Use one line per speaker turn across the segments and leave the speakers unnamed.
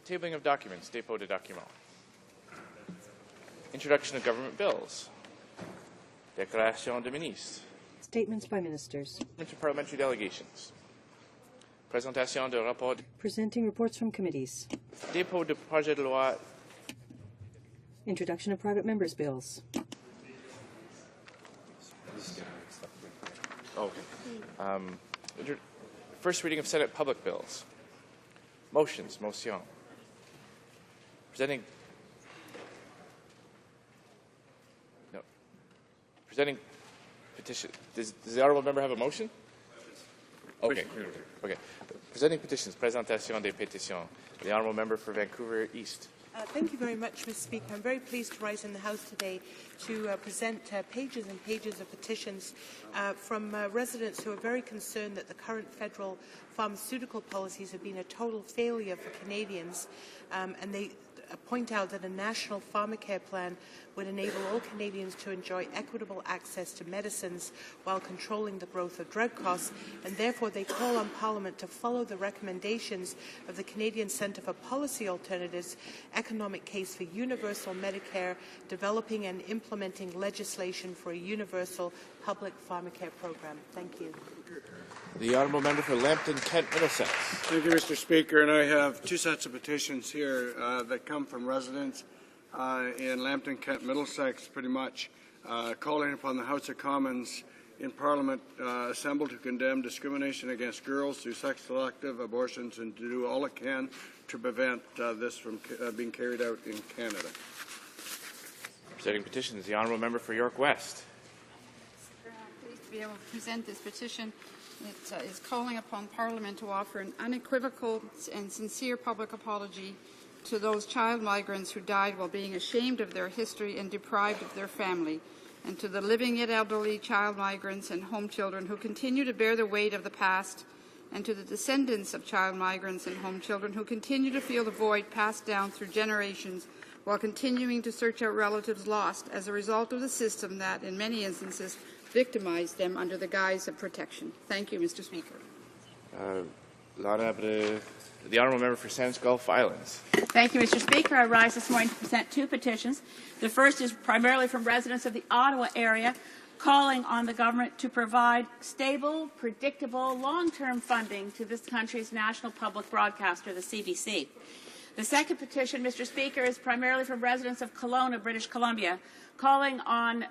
Tabling of documents, dépôt de documents. Introduction of government bills. Déclaration de ministres.
Statements by ministers.
Interparliamentary delegations. Présentation de rapport.
Presenting reports from committees.
Dépôt de projet de loi.
Introduction of private members' bills.
First reading of Senate public bills. Motions, motion. Presenting petition. Does the honourable member have a motion? Okay. Okay. Presenting petitions. Présentation des pétitions. The honourable member for Vancouver East.
Thank you very much, Mr. Speaker. I'm very pleased to rise in the House today to present pages and pages of petitions from residents who are very concerned that the current federal pharmaceutical policies have been a total failure for Canadians, and they point out that a national pharmacare plan would enable all Canadians to enjoy equitable access to medicines while controlling the growth of drug costs, and therefore they call on Parliament to follow the recommendations of the Canadian Centre for Policy Alternatives economic case for universal Medicare, developing and implementing legislation for a universal public pharmacare program. Thank you.
The honourable member for Lambton, Kent, Middlesex.
Thank you, Mr. Speaker. And I have two sets of petitions here that come from residents in Lambton, Kent, Middlesex, pretty much calling upon the House of Commons in Parliament assembled to condemn discrimination against girls through sex-selective abortions and to do all it can to prevent this from being carried out in Canada.
Presenting petitions, the honourable member for York West.
I'm pleased to be able to present this petition. It is calling upon Parliament to offer an unequivocal and sincere public apology to those child migrants who died while being ashamed of their history and deprived of their family, and to the living yet elderly child migrants and home children who continue to bear the weight of the past, and to the descendants of child migrants and home children who continue to feel the void passed down through generations while continuing to search out relatives lost as a result of the system that, in many instances, victimized them under the guise of protection. Thank you, Mr. Speaker.
The honourable member for Sands Gulf Islands.
Thank you, Mr. Speaker. I rise this morning to present two petitions. The first is primarily from residents of the Ottawa area, calling on the government to provide stable, predictable, long-term funding to this country's national public broadcaster, the CBC. The second petition, Mr. Speaker, is primarily from residents of Kelowna, British Columbia, calling on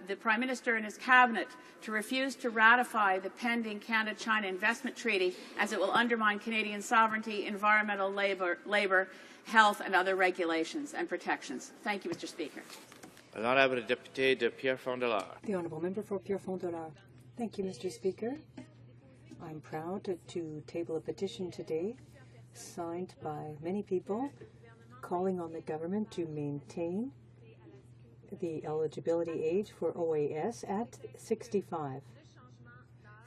the Prime Minister and his Cabinet to refuse to ratify the pending Canada-China Investment Treaty, as it will undermine Canadian sovereignty, environmental, labour, health and other regulations and protections. Thank you, Mr. Speaker.
The honourable député de Pierrefonds-Dollard.
The honourable member for Pierrefonds-Dollard. Thank you, Mr. Speaker. I'm proud to table a petition today signed by many people calling on the government to maintain the eligibility age for OAS at 65,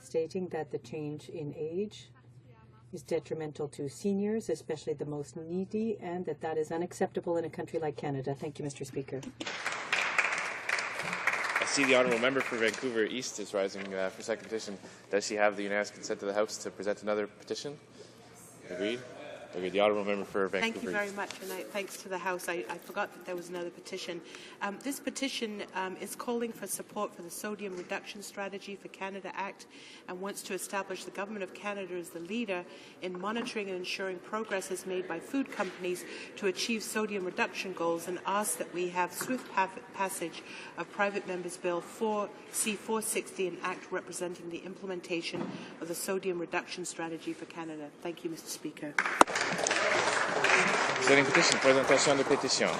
stating that the change in age is detrimental to seniors, especially the most needy, and that is unacceptable in a country like Canada. Thank you, Mr. Speaker.
I see the honourable member for Vancouver East is rising for second petition. Does she have the unanimous consent of the House to present another petition? Agreed? The honourable member for Vancouver.
Thank you very much, and thanks to the House. I forgot that there was another petition. This petition is calling for support for the Sodium Reduction Strategy for Canada Act and wants to establish the Government of Canada as the leader in monitoring and ensuring progress is made by food companies to achieve sodium reduction goals, and asks that we have swift passage of Private Members Bill C-460, an act representing the implementation of the Sodium Reduction Strategy for Canada. Thank you, Mr. Speaker.
Presenting petition, présentation de pétition.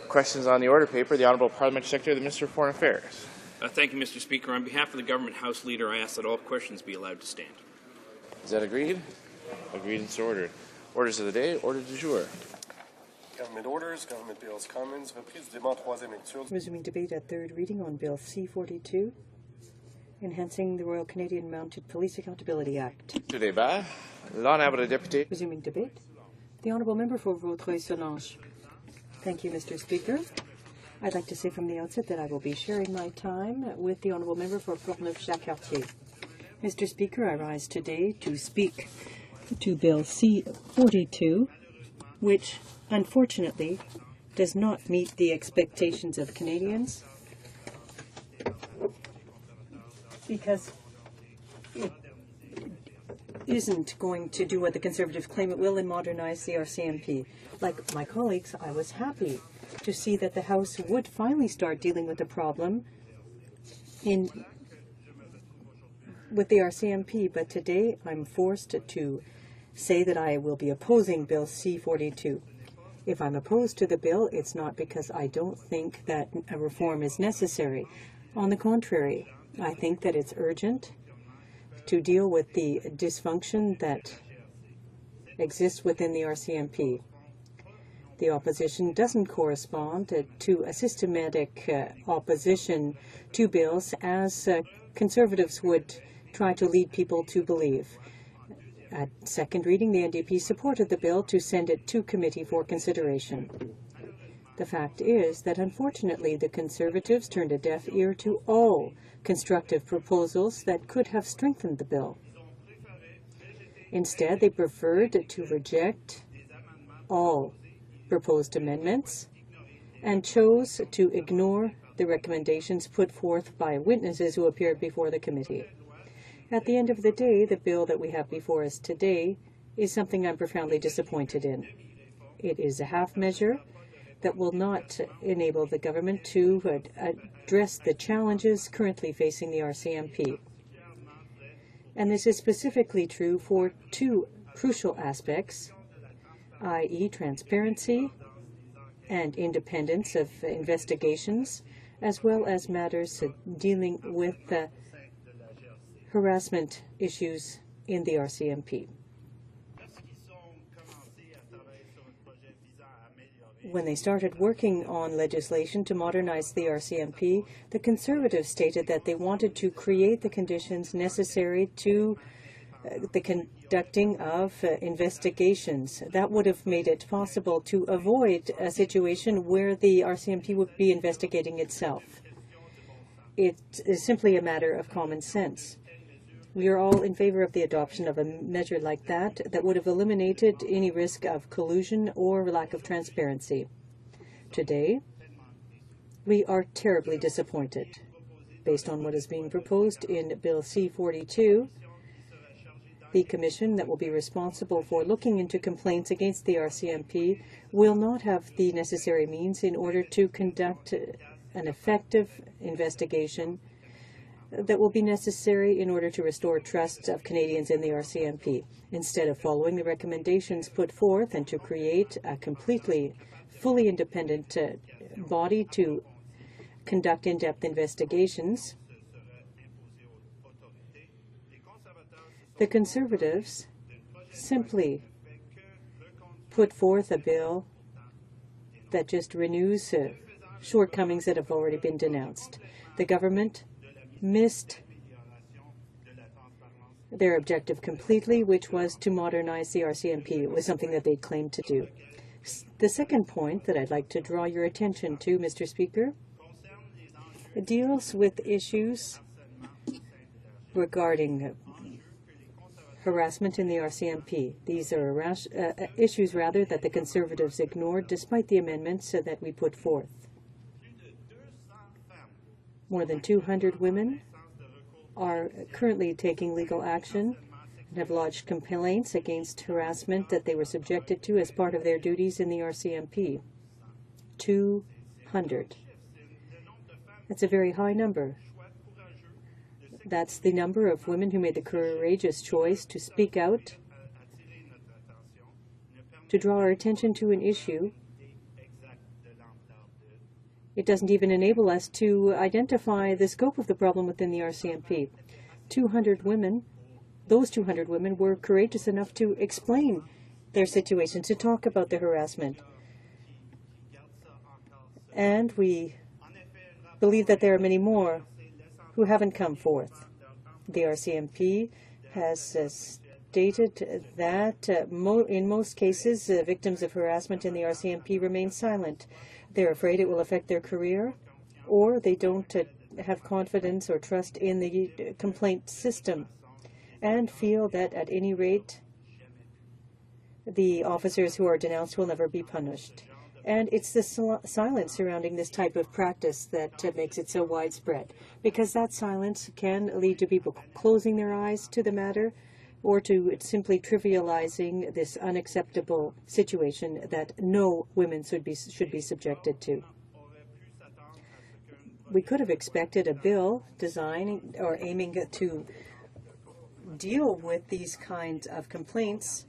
Questions on the order paper. The Honourable Parliamentary Secretary, the Minister of Foreign Affairs.
Thank you, Mr. Speaker. On behalf of the Government House Leader, I ask that all questions be allowed to stand.
Is that agreed? Agreed and so ordered. Orders of the day, order du jour.
Government orders, government bills, commons, reprise du débat en troisième lecture.
Resuming debate at third reading on Bill C-42, enhancing the Royal Canadian Mounted Police Accountability Act.
Débat. L'honourable député.
Resuming debate. The Honourable Member for Vaudreuil-Soulanges. Thank you, Mr. Speaker. I'd like to say from the outset that I will be sharing my time with the Honourable Member for Portneuf-Jacques-Cartier. Mr. Speaker, I rise today to speak to Bill C-42, which unfortunately does not meet the expectations of Canadians, because it isn't going to do what the Conservatives claim it will and modernize the RCMP. Like my colleagues, I was happy to see that the House would finally start dealing with the problem with the RCMP, but today I'm forced to say that I will be opposing Bill C-42. If I'm opposed to the bill, it's not because I don't think that a reform is necessary. On the contrary, I think that it's urgent to deal with the dysfunction that exists within the RCMP. The opposition doesn't correspond to a systematic opposition to bills as Conservatives would try to lead people to believe. At second reading, the NDP supported the bill to send it to committee for consideration. The fact is that unfortunately the Conservatives turned a deaf ear to all constructive proposals that could have strengthened the bill. Instead, they preferred to reject all proposed amendments and chose to ignore the recommendations put forth by witnesses who appeared before the committee. At the end of the day, the bill that we have before us today is something I'm profoundly disappointed in. It is a half measure that will not enable the government to address the challenges currently facing the RCMP. And this is specifically true for two crucial aspects, i.e. transparency and independence of investigations, as well as matters dealing with harassment issues in the RCMP. When they started working on legislation to modernize the RCMP, the Conservatives stated that they wanted to create the conditions necessary to the conducting of investigations. That would have made it possible to avoid a situation where the RCMP would be investigating itself. It is simply a matter of common sense. We are all in favor of the adoption of a measure like that would have eliminated any risk of collusion or lack of transparency. Today, we are terribly disappointed. Based on what is being proposed in Bill C-42, the commission that will be responsible for looking into complaints against the RCMP will not have the necessary means in order to conduct an effective investigation that will be necessary in order to restore trust of Canadians in the RCMP. Instead of following the recommendations put forth and to create a fully independent body to conduct in-depth investigations, the Conservatives simply put forth a bill that just renews shortcomings that have already been denounced. The government missed their objective completely, which was to modernize the RCMP. It was something that they claimed to do. The second point that I'd like to draw your attention to, Mr. Speaker, deals with issues regarding harassment in the RCMP. These are issues, that the Conservatives ignored despite the amendments that we put forth. More than 200 women are currently taking legal action and have lodged complaints against harassment that they were subjected to as part of their duties in the RCMP. 200. That's a very high number. That's the number of women who made the courageous choice to speak out, to draw our attention to an issue. It doesn't even enable us to identify the scope of the problem within the RCMP. 200 women, those 200 women were courageous enough to explain their situation, to talk about the harassment. And we believe that there are many more who haven't come forth. The RCMP has stated that in most cases, victims of harassment in the RCMP remain silent. They're afraid it will affect their career, or they don't have confidence or trust in the complaint system and feel that at any rate The officers who are denounced will never be punished. And it's the silence surrounding this type of practice that makes it so widespread, because that silence can lead to people closing their eyes to the matter or to simply trivializing this unacceptable situation that no women should be subjected to. We could have expected a bill designing or aiming to deal with these kinds of complaints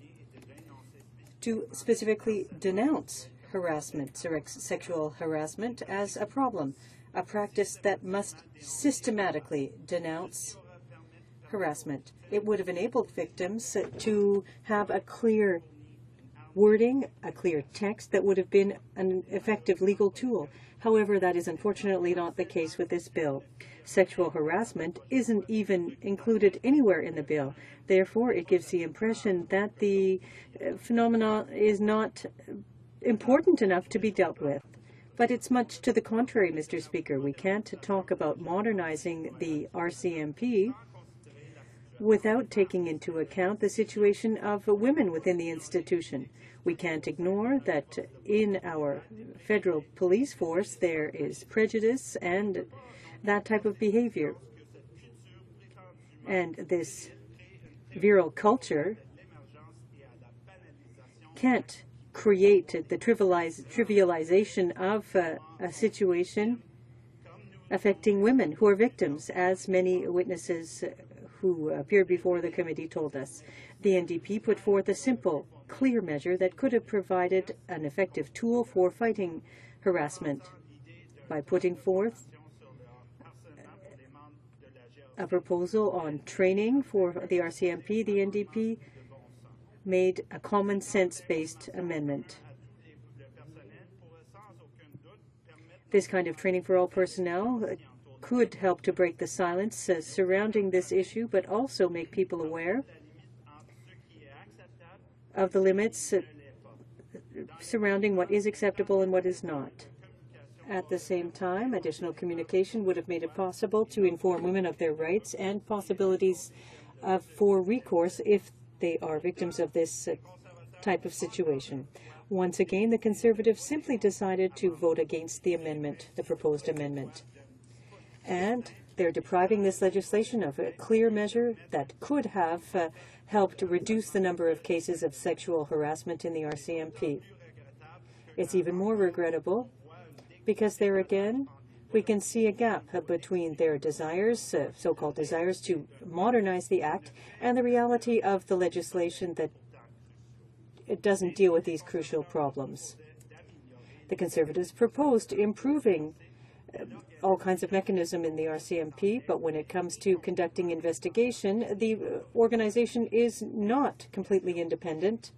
to specifically denounce harassment, sexual harassment, as a problem, a practice that must systematically denounce harassment. It would have enabled victims to have a clear wording, a clear text that would have been an effective legal tool. However, that is unfortunately not the case with this bill. Sexual harassment isn't even included anywhere in the bill. Therefore, it gives the impression that the phenomenon is not important enough to be dealt with. But it's much to the contrary, Mr. Speaker. We can't talk about modernizing the RCMP without taking into account the situation of women within the institution. We can't ignore that in our federal police force there is prejudice and that type of behavior. And this virile culture can't create the trivialization of a situation affecting women who are victims, as many witnesses who appeared before the committee told us. The NDP put forth a simple, clear measure that could have provided an effective tool for fighting harassment by putting forth a proposal on training for the RCMP. The NDP made a common sense-based amendment. This kind of training for all personnel could help to break the silence surrounding this issue, but also make people aware of the limits surrounding what is acceptable and what is not. At the same time, additional communication would have made it possible to inform women of their rights and possibilities for recourse if they are victims of this type of situation. Once again, the Conservatives simply decided to vote against the amendment, the proposed amendment. And they're depriving this legislation of a clear measure that could have helped reduce the number of cases of sexual harassment in the RCMP. It's even more regrettable because there again, we can see a gap between their desires, so-called desires to modernize the Act, and the reality of the legislation that it doesn't deal with these crucial problems. The Conservatives proposed improving all kinds of mechanism in the RCMP, but when it comes to conducting investigation, the organization is not completely independent.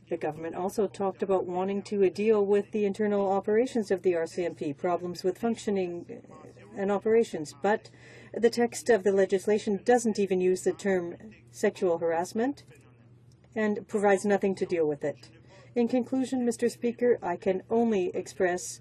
The government also talked about wanting to deal with the internal operations of the RCMP, problems with functioning and operations, but the text of the legislation doesn't even use the term sexual harassment and provides nothing to deal with it. In conclusion, Mr. Speaker, I can only express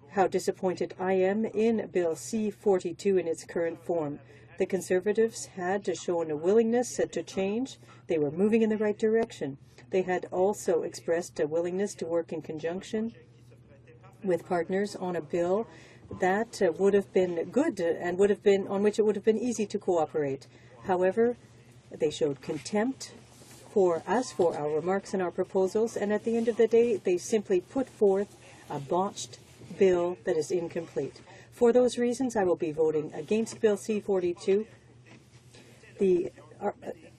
how disappointed I am in Bill C-42 in its current form. The Conservatives had to show a willingness to change. They were moving in the right direction. They had also expressed a willingness to work in conjunction with partners on a bill that would have been good and would have been on which it would have been easy to cooperate. However, they showed contempt for us, for our remarks and our proposals, and at the end of the day, they simply put forth a botched bill that is incomplete. For those reasons, I will be voting against Bill C-42. The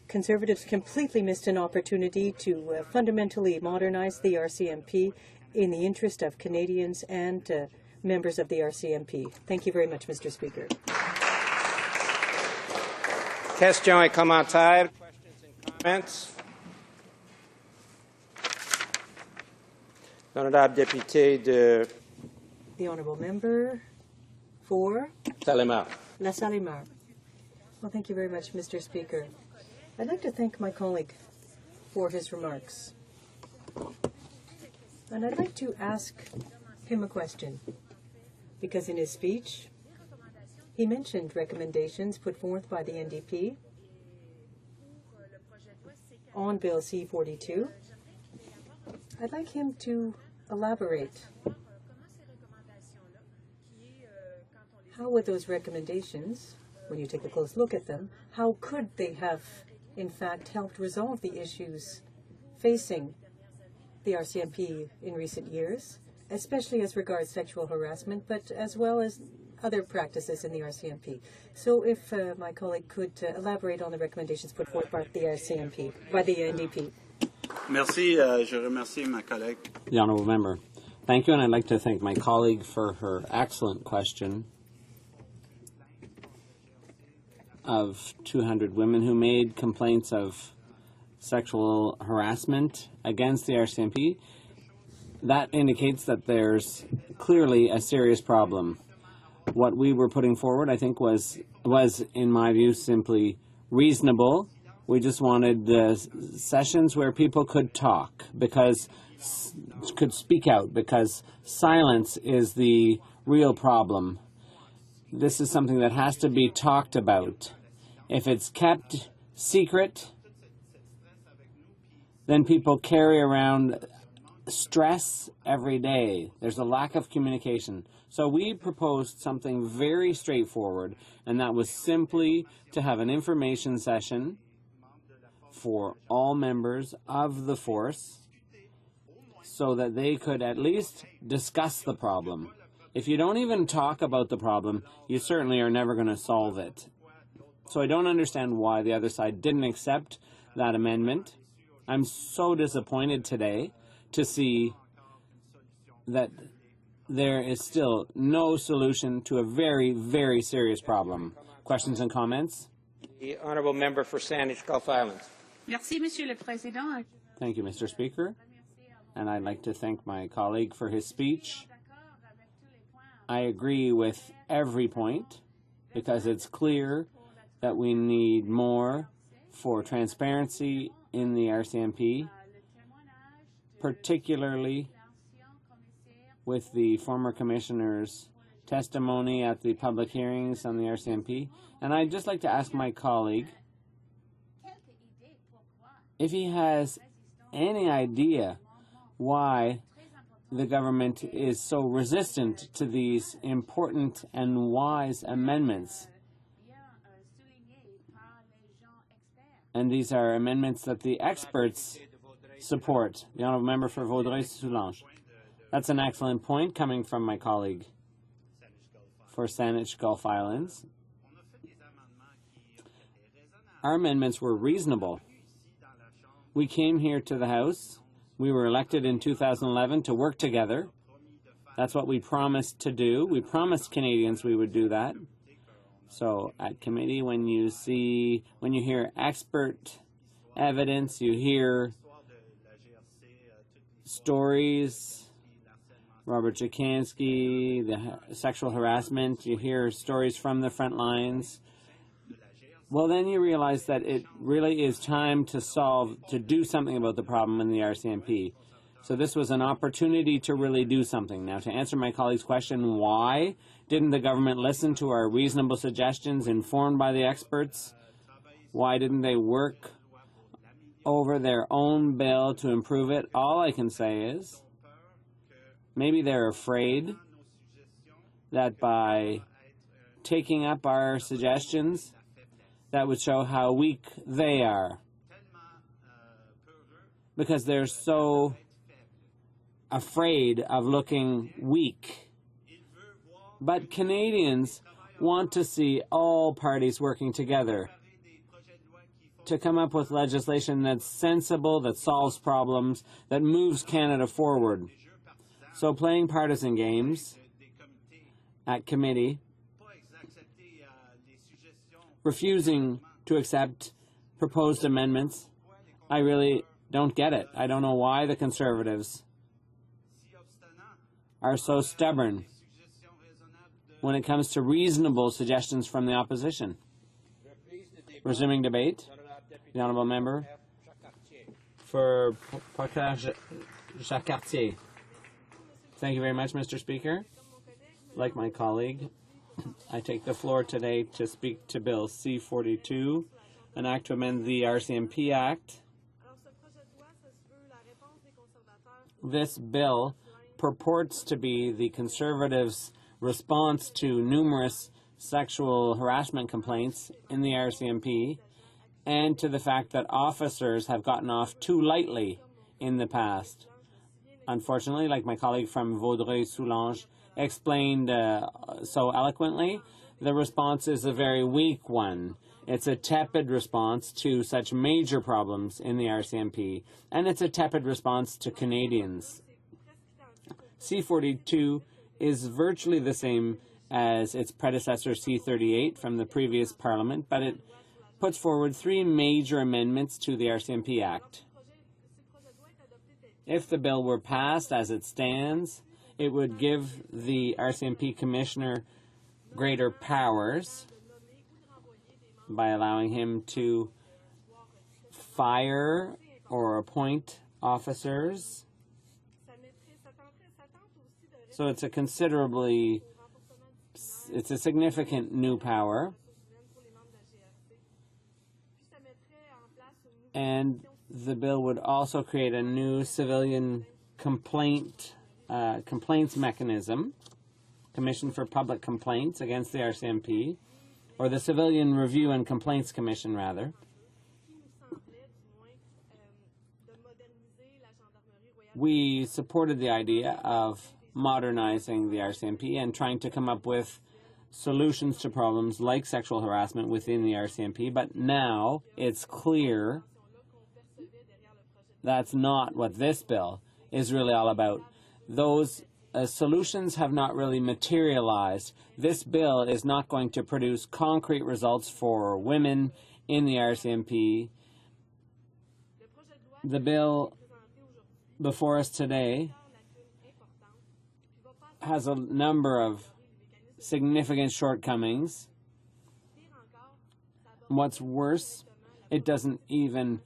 Conservatives completely missed an opportunity to fundamentally modernize the RCMP in the interest of Canadians and members of the RCMP. Thank you very much, Mr. Speaker.
Questions et commentaires. Questions and comments. L'honorable député de
The honourable member for
Saint-Léonard.
La Salle-et-Mar. Well, thank you very much, Mr. Speaker. I'd like to thank my colleague for his remarks. And I'd like to ask him a question, because in his speech, he mentioned recommendations put forth by the NDP on Bill C-42. I'd like him to elaborate. How would those recommendations, when you take a close look at them, how could they have, in fact, helped resolve the issues facing the RCMP in recent years, especially as regards sexual harassment, but as well as other practices in the RCMP? So if my colleague could elaborate on the recommendations put forth by the RCMP, by the NDP.
Merci. Je remercie ma collègue.
The Honourable Member. Thank you, and I'd like to thank my colleague for her excellent question of 200 women who made complaints of sexual harassment against the RCMP. That indicates that there's clearly a serious problem. What we were putting forward, I think, was in my view, simply reasonable. We just wanted sessions where people could talk, could speak out, because silence is the real problem. This is something that has to be talked about. If it's kept secret, then people carry around stress every day. There's a lack of communication. So we proposed something very straightforward, and that was simply to have an information session for all members of the force so that they could at least discuss the problem. If you don't even talk about the problem, you certainly are never going to solve it. So I don't understand why the other side didn't accept that amendment. I'm so disappointed today to see that there is still no solution to a very, very serious problem. Questions and comments? The Honourable Member for Saanich Gulf Islands.
Merci, Monsieur le Président.
Thank you, Mr. Speaker. And I'd like to thank my colleague for his speech. I agree with every point because it's clear that we need more for transparency in the RCMP, particularly with the former commissioner's testimony at the public hearings on the RCMP. And I'd just like to ask my colleague if he has any idea why the government is so resistant to these important and wise amendments. And these are amendments that the experts support. The Honourable Member for Vaudreuil-Soulanges. That's an excellent point coming from my colleague for Saanich Gulf Islands. Our amendments were reasonable. We came here to the House. We were elected in 2011 to work together. That's what we promised to do. We promised Canadians we would do that. So at committee, when you hear expert evidence, you hear stories, Robert Jacansky, the sexual harassment, you hear stories from the front lines. Well, then you realize that it really is time to do something about the problem in the RCMP. So this was an opportunity to really do something. Now, to answer my colleague's question, why didn't the government listen to our reasonable suggestions informed by the experts? Why didn't they work over their own bill to improve it? All I can say is maybe they're afraid that by taking up our suggestions, that would show how weak they are, because they're so afraid of looking weak. But Canadians want to see all parties working together to come up with legislation that's sensible, that solves problems, that moves Canada forward. So playing partisan games at committee, refusing to accept proposed amendments, I really don't get it. I don't know why the Conservatives are so stubborn when it comes to reasonable suggestions from the opposition. Resuming debate, the Honourable Member for Jacques-Cartier. Thank you very much, Mr. Speaker. Like my colleague, I take the floor today to speak to Bill C-42, an act to amend the RCMP Act This bill purports to be the Conservatives' response to numerous sexual harassment complaints in the RCMP and to the fact that officers have gotten off too lightly in the past. Unfortunately, like my colleague from Vaudreuil-Soulanges explained so eloquently, the response is a very weak one. It's a tepid response to such major problems in the RCMP, and it's a tepid response to Canadians. C-42 is virtually the same as its predecessor C-38 from the previous Parliament, but it puts forward 3 major amendments to the RCMP Act. If the bill were passed as it stands, it would give the RCMP Commissioner greater powers by allowing him to fire or appoint officers. So it's a significant new power. And the bill would also create a new civilian complaints mechanism, Commission for Public Complaints against the RCMP, or the Civilian Review and Complaints Commission, rather. We supported the idea of modernizing the RCMP and trying to come up with solutions to problems like sexual harassment within the RCMP, but now it's clear that's not what this bill is really all about. Those solutions have not really materialized. This bill is not going to produce concrete results for women in the RCMP. The bill before us today has a number of significant shortcomings. What's worse, it doesn't even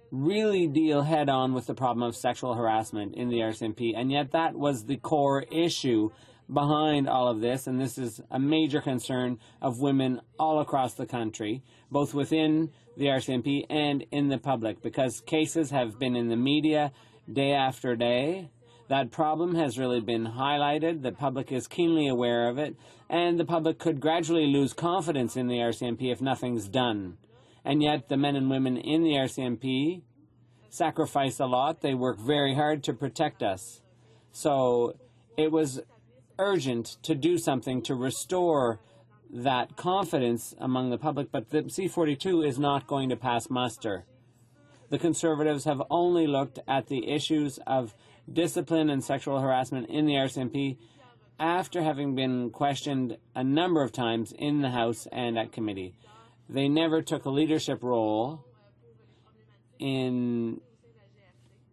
really deal head-on with the problem of sexual harassment in the RCMP, and yet that was the core issue behind all of this, and this is a major concern of women all across the country, both within the RCMP and in the public, because cases have been in the media day after day. That problem has really been highlighted. The public is keenly aware of it, and the public could gradually lose confidence in the RCMP if nothing's done. And yet the men and women in the RCMP sacrifice a lot. They work very hard to protect us. So it was urgent to do something to restore that confidence among the public, but the C-42 is not going to pass muster. The Conservatives have only looked at the issues of discipline and sexual harassment in the RCMP after having been questioned a number of times in the House and at committee. They never took a leadership role in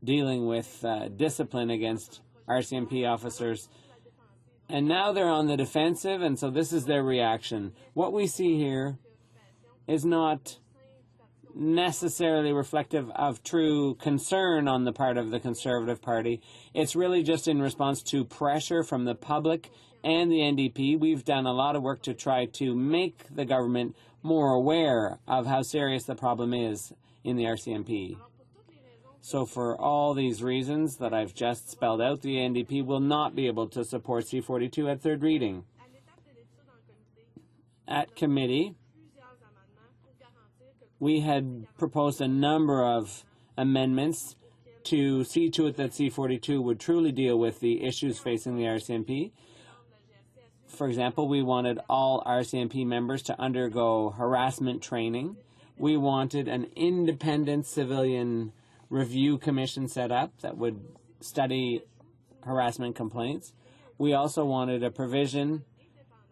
dealing with discipline against RCMP officers. And now they're on the defensive, and so this is their reaction. What we see here is not necessarily reflective of true concern on the part of the Conservative Party. It's really just in response to pressure from the public and the NDP. We've done a lot of work to try to make the government more aware of how serious the problem is in the RCMP. So for all these reasons that I've just spelled out, the NDP will not be able to support C-42 at third reading. At committee, we had proposed a number of amendments to see to it that C-42 would truly deal with the issues facing the RCMP. For example, we wanted all RCMP members to undergo harassment training. We wanted an independent civilian review commission set up that would study harassment complaints. We also wanted a provision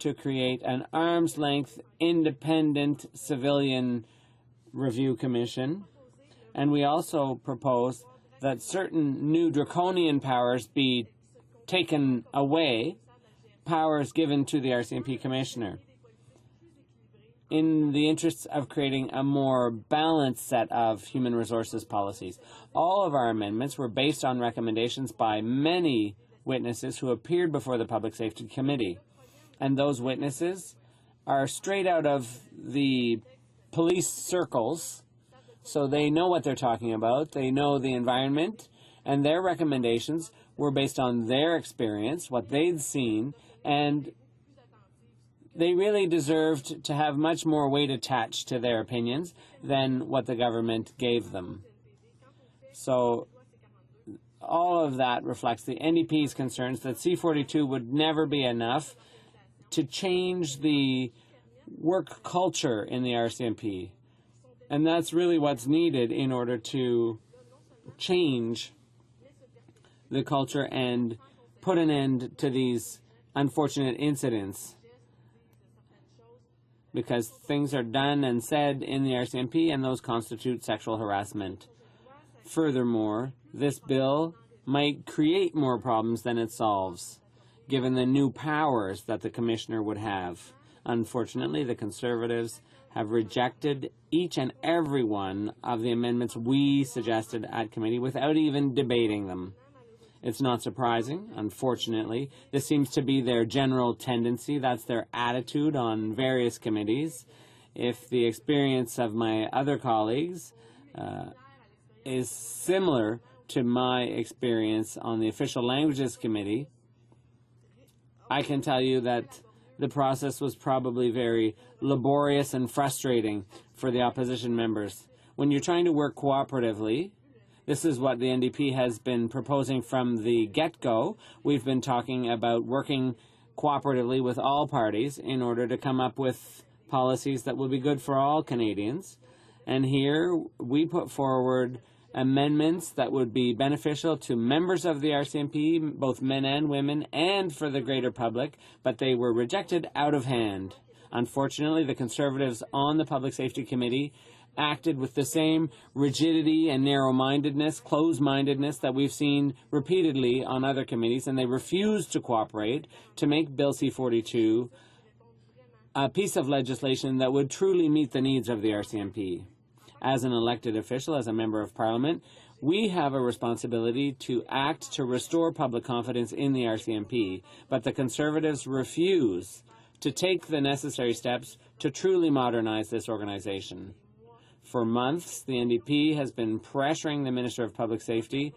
to create an arm's-length independent civilian review commission. And we also proposed that certain new draconian powers be taken away, powers given to the RCMP Commissioner, in the interests of creating a more balanced set of human resources policies. All of our amendments were based on recommendations by many witnesses who appeared before the Public Safety Committee. And those witnesses are straight out of the police circles, so they know what they're talking about. They know the environment, and their recommendations were based on their experience, what they'd seen, and they really deserved to have much more weight attached to their opinions than what the government gave them. So all of that reflects the NDP's concerns that C-42 would never be enough to change the work culture in the RCMP. And that's really what's needed in order to change the culture and put an end to these unfortunate incidents. Because things are done and said in the RCMP, and those constitute sexual harassment. Furthermore, this bill might create more problems than it solves, given the new powers that the Commissioner would have. Unfortunately, the Conservatives have rejected each and every one of the amendments we suggested at committee without even debating them. It's not surprising, unfortunately. This seems to be their general tendency. That's their attitude on various committees. If the experience of my other colleagues is similar to my experience on the Official Languages Committee, I can tell you that the process was probably very laborious and frustrating for the opposition members. When you're trying to work cooperatively, this is what the NDP has been proposing from the get-go. We've been talking about working cooperatively with all parties in order to come up with policies that will be good for all Canadians. And here we put forward amendments that would be beneficial to members of the RCMP, both men and women, and for the greater public, but they were rejected out of hand. Unfortunately, the Conservatives on the Public Safety Committee acted with the same rigidity and narrow-mindedness, closed-mindedness that we've seen repeatedly on other committees, and they refused to cooperate to make Bill C-42 a piece of legislation that would truly meet the needs of the RCMP. As an elected official, as a member of Parliament, we have a responsibility to act to restore public confidence in the RCMP, but the Conservatives refuse to take the necessary steps to truly modernize this organization. For months, the NDP has been pressuring the Minister of Public Safety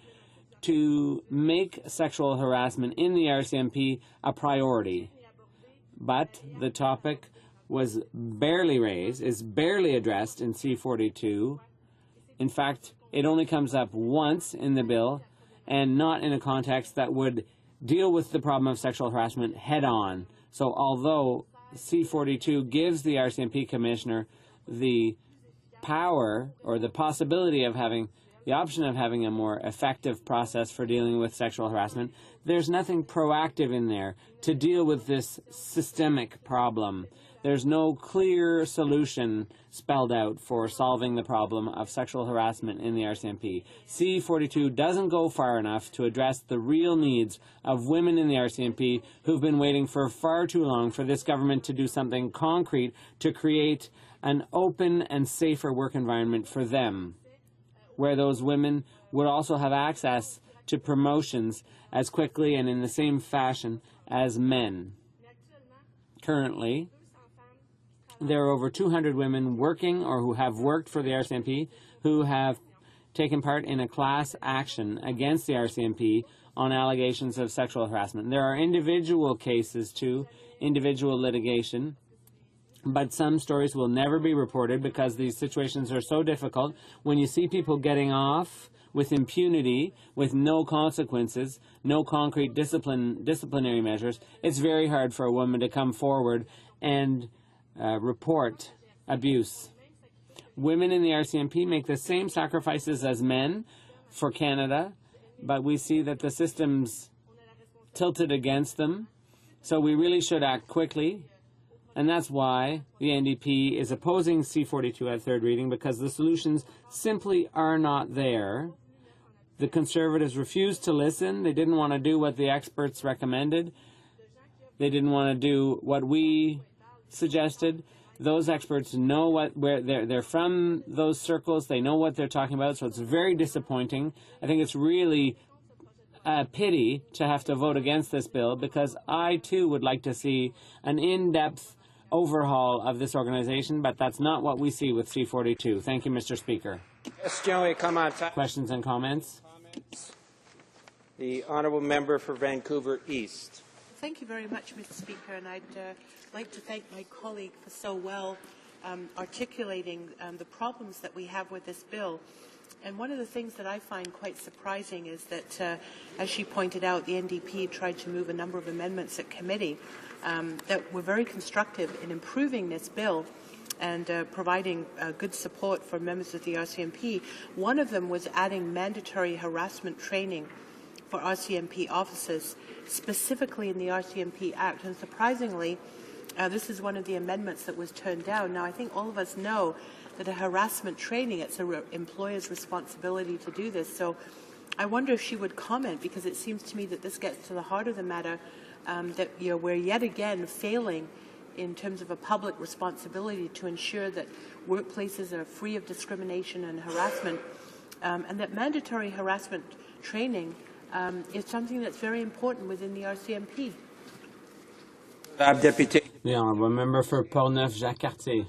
to make sexual harassment in the RCMP a priority. But the topic was barely raised, is barely addressed in C-42. In fact, it only comes up once in the bill and not in a context that would deal with the problem of sexual harassment head-on. So although C-42 gives the RCMP Commissioner the power or the possibility of having the option of having a more effective process for dealing with sexual harassment, there's nothing proactive in there to deal with this systemic problem. There's no clear solution spelled out for solving the problem of sexual harassment in the RCMP. C-42 doesn't go far enough to address the real needs of women in the RCMP who've been waiting for far too long for this government to do something concrete to create an open and safer work environment for them, where those women would also have access to promotions as quickly and in the same fashion as men. Currently, there are over 200 women working or who have worked for the RCMP who have taken part in a class action against the RCMP on allegations of sexual harassment. There are individual cases too, individual litigation, but some stories will never be reported because these situations are so difficult. When you see people getting off with impunity, with no consequences, no concrete disciplinary measures, it's very hard for a woman to come forward and report abuse. Women in the RCMP make the same sacrifices as men for Canada, but we see that the system's tilted against them. So we really should act quickly. And that's why the NDP is opposing C-42 at third reading, because the solutions simply are not there. The Conservatives refused to listen. They didn't want to do what the experts recommended. They didn't want to do what we suggested. Those experts know where they're from, those circles. They know what they're talking about, so it's very disappointing. I think it's really a pity to have to vote against this bill, because I too would like to see an in-depth overhaul of this organization, but that's not what we see with C-42. Thank you, Mr. Speaker. Questions and comments?
The honourable member for Vancouver East.
Thank you very much, Mr. Speaker, and I'd like to thank my colleague for so well articulating the problems that we have with this bill. And one of the things that I find quite surprising is that, as she pointed out, the NDP tried to move a number of amendments at committee that were very constructive in improving this bill and providing good support for members of the RCMP. One of them was adding mandatory harassment training for RCMP officers, specifically in the RCMP Act. And surprisingly, this is one of the amendments that was turned down. Now, I think all of us know that a harassment training, it's an employer's responsibility to do this. So I wonder if she would comment, because it seems to me that this gets to the heart of the matter, that we're yet again failing in terms of a public responsibility to ensure that workplaces are free of discrimination and harassment, and that mandatory harassment training is something that's very important within the RCMP.
The honourable member for Portneuf-Jacques-Cartier.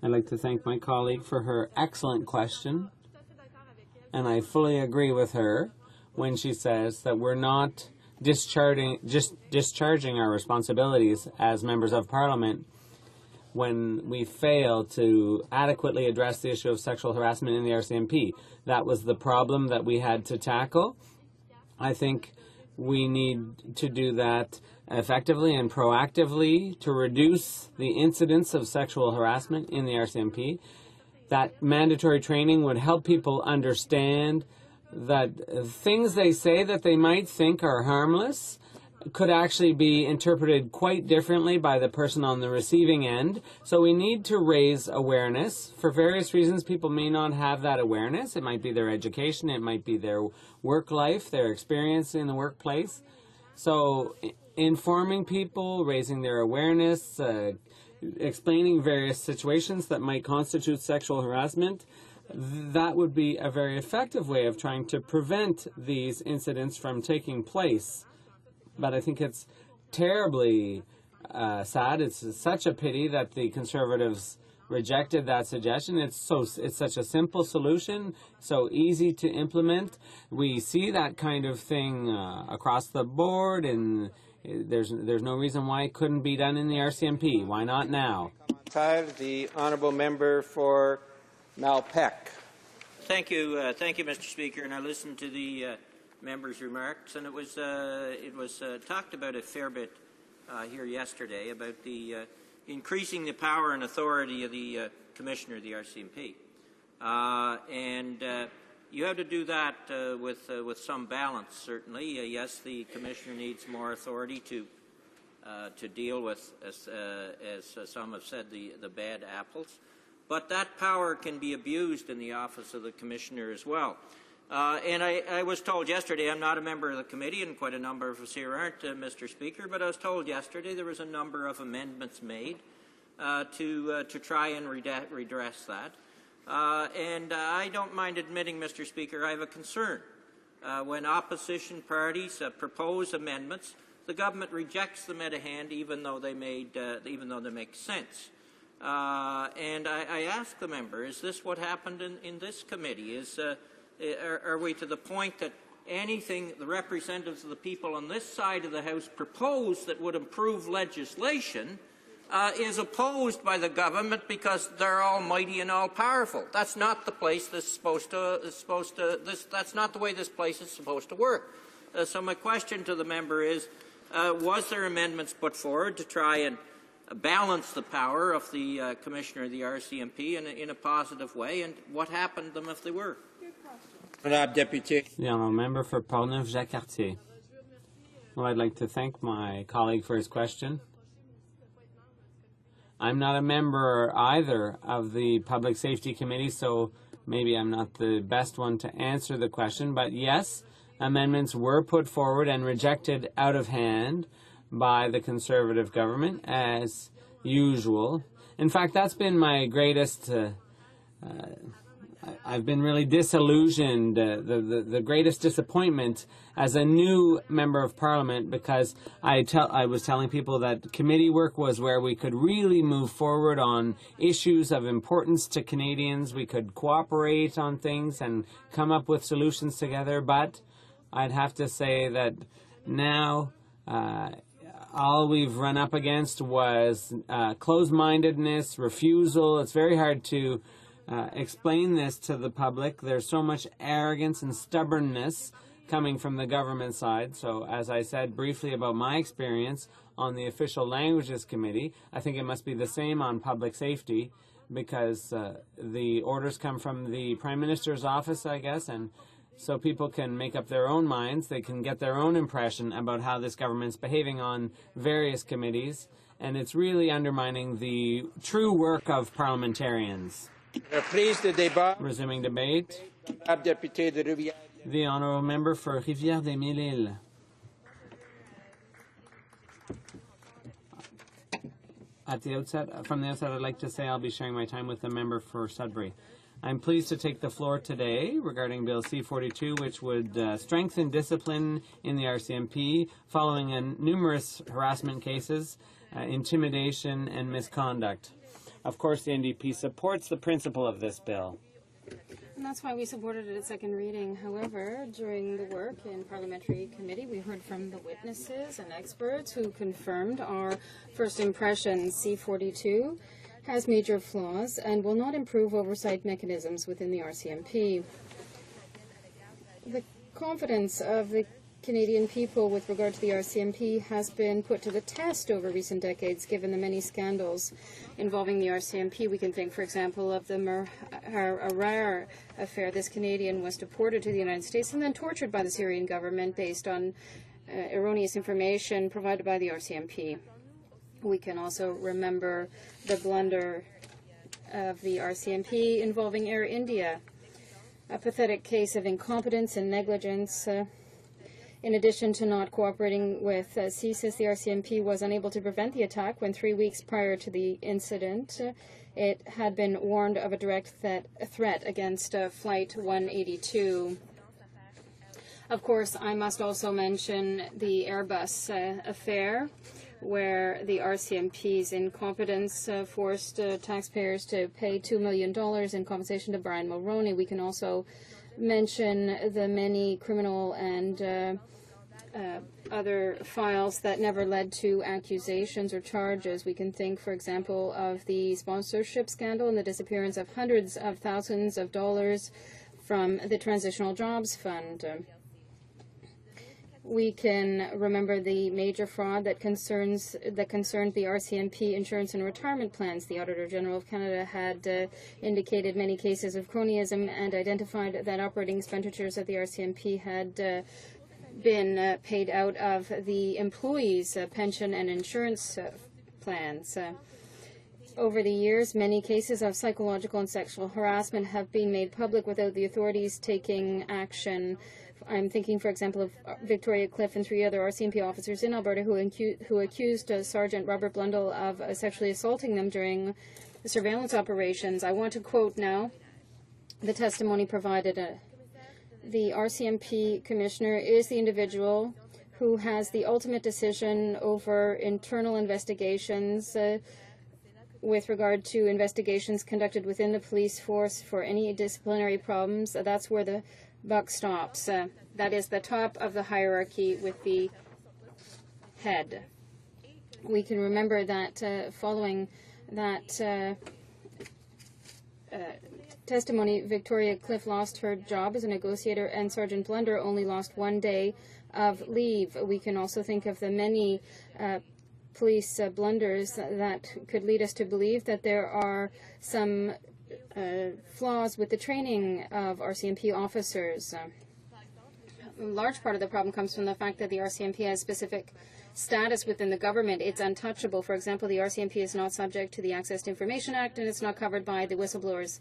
I'd like to thank my colleague for her excellent question, and I fully agree with her when she says that we're not discharging our responsibilities as members of Parliament when we fail to adequately address the issue of sexual harassment in the RCMP. That was the problem that we had to tackle. I think we need to do that effectively and proactively to reduce the incidence of sexual harassment in the RCMP. That mandatory training would help people understand that things they say that they might think are harmless could actually be interpreted quite differently by the person on the receiving end. So we need to raise awareness. For various reasons, people may not have that awareness. It might be their education, it might be their work life, their experience in the workplace. So informing people, raising their awareness, explaining various situations that might constitute sexual harassment, that would be a very effective way of trying to prevent these incidents from taking place. But I think it's terribly sad. It's such a pity that the Conservatives rejected that suggestion. It's such a simple solution, so easy to implement. We see that kind of thing across the board, and there's no reason why it couldn't be done in the RCMP. Why not now?
The honourable member for Malpeque.
Thank you, Mr. Speaker. And I listened to the members' remarks, and it was talked about a fair bit here yesterday about the increasing the power and authority of the Commissioner of the RCMP, and you have to do that with some balance. Certainly, yes, the Commissioner needs more authority to deal with, as some have said, the bad apples. But that power can be abused in the office of the Commissioner as well. And I was told yesterday, I'm not a member of the committee, and quite a number of us here aren't, Mr. Speaker, but I was told yesterday there was a number of amendments made to try and redress that. And I don't mind admitting, Mr. Speaker, I have a concern. When opposition parties propose amendments, the government rejects them at a hand, even though they make sense. And I ask the member, is this what happened in this committee? Are we to the point that anything the representatives of the people on this side of the House propose that would improve legislation is opposed by the government because they're almighty and all-powerful? That's not the place that's that's not the way this place is supposed to work. So my question to the member is, was there amendments put forward to try and balance the power of the Commissioner of the RCMP in a positive way, and what happened to them if they were?
The honourable member for Portneuf-Jacques-Cartier. Well, I'd like to thank my colleague for his question. I'm not a member either of the Public Safety Committee, so maybe I'm not the best one to answer the question. But yes, amendments were put forward and rejected out of hand by the Conservative government, as usual. In fact, that's been my greatest... I've been really disillusioned, the greatest disappointment as a new member of Parliament, because I was telling people that committee work was where we could really move forward on issues of importance to Canadians. We could cooperate on things and come up with solutions together, but I'd have to say that now all we've run up against was closed-mindedness, refusal. It's very hard to explain this to the public. There's so much arrogance and stubbornness coming from the government side. So as I said briefly about my experience on the Official Languages Committee, I think it must be the same on public safety, because the orders come from the Prime Minister's office, I guess, and so people can make up their own minds. They can get their own impression about how this government's behaving on various committees, and it's really undermining the true work of parliamentarians. Resuming debate. The Honourable Member for Rivière-des-Mille-Îles. From the outset, I'd like to say I'll be sharing my time with the member for Sudbury. I'm pleased to take the floor today regarding Bill C-42, which would strengthen discipline in the RCMP following numerous harassment cases, intimidation, and misconduct. Of course, the NDP supports the principle of this bill.
And that's why we supported it at second reading. However, during the work in Parliamentary Committee, we heard from the witnesses and experts who confirmed our first impression. C-42 has major flaws and will not improve oversight mechanisms within the RCMP. The confidence of the Canadian people with regard to the RCMP has been put to the test over recent decades, given the many scandals involving the RCMP. We can think, for example, of the Arar affair. This Canadian was deported to the United States and then tortured by the Syrian government based on erroneous information provided by the RCMP. We can also remember the blunder of the RCMP involving Air India, a pathetic case of incompetence and negligence. In addition to not cooperating with CSIS, the RCMP was unable to prevent the attack when 3 weeks prior to the incident it had been warned of a direct threat against Flight 182. Of course, I must also mention the Airbus affair, where the RCMP's incompetence forced taxpayers to pay $2 million in compensation to Brian Mulroney. We can also mention the many criminal and other files that never led to accusations or charges. We can think, for example, of the sponsorship scandal and the disappearance of hundreds of thousands of dollars from the Transitional Jobs Fund. We can remember the major fraud that concerned the RCMP insurance and retirement plans. The Auditor General of Canada had indicated many cases of cronyism and identified that operating expenditures of the RCMP had been paid out of the employees' pension and insurance plans. Over the years, many cases of psychological and sexual harassment have been made public without the authorities taking action. I'm thinking, for example, of Victoria Cliff and 3 other RCMP officers in Alberta who accused Sergeant Robert Blundell of sexually assaulting them during surveillance operations. I want to quote now the testimony provided. The RCMP commissioner is the individual who has the ultimate decision over internal investigations with regard to investigations conducted within the police force for any disciplinary problems. That's where the buck stops. That is the top of the hierarchy with the head. We can remember that following that testimony, Victoria Cliff lost her job as a negotiator, and Sergeant Blunder only lost 1 day of leave. We can also think of the many police blunders that could lead us to believe that there are some flaws with the training of RCMP officers. A large part of the problem comes from the fact that the RCMP has specific status within the government. It's untouchable. For example, the RCMP is not subject to the Access to Information Act, and it's not covered by the Whistleblowers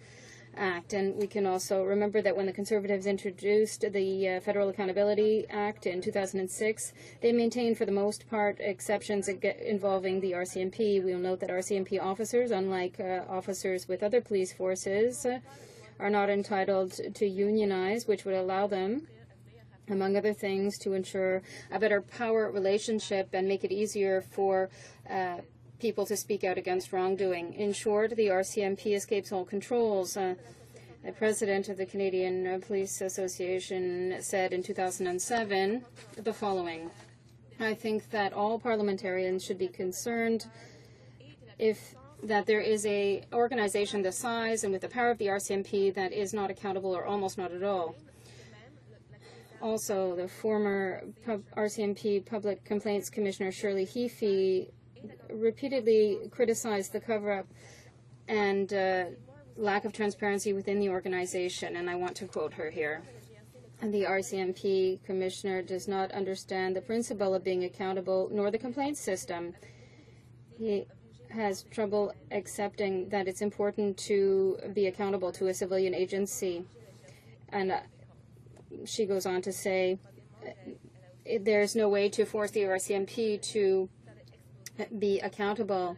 Act. And we can also remember that when the Conservatives introduced the Federal Accountability Act in 2006, they maintained for the most part exceptions involving the RCMP. We'll note that RCMP officers, unlike officers with other police forces, are not entitled to unionize, which would allow them, among other things, to ensure a better power relationship and make it easier for people to speak out against wrongdoing. In short, the RCMP escapes all controls.
The president of the Canadian Police Association said in 2007 the following: I think that all parliamentarians should be concerned that there is a organization the size and with the power of the RCMP that is not accountable or almost not at all. Also, the former RCMP Public Complaints Commissioner Shirley Heafy repeatedly criticized the cover-up and lack of transparency within the organization, and I want to quote her here. The RCMP Commissioner does not understand the principle of being accountable nor the complaints system. He has trouble accepting that it's important to be accountable to a civilian agency. And she goes on to say there's no way to force the RCMP to be accountable.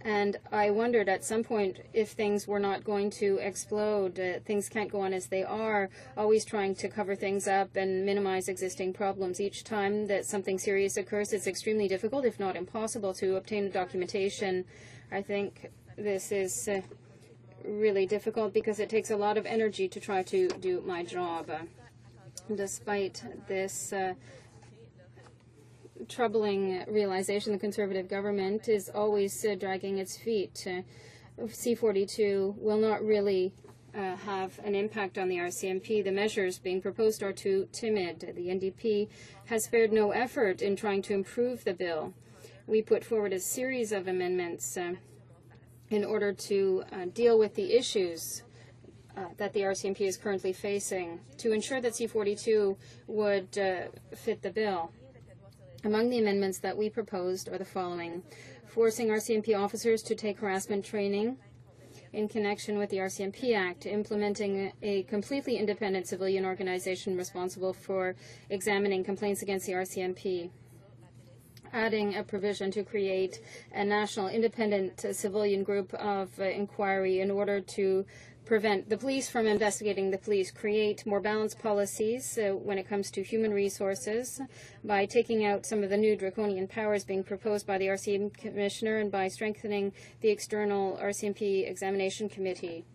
And I wondered at some point if things were not going to explode. Things can't go on as they are, always trying to cover things up and minimize existing problems. Each time that something serious occurs, it's extremely difficult, if not impossible, to obtain documentation. I think this is really difficult because it takes a lot of energy to try to do my job. Despite this troubling realization, the Conservative government is always dragging its feet. C-42 will not really have an impact on the RCMP. The measures being proposed are too timid. The NDP has spared no effort in trying to improve the bill. We put forward a series of amendments in order to deal with the issues that the RCMP is currently facing to ensure that C-42 would fit the bill. Among the amendments that we proposed are the following: forcing RCMP officers to take harassment training in connection with the RCMP Act, implementing a completely independent civilian organization responsible for examining complaints against the RCMP, adding a provision to create a national independent civilian group of inquiry in order to prevent the police from investigating the police, create more balanced policies when it comes to human resources by taking out some of the new draconian powers being proposed by the RCMP Commissioner and by strengthening the external RCMP Examination Committee.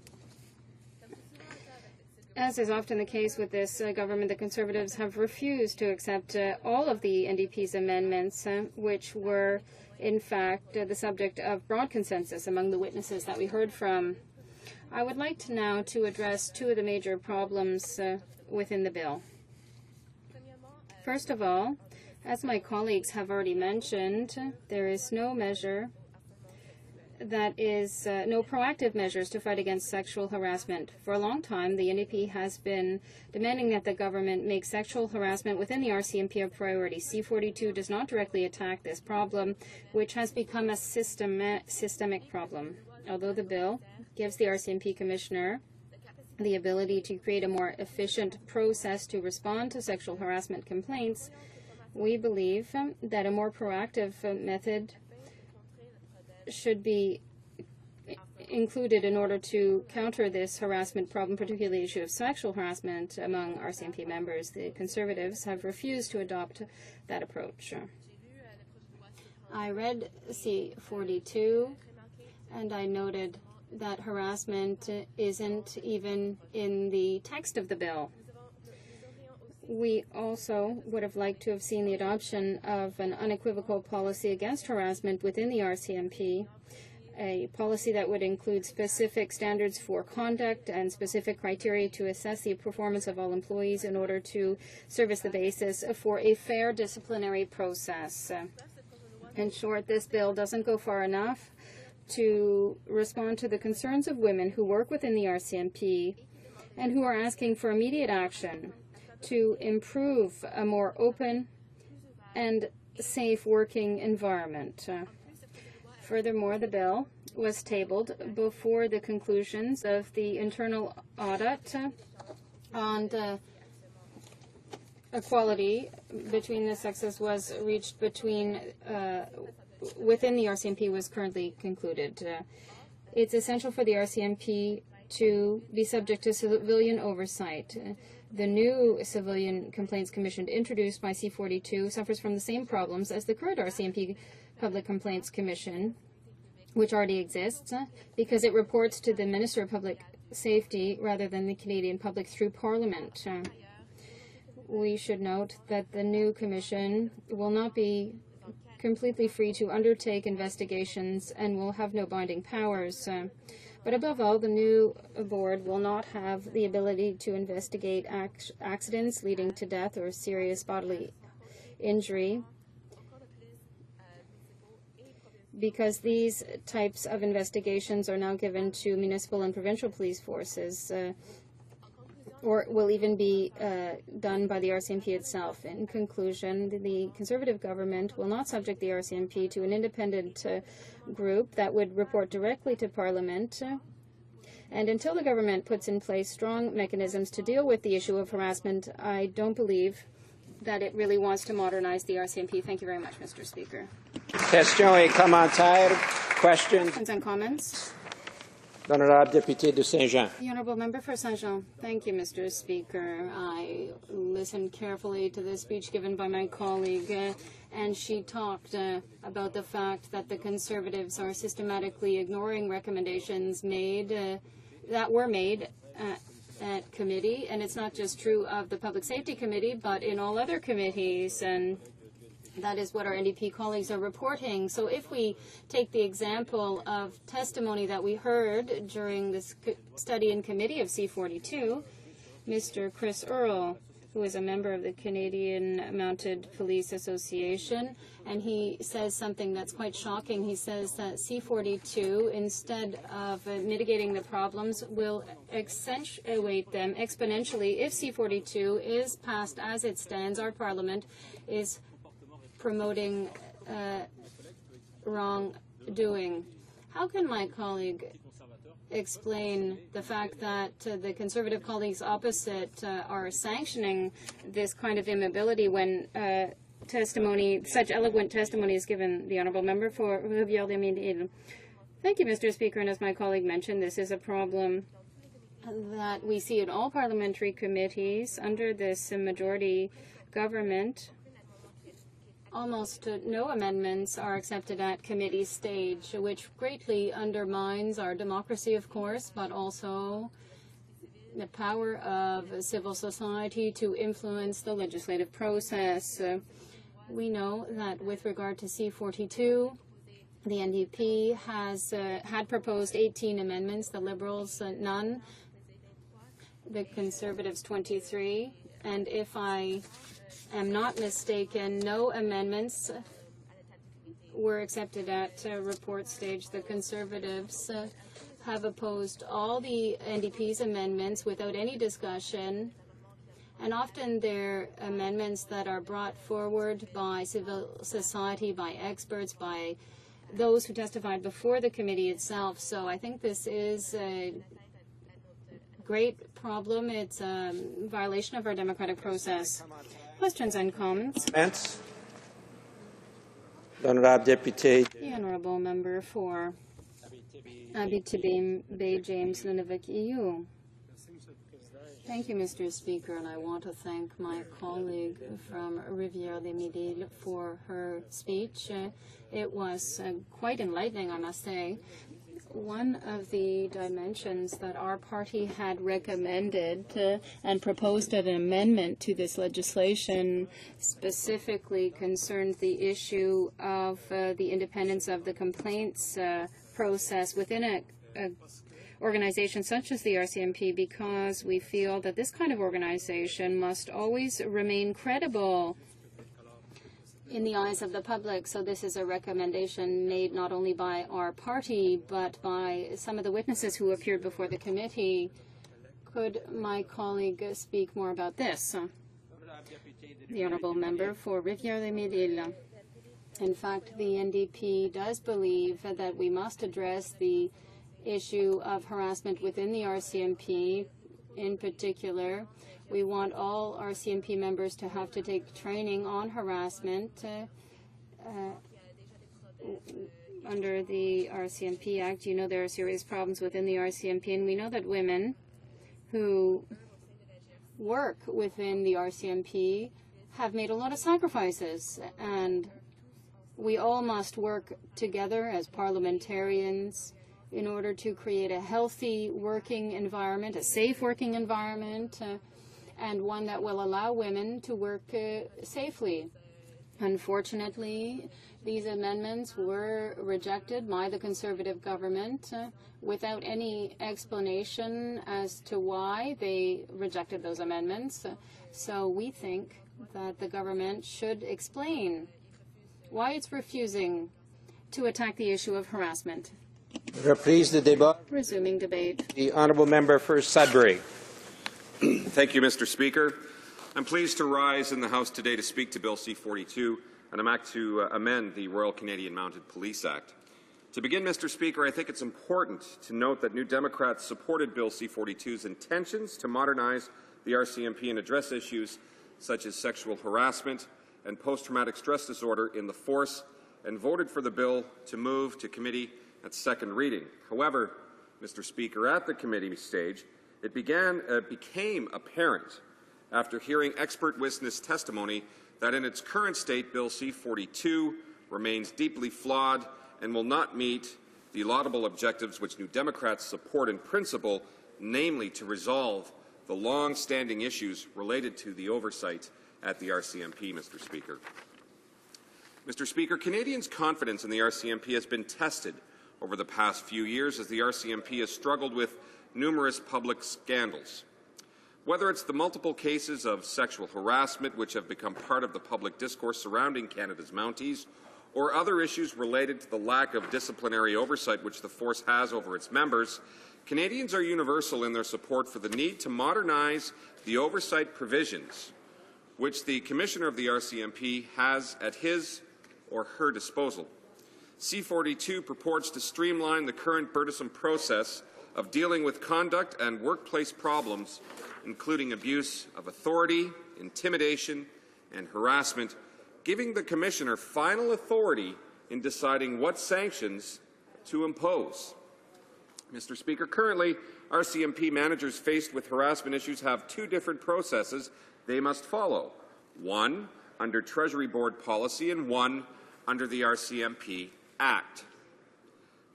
As is often the case with this government, the Conservatives have refused to accept all of the NDP's amendments, which were, in fact, the subject of broad consensus among the witnesses that we heard from. I would like to now address two of the major problems within the bill. First of all, as my colleagues have already mentioned, there is no measure that is no proactive measures to fight against sexual harassment. For a long time, the NDP has been demanding that the government make sexual harassment within the RCMP a priority. C-42 does not directly attack this problem, which has become a systemic problem. Although the bill gives the RCMP Commissioner the ability to create a more efficient process to respond to sexual harassment complaints, we believe that a more proactive method should be included in order to counter this harassment problem, particularly the issue of sexual harassment among RCMP members. The Conservatives have refused to adopt that approach. I read C-42 and I noted that harassment isn't even in the text of the bill. We also would have liked to have seen the adoption of an unequivocal policy against harassment within the RCMP, a policy that would include specific standards for conduct and specific criteria to assess the performance of all employees in order to serve as the basis for a fair disciplinary process. In short, this bill doesn't go far enough to respond to the concerns of women who work within the RCMP and who are asking for immediate action to improve a more open and safe working environment. Furthermore, the bill was tabled before the conclusions of the internal audit on equality between the sexes was reached within the RCMP was currently concluded. It's essential for the RCMP to be subject to civilian oversight. The new Civilian Complaints Commission introduced by C-42 suffers from the same problems as the current RCMP Public Complaints Commission, which already exists, because it reports to the Minister of Public safety rather than the Canadian public through Parliament. We should note that the new Commission will not be completely free to undertake investigations and will have no binding powers. But above all, the new board will not have the ability to investigate accidents leading to death or serious bodily injury, because these types of investigations are now given to municipal and provincial police forces, or will even be done by the RCMP itself. In conclusion, the Conservative government will not subject the RCMP to an independent group that would report directly to Parliament. And until the government puts in place strong mechanisms to deal with the issue of harassment, I don't believe that it really wants to modernize the RCMP. Thank you very much, Mr. Speaker.
Questions et commentaires. Questions
and comments.
L'honorable député de Saint-Jean.
The Honourable Member for Saint-Jean. Thank you, Mr. Speaker. I listened carefully to the speech given by my colleague, and she talked about the fact that the Conservatives are systematically ignoring recommendations that were made at committee, and it's not just true of the Public Safety Committee, but in all other committees, and that is what our NDP colleagues are reporting. So if we take the example of testimony that we heard during this study in committee of C-42, Mr. Chris Earle, who is a member of the Canadian Mounted Police Association, and he says something that's quite shocking. He says that C-42, instead of mitigating the problems, will accentuate them exponentially. If C-42 is passed as it stands, our Parliament is promoting wrongdoing. How can my colleague explain the fact that the Conservative colleagues opposite are sanctioning this kind of immobility when such eloquent testimony is given? The Honourable Member for Rivière-des-Mines. Thank you, Mr. Speaker. And as my colleague mentioned, this is a problem that we see in all parliamentary committees under this majority government. Almost no amendments are accepted at committee stage, which greatly undermines our democracy, of course, but also the power of civil society to influence the legislative process. We know that with regard to C-42, the NDP has had proposed 18 amendments, the Liberals none, the Conservatives 23, and if I am not mistaken, no amendments were accepted at report stage. The Conservatives have opposed all the NDP's amendments without any discussion, and often they're amendments that are brought forward by civil society, by experts, by those who testified before the committee itself. So I think this is a great problem. It's a violation of our democratic process. Questions and comments?
L'honorable député.
The Honourable Member for Abitibi James Nunavik EU. Thank you, Mr. Speaker, and I want to thank my colleague from Rivière-des-Mines for her speech. It was quite enlightening, I must say. One of the dimensions that our party had recommended and proposed an amendment to this legislation specifically concerned the issue of the independence of the complaints process within a organization such as the RCMP, because we feel that this kind of organization must always remain credible in the eyes of the public. So this is a recommendation made not only by our party, but by some of the witnesses who appeared before the committee. Could my colleague speak more about this? The Honourable Member for Rivière-des-Mines. In fact, the NDP does believe that we must address the issue of harassment within the RCMP. In particular, we want all RCMP members to have to take training on harassment under the RCMP Act. You know there are serious problems within the RCMP, and we know that women who work within the RCMP have made a lot of sacrifices, and we all must work together as parliamentarians in order to create a healthy working environment, a safe working environment, and one that will allow women to work safely. Unfortunately, these amendments were rejected by the Conservative government without any explanation as to why they rejected those amendments. So we think that the government should explain why it's refusing to attack the issue of harassment.
Reprise de débat.
Resuming debate.
The honourable member for Sudbury.
Thank you, Mr. Speaker. I'm pleased to rise in the House today to speak to Bill C-42 and I'm act to amend the Royal Canadian Mounted Police Act. To begin, Mr. Speaker, I think it's important to note that New Democrats supported Bill C-42's intentions to modernize the RCMP and address issues such as sexual harassment and post-traumatic stress disorder in the force and voted for the bill to move to committee at second reading. However, Mr. Speaker, at the committee stage, it became apparent after hearing expert witness testimony that in its current state, Bill C-42 remains deeply flawed and will not meet the laudable objectives which New Democrats support in principle, namely to resolve the long-standing issues related to the oversight at the RCMP, Mr. Speaker. Mr. Speaker, Canadians' confidence in the RCMP has been tested over the past few years as the RCMP has struggled with numerous public scandals. Whether it's the multiple cases of sexual harassment which have become part of the public discourse surrounding Canada's Mounties, or other issues related to the lack of disciplinary oversight which the force has over its members, Canadians are universal in their support for the need to modernize the oversight provisions which the Commissioner of the RCMP has at his or her disposal. C-42 purports to streamline the current burdensome process of dealing with conduct and workplace problems, including abuse of authority, intimidation, and harassment, giving the Commissioner final authority in deciding what sanctions to impose. Mr. Speaker, currently, RCMP managers faced with harassment issues have two different processes they must follow, one under Treasury Board policy and one under the RCMP Act.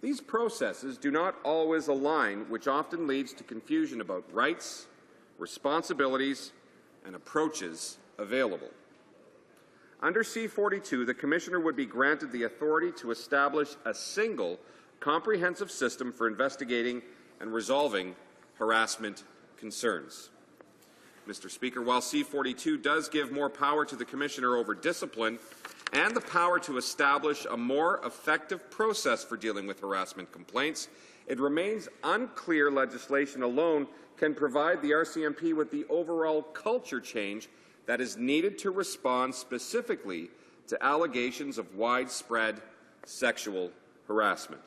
These processes do not always align, which often leads to confusion about rights, responsibilities, and approaches available. Under C-42, the Commissioner would be granted the authority to establish a single comprehensive system for investigating and resolving harassment concerns. Mr. Speaker, while C-42 does give more power to the Commissioner over discipline and the power to establish a more effective process for dealing with harassment complaints, it remains unclear legislation alone can provide the RCMP with the overall culture change that is needed to respond specifically to allegations of widespread sexual harassment.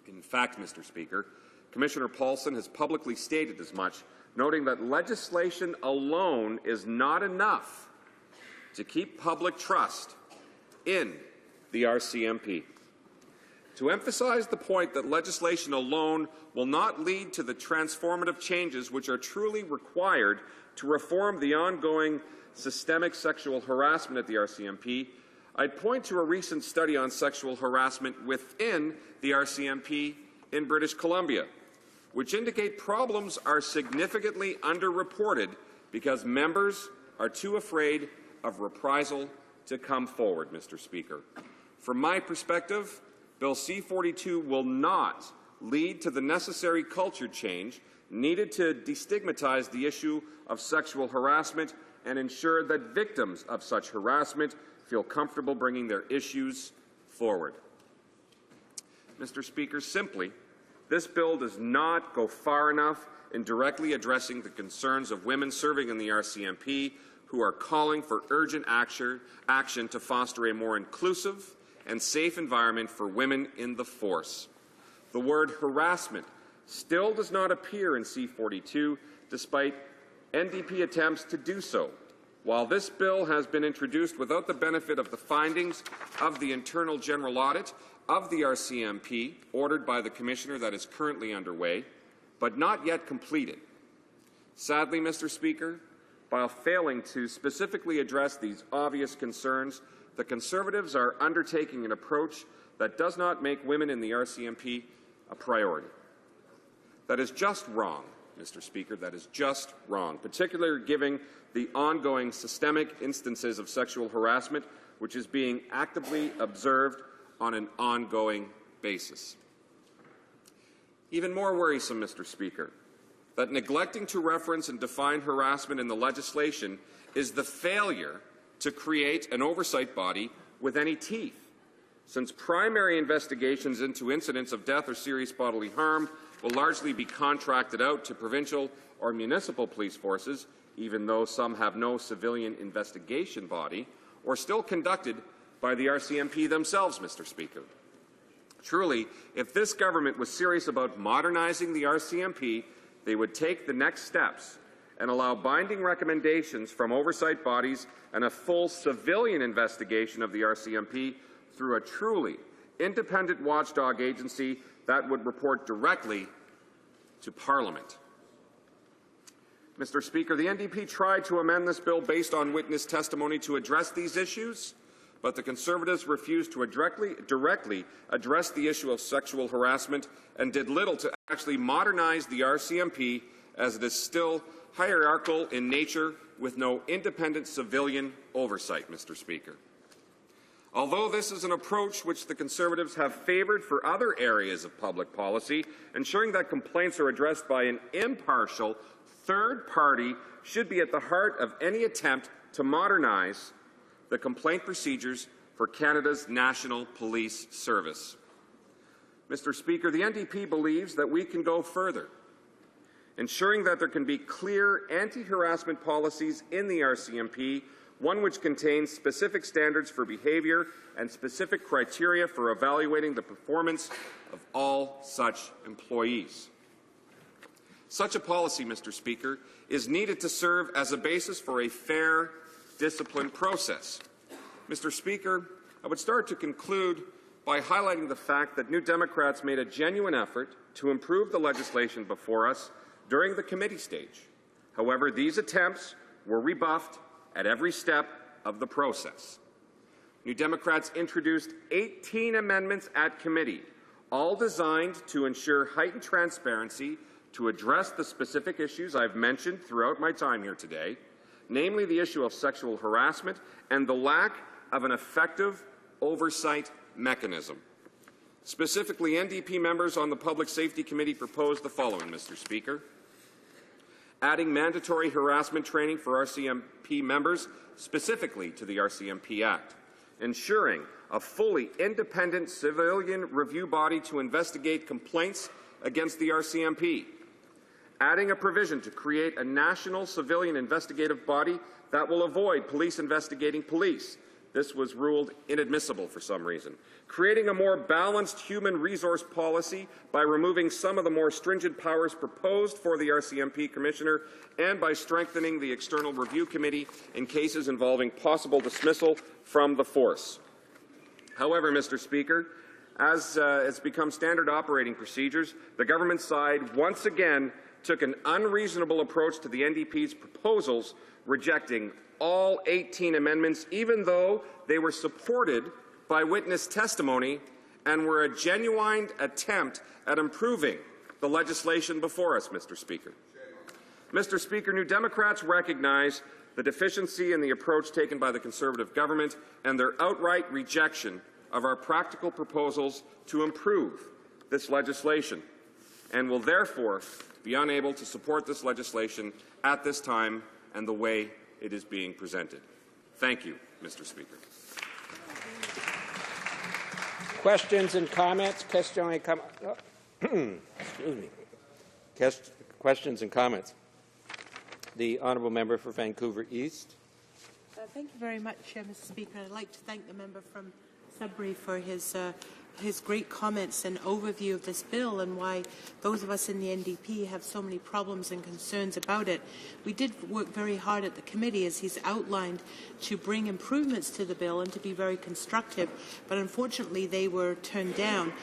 In fact, Mr. Speaker, Commissioner Paulson has publicly stated as much, noting that legislation alone is not enough to keep public trust in the RCMP. To emphasize the point that legislation alone will not lead to the transformative changes which are truly required to reform the ongoing systemic sexual harassment at the RCMP, I'd point to a recent study on sexual harassment within the RCMP in British Columbia, which indicate problems are significantly underreported because members are too afraid of reprisal to come forward, Mr. Speaker. From my perspective, Bill C-42 will not lead to the necessary culture change needed to destigmatize the issue of sexual harassment and ensure that victims of such harassment feel comfortable bringing their issues forward. Mr. Speaker, simply, this bill does not go far enough in directly addressing the concerns of women serving in the RCMP who are calling for urgent action to foster a more inclusive and safe environment for women in the force. The word harassment still does not appear in C-42, despite NDP attempts to do so. While this bill has been introduced without the benefit of the findings of the Internal General Audit of the RCMP, ordered by the Commissioner that is currently underway, but not yet completed. Sadly, Mr. Speaker, while failing to specifically address these obvious concerns, the Conservatives are undertaking an approach that does not make women in the RCMP a priority. That is just wrong, Mr. Speaker. That is just wrong, particularly given the ongoing systemic instances of sexual harassment which is being actively observed on an ongoing basis. Even more worrisome, Mr. Speaker, that neglecting to reference and define harassment in the legislation is the failure to create an oversight body with any teeth, since primary investigations into incidents of death or serious bodily harm will largely be contracted out to provincial or municipal police forces, even though some have no civilian investigation body, or still conducted by the RCMP themselves, Mr. Speaker. Truly, if this government was serious about modernizing the RCMP, they would take the next steps and allow binding recommendations from oversight bodies and a full civilian investigation of the RCMP through a truly independent watchdog agency that would report directly to Parliament. Mr. Speaker, the NDP tried to amend this bill based on witness testimony to address these issues, but the Conservatives refused to directly address the issue of sexual harassment and did little to actually modernize the RCMP, as it is still hierarchical in nature with no independent civilian oversight, Mr. Speaker. Although this is an approach which the Conservatives have favoured for other areas of public policy, ensuring that complaints are addressed by an impartial third party should be at the heart of any attempt to modernize the complaint procedures for Canada's National Police Service. Mr. Speaker, the NDP believes that we can go further, ensuring that there can be clear anti-harassment policies in the RCMP, one which contains specific standards for behaviour and specific criteria for evaluating the performance of all such employees. Such a policy, Mr. Speaker, is needed to serve as a basis for a fair discipline process. Mr. Speaker, I would start to conclude by highlighting the fact that New Democrats made a genuine effort to improve the legislation before us during the committee stage. However, these attempts were rebuffed at every step of the process. New Democrats introduced 18 amendments at committee, all designed to ensure heightened transparency to address the specific issues I've mentioned throughout my time here today, namely the issue of sexual harassment and the lack of an effective oversight mechanism. Specifically, NDP members on the Public Safety Committee proposed the following, Mr. Speaker: adding mandatory harassment training for RCMP members specifically to the RCMP Act, ensuring a fully independent civilian review body to investigate complaints against the RCMP, adding a provision to create a national civilian investigative body that will avoid police investigating police. This was ruled inadmissible for some reason. Creating a more balanced human resource policy by removing some of the more stringent powers proposed for the RCMP Commissioner, and by strengthening the External Review Committee in cases involving possible dismissal from the force. However, Mr. Speaker, as has become standard operating procedures, the government side once again took an unreasonable approach to the NDP's proposals, rejecting all 18 amendments, even though they were supported by witness testimony and were a genuine attempt at improving the legislation before us, Mr. Speaker. Mr. Speaker, New Democrats recognize the deficiency in the approach taken by the Conservative government and their outright rejection of our practical proposals to improve this legislation, and will therefore be unable to support this legislation at this time and the way it is being presented. Thank you, Mr. Speaker.
Questions and comments? Excuse me. Questions and comments. The honourable member for Vancouver East.
Thank you very much, Mr. Speaker. I'd like to thank the member from Sudbury for his great comments and overview of this bill and why those of us in the NDP have so many problems and concerns about it. We did work very hard at the committee, as he's outlined, to bring improvements to the bill and to be very constructive, but unfortunately they were turned down.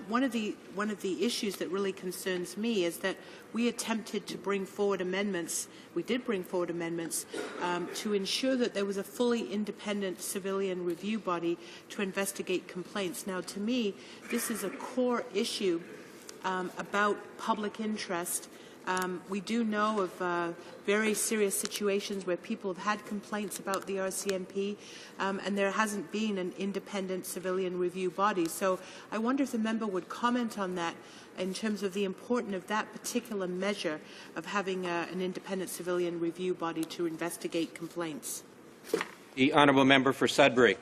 One of the issues that really concerns me is that we attempted to bring forward amendments. We did bring forward amendments to ensure that there was a fully independent civilian review body to investigate complaints. Now, to me, this is a core issue about public interest. We do know of very serious situations where people have had complaints about the RCMP, and there hasn't been an independent civilian review body. So I wonder if the member would comment on that in terms of the importance of that particular measure of having an independent civilian review body to investigate complaints.
The honourable member for Sudbury.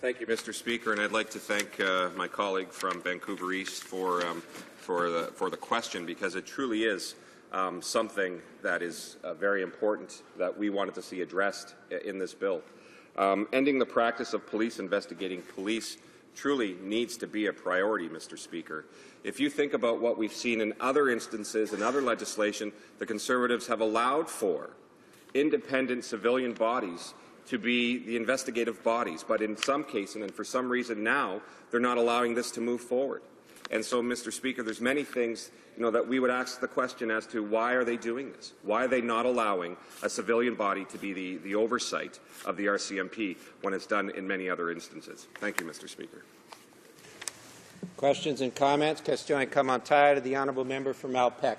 Thank you, Mr. Speaker, and I'd like to thank my colleague from Vancouver East for the question, because it truly is something that is very important that we wanted to see addressed in this bill. Ending the practice of police investigating police truly needs to be a priority, Mr. Speaker. If you think about what we've seen in other instances and other legislation, the Conservatives have allowed for independent civilian bodies to be the investigative bodies, but in some cases, and for some reason now, they're not allowing this to move forward. And so, Mr. Speaker, there's many things that we would ask the question as to why are they doing this? Why are they not allowing a civilian body to be the oversight of the RCMP when it's done in many other instances? Thank you, Mr. Speaker.
Questions and comments? Question commentaire to the honourable member from Malpeque.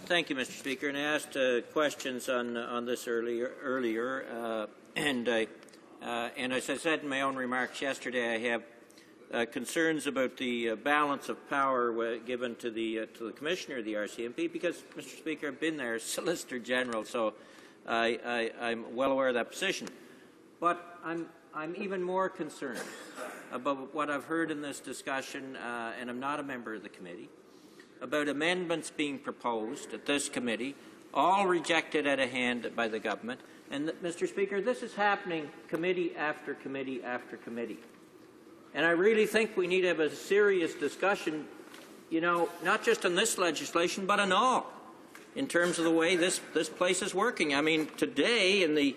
Thank you, Mr. Speaker. And I asked questions on this earlier, and as I said in my own remarks yesterday, I have concerns about the balance of power given to the Commissioner of the RCMP, because, Mr. Speaker, I've been there as Solicitor General, so I'm well aware of that position. But I'm even more concerned about what I've heard in this discussion, and I'm not a member of the committee, about amendments being proposed at this committee, all rejected at a hand by the government. And, Mr. Speaker, this is happening committee after committee after committee. And I really think we need to have a serious discussion, not just on this legislation, but on all, in terms of the way this place is working. I mean, today in the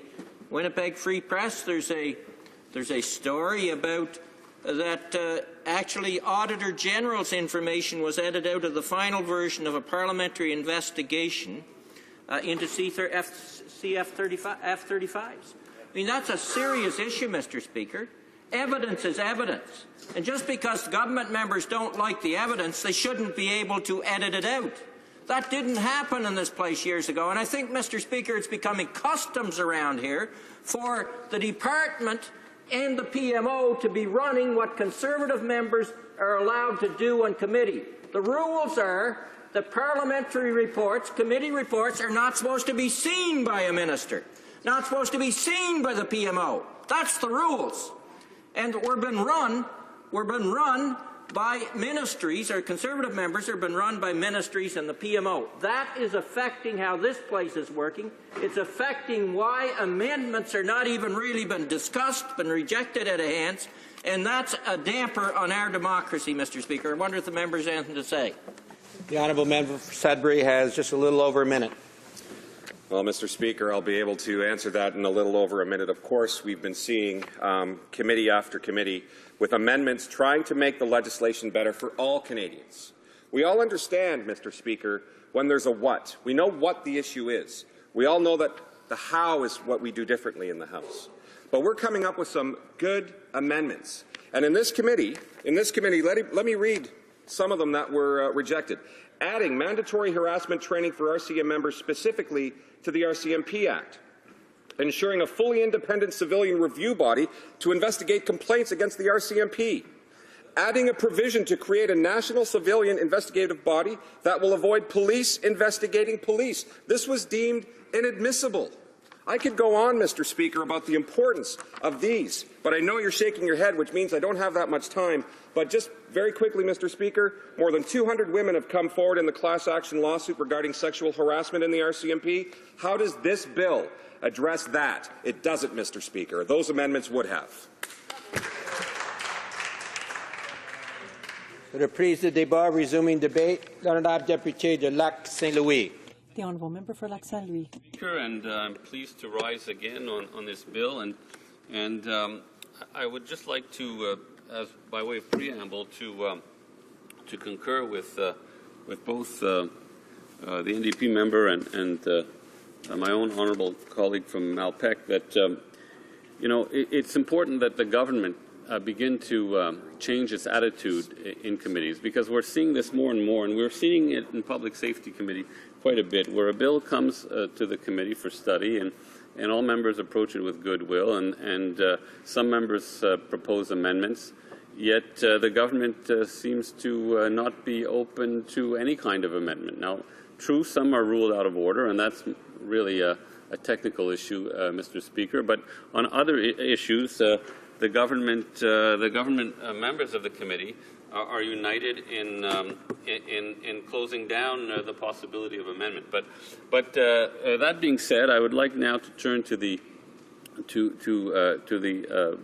Winnipeg Free Press, there's a story about that actually Auditor General's information was edited out of the final version of a parliamentary investigation into CF-35s. I mean, that's a serious issue, Mr. Speaker. Evidence is evidence. And just because government members don't like the evidence, they shouldn't be able to edit it out. That didn't happen in this place years ago. And I think, Mr. Speaker, it's becoming customs around here for the department and the PMO to be running what Conservative members are allowed to do on committee. The rules are that parliamentary reports, committee reports, are not supposed to be seen by a minister, not supposed to be seen by the PMO. That's the rules. And we're being run by ministries, or Conservative members have been run by ministries and the PMO. That is affecting how this place is working. It's affecting why amendments are not even really been discussed, been rejected at a hands, and that's a damper on our democracy, Mr. Speaker. I wonder if the member has anything to say.
The honourable member for Sudbury has just a little over a minute.
Well, Mr. Speaker, I'll be able to answer that in a little over a minute. Of course, we've been seeing committee after committee with amendments trying to make the legislation better for all Canadians. We all understand, Mr. Speaker, when there's a what. We know what the issue is. We all know that the how is what we do differently in the House. But we're coming up with some good amendments. And in this committee, let me read some of them that were rejected. Adding mandatory harassment training for RCM members specifically to the RCMP Act. Ensuring a fully independent civilian review body to investigate complaints against the RCMP. Adding a provision to create a national civilian investigative body that will avoid police investigating police. This was deemed inadmissible. I could go on, Mr. Speaker, about the importance of these, but I know you're shaking your head, which means I don't have that much time. But just very quickly, Mr. Speaker, more than 200 women have come forward in the class action lawsuit regarding sexual harassment in the RCMP. How does this bill address that? It doesn't, Mr. Speaker. Those amendments would have.
Reprise de débat, resuming debate. L'honorable député de Lac-Saint-Louis.
The honourable member for Lac-Saint-Louis.
And I'm pleased to rise again on this bill, and I would just like to, as by way of preamble, to concur with both the NDP member and my own honourable colleague from Malpeque that it's important that the government begin to change its attitude in committees, because we're seeing this more and more, and we're seeing it in Public Safety Committee quite a bit, where a bill comes to the committee for study, and all members approach it with goodwill, and some members propose amendments, yet the government seems to not be open to any kind of amendment. Now, true, some are ruled out of order, and that's really a technical issue, Mr. Speaker. But on other issues, the government members of the committee are united in closing down the possibility of amendment. But that being said, I would like now to turn to the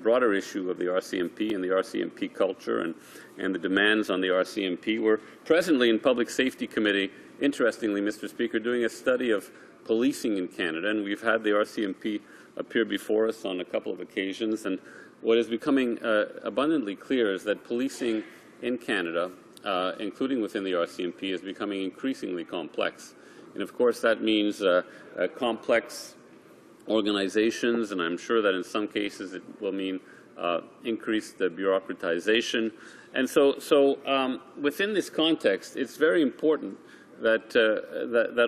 broader issue of the RCMP and the RCMP culture and the demands on the RCMP. We're presently in Public Safety Committee, interestingly, Mr. Speaker, doing a study of policing in Canada, and we've had the RCMP appear before us on a couple of occasions. And what is becoming abundantly clear is that policing in Canada, including within the RCMP, is becoming increasingly complex. And of course that means complex organizations, and I'm sure that in some cases it will mean increased bureaucratization. And so within this context, it's very important that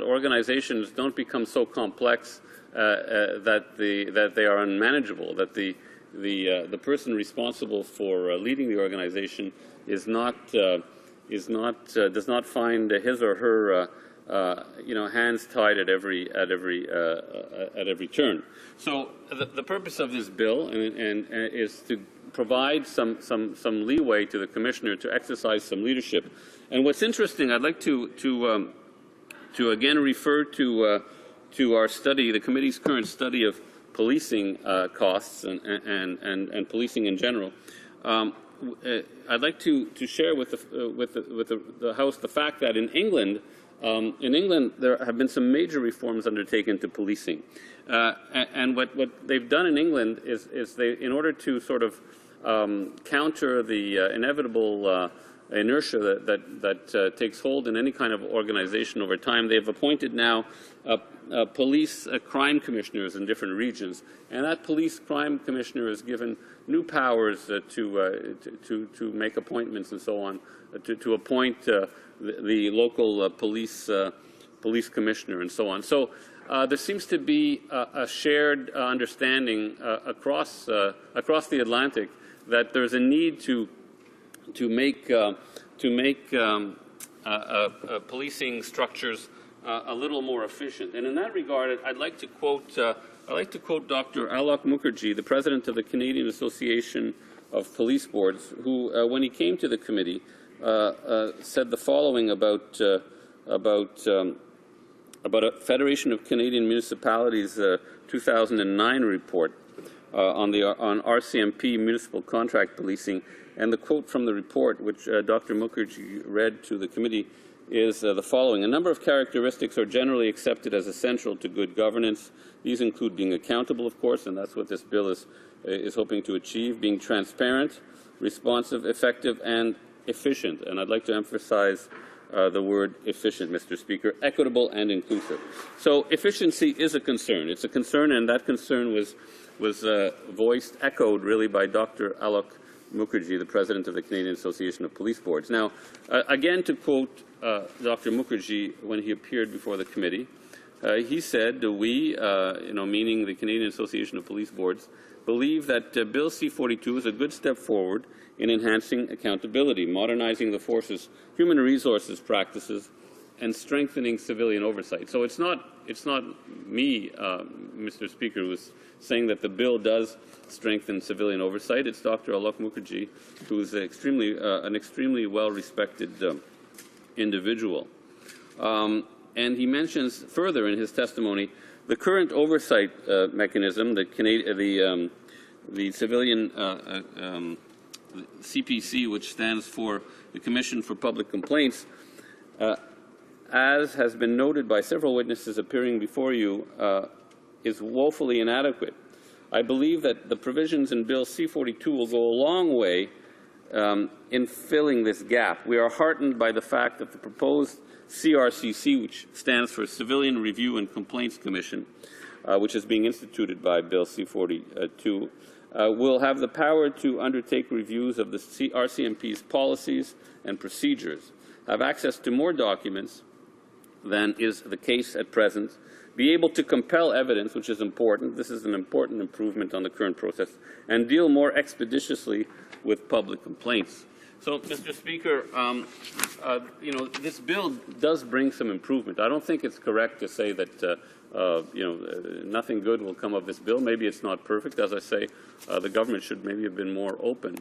organizations don't become so complex that they are unmanageable, that the person responsible for leading the organization does not find his or her hands tied at every turn. So the purpose of this bill is to provide some leeway to the Commissioner to exercise some leadership. And what's interesting, I'd like to again refer to our study, the committee's current study of policing costs and policing in general. I'd like to share with the House the fact that in England there have been some major reforms undertaken to policing, and what they've done in England is they, in order to sort of counter the inevitable inertia that takes hold in any kind of organization over time, they've appointed now police crime commissioners in different regions, and that police crime commissioner is given new powers to make appointments and so on, to appoint the local police commissioner and so on. So there seems to be a shared understanding across the Atlantic that there's a need to make policing structures a little more efficient. And in that regard, I'd like to quote Dr. Alok Mukherjee, the president of the Canadian Association of Police Boards, who, when he came to the committee, said the following about a Federation of Canadian Municipalities 2009 report on RCMP municipal contract policing. And the quote from the report, which Dr. Mukherjee read to the committee, is the following. A number of characteristics are generally accepted as essential to good governance. These include being accountable, of course, and that's what this bill is hoping to achieve, being transparent, responsive, effective, and efficient. And I'd like to emphasize the word efficient, Mr. Speaker, equitable and inclusive. So efficiency is a concern. It's a concern, and that concern was voiced, echoed really by Dr. Alok Mukherjee, the president of the Canadian Association of Police Boards. Now, again, to quote Dr. Mukherjee when he appeared before the committee, he said, we, meaning the Canadian Association of Police Boards, believe that Bill C-42 is a good step forward in enhancing accountability, modernizing the force's human resources practices, and strengthening civilian oversight. So it's not me, Mr. Speaker, who's saying that the bill does strengthen civilian oversight. It's Dr. Alok Mukherjee, who is an extremely well-respected individual. And he mentions further in his testimony the current oversight mechanism, the civilian CPC, which stands for the Commission for Public Complaints, as has been noted by several witnesses appearing before you, is woefully inadequate. I believe that the provisions in Bill C-42 will go a long way in filling this gap. We are heartened by the fact that the proposed CRCC, which stands for Civilian Review and Complaints Commission, which is being instituted by Bill C-42, will have the power to undertake reviews of the RCMP's policies and procedures, have access to more documents than is the case at present, be able to compel evidence, which is important. This is an important improvement on the current process, and deal more expeditiously with public complaints. So, Mr. Speaker, this bill does bring some improvement. I don't think it's correct to say that nothing good will come of this bill. Maybe it's not perfect. As I say, the government should maybe have been more open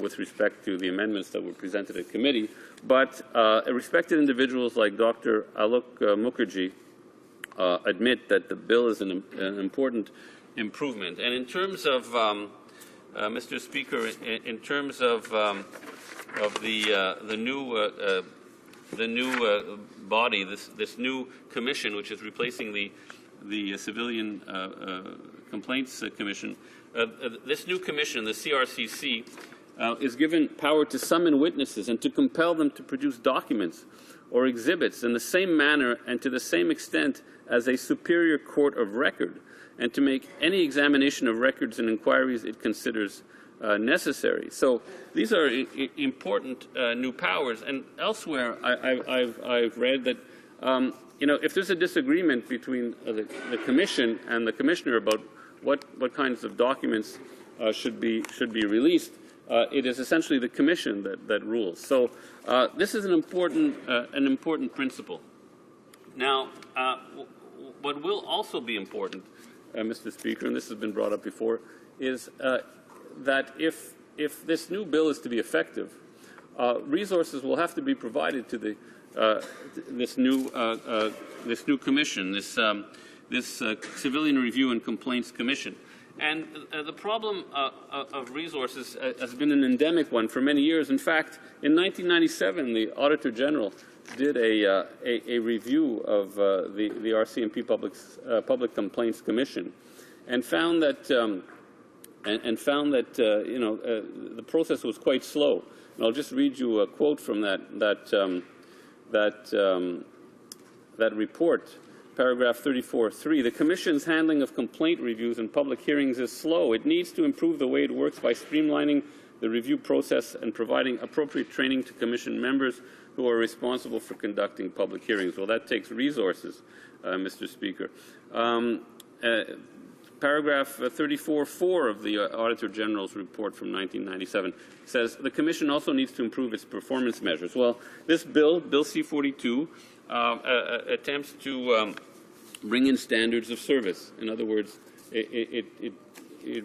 with respect to the amendments that were presented at committee. But respected individuals like Dr. Alok Mukherjee admit that the bill is an important improvement. And in terms of, Mr. Speaker, in terms of the new body, this new commission, which is replacing the Civilian Complaints Commission, this new commission, the CRCC, is given power to summon witnesses and to compel them to produce documents or exhibits in the same manner and to the same extent as a superior court of record, and to make any examination of records and inquiries it considers necessary. So these are important new powers. And elsewhere, I've read that if there's a disagreement between the Commission and the Commissioner about what kinds of documents should be released, it is essentially the Commission that rules. So this is an important principle. Now, what will also be important, Mr. Speaker, and this has been brought up before, is that if this new bill is to be effective, resources will have to be provided to this new commission, this Civilian Review and Complaints Commission. And the problem of resources has been an endemic one for many years. In fact, in 1997, the Auditor General did a review of the RCMP Public Complaints Commission, and found that the process was quite slow. And I'll just read you a quote from that report. Paragraph 34.3, the Commission's handling of complaint reviews and public hearings is slow. It needs to improve the way it works by streamlining the review process and providing appropriate training to Commission members who are responsible for conducting public hearings. Well, that takes resources, Mr. Speaker. Paragraph 34.4 of the Auditor General's report from 1997 says the Commission also needs to improve its performance measures. Well, this bill, Bill C-42, attempts to bring in standards of service. In other words, it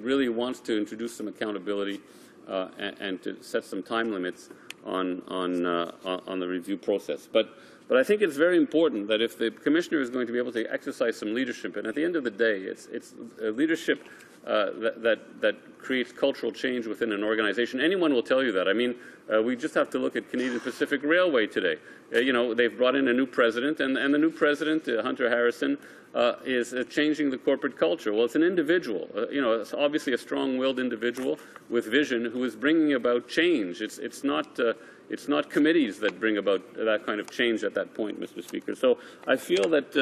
really wants to introduce some accountability and to set some time limits on the review process. But I think it's very important that if the Commissioner is going to be able to exercise some leadership, and at the end of the day, it's leadership that creates cultural change within an organization. Anyone will tell you that. I mean, we just have to look at Canadian Pacific Railway today. They've brought in a new president, and the new president, Hunter Harrison, is changing the corporate culture. Well, it's an individual, it's obviously a strong-willed individual with vision who is bringing about change. It's not committees that bring about that kind of change at that point, Mr. Speaker. So I feel that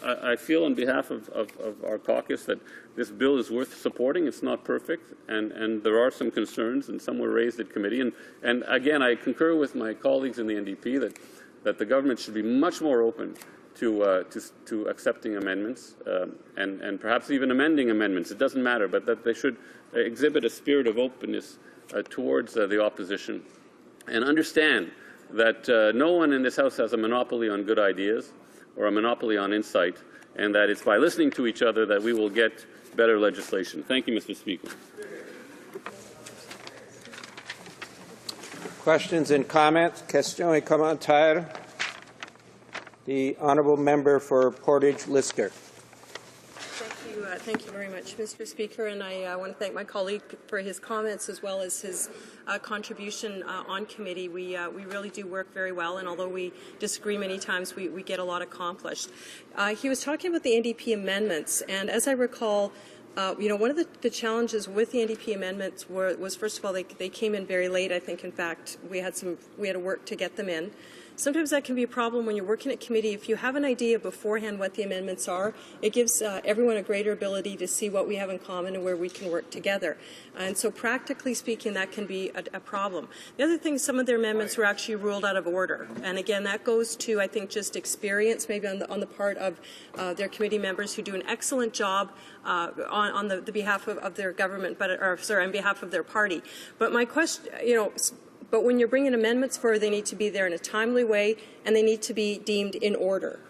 I feel on behalf of our caucus that this bill is worth supporting. It's not perfect, and there are some concerns, and some were raised at committee. And again, I concur with my colleagues in the NDP that the government should be much more open to accepting amendments and perhaps even amending amendments. It doesn't matter, but that they should exhibit a spirit of openness towards the opposition, and understand that no one in this House has a monopoly on good ideas or a monopoly on insight, and that it's by listening to each other that we will get better legislation. Thank you, Mr. Speaker.
Questions and comments? Questions et commentaires? The honourable member for Portage-Lister.
Thank you very much, Mr. Speaker, and I want to thank my colleague for his comments as well as his contribution on committee. We really do work very well, and although we disagree many times, we get a lot accomplished. He was talking about the NDP amendments, and as I recall, one of the challenges with the NDP amendments was first of all they came in very late. I think, in fact, we had to work to get them in. sometimes that can be a problem when you're working at committee. If you have an idea beforehand what the amendments are, it gives everyone a greater ability to see what we have in common and where we can work together. And so practically speaking, that can be a problem. The other thing, some of their amendments were actually ruled out of order. And again, that goes to, I think, just experience maybe on the part of their committee members who do an excellent job on the behalf of their government, on behalf of their party. But my question, but when you're bringing amendments forward, they need to be there in a timely way, and they need to be deemed in order.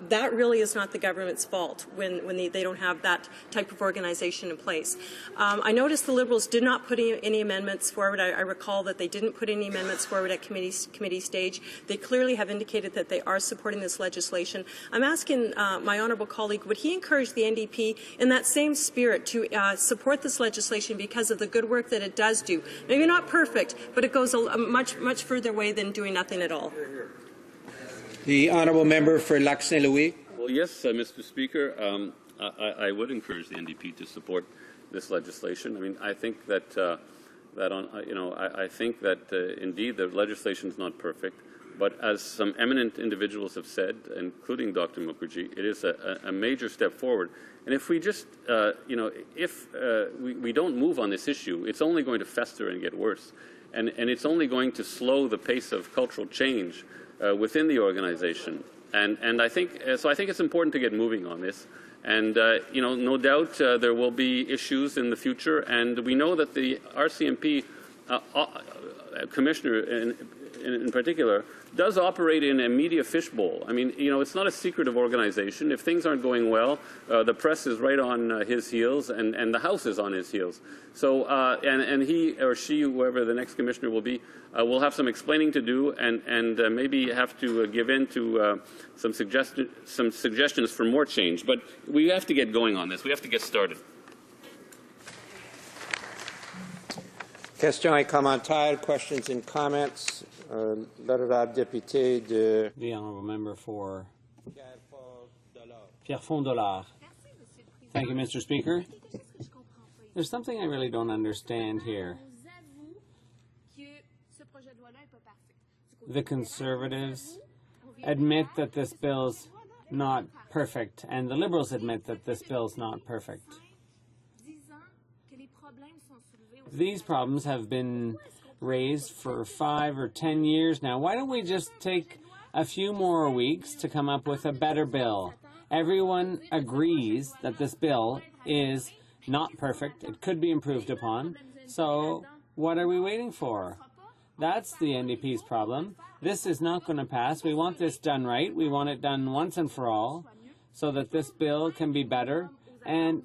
That really is not the government's fault when they don't have that type of organization in place. I noticed the Liberals did not put any amendments forward. I recall that they didn't put any amendments forward at committee stage. They clearly have indicated that they are supporting this legislation. I'm asking my honourable colleague, would he encourage the NDP in that same spirit to support this legislation because of the good work that it does do? Maybe not perfect, but it goes a much further way than doing nothing at all.
The honourable member for Lac Saint Louis.
Well, yes, Mr. Speaker, I would encourage the NDP to support this legislation. I mean, I think that I think that indeed the legislation is not perfect, but as some eminent individuals have said, including Dr. Mukherjee, it is a major step forward. And if we just, if we don't move on this issue, it's only going to fester and get worse, and it's only going to slow the pace of cultural change within the organization, and I think so. I think it's important to get moving on this, and no doubt there will be issues in the future, and we know that the RCMP commissioner in particular does operate in a media fishbowl. I mean, it's not a secretive organization. If things aren't going well, the press is right on his heels, and the House is on his heels. So, and he or she, whoever the next commissioner will be, will have some explaining to do, and maybe have to give in to some suggestions for more change. But we have to get going on this. We have to get started.
Questions et commentaires, questions and comments. L'honorable député de...
The honourable member for Pierrefonds-Dollard. Thank you, Mr. Speaker. There's something I really don't understand here. The Conservatives admit that this bill's not perfect, and the Liberals admit that this bill's not perfect. These problems have been raised for 5 or 10 years now. Why don't we just take a few more weeks to come up with a better bill? Everyone agrees that this bill is not perfect. It could be improved upon. So what are we waiting for? That's the NDP's problem. This is not going to pass. We want this done right. We want it done once and for all so that this bill can be better and,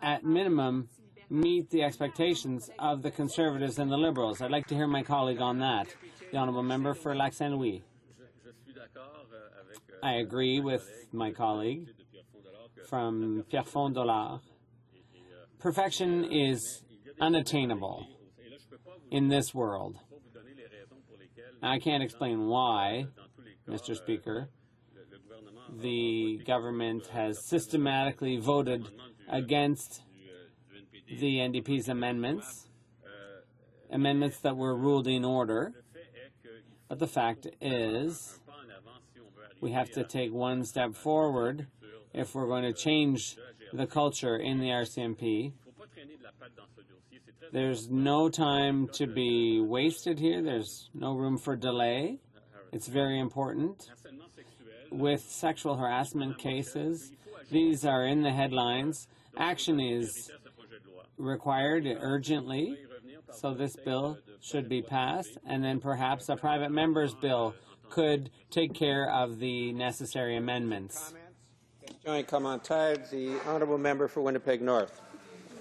at minimum, meet the expectations of the Conservatives and the Liberals. I'd like to hear my colleague on that, the honourable member for Lac Saint Louis. I agree with my colleague from Pierrefonds-Dollard. Perfection is unattainable in this world. I can't explain why, Mr. Speaker, the government has systematically voted against the NDP's amendments that were ruled in order. But the fact is, we have to take one step forward if we're going to change the culture in the RCMP. There's no time to be wasted here. There's no room for delay. It's very important. With sexual harassment cases, these are in the headlines. Action is required urgently, so this bill should be passed, and then perhaps a private member's bill could take care of the necessary amendments.
Questions et commentaires. The honourable member for Winnipeg North.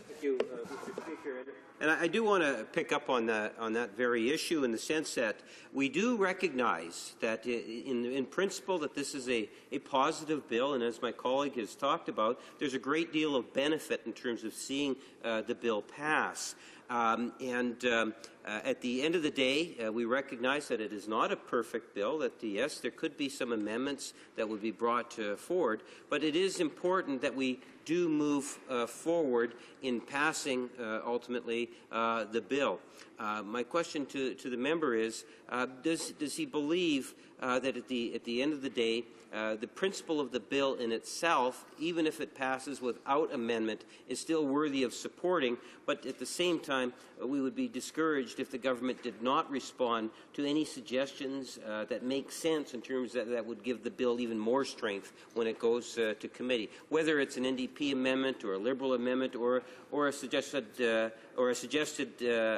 Thank you, Mr. Speaker. And I do want to pick up on that very issue in the sense that we do recognize that in principle that this is a positive bill, and as my colleague has talked about, there's a great deal of benefit in terms of seeing the bill pass. At the end of the day, we recognize that it is not a perfect bill, that yes, there could be some amendments that would be brought forward, but it is important that we do move forward in passing, ultimately, the bill. My question to the member is, does he believe that at the end of the day, the principle of the bill in itself, even if it passes without amendment, is still worthy of supporting, but at the same time, we would be discouraged if the government did not respond to any suggestions that make sense in terms that would give the bill even more strength when it goes to committee, whether it's an NDP amendment or a Liberal amendment or a suggested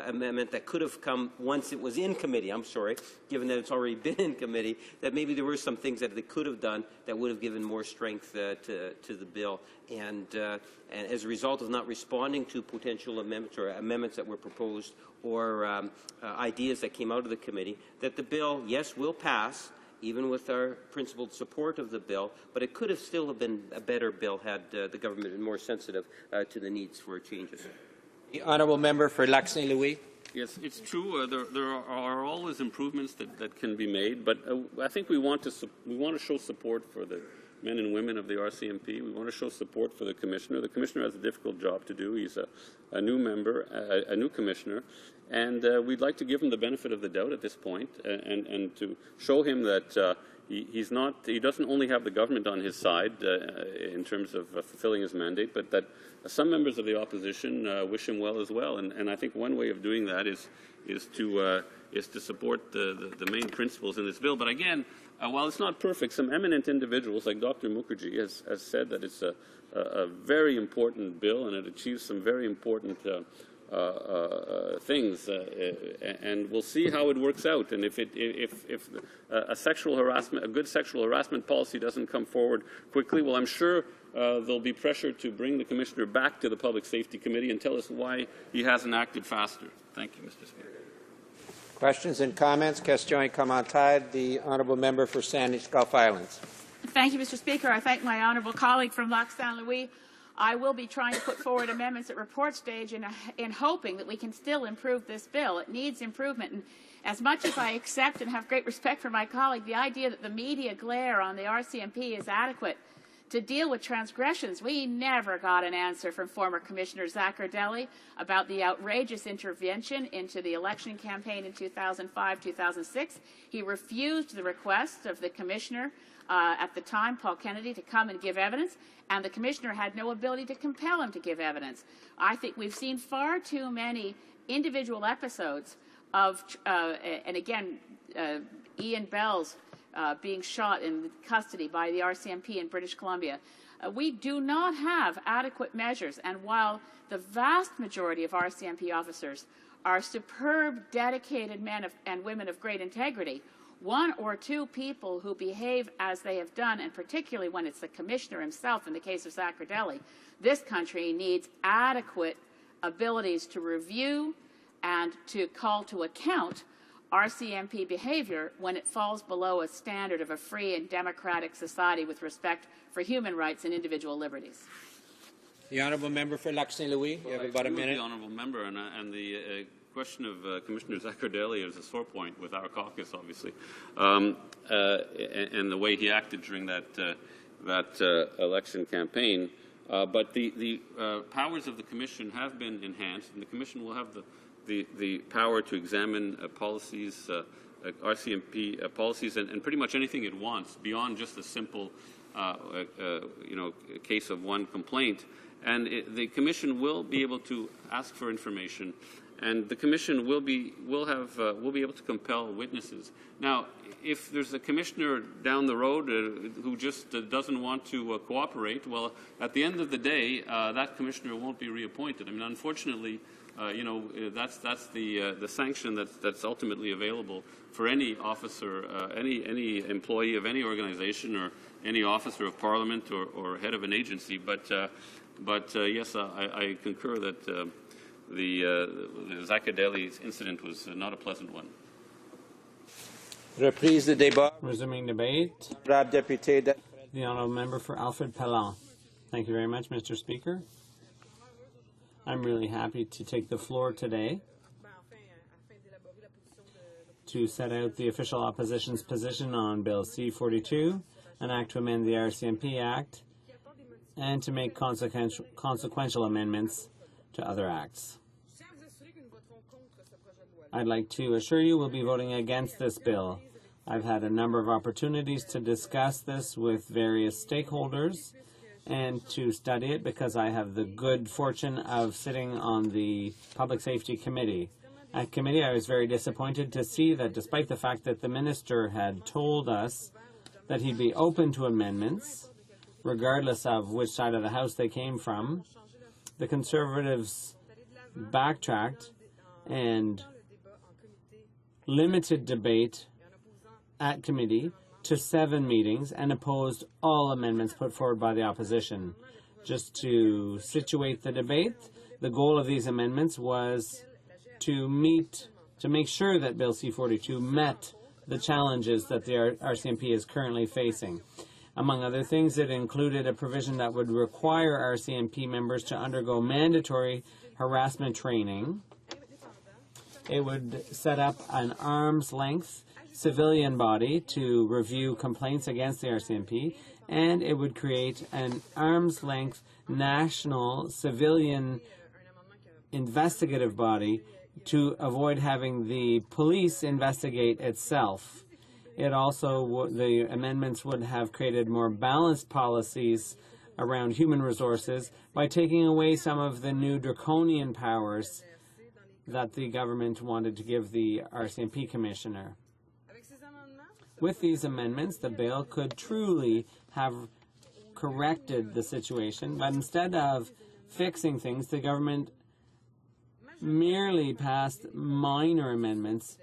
amendment that could have come once it was in committee. I'm sorry, given that it's already been in committee, that maybe there were some things that they could have done that would have given more strength to the bill. And as a result of not responding to potential amendments or amendments that were proposed or ideas that came out of the committee, that the bill, yes, will pass, even with our principled support of the bill, but it could have still have been a better bill had the government been more sensitive to the needs for changes.
The honourable member for Lac Saint Louis.
Yes, it's true. There are always improvements that can be made, but I think we want to show support for the men and women of the RCMP. We want to show support for the commissioner. The commissioner has a difficult job to do. He's a new member, a new commissioner, and we'd like to give him the benefit of the doubt at this point, and to show him that he doesn't only have the government on his side in terms of fulfilling his mandate, but that some members of the opposition wish him well as well. And I think one way of doing that is to support the main principles in this bill. But again, while it's not perfect, some eminent individuals like Dr. Mukherjee has said that it's a very important bill and it achieves some very important things, and we'll see how it works out. And if a good sexual harassment policy doesn't come forward quickly, well, I'm sure there'll be pressure to bring the commissioner back to the Public Safety Committee and tell us why he hasn't acted faster. Thank you, Mr. Speaker.
Questions and comments? Question et commentaire. The honourable member for Sandwich Gulf Islands.
Thank you, Mr. Speaker. I thank my honourable colleague from Lac Saint Louis. I will be trying to put forward amendments at report stage in hoping that we can still improve this bill. It needs improvement. And as much as I accept and have great respect for my colleague, the idea that the media glare on the RCMP is adequate to deal with transgressions, we never got an answer from former Commissioner Zaccardelli about the outrageous intervention into the election campaign in 2005-2006. He refused the request of the Commissioner at the time, Paul Kennedy, to come and give evidence, and the Commissioner had no ability to compel him to give evidence. I think we've seen far too many individual episodes of, and again, Ian Bell's being shot in custody by the RCMP in British Columbia. We do not have adequate measures, and while the vast majority of RCMP officers are superb, dedicated men and women of great integrity, one or two people who behave as they have done, and particularly when it's the Commissioner himself in the case of Zaccardelli, this country needs adequate abilities to review and to call to account RCMP behavior when it falls below a standard of a free and democratic society with respect for human rights and individual liberties.
The honourable member for Lac Saint Louis. You have about a minute.
The honourable member, and the question of Commissioner Zaccardelli is a sore point with our caucus, obviously, and the way he acted during that election campaign. But the powers of the Commission have been enhanced, and the Commission will have the power to examine policies, RCMP policies, and pretty much anything it wants beyond just a simple, case of one complaint. And the Commission will be able to ask for information, and the Commission will be able to compel witnesses. Now, if there's a commissioner down the road who just doesn't want to cooperate, well, at the end of the day, that commissioner won't be reappointed. I mean, unfortunately, that's the sanction that's ultimately available for any officer, any employee of any organization, or any officer of Parliament or head of an agency. But yes, I concur that the Zaccardelli incident was not a pleasant one.
Reprise de débat.
Resuming debate. The honourable member for Alfred Pellant. Thank you very much, Mr. Speaker. I'm really happy to take the floor today to set out the official opposition's position on Bill C-42, an act to amend the RCMP Act, and to make consequential amendments to other acts. I'd like to assure you we'll be voting against this bill. I've had a number of opportunities to discuss this with various stakeholders and to study it because I have the good fortune of sitting on the Public Safety Committee. At committee, I was very disappointed to see that despite the fact that the minister had told us that he'd be open to amendments, regardless of which side of the House they came from, the Conservatives backtracked and limited debate at committee to 7 meetings and opposed all amendments put forward by the opposition. Just to situate the debate, the goal of these amendments was to make sure that Bill C-42 met the challenges that the RCMP is currently facing. Among other things, it included a provision that would require RCMP members to undergo mandatory harassment training. It would set up an arm's-length civilian body to review complaints against the RCMP, and it would create an arm's-length national civilian investigative body to avoid having the police investigate itself. It also, the amendments would have created more balanced policies around human resources by taking away some of the new draconian powers that the government wanted to give the RCMP commissioner. With these amendments, the bill could truly have corrected the situation, but instead of fixing things, the government merely passed minor amendments,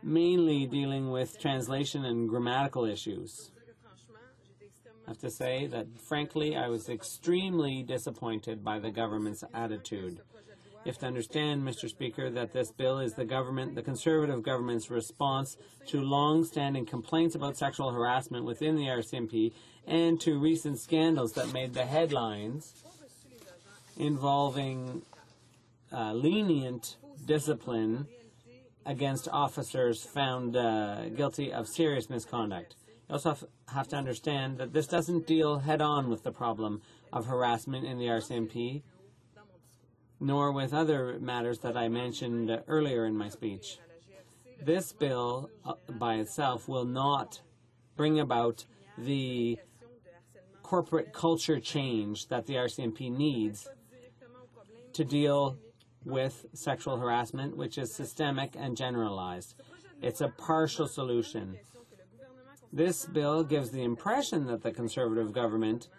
mainly dealing with translation and grammatical issues. I have to say that, frankly, I was extremely disappointed by the government's attitude. You have to understand, Mr. Speaker, that this bill is the Conservative government's response to long-standing complaints about sexual harassment within the RCMP and to recent scandals that made the headlines involving lenient discipline against officers found guilty of serious misconduct. You also have to understand that this doesn't deal head-on with the problem of harassment in the RCMP, nor with other matters that I mentioned earlier in my speech. This bill by itself will not bring about the corporate culture change that the RCMP needs to deal with sexual harassment, which is systemic and generalized. It's a partial solution. This bill gives the impression that the Conservative government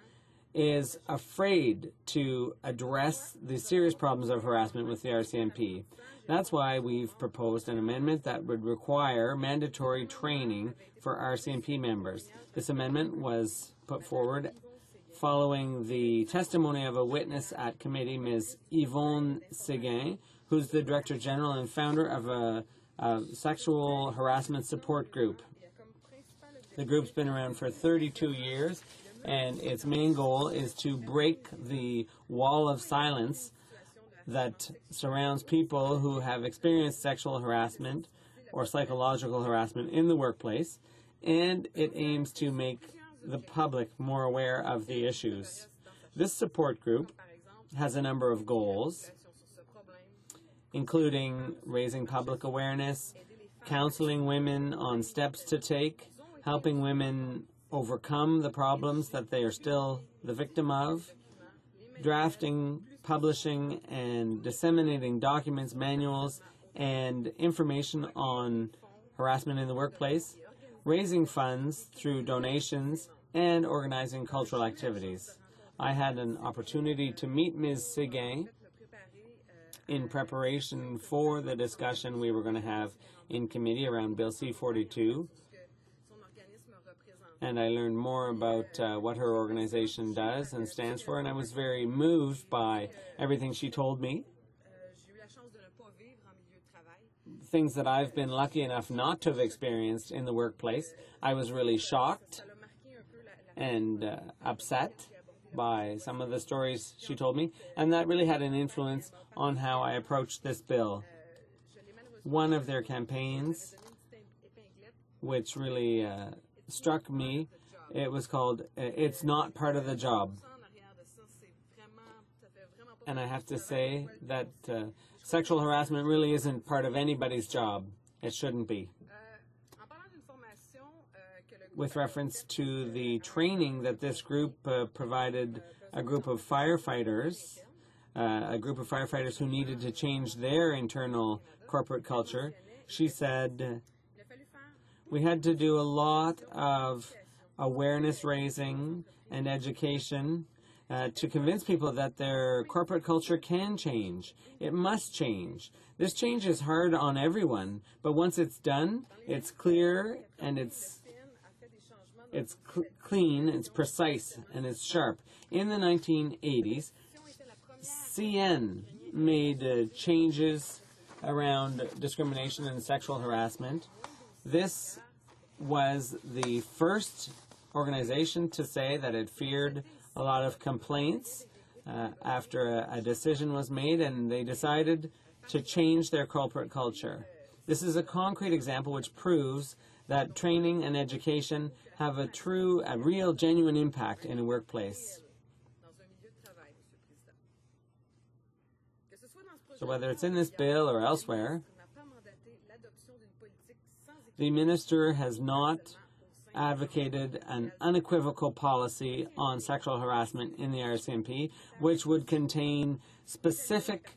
is afraid to address the serious problems of harassment with the RCMP. That's why we've proposed an amendment that would require mandatory training for RCMP members. This amendment was put forward following the testimony of a witness at committee, Ms. Yvonne Séguin, who's the Director General and founder of a sexual harassment support group. The group's been around for 32 years, and its main goal is to break the wall of silence that surrounds people who have experienced sexual harassment or psychological harassment in the workplace, and it aims to make the public more aware of the issues. This support group has a number of goals, including raising public awareness, counseling women on steps to take, helping women overcome the problems that they are still the victim of, drafting, publishing, and disseminating documents, manuals, and information on harassment in the workplace, raising funds through donations, and organizing cultural activities. I had an opportunity to meet Ms. Séguin in preparation for the discussion we were going to have in committee around Bill C-42, and I learned more about what her organization does and stands for, and I was very moved by everything she told me. Things that I've been lucky enough not to have experienced in the workplace. I was really shocked and upset by some of the stories she told me, and that really had an influence on how I approached this bill. One of their campaigns which really struck me. It was called It's Not Part of the Job. And I have to say that sexual harassment really isn't part of anybody's job. It shouldn't be. With reference to the training that this group provided a group of firefighters who needed to change their internal corporate culture, she said, we had to do a lot of awareness raising and education to convince people that their corporate culture can change. It must change. This change is hard on everyone, but once it's done, it's clear and it's clean, it's precise, and it's sharp. In the 1980s, CN made changes around discrimination and sexual harassment. This was the first organization to say that it feared a lot of complaints after a decision was made, and they decided to change their corporate culture. This is a concrete example which proves that training and education have a real, genuine impact in a workplace. So whether it's in this bill or elsewhere, the minister has not advocated an unequivocal policy on sexual harassment in the RCMP, which would contain specific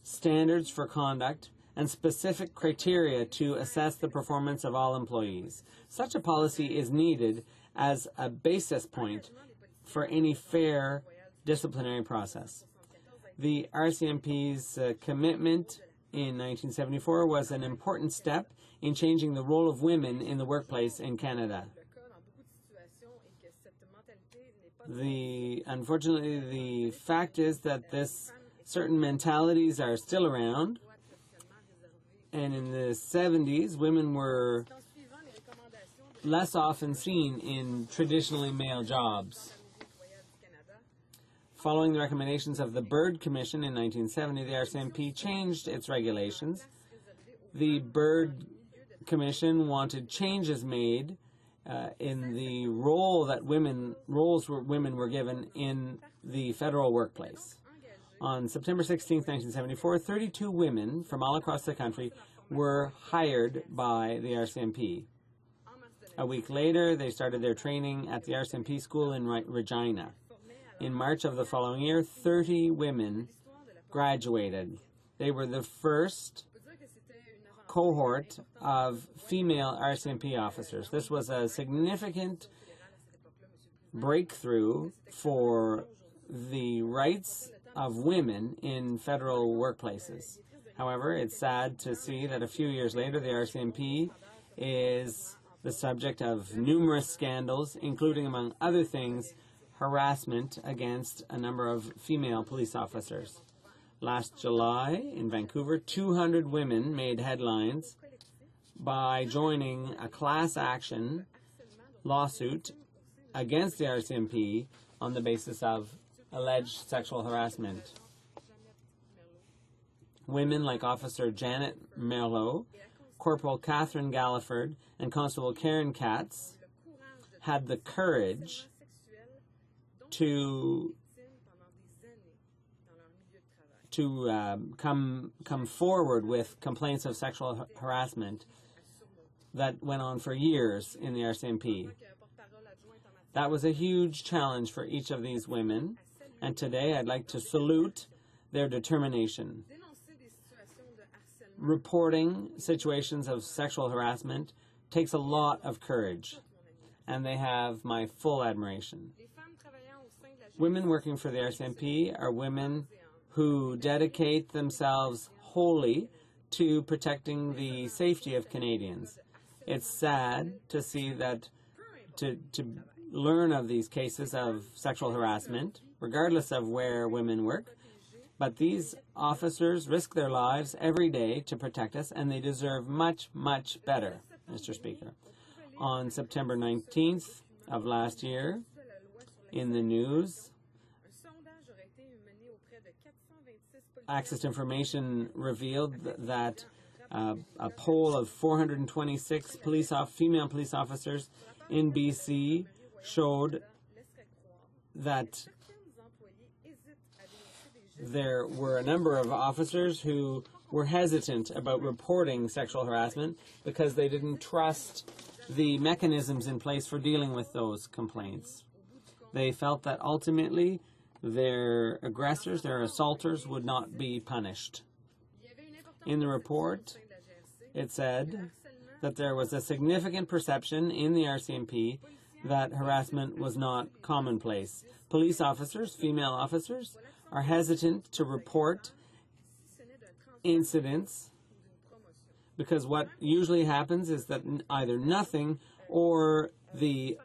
standards for conduct and specific criteria to assess the performance of all employees. Such a policy is needed as a basis point for any fair disciplinary process. The RCMP's commitment in 1974 was an important step in changing the role of women in the workplace in Canada. Unfortunately, the fact is that certain mentalities are still around, and in the 70s, women were less often seen in traditionally male jobs. Following the recommendations of the Byrd Commission in 1970, the RCMP changed its regulations. The Byrd Commission wanted changes made in the roles women were given in the federal workplace. On September 16, 1974, 32 women from all across the country were hired by the RCMP. A week later, they started their training at the RCMP school in Regina. In March of the following year, 30 women graduated. They were the first cohort of female RCMP officers. This was a significant breakthrough for the rights of women in federal workplaces. However, it's sad to see that a few years later, the RCMP is the subject of numerous scandals, including, among other things, harassment against a number of female police officers. Last July in Vancouver, 200 women made headlines by joining a class action lawsuit against the RCMP on the basis of alleged sexual harassment. Women like Officer Janet Merlot, Corporal Catherine Galliford, and Constable Karen Katz had the courage to come forward with complaints of sexual harassment that went on for years in the RCMP. That was a huge challenge for each of these women, and today I'd like to salute their determination. Reporting situations of sexual harassment takes a lot of courage, and they have my full admiration. Women working for the RCMP are women who dedicate themselves wholly to protecting the safety of Canadians. It's sad to see that, to learn of these cases of sexual harassment, regardless of where women work, but these officers risk their lives every day to protect us, and they deserve much, much better, Mr. Speaker. On September 19th of last year, in the news, Access to Information revealed that A poll of 426 female police officers in BC showed that there were a number of officers who were hesitant about reporting sexual harassment because they didn't trust the mechanisms in place for dealing with those complaints. They felt that ultimately their aggressors, their assaulters, would not be punished. In the report, it said that there was a significant perception in the RCMP that harassment was not commonplace. Police officers, female officers, are hesitant to report incidents because what usually happens is that either nothing or the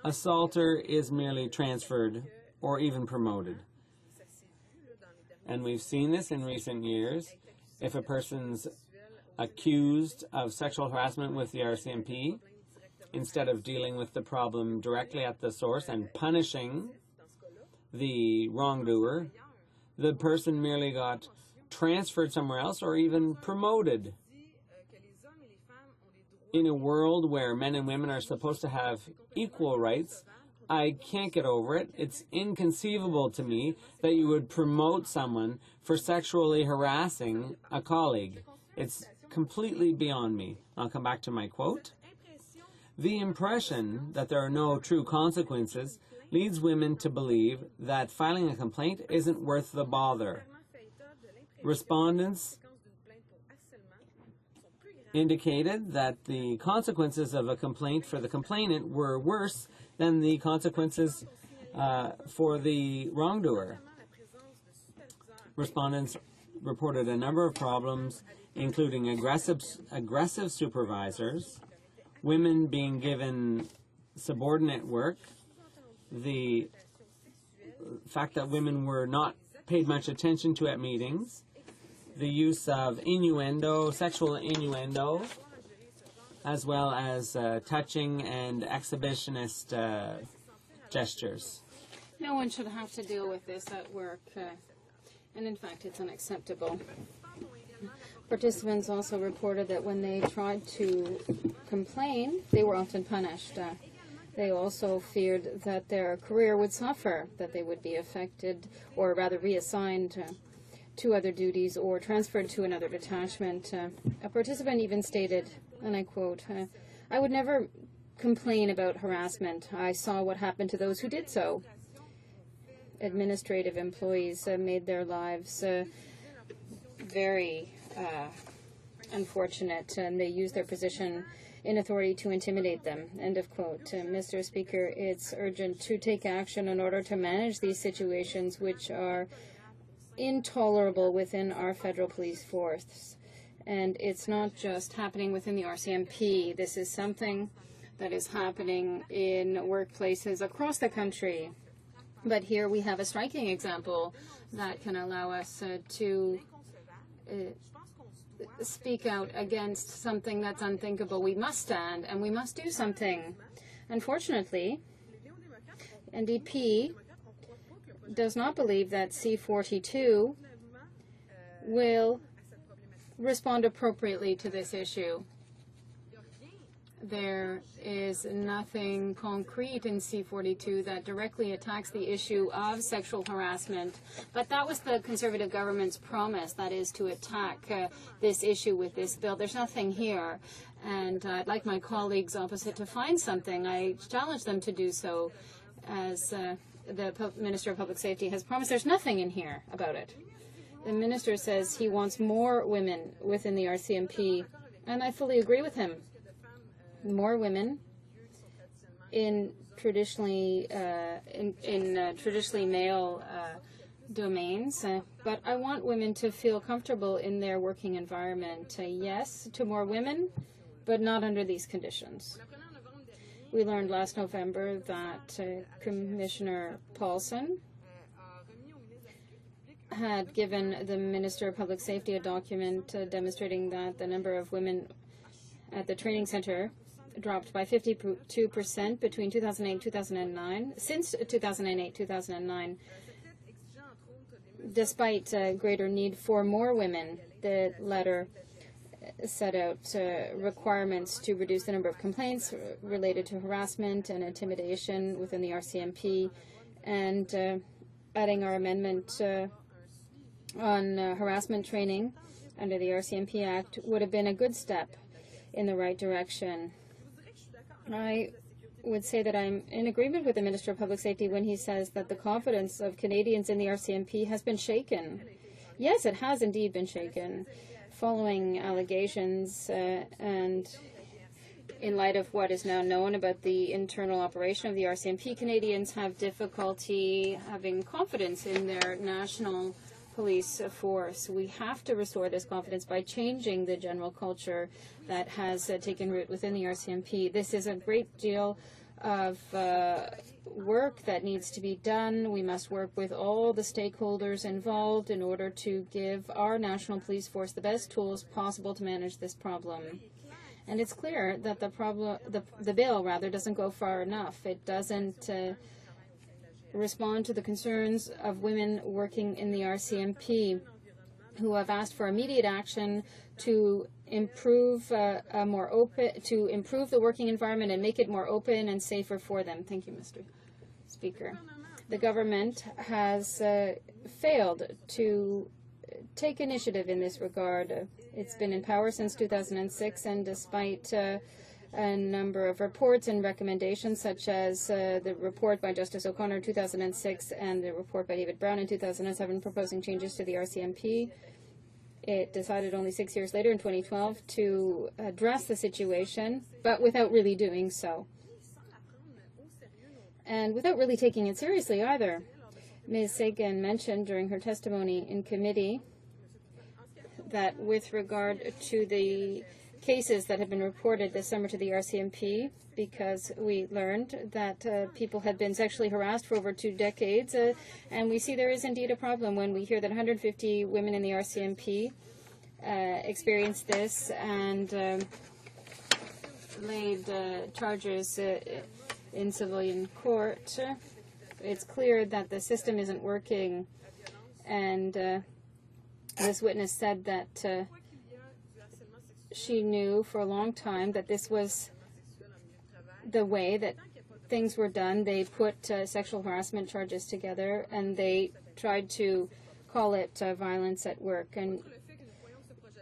assaulter is merely transferred or even promoted. And we've seen this in recent years. If a person's accused of sexual harassment with the RCMP, instead of dealing with the problem directly at the source and punishing the wrongdoer, the person merely got transferred somewhere else or even promoted. In a world where men and women are supposed to have equal rights, I can't get over it. It's inconceivable to me that you would promote someone for sexually harassing a colleague. It's completely beyond me. I'll come back to my quote. The impression that there are no true consequences leads women to believe that filing a complaint isn't worth the bother. Respondents indicated that the consequences of a complaint for the complainant were worse than the consequences for the wrongdoer. Respondents reported a number of problems, including aggressive supervisors, women being given subordinate work, the fact that women were not paid much attention to at meetings, the use of innuendo, sexual innuendo, as well as touching and exhibitionist gestures.
No one should have to deal with this at work, and in fact it's unacceptable. Participants also reported that when they tried to complain, they were often punished. They also feared that their career would suffer, that they would be affected, or rather reassigned to other duties or transferred to another detachment. A participant even stated, and I quote, "I would never complain about harassment. I saw what happened to those who did so." Administrative employees made their lives very unfortunate, and they used their position in authority to intimidate them. End of quote. Mr. Speaker, it's urgent to take action in order to manage these situations which are intolerable within our federal police force. And it's not just happening within the RCMP. This is something that is happening in workplaces across the country. But here we have a striking example that can allow us to speak out against something that's unthinkable. We must stand and we must do something. Unfortunately, NDP does not believe that C-42 will respond appropriately to this issue. There is nothing concrete in C-42 that directly attacks the issue of sexual harassment, but that was the Conservative government's promise, that is to attack this issue with this bill. There's nothing here, and I'd like my colleagues opposite to find something. I challenge them to do so, as the Minister of Public Safety has promised. There's nothing in here about it. The Minister says he wants more women within the RCMP, and I fully agree with him. More women in traditionally male domains, but I want women to feel comfortable in their working environment. Yes, to more women, but not under these conditions. We learned last November that Commissioner Paulson had given the Minister of Public Safety a document demonstrating that the number of women at the training center dropped by 52% between 2008 and 2009, since 2008-2009, despite greater need for more women. The letter set out requirements to reduce the number of complaints related to harassment and intimidation within the RCMP, and adding our amendment on harassment training under the RCMP Act would have been a good step in the right direction. I would say that I'm in agreement with the Minister of Public Safety when he says that the confidence of Canadians in the RCMP has been shaken. Yes, it has indeed been shaken. Following allegations and in light of what is now known about the internal operation of the RCMP, Canadians have difficulty having confidence in their national police force. We have to restore this confidence by changing the general culture that has taken root within the RCMP. This is a great deal of work that needs to be done. We must work with all the stakeholders involved in order to give our national police force the best tools possible to manage this problem. And it's clear that the bill doesn't go far enough. It doesn't respond to the concerns of women working in the RCMP who have asked for immediate action to improve the working environment and make it more open and safer for them. Thank you, Mr. Speaker. The government has failed to take initiative in this regard. It's been in power since 2006, and despite a number of reports and recommendations, such as the report by Justice O'Connor in 2006 and the report by David Brown in 2007 proposing changes to the RCMP, it decided only 6 years later in 2012 to address the situation, but without really doing so. And without really taking it seriously either. Ms. Sagan mentioned during her testimony in committee that with regard to the cases that have been reported this summer to the RCMP, because we learned that people had been sexually harassed for over 2 decades, and we see there is indeed a problem when we hear that 150 women in the RCMP experienced this and laid charges in civilian court. It's clear that the system isn't working, and this witness said that she knew for a long time that this was the way that things were done. They put sexual harassment charges together, and they tried to call it violence at work. And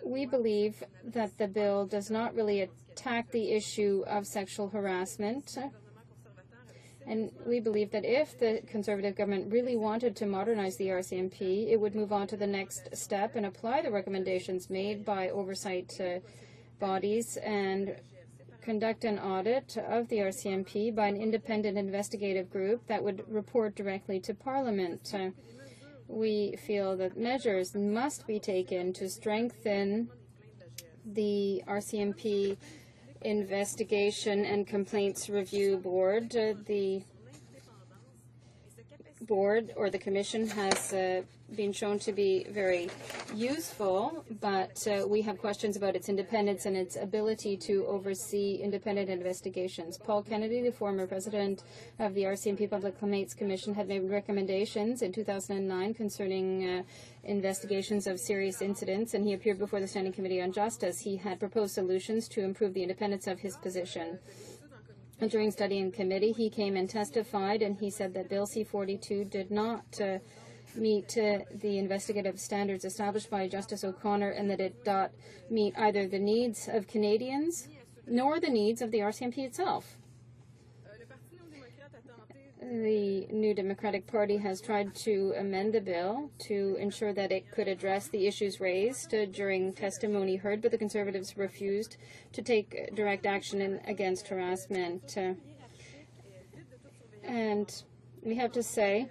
we believe that the bill does not really attack the issue of sexual harassment. And we believe that if the Conservative government really wanted to modernize the RCMP, it would move on to the next step and apply the recommendations made by oversight bodies and conduct an audit of the RCMP by an independent investigative group that would report directly to Parliament. We feel that measures must be taken to strengthen the RCMP Investigation and Complaints Review Board. The board or the commission has been shown to be very useful, but we have questions about its independence and its ability to oversee independent investigations. Paul Kennedy, the former president of the RCMP Public Complaints Commission, had made recommendations in 2009 concerning investigations of serious incidents, and he appeared before the Standing Committee on Justice. He had proposed solutions to improve the independence of his position. And during study in committee, he came and testified, and he said that Bill C-42 did not meet the investigative standards established by Justice O'Connor, and that it did not meet either the needs of Canadians nor the needs of the RCMP itself. The New Democratic Party has tried to amend the bill to ensure that it could address the issues raised during testimony heard, but the Conservatives refused to take direct action against harassment. And we have to say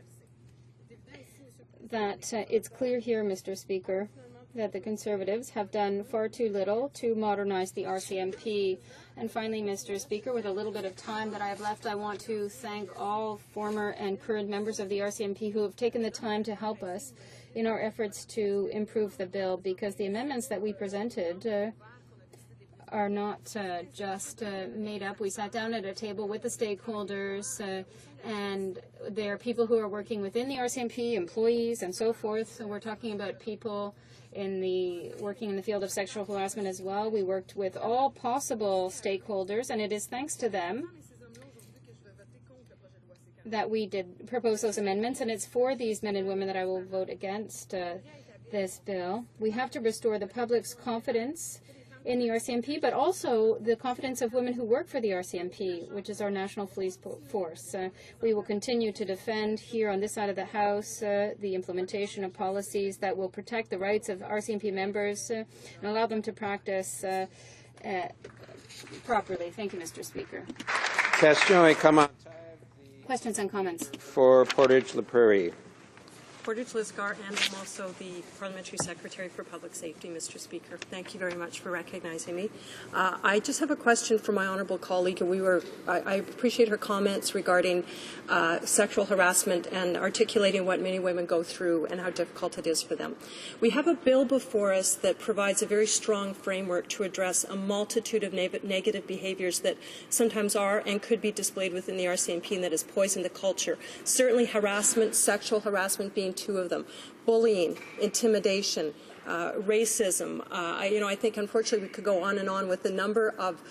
that it's clear here, Mr. Speaker, that the Conservatives have done far too little to modernize the RCMP. And finally, Mr. Speaker, with a little bit of time that I have left, I want to thank all former and current members of the RCMP who have taken the time to help us in our efforts to improve the bill, because the amendments that we presented are not just made up. We sat down at a table with the stakeholders, and there are people who are working within the RCMP, employees and so forth. So we're talking about people working in the field of sexual harassment as well. We worked with all possible stakeholders, and it is thanks to them that we did propose those amendments, and it's for these men and women that I will vote against this bill. We have to restore the public's confidence in the RCMP, but also the confidence of women who work for the RCMP, which is our national police force. We will continue to defend here on this side of the House the implementation of policies that will protect the rights of RCMP members and allow them to practice properly. Thank you, Mr. Speaker. Questions and comments?
For Portage-La Prairie.
Portage-Lisgar, and I'm also the Parliamentary Secretary for Public Safety, Mr. Speaker. Thank you very much for recognizing me. I just have a question for my honourable colleague, and I appreciate her comments regarding sexual harassment and articulating what many women go through and how difficult it is for them. We have a bill before us that provides a very strong framework to address a multitude of negative behaviours that sometimes are and could be displayed within the RCMP and that has poisoned the culture. Certainly harassment, sexual harassment being two of them, bullying, intimidation, racism. I think unfortunately we could go on and on with the number of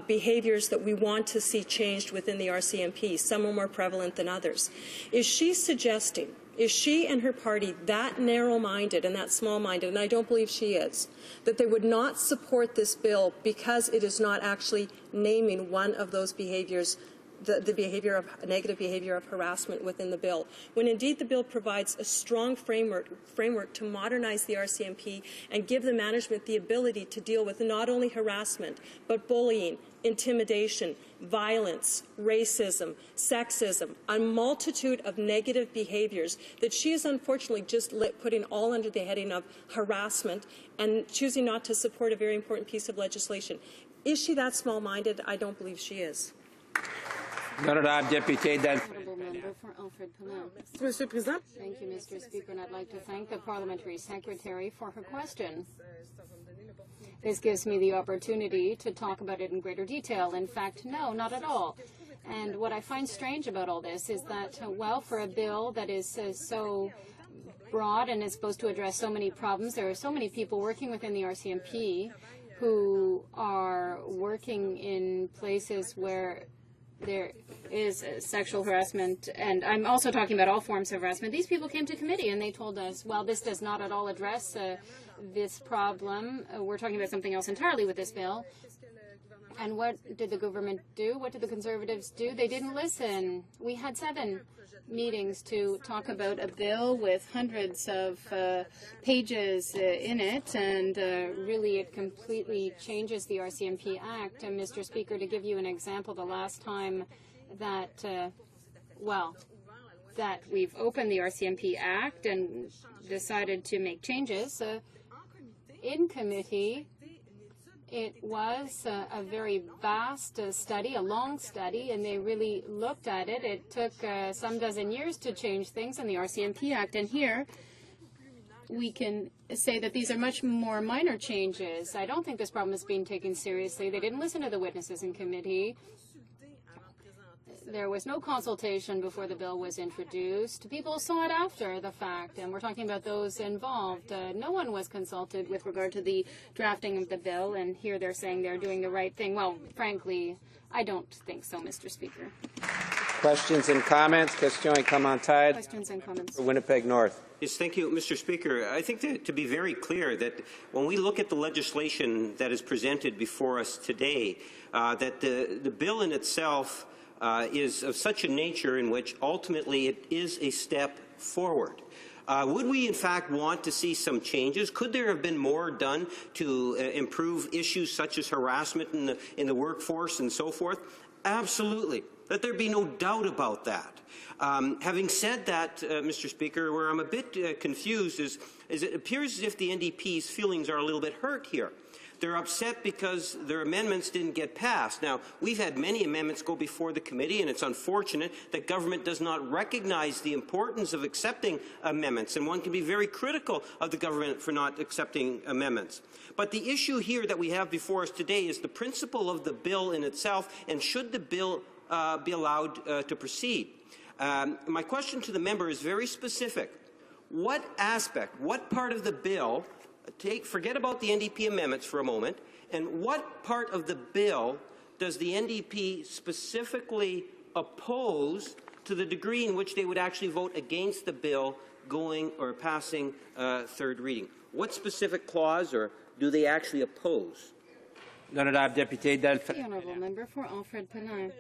behaviors that we want to see changed within the RCMP. Some are more prevalent than others. Is she and her party that narrow-minded and that small-minded, and I don't believe she is, that they would not support this bill because it is not actually naming one of those behaviors, the negative behavior of harassment within the bill, when indeed the bill provides a strong framework to modernize the RCMP and give the management the ability to deal with not only harassment, but bullying, intimidation, violence, racism, sexism, a multitude of negative behaviors that she is unfortunately just putting all under the heading of harassment and choosing not to support a very important piece of legislation. Is she that small-minded? I don't believe she is.
Honourable member for Alfred Pinel. Thank you, Mr. Speaker, and I'd like to thank the Parliamentary Secretary for her question. This gives me the opportunity to talk about it in greater detail. In fact, no, not at all. And what I find strange about all this is that, well, for a bill that is so broad and is supposed to address so many problems, there are so many people working within the RCMP who are working in places where there is sexual harassment, and I'm also talking about all forms of harassment. These people came to committee and they told us, well, this does not at all address this problem. We're talking about something else entirely with this bill. And what did the government do? What did the Conservatives do? They didn't listen. We had 7 meetings to talk about a bill with hundreds of pages in it, and really it completely changes the RCMP Act. And Mr. Speaker, to give you an example, the last time that, that we've opened the RCMP Act and decided to make changes in committee, it was a very vast study, a long study, and they really looked at it. It took some dozen years to change things in the RCMP Act, and here we can say that these are much more minor changes. I don't think this problem is being taken seriously. They didn't listen to the witnesses in committee. There was no consultation before the bill was introduced. People saw it after the fact, and we're talking about those involved. No one was consulted with regard to the drafting of the bill, and here they're saying they're doing the right thing. Well, frankly, I don't think so, Mr. Speaker.
Questions and comments? Questions
and comments.
For Winnipeg North.
Yes, thank you, Mr. Speaker. I think to be very clear that when we look at the legislation that is presented before us today, that the bill in itself is of such a nature in which ultimately it is a step forward. Would we, in fact, want to see some changes? Could there have been more done to improve issues such as harassment in the workforce and so forth? Absolutely. Let there be no doubt about that. Having said that, Mr. Speaker, where I'm a bit confused is it appears as if the NDP's feelings are a little bit hurt here. They're upset because their amendments didn't get passed. Now, we've had many amendments go before the committee, and it's unfortunate that government does not recognize the importance of accepting amendments, and one can be very critical of the government for not accepting amendments. But the issue here that we have before us today is the principle of the bill in itself, and should the bill be allowed to proceed. My question to the member is very specific. What aspect, what part of the bill, forget about the NDP amendments for a moment, and what part of the bill does the NDP specifically oppose to the degree in which they would actually vote against the bill going or passing third reading? What specific clause, or do they actually oppose?
The honourable member for Alfred Pelin.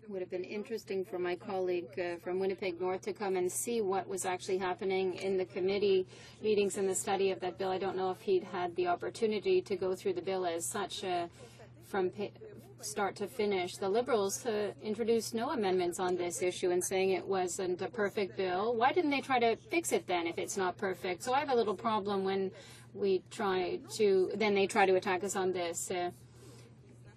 It would have been interesting for my colleague from Winnipeg North to come and see what was actually happening in the committee meetings and the study of that bill. I don't know if he'd had the opportunity to go through the bill as such from start to finish. The Liberals introduced no amendments on this issue and saying it wasn't a perfect bill. Why didn't they try to fix it then if it's not perfect? So I have a little problem when they try to attack us on this.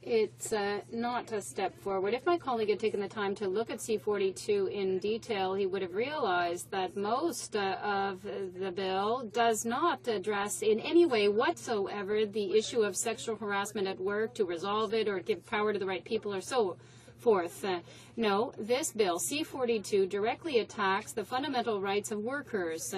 It's not a step forward. If my colleague had taken the time to look at C-42 in detail, he would have realized that most of the bill does not address in any way whatsoever the issue of sexual harassment at work, to resolve it or give power to the right people or so forth. No, this bill, C-42, directly attacks the fundamental rights of workers.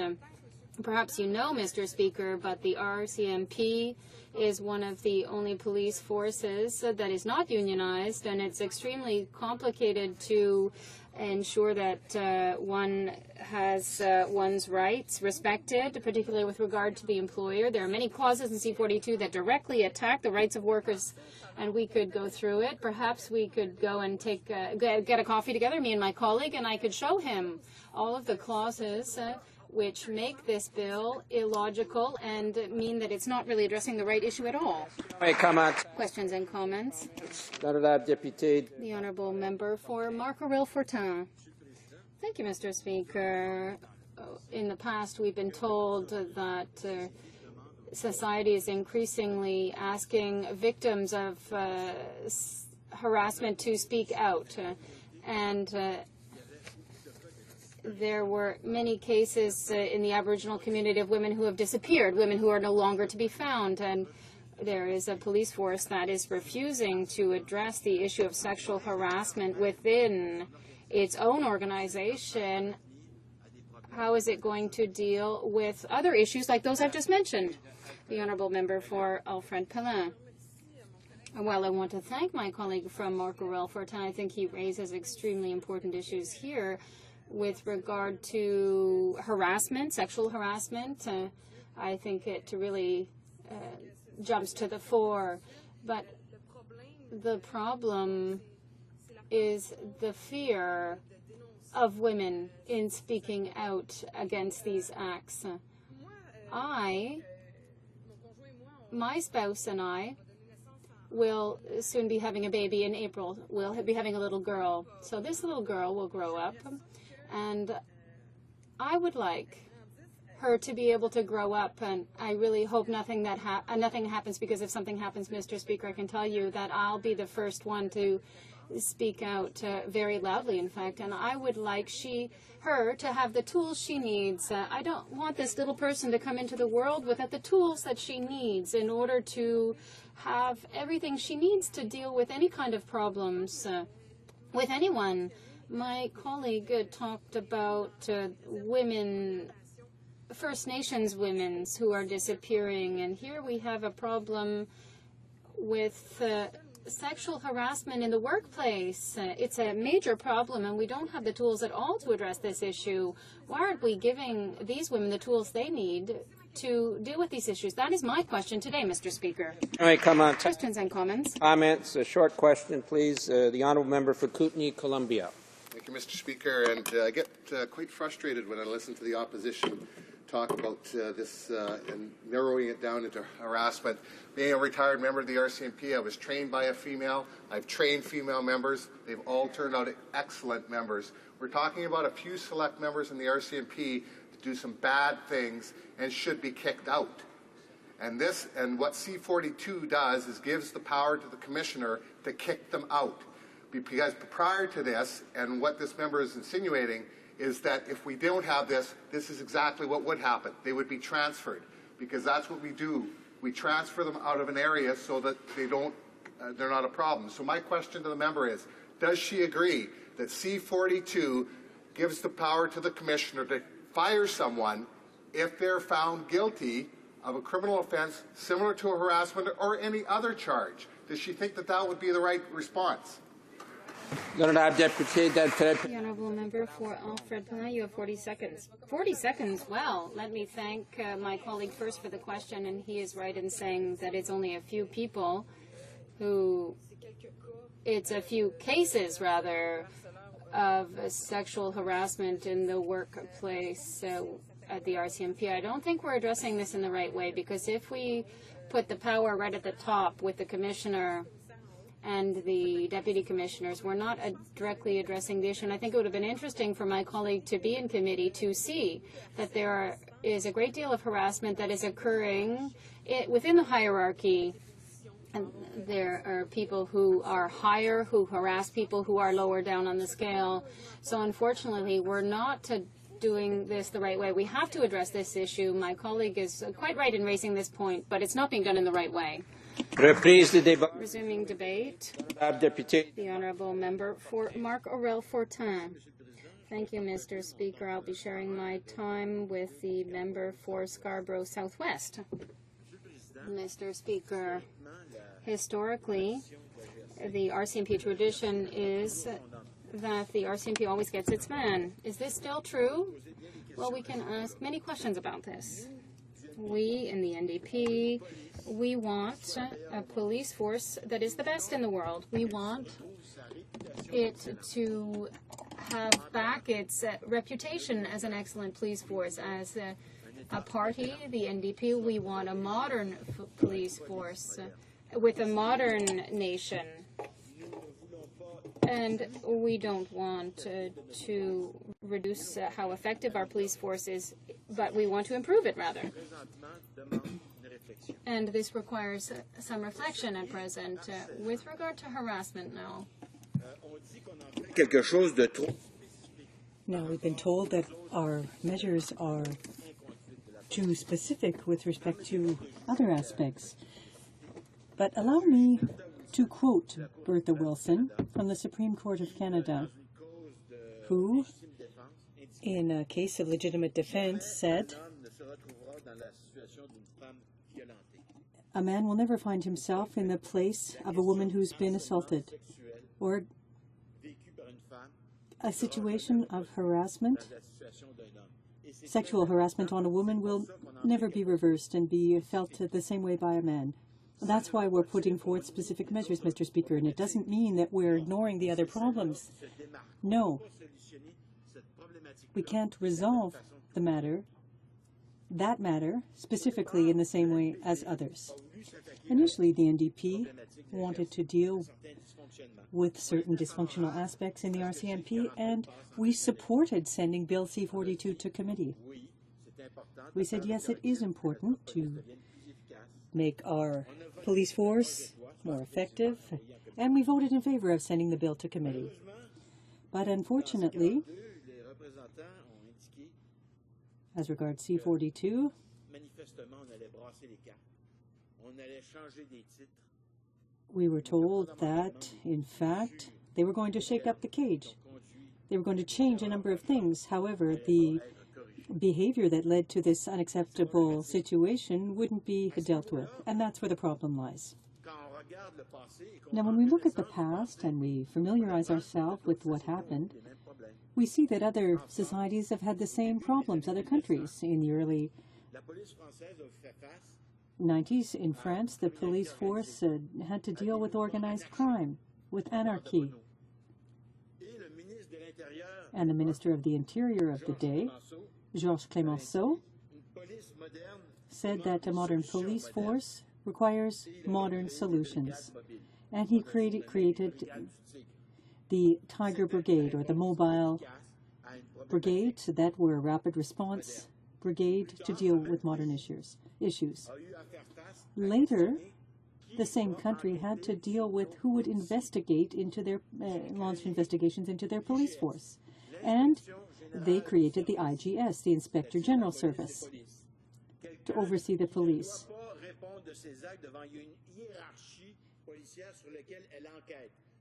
Perhaps you know, Mr. Speaker, but the RCMP is one of the only police forces that is not unionized, and it's extremely complicated to ensure that one has one's rights respected, particularly with regard to the employer. There are many clauses in C-42 that directly attack the rights of workers, and we could go through it. Perhaps we could go and get a coffee together, me and my colleague, and I could show him all of the clauses which make this bill illogical and mean that it's not really addressing the right issue at all. Questions and comments? The honourable member for Marc-Aurèle-Fortin. Thank you, Mr. Speaker. In the past, we've been told that society is increasingly asking victims of harassment to speak out, and there were many cases in the Aboriginal community of women who have disappeared, women who are no longer to be found, and there is a police force that is refusing to address the issue of sexual harassment within its own organization. How is it going to deal with other issues like those I've just mentioned? The honourable member for Alfred Pelin. Well, I want to thank my colleague from Marc-Aurèle-Fortin. I think he raises extremely important issues here with regard to harassment, sexual harassment. I think it really jumps to the fore. But the problem is the fear of women in speaking out against these acts. My spouse and I will soon be having a baby in April. We'll be having a little girl. So this little girl will grow up, and I would like her to be able to grow up, and I really hope nothing happens, because if something happens, Mr. Speaker, I can tell you that I'll be the first one to speak out very loudly, in fact, and I would like her to have the tools she needs. I don't want this little person to come into the world without the tools that she needs in order to have everything she needs to deal with any kind of problems with anyone. My colleague talked about women, First Nations women who are disappearing, and here we have a problem with sexual harassment in the workplace. It's a major problem, and we don't have the tools at all to address this issue. Why aren't we giving these women the tools they need to deal with these issues? That is my question today, Mr. Speaker.
All right, come on.
Questions and comments?
Comments. A short question, please. The honourable member for Kootenay, Columbia.
Thank you, Mr. Speaker. And I get quite frustrated when I listen to the opposition talk about this and narrowing it down into harassment. Being a retired member of the RCMP, I was trained by a female. I've trained female members. They've all turned out excellent members. We're talking about a few select members in the RCMP that do some bad things and should be kicked out. And what C-42 does is gives the power to the commissioner to kick them out. Because prior to this, and what this member is insinuating, is that if we don't have this, this is exactly what would happen. They would be transferred, because that's what we do. We transfer them out of an area so that they're not a problem. So my question to the member is, does she agree that C-42 gives the power to the commissioner to fire someone if they're found guilty of a criminal offense similar to a harassment or any other charge? Does she think that that would be the right response?
The honourable member for Alfred Pelin, you have 40 seconds. 40 seconds? Well, let me thank my colleague first for the question, and he is right in saying that it's only a few people it's a few cases, rather, of sexual harassment in the workplace at the RCMP. I don't think we're addressing this in the right way, because if we put the power right at the top with the commissioner and the deputy commissioners, we're not directly addressing the issue. And I think it would have been interesting for my colleague to be in committee to see that there is a great deal of harassment that is occurring within the hierarchy. And there are people who are higher, who harass people who are lower down on the scale. So unfortunately, we're not doing this the right way. We have to address this issue. My colleague is quite right in raising this point, but it's not being done in the right way. Resuming debate. The honourable member for Marc Aurel Fortin. Thank you, Mr. Speaker. I'll be sharing my time with the member for Scarborough Southwest. Mr. Speaker, historically, the RCMP tradition is that the RCMP always gets its man. Is this still true? Well, we can ask many questions about this. We in the NDP, we want a police force that is the best in the world. We want it to have back its reputation as an excellent police force. As a party, the NDP, we want a modern police force with a modern nation. And we don't want to reduce how effective our police force is, but we want to improve it, rather. And this requires some reflection at present. With regard to harassment now.
Now, we've been told that our measures are too specific with respect to other aspects. But allow me to quote Bertha Wilson from the Supreme Court of Canada, who, in a case of legitimate defense, said, "A man will never find himself in the place of a woman who's been assaulted, or a situation of harassment. Sexual harassment on a woman will never be reversed and be felt the same way by a man." That's why we're putting forth specific measures, Mr. Speaker, and it doesn't mean that we're ignoring the other problems. No. We can't resolve that matter, specifically in the same way as others. Initially, the NDP wanted to deal with certain dysfunctional aspects in the RCMP, and we supported sending Bill C-42 to committee. We said, yes, it is important to make our police force more effective, and we voted in favor of sending the bill to committee. But unfortunately, as regards C-42, we were told that, in fact, they were going to shake up the cage. They were going to change a number of things. However, the behavior that led to this unacceptable situation wouldn't be dealt with, and that's where the problem lies. Now, when we look at the past and we familiarize ourselves with what happened, we see that other societies have had the same problems, other countries. In the early 90s in France, the police force had to deal with organized crime, with anarchy. And the Minister of the Interior of the day, Georges Clemenceau, said that a modern police force requires modern solutions. And he created the Tiger Brigade, or the mobile brigade, that were a rapid response brigade to deal with modern issues. Later, the same country had to deal with who would investigate into their launch investigations into their police force, and they created the IGS, the Inspector General Service, to oversee the police.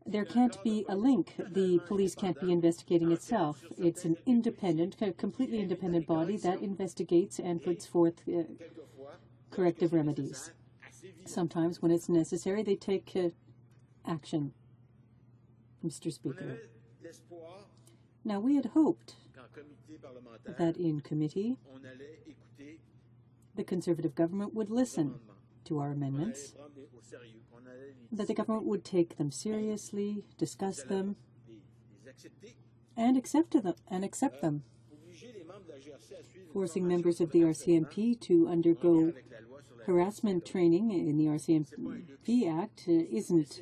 There can't be a link. The police can't be investigating itself. It's an independent, completely independent body that investigates and puts forth corrective remedies. Sometimes, when it's necessary, they take action, Mr. Speaker. Now, we had hoped that in committee, the Conservative government would listen to our amendments, that the government would take them seriously, discuss them, and accept them. Forcing members of the RCMP to undergo harassment training in the RCMP Act isn't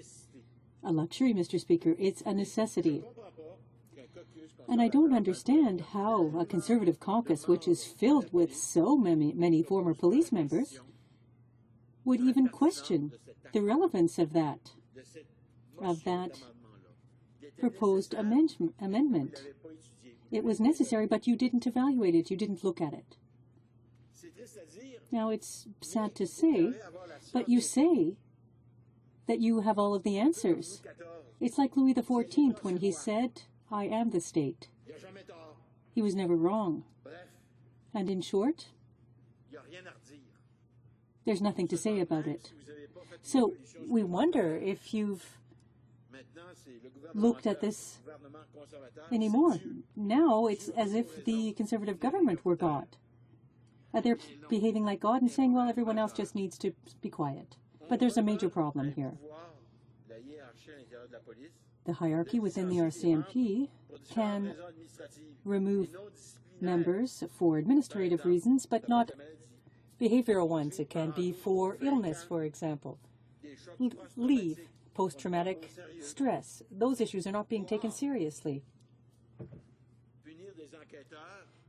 a luxury, Mr. Speaker. It's a necessity. And I don't understand how a Conservative caucus, which is filled with so many former police members, would even question the relevance of that proposed amendment. It was necessary, but you didn't evaluate it. You didn't look at it. Now, it's sad to say, but you say that you have all of the answers. It's like Louis XIV when he said, "I am the state." He was never wrong. And in short, there's nothing to say about it. So we wonder if you've looked at this anymore. Now it's as if the Conservative government were God. They're behaving like God and saying, well, everyone else just needs to be quiet. But there's a major problem here. The hierarchy within the RCMP can remove members for administrative reasons, but not behavioral ones. It can be for illness, for example. Leave, post-traumatic stress. Those issues are not being taken seriously.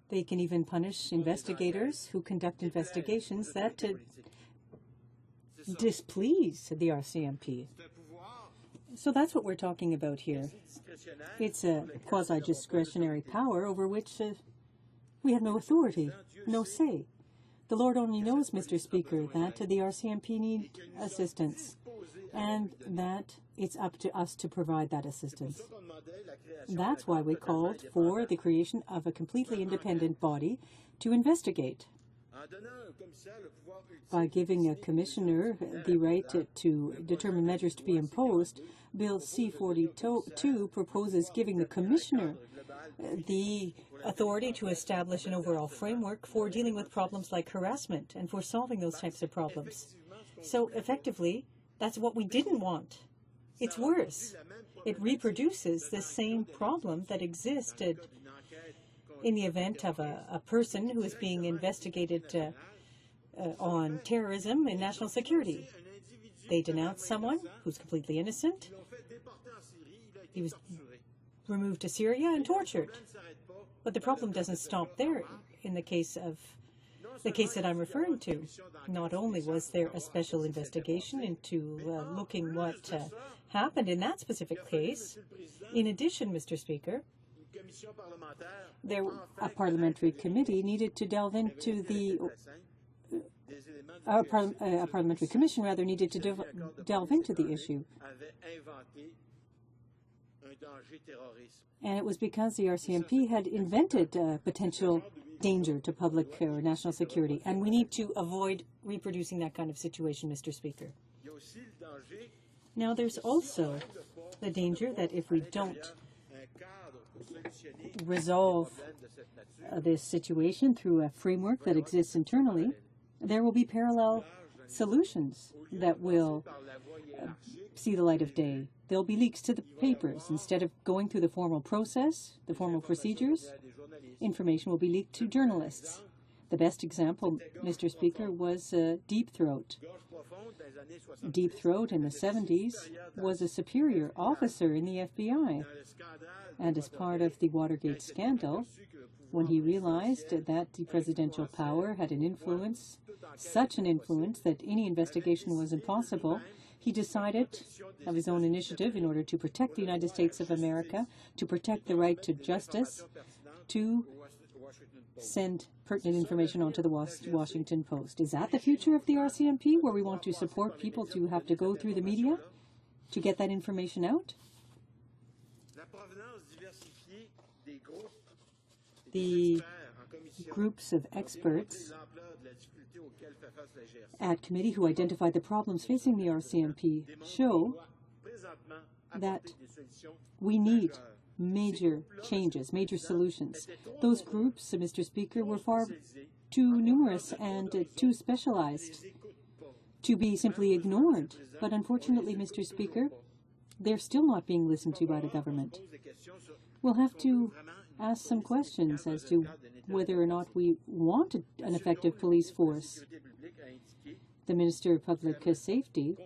They can even punish investigators who conduct investigations that displease the RCMP. So that's what we're talking about here. It's a quasi-discretionary power over which we have no authority, no say. The Lord only knows, Mr. Speaker, that the RCMP need assistance and that it's up to us to provide that assistance. That's why we called for the creation of a completely independent body to investigate. By giving a commissioner the right to determine measures to be imposed, Bill C-42 proposes giving the commissioner the authority to establish an overall framework for dealing with problems like harassment and for solving those types of problems. So effectively, that's what we didn't want. It's worse. It reproduces the same problem that existed in the event of a person who is being investigated on terrorism and national security. They denounce someone who's completely innocent. He was removed to Syria and tortured. But the problem doesn't stop there. In the case that I'm referring to, not only was there a special investigation into looking what happened in that specific case, in addition, Mr. Speaker, a parliamentary committee needed to delve into a parliamentary commission rather needed to delve into the issue. And it was because the RCMP had invented a potential danger to public or national security, and we need to avoid reproducing that kind of situation, Mr. Speaker. Now, there's also the danger that if we don't resolve this situation through a framework that exists internally, there will be parallel solutions that will see the light of day. There'll be leaks to the papers. Instead of going through the formal process, the formal procedures, information will be leaked to journalists. The best example, Mr. Speaker, was Deep Throat. Deep Throat in the 70s was a superior officer in the FBI. And as part of the Watergate scandal, when he realized that the presidential power had an influence, such an influence that any investigation was impossible, he decided of his own initiative, in order to protect the United States of America, to protect the right to justice, to send pertinent information onto the Washington Post. Is that the future of the RCMP, where we want to support people to have to go through the media to get that information out? The groups of experts at committee who identified the problems facing the RCMP show that we need major changes, major solutions. Those groups, Mr. Speaker, were far too numerous and too specialized to be simply ignored. But unfortunately, Mr. Speaker, they're still not being listened to by the government. We'll have to ask some questions as to whether or not we want an effective police force. The Minister of Public Safety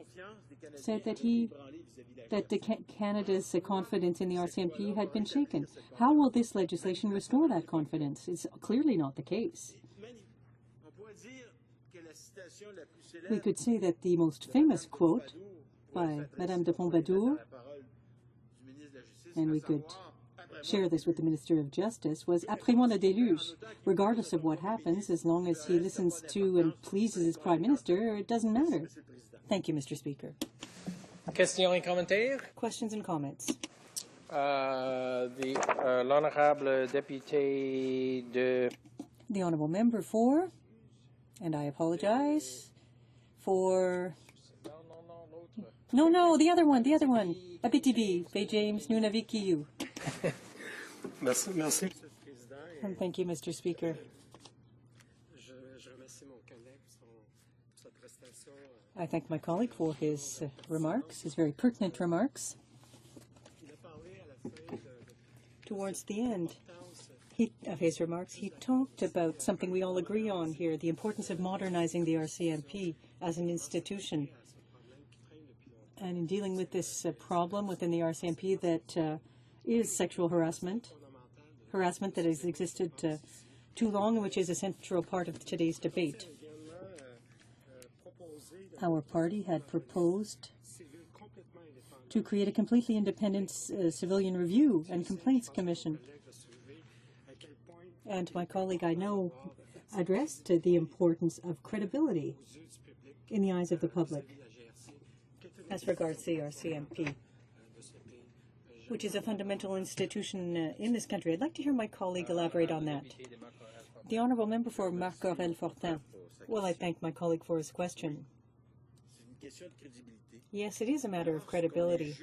said that Canada's confidence in the RCMP had been shaken. How will this legislation restore that confidence? It's clearly not the case. We could say that the most famous quote by Madame de Pompadour, and we could share this with the Minister of Justice, was "Après moi le déluge." Regardless of what happens, as long as he listens to and pleases his Prime Minister, it doesn't matter. Thank you, Mr. Speaker.
Questions et commentaires?
Questions and comments.
L'honorable député de...
The honourable member for, and I apologize, for... No, the other one. Abitibi, Bay James, Nunavik.
Merci.
And thank you, Mr. Speaker. I thank my colleague for his remarks, his very pertinent remarks. Towards the end of his remarks, he talked about something we all agree on here, the importance of modernizing the RCMP as an institution. And in dealing with this problem within the RCMP that is sexual harassment that has existed too long and which is a central part of today's debate. Our party had proposed to create a completely independent civilian review and complaints commission. And my colleague, I know, addressed the importance of credibility in the eyes of the public as regards the RCMP, which is a fundamental institution in this country. I'd like to hear my colleague elaborate on that. The honourable member for Marc-Aurèle-Fortin. Well, I thank my colleague for his question. Yes, it is a matter of credibility.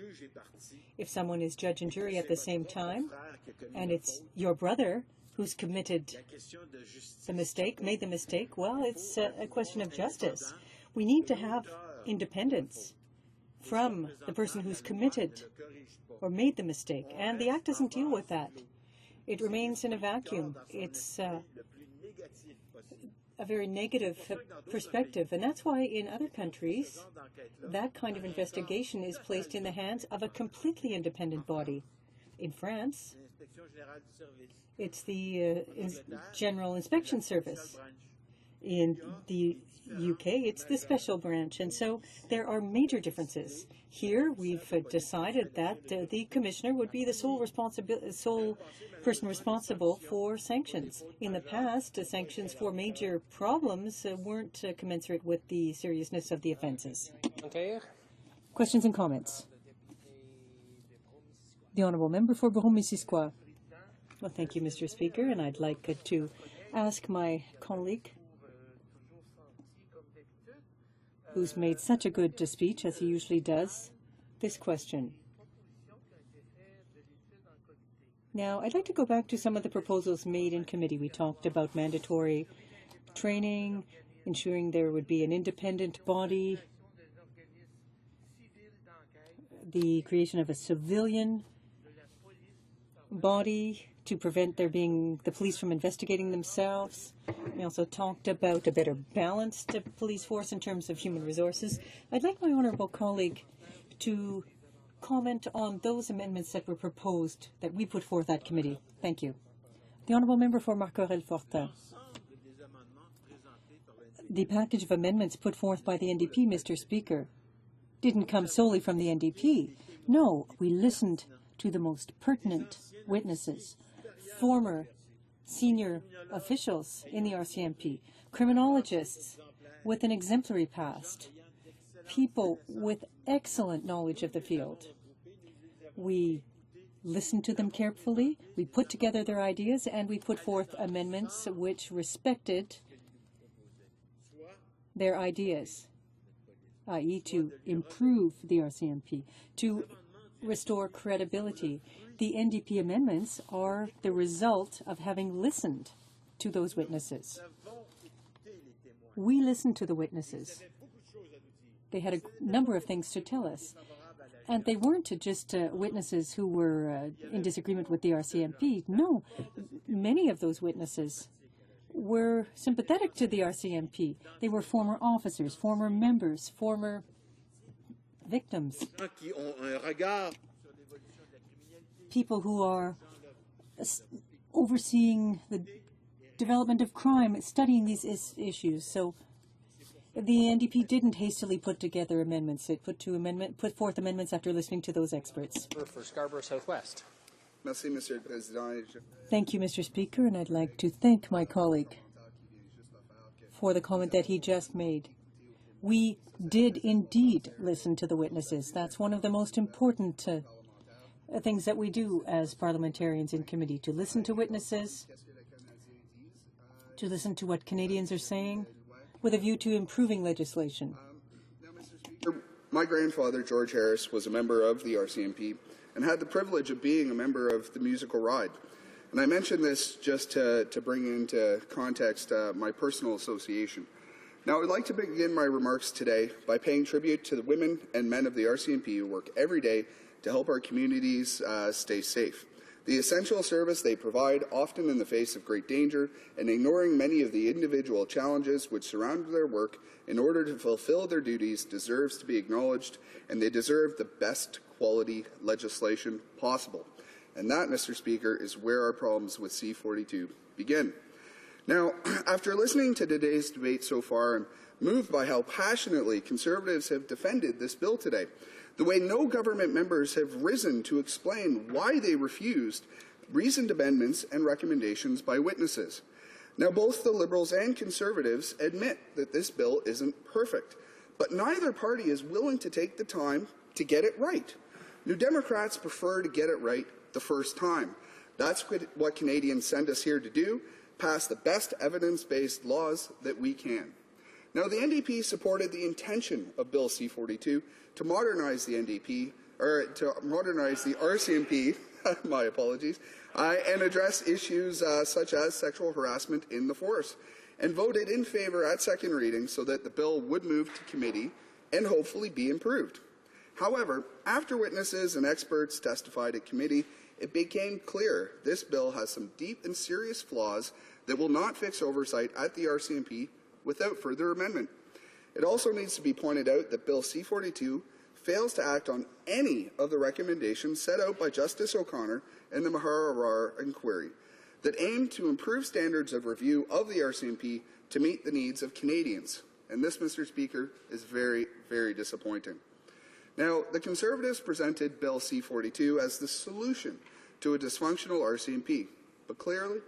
If someone is judge and jury at the same time, and it's your brother who's committed the mistake, made the mistake, well, it's a question of justice. We need to have independence from the person who's committed or made the mistake, and the Act doesn't deal with that. It remains in a vacuum. It's a very negative perspective, and that's why in other countries that kind of investigation is placed in the hands of a completely independent body. In France, it's the General Inspection Service. In the UK, it's the special branch, and so there are major differences. Here, we've decided that the commissioner would be the sole person responsible for sanctions. In the past, sanctions for major problems weren't commensurate with the seriousness of the offences. Questions and comments? The honourable member for Brome-Missisquoi. Well, thank you, Mr. Speaker, and I'd like to ask my colleague, who's made such a good speech, as he usually does, this question. Now, I'd like to go back to some of the proposals made in committee. We talked about mandatory training, ensuring there would be an independent body, the creation of a civilian body to prevent there being the police from investigating themselves. We also talked about a better balanced police force in terms of human resources. I'd like my honourable colleague to comment on those amendments that were proposed, that we put forth at committee. Thank you. The Honourable Member for Marcorel-Fortin. The package of amendments put forth by the NDP, Mr. Speaker, didn't come solely from the NDP. No, we listened to the most pertinent witnesses, former senior officials in the RCMP, criminologists with an exemplary past, people with excellent knowledge of the field. We listened to them carefully, we put together their ideas, and we put forth amendments which respected their ideas, i.e. to improve the RCMP, to restore credibility. The NDP amendments are the result of having listened to those witnesses. We listened to the witnesses. They had a number of things to tell us. And they weren't just witnesses who were in disagreement with the RCMP. No, many of those witnesses were sympathetic to the RCMP. They were former officers, former members, former victims. People who are overseeing the development of crime, studying these issues. So the NDP didn't hastily put together amendments. It put forth amendments after listening to those experts.
For Scarborough Southwest.
Merci, Monsieur le Président.
Thank you, Mr. Speaker, and I'd like to thank my colleague for the comment that he just made. We did indeed listen to the witnesses. That's one of the most important things that we do as parliamentarians in committee, to listen to witnesses, to listen to what Canadians are saying, with a view to improving legislation.
My grandfather, George Harris, was a member of the RCMP and had the privilege of being a member of the musical ride. And I mention this just to bring into context my personal association. Now, I'd like to begin my remarks today by paying tribute to the women and men of the RCMP who work every day to help our communities stay safe. The essential service they provide, often in the face of great danger, and ignoring many of the individual challenges which surround their work in order to fulfill their duties, deserves to be acknowledged, and they deserve the best quality legislation possible. And that, Mr. Speaker, is where our problems with C-42 begin. Now, after listening to today's debate so far and moved by how passionately Conservatives have defended this bill today, the way no government members have risen to explain why they refused reasoned amendments and recommendations by witnesses. Now, both the Liberals and Conservatives admit that this bill isn't perfect, but neither party is willing to take the time to get it right. New Democrats prefer to get it right the first time. That's what Canadians send us here to do, pass the best evidence-based laws that we can. Now, the NDP supported the intention of Bill C-42 to modernize the RCMP, my apologies, and address issues such as sexual harassment in the force, and voted in favour at second reading so that the bill would move to committee and hopefully be improved. However, after witnesses and experts testified at committee, it became clear this bill has some deep and serious flaws that will not fix oversight at the RCMP without further amendment. It also needs to be pointed out that Bill C-42 fails to act on any of the recommendations set out by Justice O'Connor in the Mahara inquiry that aim to improve standards of review of the RCMP to meet the needs of Canadians. And this, Mr. Speaker, is very, very disappointing. Now, the Conservatives presented Bill C-42 as the solution to a dysfunctional RCMP, but clearly,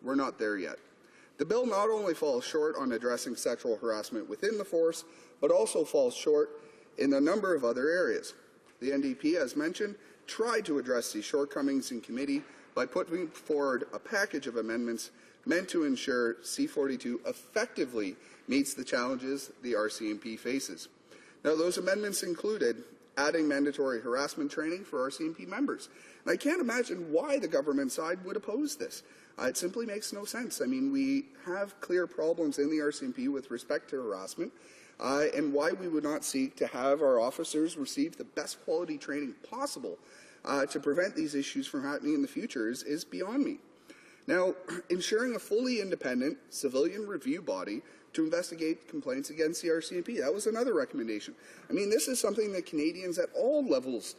we're not there yet. The bill not only falls short on addressing sexual harassment within the force, but also falls short in a number of other areas. The NDP, as mentioned, tried to address these shortcomings in committee by putting forward a package of amendments meant to ensure C-42 effectively meets the challenges the RCMP faces. Now, those amendments included adding mandatory harassment training for RCMP members. And I can't imagine why the government side would oppose this. It simply makes no sense. I mean, we have clear problems in the RCMP with respect to harassment, and why we would not seek to have our officers receive the best quality training possible to prevent these issues from happening in the future is beyond me. Now, ensuring a fully independent civilian review body to investigate complaints against the RCMP, that was another recommendation. I mean, this is something that Canadians at all levels,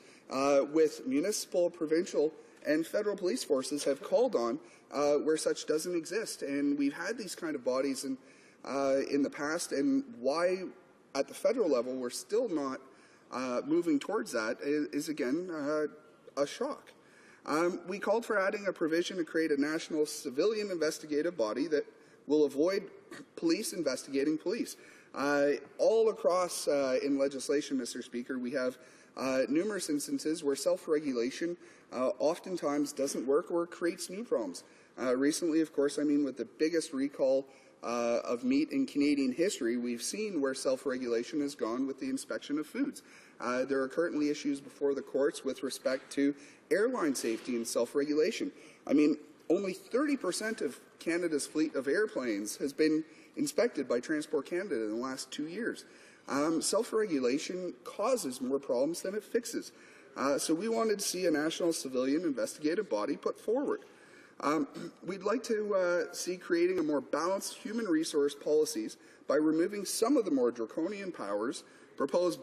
with municipal, provincial, and federal police forces have called on where such doesn't exist. And we've had these kind of bodies in the past, and why at the federal level we're still not moving towards that is again a shock. We called for adding a provision to create a national civilian investigative body that will avoid police investigating police. All across in legislation, Mr. Speaker, we have numerous instances where self-regulation oftentimes doesn't work or creates new problems. Recently, of course, with the biggest recall of meat in Canadian history, we've seen where self-regulation has gone with the inspection of foods. There are currently issues before the courts with respect to airline safety and self-regulation. Only 30% of Canada's fleet of airplanes has been inspected by Transport Canada in the last 2 years. Self-regulation causes more problems than it fixes. So we wanted to see a national civilian investigative body put forward. We'd like to see creating a more balanced human resource policies by removing some of the more draconian powers proposed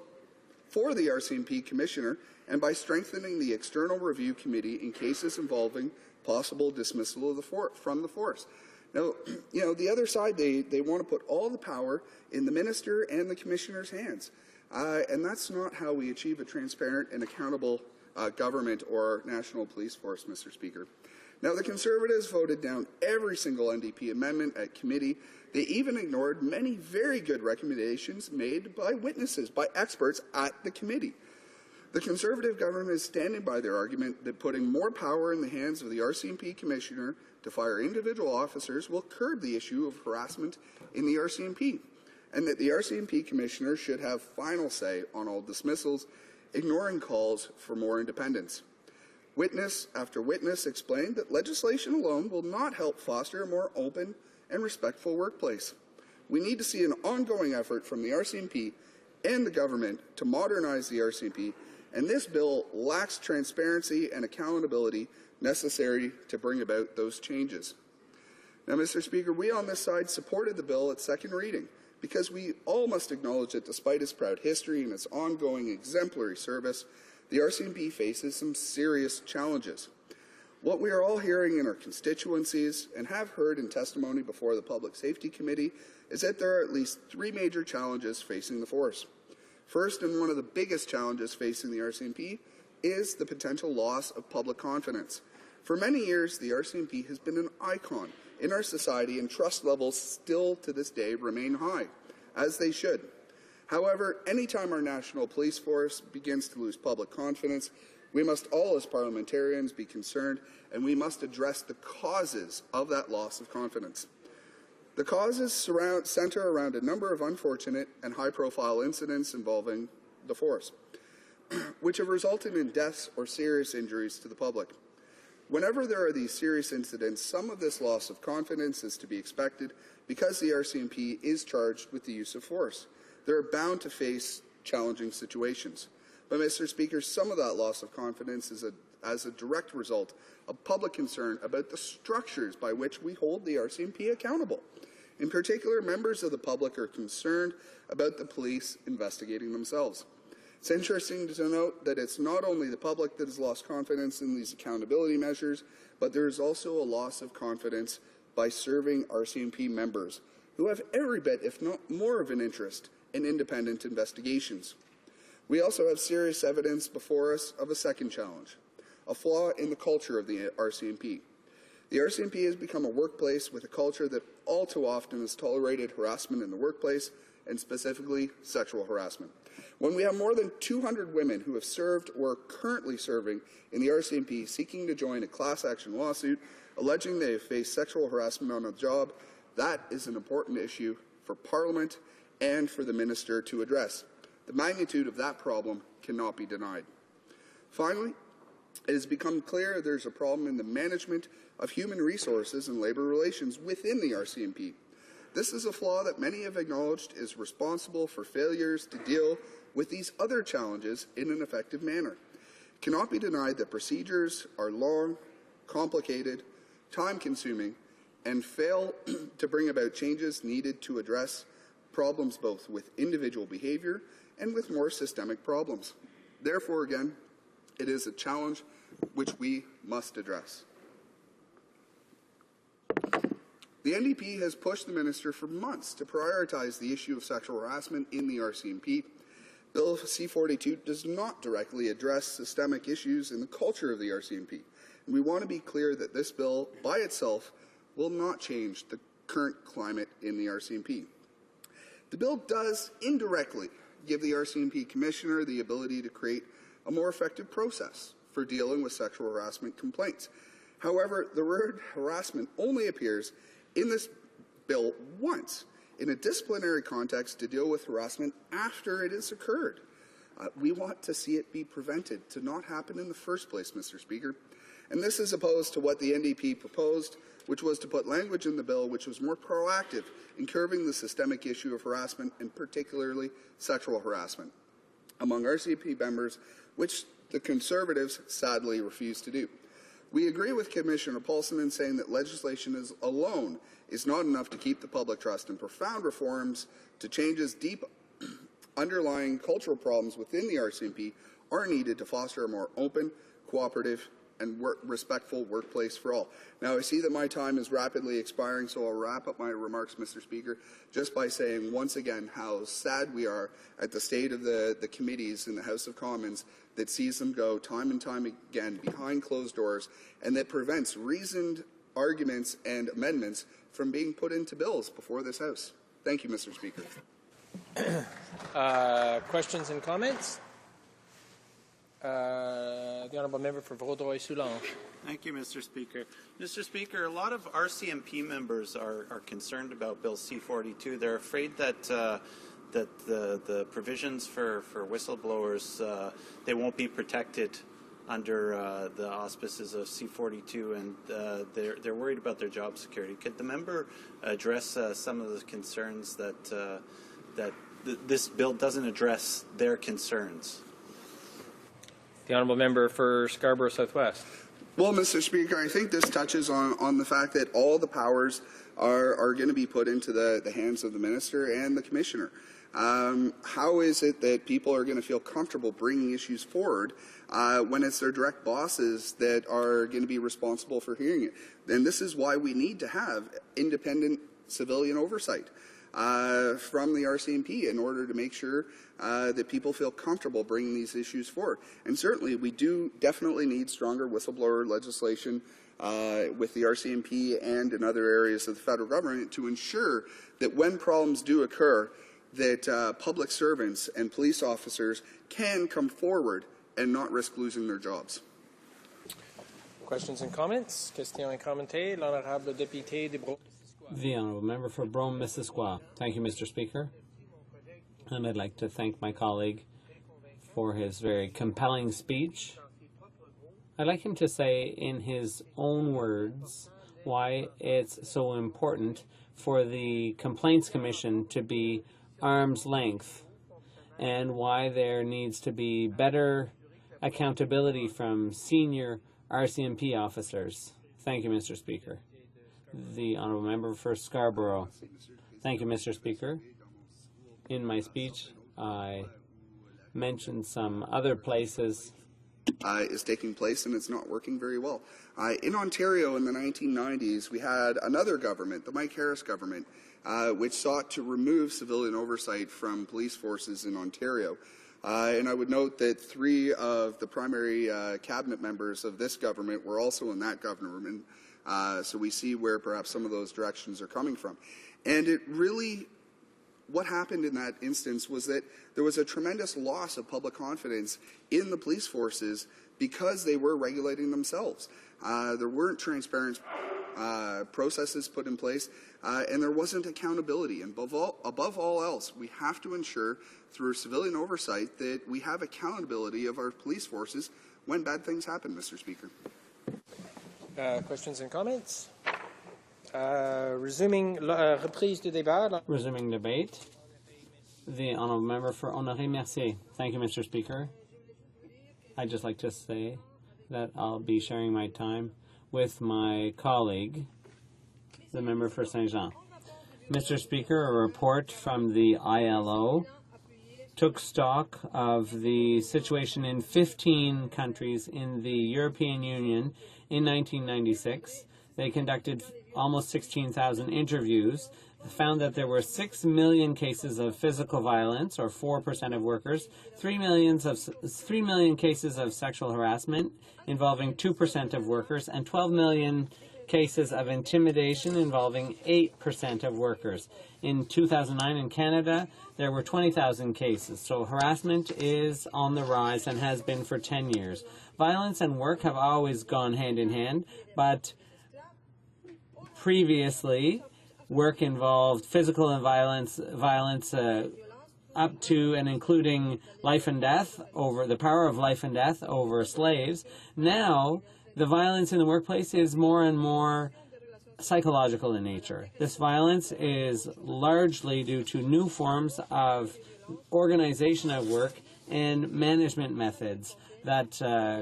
for the RCMP Commissioner and by strengthening the External Review Committee in cases involving possible dismissal of from the force. Now, the other side, they want to put all the power in the Minister and the Commissioner's hands. And that's not how we achieve a transparent and accountable government or national police force, Mr. Speaker. Now, the Conservatives voted down every single NDP amendment at committee. They even ignored many very good recommendations made by witnesses, by experts at the committee. The Conservative government is standing by their argument that putting more power in the hands of the RCMP Commissioner to fire individual officers will curb the issue of harassment in the RCMP, and that the RCMP Commissioner should have final say on all dismissals, ignoring calls for more independence. Witness after witness explained that legislation alone will not help foster a more open and respectful workplace. We need to see an ongoing effort from the RCMP and the government to modernize the RCMP, and this bill lacks transparency and accountability necessary to bring about those changes. Now, Mr. Speaker, we on this side supported the bill at second reading because we all must acknowledge that despite its proud history and its ongoing exemplary service, the RCMP faces some serious challenges. What we are all hearing in our constituencies and have heard in testimony before the Public Safety Committee is that there are at least three major challenges facing the force. First, and one of the biggest challenges facing the RCMP, is the potential loss of public confidence. For many years, the RCMP has been an icon in our society, and trust levels still to this day remain high, as they should. However, anytime our national police force begins to lose public confidence, we must all as parliamentarians be concerned, and we must address the causes of that loss of confidence. The causes center around a number of unfortunate and high-profile incidents involving the force, which have resulted in deaths or serious injuries to the public. Whenever there are these serious incidents, some of this loss of confidence is to be expected because the RCMP is charged with the use of force. They're bound to face challenging situations. But, Mr. Speaker, some of that loss of confidence is as a direct result of public concern about the structures by which we hold the RCMP accountable. In particular, members of the public are concerned about the police investigating themselves. It's interesting to note that it's not only the public that has lost confidence in these accountability measures, but there is also a loss of confidence by serving RCMP members who have every bit, if not more, of an interest in independent investigations. We also have serious evidence before us of a second challenge, a flaw in the culture of the RCMP. The RCMP has become a workplace with a culture that all too often has tolerated harassment in the workplace, and specifically sexual harassment. When we have more than 200 women who have served or are currently serving in the RCMP seeking to join a class action lawsuit alleging they have faced sexual harassment on the job, that is an important issue for Parliament and for the Minister to address. The magnitude of that problem cannot be denied. Finally, it has become clear there's a problem in the management of human resources and labour relations within the RCMP. This is a flaw that many have acknowledged is responsible for failures to deal with these other challenges in an effective manner. It cannot be denied that procedures are long, complicated, time-consuming, and fail to bring about changes needed to address problems both with individual behaviour and with more systemic problems. Therefore, again, it is a challenge which we must address. The NDP has pushed the minister for months to prioritize the issue of sexual harassment in the RCMP. Bill C-42 does not directly address systemic issues in the culture of the RCMP. And we want to be clear that this bill, by itself, will not change the current climate in the RCMP. The bill does indirectly give the RCMP Commissioner the ability to create a more effective process for dealing with sexual harassment complaints. However, the word harassment only appears in this bill once in a disciplinary context to deal with harassment after it has occurred. We want to see it be prevented, to not happen in the first place, Mr. Speaker. And this is opposed to what the NDP proposed, which was to put language in the bill which was more proactive in curbing the systemic issue of harassment, and particularly sexual harassment, among RCMP members, which the Conservatives sadly refuse to do. We agree with Commissioner Paulson in saying that legislation alone is not enough to keep the public trust, and profound reforms to changes deep underlying cultural problems within the RCMP are needed to foster a more open, cooperative, and respectful workplace for all. Now, I see that my time is rapidly expiring, so I'll wrap up my remarks, Mr. Speaker, just by saying once again how sad we are at the state of the committees in the House of Commons that sees them go time and time again behind closed doors, and that prevents reasoned arguments and amendments from being put into bills before this House. Thank you, Mr. Speaker.
Questions and comments? The Honourable Member for Vaudreuil-Soulanges.
Thank you, Mr. Speaker. Mr. Speaker, a lot of RCMP members are concerned about Bill C-42. They're afraid that the provisions for whistleblowers, they won't be protected under the auspices of C-42, and they're worried about their job security. Could the member address some of the concerns that this bill doesn't address their concerns?
The Honourable Member for Scarborough Southwest.
Well, Mr. Speaker, I think this touches on the fact that all the powers are going to be put into the hands of the Minister and the Commissioner. How is it that people are going to feel comfortable bringing issues forward when it's their direct bosses that are going to be responsible for hearing it? And this is why we need to have independent civilian oversight from the RCMP in order to make sure that people feel comfortable bringing these issues forward. And certainly we do definitely need stronger whistleblower legislation with the RCMP and in other areas of the federal government to ensure that when problems do occur, that public servants and police officers can come forward and not risk losing their jobs.
Questions and comments? Questions et commentaires. L'honorable député de Bro.
The Honourable Member for Brome-Missisquoi. Thank you, Mr. Speaker. And I'd like to thank my colleague for his very compelling speech. I'd like him to say in his own words why it's so important for the Complaints Commission to be arm's length and why there needs to be better accountability from senior RCMP officers. Thank you, Mr. Speaker. The Honourable Member for Scarborough. Thank you, Mr. Speaker. In my speech, I mentioned some other places
is taking place, and it's not working very well. In Ontario in the 1990s, we had another government, the Mike Harris government, which sought to remove civilian oversight from police forces in Ontario. And I would note that 3 of the primary cabinet members of this government were also in that government. So we see where perhaps some of those directions are coming from. And it really, what happened in that instance was that there was a tremendous loss of public confidence in the police forces because they were regulating themselves. There weren't transparent processes put in place, and there wasn't accountability. And above all else, we have to ensure through civilian oversight that we have accountability of our police forces when bad things happen, Mr. Speaker.
Questions and comments? Resuming
debate. The Honourable Member for Honoré-Mercier. Thank you, Mr. Speaker. I'd just like to say that I'll be sharing my time with my colleague, the Member for Saint-Jean. Mr. Speaker, a report from the ILO took stock of the situation in 15 countries in the European Union in 1996. They conducted almost 16,000 interviews, found that there were 6 million cases of physical violence, or 4% of workers, 3 million cases of sexual harassment involving 2% of workers, and 12 million cases of intimidation involving 8% of workers. In 2009 in Canada, there were 20,000 cases. So harassment is on the rise and has been for 10 years. Violence and work have always gone hand in hand, but previously, work involved physical and violence up to and including life and death, over the power of life and death over slaves. Now, the violence in the workplace is more and more psychological in nature. This violence is largely due to new forms of organization of work and management methods that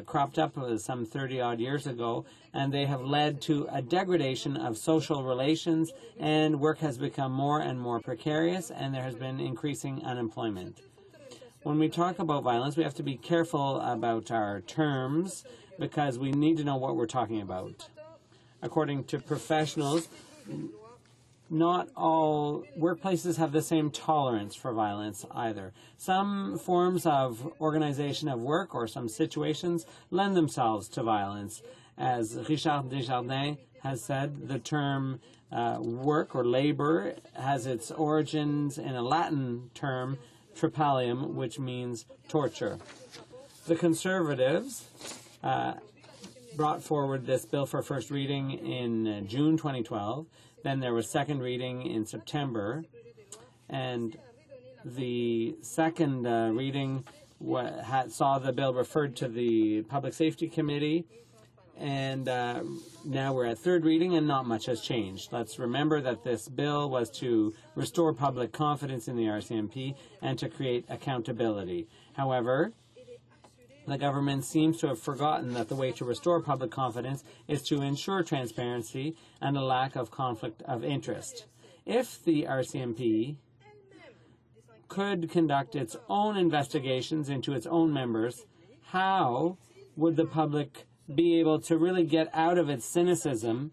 cropped up some 30-odd years ago, and they have led to a degradation of social relations, and work has become more and more precarious, and there has been increasing unemployment. When we talk about violence, we have to be careful about our terms because we need to know what we're talking about. According to professionals, not all workplaces have the same tolerance for violence either. Some forms of organization of work or some situations lend themselves to violence. As Richard Desjardins has said, the term work or labor has its origins in a Latin term, tripalium, which means torture. The Conservatives brought forward this bill for first reading in June 2012. Then there was second reading in September, and the second reading saw the bill referred to the Public Safety Committee, and now we're at third reading and not much has changed. Let's remember that this bill was to restore public confidence in the RCMP and to create accountability. However, the government seems to have forgotten that the way to restore public confidence is to ensure transparency and a lack of conflict of interest. If the RCMP could conduct its own investigations into its own members, how would the public be able to really get out of its cynicism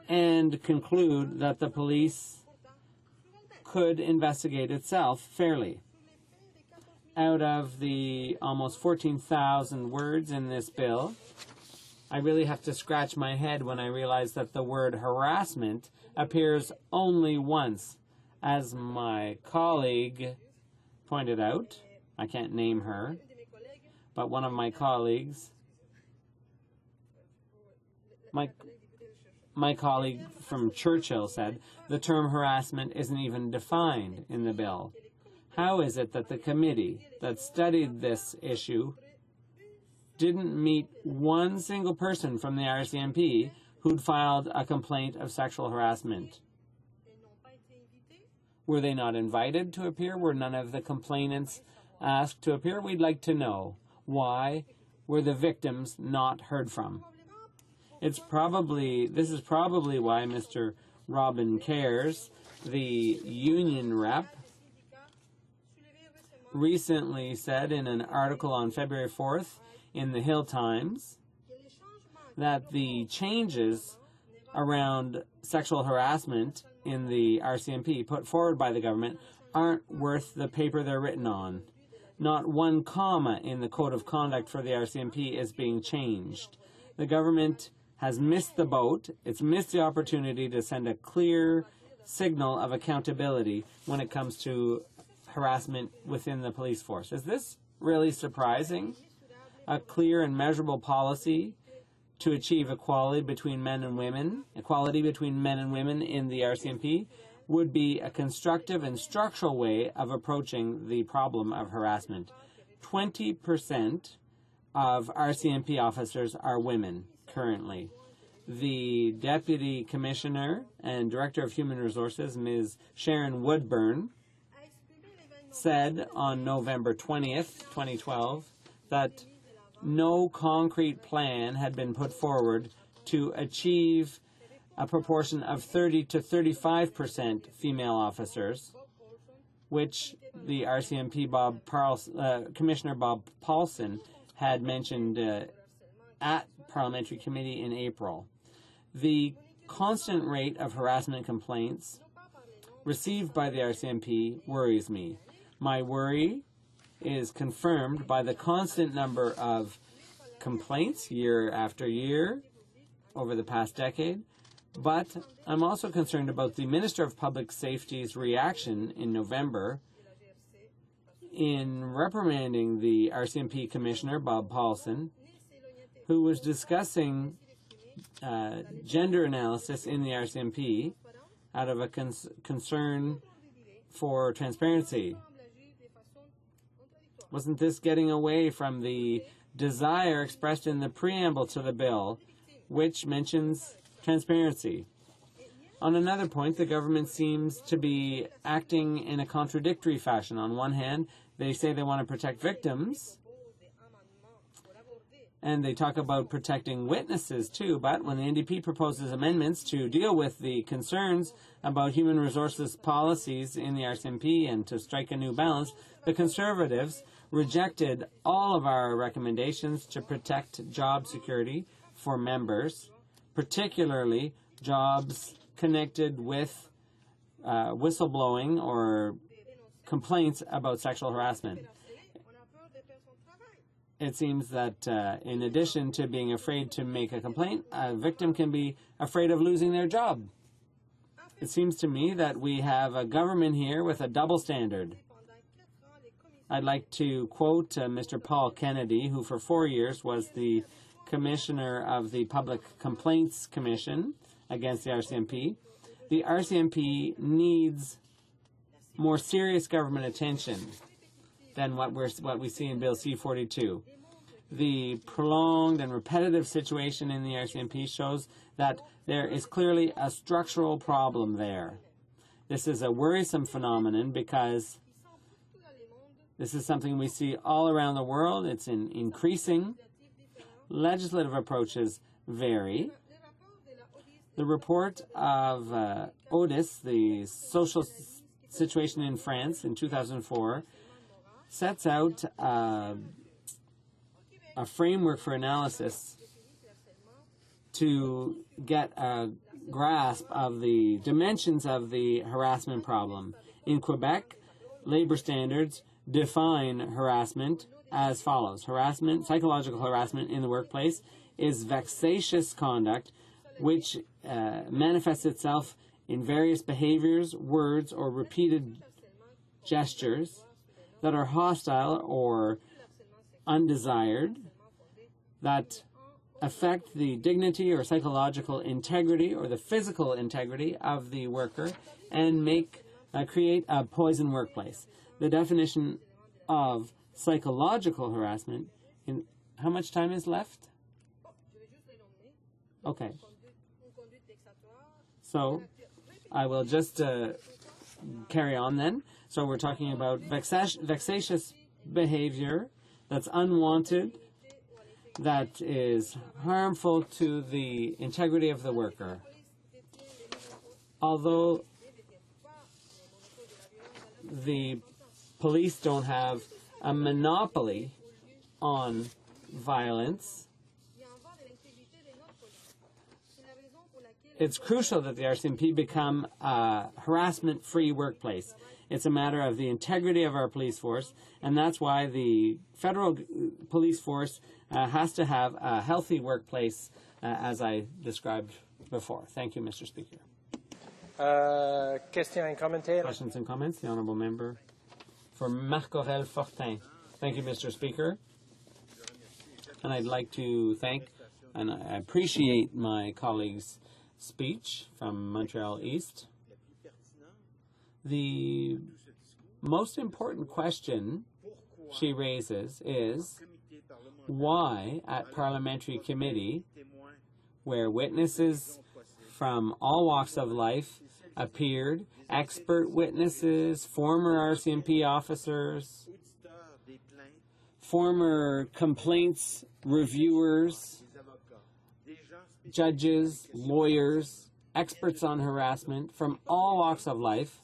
and conclude that the police could investigate itself fairly? Out of the almost 14,000 words in this bill, I really have to scratch my head when I realize that the word harassment appears only once. As my colleague pointed out, I can't name her, but one of my colleagues, my colleague from Churchill said, the term harassment isn't even defined in the bill. How is it that the committee that studied this issue didn't meet one single person from the RCMP who'd filed a complaint of sexual harassment? Were they not invited to appear? Were none of the complainants asked to appear? We'd like to know. Why were the victims not heard from? This is probably why Mr. Robin Cares, the union rep, recently said in an article on February 4th in the Hill Times that the changes around sexual harassment in the RCMP put forward by the government aren't worth the paper they're written on. Not one comma in the Code of Conduct for the RCMP is being changed. The government has missed the boat. It's missed the opportunity to send a clear signal of accountability when it comes to harassment within the police force. Is this really surprising? A clear and measurable policy to achieve equality between men and women in the RCMP would be a constructive and structural way of approaching the problem of harassment. 20% of RCMP officers are women currently. The Deputy Commissioner and Director of Human Resources, Ms. Sharon Woodburn, said on November 20th, 2012, that no concrete plan had been put forward to achieve a proportion of 30 to 35% female officers, which the RCMP Commissioner Bob Paulson had mentioned at Parliamentary Committee in April. The constant rate of harassment complaints received by the RCMP worries me. My worry is confirmed by the constant number of complaints year after year over the past decade, but I'm also concerned about the Minister of Public Safety's reaction in November in reprimanding the RCMP Commissioner, Bob Paulson, who was discussing gender analysis in the RCMP out of a concern for transparency. Wasn't this getting away from the desire expressed in the preamble to the bill, which mentions transparency? On another point, the government seems to be acting in a contradictory fashion. On one hand, they say they want to protect victims, and they talk about protecting witnesses too, but when the NDP proposes amendments to deal with the concerns about human resources policies in the RCMP and to strike a new balance, the Conservatives rejected all of our recommendations to protect job security for members, particularly jobs connected with whistleblowing or complaints about sexual harassment. It seems that in addition to being afraid to make a complaint, a victim can be afraid of losing their job. It seems to me that we have a government here with a double standard. I'd like to quote Mr. Paul Kennedy, who for 4 years was the Commissioner of the Public Complaints Commission against the RCMP. The RCMP needs more serious government attention than what we see in Bill C-42. The prolonged and repetitive situation in the RCMP shows that there is clearly a structural problem there. This is a worrisome phenomenon because this is something we see all around the world. It's increasing. Legislative approaches vary. The report of Otis, the social situation in France in 2004, sets out a framework for analysis to get a grasp of the dimensions of the harassment problem. In Quebec, labor standards define harassment as follows. Harassment, psychological harassment in the workplace, is vexatious conduct which manifests itself in various behaviors, words, or repeated gestures that are hostile or undesired, that affect the dignity or psychological integrity or the physical integrity of the worker and create a poison workplace. The definition of psychological harassment, how much time is left? Okay. So I will just carry on then. So we're talking about vexatious behavior that's unwanted, that is harmful to the integrity of the worker. Although the police don't have a monopoly on violence, it's crucial that the RCMP become a harassment-free workplace. It's a matter of the integrity of our police force, and that's why the federal police force has to have a healthy workplace, as I described before. Thank you, Mr. Speaker. Questions and comments? The Honourable Member for Marc-Aurèle Fortin. Thank you, Mr. Speaker. And I'd like to thank and I appreciate my colleague's speech from Montreal East. The most important question she raises is why at Parliamentary Committee, where witnesses from all walks of life appeared, expert witnesses, former RCMP officers, former complaints reviewers, judges, lawyers, experts on harassment from all walks of life,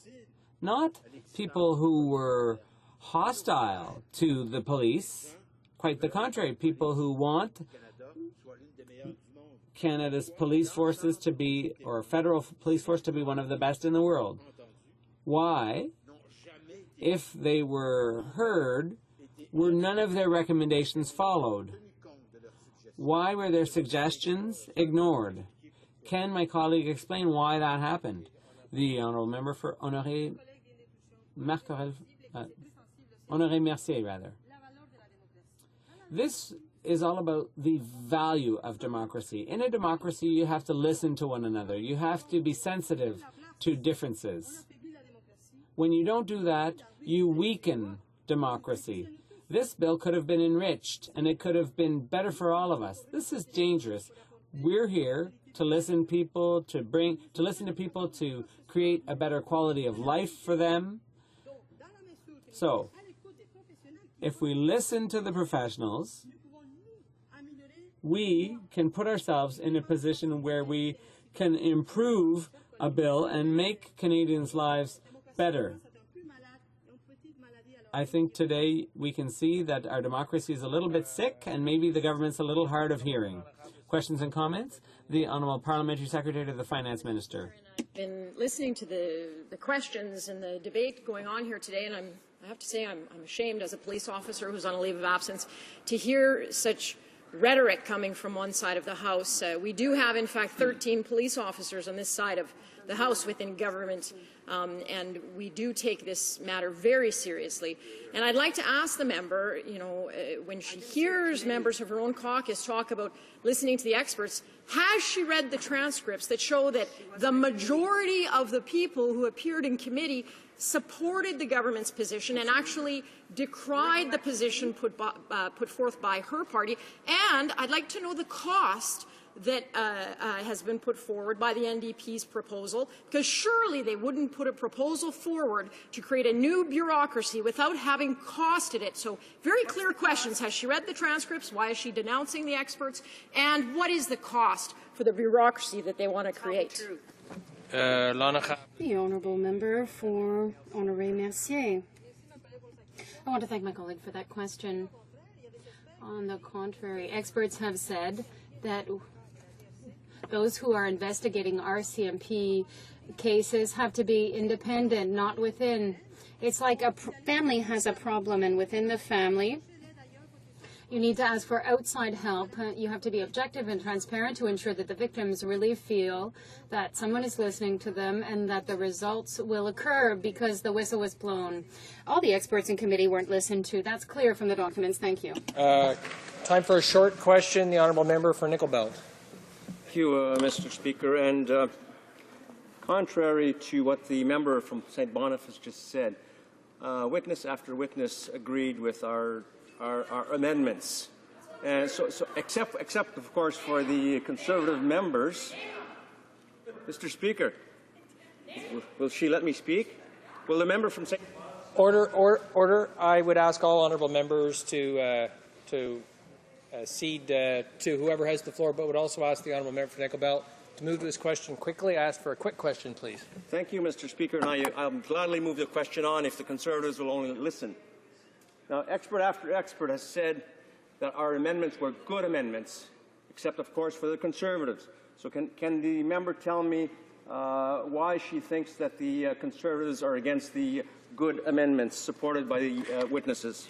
not people who were hostile to the police. Quite the contrary, people who want Canada's police forces to be, or federal police force to be, one of the best in the world. Why, if they were heard, were none of their recommendations followed? Why were their suggestions ignored? Can my colleague explain why that happened? The honourable member for Honoré Mercier, rather. This is all about the value of democracy. In a democracy, you have to listen to one another. You have to be sensitive to differences. When you don't do that, you weaken democracy. This bill could have been enriched, and it could have been better for all of us. This is dangerous. We're here to listen to people, to create a better quality of life for them. So, if we listen to the professionals, we can put ourselves in a position where we can improve a bill and make Canadians' lives better. I think today we can see that our democracy is a little bit sick and maybe the government's a little hard of hearing. Questions and comments? The Honourable Parliamentary Secretary to the Finance Minister.
I've been listening to the questions and the debate going on here today, and I have to say I'm ashamed as a police officer who's on a leave of absence to hear such rhetoric coming from one side of the House. We do have, in fact, 13 police officers on this side of the House within government, and we do take this matter very seriously. And I'd like to ask the member, when she hears members of her own caucus talk about listening to the experts, has she read the transcripts that show that the majority of the people who appeared in committee supported the government's position and actually decried the position put forth by her party? And I'd like to know the cost that has been put forward by the NDP's proposal, because surely they wouldn't put a proposal forward to create a new bureaucracy without having costed it. So very clear questions. Has she read the transcripts? Why is she denouncing the experts? And what is the cost for the bureaucracy that they want to create?
The honourable member for Honoré Mercier. I want to thank my colleague for that question. On the contrary, experts have said that those who are investigating RCMP cases have to be independent, not within. It's like a family has a problem, and within the family, you need to ask for outside help. You have to be objective and transparent to ensure that the victims really feel that someone is listening to them and that the results will occur because the whistle was blown. All the experts in committee weren't listened to. That's clear from the documents. Thank you.
Time for a short question. The honourable member for Nickel Belt.
Thank you, Mr. Speaker. And contrary to what the member from St. Boniface just said, witness after witness agreed with our amendments. And so except, of course, for the Conservative members. Mr. Speaker, will she let me speak? Will the member from St.
Order. I would ask all honourable members to cede to whoever has the floor, but would also ask the honourable member for Nickel Belt to move this question quickly. I ask for a quick question, please.
Thank you, Mr. Speaker, and I'll gladly move the question on if the Conservatives will only listen. Now, expert after expert has said that our amendments were good amendments, except, of course, for the Conservatives. So can the member tell me why she thinks that the Conservatives are against the good amendments supported by the witnesses?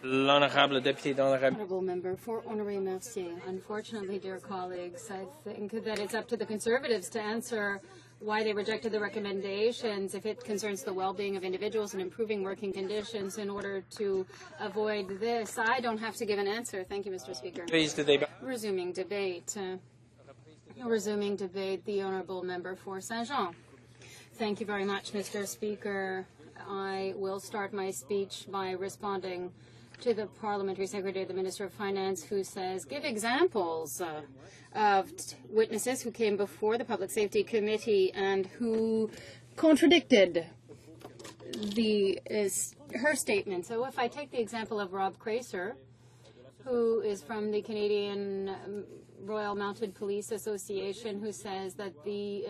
Honourable member for Honoré Mercier. Unfortunately, dear colleagues, I think that it's up to the Conservatives to answer why they rejected the recommendations if it concerns the well-being of individuals and improving working conditions. In order to avoid this, I don't have to give an answer. Thank you, Mr. Speaker. Resuming debate. Resuming debate, the honourable member for Saint-Jean. Thank you very much, Mr. Speaker. I will start my speech by responding to the Parliamentary Secretary, the Minister of Finance, who says, give examples of witnesses who came before the Public Safety Committee and who contradicted her statement. So if I take the example of Rob Cracer, who is from the Canadian Royal Mounted Police Association, who says that the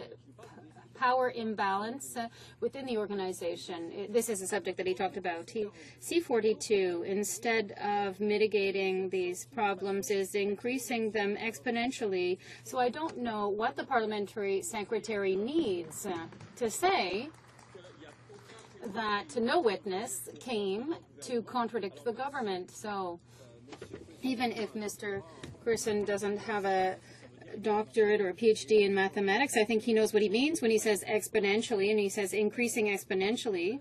power imbalance within the organization. This is a subject that he talked about. C-42, instead of mitigating these problems, is increasing them exponentially. So I don't know what the parliamentary secretary needs to say that no witness came to contradict the government. So even if Mr. Gerson doesn't have a doctorate or a PhD in mathematics, I think he knows what he means when he says exponentially, and he says increasing exponentially.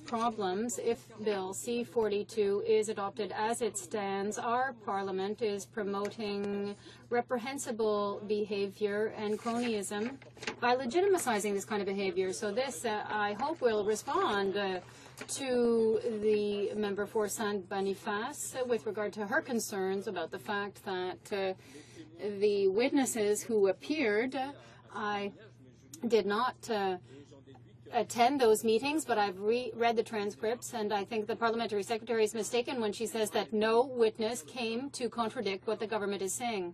Problems, if Bill C-42 is adopted as it stands, our Parliament is promoting reprehensible behavior and cronyism by legitimizing this kind of behavior. So this, I hope, will respond to the member for Saint-Boniface with regard to her concerns about the fact that the witnesses who appeared, I did not attend those meetings, but I've read the transcripts, and I think the parliamentary secretary is mistaken when she says that no witness came to contradict what the government is saying.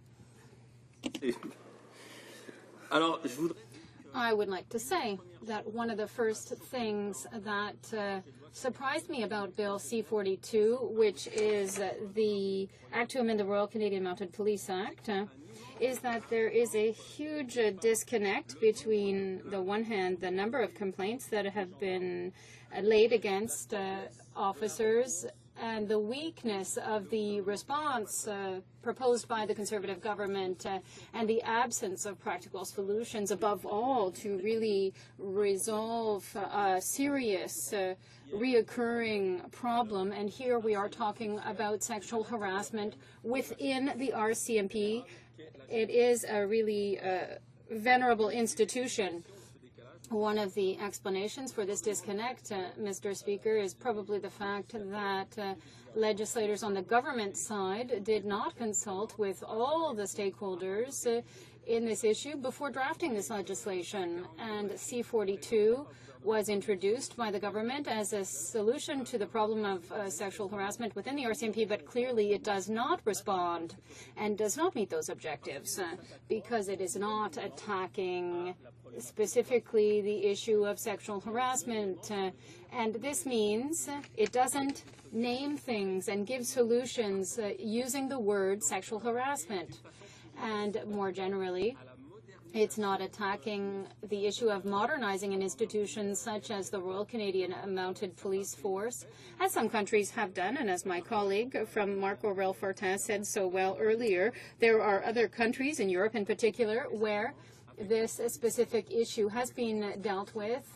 I would like to say that one of the first things that surprised me about Bill C-42, which is the Act to amend the Royal Canadian Mounted Police Act, is that there is a huge disconnect between, the one hand, the number of complaints that have been laid against officers and the weakness of the response proposed by the Conservative government and the absence of practical solutions, above all, to really resolve a serious reoccurring problem. And here we are talking about sexual harassment within the RCMP. It is a really venerable institution. One of the explanations for this disconnect, Mr. Speaker, is probably the fact that legislators on the government side did not consult with all the stakeholders in this issue before drafting this legislation. And C-42 was introduced by the government as a solution to the problem of sexual harassment within the RCMP, but clearly it does not respond and does not meet those objectives because it is not attacking specifically the issue of sexual harassment. And this means it doesn't name things and give solutions using the word sexual harassment. And more generally, it's not attacking the issue of modernizing an institution such as the Royal Canadian Mounted Police Force, as some countries have done, and as my colleague from Marc Aurel Fortin said so well earlier, there are other countries, in Europe in particular, where this specific issue has been dealt with,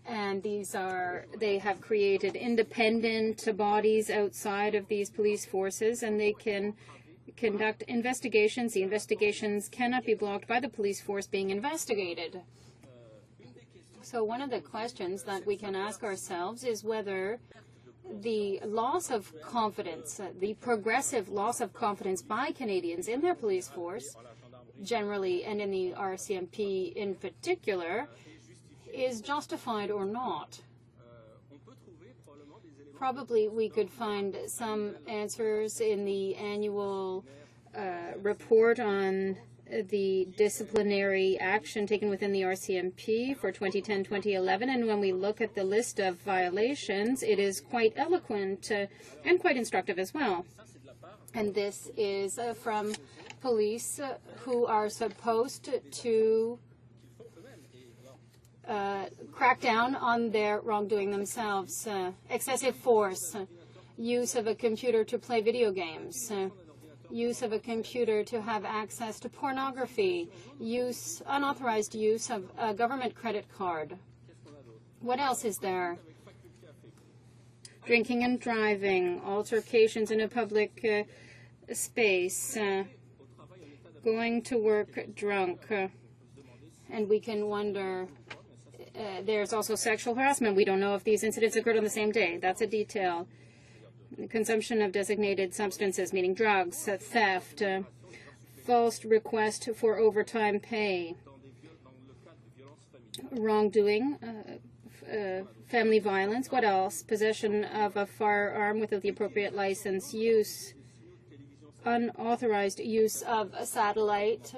and they have created independent bodies outside of these police forces, and they can conduct investigations. The investigations cannot be blocked by the police force being investigated. So one of the questions that we can ask ourselves is whether the loss of confidence, the progressive loss of confidence by Canadians in their police force generally and in the RCMP in particular is justified or not. Probably we could find some answers in the annual report on the disciplinary action taken within the RCMP for 2010-2011. And when we look at the list of violations, it is quite eloquent and quite instructive as well. And this is from police who are supposed to crack down on their wrongdoing themselves. Excessive force, use of a computer to play video games, use of a computer to have access to pornography, unauthorized use of a government credit card. What else is there? Drinking and driving, altercations in a public space, going to work drunk. And we can wonder, there's also sexual harassment. We don't know if these incidents occurred on the same day. That's a detail. Consumption of designated substances, meaning drugs, theft, false request for overtime pay, wrongdoing, family violence. What else? Possession of a firearm without the appropriate license, use, unauthorized use of a satellite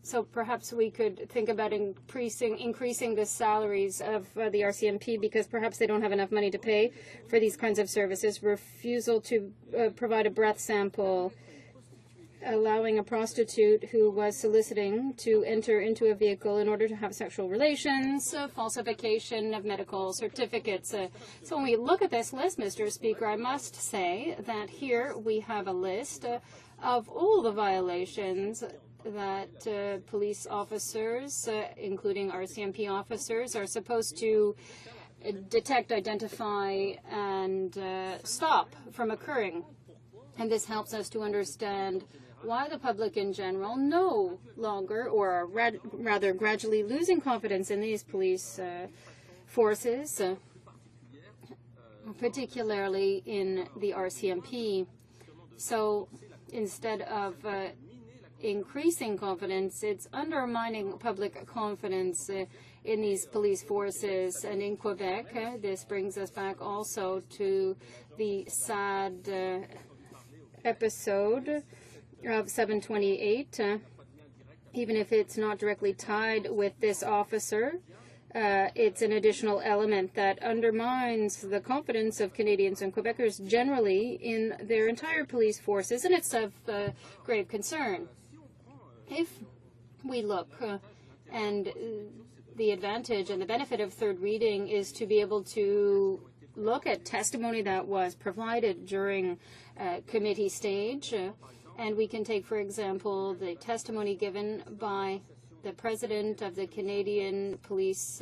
So perhaps we could think about increasing the salaries of the RCMP, because perhaps they don't have enough money to pay for these kinds of services. Refusal to provide a breath sample, allowing a prostitute who was soliciting to enter into a vehicle in order to have sexual relations, falsification of medical certificates. So when we look at this list, Mr. Speaker, I must say that here we have a list of all the violations that police officers, including RCMP officers, are supposed to detect, identify, and stop from occurring. And this helps us to understand why the public in general no longer, or are rather gradually losing confidence in these police forces, particularly in the RCMP. So instead of increasing confidence, it's undermining public confidence in these police forces. And in Quebec, this brings us back also to the sad episode of 728. Even if it's not directly tied with this officer, it's an additional element that undermines the confidence of Canadians and Quebecers generally in their entire police forces, and it's of grave concern. If we look, and the advantage and the benefit of third reading is to be able to look at testimony that was provided during committee stage, and we can take, for example, the testimony given by the president of the Canadian Police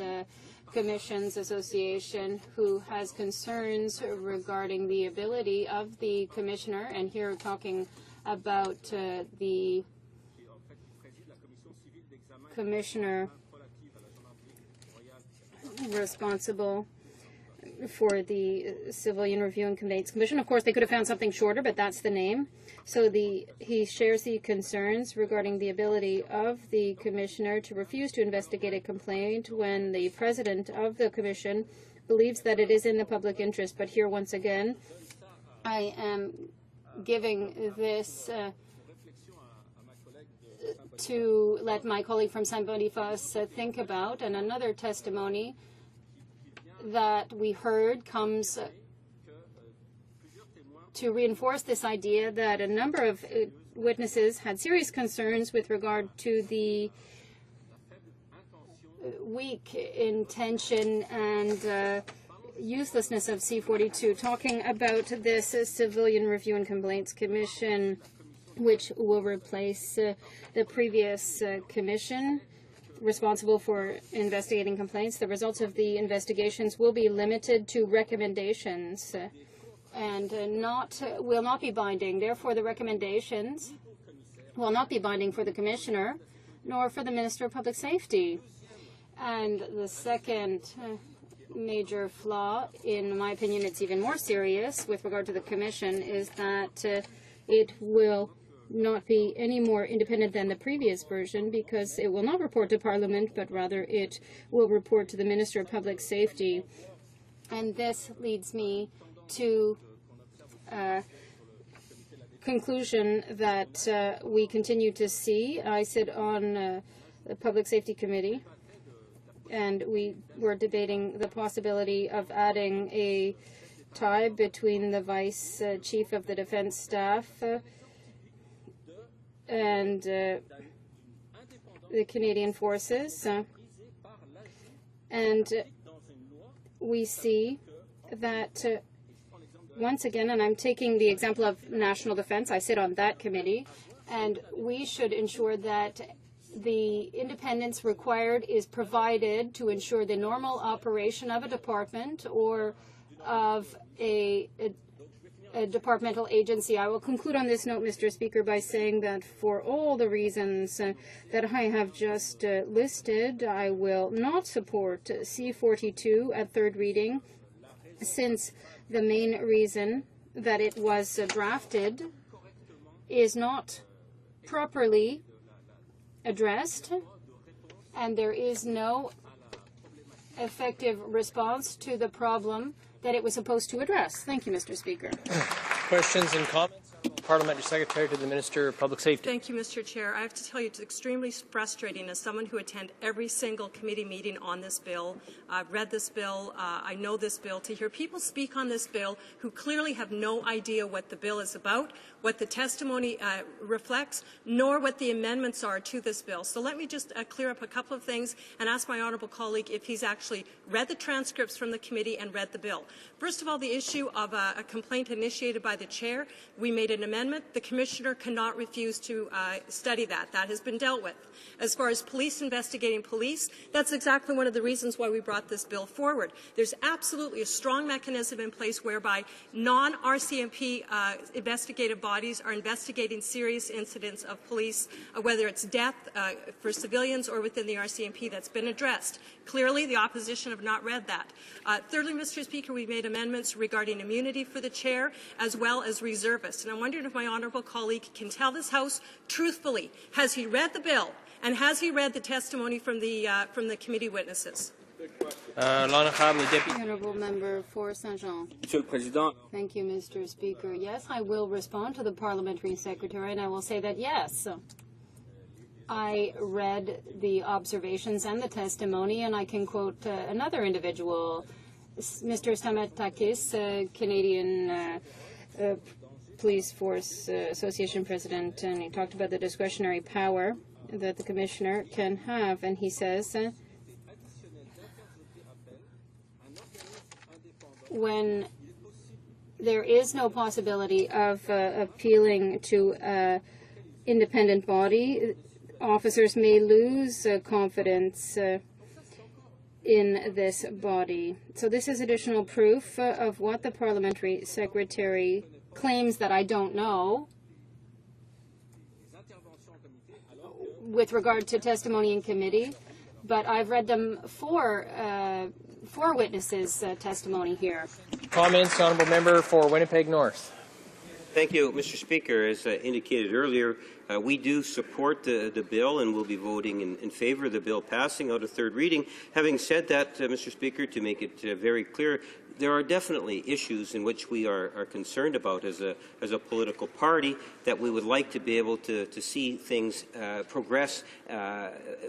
Commissions Association, who has concerns regarding the ability of the commissioner, and here we're talking about the commissioner responsible for the Civilian Review and Complaints Commission. Of course, they could have found something shorter, but that's the name. So he shares the concerns regarding the ability of the commissioner to refuse to investigate a complaint when the president of the commission believes that it is in the public interest. But here, once again, I am giving this to let my colleague from Saint-Boniface think about. And another testimony that we heard comes to reinforce this idea that a number of witnesses had serious concerns with regard to the weak intention and uselessness of C-42, talking about this Civilian Review and Complaints Commission, which will replace the previous commission responsible for investigating complaints. The results of the investigations will be limited to recommendations and will not be binding. Therefore, the recommendations will not be binding for the commissioner nor for the Minister of Public Safety. And the second major flaw, in my opinion, it's even more serious with regard to the commission, is that it will not be any more independent than the previous version, because it will not report to Parliament, but rather it will report to the Minister of Public Safety. And this leads me to conclusion that we continue to see. I sit on the Public Safety Committee, and we were debating the possibility of adding a tie between the Vice Chief of the Defense Staff and the Canadian Forces. And we see that once again, and I'm taking the example of national defense, I sit on that committee, and we should ensure that the independence required is provided to ensure the normal operation of a department or of a departmental agency. I will conclude on this note, Mr. Speaker, by saying that for all the reasons that I have just listed, I will not support C-42 at third reading, since the main reason that it was drafted is not properly addressed, and there is no effective response to the problem that it was supposed to address. Thank you, Mr. Speaker.
Questions and comments? Parliamentary Secretary to the Minister of Public Safety.
Thank you, Mr. Chair. I have to tell you, it's extremely frustrating as someone who attends every single committee meeting on this bill. I've read this bill. I know this bill. To hear people speak on this bill who clearly have no idea what the bill is about, what the testimony reflects, nor what the amendments are to this bill. So let me just clear up a couple of things and ask my honourable colleague if he's actually read the transcripts from the committee and read the bill. First of all, the issue of a complaint initiated by the chair. We made an amendment. The commissioner cannot refuse to study that. That has been dealt with. As far as police investigating police, that's exactly one of the reasons why we brought this bill forward. There's absolutely a strong mechanism in place whereby non-RCMP investigative bodies are investigating serious incidents of police, whether it's death for civilians or within the RCMP. That's been addressed. Clearly, the opposition have not read that. Thirdly, Mr. Speaker, we made amendments regarding immunity for the chair as well as reservists. And I'm wondering if my honourable colleague can tell this House truthfully, has he read the bill and has he read the testimony from the committee witnesses?
Honourable Member for Saint-Jean. Thank you, Mr. Speaker. Yes, I will respond to the Parliamentary Secretary, and I will say that yes, I read the observations and the testimony, and I can quote another individual, Mr. Stamatakis, Canadian Police Force Association President, and he talked about the discretionary power that the Commissioner can have, and he says when there is no possibility of appealing to an independent body, officers may lose confidence in this body. So this is additional proof of what the Parliamentary Secretary claims that I don't know with regard to testimony in committee, but I've read them for witnesses' testimony here.
Comments, Honourable Member for Winnipeg North.
Thank you, Mr. Speaker. As indicated earlier, we do support the bill and will be voting in favour of the bill passing out of third reading. Having said that, Mr. Speaker, to make it very clear, there are definitely issues in which we are concerned about as a political party that we would like to be able to see things progress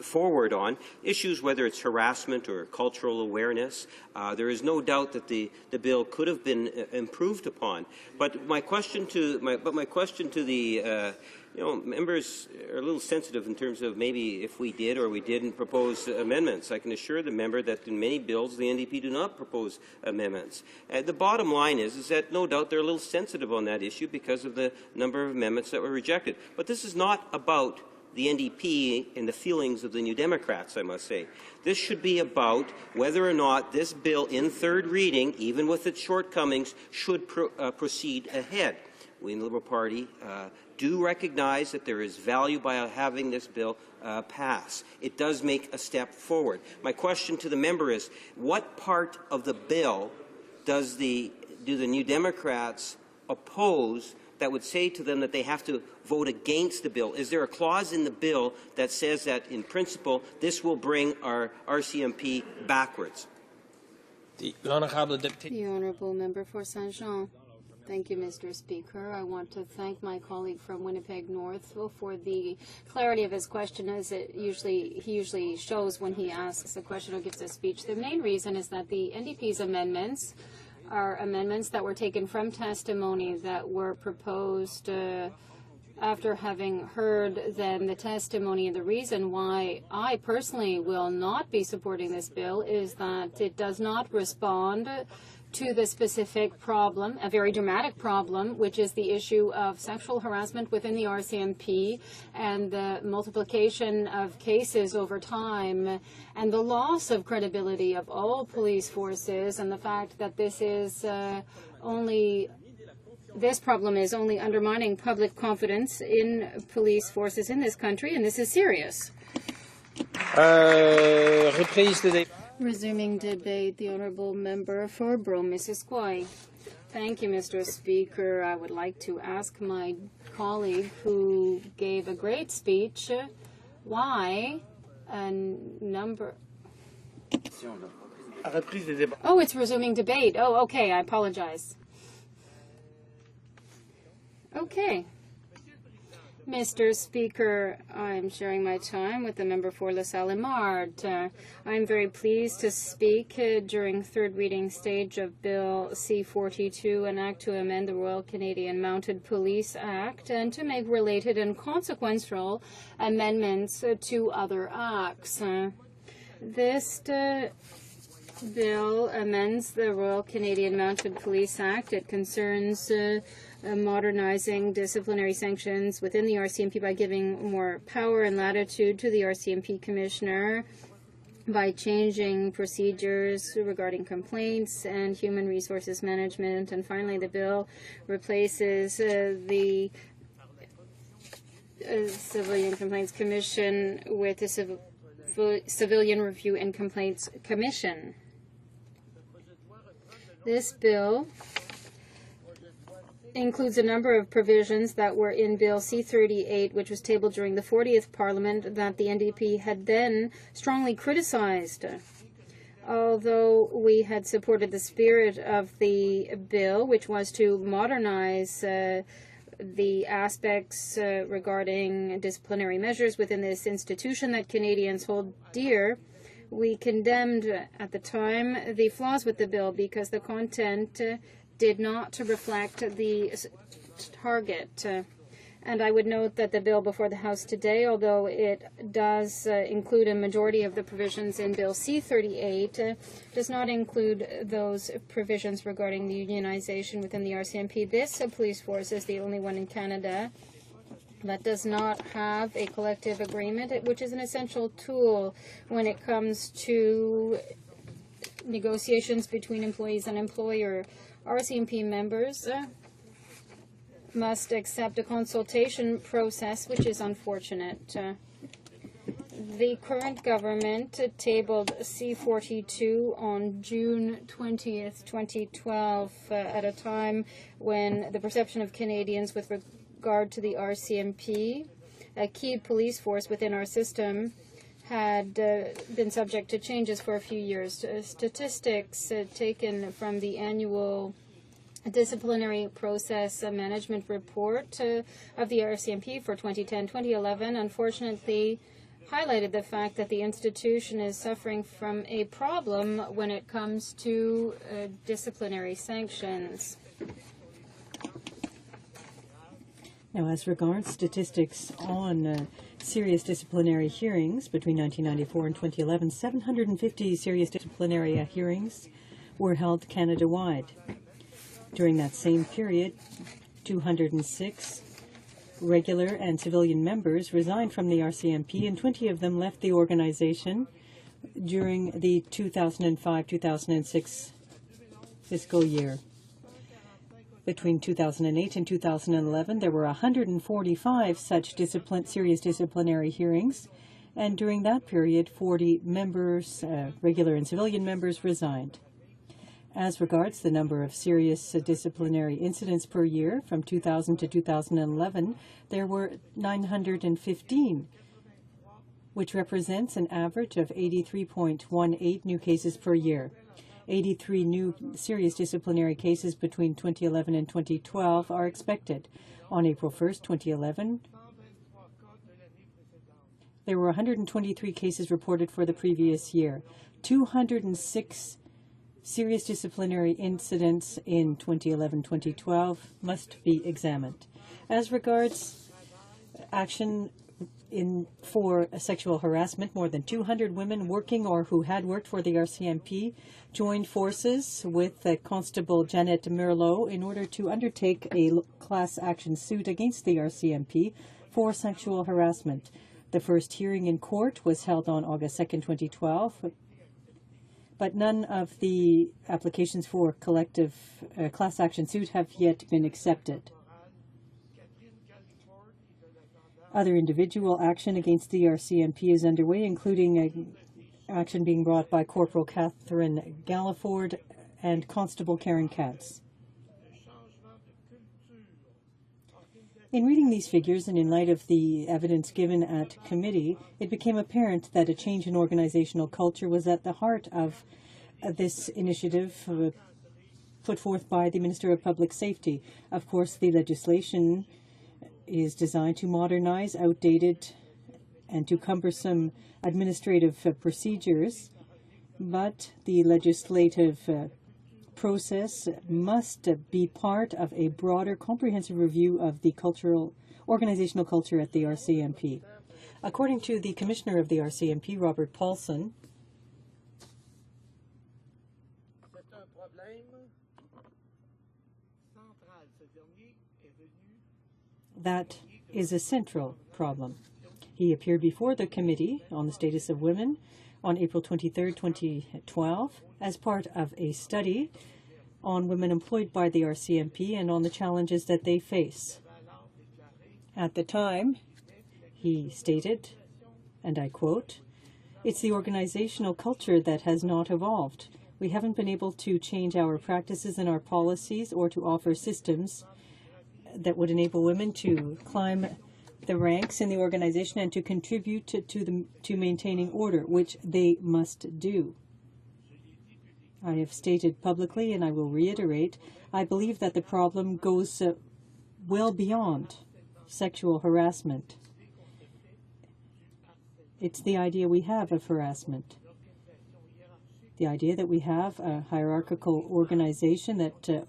forward on. Issues whether it's harassment or cultural awareness. There is no doubt that the bill could have been improved upon. But my question to the members are a little sensitive in terms of maybe if we did or we didn't propose amendments. I can assure the member that in many bills the NDP do not propose amendments. The bottom line is that no doubt they're a little sensitive on that issue because of the number of amendments that were rejected. But this is not about the NDP and the feelings of the New Democrats, I must say. This should be about whether or not this bill in third reading, even with its shortcomings, should proceed ahead. We in the Liberal Party do recognize that there is value by having this bill pass. It does make a step forward. My question to the member is, what part of the bill do the New Democrats oppose that would say to them that they have to vote against the bill? Is there a clause in the bill that says that, in principle, this will bring our RCMP backwards?
The Honourable Member for Saint-Jean. Thank you, Mr. Speaker. I want to thank my colleague from Winnipeg North for the clarity of his question, as he usually shows when he asks a question or gives a speech. The main reason is that the NDP's amendments are amendments that were taken from testimony that were proposed after having heard then the testimony. And the reason why I personally will not be supporting this bill is that it does not respond to the specific problem, a very dramatic problem, which is the issue of sexual harassment within the RCMP and the multiplication of cases over time and the loss of credibility of all police forces, and the fact that this problem is only undermining public confidence in police forces in this country, and this is serious. Resuming debate, the Honourable Member for Brome-Missisquoi. Thank you, Mr. Speaker. I would like to ask my colleague who gave a great speech why a number... Oh, it's resuming debate. Oh, okay, I apologize. Okay. Mr. Speaker, I'm sharing my time with the member for LaSalle-Limard. I'm very pleased to speak during third reading stage of Bill C-42, an act to amend the Royal Canadian Mounted Police Act and to make related and consequential amendments to other acts. This bill amends the Royal Canadian Mounted Police Act. It concerns modernizing disciplinary sanctions within the RCMP by giving more power and latitude to the RCMP Commissioner, by changing procedures regarding complaints and human resources management. And finally, the bill replaces the Civilian Complaints Commission with the Civilian Review and Complaints Commission. This bill includes a number of provisions that were in Bill C-38, which was tabled during the 40th Parliament, that the NDP had then strongly criticized. Although we had supported the spirit of the bill, which was to modernize the aspects regarding disciplinary measures within this institution that Canadians hold dear, we condemned at the time the flaws with the bill because the content did not reflect the target. And I would note that the bill before the House today, although it does include a majority of the provisions in Bill C-38, does not include those provisions regarding the unionization within the RCMP. This police force is the only one in Canada that does not have a collective agreement, which is an essential tool when it comes to negotiations between employees and employer. RCMP members must accept a consultation process, which is unfortunate. The current government tabled C-42 on June 20th, 2012, at a time when the perception of Canadians with regard to the RCMP, a key police force within our system, had been subject to changes for a few years. Statistics taken from the annual disciplinary process management report of the RCMP for 2010-2011 unfortunately highlighted the fact that the institution is suffering from a problem when it comes to disciplinary sanctions.
Now, as regards statistics on serious disciplinary hearings between 1994 and 2011, 750 serious disciplinary hearings were held Canada-wide. During that same period, 206 regular and civilian members resigned from the RCMP, and 20 of them left the organization during the 2005-2006 fiscal year. Between 2008 and 2011, there were 145 such serious disciplinary hearings, and during that period, 40 members, regular and civilian members, resigned. As regards the number of serious disciplinary incidents per year, from 2000 to 2011, there were 915, which represents an average of 83.18 new cases per year. 83 new serious disciplinary cases between 2011 and 2012 are expected. On April 1st, 2011, there were 123 cases reported for the previous year. 206 serious disciplinary incidents in 2011-2012 must be examined. As regards action for sexual harassment, more than 200 women working or who had worked for the RCMP joined forces with Constable Janet Merlot in order to undertake a class action suit against the RCMP for sexual harassment. The first hearing in court was held on August 2nd, 2012, but none of the applications for collective class action suit have yet been accepted. Other individual action against the RCMP is underway, including action being brought by Corporal Catherine Galliford and Constable Karen Katz. In reading these figures and in light of the evidence given at committee, it became apparent that a change in organizational culture was at the heart of this initiative put forth by the Minister of Public Safety. Of course, the legislation is designed to modernize outdated and too cumbersome administrative procedures, but the legislative process must be part of a broader, comprehensive review of the organizational culture at the RCMP. According to the Commissioner of the RCMP, Robert Paulson, that is a central problem. He appeared before the Committee on the Status of Women on April 23, 2012, as part of a study on women employed by the RCMP and on the challenges that they face. At the time, he stated, and I quote, "It's the organizational culture that has not evolved. We haven't been able to change our practices and our policies or to offer systems that would enable women to climb the ranks in the organization and to contribute to maintaining order, which they must do." I have stated publicly, and I will reiterate, I believe that the problem goes well beyond sexual harassment. It's the idea we have of harassment. The idea that we have a hierarchical organization that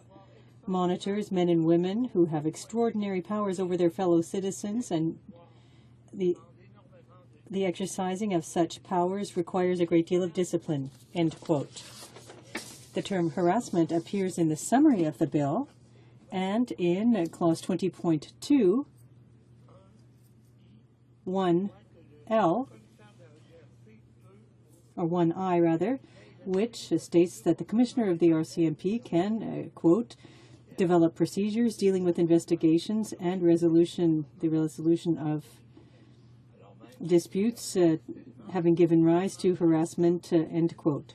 monitors men and women who have extraordinary powers over their fellow citizens, and the exercising of such powers requires a great deal of discipline, end quote. The term harassment appears in the summary of the bill and in clause 20.2, 1L, or 1I rather, which states that the Commissioner of the RCMP can, quote, develop procedures dealing with investigations and the resolution of disputes having given rise to harassment, end quote.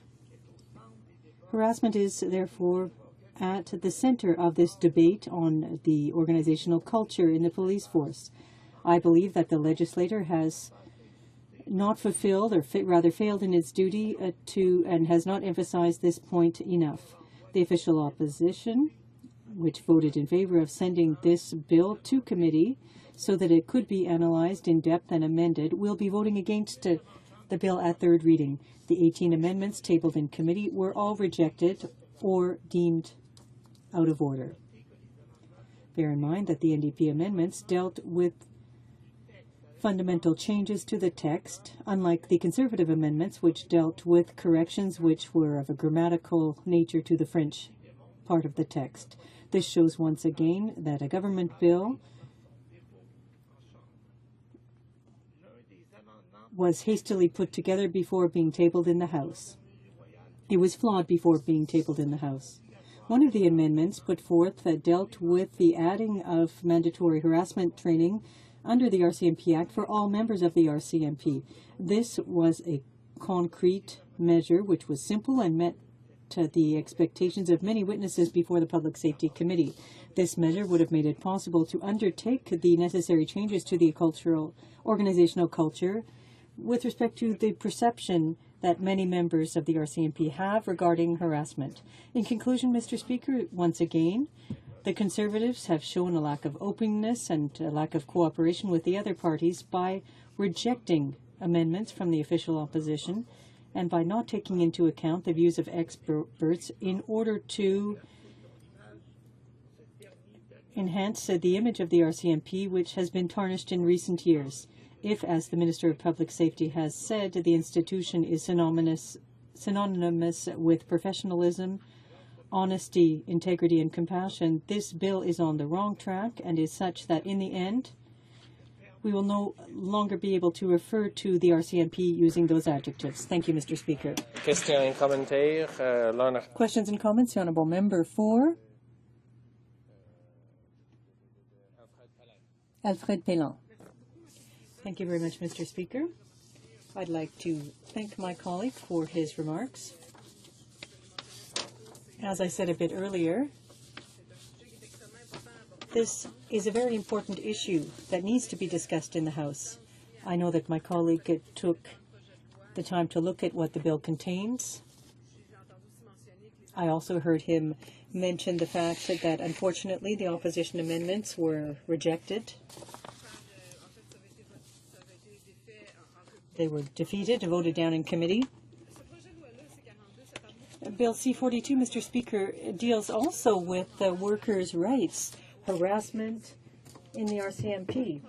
Harassment is therefore at the center of this debate on the organizational culture in the police force. I believe that the legislator has not fulfilled, or rather failed in its duty and has not emphasized this point enough. The official opposition, which voted in favor of sending this bill to committee so that it could be analyzed in depth and amended, will be voting against the bill at third reading. The 18 amendments tabled in committee were all rejected or deemed out of order. Bear in mind that the NDP amendments dealt with fundamental changes to the text, unlike the Conservative amendments, which dealt with corrections which were of a grammatical nature to the French part of the text. This shows once again that a government bill was hastily put together before being tabled in the House. It was flawed before being tabled in the House. One of the amendments put forth that dealt with the adding of mandatory harassment training under the RCMP Act for all members of the RCMP. This was a concrete measure which was simple and met the expectations of many witnesses before the Public Safety Committee. This measure would have made it possible to undertake the necessary changes to the organizational culture with respect to the perception that many members of the RCMP have regarding harassment. In conclusion, Mr. Speaker, once again, the Conservatives have shown a lack of openness and a lack of cooperation with the other parties by rejecting amendments from the official opposition and by not taking into account the views of experts in order to enhance the image of the RCMP, which has been tarnished in recent years. If, as the Minister of Public Safety has said, the institution is synonymous with professionalism, honesty, integrity, and compassion, this bill is on the wrong track and is such that in the end, we will no longer be able to refer to the RCMP using those adjectives. Thank you, Mr. Speaker. Questions and comments? The Honourable Member for Alfred Pellan. Thank you very much, Mr. Speaker. I'd like to thank my colleague for his remarks. As I said a bit earlier, this is a very important issue that needs to be discussed in the House. I know that my colleague took the time to look at what the bill contains. I also heard him mention the fact that unfortunately the opposition amendments were rejected. They were defeated and voted down in committee. Bill C-42, Mr. Speaker, deals also with workers' rights, harassment in the RCMP.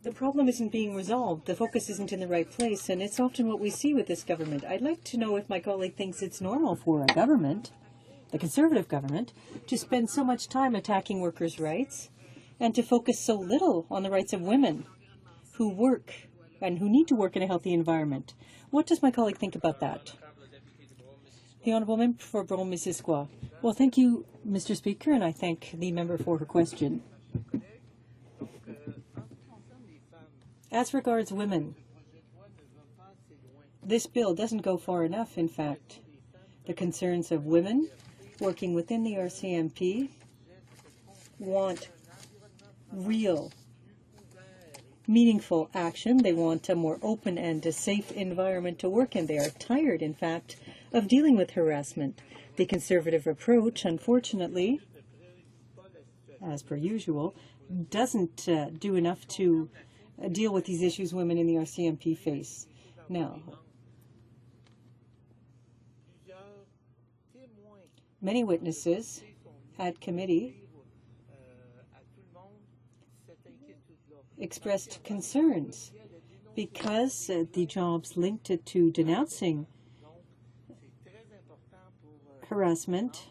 The problem isn't being resolved. The focus isn't in the right place, and it's often what we see with this government. I'd like to know if my colleague thinks it's normal for a government, the Conservative government, to spend so much time attacking workers' rights and to focus so little on the rights of women who work and who need to work in a healthy environment. What does my colleague think about that? The Honourable Member for Brome-Missisquoi. Well, thank you, Mr. Speaker, and I thank the member for her question. As regards women, this bill doesn't go far enough, in fact. The concerns of women working within the RCMP want real, meaningful action. They want a more open and a safe environment to work in. They are tired, in fact, of dealing with harassment. The Conservative approach, unfortunately, as per usual, doesn't do enough to deal with these issues women in the RCMP face. Now, many witnesses at committee expressed concerns because the jobs linked to denouncing harassment,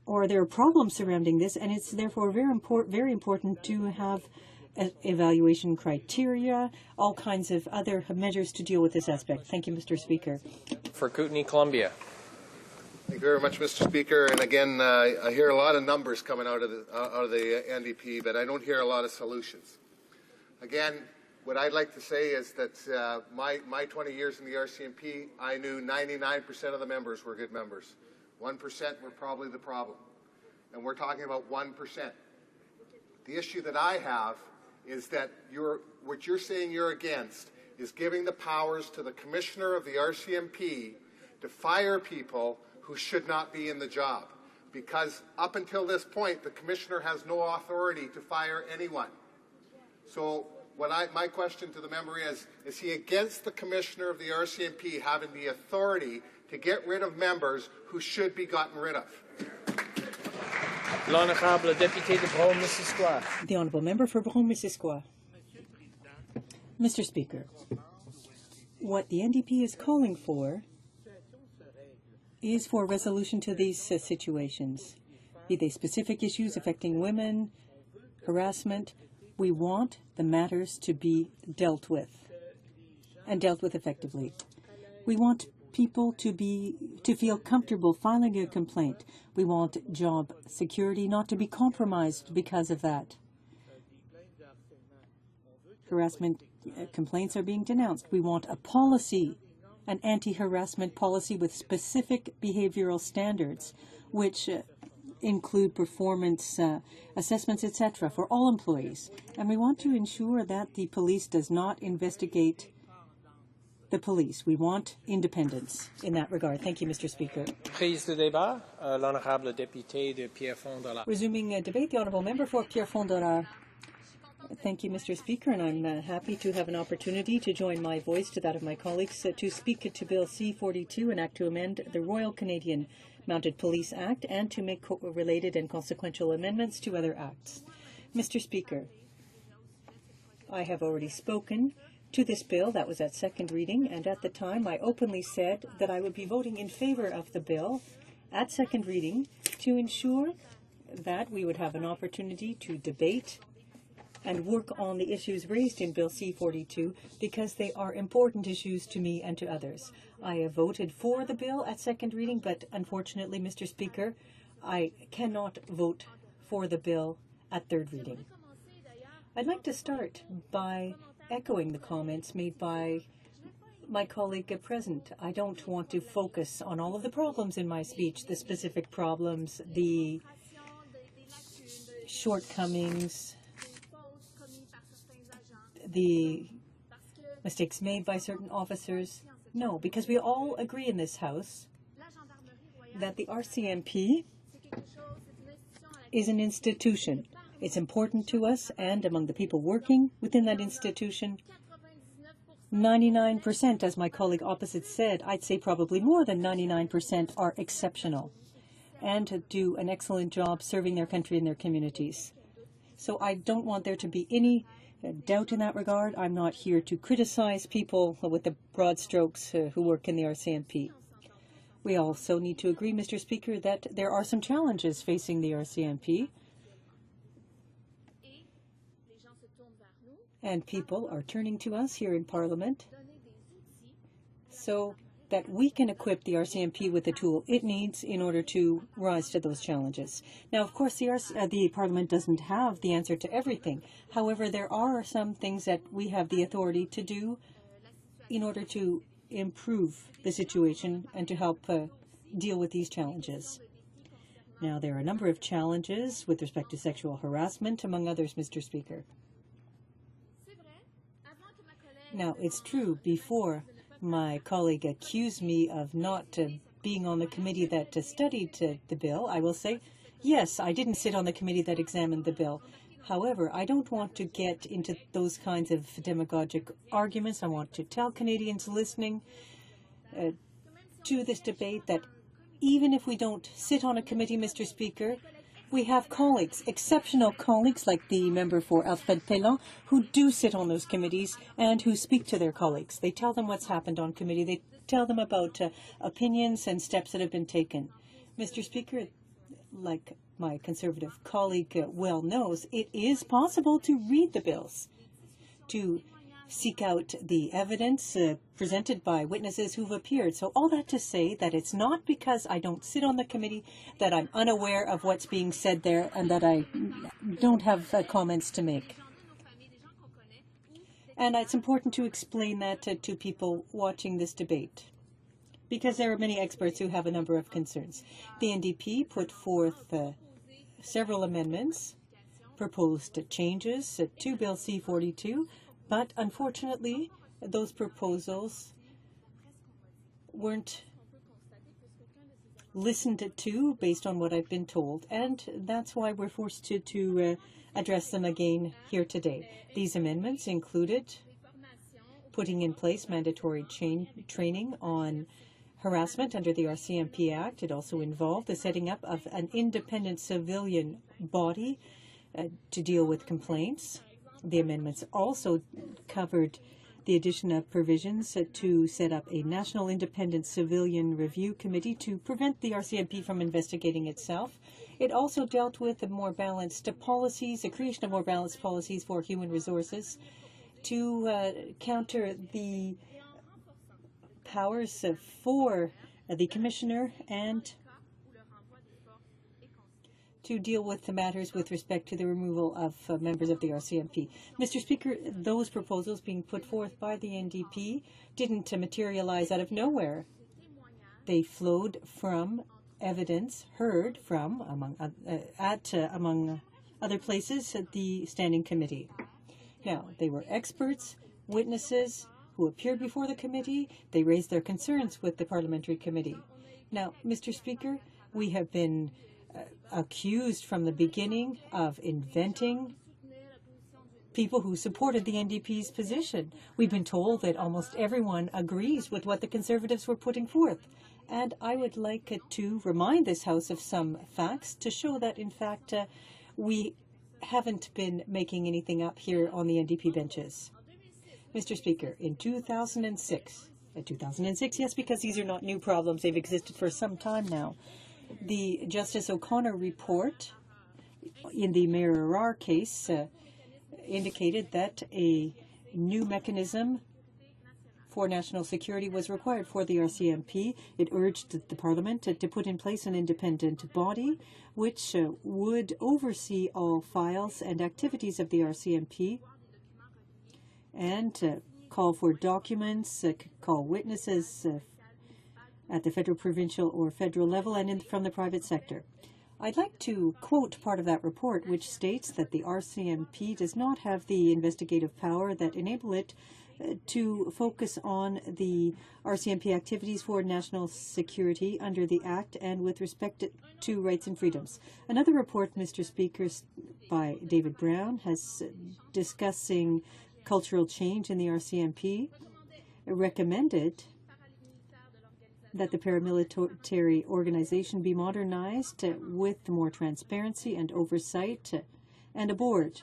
or there are problems surrounding this, and it's therefore very important to have evaluation criteria, all kinds of other measures to deal with this aspect. Thank you, Mr. Speaker.
For Kootenay, Columbia.
Thank you very much, Mr. Speaker. And again, I hear a lot of numbers coming out of the NDP, but I don't hear a lot of solutions. Again, what I'd like to say is that my 20 years in the RCMP, I knew 99% of the members were good members. 1% were probably the problem. And we're talking about 1%. The issue that I have is that what you're saying you're against is giving the powers to the commissioner of the RCMP to fire people who should not be in the job. Because up until this point, the commissioner has no authority to fire anyone. So my question to the member is he against the commissioner of the RCMP having the authority to get rid of members who should be gotten rid of?
L'honorable député de Brome-Missisquoi.
The Honourable Member for Brome-Missisquoi. Mr. Speaker, what the NDP is calling for is for resolution to these situations, be they specific issues affecting women, harassment. We want the matters to be dealt with, and dealt with effectively. We want people to feel comfortable filing a complaint. We want job security not to be compromised because of that. Harassment complaints are being denounced. We want a policy, an anti-harassment policy with specific behavioral standards, which include performance assessments, etc., for all employees. And we want to ensure that the police does not investigate the police. We want independence in that regard. Thank you, Mr. Speaker.
Prise de débat, l'honorable député de Pierrefonds-Dollard.
Resuming debate, the Honourable Member for Pierrefonds-Dollard. Thank you, Mr. Speaker, and I'm happy to have an opportunity to join my voice to that of my colleagues to speak to Bill C-42, an act to amend the Royal Canadian Mounted Police Act and to make related and consequential amendments to other acts. Mr. Speaker, I have already spoken to this bill. That was at second reading, and at the time I openly said that I would be voting in favor of the bill at second reading to ensure that we would have an opportunity to debate and work on the issues raised in Bill C-42 because they are important issues to me and to others. I have voted for the bill at second reading, but unfortunately, Mr. Speaker, I cannot vote for the bill at third reading. I'd like to start by echoing the comments made by my colleague present. I don't want to focus on all of the problems in my speech, the specific problems, the shortcomings, the mistakes made by certain officers. No, because we all agree in this House that the RCMP is an institution. It's important to us, and among the people working within that institution, 99%, as my colleague opposite said, I'd say probably more than 99% are exceptional and do an excellent job serving their country and their communities. So I don't want there to be any doubt in that regard. I'm not here to criticize people with the broad strokes who work in the RCMP. We also need to agree, Mr. Speaker, that there are some challenges facing the RCMP, and people are turning to us here in Parliament so that we can equip the RCMP with the tool it needs in order to rise to those challenges. Now, of course, the Parliament doesn't have the answer to everything. However, there are some things that we have the authority to do in order to improve the situation and to help deal with these challenges. Now, there are a number of challenges with respect to sexual harassment, among others, Mr. Speaker. Now, it's true, before my colleague accused me of not being on the committee that studied the bill, I will say, yes, I didn't sit on the committee that examined the bill. However, I don't want to get into those kinds of demagogic arguments. I want to tell Canadians listening to this debate that even if we don't sit on a committee, Mr. Speaker, we have colleagues, exceptional colleagues like the member for Alfred Pellan, who do sit on those committees and who speak to their colleagues. They tell them what's happened on committee. They tell them about opinions and steps that have been taken. Mr. Speaker, like my Conservative colleague well knows, it is possible to read the bills, to seek out the evidence presented by witnesses who've appeared. So all that to say that it's not because I don't sit on the committee that I'm unaware of what's being said there and that I don't have comments to make. And it's important to explain that to people watching this debate, because there are many experts who have a number of concerns. The NDP put forth several amendments, proposed changes to Bill C-42, but unfortunately, those proposals weren't listened to based on what I've been told, and that's why we're forced to address them again here today. These amendments included putting in place mandatory training on harassment under the RCMP Act. It also involved the setting up of an independent civilian body to deal with complaints. The amendments also covered the addition of provisions to set up a National Independent Civilian Review Committee to prevent the RCMP from investigating itself. It also dealt with the more balanced policies, the creation of more balanced policies for human resources to counter the powers for the Commissioner and to deal with the matters with respect to the removal of members of the RCMP. Mr. Speaker, those proposals being put forth by the NDP didn't materialize out of nowhere. They flowed from evidence heard from, among other places, at the Standing Committee. Now, they were experts, witnesses who appeared before the committee. They raised their concerns with the Parliamentary Committee. Now, Mr. Speaker, we have been accused from the beginning of inventing people who supported the NDP's position. We've been told that almost everyone agrees with what the Conservatives were putting forth. And I would like to remind this House of some facts to show that, in fact, we haven't been making anything up here on the NDP benches. Mr. Speaker, in 2006, yes, because these are not new problems, they've existed for some time now, the Justice O'Connor report in the Mayor Arar case indicated that a new mechanism for national security was required for the RCMP. It urged the Parliament to put in place an independent body which would oversee all files and activities of the RCMP and call for documents, call witnesses at the federal, provincial, or federal level and from the private sector. I'd like to quote part of that report, which states that the RCMP does not have the investigative power that enable it to focus on the RCMP activities for national security under the Act and with respect to rights and freedoms. Another report, Mr. Speaker, by David Brown, has discussing cultural change in the RCMP, recommended that the paramilitary organization be modernized with more transparency and oversight and a board.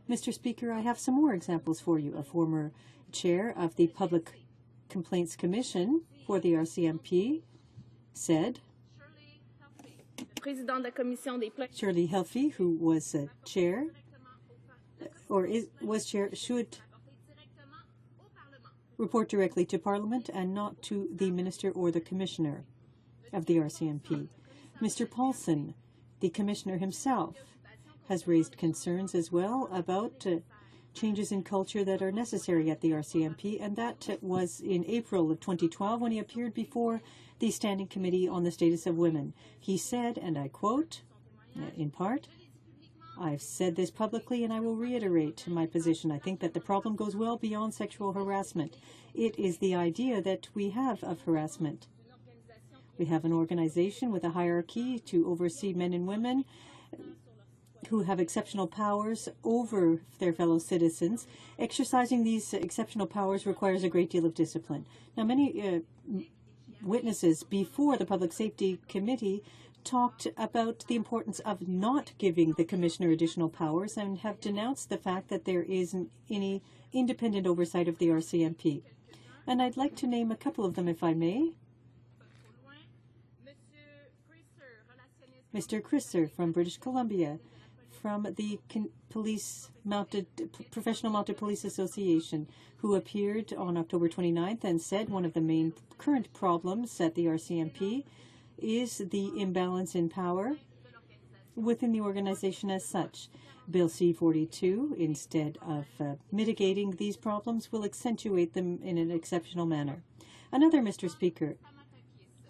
Mr. Speaker, I have some more examples for you. A former chair of the Public Complaints Commission for the RCMP said, Shirley Helfie, who was chair, or was chair, should report directly to Parliament and not to the Minister or the Commissioner of the RCMP. Mr. Paulson, the Commissioner himself, has raised concerns as well about changes in culture that are necessary at the RCMP, and that was in April of 2012 when he appeared before the Standing Committee on the Status of Women. He said, and I quote, in part, I've said this publicly and I will reiterate my position. I think that the problem goes well beyond sexual harassment. It is the idea that we have of harassment. We have an organization with a hierarchy to oversee men and women who have exceptional powers over their fellow citizens. Exercising these exceptional powers requires a great deal of discipline. Now, many witnesses before the Public Safety Committee talked about the importance of not giving the Commissioner additional powers and have denounced the fact that there isn't any independent oversight of the RCMP. And I'd like to name a couple of them, if I may. Mr. Crisser from British Columbia, from the Professional Mounted Police Association, who appeared on October 29th and said one of the main current problems at the RCMP is the imbalance in power within the organization as such. Bill C-42, instead of mitigating these problems, will accentuate them in an exceptional manner. Another, Mr. Speaker,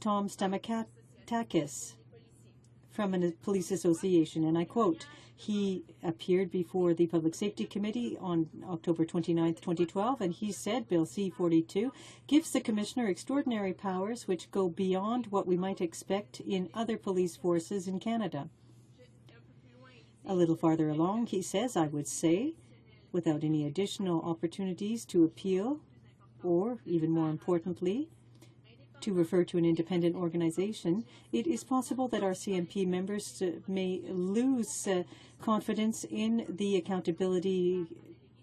Tom Stamakatakis from a police association, and I quote, he appeared before the Public Safety Committee on October 29, 2012, and he said Bill C-42 gives the Commissioner extraordinary powers which go beyond what we might expect in other police forces in Canada. A little farther along, he says, I would say, without any additional opportunities to appeal, or, even more importantly, to refer to an independent organization, it is possible that RCMP members may lose confidence in the accountability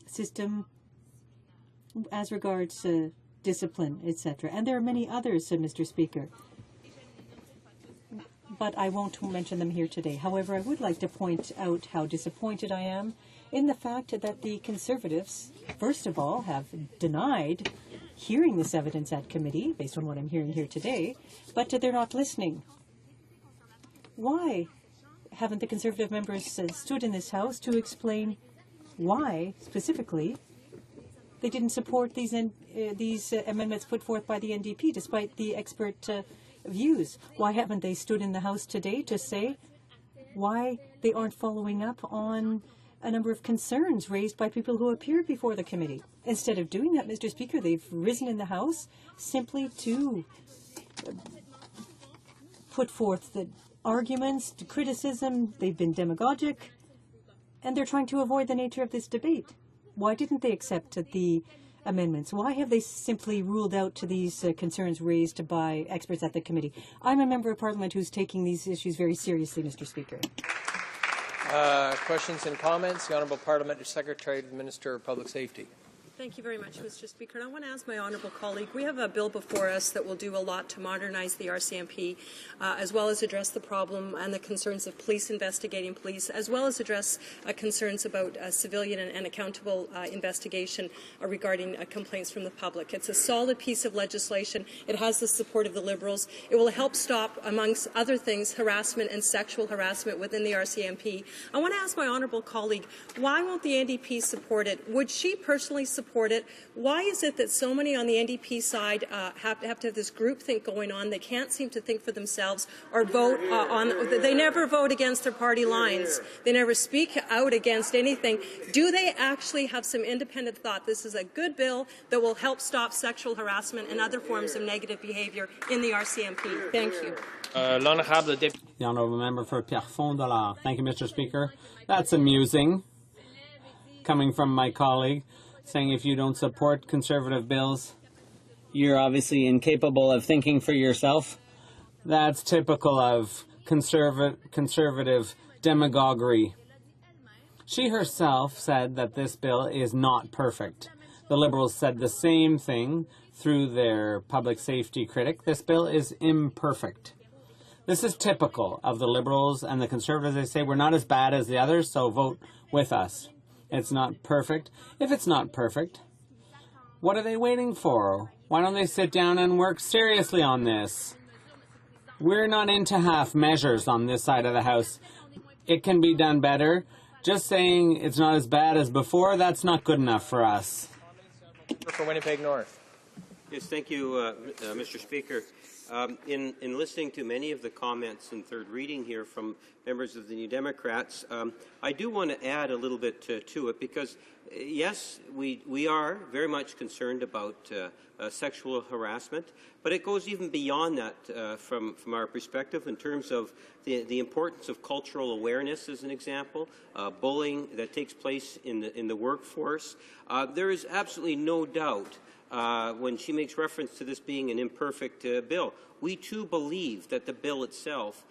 system as regards discipline, etc. And there are many others, Mr. Speaker, but I won't mention them here today. However, I would like to point out how disappointed I am in the fact that the Conservatives, first of all, have denied hearing this evidence at committee, based on what I'm hearing here today, but they're not listening. Why haven't the Conservative members stood in this House to explain why, specifically, they didn't support these amendments put forth by the NDP, despite the expert views? Why haven't they stood in the House today to say why they aren't following up on a number of concerns raised by people who appeared before the committee? Instead of doing that, Mr. Speaker, they've risen in the House simply to put forth the arguments, the criticism. They've been demagogic, and they're trying to avoid the nature of this debate. Why didn't they accept the amendments? Why have they simply ruled out these concerns raised by experts at the committee? I'm a member of Parliament who's taking these issues very seriously, Mr. Speaker.
Questions and comments? The Honourable Parliamentary Secretary to the Minister of Public Safety.
Thank you very much, Mr. Speaker. And I want to ask my honourable colleague, we have a bill before us that will do a lot to modernize the RCMP, as well as address the problem and the concerns of police investigating police, as well as address concerns about civilian and accountable investigation regarding complaints from the public. It's a solid piece of legislation. It has the support of the Liberals. It will help stop, amongst other things, harassment and sexual harassment within the RCMP. I want to ask my honourable colleague, why won't the NDP support it? Would she personally support support it. Why is it that so many on the NDP side have to have this groupthink going on? They can't seem to think for themselves or vote they never vote against their party lines. They never speak out against anything. Do they actually have some independent thought? This is a good bill that will help stop sexual harassment and other forms of negative behavior in the RCMP. Thank you.
The Honourable Member for Pierrefonds. Thank you, Mr. Speaker. That's amusing, coming from my colleague, saying if you don't support Conservative bills, you're obviously incapable of thinking for yourself. That's typical of conservative demagoguery. She herself said that this bill is not perfect. The Liberals said the same thing through their public safety critic. This bill is imperfect. This is typical of the Liberals and the Conservatives. They say we're not as bad as the others, so vote with us. It's not perfect. If it's not perfect, what are they waiting for? Why don't they sit down and work seriously on this? We're not into half measures on this side of the House. It can be done better. Just saying it's not as bad as before, that's not good enough for us.
For Winnipeg North.
Yes, thank you, Mr. Speaker. In listening to many of the comments in third reading here from members of the New Democrats, I do want to add a little bit to it because, yes, we are very much concerned about sexual harassment, but it goes even beyond that from our perspective in terms of the importance of cultural awareness, as an example, bullying that takes place in the workforce. There is absolutely no doubt when she makes reference to this being an imperfect bill. We too believe that the bill itself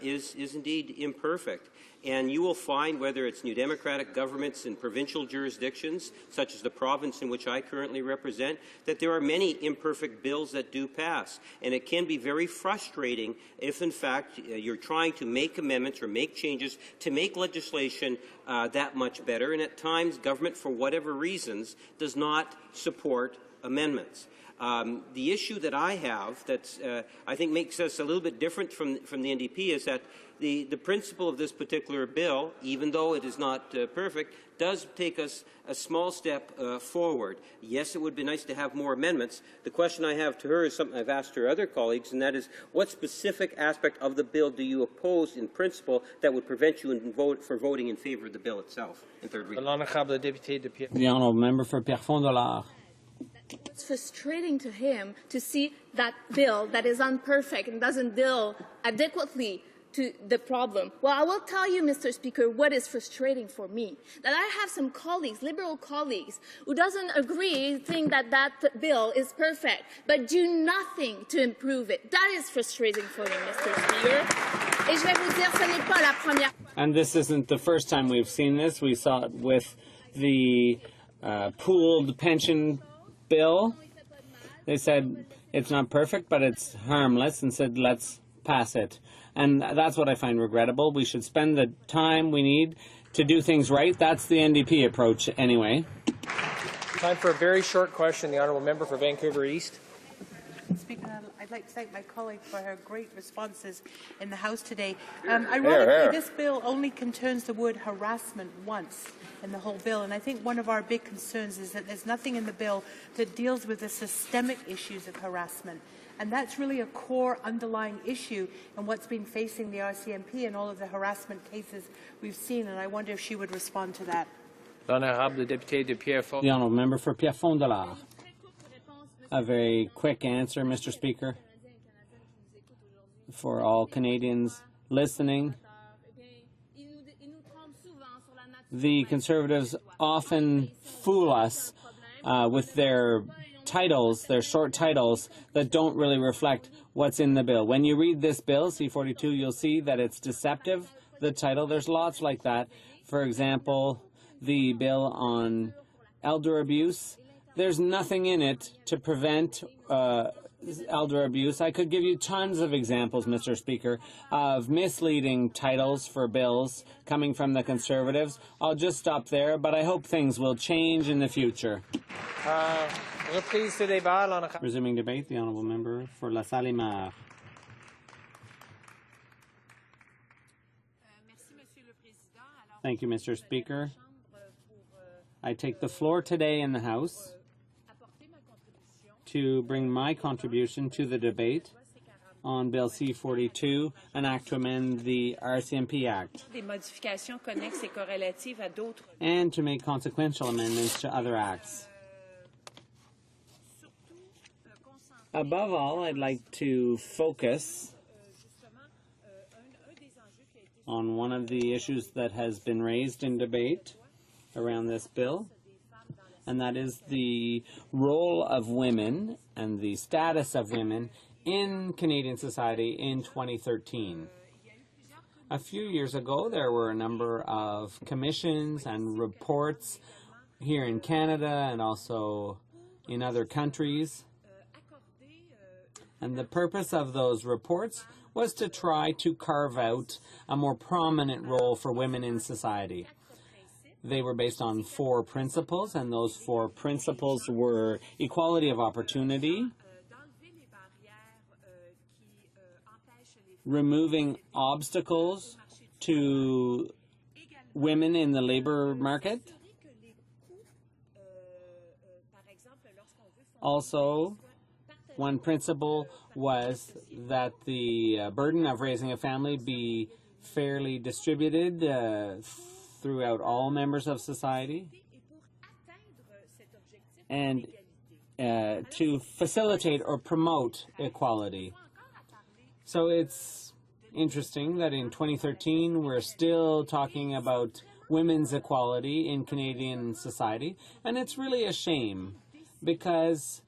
is indeed imperfect. And you will find, whether it's New Democratic governments in provincial jurisdictions, such as the province in which I currently represent, that there are many imperfect bills that do pass. And it can be very frustrating if, in fact, you're trying to make amendments or make changes to make legislation that much better. And at times, government, for whatever reasons, does not support amendments. The issue that I have that I think makes us a little bit different from the NDP is that the principle of this particular bill, even though it is not perfect, does take us a small step forward. Yes, it would be nice to have more amendments. The question I have to her is something I've asked her other colleagues, and that is, what specific aspect of the bill do you oppose in principle that would prevent you from voting in favour of the bill itself in third reading?
The Honourable Member for Pierrefonds.
It's frustrating to him to see that bill that is imperfect and doesn't deal adequately to the problem. Well, I will tell you, Mr. Speaker, what is frustrating for me. That I have some colleagues, Liberal colleagues, who doesn't agree, think that that bill is perfect, but do nothing to improve it. That is frustrating for me, Mr. Speaker. Et je vais vous dire, ce n'est pas la première.
And this isn't the first time we've seen this. We saw it with the pooled pension bill. They said it's not perfect, but it's harmless, and said let's pass it. And that's what I find regrettable. We should spend the time we need to do things right. That's the NDP approach anyway.
Time for a very short question. The Honourable Member for Vancouver East.
Speaker, I'd like to thank my colleague for her great responses in the House today. Ironically, this bill only contains the word harassment once in the whole bill, and I think one of our big concerns is that there's nothing in the bill that deals with the systemic issues of harassment. And that's really a core underlying issue in what's been facing the RCMP and all of the harassment cases we've seen, and I wonder if she would respond to that.
The Honourable Member for Pierrefonds. A very quick answer, Mr. Speaker, for all Canadians listening. The Conservatives often fool us with their titles, their short titles, that don't really reflect what's in the bill. When you read this bill, C-42, you'll see that it's deceptive, the title. There's lots like that. For example, the bill on elder abuse. There's nothing in it to prevent elder abuse. I could give you tons of examples, Mr. Speaker, of misleading titles for bills coming from the Conservatives. I'll just stop there, but I hope things will change in the future. Resuming debate, the Honourable Member for La Salle-Mar. Thank you, Mr. Speaker. I take the floor today in the House to bring my contribution to the debate on Bill C-42, an act to amend the RCMP Act, and to make consequential amendments to other acts. Above all, I'd like to focus on one of the issues that has been raised in debate around this bill, and that is the role of women and the status of women in Canadian society in 2013. A few years ago, there were a number of commissions and reports here in Canada and also in other countries. And the purpose of those reports was to try to carve out a more prominent role for women in society. They were based on 4 principles, and those 4 principles were equality of opportunity, removing obstacles to women in the labor market, also one principle was that the burden of raising a family be fairly distributed throughout all members of society, and to facilitate or promote equality. So it's interesting that in 2013 we're still talking about women's equality in Canadian society, and it's really a shame because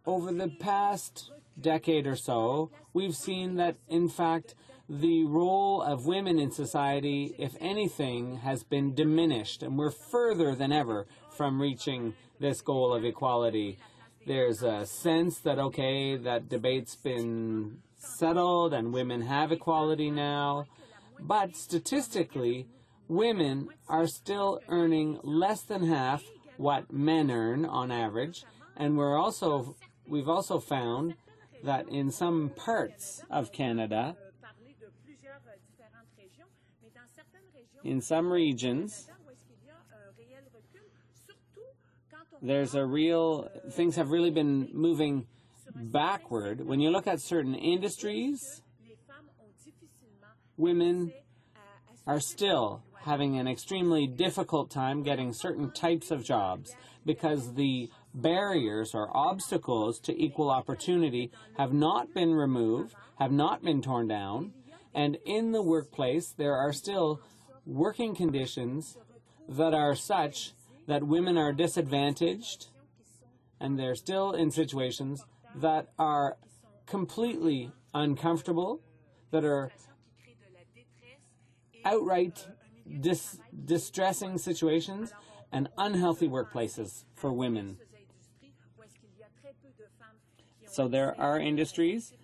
over the past decade or so, we've seen that, in fact, the role of women in society, if anything, has been diminished, and we're further than ever from reaching this goal of equality. There's a sense that, okay, that debate's been settled and women have equality now, but statistically, women are still earning less than half what men earn on average, and we've also found that in some parts of Canada, in some regions, things have really been moving backward. When you look at certain industries, women are still having an extremely difficult time getting certain types of jobs because the barriers or obstacles to equal opportunity have not been removed, have not been torn down, and in the workplace there are still working conditions that are such that women are disadvantaged, and they're still in situations that are completely uncomfortable, that are outright distressing situations and unhealthy workplaces for women. So there are industries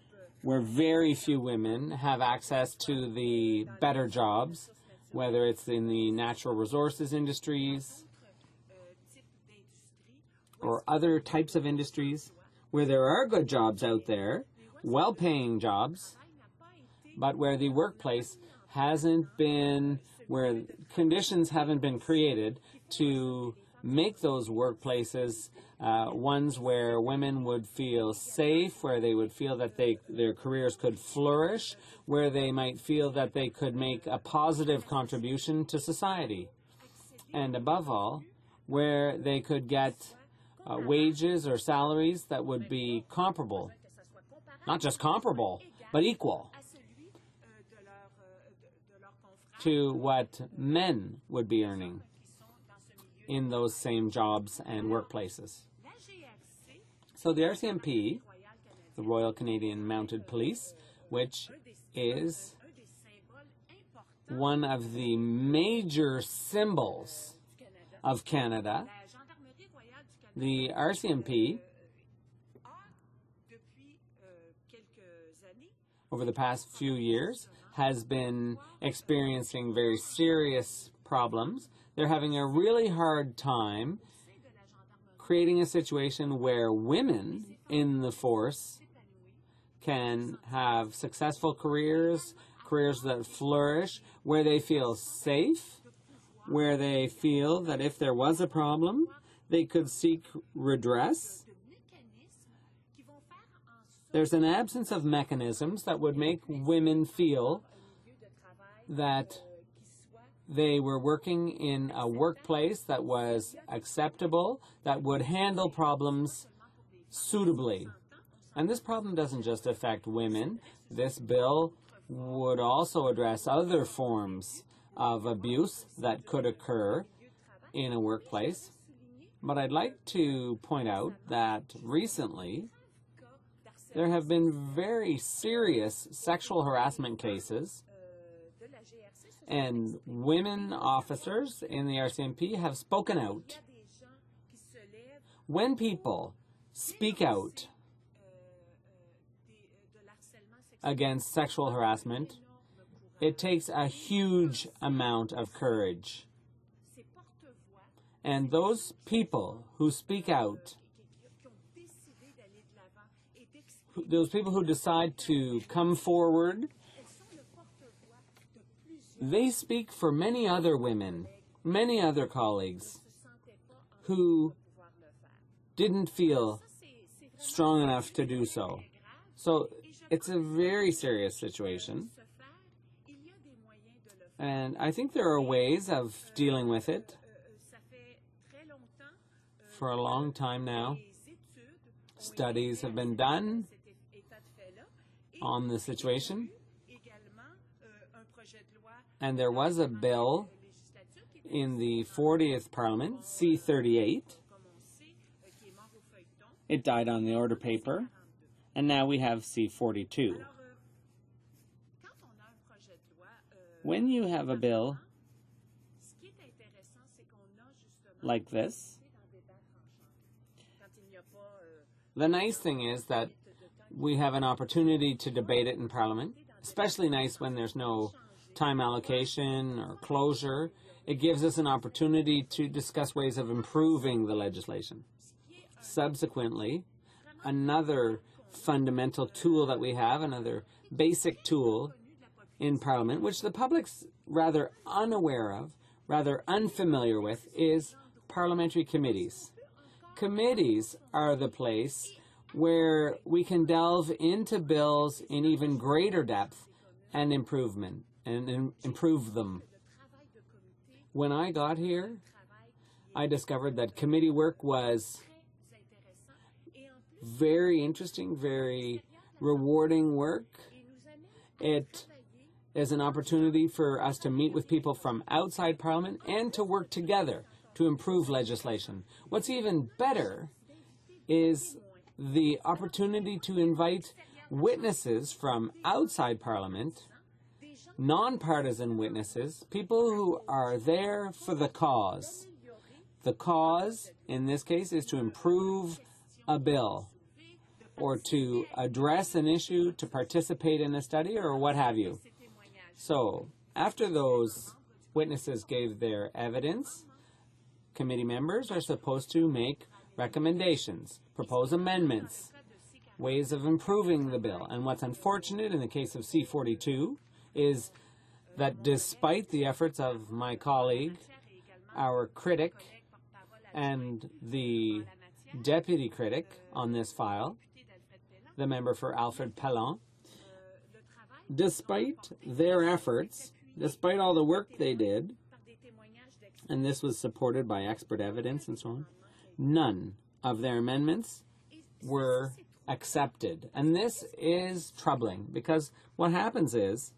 where very few women have access to the better jobs, whether it's in the natural resources industries or other types of industries where there are good jobs out there, well-paying jobs, but where the workplace hasn't been, where conditions haven't been created to make those workplaces ones where women would feel safe, where they would feel that their careers could flourish, where they might feel that they could make a positive contribution to society. And above all, where they could get wages or salaries that would be comparable. Not just comparable, but equal to what men would be earning in those same jobs and workplaces. So the RCMP, the Royal Canadian Mounted Police, which is one of the major symbols of Canada, the RCMP, over the past few years, has been experiencing very serious problems. They're having a really hard time creating a situation where women in the force can have successful careers, careers that flourish, where they feel safe, where they feel that if there was a problem, they could seek redress. There's an absence of mechanisms that would make women feel that they were working in a workplace that was acceptable, that would handle problems suitably. And this problem doesn't just affect women. This bill would also address other forms of abuse that could occur in a workplace. But I'd like to point out that recently there have been very serious sexual harassment cases, and women officers in the RCMP have spoken out. When people speak out against sexual harassment, it takes a huge amount of courage. And those people who speak out, those people who decide to come forward, they speak for many other women, many other colleagues who didn't feel strong enough to do so. So it's a very serious situation. And I think there are ways of dealing with it. For a long time now, studies have been done on the situation. And there was a bill in the 40th Parliament, C-38. It died on the order paper, and now we have C-42. When you have a bill like this, the nice thing is that we have an opportunity to debate it in Parliament, especially nice when there's no time allocation or closure. It gives us an opportunity to discuss ways of improving the legislation. Subsequently, another fundamental tool that we have, another basic tool in Parliament, which the public's rather unaware of, rather unfamiliar with, is parliamentary committees. Committees are the place where we can delve into bills in even greater depth and improvement and improve them. When I got here, I discovered that committee work was very interesting, very rewarding work. It is an opportunity for us to meet with people from outside Parliament and to work together to improve legislation. What's even better is the opportunity to invite witnesses from outside Parliament, non-partisan witnesses, people who are there for the cause. The cause, in this case, is to improve a bill or to address an issue, to participate in a study, or what have you. So, after those witnesses gave their evidence, committee members are supposed to make recommendations, propose amendments, ways of improving the bill. And what's unfortunate in the case of C-42 is that despite the efforts of my colleague, our critic, and the deputy critic on this file, the member for Alfred Pellon, despite their efforts, despite all the work they did, and this was supported by expert evidence and so on, none of their amendments were accepted. And this is troubling because what happens is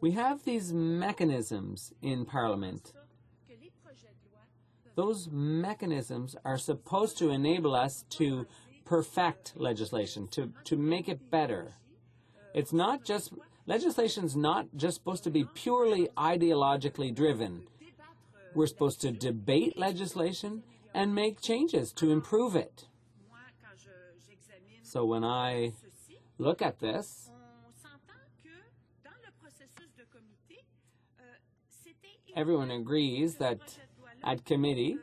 we have these mechanisms in Parliament. Those mechanisms are supposed to enable us to perfect legislation, to make it better. It's not just, legislation's not just supposed to be purely ideologically driven. We're supposed to debate legislation and make changes to improve it. So when I look at this, everyone agrees that at committee,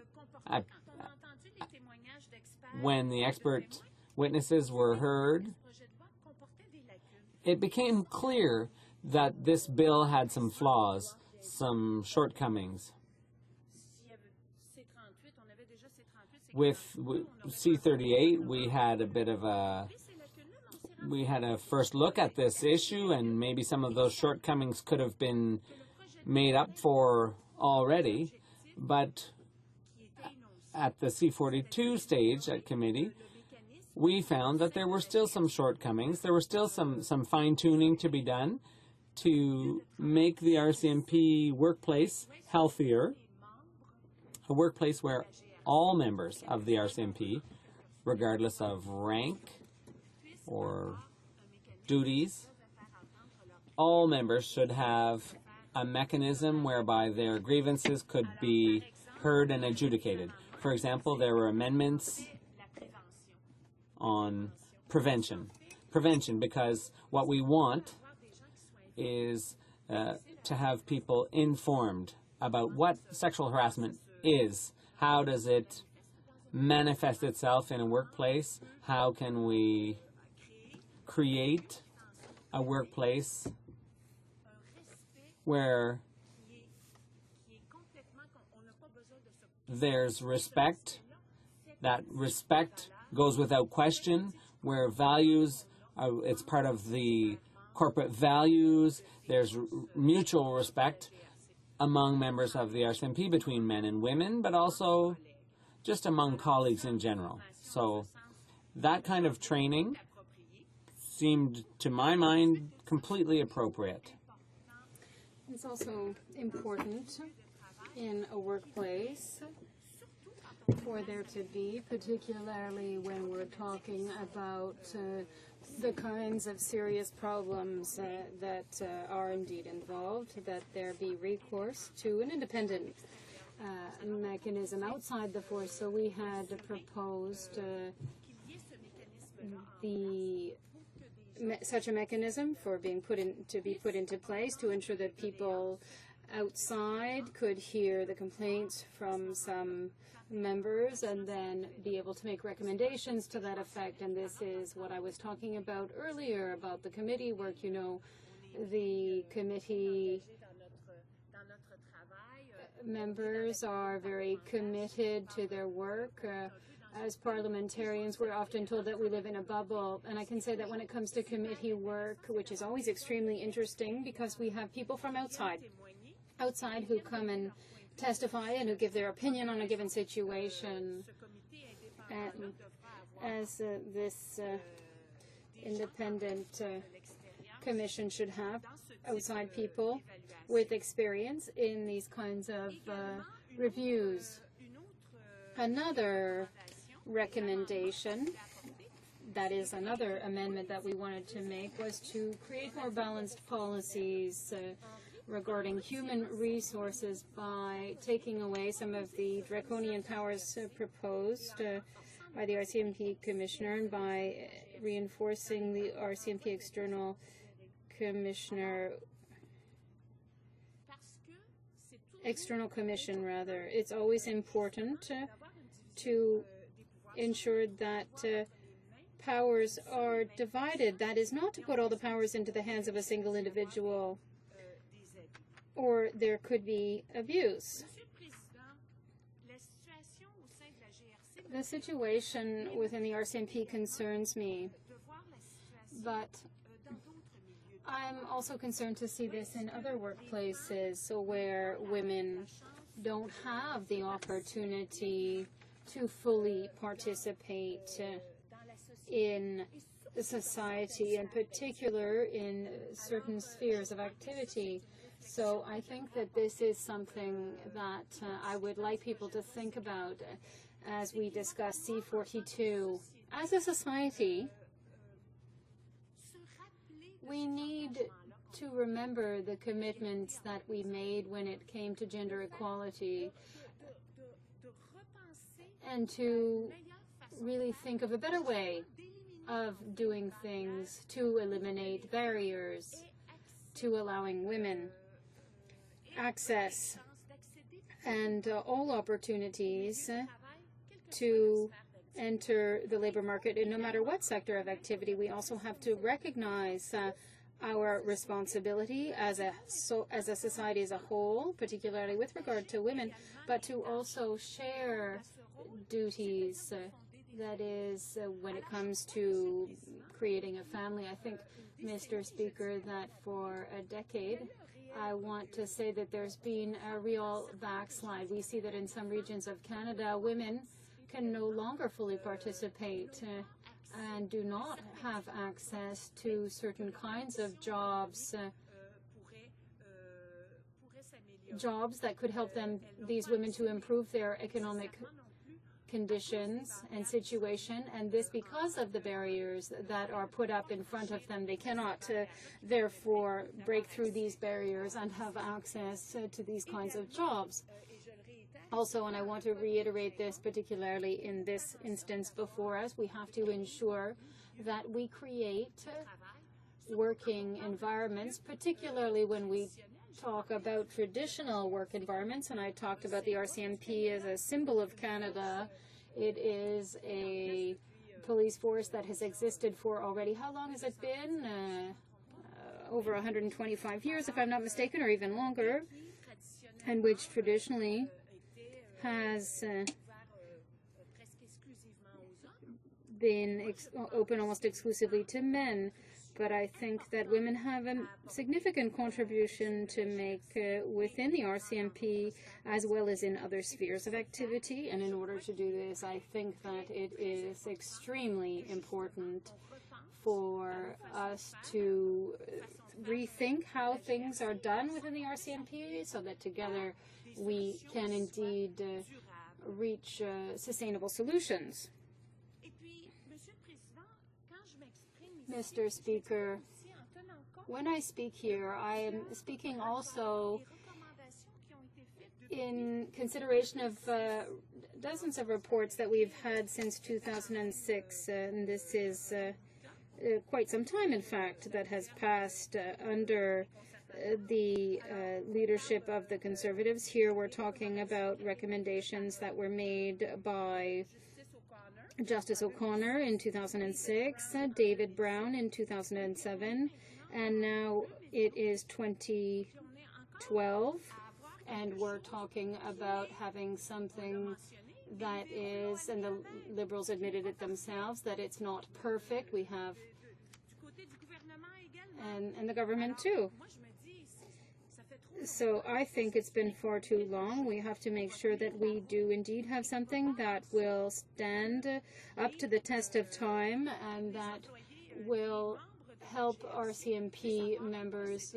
when the expert witnesses were heard, it became clear that this bill had some flaws, some shortcomings. With C38, we had a first look at this issue, and maybe some of those shortcomings could have been made up for already. But at the C42 stage at committee, we found that there were still some shortcomings. There were still some fine-tuning to be done to make the RCMP workplace healthier, a workplace where all members of the RCMP, regardless of rank or duties, all members should have a mechanism whereby their grievances could be heard and adjudicated. For example, there were amendments on prevention. Prevention, because what we want is to have people informed about what sexual harassment is. How does it manifest itself in a workplace? How can we create a workplace where there's respect, that respect goes without question, where values, it's part of the corporate values, there's mutual respect among members of the RCMP between men and women, but also just among colleagues in general. So that kind of training seemed, to my mind, completely appropriate.
It's also important in a workplace for there to be, particularly when we're talking about the kinds of serious problems that are indeed involved, that there be recourse to an independent mechanism outside the force. So we had proposed such a mechanism for being put into place to ensure that people outside could hear the complaints from some members and then be able to make recommendations to that effect. And this is what I was talking about earlier about the committee work. You know, the committee members are very committed to their work. As parliamentarians, we're often told that we live in a bubble, and I can say that when it comes to committee work, which is always extremely interesting because we have people from outside who come and testify and who give their opinion on a given situation. And as this independent commission should have outside people with experience in these kinds of reviews. Another recommendation, that is another amendment that we wanted to make, was to create more balanced policies regarding human resources by taking away some of the draconian powers proposed by the RCMP Commissioner and by reinforcing the RCMP External Commission. It's always important to ensure that powers are divided. That is not to put all the powers into the hands of a single individual, or there could be abuse. The situation within the RCMP concerns me, but I'm also concerned to see this in other workplaces where women don't have the opportunity to fully participate in society, in particular in certain spheres of activity. So I think that this is something that I would like people to think about as we discuss C42. As a society, we need to remember the commitments that we made when it came to gender equality and to really think of a better way of doing things to eliminate barriers to allowing women access and all opportunities to enter the labor market in no matter what sector of activity. We also have to recognize our responsibility as a society as a whole, particularly with regard to women, but to also share duties. That is, when it comes to creating a family. I think, Mr. Speaker, that for a decade, I want to say that there's been a real backslide. We see that in some regions of Canada, women can no longer fully participate and do not have access to certain kinds of jobs, jobs that could help these women to improve their economic conditions and situation, and this because of the barriers that are put up in front of them. They cannot therefore break through these barriers and have access to these kinds of jobs. Also, and I want to reiterate this particularly in this instance before us, we have to ensure that we create working environments, particularly when we talk about traditional work environments, and I talked about the RCMP as a symbol of Canada. It is a police force that has existed for already, how long has it been? Over 125 years, if I'm not mistaken, or even longer, and which traditionally has been open almost exclusively to men. But I think that women have a significant contribution to make within the RCMP as well as in other spheres of activity. And in order to do this, I think that it is extremely important for us to rethink how things are done within the RCMP so that together we can indeed reach sustainable solutions. Mr. Speaker, when I speak here, I am speaking also in consideration of dozens of reports that we've had since 2006, and this is quite some time, in fact, that has passed under the leadership of the Conservatives. Here we're talking about recommendations that were made by Justice O'Connor in 2006, David Brown in 2007, and now it is 2012, and we're talking about having something that is, and the Liberals admitted it themselves, that it's not perfect. We have, and the government too. So I think it's been far too long. We have to make sure that we do indeed have something that will stand up to the test of time and that will help RCMP members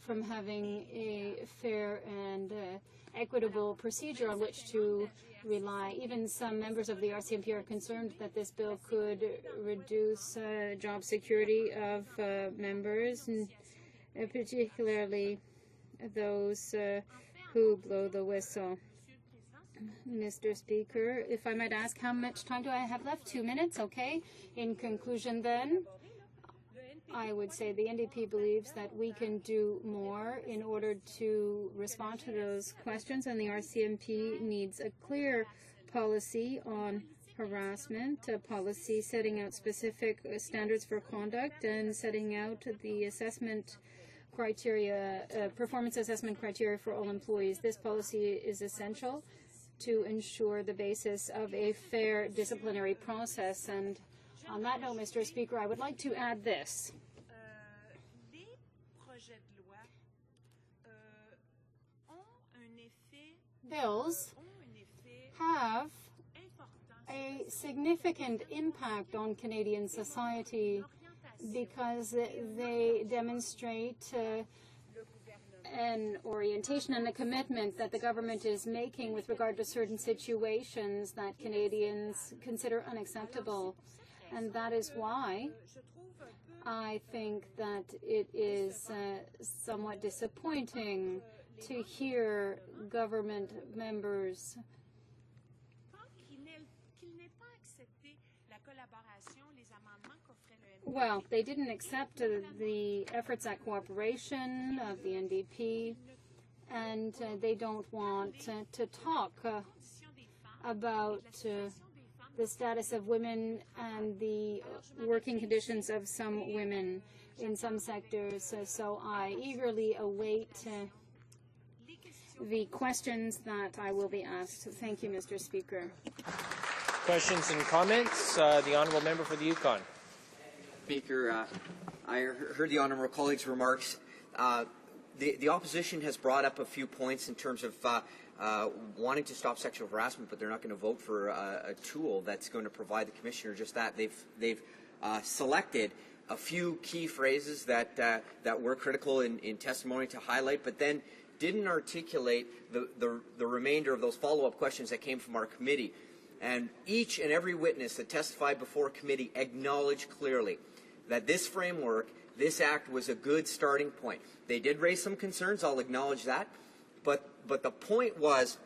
from having a fair and equitable procedure on which to rely. Even some members of the RCMP are concerned that this bill could reduce job security of members, and particularly those who blow the whistle. Mr. Speaker, if I might ask, how much time do I have left? 2 minutes, okay. In conclusion then, I would say the NDP believes that we can do more in order to respond to those questions, and the RCMP needs a clear policy on harassment, a policy setting out specific standards for conduct and setting out the assessment criteria, performance assessment criteria for all employees. This policy is essential to ensure the basis of a fair disciplinary process. And on that note, Mr. Speaker, I would like to add this. Bills have a significant impact on Canadian society because they demonstrate an orientation and a commitment that the government is making with regard to certain situations that Canadians consider unacceptable. And that is why I think that it is somewhat disappointing to hear government members well, they didn't accept the efforts at cooperation of the NDP, and they don't want to talk about the status of women and the working conditions of some women in some sectors. So I eagerly await the questions that I will be asked. Thank you, Mr. Speaker.
Questions and comments? The Honourable Member for the Yukon.
Speaker, I heard the Honourable colleague's remarks. The opposition has brought up a few points in terms of wanting to stop sexual harassment, but they're not going to vote for a tool that's going to provide the Commissioner just that. They've selected a few key phrases that were critical in testimony to highlight, but then didn't articulate the remainder of those follow-up questions that came from our committee. And each and every witness that testified before committee acknowledged clearly that this framework, this act, was a good starting point. They did raise some concerns, I'll acknowledge that, but the point was,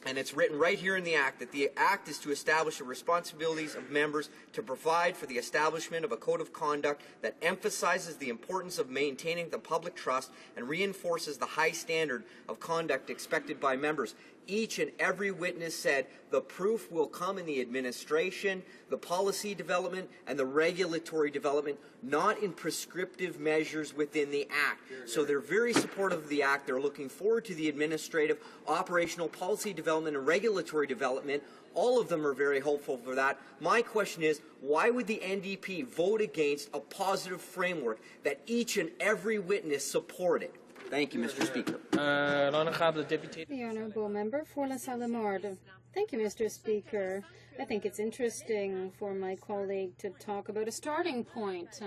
and it's written right here in the Act, that the Act is to establish the responsibilities of members to provide for the establishment of a code of conduct that emphasizes the importance of maintaining the public trust and reinforces the high standard of conduct expected by members. Each and every witness said the proof will come in the administration, the policy development, and the regulatory development, not in prescriptive measures within the Act. So they're very supportive of the Act. They're looking forward to the administrative, operational, policy development, and regulatory development. All of them are very hopeful for that. My question is, why would the NDP vote against a positive framework that each and every witness supported? Thank you, Mr. Speaker.
The Honourable Member for La Salle-Marde. Thank you, Mr. Speaker. I think it's interesting for my colleague to talk about a starting point.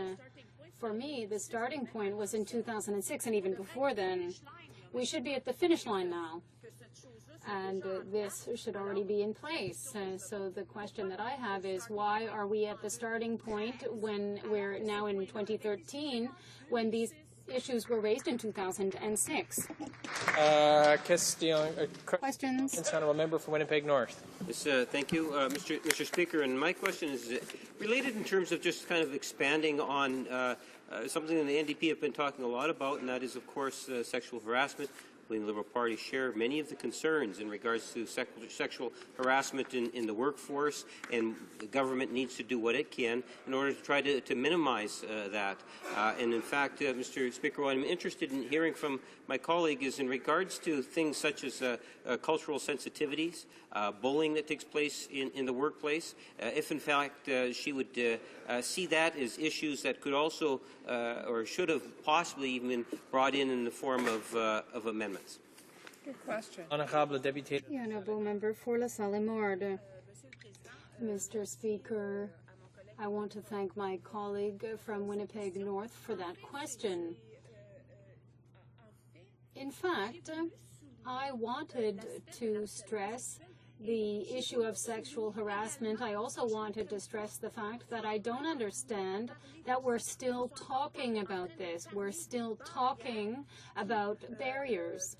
For me, the starting point was in 2006, and even before then. We should be at the finish line now, and this should already be in place. So the question that I have is, why are we at the starting point when we're now in 2013, when these issues were raised in 2006.
Questions? Honourable Member for Winnipeg North.
Yes, thank you, Mr. Speaker. And my question is related in terms of just kind of expanding on something that the NDP have been talking a lot about, and that is, of course, sexual harassment. The Liberal Party share many of the concerns in regards to sexual harassment in the workforce, and the government needs to do what it can in order to try to minimize that. And in fact, Mr. Speaker, what I'm interested in hearing from my colleague is in regards to things such as cultural sensitivities, bullying that takes place in the workplace, if in fact she would see that as issues that could also or should have possibly even been brought in the form of amendments.
Good question.
Honourable Deputy.
The Honourable Member for La Salle-Marde. Mr. Speaker, I want to thank my colleague from Winnipeg North for that question. In fact, I wanted to stress the issue of sexual harassment. I also wanted to stress the fact that I don't understand that we're still talking about this. We're still talking about barriers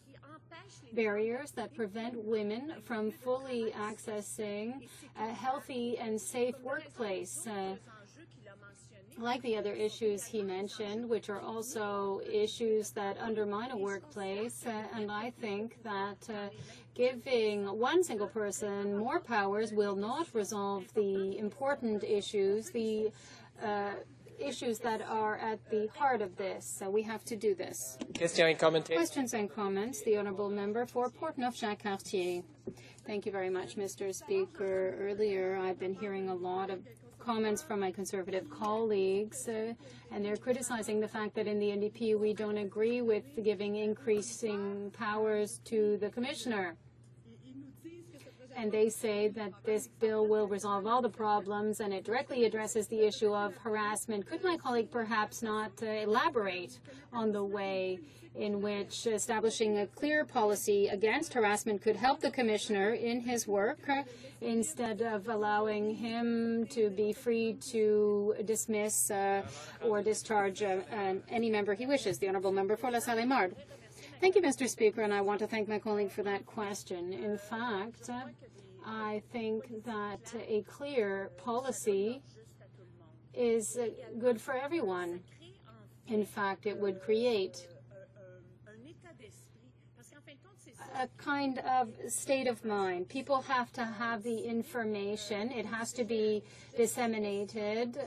that prevent women from fully accessing a healthy and safe workplace. Like the other issues he mentioned, which are also issues that undermine a workplace, and I think that giving one single person more powers will not resolve the important issues, the issues that are at the heart of this. So we have to do this. Questions and comments. The Honourable Member for Portneuf-Jacques-Cartier. Thank you very much, Mr. Speaker. Earlier, I've been hearing a lot of comments from my Conservative colleagues, and they're criticizing the fact that in the NDP we don't agree with giving increasing powers to the Commissioner. And they say that this bill will resolve all the problems and it directly addresses the issue of harassment. Could my colleague perhaps not elaborate on the way in which establishing a clear policy against harassment could help the Commissioner in his work instead of allowing him to be free to dismiss or discharge any member he wishes? The Honourable Member for La Salle-Marde. Thank you, Mr. Speaker, and I want to thank my colleague for that question. In fact, I think that a clear policy is good for everyone. In fact, it would create a kind of state of mind. People have to have the information. It has to be disseminated.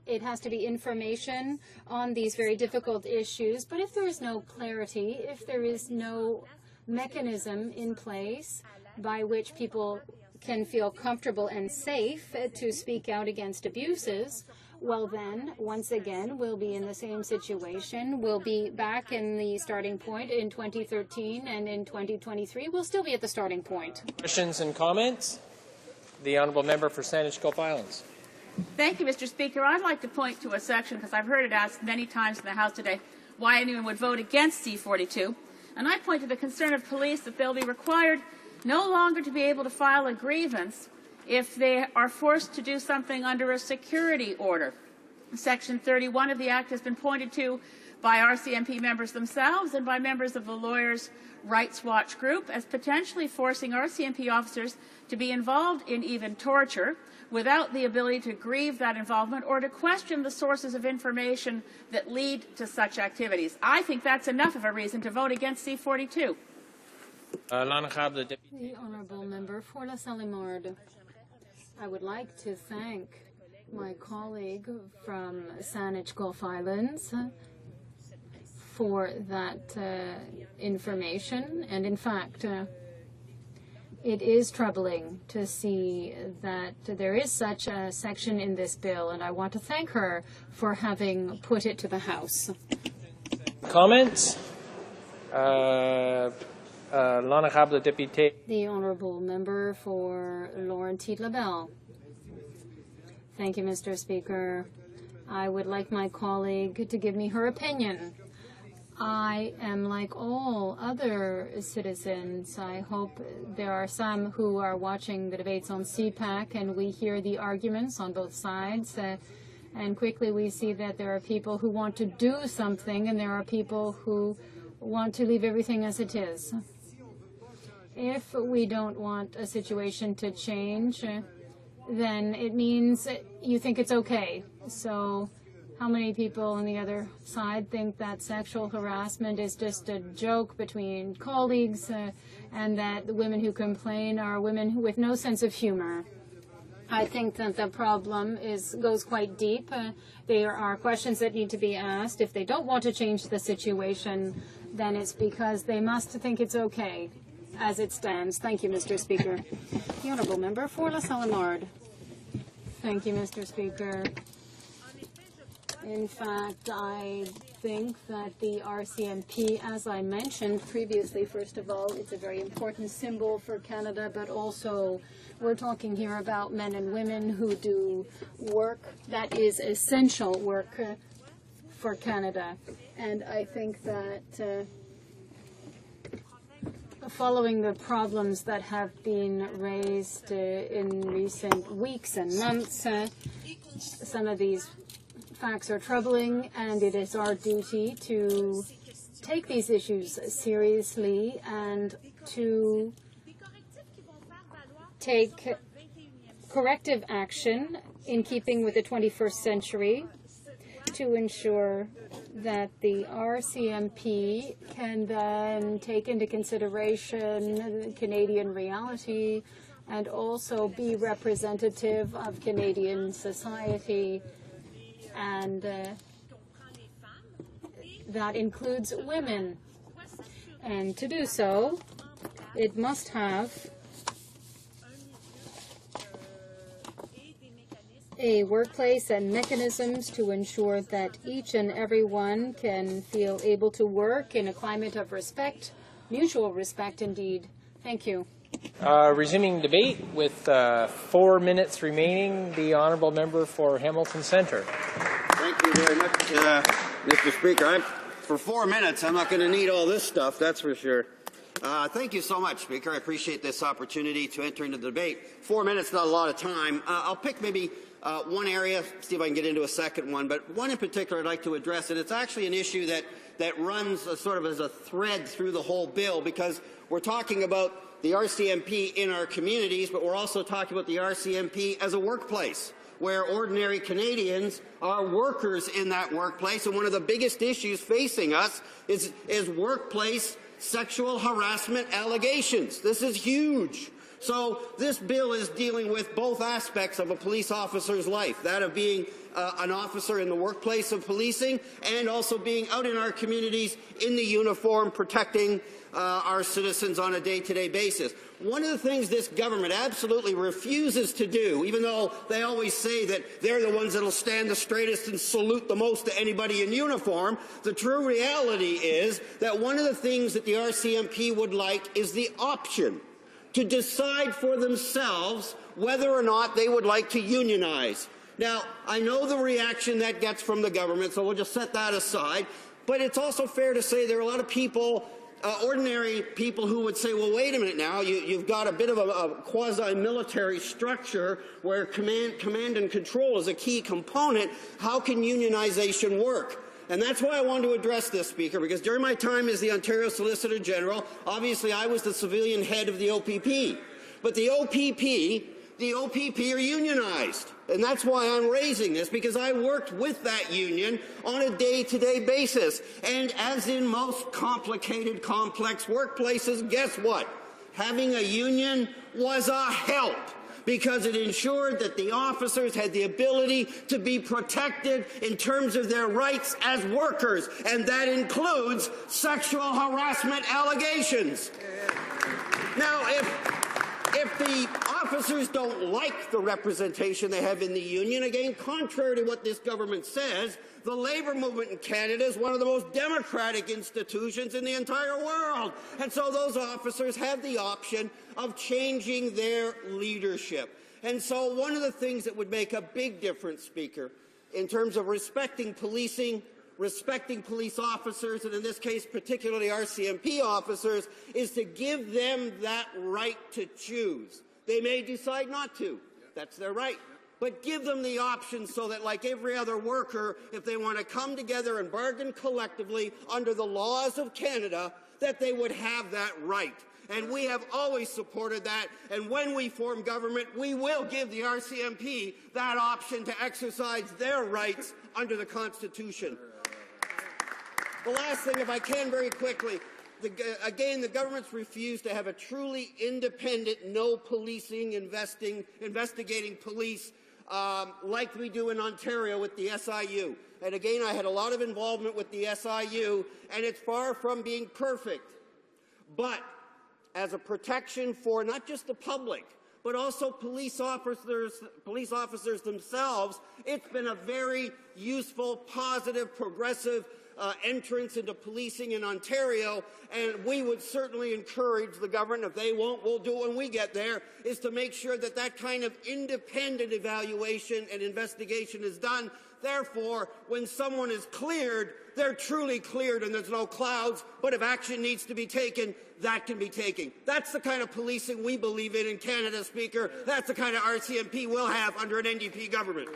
It has to be information on these very difficult issues. But if there is no clarity, if there is no mechanism in place by which people can feel comfortable and safe to speak out against abuses, well then, once again, we'll be in the same situation. We'll be back in the starting point in 2013, and in 2023, we'll still be at the starting point.
Questions and comments? The Honourable Member for Saanich Gulf Islands.
Thank you, Mr. Speaker. I'd like to point to a section, because I've heard it asked many times in the House today, why anyone would vote against C-42. And I point to the concern of police that they'll be required no longer to be able to file a grievance if they are forced to do something under a security order. Section 31 of the Act has been pointed to by RCMP members themselves and by members of the Lawyers' Rights Watch group as potentially forcing RCMP officers to be involved in even torture without the ability to grieve that involvement or to question the sources of information that lead to such activities. I think that's enough of a reason to vote against C-42.
The Honourable Member for La Salle-Mard. I would like to thank my colleague from Saanich Gulf Islands for that information. And in fact, it is troubling to see that there is such a section in this bill, and I want to thank her for having put it to the House.
Comments? L'honorable député.
The Honourable Member for Laurentides-Labelle. Thank you, Mr. Speaker. I would like my colleague to give me her opinion. I am like all other citizens. I hope there are some who are watching the debates on CPAC and we hear the arguments on both sides. And quickly we see that there are people who want to do something and there are people who want to leave everything as it is. If we don't want a situation to change, then it means you think it's okay. So how many people on the other side think that sexual harassment is just a joke between colleagues and that the women who complain are women with no sense of humor? I think that the problem goes quite deep. There are questions that need to be asked. If they don't want to change the situation, then it's because they must think it's okay as it stands. Thank you, Mr. Speaker. The Honourable Member for La Salle-Mard. Thank you, Mr. Speaker. In fact, I think that the RCMP, as I mentioned previously, first of all, it's a very important symbol for Canada, but also we're talking here about men and women who do work that is essential work for Canada. And I think that following the problems that have been raised in recent weeks and months, some of these facts are troubling, and it is our duty to take these issues seriously and to take corrective action in keeping with the 21st century to ensure that the RCMP can then take into consideration Canadian reality and also be representative of Canadian society. And that includes women. And to do so, it must have a workplace and mechanisms to ensure that each and every one can feel able to work in a climate of respect, mutual respect indeed. Thank you.
Resuming debate with 4 minutes remaining, the Honourable Member for Hamilton Centre.
Thank you very much, Mr. Speaker. For 4 minutes, I'm not going to need all this stuff, that's for sure. Thank you so much, Speaker. I appreciate this opportunity to enter into the debate. 4 minutes, not a lot of time. I'll pick maybe one area, see if I can get into a second one, but one in particular I'd like to address, and it's actually an issue that runs sort of as a thread through the whole bill, because we're talking about the RCMP in our communities, but we're also talking about the RCMP as a workplace, where ordinary Canadians are workers in that workplace, and one of the biggest issues facing us is workplace sexual harassment allegations. This is huge. So this bill is dealing with both aspects of a police officer's life, that of being an officer in the workplace of policing and also being out in our communities in the uniform protecting our citizens on a day-to-day basis. One of the things this government absolutely refuses to do, even though they always say that they're the ones that will stand the straightest and salute the most to anybody in uniform, the true reality is that one of the things that the RCMP would like is the option to decide for themselves whether or not they would like to unionize. Now, I know the reaction that gets from the government, so we'll just set that aside. But it's also fair to say there are a lot of people, ordinary people, who would say, well, wait a minute now, you've got a bit of a quasi-military structure where command and control is a key component. How can unionization work? And that's why I wanted to address this, Speaker, because during my time as the Ontario Solicitor General, obviously I was the civilian head of the OPP. But the OPP are unionized. And that's why I'm raising this, because I worked with that union on a day-to-day basis. And as in most complicated, complex workplaces, guess what? Having a union was a help, because it ensured that the officers had the ability to be protected in terms of their rights as workers, and that includes sexual harassment allegations. Now, if the officers don't like the representation they have in the union, again, contrary to what this government says, the labour movement in Canada is one of the most democratic institutions in the entire world. And so those officers have the option of changing their leadership. And so one of the things that would make a big difference, Speaker, in terms of respecting policing, respecting police officers, and in this case particularly RCMP officers, is to give them that right to choose. They may decide not to. That's their right. But give them the option so that, like every other worker, if they want to come together and bargain collectively under the laws of Canada, that they would have that right. And we have always supported that. And when we form government, we will give the RCMP that option to exercise their rights under the Constitution. The last thing, if I can very quickly, again, the government's refused to have a truly independent, no policing, investigating police like we do in Ontario with the SIU. And again, I had a lot of involvement with the SIU, and it's far from being perfect. But as a protection for not just the public, but also police officers themselves, it's been a very useful, positive, progressive entrance into policing in Ontario, and we would certainly encourage the government, if they won't, we'll do it when we get there, is to make sure that that kind of independent evaluation and investigation is done. Therefore, when someone is cleared, they're truly cleared and there's no clouds, but if action needs to be taken, that can be taken. That's the kind of policing we believe in Canada, Speaker. That's the kind of RCMP we'll have under an NDP government.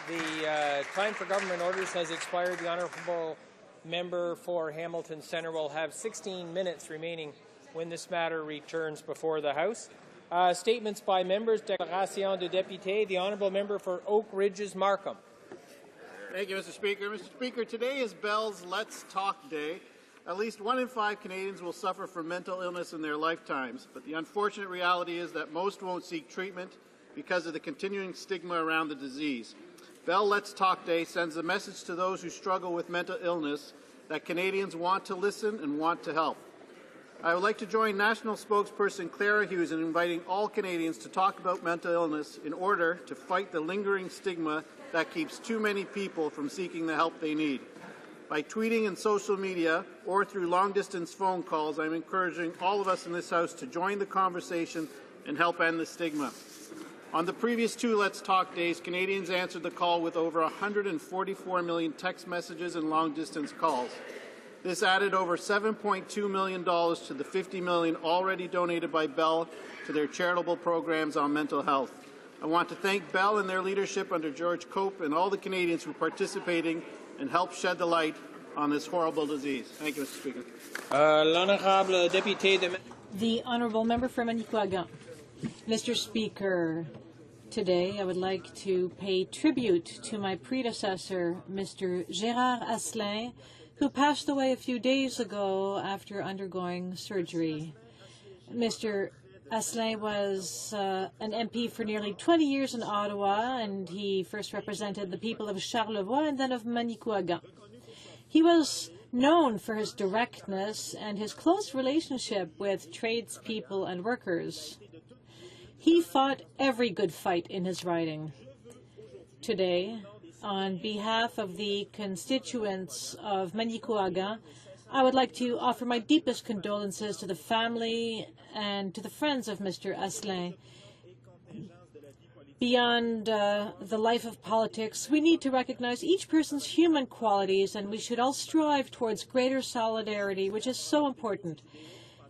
The time for government orders has expired. The honourable member for Hamilton Centre will have 16 minutes remaining when this matter returns before the House. Statements by members. Déclaration de député. The honourable member for Oak Ridges Markham.
Thank you, Mr. Speaker. Mr. Speaker, today is Bell's Let's Talk Day. At least 1 in 5 Canadians will suffer from mental illness in their lifetimes, but the unfortunate reality is that most won't seek treatment because of the continuing stigma around the disease. Bell Let's Talk Day sends a message to those who struggle with mental illness that Canadians want to listen and want to help. I would like to join National Spokesperson Clara Hughes in inviting all Canadians to talk about mental illness in order to fight the lingering stigma that keeps too many people from seeking the help they need. By tweeting and social media or through long-distance phone calls, I'm encouraging all of us in this House to join the conversation and help end the stigma. On the previous 2 Let's Talk days, Canadians answered the call with over 144 million text messages and long-distance calls. This added over $7.2 million to the $50 million already donated by Bell to their charitable programs on mental health. I want to thank Bell and their leadership under George Cope and all the Canadians who are participating and help shed the light on this horrible disease. Thank you, Mr. Speaker.
L'honorable député de...
The honourable member for Manicouagan. Mr. Speaker, today I would like to pay tribute to my predecessor, Mr. Gérard Asselin,
who passed away a few days ago after undergoing surgery. Mr. Asselin was an MP for nearly 20 years in Ottawa, and he first represented the people of Charlevoix and then of Manicouagan. He was known for his directness and his close relationship with tradespeople and workers. He fought every good fight in his riding. Today, on behalf of the constituents of Manicouagan, I would like to offer my deepest condolences to the family and to the friends of Mr. Asselin. Beyond the life of politics, we need to recognize each person's human qualities, and we should all strive towards greater solidarity, which is so important.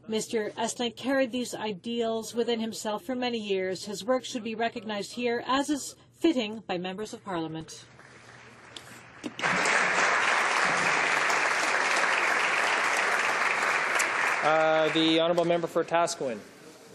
Mr. Asselin carried these ideals within himself for many years. His work should be recognized here, as is fitting, by members of Parliament.
The honourable member for Taskowin.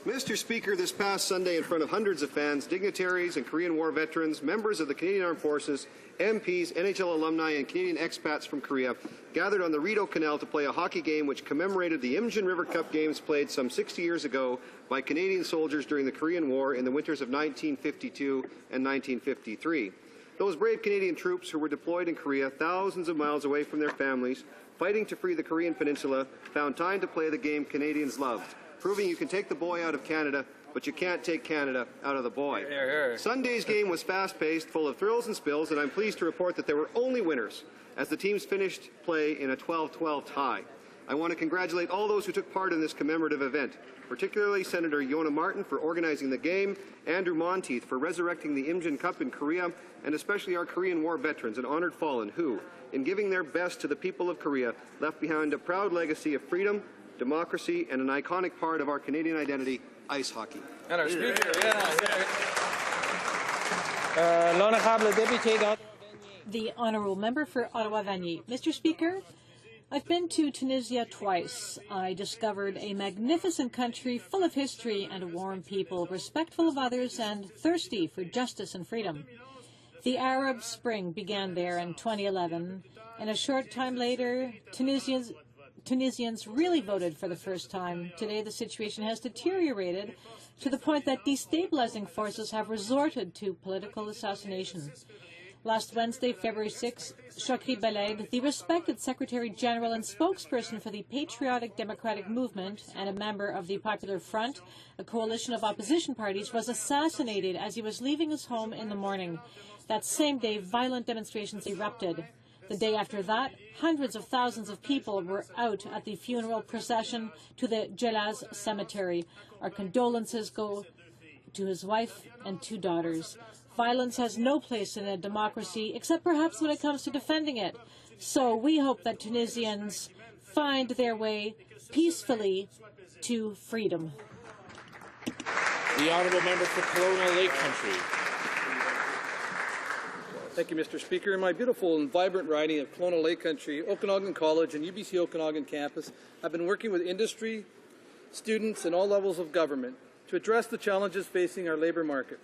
Mr. Speaker, this past Sunday, in front of hundreds of fans, dignitaries and Korean War veterans, members of the Canadian Armed Forces, MPs, NHL alumni, and Canadian expats from Korea gathered on the Rideau Canal to play a hockey game which commemorated the Imjin River Cup games played some 60 years ago by Canadian soldiers during the Korean War in the winters of 1952 and 1953. Those brave Canadian troops who were deployed in Korea, thousands of miles away from their families, fighting to free the Korean peninsula, found time to play the game Canadians loved, proving you can take the boy out of Canada, but you can't take Canada out of the boy. Sunday's game was fast-paced, full of thrills and spills, and I'm pleased to report that there were only winners, as the teams finished play in a 12-12 tie. I want to congratulate all those who took part in this commemorative event, particularly Senator Yona Martin for organizing the game, Andrew Monteith for resurrecting the Imjin Cup in Korea, and especially our Korean War veterans and honored fallen who, in giving their best to the people of Korea, left behind a proud legacy of freedom, democracy, and an iconic part of our Canadian identity, ice hockey.
And our speaker, l'honorable député.
The honourable member for Ottawa-Vanier. Mr. Speaker, I've been to Tunisia twice. I discovered a magnificent country full of history and warm people, respectful of others and thirsty for justice and freedom. The Arab Spring began there in 2011, and a short time later, Tunisians really voted for the first time. Today, the situation has deteriorated to the point that destabilizing forces have resorted to political assassination. Last Wednesday, February 6, Chokri Belaid, the respected Secretary General and spokesperson for the Patriotic Democratic Movement and a member of the Popular Front, a coalition of opposition parties, was assassinated as he was leaving his home in the morning. That same day, violent demonstrations erupted. The day after that, hundreds of thousands of people were out at the funeral procession to the Djelaz cemetery. Our condolences go to his wife and 2 daughters. Violence has no place in a democracy, except perhaps when it comes to defending it. So we hope that Tunisians find their way peacefully to freedom.
The honourable member for Kelowna Lake Country.
Thank you, Mr. Speaker. In my beautiful and vibrant riding of Kelowna Lake Country, Okanagan College and UBC Okanagan campus, I've been working with industry, students, and all levels of government to address the challenges facing our labour market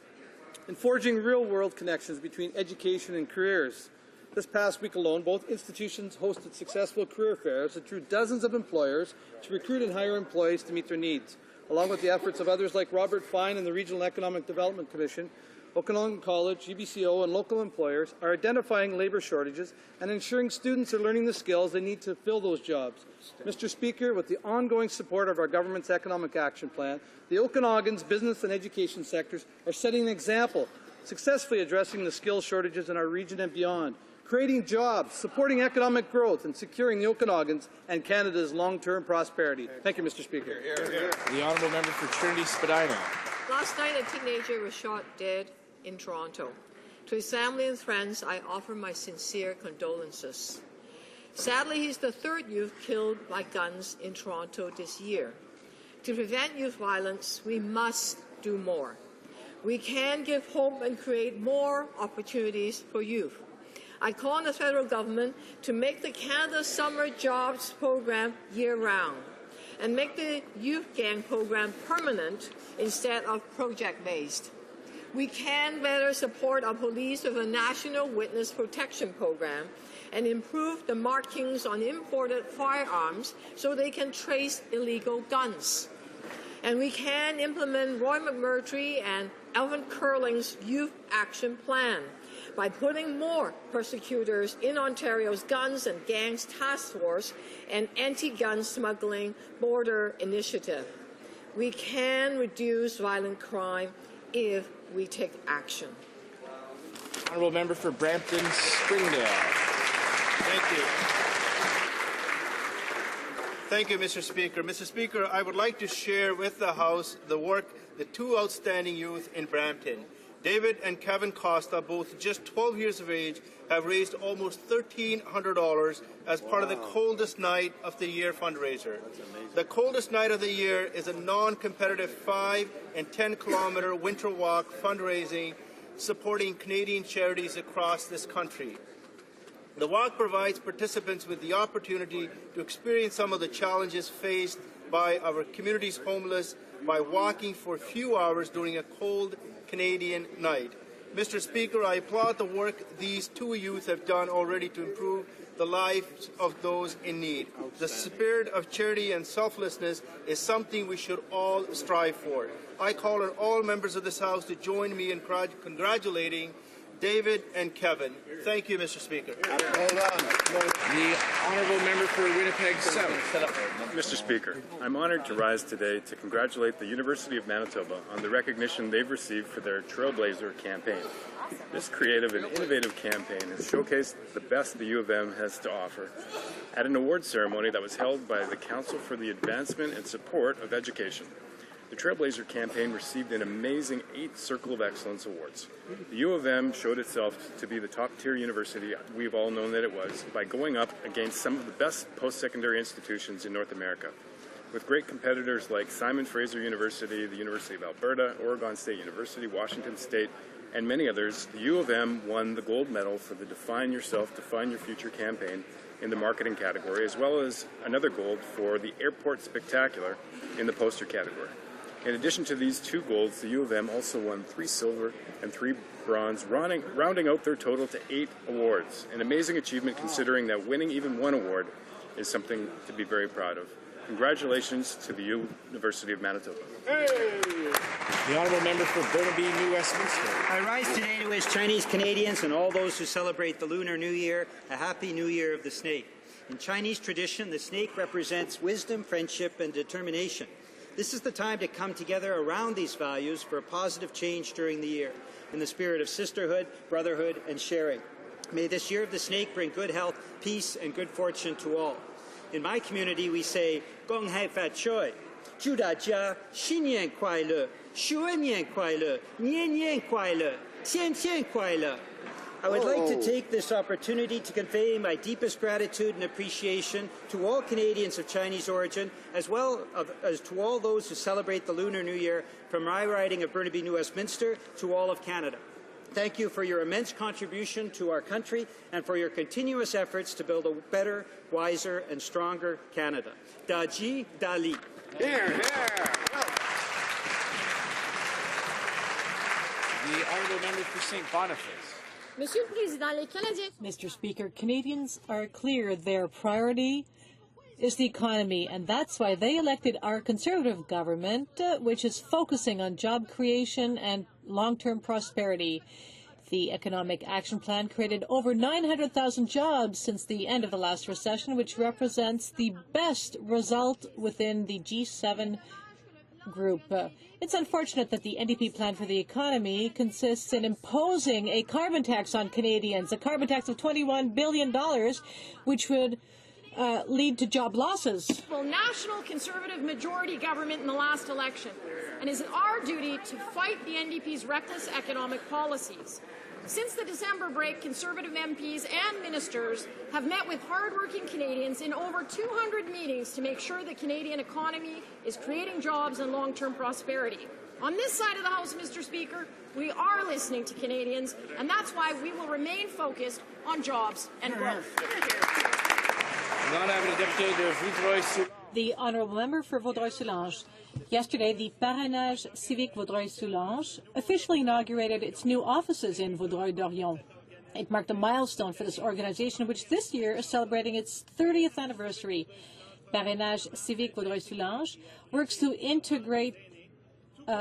and forging real-world connections between education and careers. This past week alone, both institutions hosted successful career fairs that drew dozens of employers to recruit and hire employees to meet their needs. Along with the efforts of others like Robert Fine and the Regional Economic Development Commission, Okanagan College, UBCO, and local employers are identifying labour shortages and ensuring students are learning the skills they need to fill those jobs. Mr. Speaker, with the ongoing support of our government's Economic Action Plan, the Okanagan's business and education sectors are setting an example, successfully addressing the skills shortages in our region and beyond, creating jobs, supporting economic growth, and securing the Okanagan's and Canada's long-term prosperity. Thank you, Mr. Speaker.
The honourable member for Trinity Spadina.
Last night, a teenager was shot dead in Toronto. To his family and friends, I offer my sincere condolences. Sadly, he's the 3rd youth killed by guns in Toronto this year. To prevent youth violence, we must do more. We can give hope and create more opportunities for youth. I call on the federal government to make the Canada Summer Jobs Program year-round and make the Youth Gang program permanent instead of project-based. We can better support our police with a national witness protection program and improve the markings on imported firearms so they can trace illegal guns. And we can implement Roy McMurtry and Alvin Curling's Youth Action Plan by putting more prosecutors in Ontario's Guns and Gangs Task Force and Anti-Gun Smuggling Border Initiative. We can reduce violent crime if we take action.
Honourable Member for Brampton Springdale.
Thank you. Thank you, Mr. Speaker. Mr. Speaker, I would like to share with the House the work the two outstanding youth in Brampton, David and Kevin Costa, both just 12 years of age, have raised almost $1,300 as part of the Coldest Night of the Year fundraiser. The Coldest Night of the Year is a non-competitive 5 and 10-kilometer winter walk fundraising supporting Canadian charities across this country. The walk provides participants with the opportunity to experience some of the challenges faced by our community's homeless by walking for a few hours during a cold Canadian night. Mr. Speaker, I applaud the work these two youth have done already to improve the lives of those in need. The spirit of charity and selflessness is something we should all strive for. I call on all members of this House to join me in congratulating David and Kevin. Thank you, Mr. Speaker.
The Honourable Member for Winnipeg South.
Mr. Speaker, I'm honoured to rise today to congratulate the University of Manitoba on the recognition they've received for their Trailblazer campaign. This creative and innovative campaign has showcased the best the U of M has to offer at an awards ceremony that was held by the Council for the Advancement and Support of Education. The Trailblazer campaign received an amazing 8 Circle of Excellence awards. The U of M showed itself to be the top-tier university we've all known that it was by going up against some of the best post-secondary institutions in North America. With great competitors like Simon Fraser University, the University of Alberta, Oregon State University, Washington State, and many others, the U of M won the gold medal for the Define Yourself, Define Your Future campaign in the marketing category, as well as another gold for the Airport Spectacular in the poster category. In addition to these 2 golds, the U of M also won 3 silver and 3 bronze, rounding out their total to 8 awards. An amazing achievement considering that winning even 1 award is something to be very proud of. Congratulations to the University of Manitoba.
The Honourable Member for Burnaby, New Westminster.
I rise today to wish Chinese Canadians and all those who celebrate the Lunar New Year a happy New Year of the Snake. In Chinese tradition, the snake represents wisdom, friendship, and determination. This is the time to come together around these values for a positive change during the year, in the spirit of sisterhood, brotherhood, and sharing. May this year of the snake bring good health, peace, and good fortune to all. In my community, we say, Gong Hai Fat Choi, 祝大家新年快乐，鼠年快乐，年年快乐，天天快乐。I would like to take this opportunity to convey my deepest gratitude and appreciation to all Canadians of Chinese origin, as well as to all those who celebrate the Lunar New Year, from my riding of Burnaby, New Westminster, to all of Canada. Thank you for your immense contribution to our country and for your continuous efforts to build a better, wiser, and stronger Canada. Da Ji, Da Li.
Here, here. The Honourable Member for St. Boniface.
Mr. Speaker, Canadians are clear their priority is the economy, and that's why they elected our Conservative government, which is focusing on job creation and long-term prosperity. The Economic Action Plan created over 900,000 jobs since the end of the last recession, which represents the best result within the G7 group. It's unfortunate that the NDP plan for the economy consists in imposing a carbon tax on Canadians, a carbon tax of $21 billion, which would lead to job losses.
Well, National Conservative majority government in the last election, and is our duty to fight the NDP's reckless economic policies. Since the December break, Conservative MPs and ministers have met with hardworking Canadians in over 200 meetings to make sure the Canadian economy is creating jobs and long-term prosperity. On this side of the House, Mr. Speaker, we are listening to Canadians, and that's why we will remain focused on jobs and growth.
The Honourable Member for Vaudreuil-Soulanges. Yesterday, the Parrainage Civique Vaudreuil-Soulanges officially inaugurated its new offices in Vaudreuil-Dorion. It marked a milestone for this organization, which this year is celebrating its 30th anniversary. Parrainage Civique Vaudreuil-Soulanges works to integrate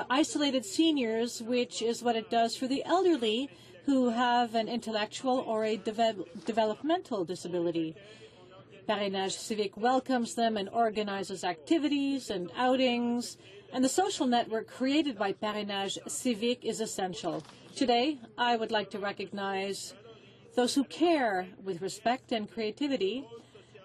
isolated seniors, which is what it does for the elderly who have an intellectual or a developmental disability. Parrainage Civique welcomes them and organizes activities and outings, and the social network created by Parrainage Civique is essential. Today, I would like to recognize those who care with respect and creativity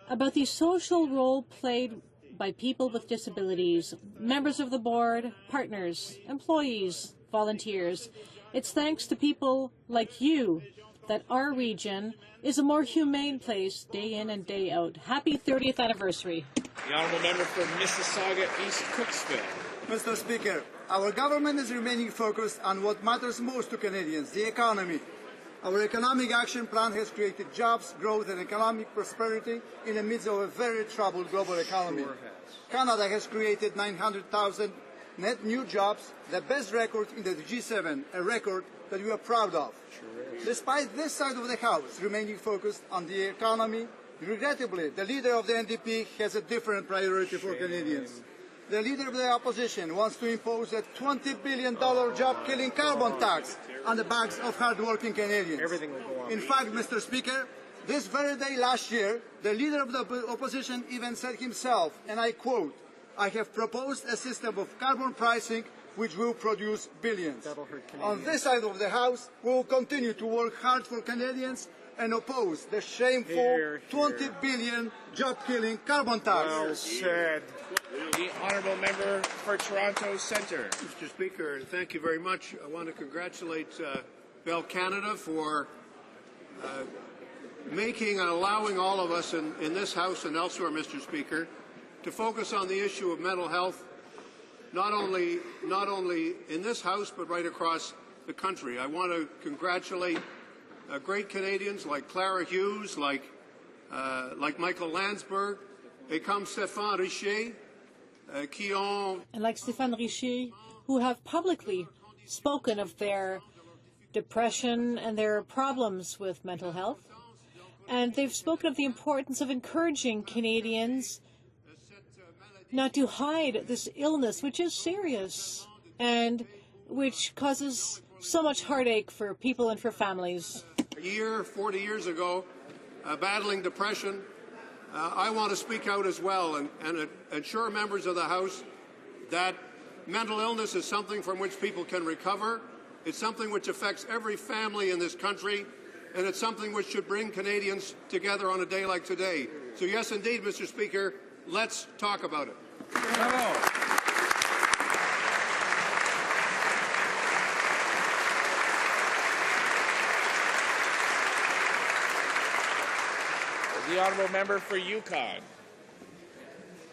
about the social role played by people with disabilities, members of the board, partners, employees, volunteers. It's thanks to people like you that our region is a more humane place day in and day out. Happy 30th anniversary.
The honourable member for Mississauga East Cooksville.
Mr. Speaker, our government is remaining focused on what matters most to Canadians, the economy. Our economic action plan has created jobs, growth and economic prosperity in the midst of a very troubled global economy. Canada has created 900,000 net new jobs, the best record in the G7, a record that we are proud of. Despite this side of the House remaining focused on the economy, regrettably, the leader of the NDP has a different priority for Canadians. The leader of the opposition wants to impose a $20 billion job-killing carbon tax on the backs of hard-working Canadians. In fact, Mr. Speaker, this very day last year, the leader of the opposition even said himself, and I quote, "I have proposed a system of carbon pricing which will produce billions." On this side of the House, we will continue to work hard for Canadians and oppose the shameful $20 billion job-killing carbon tax.
Well said. The honourable member for Toronto Centre.
Mr. Speaker, thank you very much. I want to congratulate Bell Canada for making and allowing all of us in this House and elsewhere, Mr. Speaker, to focus on the issue of mental health, not only in this House, but right across the country. I want to congratulate great Canadians like Clara Hughes, like Michael Landsberg, et comme Stéphane Richer, qui ont...
And like Stéphane Richer, who have publicly spoken of their depression and their problems with mental health. And they've spoken of the importance of encouraging Canadians not to hide this illness, which is serious and which causes so much heartache for people and for families.
40 years ago, battling depression, I want to speak out as well and assure members of the House that mental illness is something from which people can recover. It's something which affects every family in this country, and it's something which should bring Canadians together on a day like today. So yes, indeed, Mr. Speaker, let's talk about it.
The honourable member for Yukon.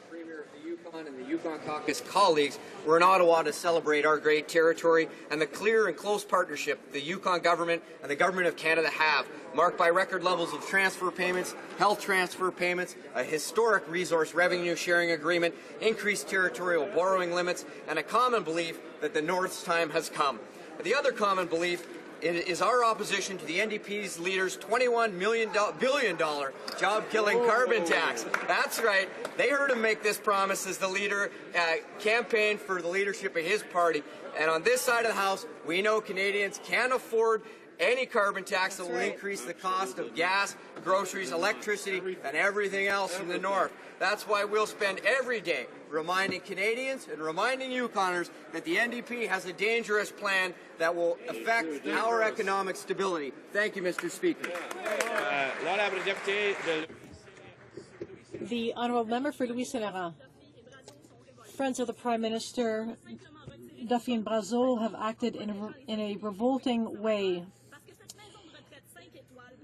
Premier of the Yukon and the Yukon Caucus colleagues, we're in Ottawa to celebrate our great territory and the clear and close partnership the Yukon government and the government of Canada have, marked by record levels of transfer payments, health transfer payments, a historic resource revenue sharing agreement, increased territorial borrowing limits, and a common belief that the North's time has come. The other common belief is our opposition to the NDP's leader's $21 billion job-killing carbon tax. That's right. They heard him make this promise as the leader campaigned for the leadership of his party. And on this side of the House, we know Canadians can't afford any carbon tax that will increase the cost of gas, groceries, electricity, and everything else in the North. That's why we'll spend every day reminding Canadians and reminding Yukoners that the NDP has a dangerous plan that will affect our economic stability. Thank you, Mr. Speaker.
The honourable member for Louis Saint-Laurent. Friends of the Prime Minister, Duffy and Brazeau, have acted in a revolting way.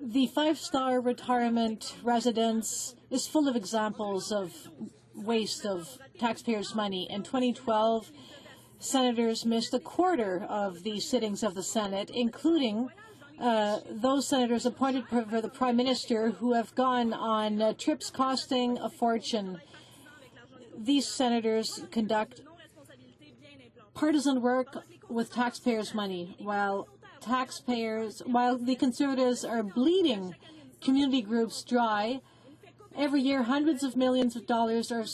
The five-star retirement residence is full of examples of waste of taxpayers' money. In 2012, senators missed a quarter of the sittings of the Senate, including those senators appointed for the Prime Minister who have gone on trips costing a fortune. These senators conduct partisan work with taxpayers' money, while taxpayers, while the Conservatives are bleeding community groups dry, every year hundreds of millions of dollars are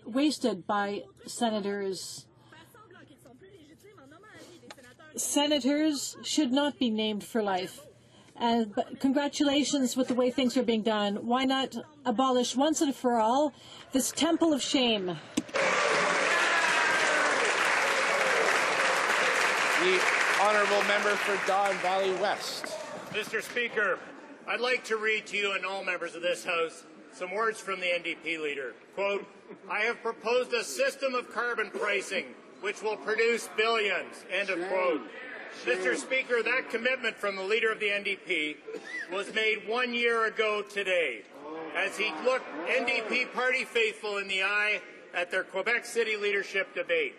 wasted by senators. Senators should not be named for life. But congratulations with the way things are being done. Why not abolish once and for all this temple of shame?
The honourable member for Don Valley West.
Mr. Speaker, I'd like to read to you and all members of this House some words from the NDP leader. Quote, "I have proposed a system of carbon pricing which will produce billions," end of quote. Mr. Speaker, that commitment from the leader of the NDP was made 1 year ago today, as he looked NDP party faithful in the eye at their Quebec City leadership debate.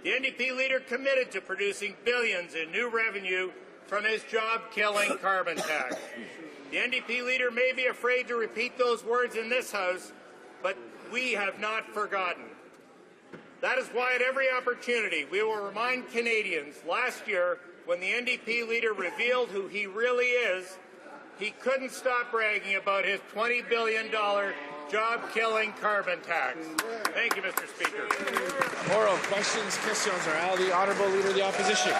The NDP leader committed to producing billions in new revenue from his job-killing carbon tax. The NDP leader may be afraid to repeat those words in this House, but we have not forgotten. That is why at every opportunity we will remind Canadians last year when the NDP leader revealed who he really is, he couldn't stop bragging about his $20 billion job-killing carbon tax. Thank you, Mr. Speaker.
Oral questions, questions orales. The honourable leader of the opposition.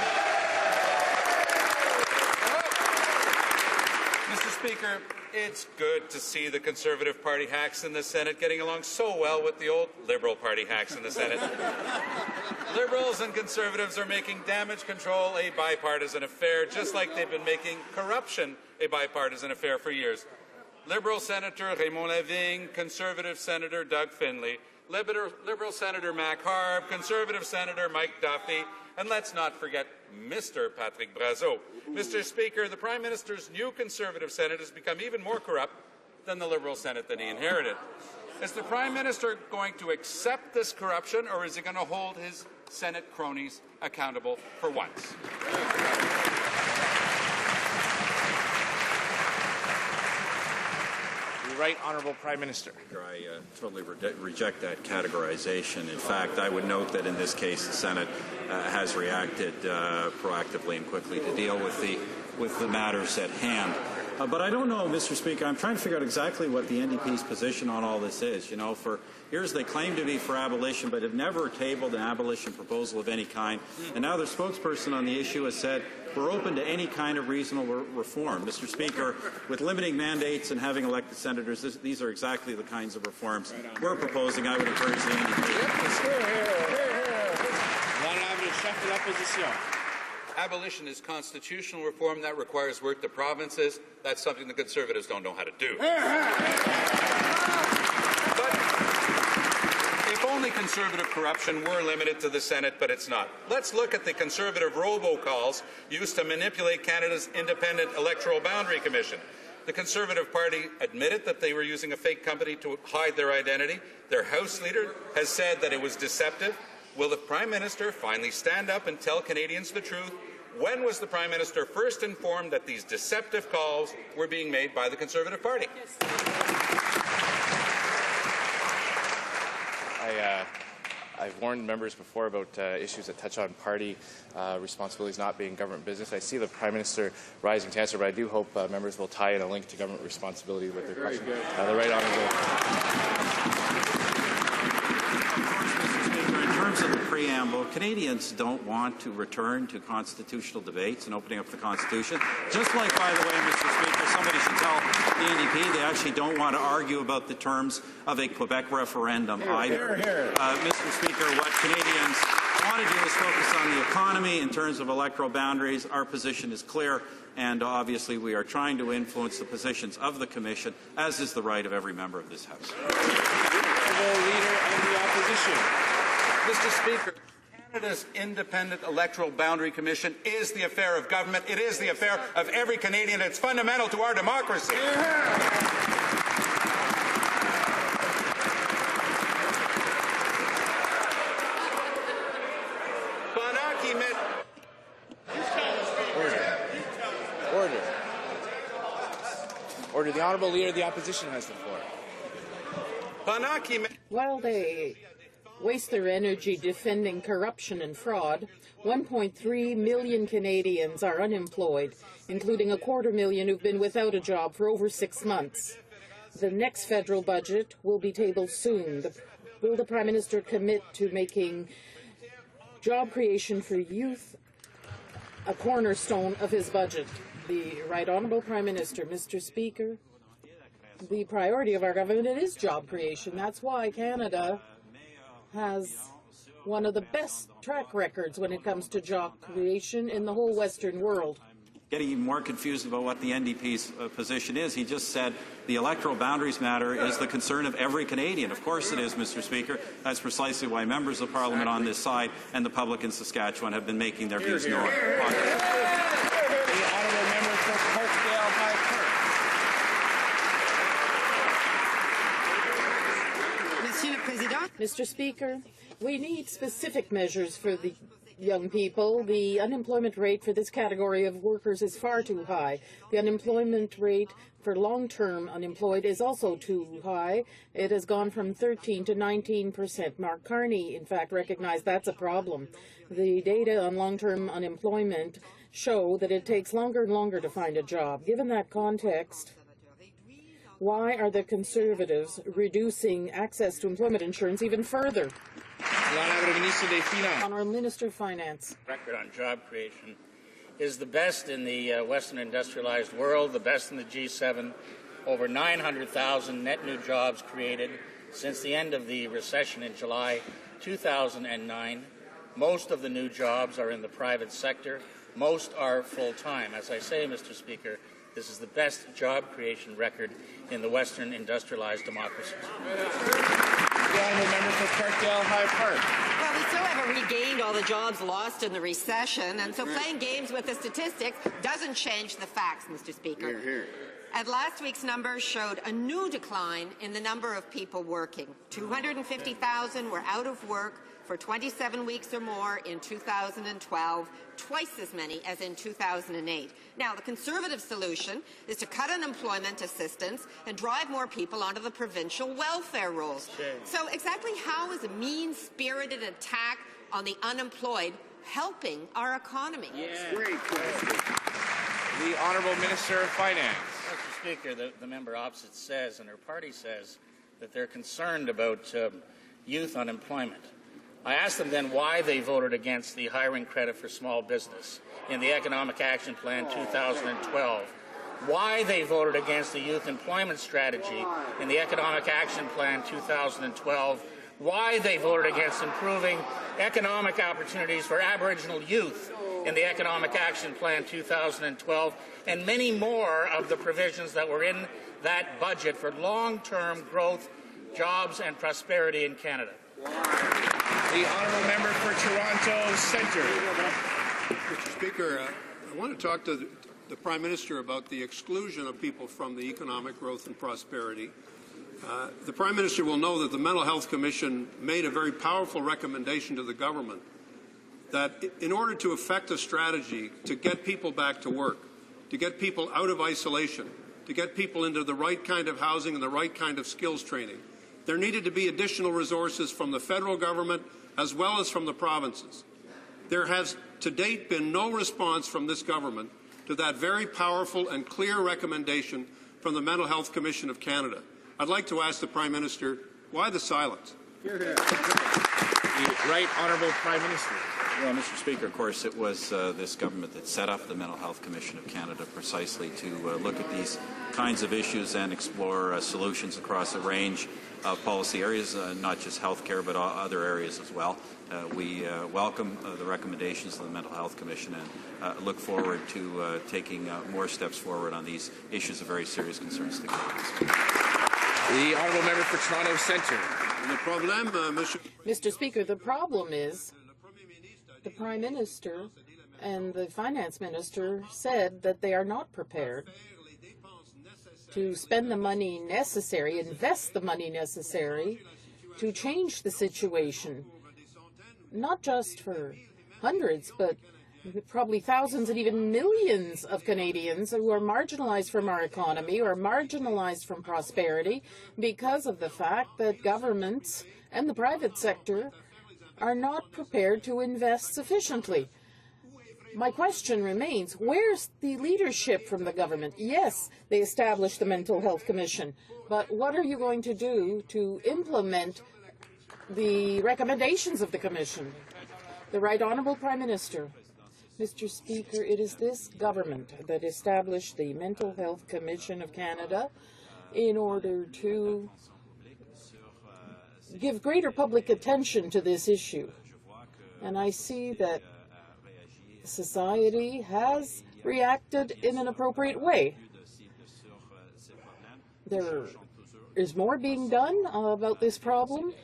Mr. Speaker, it's good to see the Conservative Party hacks in the Senate getting along so well with the old Liberal Party hacks in the Senate. Liberals and Conservatives are making damage control a bipartisan affair, just like they've been making corruption a bipartisan affair for years. Liberal Senator Raymond Lavigne, Conservative Senator Doug Findlay, Liberal Senator Mac Harb, Conservative Senator Mike Duffy, and let's not forget Mr. Patrick Brazeau. Mr. Speaker, the Prime Minister's new Conservative Senate has become even more corrupt than the Liberal Senate that he inherited. Is the Prime Minister going to accept this corruption, or is he going to hold his Senate cronies accountable for once?
Right Honourable Prime Minister.
I totally reject that categorization. In fact, I would note that in this case the Senate has reacted proactively and quickly to deal with the matters at hand. But I don't know, Mr. Speaker, I'm trying to figure out exactly what the NDP's position on all this is. You know, for years they claim to be for abolition, but have never tabled an abolition proposal of any kind. And now their spokesperson on the issue has said, we're open to any kind of reasonable reform. Mr. Speaker, with limiting mandates and having elected senators, these are exactly the kinds of reforms we're proposing. I would encourage the NDP.
Abolition is constitutional reform. That requires work to provinces. That's something the Conservatives don't know how to do. But if only Conservative corruption were limited to the Senate, but it's not. Let's look at the Conservative robocalls used to manipulate Canada's Independent Electoral Boundary Commission. The Conservative Party admitted that they were using a fake company to hide their identity. Their House leader has said that it was deceptive. Will the Prime Minister finally stand up and tell Canadians the truth? When was the Prime Minister first informed that these deceptive calls were being made by the Conservative Party?
I've warned members before about issues that touch on party responsibilities not being government business. I see the Prime Minister rising to answer, but I do hope members will tie in a link to government responsibility with their question. The right honourable.
In terms of the preamble, Canadians don't want to return to constitutional debates and opening up the Constitution. Just like, by the way, Mr. Speaker, somebody should tell the NDP they actually don't want to argue about the terms of a Quebec referendum either. Mr. Speaker, what Canadians want to do is focus on the economy in terms of electoral boundaries. Our position is clear, and obviously we are trying to influence the positions of the Commission, as is the right of every member of this House.
Honourable Leader of the Opposition.
Mr. Speaker, Canada's Independent Electoral Boundary Commission is the affair of government. It is the affair of every Canadian. It's fundamental to our democracy.
Order. The Honourable Leader of the Opposition has the floor.
Well,
waste their energy defending corruption and fraud, 1.3 million Canadians are unemployed, including 250,000 who've been without a job for over 6 months. The next federal budget will be tabled soon. Will the Prime Minister commit to making job creation for youth a cornerstone of his budget? The Right Honourable Prime Minister. Mr. Speaker, the priority of our government is job creation. That's why Canada has one of the best track records when it comes to job creation in the whole Western world.
Getting even more confused about what the NDP's position is. He just said the electoral boundaries matter is the concern of every Canadian. Of course it is, Mr. Speaker. That's precisely why members of Parliament on this side and the public in Saskatchewan have been making their views known.
The honourable member for Parkdale High Park.
Mr. Speaker, we need specific measures for the young people. The unemployment rate for this category of workers is far too high. The unemployment rate for long-term unemployed is also too high. It has gone from 13 to 19%. Mark Carney, in fact, recognized that's a problem. The data on long-term unemployment show that it takes longer and longer to find a job. Given that context, why are the Conservatives reducing access to employment insurance even further? Honourable Minister of Finance.
Record on job creation is the best in the Western industrialized world, the best in the G7. Over 900,000 net new jobs created since the end of the recession in July 2009. Most of the new jobs are in the private sector. Most are full-time. As I say, Mr. Speaker, this is the best job creation record in the Western industrialized democracies.
The honourable member for Parkdale High Park.
Well, we still haven't regained all the jobs lost in the recession, and so playing games with the statistics doesn't change the facts, Mr. Speaker.
Hear, hear.
And last week's numbers showed a new decline in the number of people working. 250,000 were out of work for 27 weeks or more in 2012, twice as many as in 2008. Now, the Conservative solution is to cut unemployment assistance and drive more people onto the provincial welfare rolls. So exactly how is a mean-spirited attack on the unemployed helping our economy?
Great question. The Honourable Minister of Finance.
Mr. Speaker, the member opposite says, and her party says, that they're concerned about youth unemployment. I asked them then why they voted against the hiring credit for small business in the Economic Action Plan 2012, why they voted against the Youth Employment Strategy in the Economic Action Plan 2012, why they voted against improving economic opportunities for Aboriginal youth in the Economic Action Plan 2012, and many more of the provisions that were in that budget for long-term growth, jobs, and prosperity in Canada.
The honourable member for Toronto Centre.
Mr. Speaker, I want to talk to the Prime Minister about the exclusion of people from the economic growth and prosperity. The Prime Minister will know that the Mental Health Commission made a very powerful recommendation to the government that in order to effect a strategy to get people back to work, to get people out of isolation, to get people into the right kind of housing and the right kind of skills training, there needed to be additional resources from the federal government as well as from the provinces. There has to date been no response from this government to that very powerful and clear recommendation from the Mental Health Commission of Canada. I'd like to ask the Prime Minister, why the silence?
The Right Honourable Prime Minister.
Well, Mr. Speaker, of course, it was this government that set up the Mental Health Commission of Canada precisely to look at these kinds of issues and explore solutions across a range of policy areas, not just healthcare, but other areas as well. We welcome the recommendations of the Mental Health Commission and look forward to taking more steps forward on these issues of very serious concerns to Canadians.
The honourable member for Toronto Centre.
Mr. Speaker, the problem is the Prime Minister and the Finance Minister said that they are not prepared to spend the money necessary, invest the money necessary to change the situation, not just for hundreds, but probably thousands and even millions of Canadians who are marginalized from our economy or marginalized from prosperity because of the fact that governments and the private sector are not prepared to invest sufficiently. My question remains, where's the leadership from the government? Yes, they established the Mental Health Commission, but what are you going to do to implement the recommendations of the Commission? The Right Honourable Prime Minister. Mr. Speaker, it is this government that established the Mental Health Commission of Canada in order to give greater public attention to this issue. And I see that society has reacted in an appropriate way. There is more being done about this problem.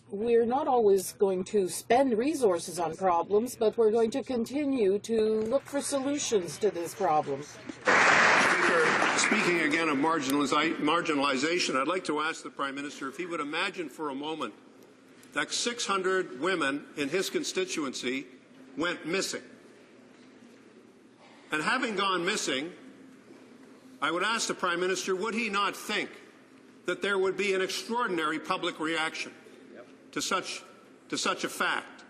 We're not always going to spend resources on problems, but we're going to continue to look for solutions to this problem.
Speaker, speaking again of marginalization, I'd like to ask the Prime Minister if he would imagine for a moment that 600 women in his constituency went missing. And having gone missing, I would ask the Prime Minister, would he not think that there would be an extraordinary public reaction to such a fact?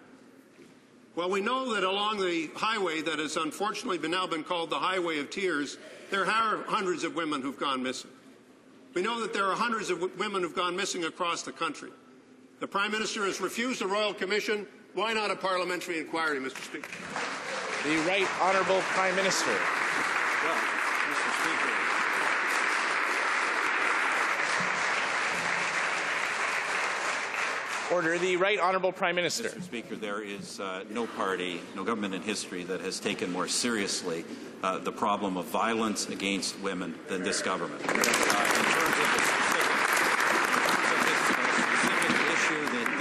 Well, we know that along the highway that has unfortunately now been called the Highway of Tears, there are hundreds of women who've gone missing. We know that there are hundreds of women who've gone missing across the country. The Prime Minister has refused a Royal Commission. Why not a parliamentary inquiry, Mr. Speaker?
The Right Honourable Prime Minister.
Well, Mr. Speaker,
Order. The Right Honourable Prime Minister.
Mr. Speaker, there is no party, no government in history that has taken more seriously the problem of violence against women than this government. In terms of the specific issue that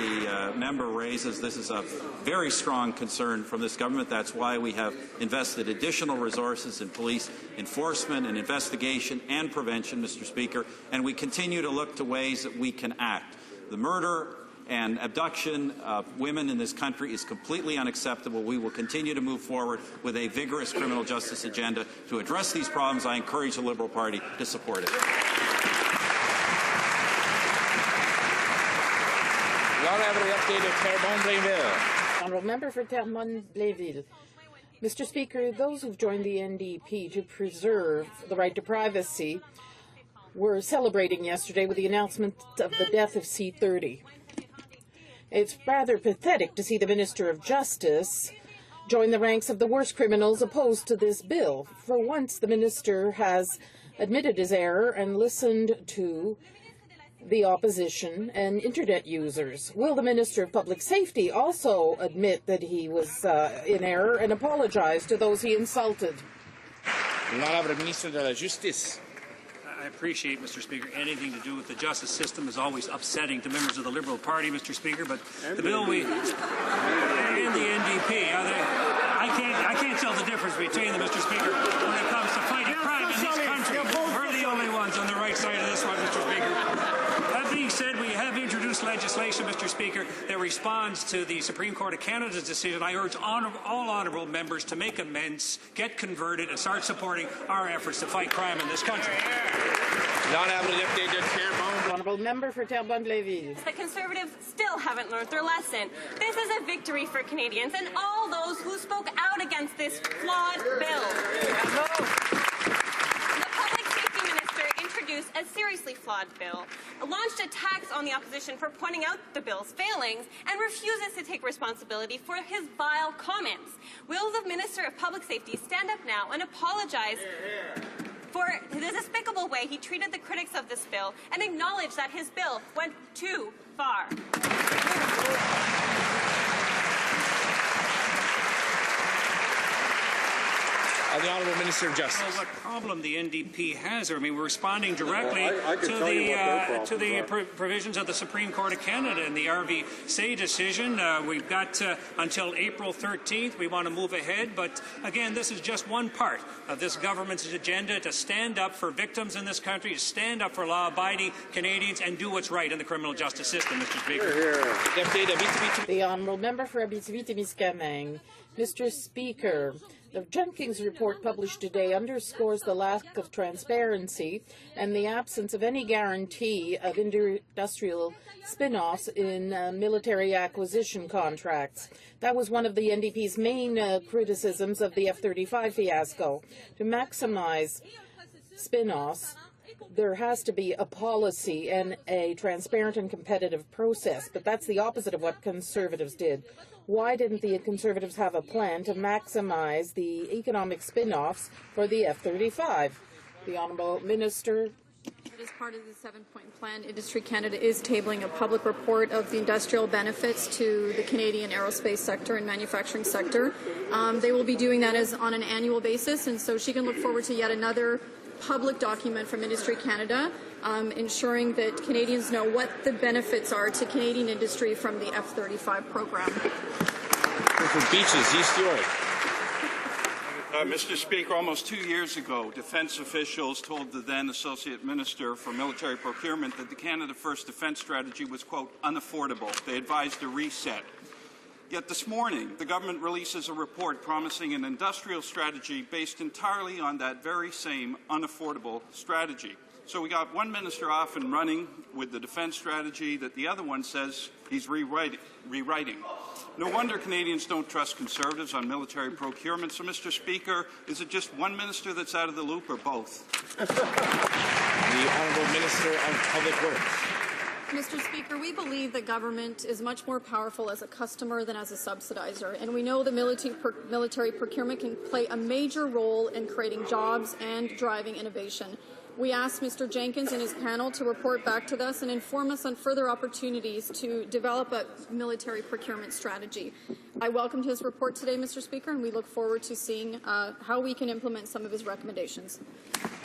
the member raises, this is a very strong concern from this government. That's why we have invested additional resources in police enforcement and investigation and prevention, Mr. Speaker, and we continue to look to ways that we can act. The murder and abduction of women in this country is completely unacceptable. We will continue to move forward with a vigorous criminal justice agenda to address these problems. I encourage the Liberal Party to support it.
The Honourable Member for Terrebonne-Blainville. Mr. Speaker, those who've joined the NDP to preserve the right to privacy were celebrating yesterday with the announcement of the death of C-30. It's rather pathetic to see the Minister of Justice join the ranks of the worst criminals opposed to this bill. For once, the Minister has admitted his error and listened to the opposition and Internet users. Will the Minister of Public Safety also admit that he was in error and apologize to those he insulted?
L'Honorable Ministre de la Justice.
I appreciate, Mr. Speaker, anything to do with the justice system is always upsetting to members of the Liberal Party, Mr. Speaker, but the bill and the NDP, I can't tell the difference between them, Mr. Speaker, when it comes to fighting crime in this country. We're the only ones on the right side of this one, Mr. Speaker. That being said, we have introduced legislation, Mr. Speaker, that responds to the Supreme Court of Canada's decision. I urge all honourable members to make amends, get converted, and start supporting our efforts to fight crime in this country.
Honourable Member for Terrebonne-Blainville.
The Conservatives still haven't learned their lesson. This is a victory for Canadians and all those who spoke out against this flawed bill. Introduced a seriously flawed bill, launched attacks on the opposition for pointing out the bill's failings, and refuses to take responsibility for his vile comments. Will the Minister of Public Safety stand up now and apologize for the despicable way he treated the critics of this bill and acknowledge that his bill went too far?
The Honourable Minister of Justice.
Well, what problem the NDP has, I mean, we're responding directly to the provisions of the Supreme Court of Canada and the RVC decision. We've got until April 13th. We want to move ahead, but again, this is just one part of this government's agenda to stand up for victims in this country, to stand up for law-abiding Canadians, and do what's right in the criminal justice system, Mr. Speaker.
The Honourable Member for Abitibi-Témiscamingue. Mr. Speaker, the Jenkins report published today underscores the lack of transparency and the absence of any guarantee of industrial spin-offs in military acquisition contracts. That was one of the NDP's main criticisms of the F-35 fiasco. To maximize spin-offs, there has to be a policy and a transparent and competitive process, but that's the opposite of what Conservatives did. Why didn't the Conservatives have a plan to maximize the economic spin-offs for the F-35? The Honourable Minister.
As part of the 7-point plan, Industry Canada is tabling a public report of the industrial benefits to the Canadian aerospace sector and manufacturing sector. They will be doing that on an annual basis, and so she can look forward to yet another public document from Industry Canada, ensuring that Canadians know what the benefits are to Canadian industry from the F-35 program.
For Beaches, East York. Mr. Speaker, almost 2 years ago, defence officials told the then Associate Minister for Military Procurement that the Canada First defence strategy was, quote, unaffordable. They advised a reset. Yet this morning, the government releases a report promising an industrial strategy based entirely on that very same unaffordable strategy. So we got one minister off and running with the defence strategy that the other one says he's rewriting. No wonder Canadians don't trust Conservatives on military procurement. So, Mr. Speaker, is it just one minister that's out of the loop or both?
The Honourable Minister of Public Works.
Mr. Speaker, we believe that government is much more powerful as a customer than as a subsidizer, and we know that military procurement can play a major role in creating jobs and driving innovation. We asked Mr. Jenkins and his panel to report back to us and inform us on further opportunities to develop a military procurement strategy. I welcomed his report today, Mr. Speaker, and we look forward to seeing how we can implement some of his recommendations.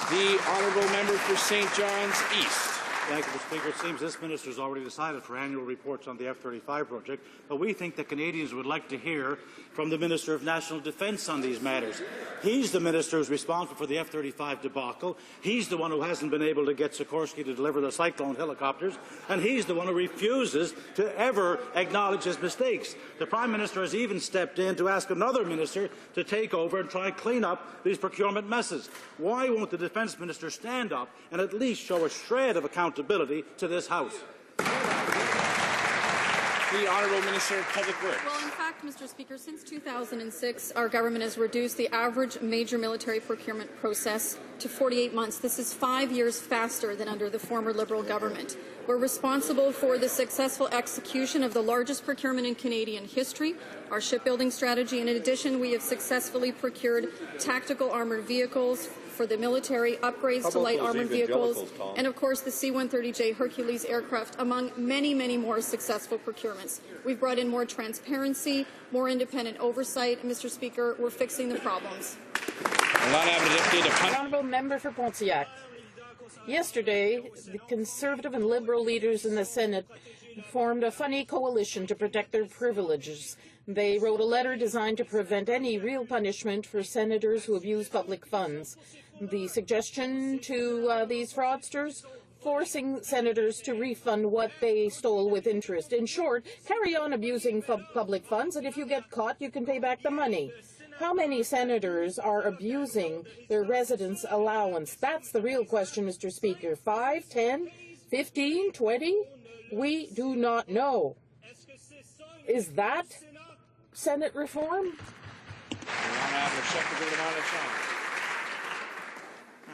The Honourable Member for St. John's East.
Thank you, Mr. Speaker. It seems this minister has already decided for annual reports on the F-35 project, but we think that Canadians would like to hear from the Minister of National Defence on these matters. He's the minister who's responsible for the F-35 debacle. He's the one who hasn't been able to get Sikorsky to deliver the Cyclone helicopters, and he's the one who refuses to ever acknowledge his mistakes. The Prime Minister has even stepped in to ask another minister to take over and try and clean up these procurement messes. Why won't the Defence Minister stand up and at least show a shred of accountability to this House?
The Honourable Minister of Public Works.
Well, in fact, Mr. Speaker, since 2006, our government has reduced the average major military procurement process to 48 months. This is 5 years faster than under the former Liberal government. We're responsible for the successful execution of the largest procurement in Canadian history, our shipbuilding strategy. And in addition, we have successfully procured tactical armoured vehicles for the military, upgrades to light armoured vehicles, and of course the C-130J Hercules aircraft, among many, many more successful procurements. We've brought in more transparency, more independent oversight, and Mr. Speaker, we're fixing the problems.
Honourable Member for Pontiac. Yesterday, the Conservative and Liberal leaders in the Senate formed a funny coalition to protect their privileges. They wrote a letter designed to prevent any real punishment for senators who abuse public funds. The suggestion to these fraudsters, forcing senators to refund what they stole with interest. In short, carry on abusing public funds, and if you get caught, you can pay back the money. How many senators are abusing their residence allowance? That's the real question, Mr. Speaker. 5, 10, 15, 20? We do not know. Is that Senate reform?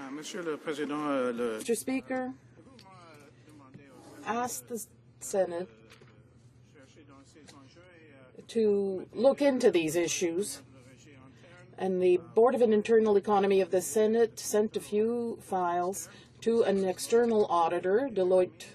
Mr. Speaker, ask the Senate to look into these issues. And the Board of Internal Economy of the Senate sent a few files to an external auditor, Deloitte,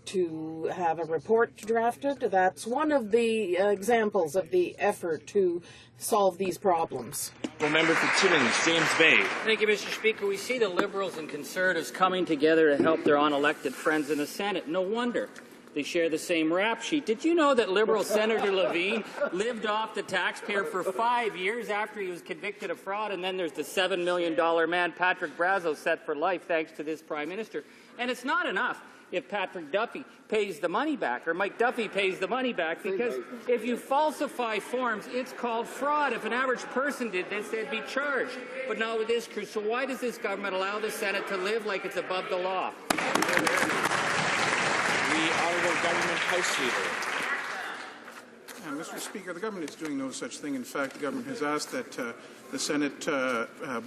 to have a report drafted. That's one of the examples of the effort to solve these problems.
Member for Timmins, James Bay.
Thank you, Mr. Speaker. We see the Liberals and Conservatives coming together to help their unelected friends in the Senate. No wonder. They share the same rap sheet. Did you know that Liberal Senator Levine lived off the taxpayer for 5 years after he was convicted of fraud? And then there's the $7 million man, Patrick Brazo, set for life thanks to this Prime Minister. And it's not enough. if Patrick Duffy pays the money back, or Mike Duffy pays the money back, because if you falsify forms, it's called fraud. If an average person did this, they'd be charged. But not with this crew. So why does this government allow the Senate to live like it's above the law?
The Honourable Government House Leader.
Mr. Speaker, the government is doing no such thing. In fact, the government has asked that the Senate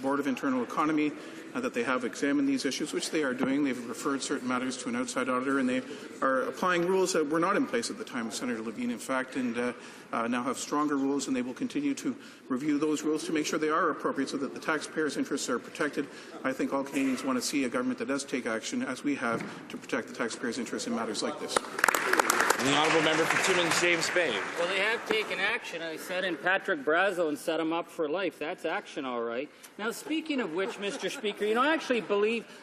Board of Internal Economy that they have examined these issues, which they are doing. They've referred certain matters to an outside auditor, and they are applying rules that were not in place at the time of Senator Levine, in fact, and now have stronger rules, and they will continue to review those rules to make sure they are appropriate so that the taxpayers' interests are protected. I think all Canadians want to see a government that does take action, as we have, to protect the taxpayers' interests in matters like this.
And the Honourable Member for Timmins, James Bay.
Well, they have taken action. I said in Patrick Brazo and set him up for life. That's action, all right. Now, speaking of which, Mr. Speaker, I actually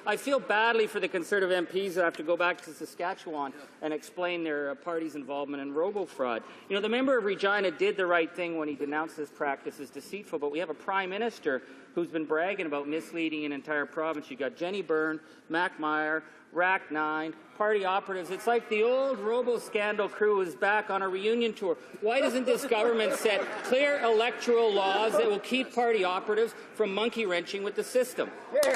I feel badly for the Conservative MPs that have to go back to Saskatchewan and explain their party's involvement in robo-fraud. The member of Regina did the right thing when he denounced this practice as deceitful, but we have a Prime Minister who's been bragging about misleading an entire province. You've got Jenny Byrne, Mac Meyer, Rack 9, party operatives. It's like the old robo-scandal crew is back on a reunion tour. Why doesn't this government set clear electoral laws that will keep party operatives from monkey-wrenching with the system?
The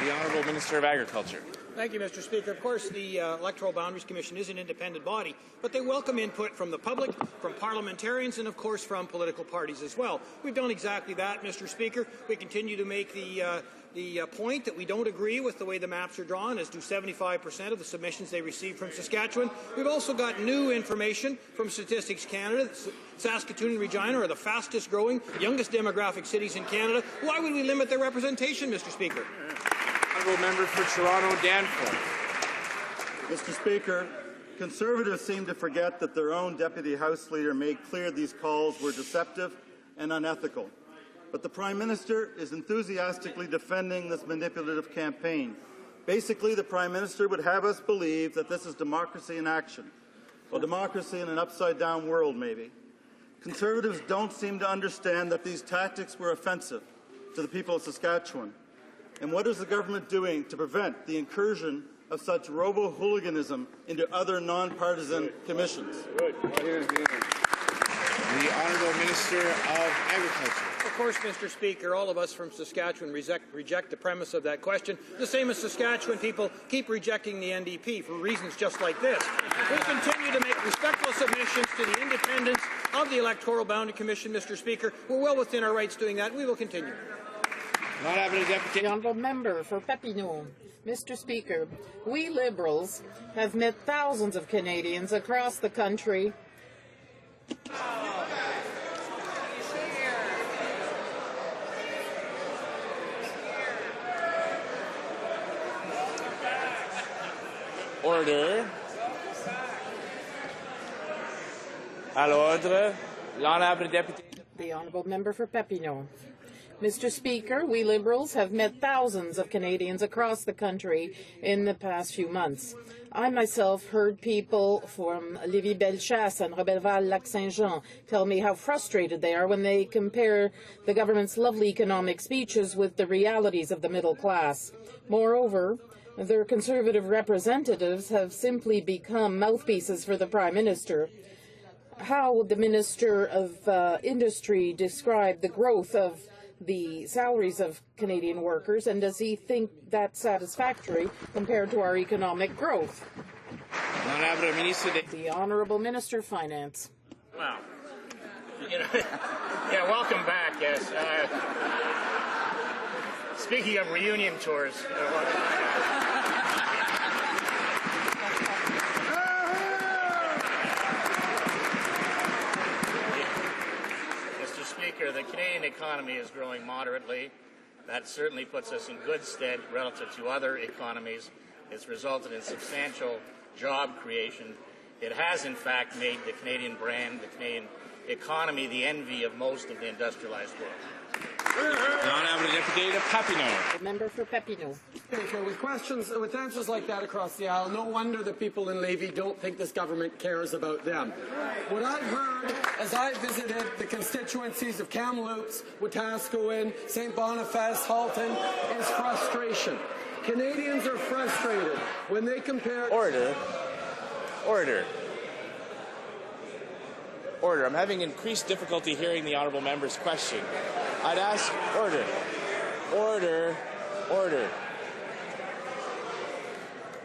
Honourable Minister of Agriculture.
Thank you, Mr. Speaker. Of course, the Electoral Boundaries Commission is an independent body, but they welcome input from the public, from parliamentarians, and, of course, from political parties as well. We've done exactly that, Mr. Speaker. We continue to make the point that we don't agree with the way the maps are drawn, as do 75% of the submissions they receive from Saskatchewan. We've also got new information from Statistics Canada. Saskatoon and Regina are the fastest-growing, youngest demographic cities in Canada. Why would we limit their representation, Mr. Speaker?
Honourable Member for Toronto, Danforth.
Mr. Speaker, Conservatives seem to forget that their own Deputy House Leader made clear these calls were deceptive and unethical. But the Prime Minister is enthusiastically defending this manipulative campaign. Basically, the Prime Minister would have us believe that this is democracy in action. Well, democracy in an upside-down world, maybe. Conservatives don't seem to understand that these tactics were offensive to the people of Saskatchewan. And what is the government doing to prevent the incursion of such robo-hooliganism into other non-partisan commissions?
The Honourable Minister of Agriculture.
Of course, Mr. Speaker, all of us from Saskatchewan reject the premise of that question. The same as Saskatchewan people keep rejecting the NDP for reasons just like this. We continue to make respectful submissions to the independence of the Electoral Boundary Commission, Mr. Speaker. We're well within our rights doing that, and we will continue.
The Honourable Member for Papineau. Mr. Speaker, we Liberals have met thousands of Canadians across the country
Order. À l'ordre. L'Honourable Deputy.
The Honourable Member for Papineau. Mr. Speaker, we Liberals have met thousands of Canadians across the country in the past few months. I myself heard people from Lévis-Bellechasse and Roberval-Lac-Saint-Jean tell me how frustrated they are when they compare the government's lovely economic speeches with the realities of the middle class. Moreover, their Conservative representatives have simply become mouthpieces for the Prime Minister. How would the Minister of Industry describe the growth of the salaries of Canadian workers, and does he think that's satisfactory compared to our economic growth? The Honourable Minister of Finance.
Wow. Yeah, welcome back, yes. Speaking of reunion tours, the Canadian economy is growing moderately. That certainly puts us in good stead relative to other economies. It's resulted in substantial job creation. It has, in fact, made the Canadian brand, the Canadian economy, the envy of most of the industrialized world.
Honourable Deputy Papineau.
The member for Papineau.
Speaker, with answers like that across the aisle, no wonder the people in Levy don't think this government cares about them. What I've heard as I visited the constituencies of Kamloops, Wetaskiwin, St. Boniface, Halton, is frustration. Canadians are frustrated when they compare...
Order. I'm having increased difficulty hearing the honourable member's question. I'd ask order.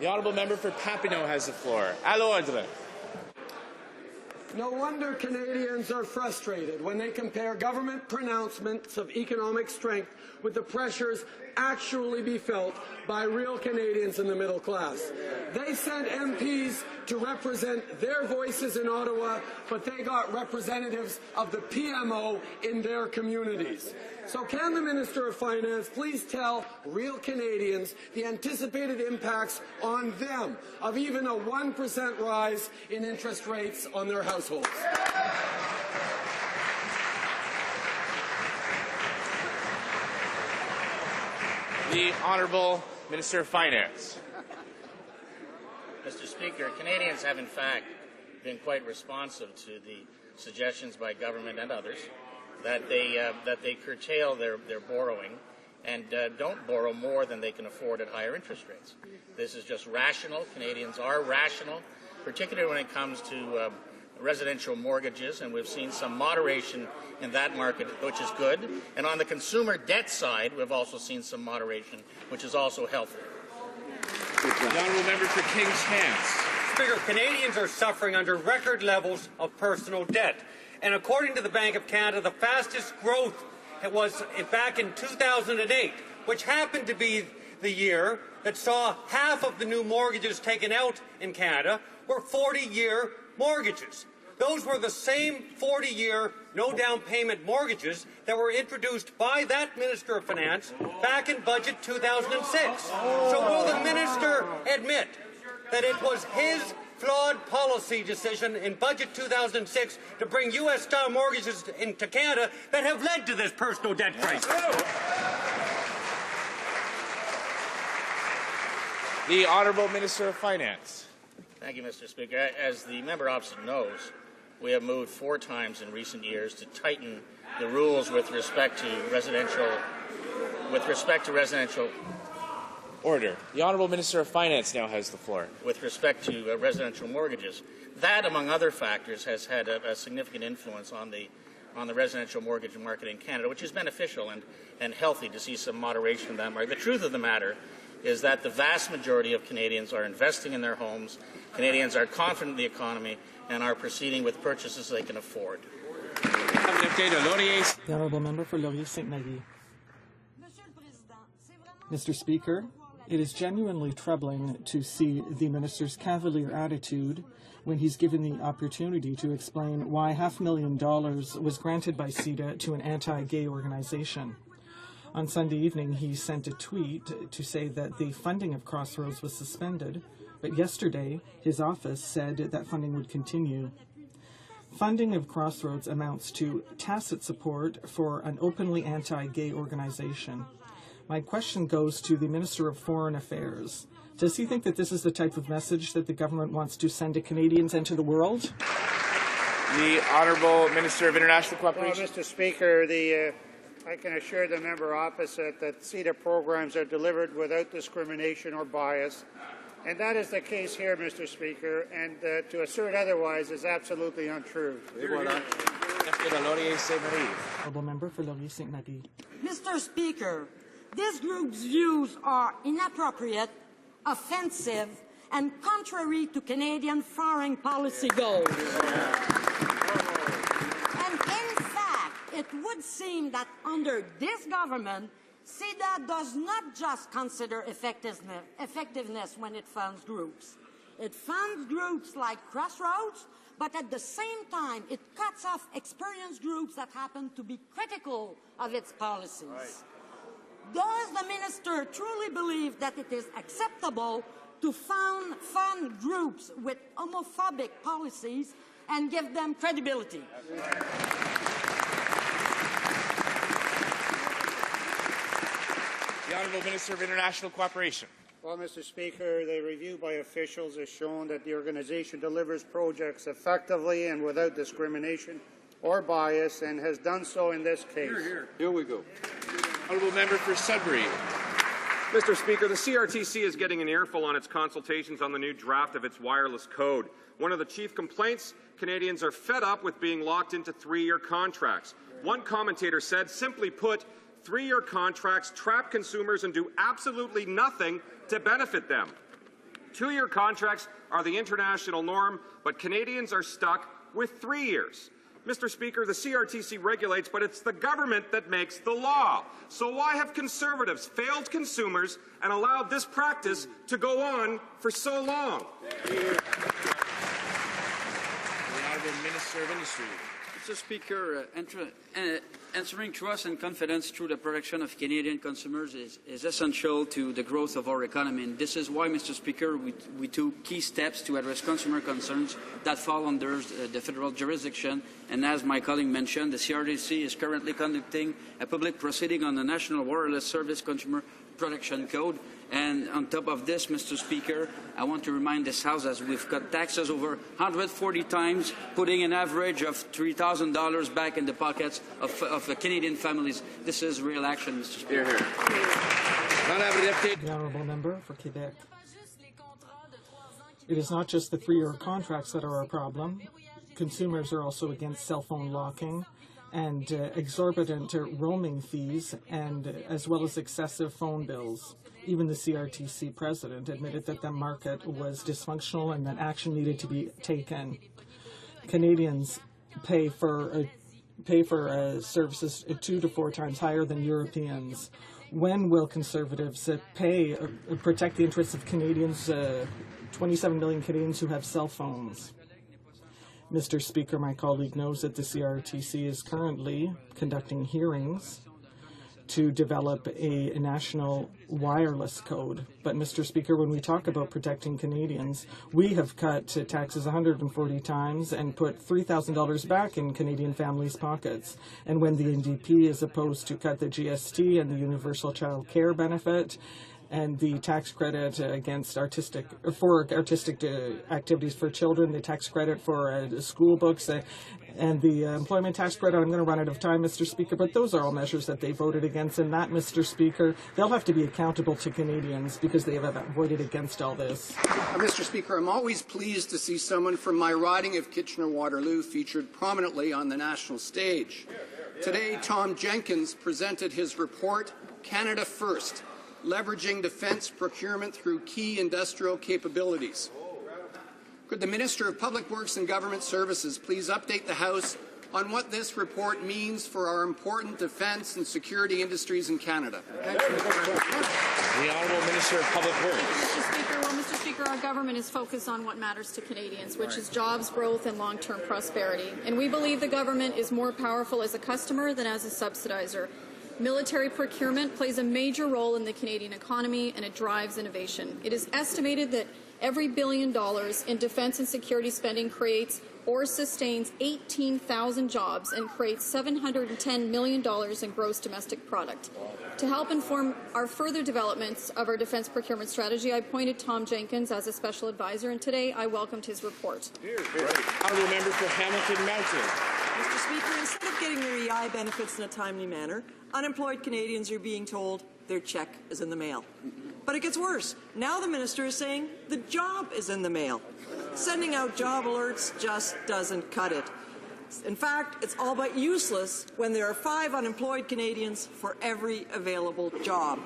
The honourable member for Papineau has the floor. À l'ordre.
No wonder Canadians are frustrated when they compare government pronouncements of economic strength with the pressures actually be felt by real Canadians in the middle class. They sent MPs to represent their voices in Ottawa, but they got representatives of the PMO in their communities. So can the Minister of Finance please tell real Canadians the anticipated impacts on them of even a 1% rise in interest rates on their households?
The Honourable Minister of Finance.
Mr. Speaker, Canadians have in fact been quite responsive to the suggestions by government and others that they curtail their borrowing and don't borrow more than they can afford at higher interest rates. This is just rational. Canadians are rational, particularly when it comes to residential mortgages, and we've seen some moderation in that market, which is good. And on the consumer debt side, we've also seen some moderation, which is also healthy.
The honourable member for King's Hants.
Speaker, Canadians are suffering under record levels of personal debt. And according to the Bank of Canada, the fastest growth was back in 2008, which happened to be the year that saw half of the new mortgages taken out in Canada were 40-year mortgages. Those were the same 40-year no-down payment mortgages that were introduced by that Minister of Finance back in Budget 2006. So will the Minister admit that it was his flawed policy decision in Budget 2006 to bring U.S.-style mortgages into Canada that have led to this personal debt crisis?
The Honourable Minister of Finance.
Thank you, Mr. Speaker. As the member opposite knows, we have moved 4 times in recent years to tighten the rules with respect to residential.
Order. The Honourable Minister of Finance now has the floor.
With respect to residential mortgages, that, among other factors, has had a significant influence on the residential mortgage market in Canada, which is beneficial and healthy to see some moderation in that market. The truth of the matter is that the vast majority of Canadians are investing in their homes. Canadians are confident in the economy and are proceeding with purchases they can afford.
The Honourable Member for Laurier-Sainte-Marie. Mr. Speaker, it is genuinely troubling to see the Minister's cavalier attitude when he's given the opportunity to explain why $500,000 was granted by CEDA to an anti-gay organization. On Sunday evening, he sent a tweet to say that the funding of Crossroads was suspended, but yesterday, his office said that funding would continue. Funding of Crossroads amounts to tacit support for an openly anti-gay organization. My question goes to the Minister of Foreign Affairs. Does he think that this is the type of message that the government wants to send to Canadians and to the world?
The Honourable Minister of International Cooperation.
Well, Mr. Speaker, I can assure the member opposite that CEDA programs are delivered without discrimination or bias. And that is the case here, Mr. Speaker, and to assert otherwise is absolutely untrue.
Honourable Member for Laurier-Sainte-Marie.
Mr. Speaker, this group's views are inappropriate, offensive, and contrary to Canadian foreign policy goals. And in fact, it would seem that under this government, CEDA does not just consider effectiveness when it funds groups. It funds groups like Crossroads, but at the same time, it cuts off experienced groups that happen to be critical of its policies. Right. Does the minister truly believe that it is acceptable to fund groups with homophobic policies and give them credibility?
Honourable Minister of International Cooperation.
Well, Mr. Speaker, the review by officials has shown that the organization delivers projects effectively and without discrimination or bias, and has done so in this case.
Here we go. Honourable Member for Sudbury.
Mr. Speaker, the CRTC is getting an earful on its consultations on the new draft of its wireless code. One of the chief complaints, Canadians are fed up with being locked into 3-year contracts. One commentator said, simply put, 3-year contracts trap consumers and do absolutely nothing to benefit them. 2-year contracts are the international norm, but Canadians are stuck with 3 years. Mr. Speaker, the CRTC regulates, but it's the government that makes the law. So why have Conservatives failed consumers and allowed this practice to go on for so long?
The Honourable Minister of Industry.
Mr. Speaker, answering trust and confidence through the protection of Canadian consumers is essential to the growth of our economy. And this is why, Mr. Speaker, we took key steps to address consumer concerns that fall under the federal jurisdiction. And as my colleague mentioned, the CRTC is currently conducting a public proceeding on the National Wireless Service Consumer Protection Code. And on top of this, Mr. Speaker, I want to remind this House that we've cut taxes over 140 times, putting an average of $3,000 back in the pockets of the Canadian families. This is real action, Mr. Speaker.
The Honourable Member for Quebec. It is not just the 3-year contracts that are a problem. Consumers are also against cell phone locking and exorbitant roaming fees, and as well as excessive phone bills. Even the CRTC president admitted that the market was dysfunctional and that action needed to be taken. Canadians pay for services 2 to 4 times higher than Europeans. When will Conservatives protect the interests of Canadians, 27 million Canadians who have cell phones? Mr. Speaker, my colleague knows that the CRTC is currently conducting hearings to develop a national wireless code. But, Mr. Speaker, when we talk about protecting Canadians, we have cut taxes 140 times and put $3,000 back in Canadian families' pockets. And when the NDP is opposed to cut the GST and the universal child care benefit and the tax credit against artistic activities for children, the tax credit for school books, and the employment tax credit. I'm going to run out of time, Mr. Speaker, but those are all measures that they voted against, and that, Mr. Speaker, they'll have to be accountable to Canadians because they have voted against all this.
Mr. Speaker, I'm always pleased to see someone from my riding of Kitchener-Waterloo featured prominently on the national stage. Today, Tom Jenkins presented his report, Canada First, Leveraging Defence Procurement Through Key Industrial Capabilities. Could the Minister of Public Works and Government Services please update the House on what this report means for our important defence and security industries in Canada?
The Honourable Minister of Public Works.
Mr. Speaker, our government is focused on what matters to Canadians, which is jobs, growth, and long-term prosperity. And we believe the government is more powerful as a customer than as a subsidizer. Military procurement plays a major role in the Canadian economy, and it drives innovation. It is estimated that every $1 billion in defence and security spending creates or sustains 18,000 jobs and creates $710 million in gross domestic product. To help inform our further developments of our defence procurement strategy, I appointed Tom Jenkins as a special advisor, and today I welcomed his report.
Honourable Member for Hamilton Mountain.
Mr. Speaker, instead of getting their EI benefits in a timely manner, unemployed Canadians are being told their check is in the mail. But it gets worse. Now the minister is saying the job is in the mail. Sending out job alerts just doesn't cut it. In fact, it's all but useless when there are 5 unemployed Canadians for every available job.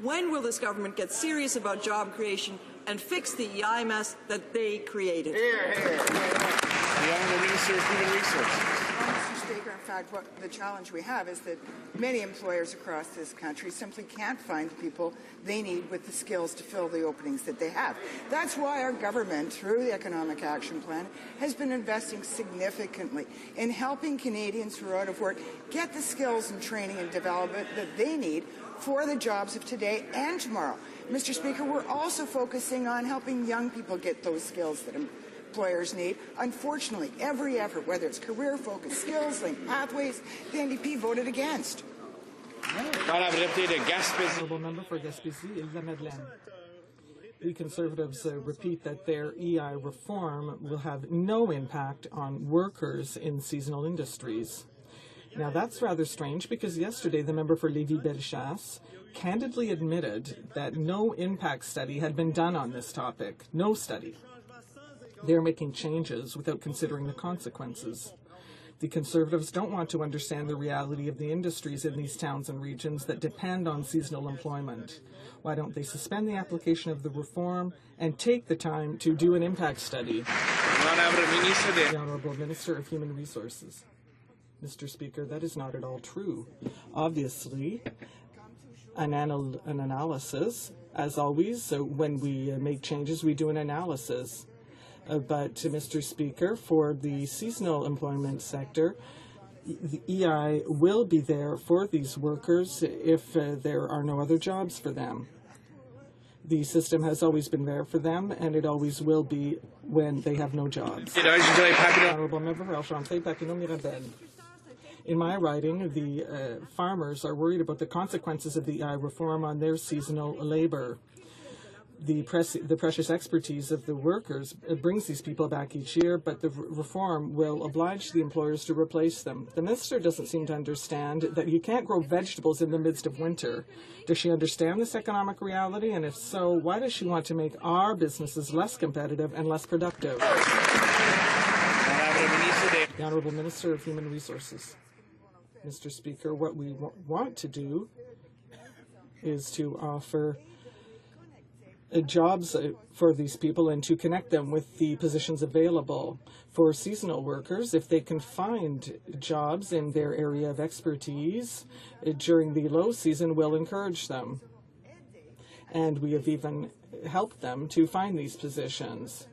When will this government get serious about job creation and fix the EI mess that they created?
The Honourable Minister of Human Resources.
Mr. Speaker, in fact, what the challenge we have is that many employers across this country simply can't find the people they need with the skills to fill the openings that they have. That's why our government, through the Economic Action Plan, has been investing significantly in helping Canadians who are out of work get the skills and training and development that they need for the jobs of today and tomorrow. Mr. Speaker, we're also focusing on helping young people get those skills that employers need. Unfortunately, every effort, whether it's career-focused, skills-linked pathways, the NDP voted against.
Honourable member for Gaspésie-La-Madeleine. The Conservatives repeat that their EI reform will have no impact on workers in seasonal industries. Now, that's rather strange because yesterday the member for Lévis-Bellechasse candidly admitted that no impact study had been done on this topic. No study. They're making changes without considering the consequences. The Conservatives don't want to understand the reality of the industries in these towns and regions that depend on seasonal employment. Why don't they suspend the application of the reform and take the time to do an impact study? The Honourable Minister of Human Resources. Mr. Speaker, that is not at all true. Obviously, an analysis, as always, when we make changes, we do an analysis. But, Mr. Speaker, for the seasonal employment sector, the EI will be there for these workers if there are no other jobs for them. The system has always been there for them, and it always will be when they have no jobs. Honourable Member for Papineau-Mirabel. In my riding, the farmers are worried about the consequences of the EI reform on their seasonal labour. The precious expertise of the workers brings these people back each year, but the reform will oblige the employers to replace them. The minister doesn't seem to understand that you can't grow vegetables in the midst of winter. Does she understand this economic reality? And if so, why does she want to make our businesses less competitive and less productive? The Honourable Minister of Human Resources. Mr. Speaker, what we want to do is to offer jobs for these people and to connect them with the positions available for seasonal workers. If they can find jobs in their area of expertise during the low season, we'll encourage them. And we have even helped them to find these positions.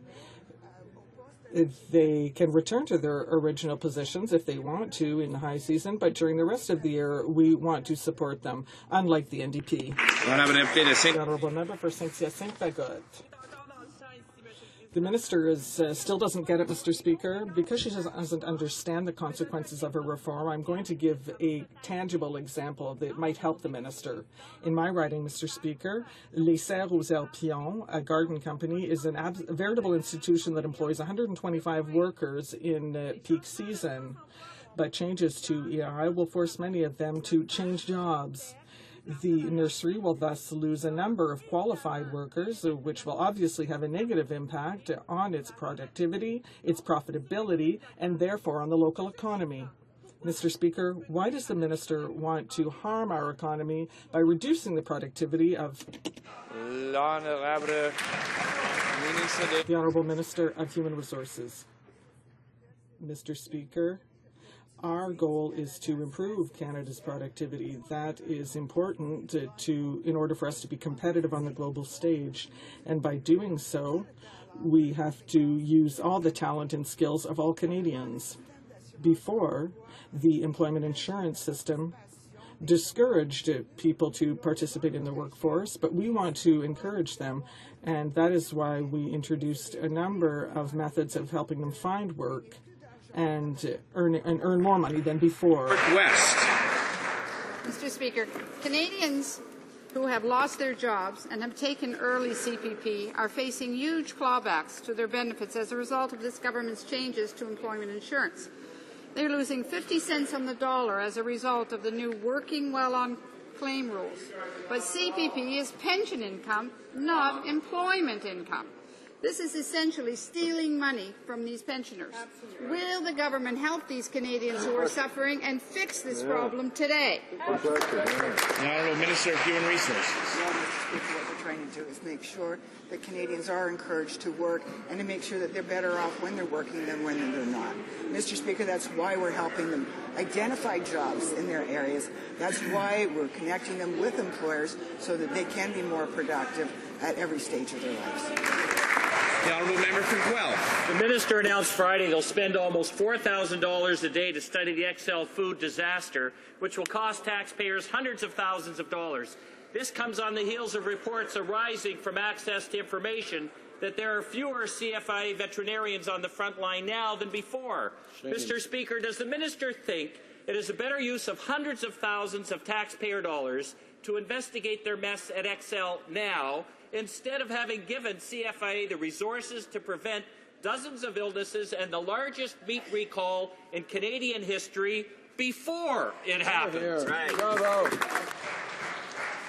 They can return to their original positions if they want to in the high season, but during the rest of the year, we want to support them, unlike the NDP. Honourable Member for Saint-Hyacinthe-Bagotte. The minister still doesn't get it, Mr. Speaker. Because she doesn't understand the consequences of her reform, I'm going to give a tangible example that might help the minister. In my riding, Mr. Speaker, Les Serres aux Herbes Pion, a garden company, is a veritable institution that employs 125 workers in peak season. But changes to EI will force many of them to change jobs. The nursery will thus lose a number of qualified workers, which will obviously have a negative impact on its productivity, its profitability, and therefore on the local economy. Mr. Speaker, why does the minister want to harm our economy by reducing the productivity of the Honourable Minister of Human Resources? Mr. Speaker, our goal is to improve Canada's productivity. That is important in order for us to be competitive on the global stage. And by doing so, we have to use all the talent and skills of all Canadians. Before, the employment insurance system discouraged people to participate in the workforce, but we want to encourage them. And that is why we introduced a number of methods of helping them find work and earn more money than before.
West. Mr. Speaker, Canadians who have lost their jobs and have taken early CPP are facing huge clawbacks to their benefits as a result of this government's changes to employment insurance. They're losing 50 cents on the dollar as a result of the new working well on claim rules. But CPP is pension income, not employment income. This is essentially stealing money from these pensioners. Will the government help these Canadians who are suffering and fix this problem today?
The Honourable Minister of Human Resources.
What we're trying to do is make sure that Canadians are encouraged to work and to make sure that they're better off when they're working than when they're not. Mr. Speaker, that's why we're helping them identify jobs in their areas. That's why we're connecting them with employers so that they can be more productive at every stage of their lives.
The Honourable Member for Guelph.
The minister announced Friday they'll spend almost $4,000 a day to study the XL food disaster, which will cost taxpayers hundreds of thousands of dollars. This comes on the heels of reports arising from access to information that there are fewer CFIA veterinarians on the front line now than before. Mr. Speaker, does the minister think It is a better use of hundreds of thousands of taxpayer dollars to investigate their mess at XL now, instead of having given CFIA the resources to prevent dozens of illnesses and the largest meat recall in Canadian history before it happened.
Bravo.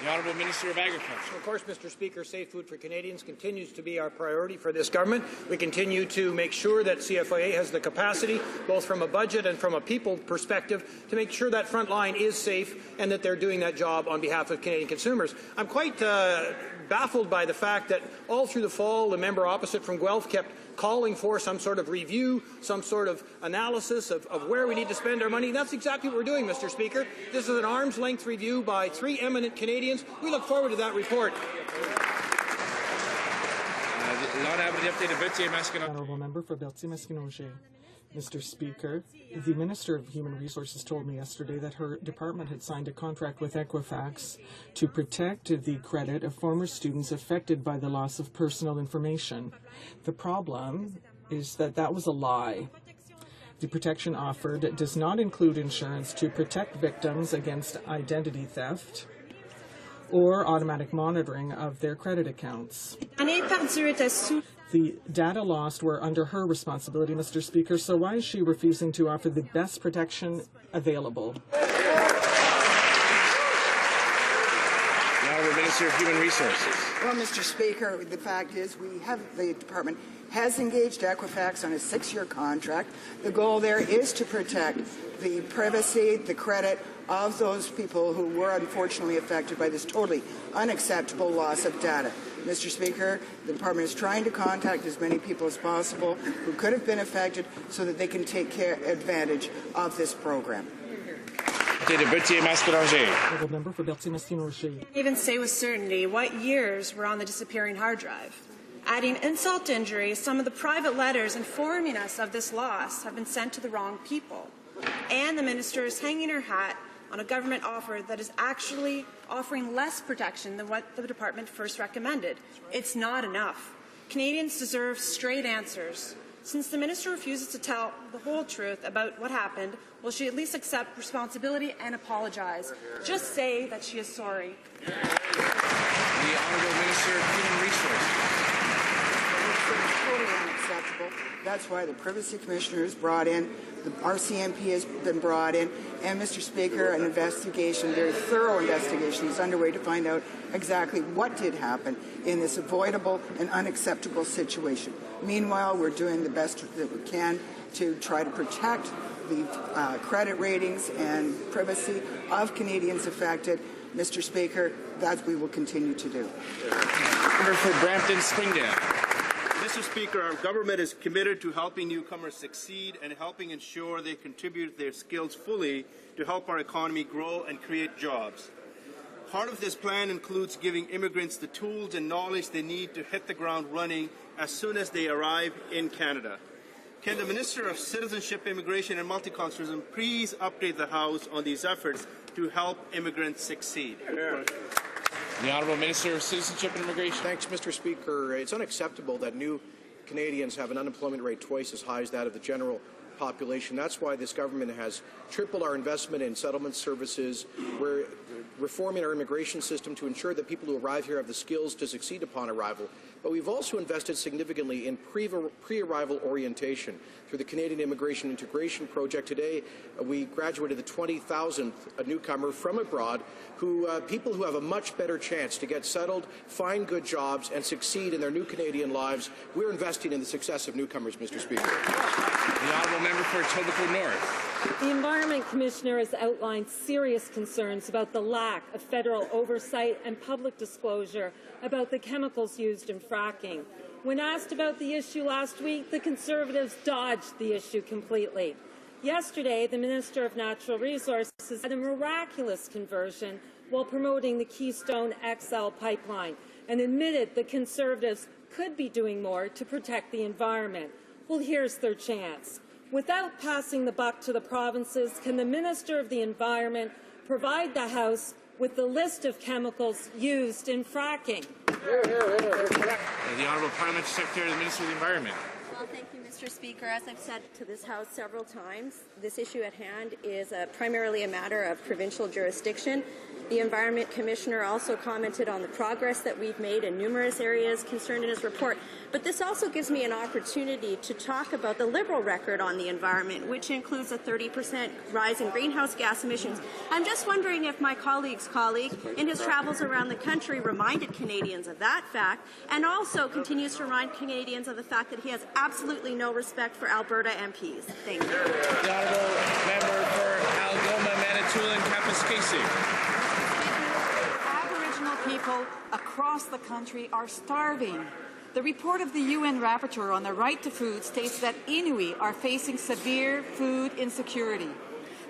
The Honourable Minister of Agriculture.
Of course, Mr. Speaker, safe food for Canadians continues to be our priority for this government. We continue to make sure that CFIA has the capacity, both from a budget and from a people perspective, to make sure that front line is safe and that they're doing that job on behalf of Canadian consumers. I'm quite baffled by the fact that all through the fall, the member opposite from Guelph kept calling for some sort of review, some sort of analysis of where we need to spend our money. That's exactly what we're doing, Mr. Speaker. This is an arm's-length review by 3 eminent Canadians. We look forward to that report.
Honourable Member for Berthier-Masquinongé. Mr. Speaker, the Minister of Human Resources told me yesterday that her department had signed a contract with Equifax to protect the credit of former students affected by the loss of personal information. The problem is that that was a lie. The protection offered does not include insurance to protect victims against identity theft or automatic monitoring of their credit accounts. The data lost were under her responsibility, Mr. Speaker, so why is she refusing to offer the best protection available?
The Honourable Minister of Human Resources.
Well, Mr. Speaker, the fact is the department has engaged Equifax on a 6-year contract. The goal there is to protect the privacy, the credit of those people who were unfortunately affected by this totally unacceptable loss of data. Mr. Speaker, the department is trying to contact as many people as possible who could have been affected so that they can take advantage of this program.
Member for Berthier-Masquinongé.
Even say with certainty what years were on the disappearing hard drive. Adding insult to injury, some of the private letters informing us of this loss have been sent to the wrong people. And the minister is hanging her hat on a government offer that is actually offering less protection than what the department first recommended. It's not enough. Canadians deserve straight answers. Since the minister refuses to tell the whole truth about what happened, will she at least accept responsibility and apologize? Just say that she is sorry.
The Honourable Minister of Human Resources.
Totally unacceptable. That's why the Privacy Commissioner is brought in, the RCMP has been brought in, and Mr. Speaker, an investigation, a very thorough investigation is underway to find out exactly what did happen in this avoidable and unacceptable situation. Meanwhile, we're doing the best that we can to try to protect the credit ratings and privacy of Canadians affected. Mr. Speaker, that we will continue to do.
Member for Brampton-Springdale.
Mr. Speaker, our government is committed to helping newcomers succeed and helping ensure they contribute their skills fully to help our economy grow and create jobs. Part of this plan includes giving immigrants the tools and knowledge they need to hit the ground running as soon as they arrive in Canada. Can the Minister of Citizenship, Immigration and Multiculturalism please update the House on these efforts to help immigrants succeed?
The Honourable Minister of Citizenship and Immigration.
Thanks, Mr. Speaker. It's unacceptable that new Canadians have an unemployment rate twice as high as that of the general population. That's why this government has tripled our investment in settlement services. We're reforming our immigration system to ensure that people who arrive here have the skills to succeed upon arrival. But we've also invested significantly in pre-arrival orientation through the Canadian Immigration Integration Project. Today, we graduated the 20,000th newcomer from abroad, people who have a much better chance to get settled, find good jobs, and succeed in their new Canadian lives. We're investing in the success of newcomers, Mr. Speaker.
The Honourable Member for Etobicoke North.
The Environment Commissioner has outlined serious concerns about the lack of federal oversight and public disclosure about the chemicals used in fracking. When asked about the issue last week, the Conservatives dodged the issue completely. Yesterday, the Minister of Natural Resources had a miraculous conversion while promoting the Keystone XL pipeline and admitted the Conservatives could be doing more to protect the environment. Well, here's their chance. Without passing the buck to the provinces, can the Minister of the Environment provide the House with the list of chemicals used in fracking?
The Honourable Parliamentary Secretary to the Minister of the Environment.
Well, thank you, Mr.
Mr. Speaker. As I've said to this House several times, this issue at hand is primarily a matter of provincial jurisdiction. The Environment Commissioner also commented on the progress that we've made in numerous areas concerned in his report. But this also gives me an opportunity to talk about the Liberal record on the environment, which includes a 30% rise in greenhouse gas emissions. I'm just wondering if my colleague's colleague, in his travels around the country, reminded Canadians of that fact, and also continues to remind Canadians of the fact that he has absolutely no respect for Alberta MPs. Thank you.
The honourable member for Algoma, Manitoulin, Kapuskasing.
Aboriginal people across the country are starving. The report of the UN Rapporteur on the right to food states that Inuit are facing severe food insecurity.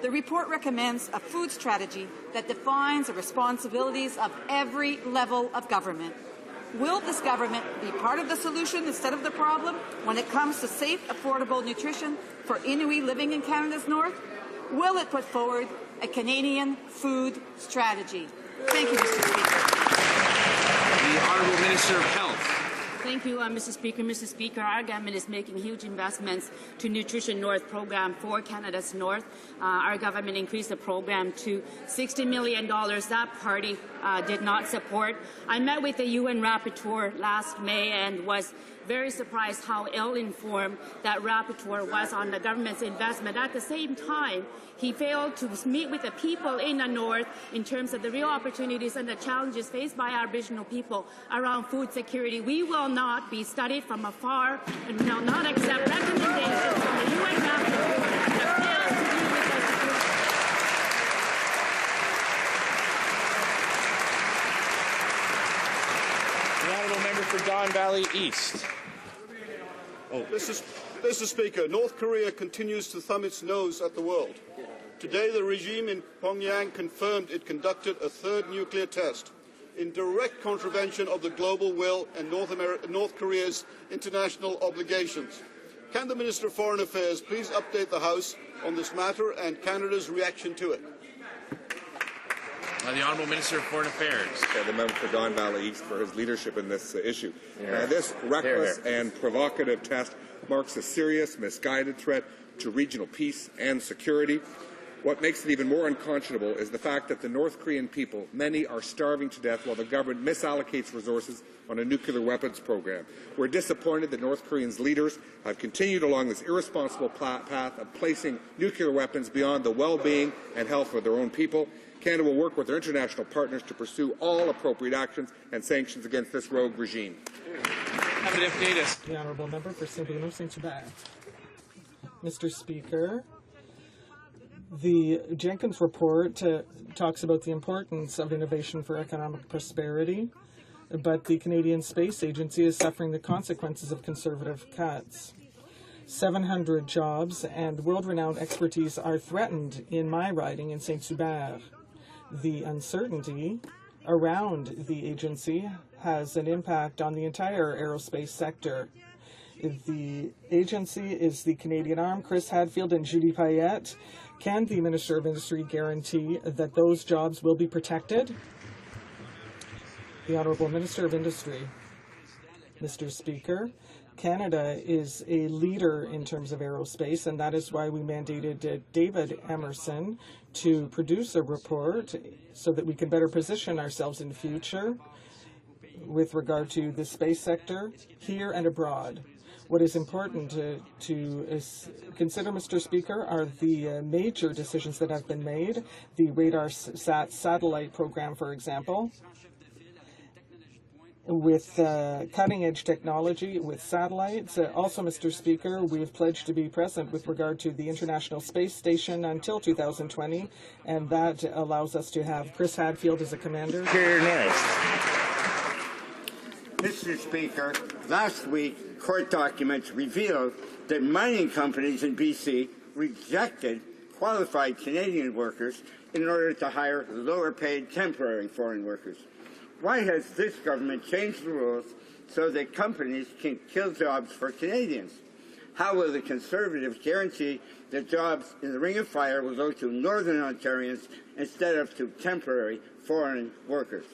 The report recommends a food strategy that defines the responsibilities of every level of government. Will this government be part of the solution instead of the problem when it comes to safe, affordable nutrition for Inuit living in Canada's north? Will it put forward a Canadian food strategy? Thank you, Mr. Speaker.
The Honourable Minister of Health.
Thank you, Mr. Speaker. Mr. Speaker, our government is making huge investments to Nutrition North program for Canada's North. Our government increased the program to $60 million. That party did not support. I met with the UN Rapporteur last May and was very surprised how ill-informed that rapporteur was on the government's investment. At the same time, he failed to meet with the people in the North in terms of the real opportunities and the challenges faced by Aboriginal people around food security. We will not be studied from afar and will not accept recommendations from the UN rapporteur that fails to deal with those
The honourable member for Don Valley East.
Mr. Speaker, North Korea continues to thumb its nose at the world. Today, the regime in Pyongyang confirmed it conducted a third nuclear test in direct contravention of the global will and North Korea's international obligations. Can the Minister of Foreign Affairs please update the House on this matter and Canada's reaction to it?
The Honourable Minister of Foreign Affairs.
The member for Don Valley East for his leadership in this issue. This reckless and provocative test marks a serious, misguided threat to regional peace and security. What makes it even more unconscionable is the fact that the North Korean people, many are starving to death while the government misallocates resources on a nuclear weapons program. We're disappointed that North Korea's leaders have continued along this irresponsible path of placing nuclear weapons beyond the well-being and health of their own people. Canada will work with their international partners to pursue all appropriate actions and sanctions against this rogue regime.
The honourable member for Saint-Bruno-Saint-Hubert. Mr. Speaker, the Jenkins report talks about the importance of innovation for economic prosperity, but the Canadian Space Agency is suffering the consequences of conservative cuts. 700 jobs and world-renowned expertise are threatened in my riding in Saint-Hubert. The uncertainty around the agency has an impact on the entire aerospace sector. The agency is the Canadian arm. Chris Hadfield and Judy Payette. Can the Minister of Industry guarantee that those jobs will be protected? The Honourable Minister of Industry. Mr. Speaker, Canada is a leader in terms of aerospace, and that is why we mandated David Emerson to produce a report so that we can better position ourselves in the future with regard to the space sector here and abroad. What is important to consider, Mr. Speaker, are the major decisions that have been made, the RadarSat satellite program, for example, with cutting-edge technology, with satellites. Also, Mr. Speaker, we have pledged to be present with regard to the International Space Station until 2020, and that allows us to have Chris Hadfield as a commander.
Here next. Mr. Speaker, last week, court documents revealed that mining companies in BC rejected qualified Canadian workers in order to hire lower-paid temporary foreign workers. Why has this government changed the rules so that companies can kill jobs for Canadians? How will the Conservatives guarantee that jobs in the Ring of Fire will go to Northern Ontarians instead of to temporary foreign workers?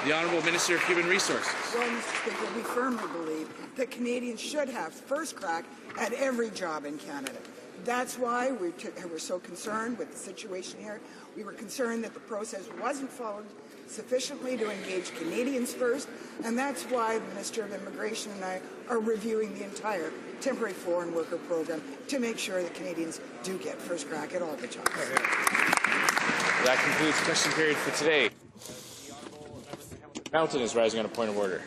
The Honourable Minister of Human Resources.
Well, Mr. Speaker, we firmly believe that Canadians should have first crack at every job in Canada. That's why we're so concerned with the situation here. We were concerned that the process wasn't followed sufficiently to engage Canadians first, and that's why the Minister of Immigration and I are reviewing the entire temporary foreign worker program to make sure that Canadians do get first crack at all the jobs.
That concludes question period for today. Mountain is rising on a point of order.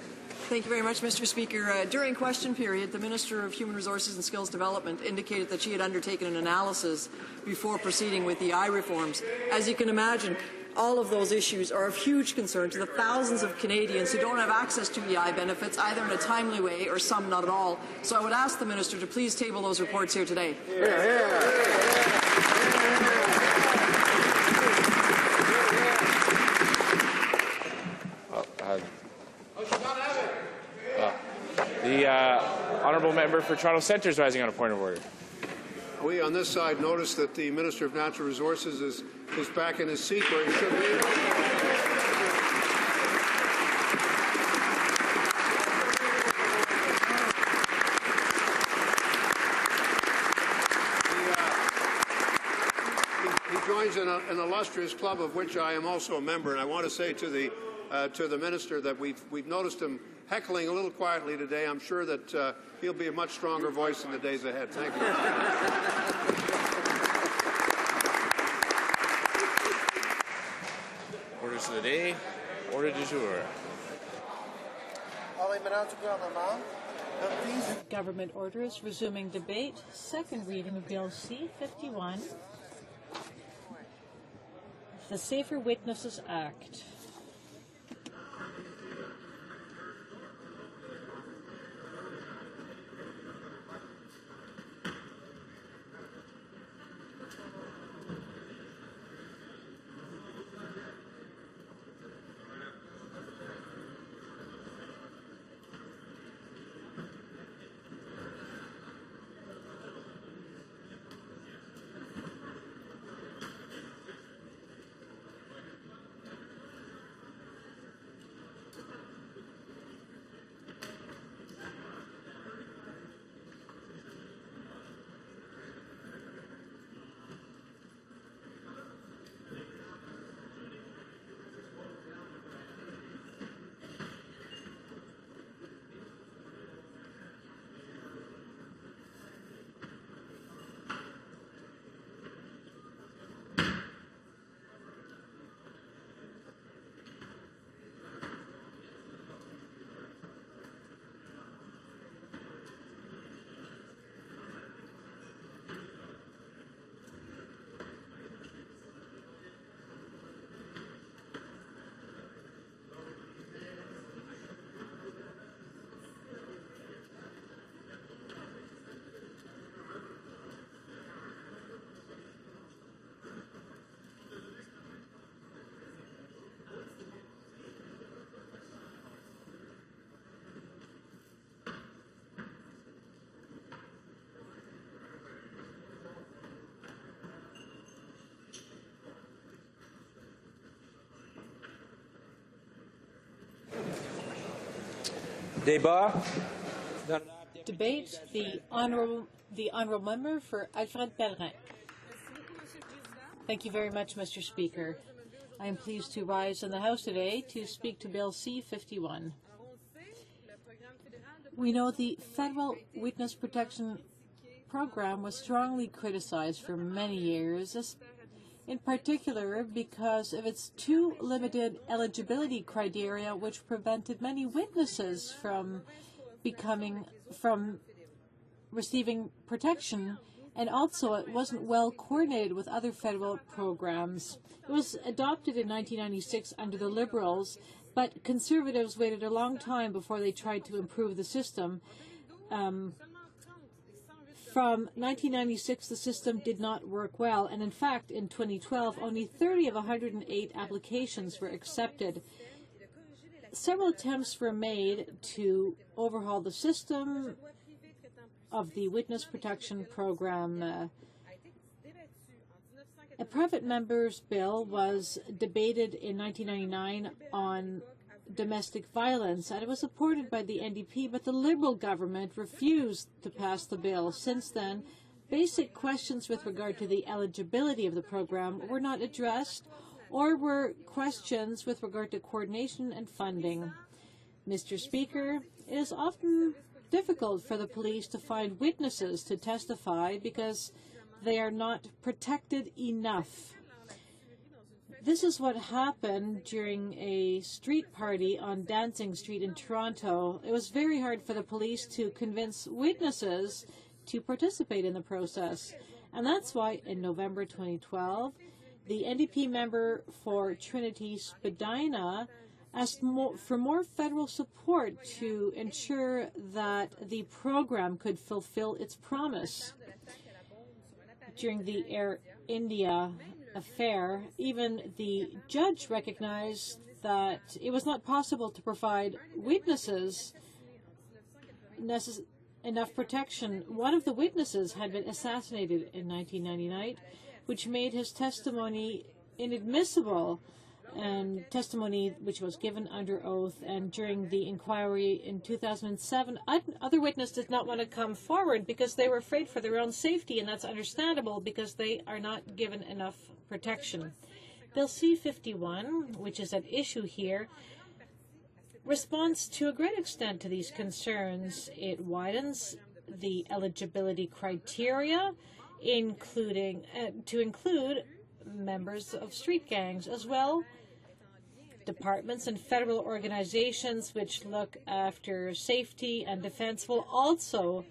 Thank you very much, Mr. Speaker. During question period, the Minister of Human Resources and Skills Development indicated that she had undertaken an analysis before proceeding with the EI reforms. As you can imagine, all of those issues are of huge concern to the thousands of Canadians who don't have access to EI benefits, either in a timely way or some not at all. So I would ask the Minister to please table those reports here today.
The Honourable Member for Toronto Centre is rising on a point of order.
We on this side noticed that the Minister of Natural Resources is back in his seat where he should be. He joins in an illustrious club of which I am also a member, and I want to say to the Minister that we've noticed him heckling a little quietly today. I'm sure that he'll be a much stronger voice in the days ahead. Thank you.
Orders of the day. Order du jour.
Government orders resuming debate. Second reading of Bill C-51, the Safer Witnesses Act. Debate. The honourable member for Alfred Pellerin. Thank you very much, Mr. Speaker. I am pleased to rise in the House today to speak to Bill C-51. We know the Federal Witness Protection Program was strongly criticized for many years, in particular because of its too limited eligibility criteria, which prevented many witnesses from receiving protection, and also it wasn't well coordinated with other federal programs. It was adopted in 1996 under the Liberals, but Conservatives waited a long time before they tried to improve the system. From 1996, the system did not work well, and in fact, in 2012, only 30 of 108 applications were accepted. Several attempts were made to overhaul the system of the Witness Protection Program. A private member's bill was debated in 1999 on domestic violence, and it was supported by the NDP, but the Liberal government refused to pass the bill. Since then, basic questions with regard to the eligibility of the program were not addressed, or were questions with regard to coordination and funding. Mr. Speaker, it is often difficult for the police to find witnesses to testify because they are not protected enough. This is what happened during a street party on Dancing Street in Toronto. It was very hard for the police to convince witnesses to participate in the process. And that's why in November 2012, the NDP member for Trinity Spadina asked for more federal support to ensure that the program could fulfill its promise. During the Air India affair, even the judge recognized that it was not possible to provide witnesses enough protection. One of the witnesses had been assassinated in 1999, which made his testimony inadmissible, and testimony which was given under oath. And during the inquiry in 2007, other witnesses did not want to come forward because they were afraid for their own safety, and that's understandable because they are not given enough protection. Bill C-51, which is at issue here, responds to a great extent to these concerns. It widens the eligibility criteria, including to include members of street gangs as well. Departments and federal organizations which look after safety and defense will also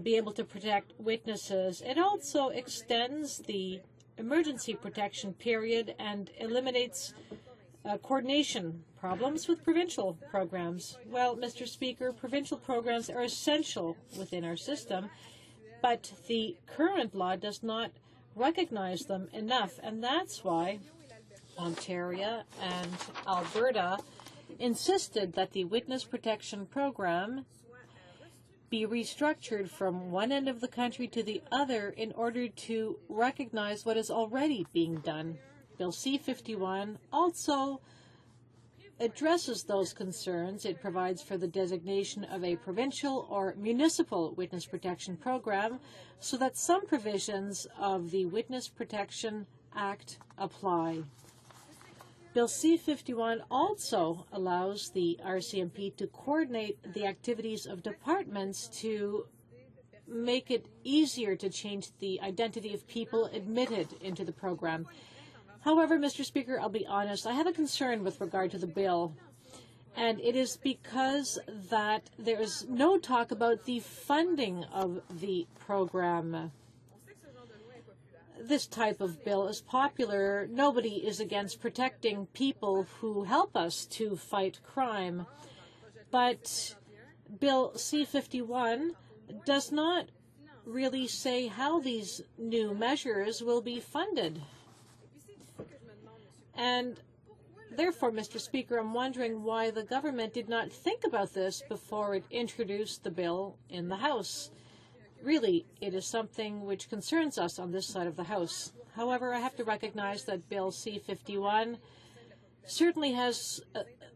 be able to protect witnesses. It also extends the emergency protection period and eliminates coordination problems with provincial programs. Well, Mr. Speaker, provincial programs are essential within our system, but the current law does not recognize them enough, and that's why Ontario and Alberta insisted that the Witness Protection Program be restructured from one end of the country to the other in order to recognize what is already being done. Bill C-51 also addresses those concerns. It provides for the designation of a provincial or municipal witness protection program so that some provisions of the Witness Protection Act apply. Bill C-51 also allows the RCMP to coordinate the activities of departments to make it easier to change the identity of people admitted into the program. However, Mr. Speaker, I'll be honest, I have a concern with regard to the bill, and it is because that there is no talk about the funding of the program. This type of bill is popular. Nobody is against protecting people who help us to fight crime. But Bill C-51 does not really say how these new measures will be funded. And therefore, Mr. Speaker, I'm wondering why the government did not think about this before it introduced the bill in the House. Really, it is something which concerns us on this side of the House. However, I have to recognize that Bill C-51 certainly has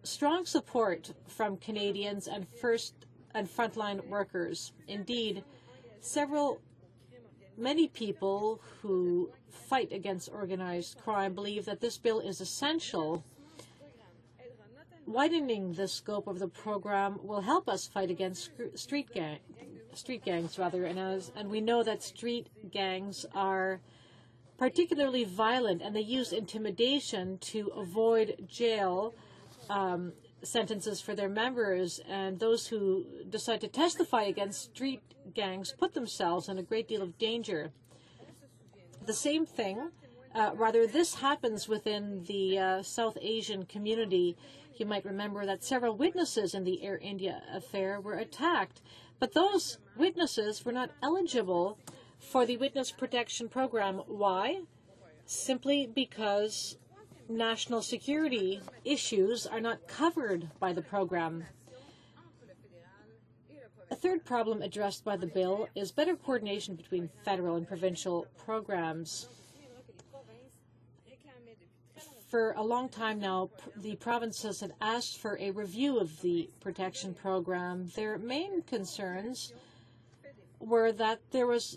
strong support from Canadians and frontline workers. Indeed, many people who fight against organized crime believe that this bill is essential. Widening the scope of the program will help us fight against street gangs, and we know that street gangs are particularly violent, and they use intimidation to avoid jail sentences for their members, and those who decide to testify against street gangs put themselves in a great deal of danger. The same thing, this happens within the South Asian community. You might remember that several witnesses in the Air India affair were attacked, but those witnesses were not eligible for the Witness Protection Program. Why? Simply because national security issues are not covered by the program. A third problem addressed by the bill is better coordination between federal and provincial programs. For a long time now, the provinces had asked for a review of the protection program. Their main concerns were that there was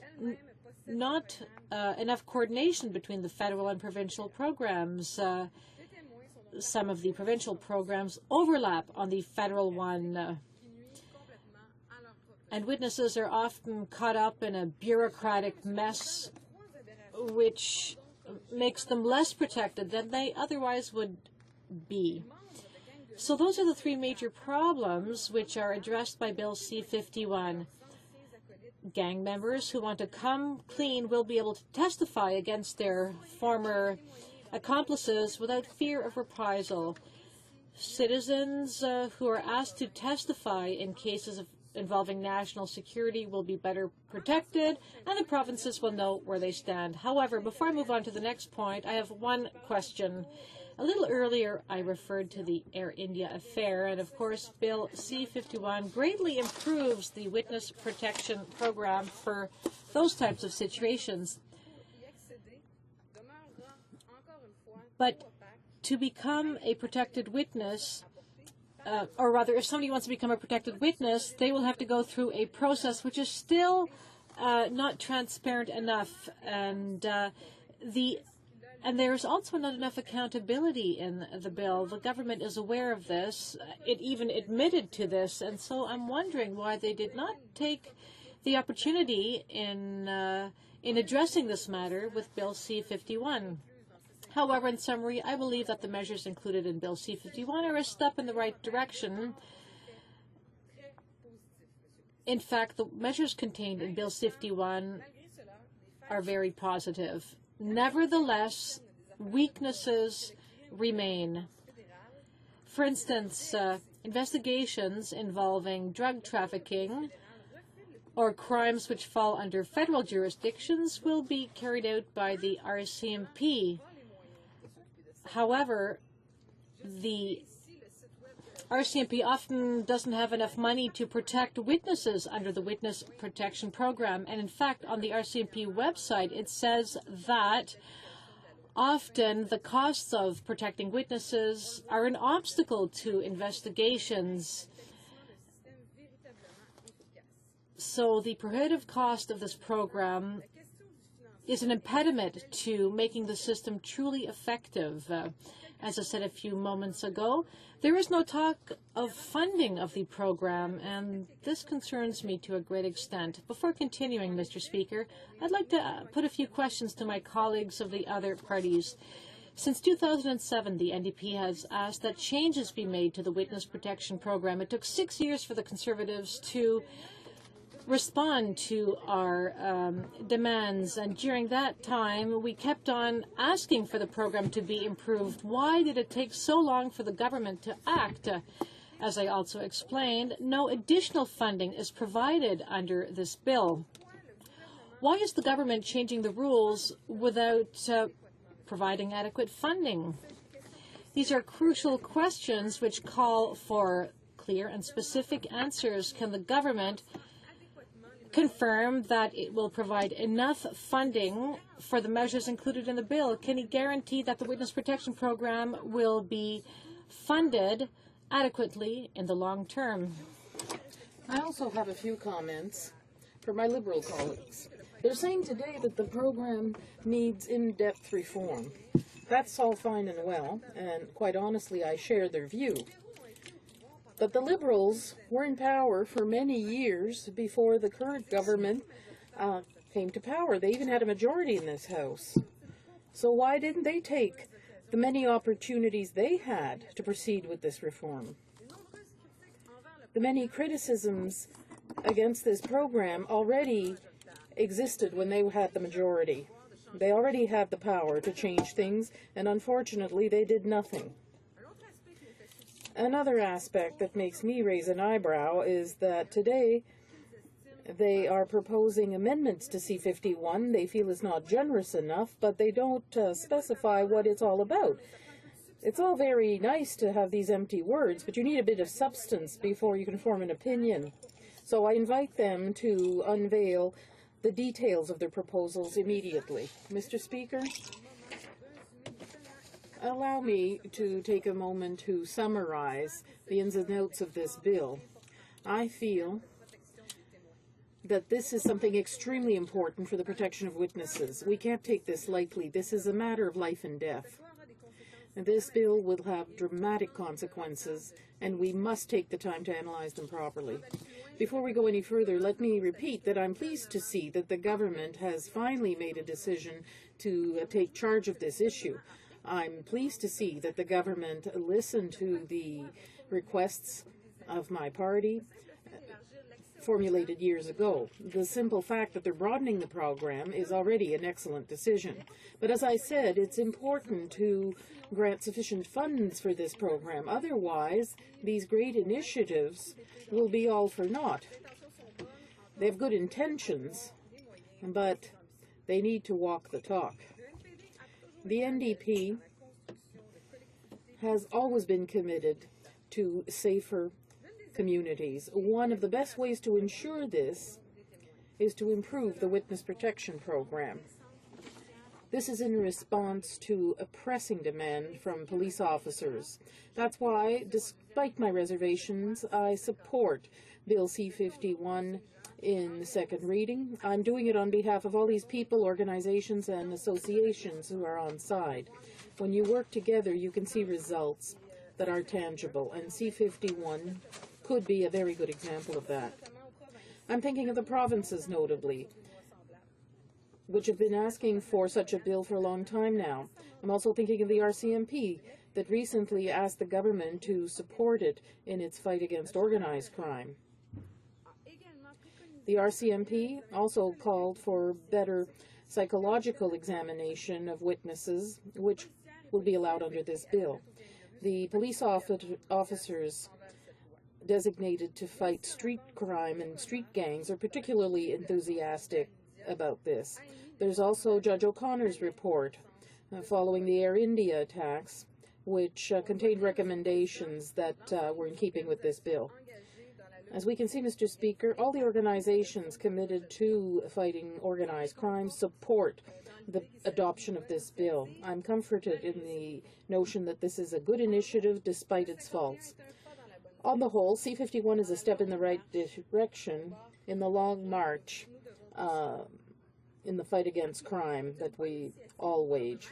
not enough coordination between the federal and provincial programs. Some of the provincial programs overlap on the federal one, and witnesses are often caught up in a bureaucratic mess which makes them less protected than they otherwise would be. So those are the three major problems which are addressed by Bill C-51. Gang members who want to come clean will be able to testify against their former accomplices without fear of reprisal. Citizens who are asked to testify in cases involving national security will be better protected, and the provinces will know where they stand. However, before I move on to the next point, I have one question. A little earlier, I referred to the Air India affair, and of course, Bill C-51 greatly improves the witness protection program for those types of situations. But to become a protected witness, or rather, if somebody wants to become a protected witness, they will have to go through a process which is still not transparent enough, and there's also not enough accountability in the bill. The government is aware of this. It even admitted to this, and so I'm wondering why they did not take the opportunity in addressing this matter with Bill C-51. However, in summary, I believe that the measures included in Bill C-51 are a step in the right direction. In fact, the measures contained in Bill C-51 are very positive. Nevertheless, weaknesses remain. For instance, investigations involving drug trafficking or crimes which fall under federal jurisdictions will be carried out by the RCMP. However, the RCMP often doesn't have enough money to protect witnesses under the Witness Protection Program. And in fact, on the RCMP website, it says that often the costs of protecting witnesses are an obstacle to investigations. So the prohibitive cost of this program is an impediment to making the system truly effective. As I said a few moments ago, there is no talk of funding of the program, and this concerns me to a great extent. Before continuing, Mr. Speaker, I'd like to put a few questions to my colleagues of the other parties. Since 2007, the NDP has asked that changes be made to the Witness Protection Program. It took 6 years for the Conservatives to respond to our demands, and during that time we kept on asking for the program to be improved. Why did it take so long for the government to act? As I also explained, no additional funding is provided under this bill. Why is the government changing the rules without providing adequate funding? These are crucial questions which call for clear and specific answers. Can the government confirm that it will provide enough funding for the measures included in the bill? Can he guarantee that the Witness Protection Program will be funded adequately in the long term?
I also have a few comments for my Liberal colleagues. They're saying today that the program needs in-depth reform. That's all fine and well, and quite honestly, I share their view. But the Liberals were in power for many years before the current government came to power. They even had a majority in this House. So why didn't they take the many opportunities they had to proceed with this reform? The many criticisms against this program already existed when they had the majority. They already had the power to change things, and unfortunately they did nothing. Another aspect that makes me raise an eyebrow is that today they are proposing amendments to C-51 they feel is not generous enough, but they don't specify what it's all about. It's all very nice to have these empty words, but you need a bit of substance before you can form an opinion. So I invite them to unveil the details of their proposals immediately. Mr. Speaker? Allow me to take a moment to summarize the ins and outs of this bill. I feel that this is something extremely important for the protection of witnesses. We can't take this lightly. This is a matter of life and death. And this bill will have dramatic consequences, and we must take the time to analyze them properly. Before we go any further, let me repeat that I'm pleased to see that the government has finally made a decision to take charge of this issue. I'm pleased to see that the government listened to the requests of my party formulated years ago. The simple fact that they're broadening the program is already an excellent decision. But as I said, it's important to grant sufficient funds for this program. Otherwise, these great initiatives will be all for naught. They have good intentions, but they need to walk the talk. The NDP has always been committed to safer communities. One of the best ways to ensure this is to improve the witness protection program. This is in response to a pressing demand from police officers. That's why, despite my reservations, I support Bill C-51 in the second reading. I'm doing it on behalf of all these people, organizations, and associations who are on side. When you work together, you can see results that are tangible, and C-51 could be a very good example of that. I'm thinking of the provinces, notably, which have been asking for such a bill for a long time now. I'm also thinking of the RCMP that recently asked the government to support it in its fight against organized crime. The RCMP also called for better psychological examination of witnesses, which will be allowed under this bill. The police officers designated to fight street crime and street gangs are particularly enthusiastic about this. There's also Judge O'Connor's report following the Air India attacks, which contained recommendations that were in keeping with this bill. As we can see, Mr. Speaker, all the organizations committed to fighting organized crime support the adoption of this bill. I'm comforted in the notion that this is a good initiative despite its faults. On the whole, C-51 is a step in the right direction in the long march in the fight against crime that we all wage.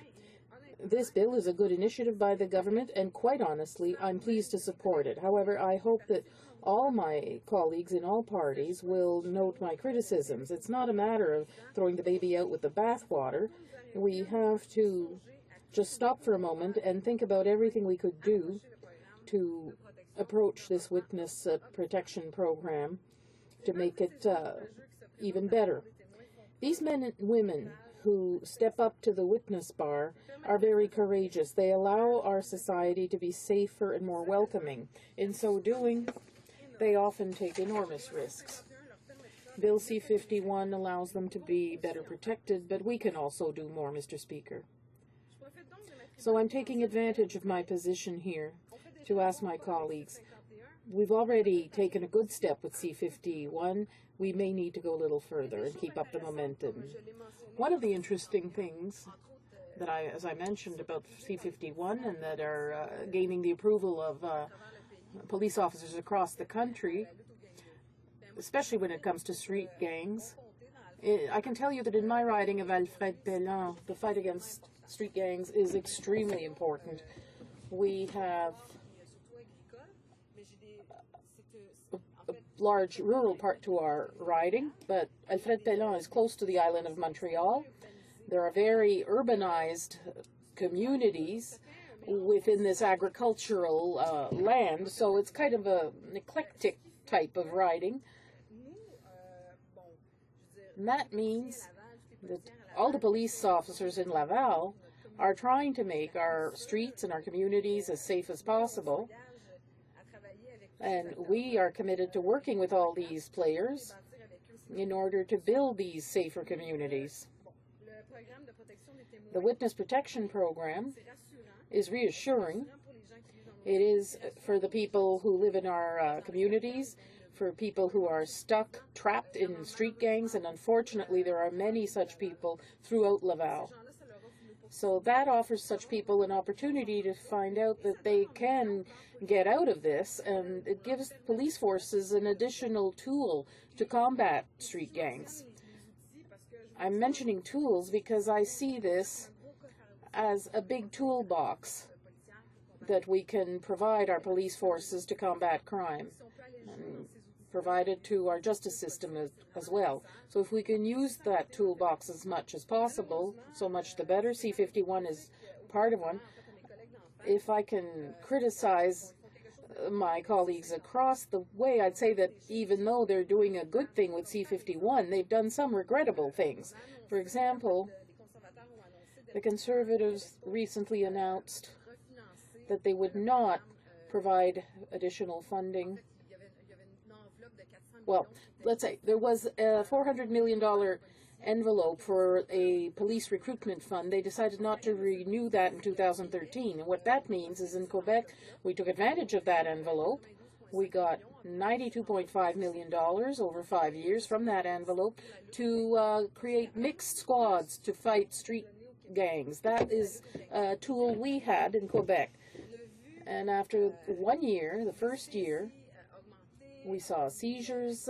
This bill is a good initiative by the government, and quite honestly, I'm pleased to support it. However, I hope that all my colleagues in all parties will note my criticisms. It's not a matter of throwing the baby out with the bathwater. We have to just stop for a moment and think about everything we could do to approach this witness protection program to make it even better. These men and women who step up to the witness bar are very courageous. They allow our society to be safer and more welcoming. In so doing, they often take enormous risks. Bill C-51 allows them to be better protected, but we can also do more, Mr. Speaker. So I'm taking advantage of my position here to ask my colleagues. We've already taken a good step with C-51. We may need to go a little further and keep up the momentum. One of the interesting things that as I mentioned about C-51 and that are gaining the approval of police officers across the country, especially when it comes to street gangs, I can tell you that in my riding of Alfred Pellan, the fight against street gangs is extremely important. We have a large rural part to our riding, but Alfred Pellan is close to the island of Montreal. There are very urbanized communities within this agricultural land, so it's kind of an eclectic type of riding. And that means that all the police officers in Laval are trying to make our streets and our communities as safe as possible. And we are committed to working with all these players in order to build these safer communities. The Witness Protection Program is reassuring. It is for the people who live in our communities, for people who are stuck, trapped in street gangs, and unfortunately there are many such people throughout Laval. So that offers such people an opportunity to find out that they can get out of this, and it gives police forces an additional tool to combat street gangs. I'm mentioning tools because I see this as a big toolbox that we can provide our police forces to combat crime, and provide it to our justice system as well. So if we can use that toolbox as much as possible, so much the better. C-51 is part of one. If I can criticize my colleagues across the way, I'd say that even though they're doing a good thing with C-51, they've done some regrettable things. For example, the Conservatives recently announced that they would not provide additional funding. Well, let's say there was a $400 million envelope for a police recruitment fund. They decided not to renew that in 2013. And what that means is in Quebec, we took advantage of that envelope. We got $92.5 million over 5 years from that envelope to create mixed squads to fight street gangs. That is a tool we had in Quebec. And after 1 year, the first year, we saw seizures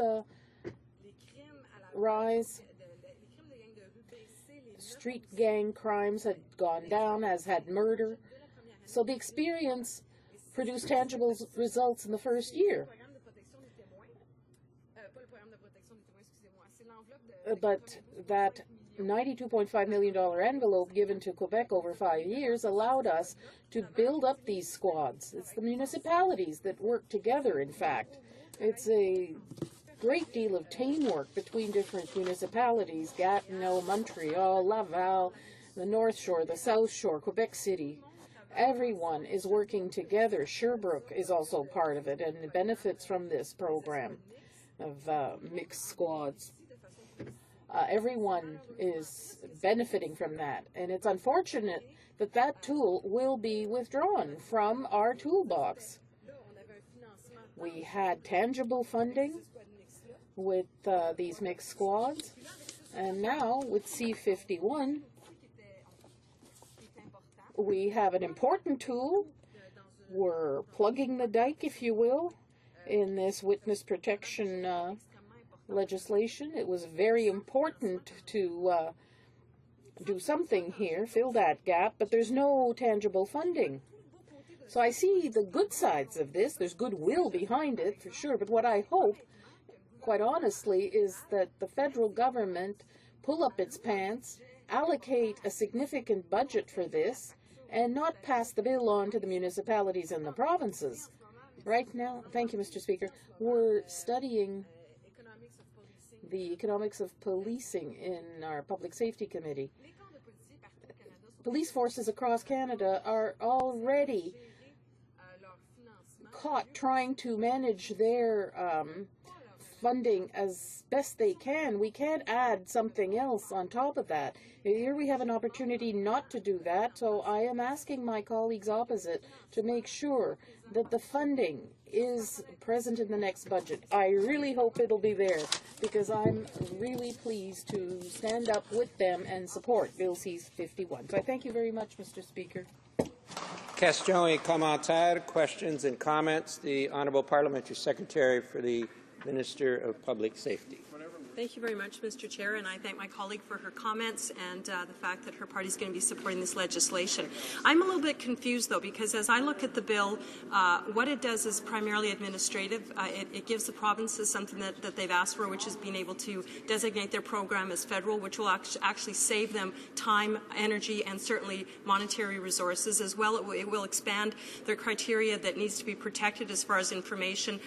rise. Street gang crimes had gone down, as had murder. So the experience produced tangible results in the first year. But that $92.5 million envelope given to Quebec over 5 years allowed us to build up these squads. It's the municipalities that work together, in fact. It's a great deal of teamwork between different municipalities, Gatineau, Montreal, Laval, the North Shore, the South Shore, Quebec City. Everyone is working together. Sherbrooke is also part of it and benefits from this program of mixed squads. Everyone is benefiting from that, and it's unfortunate that that tool will be withdrawn from our toolbox. We had tangible funding with these mixed squads, and now with C-51, we have an important tool. We're plugging the dike, if you will, in this witness protection legislation. It was very important to do something here, fill that gap, but there's no tangible funding. So I see the good sides of this. There's goodwill behind it, for sure, but what I hope, quite honestly, is that the federal government pull up its pants, allocate a significant budget for this, and not pass the bill on to the municipalities and the provinces. Right now, thank you, Mr. Speaker, we're studying the economics of policing in our Public Safety Committee. Police forces across Canada are already caught trying to manage their funding as best they can. We can't add something else on top of that. Here we have an opportunity not to do that, so I am asking my colleagues opposite to make sure that the funding is present in the next budget. I really hope it'll be there, because I'm really pleased to stand up with them and support Bill C-51. So I thank you very much, Mr. Speaker.
Questions et commentaires, questions and comments. The Honourable Parliamentary Secretary for the Minister of Public Safety.
Thank you very much, Mr. Chair, and I thank my colleague for her comments and the fact that her party is going to be supporting this legislation. I'm a little bit confused, though, because as I look at the bill, what it does is primarily administrative. It gives the provinces something that they've asked for, which is being able to designate their program as federal, which will actually save them time, energy, and certainly monetary resources. As well, it will expand their criteria that needs to be protected as far as information.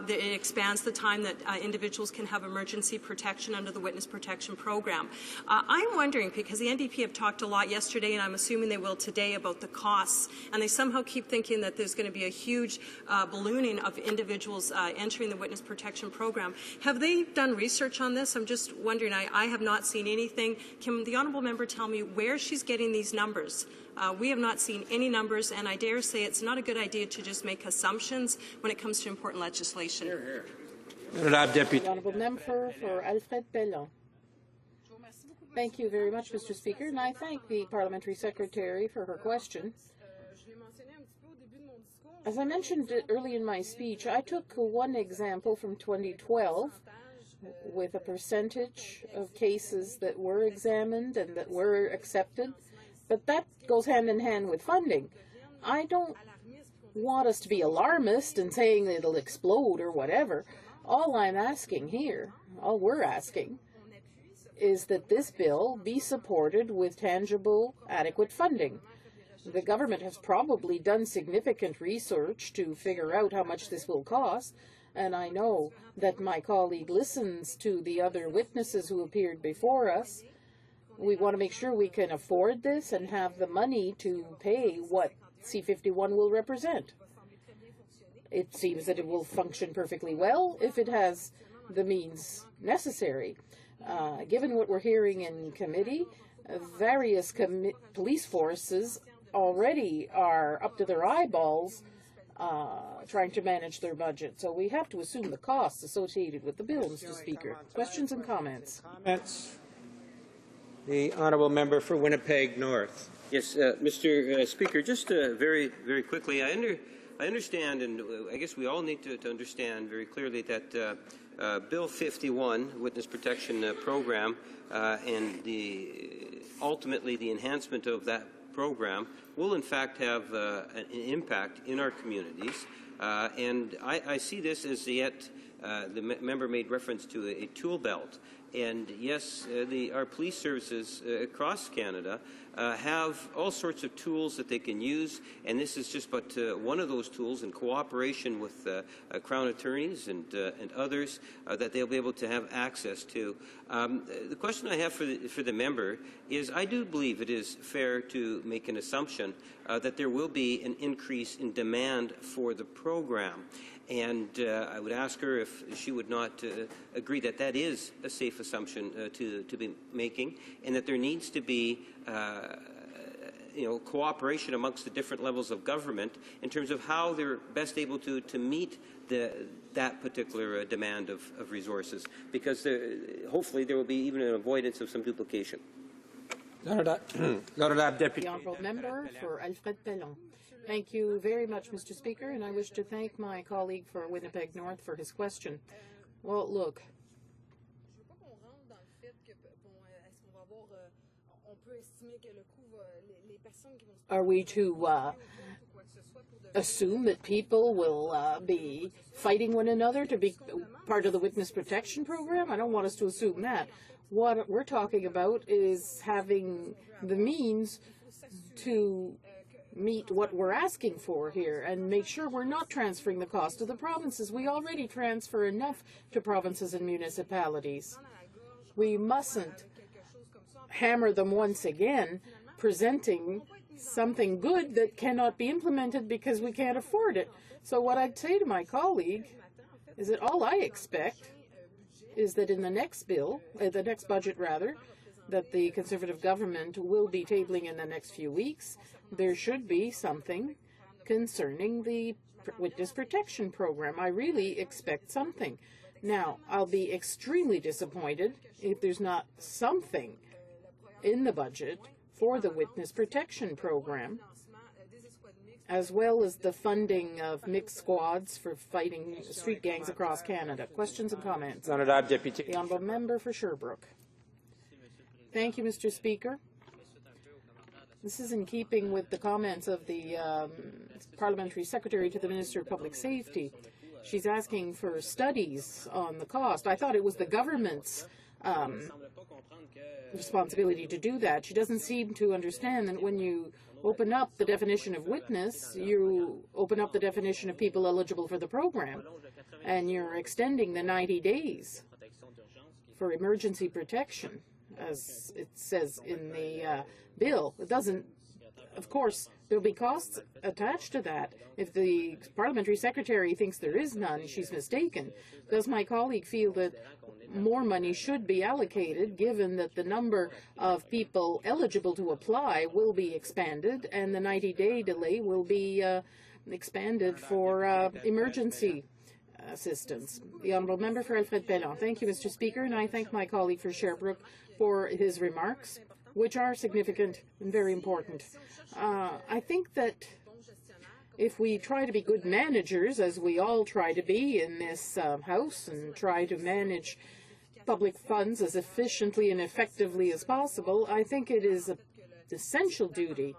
It expands the time that individuals can have emergency protection under the Witness Protection Program. I'm wondering, because the NDP have talked a lot yesterday, and I'm assuming they will today, about the costs, and they somehow keep thinking that there's going to be a huge ballooning of individuals entering the Witness Protection Program. Have they done research on this? I'm just wondering. I have not seen anything. Can the honourable member tell me where she's getting these numbers? We have not seen any numbers, and I dare say it's not a good idea to just make assumptions when it comes to important legislation. Hear, hear.
The Honourable Member for Alfred Bellon. Thank you very much, Mr. Speaker, and I thank the Parliamentary Secretary for her question. As I mentioned early in my speech, I took one example from 2012 with a percentage of cases that were examined and that were accepted, but that goes hand in hand with funding. I don't want us to be alarmist and saying it'll explode or whatever. All I'm asking here, all we're asking, is that this bill be supported with tangible, adequate funding. The government has probably done significant research to figure out how much this will cost, and I know that my colleague listens to the other witnesses who appeared before us. We want to make sure we can afford this and have the money to pay what C-51 will represent. It seems that it will function perfectly well if it has the means necessary. Given what we're hearing in committee, various police forces already are up to their eyeballs trying to manage their budget. So we have to assume the costs associated with the bill, Mr. Speaker. Questions and comments?
Comments? The honourable member for Winnipeg North.
Yes, Mr. Speaker, just very quickly, I understand, and I guess we all need to understand very clearly that Bill 51, Witness Protection Program, and ultimately the enhancement of that program will in fact have an impact in our communities. And I see this as yet, the member made reference to a tool belt. And yes, our police services across Canada have all sorts of tools that they can use, and this is just but one of those tools in cooperation with Crown attorneys and others that they'll be able to have access to. The question I have for the member is, I do believe it is fair to make an assumption that there will be an increase in demand for the program. And I would ask her if she would not agree that that is a safe assumption to be making, and that there needs to be cooperation amongst the different levels of government in terms of how they're best able to meet that particular demand of resources, because hopefully there will be even an avoidance of some duplication.
The honourable member for Alfred Pellon. Thank you very much, Mr. Speaker, and I wish to thank my colleague for Winnipeg North for his question. Well, look, are we to assume that people will be fighting one another to be part of the witness protection program? I don't want us to assume that. What we're talking about is having the means to meet what we're asking for here and make sure we're not transferring the cost to the provinces. We already transfer enough to provinces and municipalities. We mustn't hammer them once again, presenting something good that cannot be implemented because we can't afford it. So what I'd say to my colleague is that all I expect is that in the next bill, the next budget rather, that the Conservative government will be tabling in the next few weeks, there should be something concerning the witness protection program. I really expect something. Now, I'll be extremely disappointed if there's not something in the budget for the witness protection program, as well as the funding of mixed squads for fighting street gangs across Canada. Questions and comments? The honourable member for Sherbrooke. Thank you, Mr. Speaker. This is in keeping with the comments of the Parliamentary Secretary to the Minister of Public Safety. She's asking for studies on the cost. I thought it was the government's responsibility to do that. She doesn't seem to understand that when you open up the definition of witness, you open up the definition of people eligible for the program, and you're extending the 90 days for emergency protection, as it says in the bill. It doesn't, of course, there'll be costs attached to that. If the parliamentary secretary thinks there is none, she's mistaken. Does my colleague feel that more money should be allocated, given that the number of people eligible to apply will be expanded and the 90-day delay will be expanded for emergency assistance. The Honourable Member for Alfred Pellon. Thank you, Mr. Speaker, and I thank my colleague for Sherbrooke for his remarks, which are significant and very important. I think that if we try to be good managers, as we all try to be in this House, and try to manage public funds as efficiently and effectively as possible, I think it is an essential duty.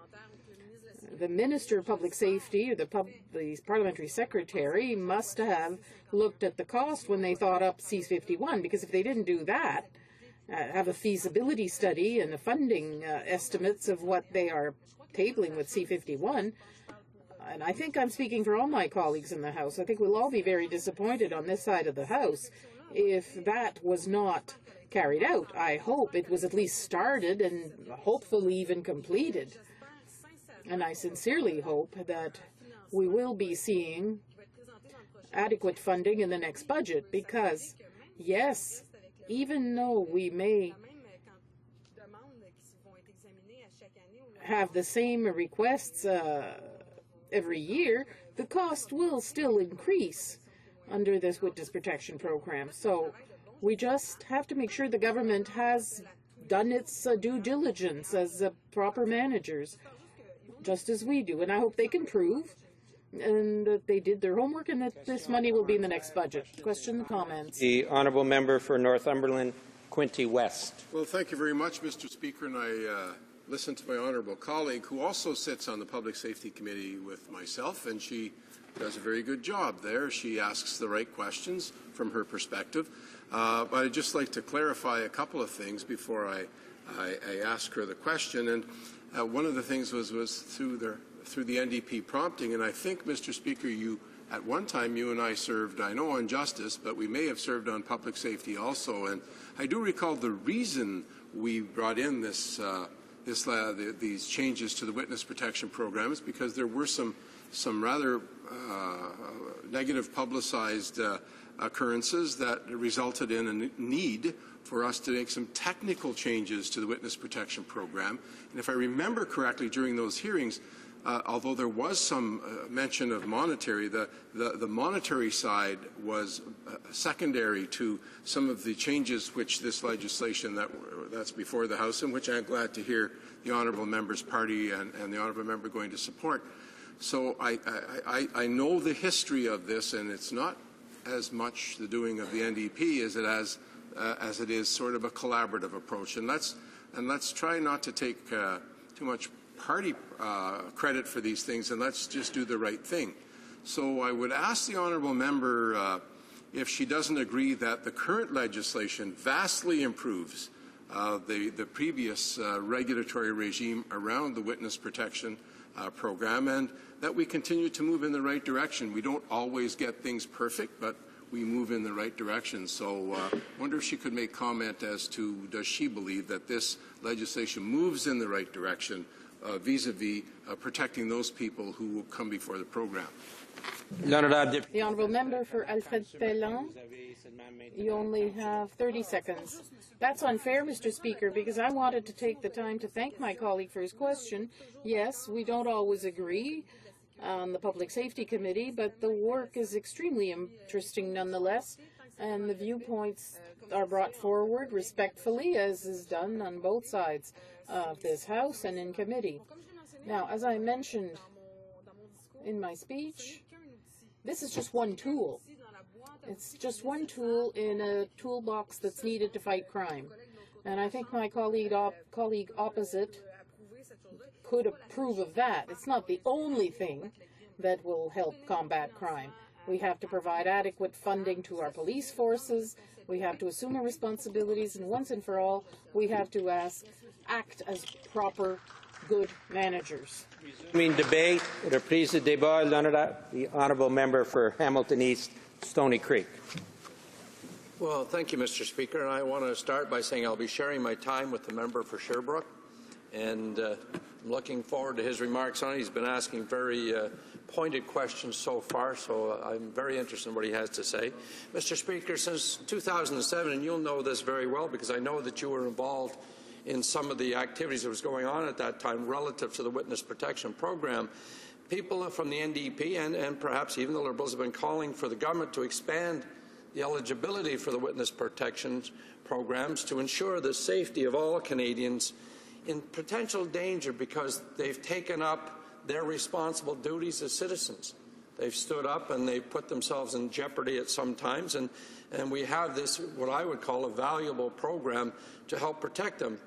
The Minister of Public Safety, or the Parliamentary Secretary, must have looked at the cost when they thought up C-51, because if they didn't do that, have a feasibility study and the funding estimates of what they are tabling with C-51, and I think I'm speaking for all my colleagues in the House, I think we'll all be very disappointed on this side of the House if that was not carried out. I hope it was at least started and hopefully even completed. And I sincerely hope that we will be seeing adequate funding in the next budget, because, yes, even though we may have the same requests every year, the cost will still increase under this witness protection program. So we just have to make sure the government has done its due diligence as proper managers, just as we do. And I hope they can prove and that they did their homework and that this money will be in the next budget. Questions, comments?
The Honourable Member for Northumberland, Quinte West.
Well, thank you very much, Mr. Speaker, and I listened to my honourable colleague, who also sits on the Public Safety Committee with myself, and she does a very good job there. She asks the right questions from her perspective. But I'd just like to clarify a couple of things before I ask her the question. And one of the things was through the NDP prompting, and I think, Mr. Speaker, at one time you and I served, I know on justice, but we may have served on public safety also. And I do recall the reason we brought in these changes to the witness protection program is because there were some rather negative publicized occurrences that resulted in a need for us to make some technical changes to the witness protection program. And if I remember correctly, during those hearings, although there was some mention of monetary, the monetary side was secondary to some of the changes which this legislation that's before the House, and which I'm glad to hear the Honourable Member's party and the Honourable Member going to support. So I know the history of this, and it's not as much the doing of the NDP as it is sort of a collaborative approach. And let's try not to take too much party credit for these things, and let's just do the right thing. So I would ask the Honourable Member if she doesn't agree that the current legislation vastly improves the previous regulatory regime around the witness protection program, and that we continue to move in the right direction. We don't always get things perfect, but we move in the right direction. So I wonder if she could make comment as to, does she believe that this legislation moves in the right direction vis-a-vis protecting those people who will come before the program?
The Honourable Member for Alfred Pellon, you only have 30 seconds. That's unfair, Mr. Speaker, because I wanted to take the time to thank my colleague for his question. Yes, we don't always agree on the Public Safety Committee, but the work is extremely interesting nonetheless, and the viewpoints are brought forward respectfully, as is done on both sides of this House and in committee. Now, as I mentioned in my speech, this is just one tool. It's just one tool in a toolbox that's needed to fight crime. And I think my colleague opposite could approve of that. It's not the only thing that will help combat crime. We have to provide adequate funding to our police forces. We have to assume our responsibilities, and once and for all, we have to act as proper, good managers.
Debate. Reprise de débat. The Honourable Member for Hamilton East, Stony Creek.
Well, thank you, Mr. Speaker. And I want to start by saying I'll be sharing my time with the member for Sherbrooke, and I'm looking forward to his remarks on it. He's been asking very pointed questions so far, so I'm very interested in what he has to say. Mr. Speaker, since 2007, and you'll know this very well because I know that you were involved in some of the activities that was going on at that time relative to the witness protection program, people from the NDP and perhaps even the Liberals have been calling for the government to expand the eligibility for the witness protection programs to ensure the safety of all Canadians in potential danger because they've taken up their responsible duties as citizens. They've stood up and they've put themselves in jeopardy at some times, and we have this, what I would call a valuable program to help protect them.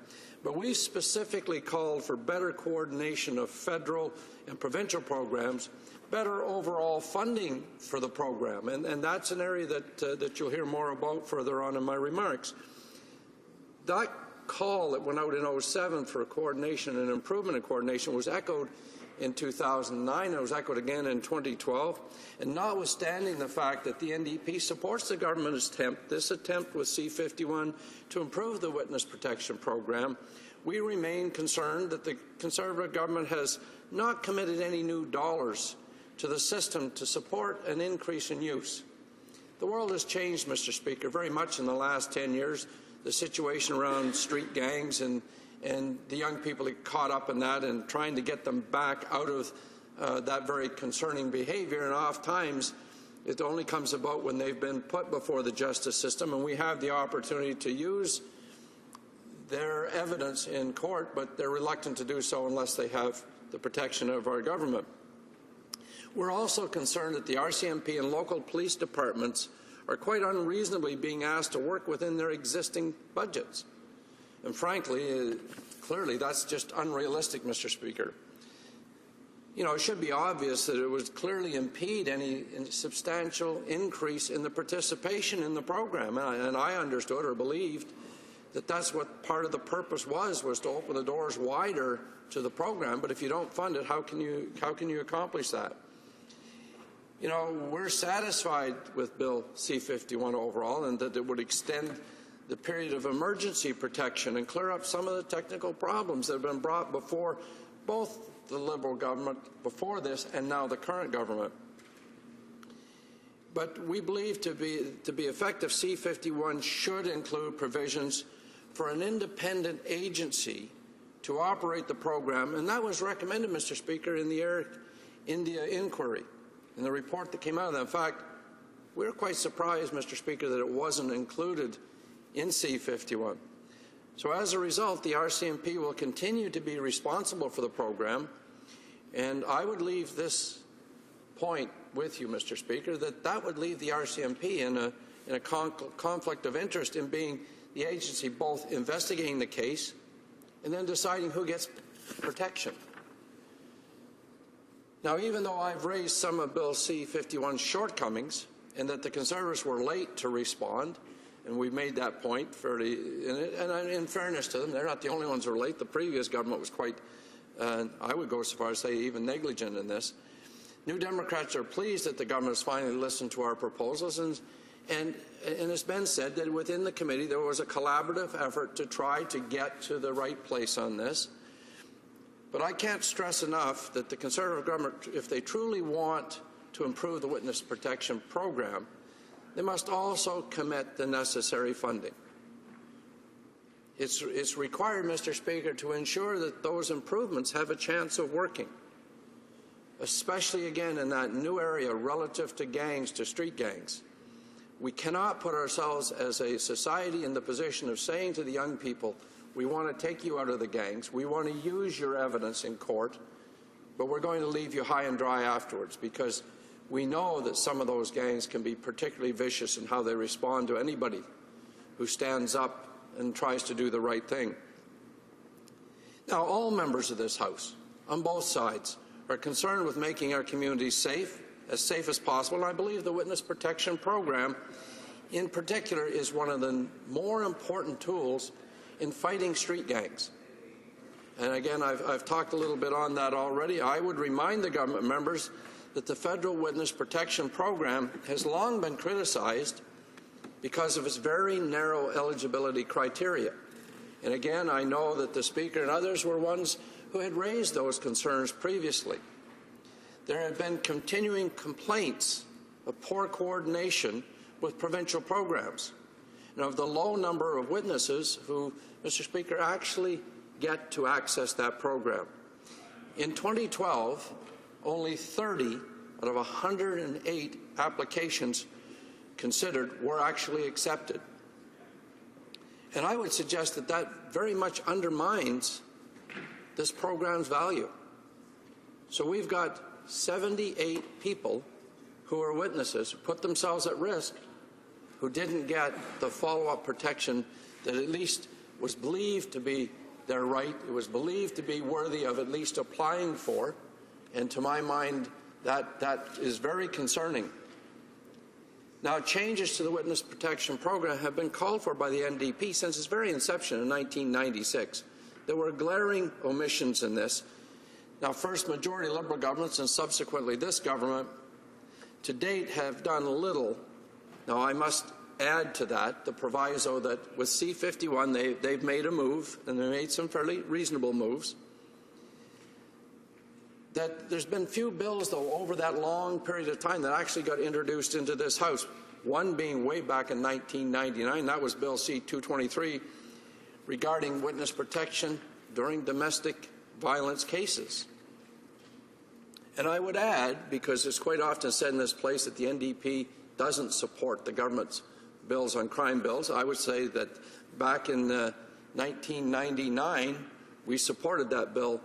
But we specifically called for better coordination of federal and provincial programs, better overall funding for the program, and that's an area that you'll hear more about further on in my remarks. That call that went out in 2007 for coordination and improvement in coordination was echoed in 2009. It was echoed again in 2012. And notwithstanding the fact that the NDP supports the government's attempt, this attempt with C-51 to improve the witness protection program, we remain concerned that the Conservative government has not committed any new dollars to the system to support an increase in use. The world has changed, Mr. Speaker, very much in the last 10 years. The situation around street gangs and the young people that caught up in that and trying to get them back out of that very concerning behavior. And oftentimes it only comes about when they've been put before the justice system, and we have the opportunity to use their evidence in court, but they're reluctant to do so unless they have the protection of our government. We're also concerned that the RCMP and local police departments are quite unreasonably being asked to work within their existing budgets. And frankly, clearly that's just unrealistic, Mr. Speaker. You know, it should be obvious that it would clearly impede any substantial increase in the participation in the program. And I understood or believed that that's what part of the purpose was to open the doors wider to the program. But if you don't fund it, how can you accomplish that? You know, we're satisfied with Bill C-51 overall, and that it would extend the period of emergency protection and clear up some of the technical problems that have been brought before both the Liberal government before this and now the current government. But we believe to be effective, C-51 should include provisions for an independent agency to operate the program, and that was recommended, Mr. Speaker, in the Air India inquiry, in the report that came out of that. In fact, we were quite surprised, Mr. Speaker, that it wasn't included in C-51. So as a result, the RCMP will continue to be responsible for the program, and I would leave this point with you, Mr. Speaker, that would leave the RCMP in a conflict of interest in being the agency both investigating the case and then deciding who gets protection. Now, even though I've raised some of Bill C-51's shortcomings and that the Conservatives were late to respond, and we've made that point fairly, and in fairness to them, they're not the only ones who are late. The previous government was quite, I would go so far as to say, even negligent in this. New Democrats are pleased that the government has finally listened to our proposals, and it's been said that within the committee there was a collaborative effort to try to get to the right place on this. But I can't stress enough that the Conservative government, if they truly want to improve the witness protection program, they must also commit the necessary funding. It's required, Mr. Speaker, to ensure that those improvements have a chance of working, especially, again, in that new area relative to gangs, to street gangs. We cannot put ourselves as a society in the position of saying to the young people, we want to take you out of the gangs, we want to use your evidence in court, but we're going to leave you high and dry afterwards, because we know that some of those gangs can be particularly vicious in how they respond to anybody who stands up and tries to do the right thing. Now, all members of this House, on both sides, are concerned with making our communities safe as possible, and I believe the Witness Protection Program, in particular, is one of the more important tools in fighting street gangs. And again, I've talked a little bit on that already. I would remind the government members that the Federal Witness Protection Program has long been criticized because of its very narrow eligibility criteria. And again, I know that the Speaker and others were ones who had raised those concerns previously. There have been continuing complaints of poor coordination with provincial programs, and of the low number of witnesses who, Mr. Speaker, actually get to access that program. In 2012, only 30 out of 108 applications considered were actually accepted. And I would suggest that that very much undermines this program's value. So we've got 78 people who are witnesses, who put themselves at risk, who didn't get the follow-up protection that at least was believed to be their right, it was believed to be worthy of at least applying for, and to my mind, that is very concerning. Now, changes to the Witness Protection Program have been called for by the NDP since its very inception in 1996. There were glaring omissions in this. Now, first, majority Liberal governments and subsequently this government to date have done little. Now, I must add to that the proviso that with C-51 they've made a move, and they made some fairly reasonable moves. That there's been few bills, though, over that long period of time that actually got introduced into this House, one being way back in 1999. That was Bill C-223 regarding witness protection during domestic violence cases. And I would add, because it's quite often said in this place that the NDP doesn't support the government's bills on crime bills, I would say that back in 1999, we supported that bill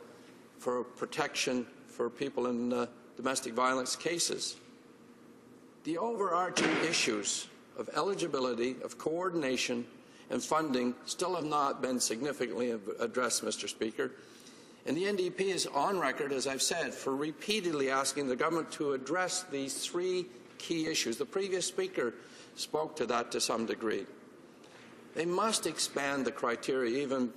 for protection for people in domestic violence cases. The overarching issues of eligibility, of coordination, and funding still have not been significantly addressed, Mr. Speaker. And the NDP is on record, as I've said, for repeatedly asking the government to address these three key issues. The previous speaker spoke to that to some degree. They must expand the criteria even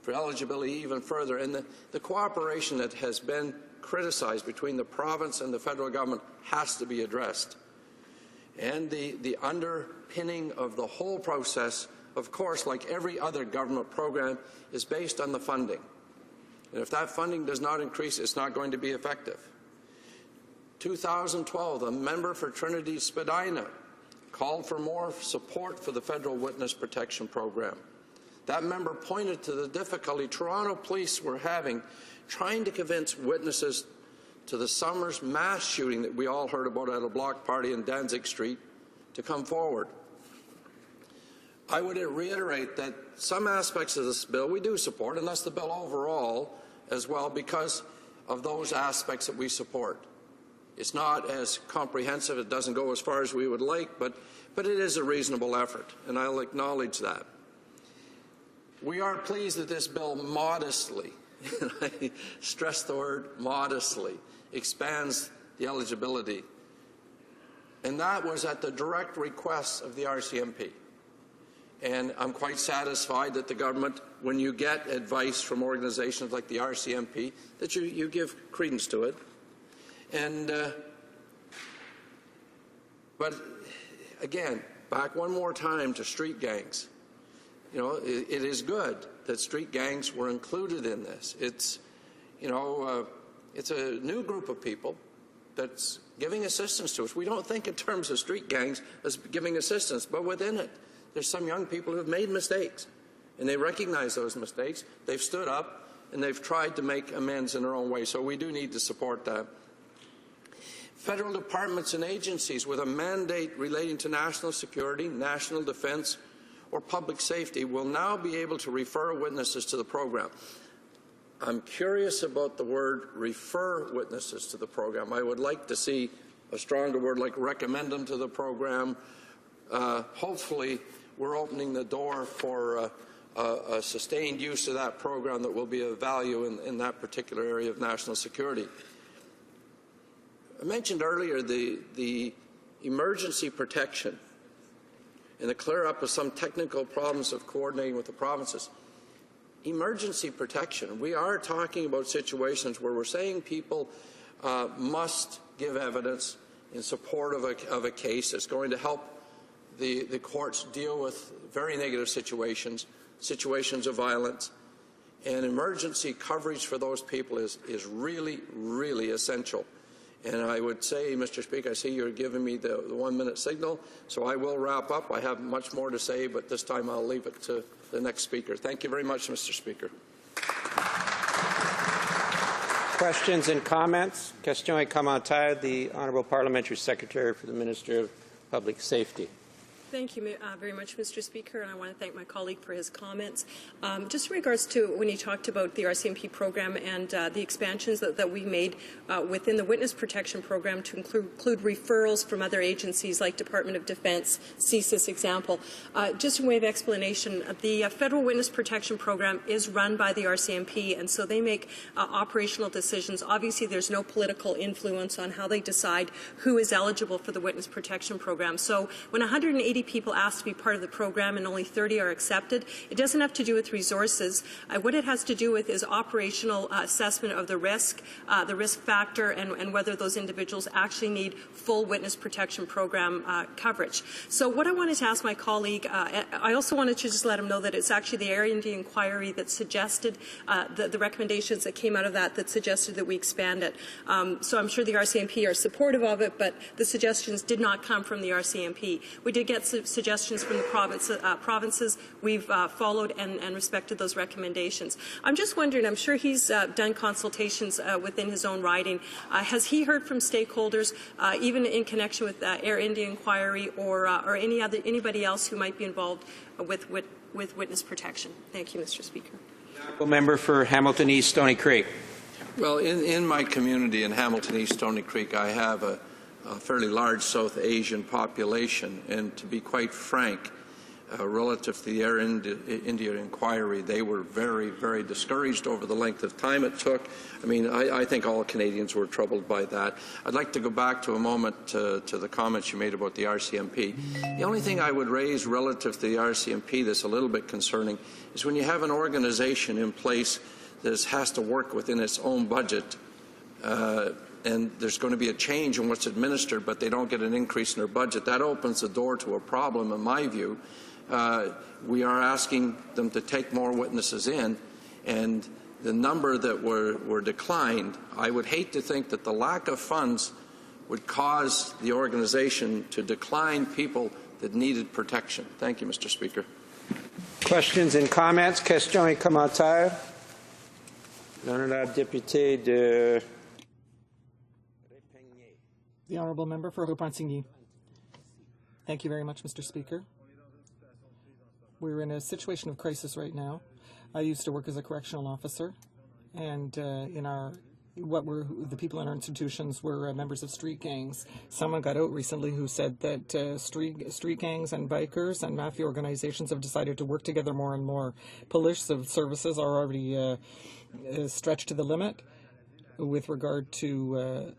for eligibility even further, and the cooperation that has been criticized between the province and the federal government has to be addressed. And the underpinning of the whole process, of course, like every other government program, is based on the funding. And if that funding does not increase, it's not going to be effective. 2012, the member for Trinity Spadina called for more support for the Federal Witness Protection Program. That member pointed to the difficulty Toronto police were having trying to convince witnesses to the summer's mass shooting that we all heard about at a block party in Danzig Street to come forward. I would reiterate that some aspects of this bill we do support, and that's the bill overall as well, because of those aspects that we support. It's not as comprehensive, it doesn't go as far as we would like, but it is a reasonable effort, and I'll acknowledge that. We are pleased that this bill modestly, and I stress the word modestly, expands the eligibility. And that was at the direct request of the RCMP. And I'm quite satisfied that the government, when you get advice from organizations like the RCMP, that you give credence to it. And but again, back one more time to street gangs. You know, it is good that street gangs were included in this. It's, you know, it's a new group of people that's giving assistance to us. We don't think in terms of street gangs as giving assistance, but within it, there's some young people who have made mistakes, and they recognize those mistakes. They've stood up, and they've tried to make amends in their own way, so we do need to support that. Federal departments and agencies with a mandate relating to national security, national defense, or public safety will now be able to refer witnesses to the program. I'm curious about the word refer witnesses to the program. I would like to see a stronger word like recommend them to the program. Hopefully, we're opening the door for a sustained use of that program that will be of value in that particular area of national security. I mentioned earlier the emergency protection and the clear up of some technical problems of coordinating with the provinces. Emergency protection, we are talking about situations where we're saying people must give evidence in support of a case that's going to help the courts deal with very negative situations of violence. And emergency coverage for those people is really, really essential. And I would say, Mr. Speaker, I see you're giving me the 1-minute signal, so I will wrap up. I have much more to say, but this time I'll leave it to the next speaker. Thank you very much, Mr. Speaker.
Questions and comments? Question et commentaire. The Honourable Parliamentary Secretary for the Minister of Public Safety.
Thank you very much, Mr. Speaker, and I want to thank my colleague for his comments. Just in regards to when he talked about the RCMP program and the expansions that we made within the Witness Protection Program to include referrals from other agencies like Department of Defense, CSIS example. Just in way of explanation, the Federal Witness Protection Program is run by the RCMP, and so they make operational decisions. Obviously, there's no political influence on how they decide who is eligible for the Witness Protection Program. So when 180 people ask to be part of the program and only 30 are accepted, it doesn't have to do with resources. What it has to do with is operational assessment of the risk factor, and whether those individuals actually need full Witness Protection Program coverage. So what I wanted to ask my colleague, I also wanted to just let him know that it's actually the Area Indian Inquiry that suggested the recommendations that came out of that suggested that we expand it. So I'm sure the RCMP are supportive of it, but the suggestions did not come from the RCMP. We did get suggestions from the provinces. We've followed and respected those recommendations. I'm just wondering, I'm sure he's done consultations within his own riding. Has he heard from stakeholders, even in connection with Air India Inquiry or anybody else who might be involved with witness protection? Thank you, Mr. Speaker.
Member for Hamilton East, Stony Creek.
Well, in my community in Hamilton East, Stony Creek, I have a fairly large South Asian population, and to be quite frank, relative to the Air India Inquiry, they were very, very discouraged over the length of time it took. I mean, I think all Canadians were troubled by that. I'd like to go back to a moment to the comments you made about the RCMP. The only thing I would raise relative to the RCMP that's a little bit concerning is when you have an organization in place that has to work within its own budget, and there's going to be a change in what's administered, but they don't get an increase in their budget. That opens the door to a problem, in my view. We are asking them to take more witnesses in, and the number that were declined, I would hate to think that the lack of funds would cause the organization to decline people that needed protection. Thank you, Mr. Speaker.
Questions and comments? Question et commentaire. L'honorable député de...
The Honourable Member for Repentigny. Thank you very much, Mr. Speaker. We're in a situation of crisis right now. I used to work as a correctional officer, and the people in our institutions were members of street gangs. Someone got out recently who said that street gangs and bikers and mafia organizations have decided to work together more and more. Police services are already stretched to the limit with regard to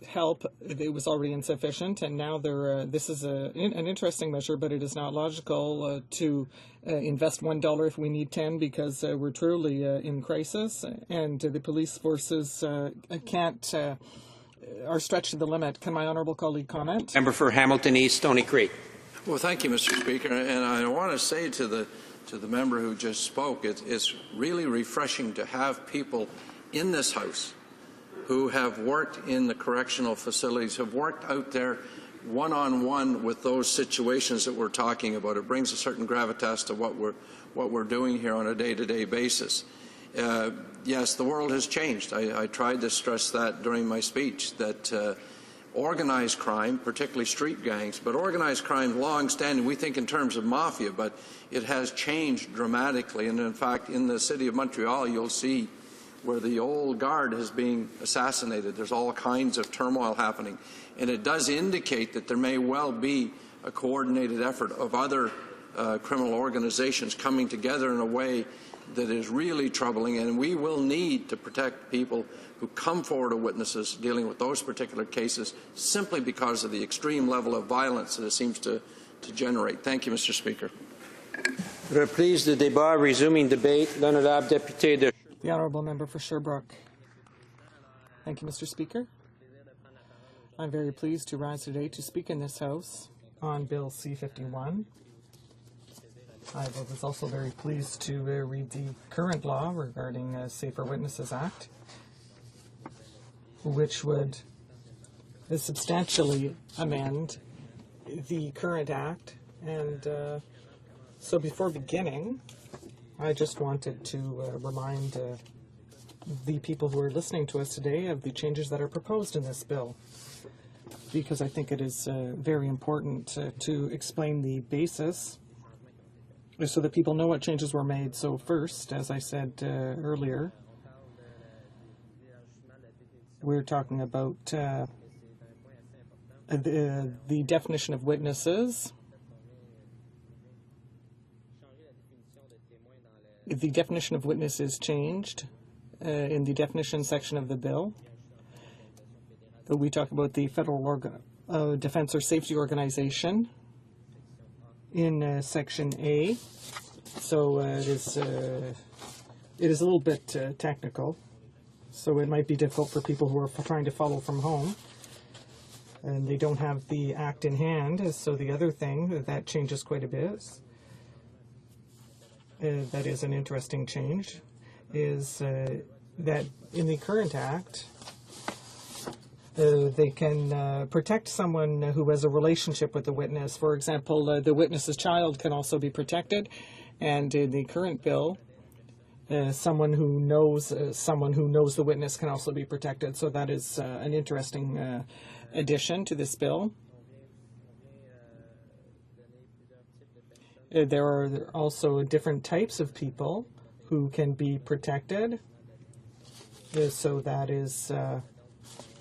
help. It was already insufficient, and now this is an interesting measure, but it is not logical to invest $1 if we need 10, because we're truly in crisis, and the police forces are stretched to the limit. Can my honourable colleague comment?
Member for Hamilton East, Stony Creek.
Well, thank you, Mr. Speaker, and I want to say to the member who just spoke, it's really refreshing to have people in this House who have worked in the correctional facilities, have worked out there one-on-one with those situations that we're talking about. It brings a certain gravitas to what we're doing here on a day-to-day basis. Yes, the world has changed. I tried to stress that during my speech, that organized crime, particularly street gangs, but organized crime long-standing, we think in terms of mafia, but it has changed dramatically. And in fact, in the city of Montreal, you'll see where the old guard is being assassinated. There's all kinds of turmoil happening. And it does indicate that there may well be a coordinated effort of other criminal organizations coming together in a way that is really troubling. And we will need to protect people who come forward as witnesses dealing with those particular cases simply because of the extreme level of violence that it seems to generate. Thank you, Mr. Speaker.
Reprise de débat, resuming debate. L'honorable député de...
The Honourable Member for Sherbrooke. Thank you, Mr. Speaker. I'm very pleased to rise today to speak in this House on Bill C-51. I was also very pleased to read the current law regarding Safer Witnesses Act, which would substantially amend the current act. And so before beginning, I just wanted to remind the people who are listening to us today of the changes that are proposed in this bill, because I think it is very important to explain the basis so that people know what changes were made. So first, as I said earlier, we're talking about the definition of witnesses. The definition of witness is changed in the definition section of the bill. We talk about the Federal Defense or Safety Organization in Section A. So it is a little bit technical, so it might be difficult for people who are trying to follow from home and they don't have the act in hand. So the other thing that changes quite a bit, that is an interesting change, is that in the current act, they can protect someone who has a relationship with the witness. For example, the witness's child can also be protected, and in the current bill, someone who knows the witness can also be protected. So that is an interesting addition to this bill. There are also different types of people who can be protected. So that is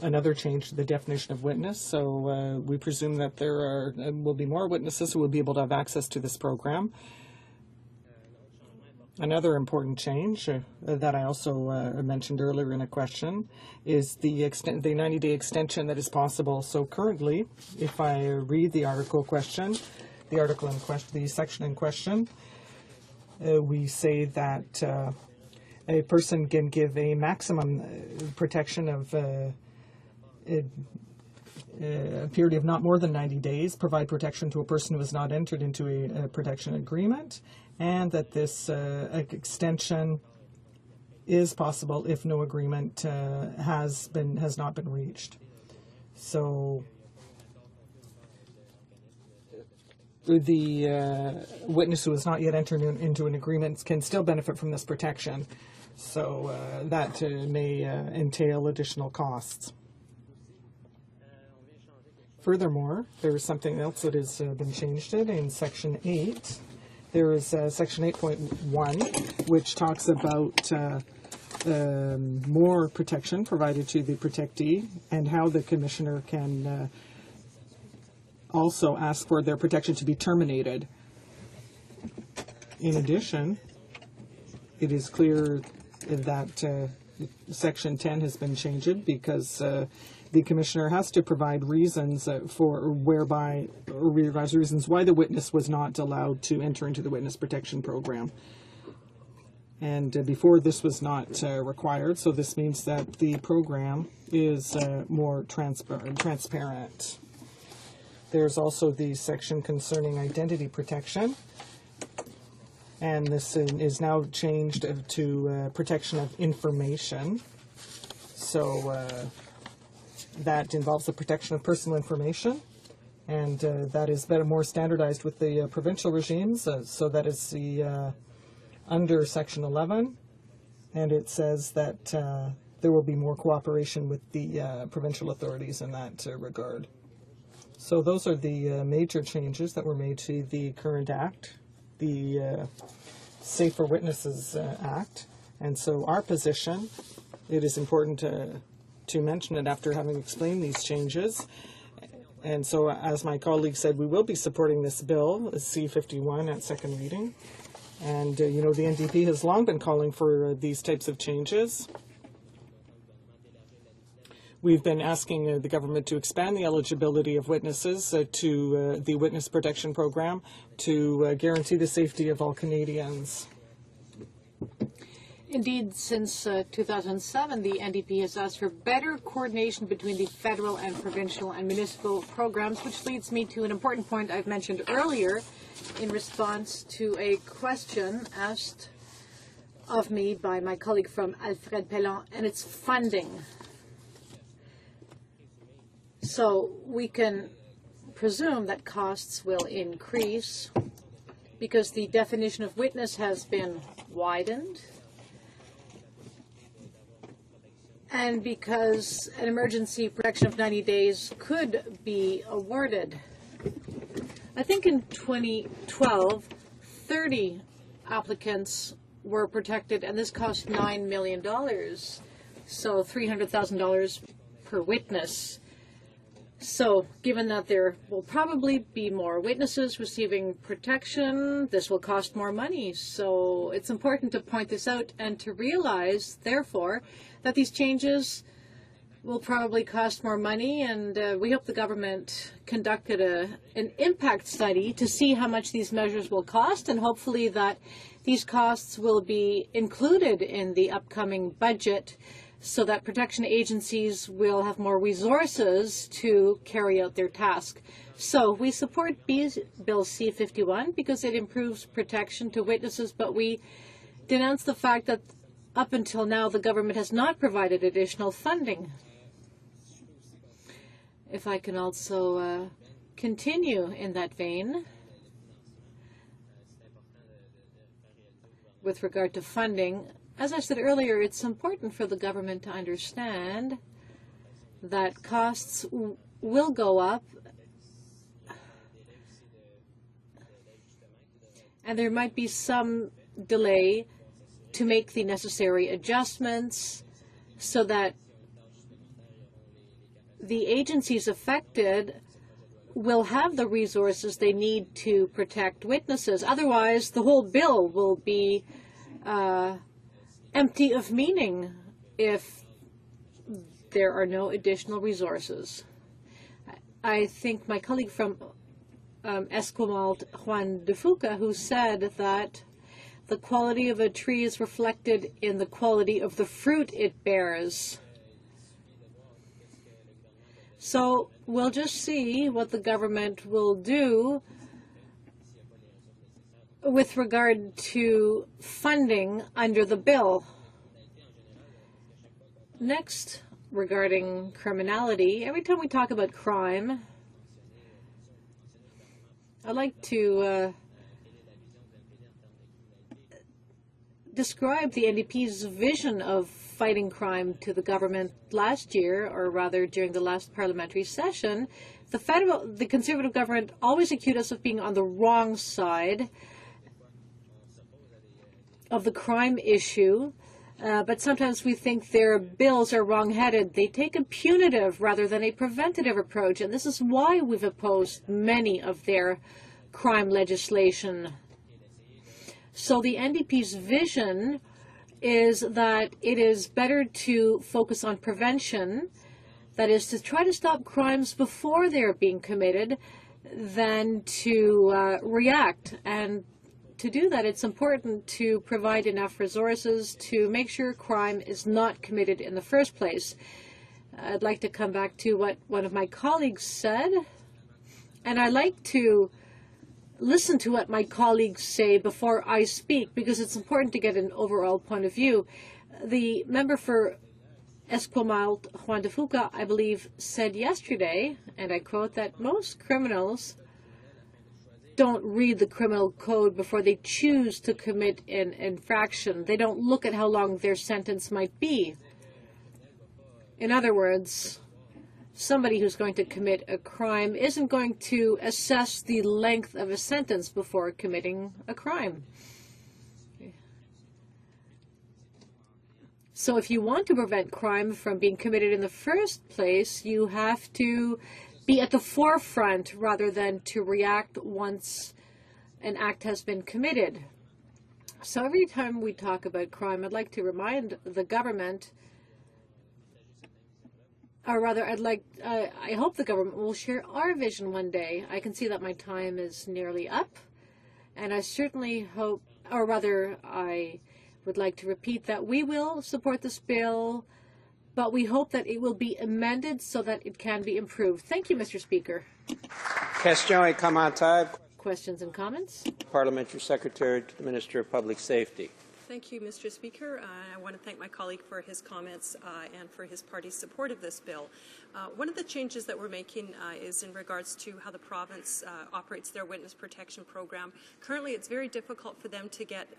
another change to the definition of witness. So we presume that there will be more witnesses who will be able to have access to this program. Another important change that I also mentioned earlier in a question is the 90-day extension that is possible. So currently, if I read the article in question, the section in question, we say that a person can give a maximum protection of a period of not more than 90 days, provide protection to a person who has not entered into a protection agreement, and that this extension is possible if no agreement has not been reached. So the witness who has not yet entered into an agreement can still benefit from this protection. So that may entail additional costs. Furthermore, there is something else that has been changed in Section 8. There is Section 8.1, which talks about more protection provided to the protectee and how the commissioner can also ask for their protection to be terminated. In addition, it is clear that Section 10 has been changed because the commissioner has to provide reasons reasons why the witness was not allowed to enter into the witness protection program. And before, this was not required, so this means that the program is more transparent. There's also the section concerning identity protection, and this is now changed to protection of information. So that involves the protection of personal information, and that is better, more standardized with the provincial regimes. So that is the under Section 11, and it says that there will be more cooperation with the provincial authorities in that regard. So those are the major changes that were made to the current act, the Safer Witnesses Act. And so our position, it is important to mention it after having explained these changes. And so, as my colleague said, we will be supporting this bill, C-51, at second reading. And, the NDP has long been calling for these types of changes. We've been asking the government to expand the eligibility of witnesses to the Witness Protection Program to guarantee the safety of all Canadians.
Indeed, since 2007, the NDP has asked for better coordination between the federal and provincial and municipal programs, which leads me to an important point I've mentioned earlier in response to a question asked of me by my colleague from Alfred Pellan, and it's funding. So we can presume that costs will increase because the definition of witness has been widened. and because an emergency protection of 90 days could be awarded. I think in 2012, 30 applicants were protected, and this cost $9 million, so $300,000 per witness. So, given that there will probably be more witnesses receiving protection, this will cost more money. So, it's important to point this out and to realize, therefore, that these changes will probably cost more money, and we hope the government conducted an impact study to see how much these measures will cost, and hopefully that these costs will be included in the upcoming budget so that protection agencies will have more resources to carry out their task. So we support Bill C-51 because it improves protection to witnesses, but we denounce the fact that up until now the government has not provided additional funding. If I can also continue in that vein with regard to funding, as I said earlier, it's important for the government to understand that costs will go up, and there might be some delay to make the necessary adjustments so that the agencies affected will have the resources they need to protect witnesses. Otherwise, the whole bill will be empty of meaning if there are no additional resources. I think my colleague from Esquimalt, Juan de Fuca, who said that the quality of a tree is reflected in the quality of the fruit it bears. So we'll just see what the government will do with regard to funding under the bill. Next, regarding criminality, every time we talk about crime, I'd like to describe the NDP's vision of fighting crime to the government last year, or rather during the last parliamentary session. The Conservative government always accused us of being on the wrong side of the crime issue, but sometimes we think their bills are wrong-headed. They take a punitive rather than a preventative approach, and this is why we've opposed many of their crime legislation. So the NDP's vision is that it is better to focus on prevention, that is to try to stop crimes before they're being committed, than to react. And to do that, it's important to provide enough resources to make sure crime is not committed in the first place. I'd like to come back to what one of my colleagues said, and I like to listen to what my colleagues say before I speak, because it's important to get an overall point of view. The member for Esquimalt, Juan de Fuca, I believe, said yesterday, and I quote, that most criminals don't read the criminal code before they choose to commit an infraction. They don't look at how long their sentence might be. In other words, somebody who's going to commit a crime isn't going to assess the length of a sentence before committing a crime. So if you want to prevent crime from being committed in the first place, you have to be at the forefront rather than to react once an act has been committed. So every time we talk about crime, I'd like to remind the government, or rather, I hope the government will share our vision one day. I can see that my time is nearly up, and I certainly hope, or rather, I would like to repeat that we will support this bill, but we hope that it will be amended so that it can be improved. Thank you, Mr. Speaker.
Question et commentaire.
Questions and comments?
Parliamentary Secretary to the Minister of Public Safety.
Thank you, Mr. Speaker. I want to thank my colleague for his comments and for his party's support of this bill. One of the changes that we're making is in regards to how the province operates their witness protection program. Currently, it's very difficult for them to get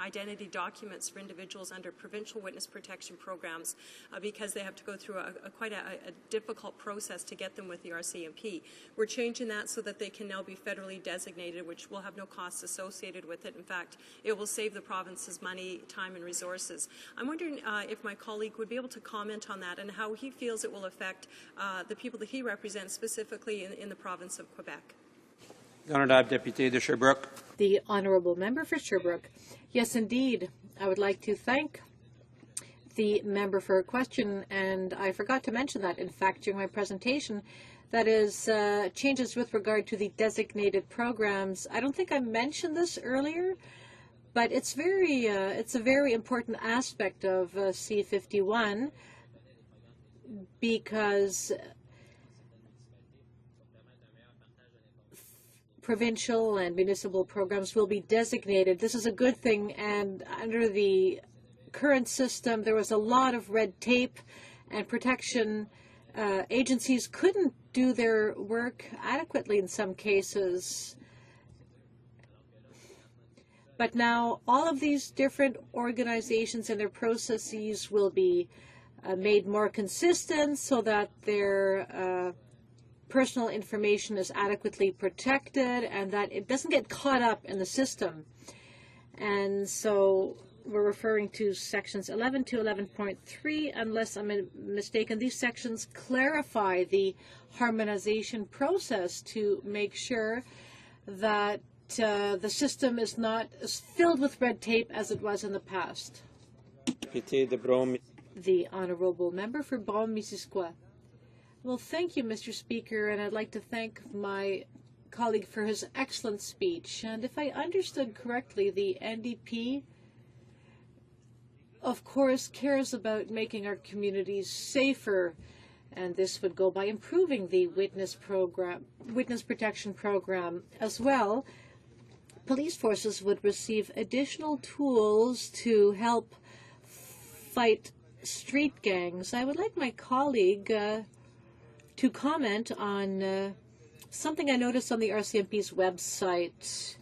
identity documents for individuals under provincial witness protection programs because they have to go through quite a difficult process to get them with the RCMP. We're changing that so that they can now be federally designated, which will have no costs associated with it. In fact, it will save the province's money, time, and resources. I'm wondering if my colleague would be able to comment on that and how he feels it will affect the people that he represents, specifically in the province of Quebec.
Honourable Deputy de Sherbrooke.
The honourable member for Sherbrooke. Yes, indeed. I would like to thank the member for her question, and I forgot to mention that, in fact, during my presentation. That is, changes with regard to the designated programs. I don't think I mentioned this earlier, but it's a very important aspect of C-51 because provincial and municipal programs will be designated. This is a good thing, and under the current system, there was a lot of red tape, and protection agencies couldn't do their work adequately in some cases. But now all of these different organizations and their processes will be made more consistent so that their personal information is adequately protected and that it doesn't get caught up in the system. And so we're referring to sections 11 to 11.3, unless I'm mistaken. These sections clarify the harmonization process to make sure that the system is not as filled with red tape as it was in the past. The honourable member for Brome-Missisquoi. Well, thank you, Mr. Speaker, and I'd like to thank my colleague for his excellent speech. And if I understood correctly, the NDP, of course, cares about making our communities safer, and this would go by improving the witness protection program as well. Police forces would receive additional tools to help fight street gangs. I would like my colleague to comment on something I noticed on the RCMP's website.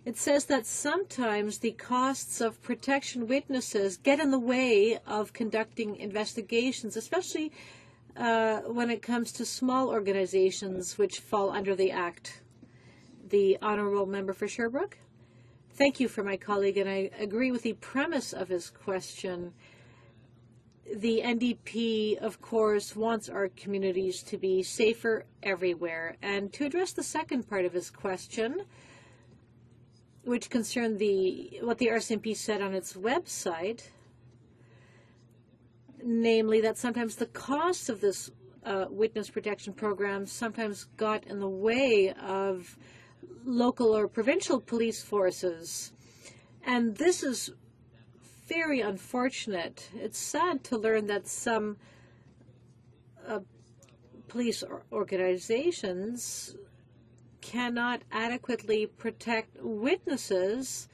It says that sometimes the costs of protection witnesses get in the way of conducting investigations, especially when it comes to small organizations which fall under the Act. The honourable member for Sherbrooke. Thank you for my colleague, and I agree with the premise of his question. The NDP, of course, wants our communities to be safer everywhere. And to address the second part of his question, which concerned what the RCMP said on its website, namely that sometimes the costs of this witness protection program sometimes got in the way of local or provincial police forces. And this is very unfortunate. It's sad to learn that some police organizations cannot adequately protect witnesses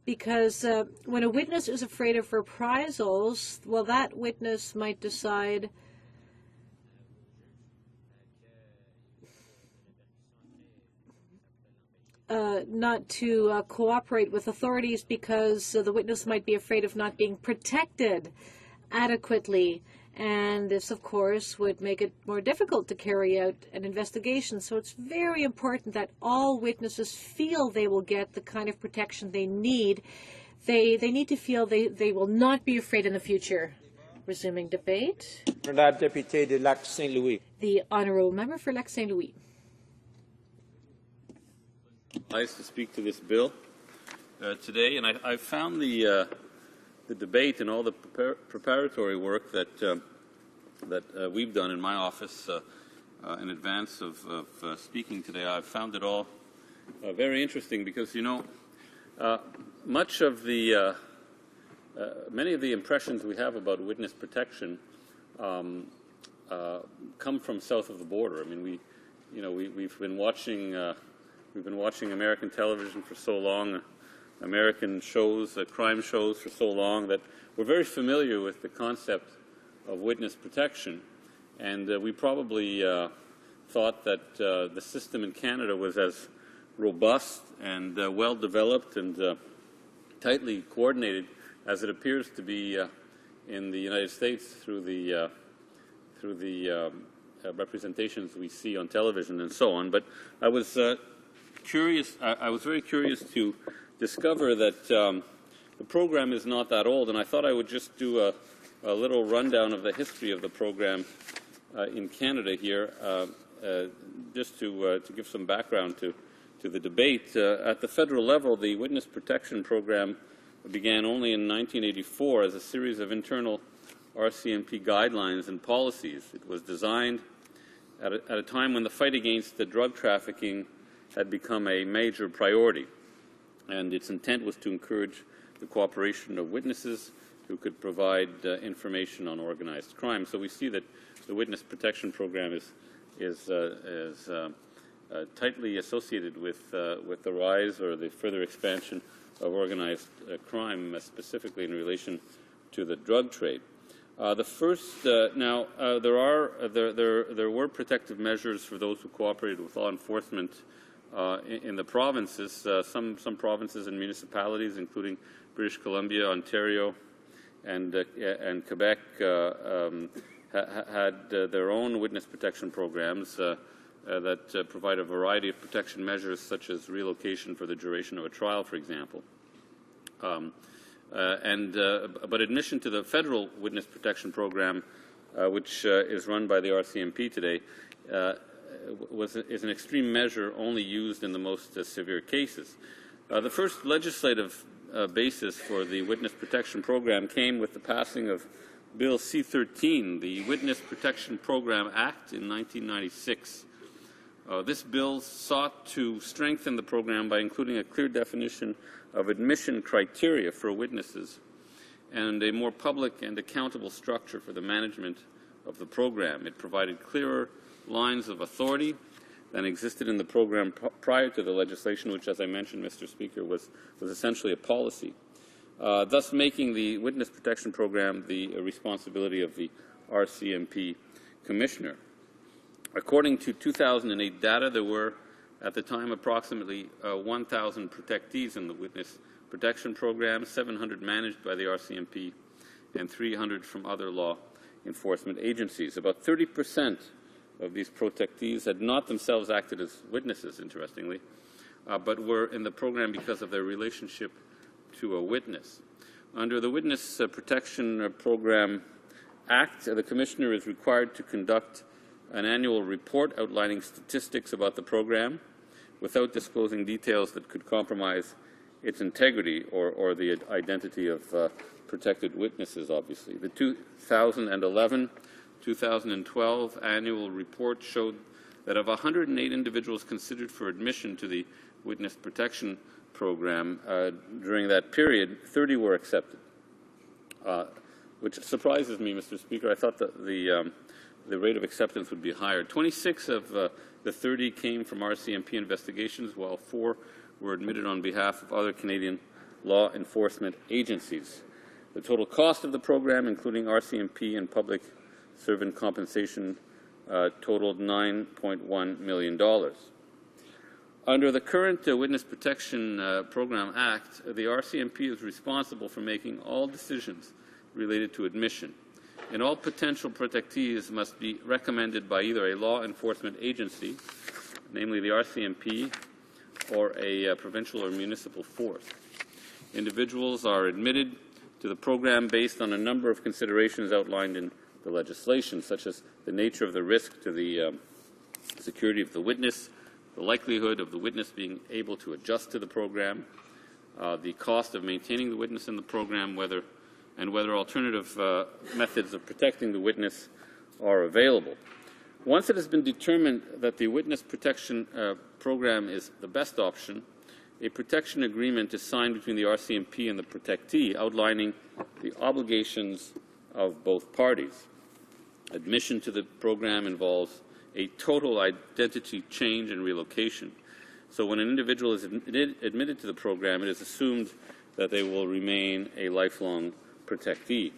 because when a witness is afraid of reprisals, well, that witness might decide not to cooperate with authorities because the witness might be afraid of not being protected adequately. And this, of course, would make it more difficult to carry out an investigation. So it's very important that all witnesses feel they will get the kind of protection they need. They need to feel they will not be afraid in the future. Resuming debate.
Honourable Deputy de Lac Saint-Louis.
The honourable member for Lac Saint-Louis.
Nice to speak to this bill today, and I found the debate and all the preparatory work that we've done in my office in advance of speaking today. I've found it all very interesting because, you know, many of the impressions we have about witness protection come from south of the border. I mean, we've been watching We've been watching American television for so long, American shows, crime shows for so long, that we're very familiar with the concept of witness protection. And we probably thought that the system in Canada was as robust and well-developed and tightly coordinated as it appears to be in the United States through the representations we see on television and so on. But I was curious. I was very curious to discover that the program is not that old, and I thought I would just do a little rundown of the history of the program in Canada here, just to give some background to the debate. At the federal level, the Witness Protection Program began only in 1984 as a series of internal RCMP guidelines and policies. It was designed at a time when the fight against the drug trafficking had become a major priority, and its intent was to encourage the cooperation of witnesses who could provide information on organized crime. So we see that the Witness Protection Program is tightly associated with the rise or the further expansion of organized crime, specifically in relation to the drug trade. The first there were protective measures for those who cooperated with law enforcement in the provinces. Some provinces and municipalities, including British Columbia, Ontario, and Quebec, had their own witness protection programs that provide a variety of protection measures, such as relocation for the duration of a trial, for example. But admission to the federal witness protection program, which is run by the RCMP today, is an extreme measure only used in the most severe cases. The first legislative basis for the witness protection program came with the passing of Bill C-13, the Witness Protection Program Act, in 1996. This bill sought to strengthen the program by including a clear definition of admission criteria for witnesses and a more public and accountable structure for the management of the program. It provided clearer lines of authority than existed in the program prior to the legislation, which, as I mentioned, Mr. Speaker, was essentially a policy, thus making the Witness Protection Program the responsibility of the RCMP Commissioner. According to 2008 data, there were, at the time, approximately 1,000 protectees in the Witness Protection Program, 700 managed by the RCMP, and 300 from other law enforcement agencies. About 30% of these protectees had not themselves acted as witnesses, interestingly, but were in the program because of their relationship to a witness. Under the Witness Protection Program Act, the Commissioner is required to conduct an annual report outlining statistics about the program without disclosing details that could compromise its integrity or the identity of protected witnesses, obviously. The 2011-2012 annual report showed that of 108 individuals considered for admission to the Witness Protection Program during that period, 30 were accepted, which surprises me, Mr. Speaker. I thought that the rate of acceptance would be higher. 26 of the 30 came from RCMP investigations, while 4 were admitted on behalf of other Canadian law enforcement agencies. The total cost of the program, including RCMP and public servant compensation, totaled $9.1 million. Under the current Witness Protection Program Act, the RCMP is responsible for making all decisions related to admission, and all potential protectees must be recommended by either a law enforcement agency, namely the RCMP, or a provincial or municipal force. Individuals are admitted to the program based on a number of considerations outlined in the legislation, such as the nature of the risk to the security of the witness, the likelihood of the witness being able to adjust to the program, the cost of maintaining the witness in the program, whether alternative methods of protecting the witness are available. Once it has been determined that the Witness Protection Program is the best option, a protection agreement is signed between the RCMP and the protectee, outlining the obligations of both parties. Admission to the program involves a total identity change and relocation. So when an individual is admitted to the program, it is assumed that they will remain a lifelong protectee.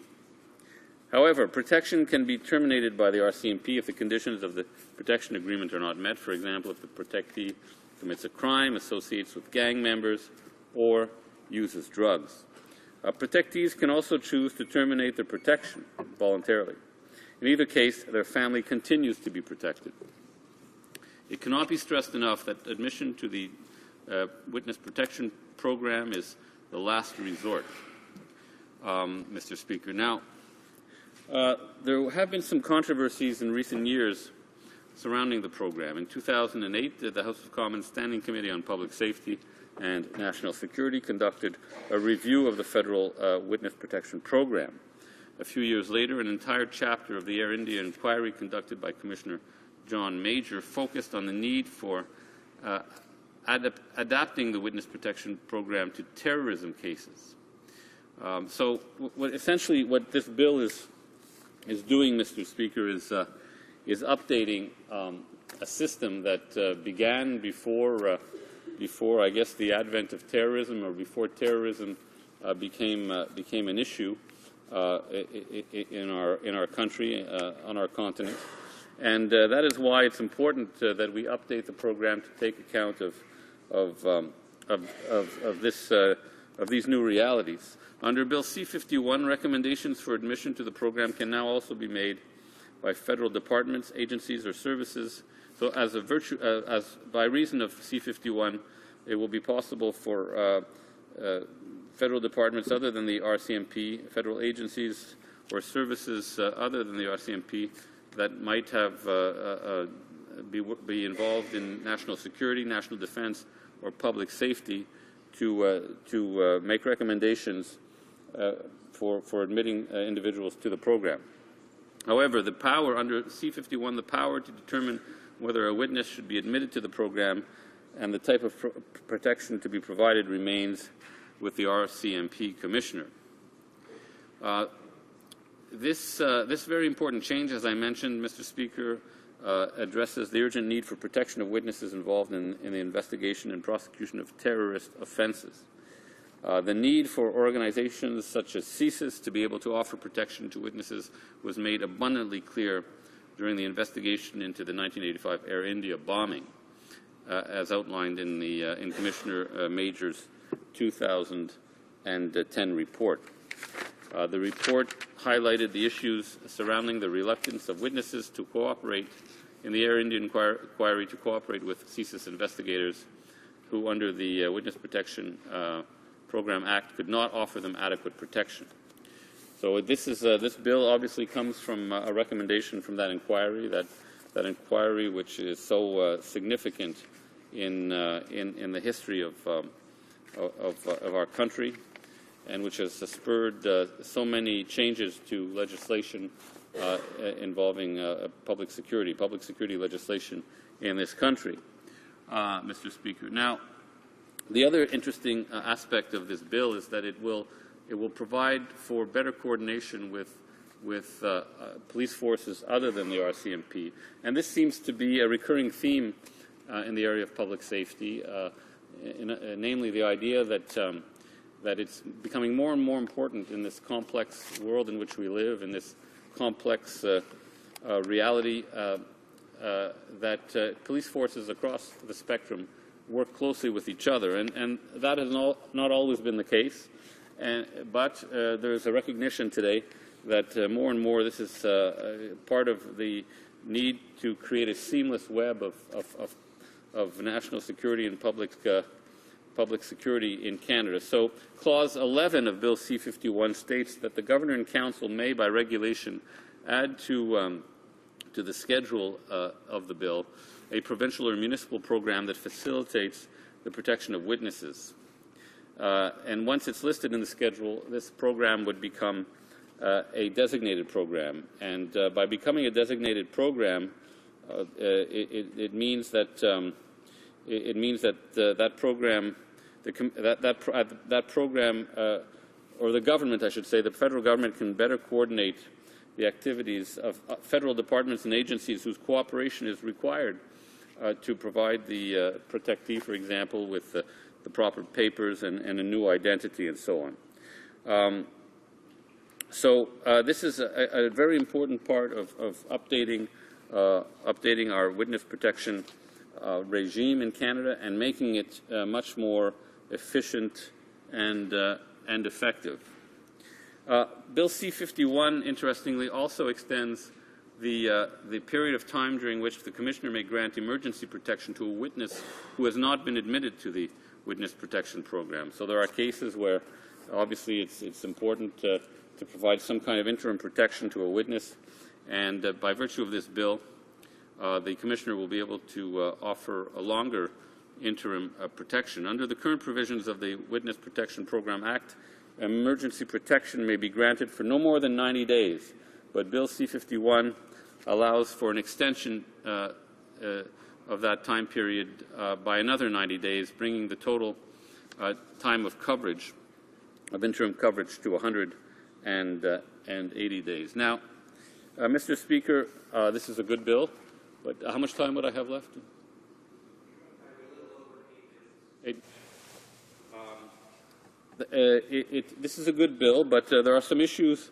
However, protection can be terminated by the RCMP if the conditions of the protection agreement are not met. For example, if the protectee commits a crime, associates with gang members, or uses drugs. Protectees can also choose to terminate their protection voluntarily. In either case, their family continues to be protected. It cannot be stressed enough that admission to the Witness Protection Program is the last resort, Mr. Speaker. Now, there have been some controversies in recent years surrounding the program. In 2008, the House of Commons Standing Committee on Public Safety and National Security conducted a review of the federal Witness Protection Program. A few years later, an entire chapter of the Air India inquiry conducted by Commissioner John Major focused on the need for adapting the Witness Protection Program to terrorism cases. So essentially what this bill is doing, Mr. Speaker, is updating a system that began before, I guess, the advent of terrorism, or before terrorism became an issue in our country, on our continent, and that is why it's important that we update the program to take account of these new realities. Under Bill C-51, recommendations for admission to the program can now also be made by federal departments, agencies, or services. So, by reason of C-51, it will be possible for federal departments other than the RCMP, federal agencies or services other than the RCMP that might have be involved in national security, national defense, or public safety to make recommendations for admitting individuals to the program. However, the power under C-51, the power to determine whether a witness should be admitted to the program and the type of protection to be provided remains with the RCMP Commissioner. This very important change, as I mentioned, Mr. Speaker, addresses the urgent need for protection of witnesses involved in the investigation and prosecution of terrorist offenses. The need for organizations such as CSIS to be able to offer protection to witnesses was made abundantly clear during the investigation into the 1985 Air India bombing, as outlined in Commissioner Major's 2010 report. The report highlighted the issues surrounding the reluctance of witnesses to cooperate in the Air India inquiry, to cooperate with CSIS investigators who, under the Witness Protection Program Act, could not offer them adequate protection. So this bill obviously comes from a recommendation from that inquiry, that inquiry which is so significant in the history of our country, and which has spurred so many changes to legislation involving public security legislation in this country, Mr. Speaker. Now, the other interesting aspect of this bill is that it will provide for better coordination with police forces other than the RCMP, and this seems to be a recurring theme in the area of public safety, namely the idea that it's becoming more and more important in this complex world in which we live, in this complex reality, that police forces across the spectrum work closely with each other, and that has not always been the case. But there is a recognition today that more and more this is part of the need to create a seamless web of national security and public security in Canada. So Clause 11 of Bill C-51 states that the Governor and Council may, by regulation, add to the schedule of the bill a provincial or municipal program that facilitates the protection of witnesses. And once it's listed in the schedule, this program would become a designated program. And by becoming a designated program, it means that that program, or the government, I should say, the federal government can better coordinate the activities of federal departments and agencies whose cooperation is required to provide the protectee, for example, with the proper papers and a new identity and so on. This is a very important part of updating our witness protection regime in Canada and making it much more efficient and effective. Bill C-51, interestingly, also extends the period of time during which the Commissioner may grant emergency protection to a witness who has not been admitted to the witness protection program. So there are cases where obviously it's important to provide some kind of interim protection to a witness, and by virtue of this bill, the Commissioner will be able to offer a longer interim protection. Under the current provisions of the Witness Protection Program Act, emergency protection may be granted for no more than 90 days, but Bill C-51 allows for an extension of that time period by another 90 days, bringing the total time of coverage, of interim coverage, to 180 days. Now, Mr. Speaker, this is a good bill, but how much time would I have left? 8. This is a good bill, but there are some issues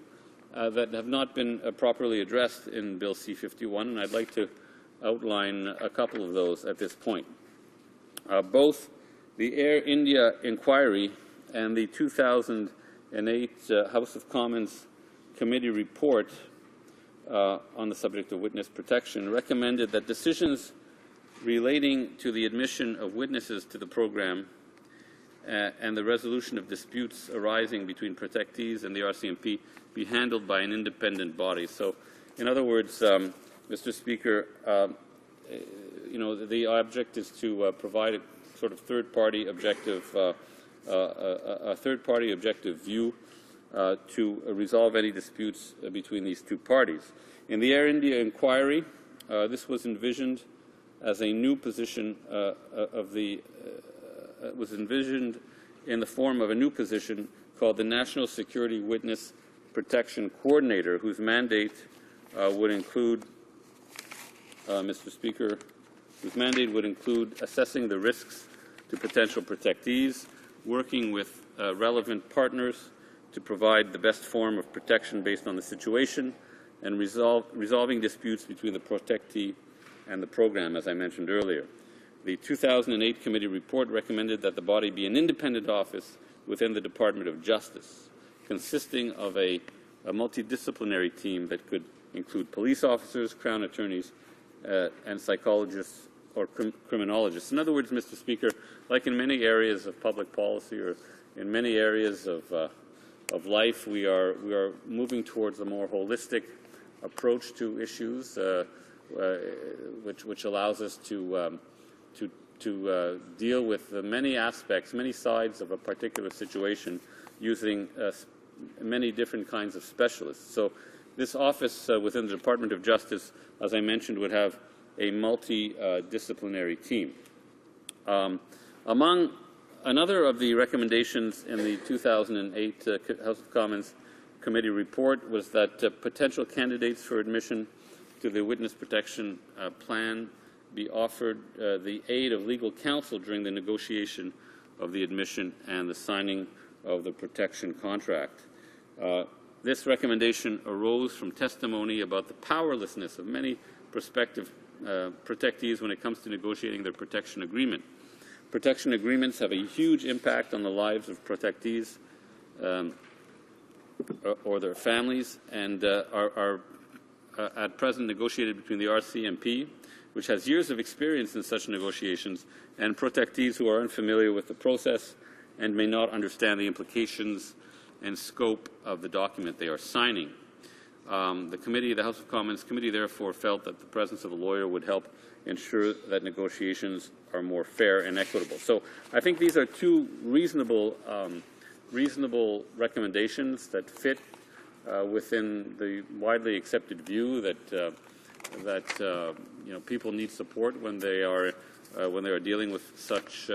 that have not been properly addressed in Bill C-51, and I'd like to outline a couple of those at this point. Both the Air India inquiry and the 2008 House of Commons Committee report on the subject of witness protection recommended that decisions relating to the admission of witnesses to the program and the resolution of disputes arising between protectees and the RCMP be handled by an independent body. So, in other words, Mr. Speaker, the object is to provide a sort of third-party objective, a third-party objective view to resolve any disputes between these two parties. In the Air India inquiry, this was envisioned as a new position was envisioned in the form of a new position called the National Security Witness Protection Coordinator, whose mandate would include, Mr. Speaker, whose mandate would include assessing the risks to potential protectees, working with relevant partners to provide the best form of protection based on the situation, and resolving disputes between the protectee and the program, as I mentioned earlier. The 2008 committee report recommended that the body be an independent office within the Department of Justice, consisting of a multidisciplinary team that could include police officers, Crown attorneys, and psychologists or criminologists. In other words, Mr. Speaker, like in many areas of public policy or in many areas of life, we are moving towards a more holistic approach to issues, which allows us to deal with many aspects, many sides of a particular situation using many different kinds of specialists. So this office within the Department of Justice, as I mentioned, would have a multidisciplinary team. Among another of the recommendations in the 2008 House of Commons Committee report was that potential candidates for admission to the witness protection plan be offered the aid of legal counsel during the negotiation of the admission and the signing of the protection contract. This recommendation arose from testimony about the powerlessness of many prospective protectees when it comes to negotiating their protection agreement. Protection agreements have a huge impact on the lives of protectees or their families, and are at present negotiated between the RCMP, which has years of experience in such negotiations, and protectees who are unfamiliar with the process and may not understand the implications and scope of the document they are signing. The House of Commons Committee, therefore, felt that the presence of a lawyer would help ensure that negotiations are more fair and equitable. So I think these are two reasonable recommendations that fit within the widely accepted view that people need support when they are dealing with such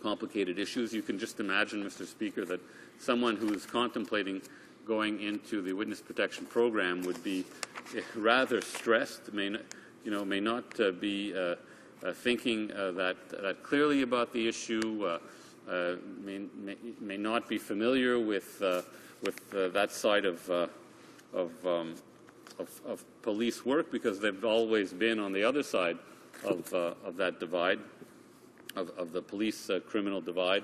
complicated issues. You can just imagine, Mr. Speaker, that someone who is contemplating going into the witness protection program would be rather stressed, may not be thinking that clearly about the issue, may not be familiar with that side of police work because they've always been on the other side of that divide, of the police criminal divide,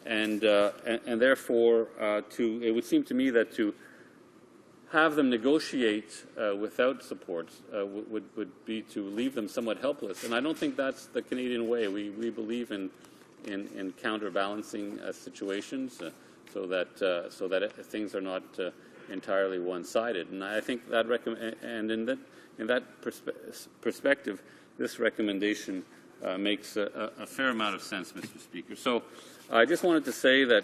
and therefore it would seem to me that to have them negotiate without support would be to leave them somewhat helpless, and I don't think that's the Canadian way. We believe in counterbalancing situations so that things are not entirely one-sided, and I think that in that perspective, this recommendation makes a fair amount of sense, Mr. Speaker. So I just wanted to say that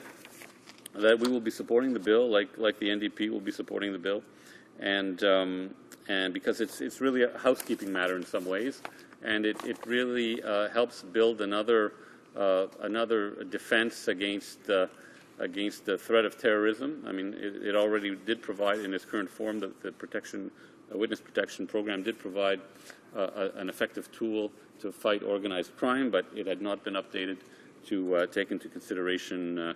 we will be supporting the bill, like the NDP will be supporting the bill, and because it's really a housekeeping matter in some ways, and it really helps build another defense against the threat of terrorism. I mean, it already did provide in its current form the witness protection program did provide an effective tool to fight organized crime, but it had not been updated to take into consideration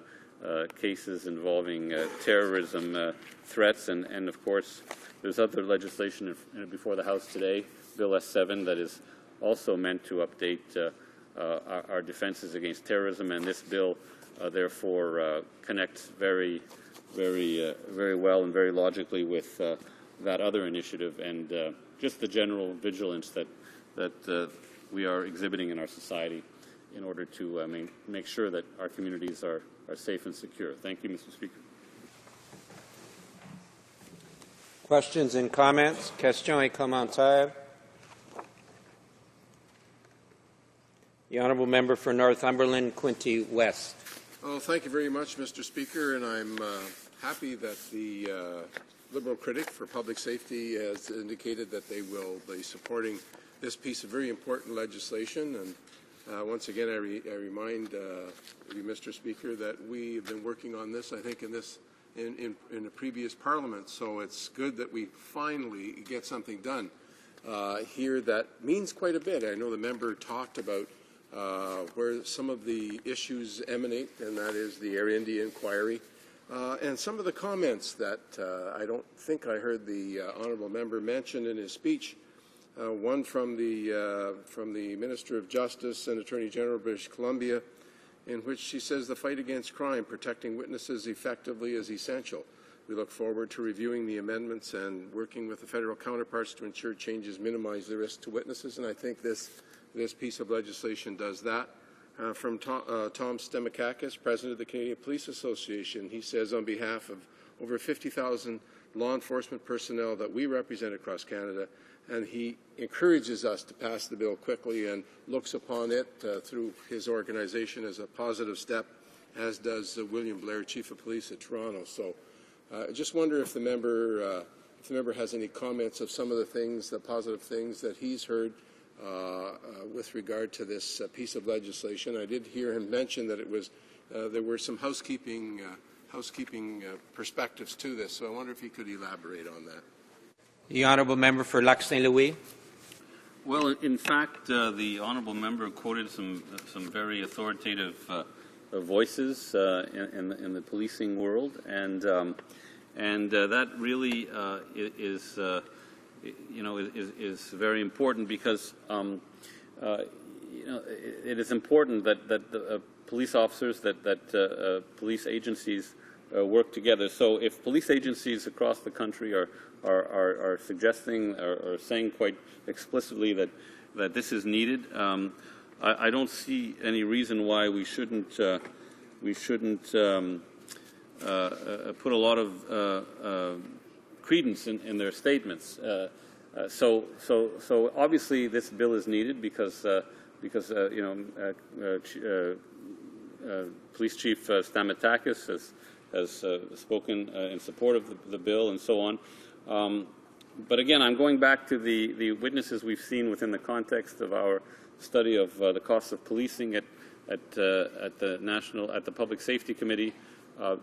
cases involving terrorism threats, and of course there's other legislation before the House today, Bill S7, that is also meant to update our defenses against terrorism, and this bill therefore connects very well and very logically with that other initiative and just the general vigilance that we are exhibiting in our society in order to make sure that our communities are safe and secure. Thank you, Mr. Speaker.
Questions and comments? Question et commentaire. The honourable member for Northumberland, Quinte West.
Oh, thank you very much, Mr. Speaker, and I'm happy that the Liberal critic for public safety has indicated that they will be supporting this piece of very important legislation. And once again, I remind you, Mr. Speaker, that we have been working on this, I think, in a previous Parliament. So it's good that we finally get something done here that means quite a bit. I know the member talked about where some of the issues emanate, and that is the Air India inquiry. And some of the comments that I don't think I heard the honourable member mention in his speech, one from the Minister of Justice and Attorney General of British Columbia, in which she says the fight against crime, protecting witnesses effectively, is essential. We look forward to reviewing the amendments and working with the federal counterparts to ensure changes minimize the risk to witnesses, and I think this piece of legislation does that. From Tom Stemakakis, President of the Canadian Police Association, he says on behalf of over 50,000 law enforcement personnel that we represent across Canada, and he encourages us to pass the bill quickly and looks upon it through his organization as a positive step, as does William Blair, Chief of Police at Toronto. So I just wonder if the member has any comments of some of the things, the positive things that he's heard with regard to this piece of legislation. I did hear him mention that it was there were some housekeeping perspectives to this, so I wonder if he could elaborate on that.
The honourable member for Lac Saint Louis.
Well, in fact, the honourable member quoted some very authoritative voices in the policing world, and that really is very important because it is important that the police officers, that police agencies work together. So if police agencies across the country are suggesting or saying quite explicitly that this is needed, I don't see any reason why we shouldn't put a lot of credence in their statements. So obviously this bill is needed because Police Chief Stamatakis has spoken in support of the bill and so on. But again, I'm going back to the witnesses we've seen within the context of our study of the costs of policing at the Public Safety Committee.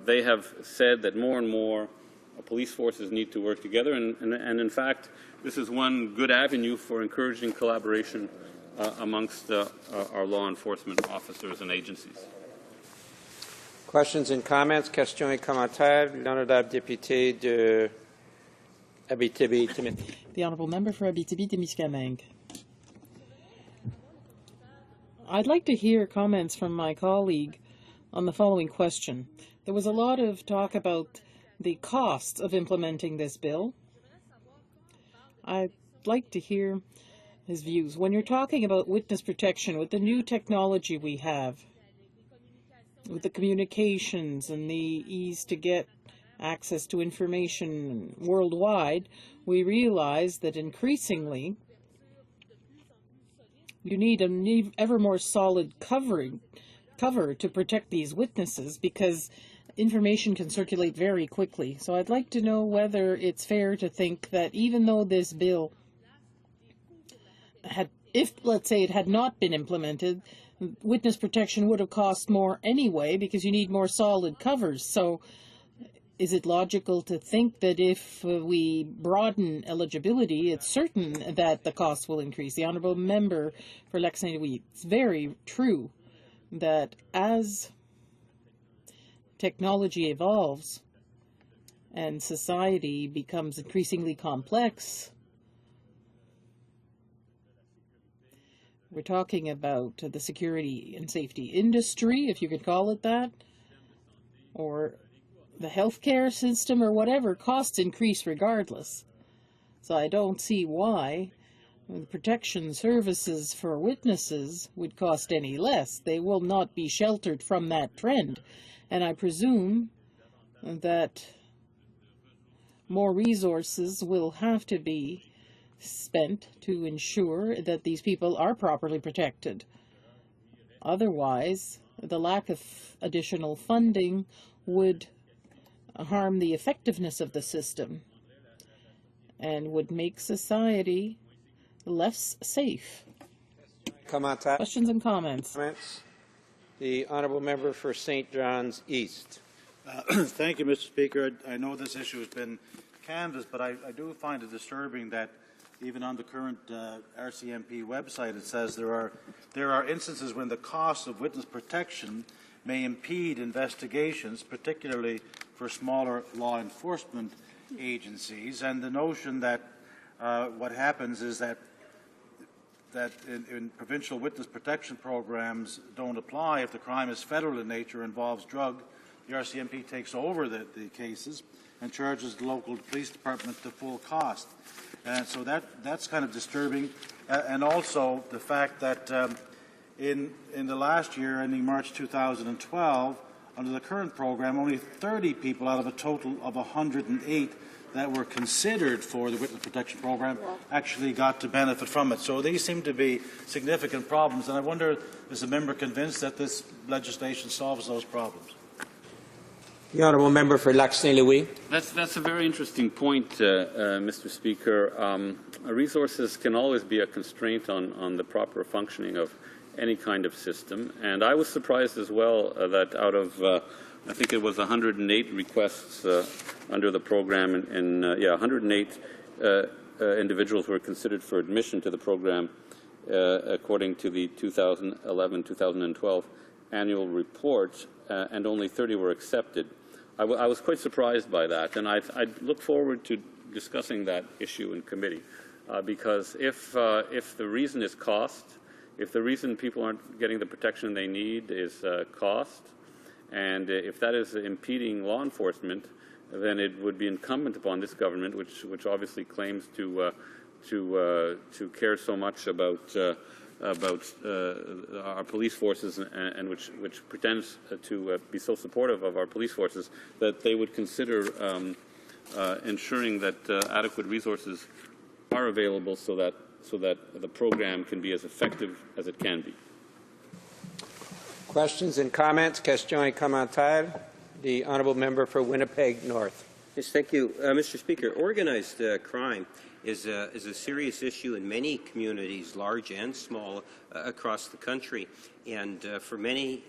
They have said that more and more police forces need to work together, and in fact, this is one good avenue for encouraging collaboration amongst our law enforcement officers and agencies.
Questions and comments? Questions et commentaires. L'honorable député de Abitibi-Témiscamingue.
The honourable member for Abitibi-Témiscamingue. I'd like to hear comments from my colleague on the following question. There was a lot of talk about the costs of implementing this bill. I'd like to hear his views. When you're talking about witness protection, with the new technology we have, with the communications and the ease to get access to information worldwide, we realize that increasingly you need an ever more solid cover to protect these witnesses, because information can circulate very quickly. So I'd like to know whether it's fair to think that even though this bill had, if let's say it had not been implemented, witness protection would have cost more anyway, because you need more solid covers. So is it logical to think that if we broaden eligibility, it's certain that the cost will increase? The honourable member for Lac Saint-Louis, it's very true that as technology evolves and society becomes increasingly complex, we're talking about the security and safety industry, if you could call it that, or the healthcare system, or whatever. Costs increase regardless. So I don't see why the protection services for witnesses would cost any less. They will not be sheltered from that trend. And I presume that more resources will have to be spent to ensure that these people are properly protected. Otherwise, the lack of additional funding would harm the effectiveness of the system and would make society less safe. Questions and comments?
The honourable member for St. John's East.
Thank you, Mr. Speaker. I know this issue has been canvassed, but I do find it disturbing that even on the current RCMP website, it says there are instances when the cost of witness protection may impede investigations, particularly for smaller law enforcement agencies, and the notion that what happens is that in provincial witness protection programs don't apply if the crime is federal in nature, involves drug. The RCMP takes over the cases and charges the local police department the full cost. And so that's kind of disturbing. And also the fact that in the last year, ending March 2012, under the current program, only 30 people out of a total of 108 that were considered for the witness protection program actually got to benefit from it. So these seem to be significant problems, and I wonder, is the member convinced that this legislation solves those problems?
The honourable member for Lac Saint-Louis.
That's a very interesting point, Mr. Speaker. Resources can always be a constraint on the proper functioning of any kind of system, and I was surprised as well that out of I think it was 108 requests under the program, 108 individuals were considered for admission to the program according to the 2011-2012 annual report, and only 30 were accepted. I was quite surprised by that, and I look forward to discussing that issue in committee, because if the reason is cost, if the reason people aren't getting the protection they need is cost, and if that is impeding law enforcement, then it would be incumbent upon this government, which obviously claims to care so much about our police forces, and which pretends to be so supportive of our police forces, that they would consider ensuring that adequate resources are available so that the program can be as effective as it can be.
Questions and comments? Questions et commentaires. The honourable member for Winnipeg North.
Yes, thank you, Mr. Speaker. Organized crime is a serious issue in many communities, large and small, across the country. And for many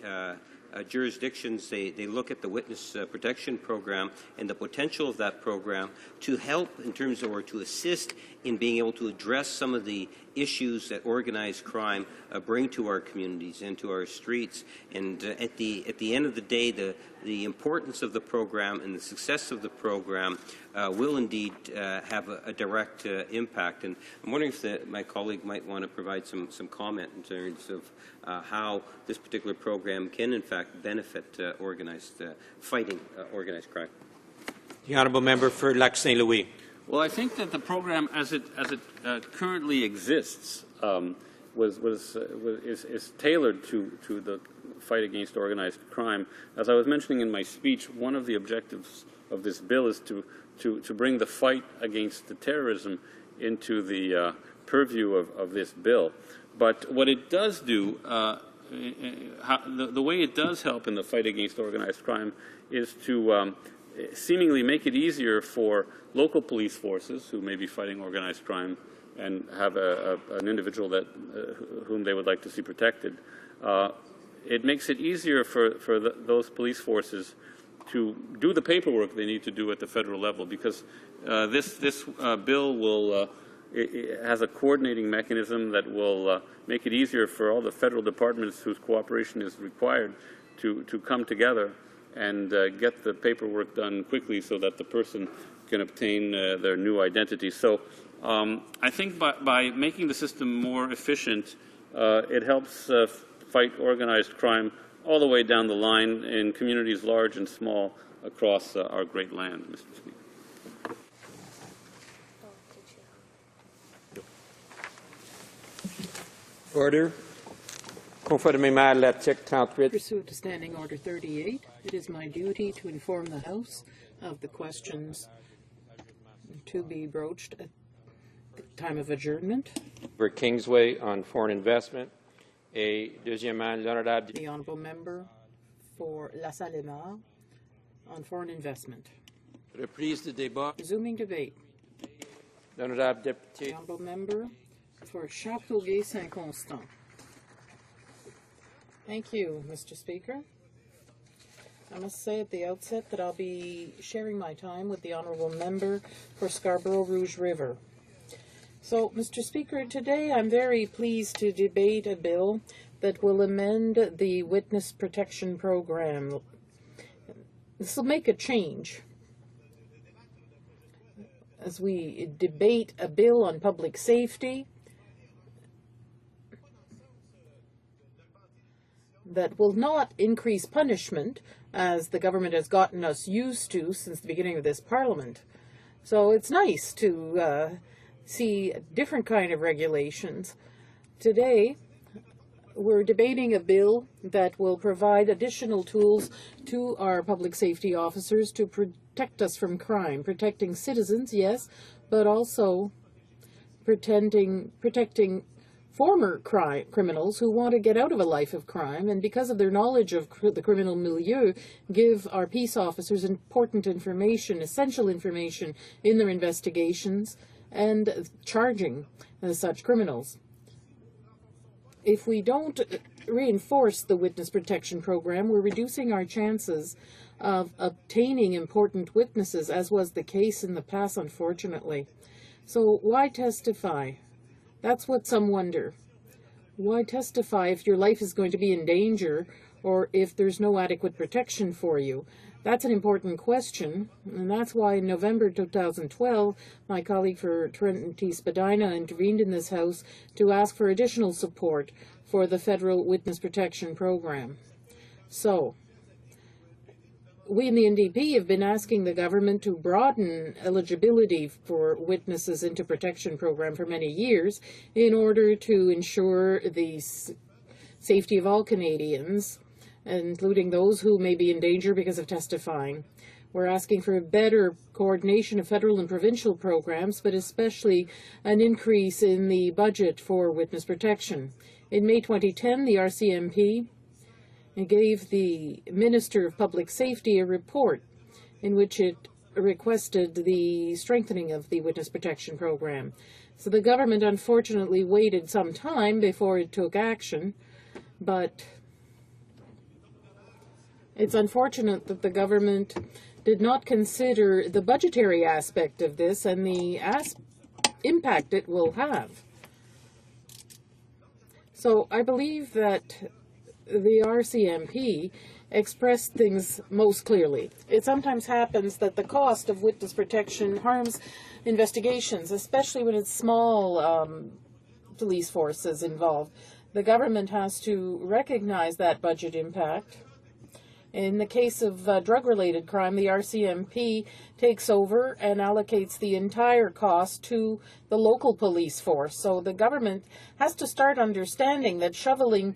jurisdictions, they look at the witness protection program and the potential of that program to help in terms of, or to assist in being able to address some of the issues that organized crime bring to our communities and to our streets. And at the end of the day, the importance of the program and the success of the program will indeed have a direct impact. And I'm wondering if my colleague might want to provide some comment in terms of how this particular program can, in fact, benefit fighting organized crime.
The honourable member for Lac Saint Louis.
Well, I think that the program, as it currently exists, is tailored to the fight against organized crime. As I was mentioning in my speech, one of the objectives of this bill is to bring the fight against the terrorism into the purview of this bill. But what it does do, the way it does help in the fight against organized crime is to seemingly make it easier for local police forces who may be fighting organized crime and have an individual whom they would like to see protected. It makes it easier for those police forces to do the paperwork they need to do at the federal level, because this bill will it has a coordinating mechanism that will make it easier for all the federal departments whose cooperation is required to come together and get the paperwork done quickly so that the person can obtain their new identity. So I think by making the system more efficient, it helps fight organized crime all the way down the line in communities large and small across our great land, Mr. Speaker.
Order. Conformément à l'article 38.
Pursuant to Standing Order 38, it is my duty to inform the House of the questions to be broached at the time of adjournment.
For Kingsway on foreign investment. Et deuxièmement, l'honorable.
The honourable member for La Salle-et-Mar on foreign investment.
Reprise du débat.
Resuming debate.
L'honorable député.
The honourable member for Châteauguay-Saint-Constant. Thank you, Mr. Speaker. I must say at the outset that I'll be sharing my time with the honourable member for Scarborough-Rouge River. So, Mr. Speaker, today I'm very pleased to debate a bill that will amend the Witness Protection Program. This will make a change. As we debate a bill on public safety that will not increase punishment, as the government has gotten us used to since the beginning of this Parliament. So it's nice to see a different kind of regulations. Today, we're debating a bill that will provide additional tools to our public safety officers to protect us from crime, protecting citizens, yes, but also protecting former criminals who want to get out of a life of crime, and because of their knowledge of the criminal milieu, give our peace officers important information, essential information in their investigations and charging such criminals. If we don't reinforce the Witness Protection Program, we're reducing our chances of obtaining important witnesses, as was the case in the past, unfortunately. So why testify? That's what some wonder. Why testify if your life is going to be in danger or if there's no adequate protection for you? That's an important question, and that's why in November 2012, my colleague for Trinity Spadina intervened in this House to ask for additional support for the Federal Witness Protection Program. So, we in the NDP have been asking the government to broaden eligibility for witnesses into protection program for many years in order to ensure the safety of all Canadians, including those who may be in danger because of testifying. We're asking for a better coordination of federal and provincial programs, but especially an increase in the budget for witness protection. In May 2010, the RCMP gave the Minister of Public Safety a report in which it requested the strengthening of the Witness Protection Program. So the government unfortunately waited some time before it took action, but It's unfortunate that the government did not consider the budgetary aspect of this and the impact it will have. So I believe that the RCMP expressed things most clearly. It sometimes happens that the cost of witness protection harms investigations, especially when it's small police forces involved. The government has to recognize that budget impact. In the case of drug-related crime, the RCMP takes over and allocates the entire cost to the local police force. So the government has to start understanding that shoveling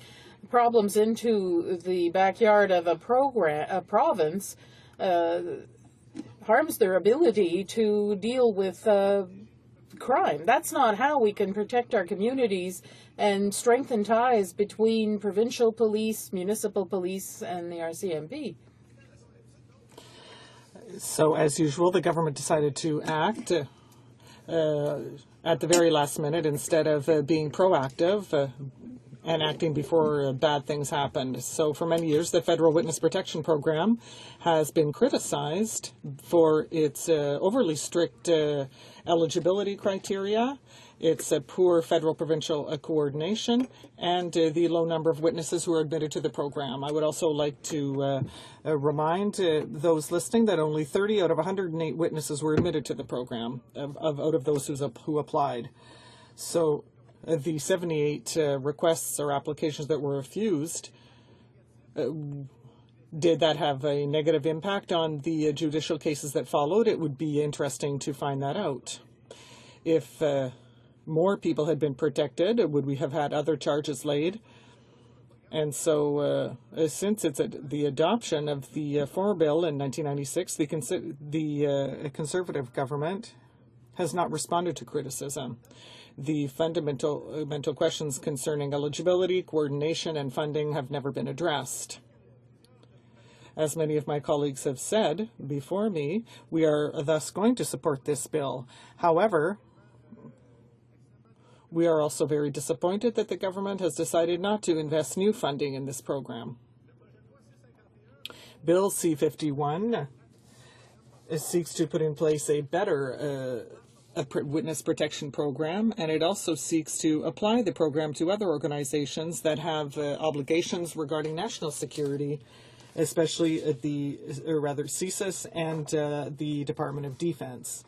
problems into the backyard of a province harms their ability to deal with crime. That's not how we can protect our communities and strengthen ties between provincial police, municipal police, and the RCMP.
So, as usual, the government decided to act at the very last minute instead of being proactive and acting before bad things happened. So for many years, the Federal Witness Protection Program has been criticized for its overly strict eligibility criteria, its poor federal-provincial coordination, and the low number of witnesses who are admitted to the program. I would also like to remind those listening that only 30 out of 108 witnesses were admitted to the program out of those who applied. So the 78 requests or applications that were refused, did that have a negative impact on the judicial cases that followed? It would be interesting to find that out. If more people had been protected, would we have had other charges laid? And so since it's the adoption of the former bill in 1996, the Conservative government has not responded to criticism. The fundamental questions concerning eligibility, coordination, and funding have never been addressed. As many of my colleagues have said before me, we are thus going to support this bill. However, we are also very disappointed that the government has decided not to invest new funding in this program. Bill C-51 seeks to put in place a better witness protection program, and it also seeks to apply the program to other organizations that have obligations regarding national security, especially CSIS and the Department of Defense.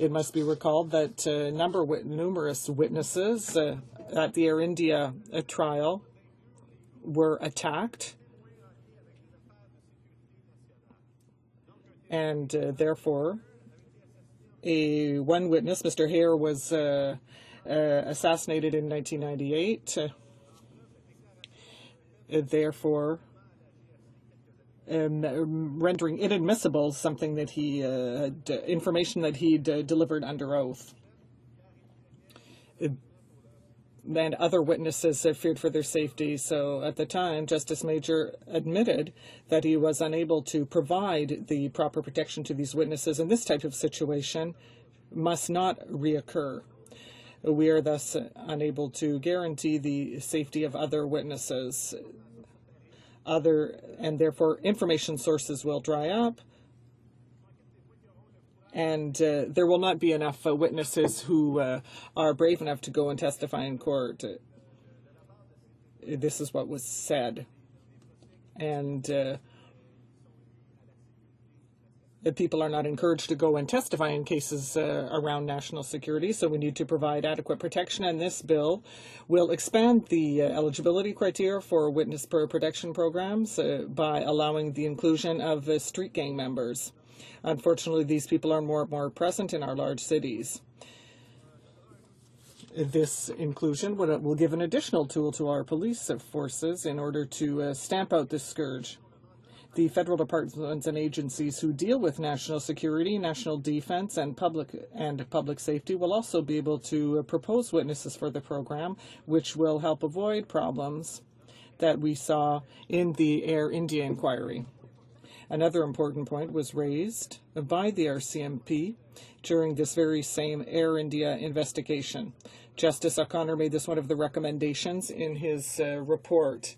It must be recalled that numerous witnesses at the Air India trial were attacked, and therefore one witness, Mr. Hare, was assassinated in 1998. Therefore, rendering inadmissible something that he information that he delivered under oath. And other witnesses feared for their safety. So at the time, Justice Major admitted that he was unable to provide the proper protection to these witnesses, and this type of situation must not reoccur. We are thus unable to guarantee the safety of other witnesses. And therefore, information sources will dry up, and there will not be enough witnesses who are brave enough to go and testify in court. This is what was said. And people are not encouraged to go and testify in cases around national security, so we need to provide adequate protection, and this bill will expand the eligibility criteria for witness protection programs by allowing the inclusion of street gang members. Unfortunately, these people are more present in our large cities. This inclusion will give an additional tool to our police forces in order to stamp out this scourge. The federal departments and agencies who deal with national security, national defense, and public safety will also be able to propose witnesses for the program, which will help avoid problems that we saw in the Air India inquiry. Another important point was raised by the RCMP during this very same Air India investigation. Justice O'Connor made this one of the recommendations in his report.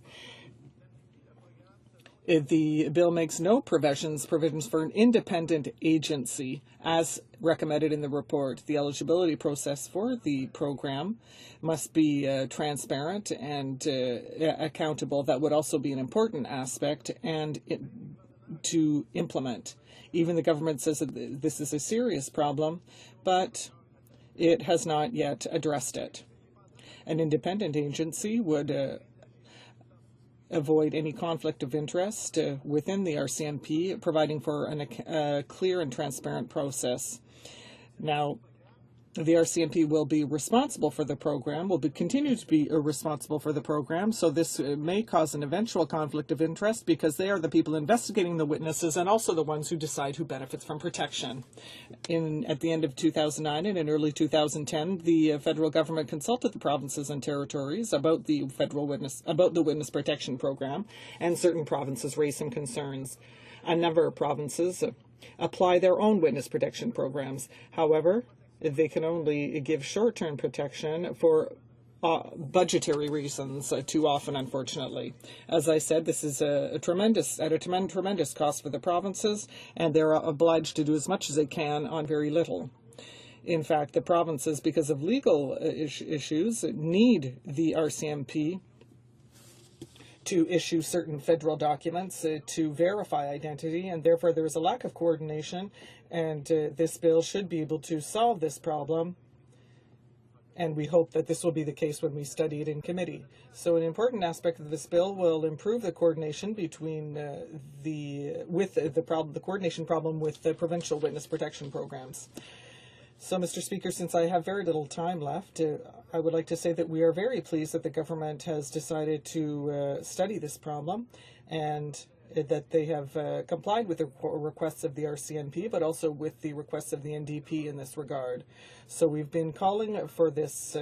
The bill makes no provisions for an independent agency, as recommended in the report. The eligibility process for the program must be transparent and accountable. That would also be an important aspect and to implement. Even the government says that this is a serious problem, but it has not yet addressed it. An independent agency would avoid any conflict of interest within the RCMP, providing for a clear and transparent process. Now, the RCMP will be responsible for the program, continue to be responsible for the program, so this may cause an eventual conflict of interest because they are the people investigating the witnesses and also the ones who decide who benefits from protection. At the end of 2009 and in early 2010, the federal government consulted the provinces and territories about the witness protection program, and certain provinces raised some concerns. A number of provinces apply their own witness protection programs. However, they can only give short-term protection for budgetary reasons too often, unfortunately. As I said, this is at a tremendous cost for the provinces, and they're obliged to do as much as they can on very little. In fact, the provinces, because of legal issues, need the RCMP to issue certain federal documents to verify identity, and therefore there is a lack of coordination, and this bill should be able to solve this problem, and we hope that this will be the case when we study it in committee. So an important aspect of this bill will improve the coordination between the coordination problem with the provincial witness protection programs. So, Mr. Speaker, since I have very little time left, I would like to say that we are very pleased that the government has decided to study this problem and that they have complied with the requests of the RCMP, but also with the requests of the NDP in this regard. So we've been calling for this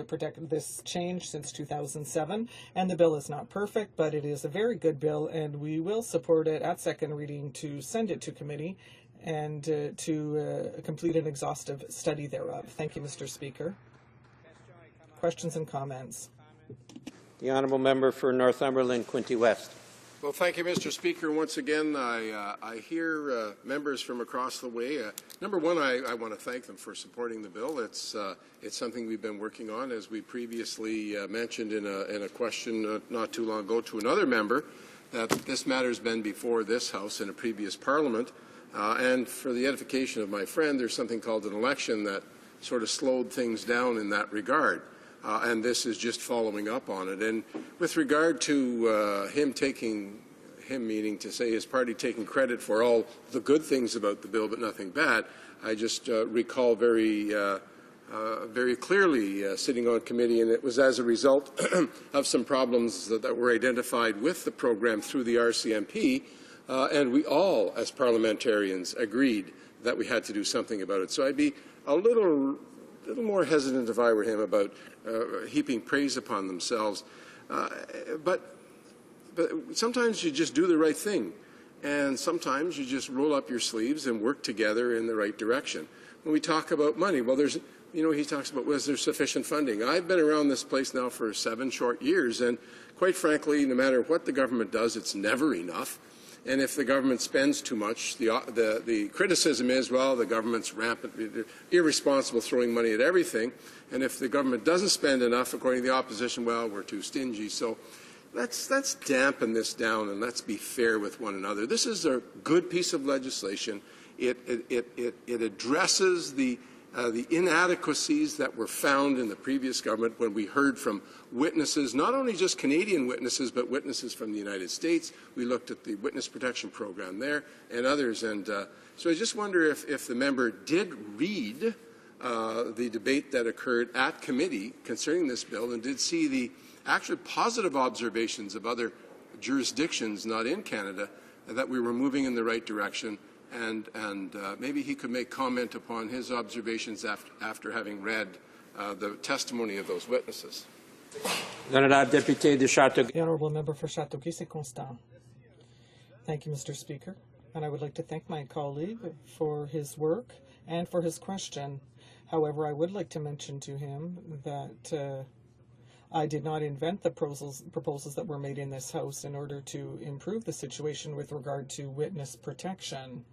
change since 2007, and the bill is not perfect, but it is a very good bill, and we will support it at second reading to send it to committee and to complete an exhaustive study thereof. Thank you, Mr. Speaker. Questions and comments?
The honourable member for Northumberland, Quinte West.
Well, thank you, Mr. Speaker. Once again, I hear members from across the way. Number one, I want to thank them for supporting the bill. It's something we've been working on, as we previously mentioned in a question not too long ago to another member, that this matter has been before this House in a previous Parliament. And for the edification of my friend, there's something called an election that sort of slowed things down in that regard. And this is just following up on it. And with regard to meaning to say his party taking credit for all the good things about the bill but nothing bad, I just recall very clearly sitting on committee, and it was as a result of some problems that were identified with the program through the RCMP, and we all, as parliamentarians, agreed that we had to do something about it. So I'd be a little more hesitant if I were him about heaping praise upon themselves. But sometimes you just do the right thing, and sometimes you just roll up your sleeves and work together in the right direction. When we talk about money, well, he talks about, was there sufficient funding? I've been around this place now for 7 short years, and quite frankly, no matter what the government does, it's never enough. And if the government spends too much, the criticism is, well, the government's rampant, irresponsible, throwing money at everything. And if the government doesn't spend enough, according to the opposition, well, we're too stingy. So let's dampen this down and let's be fair with one another. This is a good piece of legislation. It addresses the inadequacies that were found in the previous government when we heard from witnesses, not only just Canadian witnesses, but witnesses from the United States. We looked at the witness protection program there and others. And so I just wonder if the member did read the debate that occurred at committee concerning this bill and did see the actually positive observations of other jurisdictions, not in Canada, that we were moving in the right direction. And maybe he could make comment upon his observations after having read the testimony of those witnesses.
The honourable member for Châteauguay-Saint-Constant. Thank you, Mr. Speaker. And I would like to thank my colleague for his work and for his question. However, I would like to mention to him that I did not invent the proposals that were made in this House in order to improve the situation with regard to witness protection.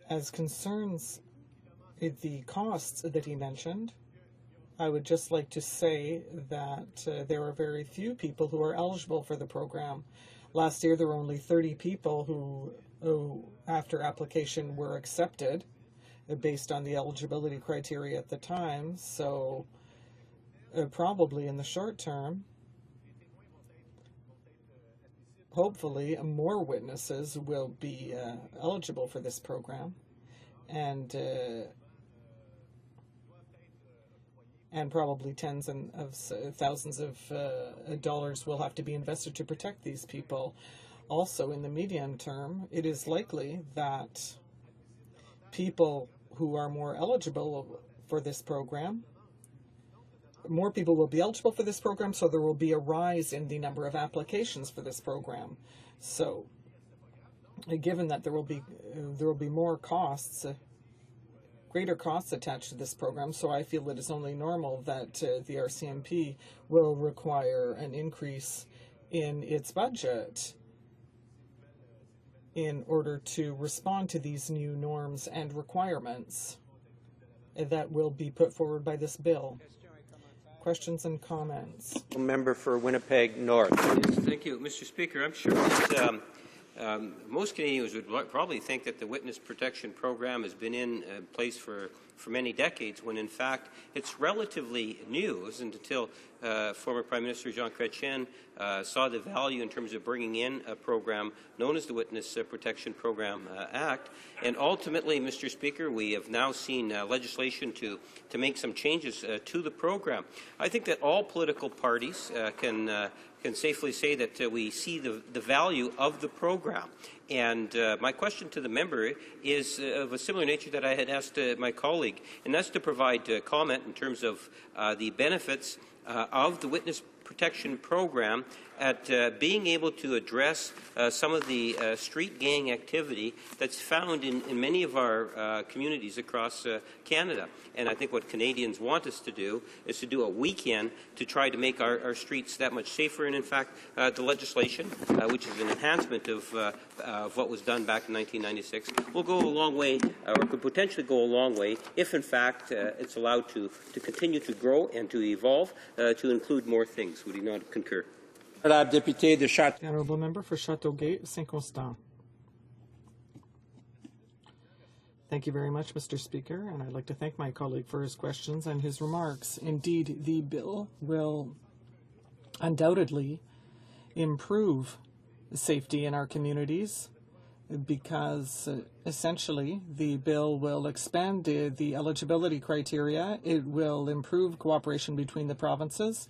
As concerns the costs that he mentioned, I would just like to say that there are very few people who are eligible for the program. Last year, there were only 30 people who after application, were accepted based on the eligibility criteria at the time. So probably in the short term, hopefully more witnesses will be eligible for this program, and probably tens of thousands of dollars will have to be invested to protect these people. Also, in the medium term, it is likely that people who are more eligible for this program, more people will be eligible for this program, so there will be a rise in the number of applications for this program. So, given that there will be more costs, greater costs attached to this program, so I feel it is only normal that the RCMP will require an increase in its budget in order to respond to these new norms and requirements that will be put forward by this bill. Questions and comments?
Member for Winnipeg North.
Yes, thank you, Mr. Speaker. I'm sure that most Canadians would probably think that the witness protection program has been in place for many decades, when in fact it's relatively new. It wasn't until former Prime Minister Jean Chrétien saw the value in terms of bringing in a program known as the Witness Protection Program Act. And ultimately, Mr. Speaker, we have now seen legislation to make some changes to the program. I think that all political parties can safely say that we see the value of the program. And my question to the member is of a similar nature that I had asked my colleague, and that's to provide comment in terms of the benefits of the witness protection program at being able to address some of the street gang activity that's found in many of our communities across Canada. And I think what Canadians want us to do is to do what we can to try to make our streets that much safer. And in fact, the legislation, which is an enhancement of what was done back in 1996, will go a long way, or could potentially go a long way, if in fact it's allowed to continue to grow and to evolve to include more things. Would you not concur?
The Honourable Member for Châteauguay, Saint-Constant. Thank you very much, Mr. Speaker, and I'd like to thank my colleague for his questions and his remarks. Indeed, the bill will undoubtedly improve safety in our communities, because essentially the bill will expand the eligibility criteria. It will improve cooperation between the provinces,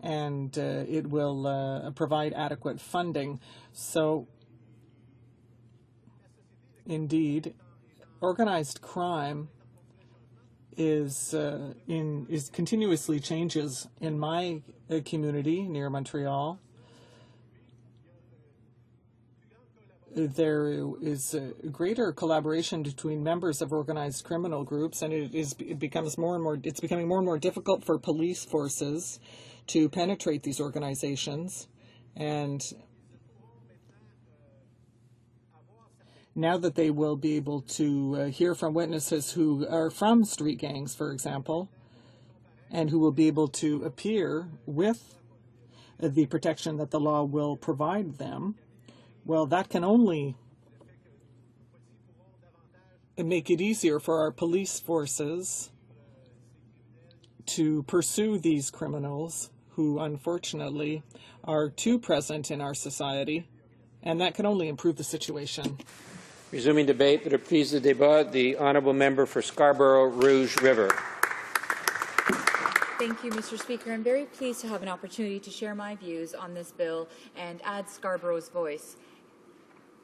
and it will provide adequate funding. So, indeed, organized crime is continuously changes in my community near Montreal. There is greater collaboration between members of organized criminal groups, and it's becoming more and more difficult for police forces to penetrate these organizations. And now that they will be able to hear from witnesses who are from street gangs, for example, and who will be able to appear with the protection that the law will provide them, well, that can only make it easier for our police forces to pursue these criminals who, unfortunately, are too present in our society, and that can only improve the situation.
Resuming debate, the reprise du débat, the Honourable Member for Scarborough Rouge River.
Thank you, Mr. Speaker. I'm very pleased to have an opportunity to share my views on this bill and add Scarborough's voice.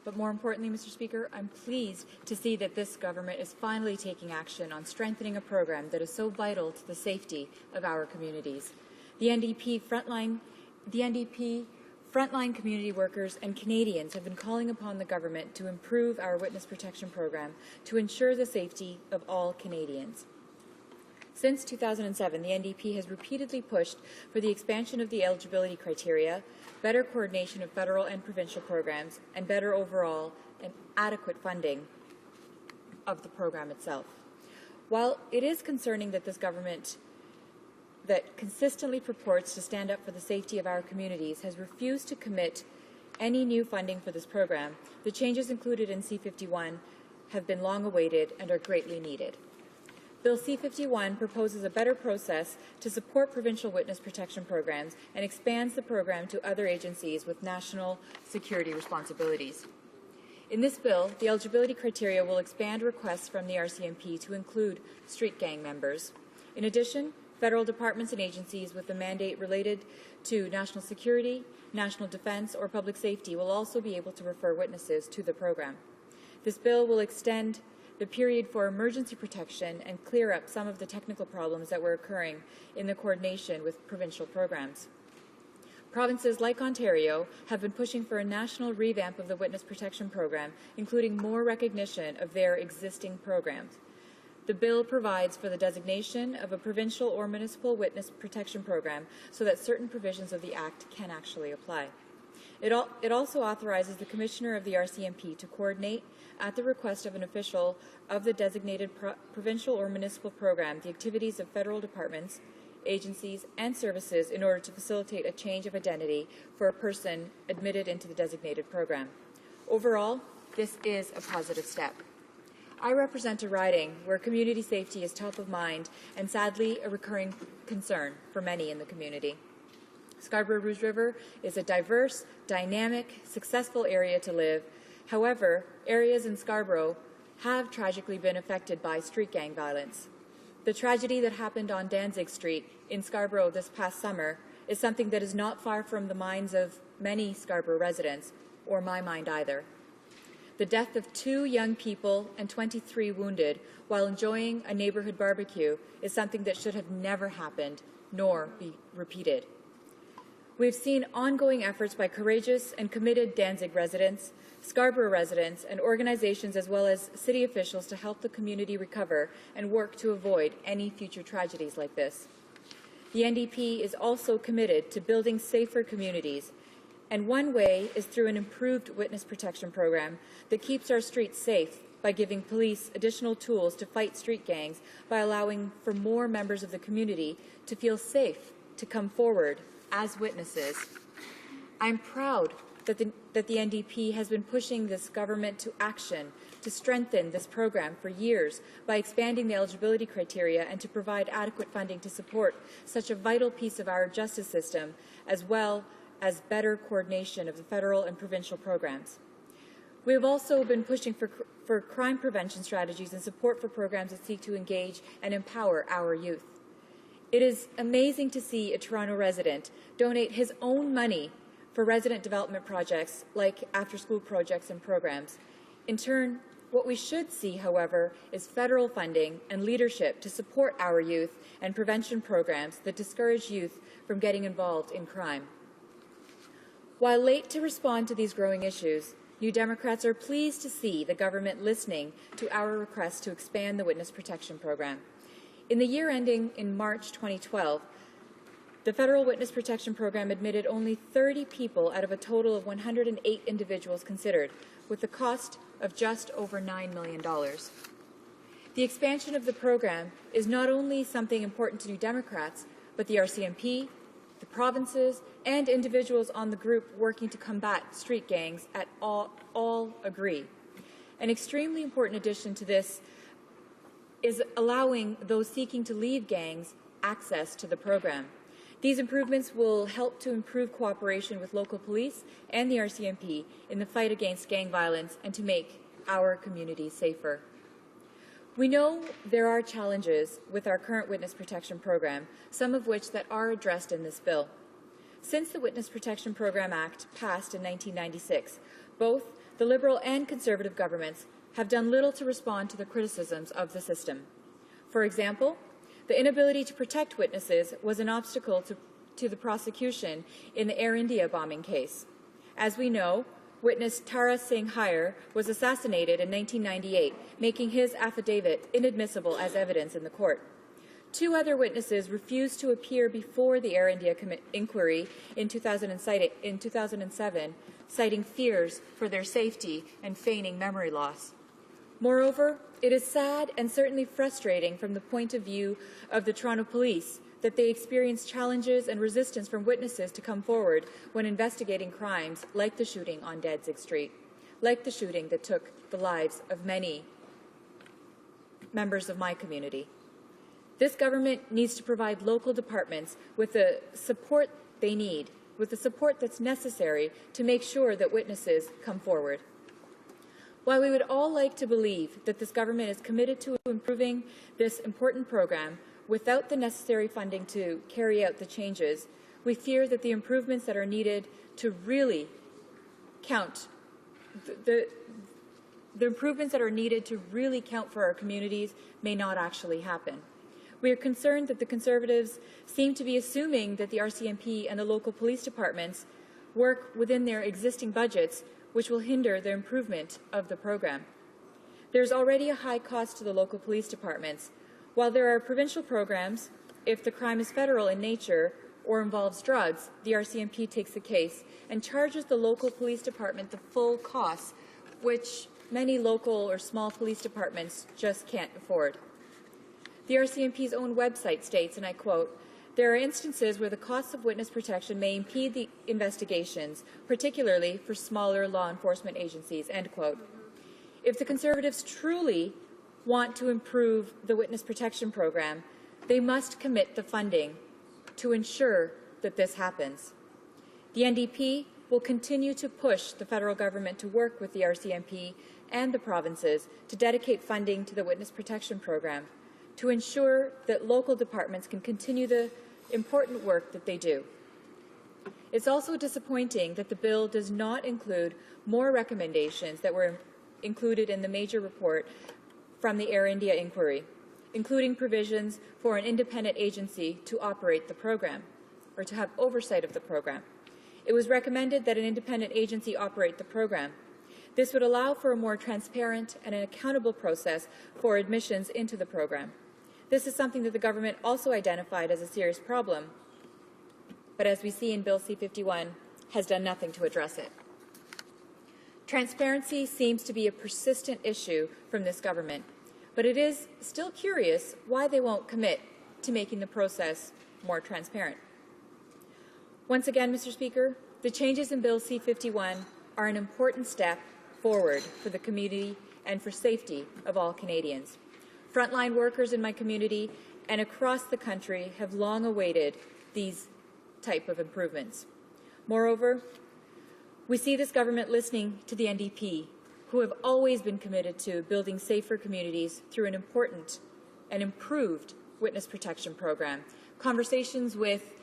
But more importantly, Mr. Speaker, I'm pleased to see that this government is finally taking action on strengthening a program that is so vital to the safety of our communities. The NDP frontline community workers and Canadians have been calling upon the government to improve our witness protection program to ensure the safety of all Canadians. Since 2007, the NDP has repeatedly pushed for the expansion of the eligibility criteria, better coordination of federal and provincial programs, and better overall and adequate funding of the program itself. While it is concerning that this government that consistently purports to stand up for the safety of our communities has refused to commit any new funding for this program, the changes included in C-51 have been long awaited and are greatly needed. Bill C-51 proposes a better process to support provincial witness protection programs and expands the program to other agencies with national security responsibilities. In this bill, the eligibility criteria will expand requests from the RCMP to include street gang members. In addition, federal departments and agencies with a mandate related to national security, national defense, or public safety will also be able to refer witnesses to the program. This bill will extend the period for emergency protection and clear up some of the technical problems that were occurring in the coordination with provincial programs. Provinces like Ontario have been pushing for a national revamp of the witness protection program, including more recognition of their existing programs. The bill provides for the designation of a provincial or municipal witness protection program so that certain provisions of the Act can actually apply. It also authorizes the Commissioner of the RCMP to coordinate, at the request of an official of the designated provincial or municipal program, the activities of federal departments, agencies, and services in order to facilitate a change of identity for a person admitted into the designated program. Overall, this is a positive step. I represent a riding where community safety is top of mind and sadly a recurring concern for many in the community. Scarborough-Rouge River is a diverse, dynamic, successful area to live. However, areas in Scarborough have tragically been affected by street gang violence. The tragedy that happened on Danzig Street in Scarborough this past summer is something that is not far from the minds of many Scarborough residents, or my mind either. The death of 2 young people and 23 wounded while enjoying a neighborhood barbecue is something that should have never happened, nor be repeated. We've seen ongoing efforts by courageous and committed Danzig residents, Scarborough residents, and organizations as well as city officials to help the community recover and work to avoid any future tragedies like this. The NDP is also committed to building safer communities, and one way is through an improved witness protection program that keeps our streets safe by giving police additional tools to fight street gangs by allowing for more members of the community to feel safe to come forward as witnesses. I'm proud that the NDP has been pushing this government to action to strengthen this program for years by expanding the eligibility criteria and to provide adequate funding to support such a vital piece of our justice system, as well as better coordination of the federal and provincial programs. We have also been pushing for crime prevention strategies and support for programs that seek to engage and empower our youth. It is amazing to see a Toronto resident donate his own money for resident development projects like after-school projects and programs. In turn, what we should see, however, is federal funding and leadership to support our youth and prevention programs that discourage youth from getting involved in crime. While late to respond to these growing issues, New Democrats are pleased to see the government listening to our request to expand the witness protection program. In the year ending in March 2012, the Federal Witness Protection Program admitted only 30 people out of a total of 108 individuals considered, with the cost of just over $9 million. The expansion of the program is not only something important to New Democrats, but the RCMP, the provinces, and individuals on the group working to combat street gangs at all agree. An extremely important addition to this is allowing those seeking to leave gangs access to the program. These improvements will help to improve cooperation with local police and the RCMP in the fight against gang violence and to make our communities safer. We know there are challenges with our current witness protection program, some of which that are addressed in this bill. Since the Witness Protection Program Act passed in 1996, both the Liberal and Conservative governments have done little to respond to the criticisms of the system. For example, the inability to protect witnesses was an obstacle to the prosecution in the Air India bombing case. As we know, witness Tara Singh Hire was assassinated in 1998, making his affidavit inadmissible as evidence in the court. 2 other witnesses refused to appear before the Air India inquiry in 2007, citing fears for their safety and feigning memory loss. Moreover, it is sad and certainly frustrating from the point of view of the Toronto Police that they experience challenges and resistance from witnesses to come forward when investigating crimes like the shooting on Danzig Street, like the shooting that took the lives of many members of my community. This government needs to provide local departments with the support they need, with the support that's necessary to make sure that witnesses come forward. While we would all like to believe that this government is committed to improving this important program without the necessary funding to carry out the changes, we fear that the improvements that are needed to really count, the improvements that are needed to really count for our communities may not actually happen. We are concerned that the Conservatives seem to be assuming that the RCMP and the local police departments work within their existing budgets, which will hinder the improvement of the program. There is already a high cost to the local police departments. While there are provincial programs, if the crime is federal in nature or involves drugs, the RCMP takes the case and charges the local police department the full costs, which many local or small police departments just can't afford. The RCMP's own website states, and I quote, "There are instances where the costs of witness protection may impede the investigations, particularly for smaller law enforcement agencies," end quote. If the Conservatives truly want to improve the witness protection program, they must commit the funding to ensure that this happens. The NDP will continue to push the federal government to work with the RCMP and the provinces to dedicate funding to the witness protection program, to ensure that local departments can continue the important work that they do. It's also disappointing that the bill does not include more recommendations that were included in the major report from the Air India inquiry, including provisions for an independent agency to operate the program, or to have oversight of the program. It was recommended that an independent agency operate the program. This would allow for a more transparent and an accountable process for admissions into the program. This is something that the government also identified as a serious problem, but as we see in Bill C-51, has done nothing to address it. Transparency seems to be a persistent issue from this government, but it is still curious why they won't commit to making the process more transparent. Once again, Mr. Speaker, the changes in Bill C-51 are an important step forward for the community and for safety of all Canadians. Frontline workers in my community and across the country have long awaited these type of improvements. Moreover, we see this government listening to the NDP, who have always been committed to building safer communities through an important and improved witness protection program. Conversations with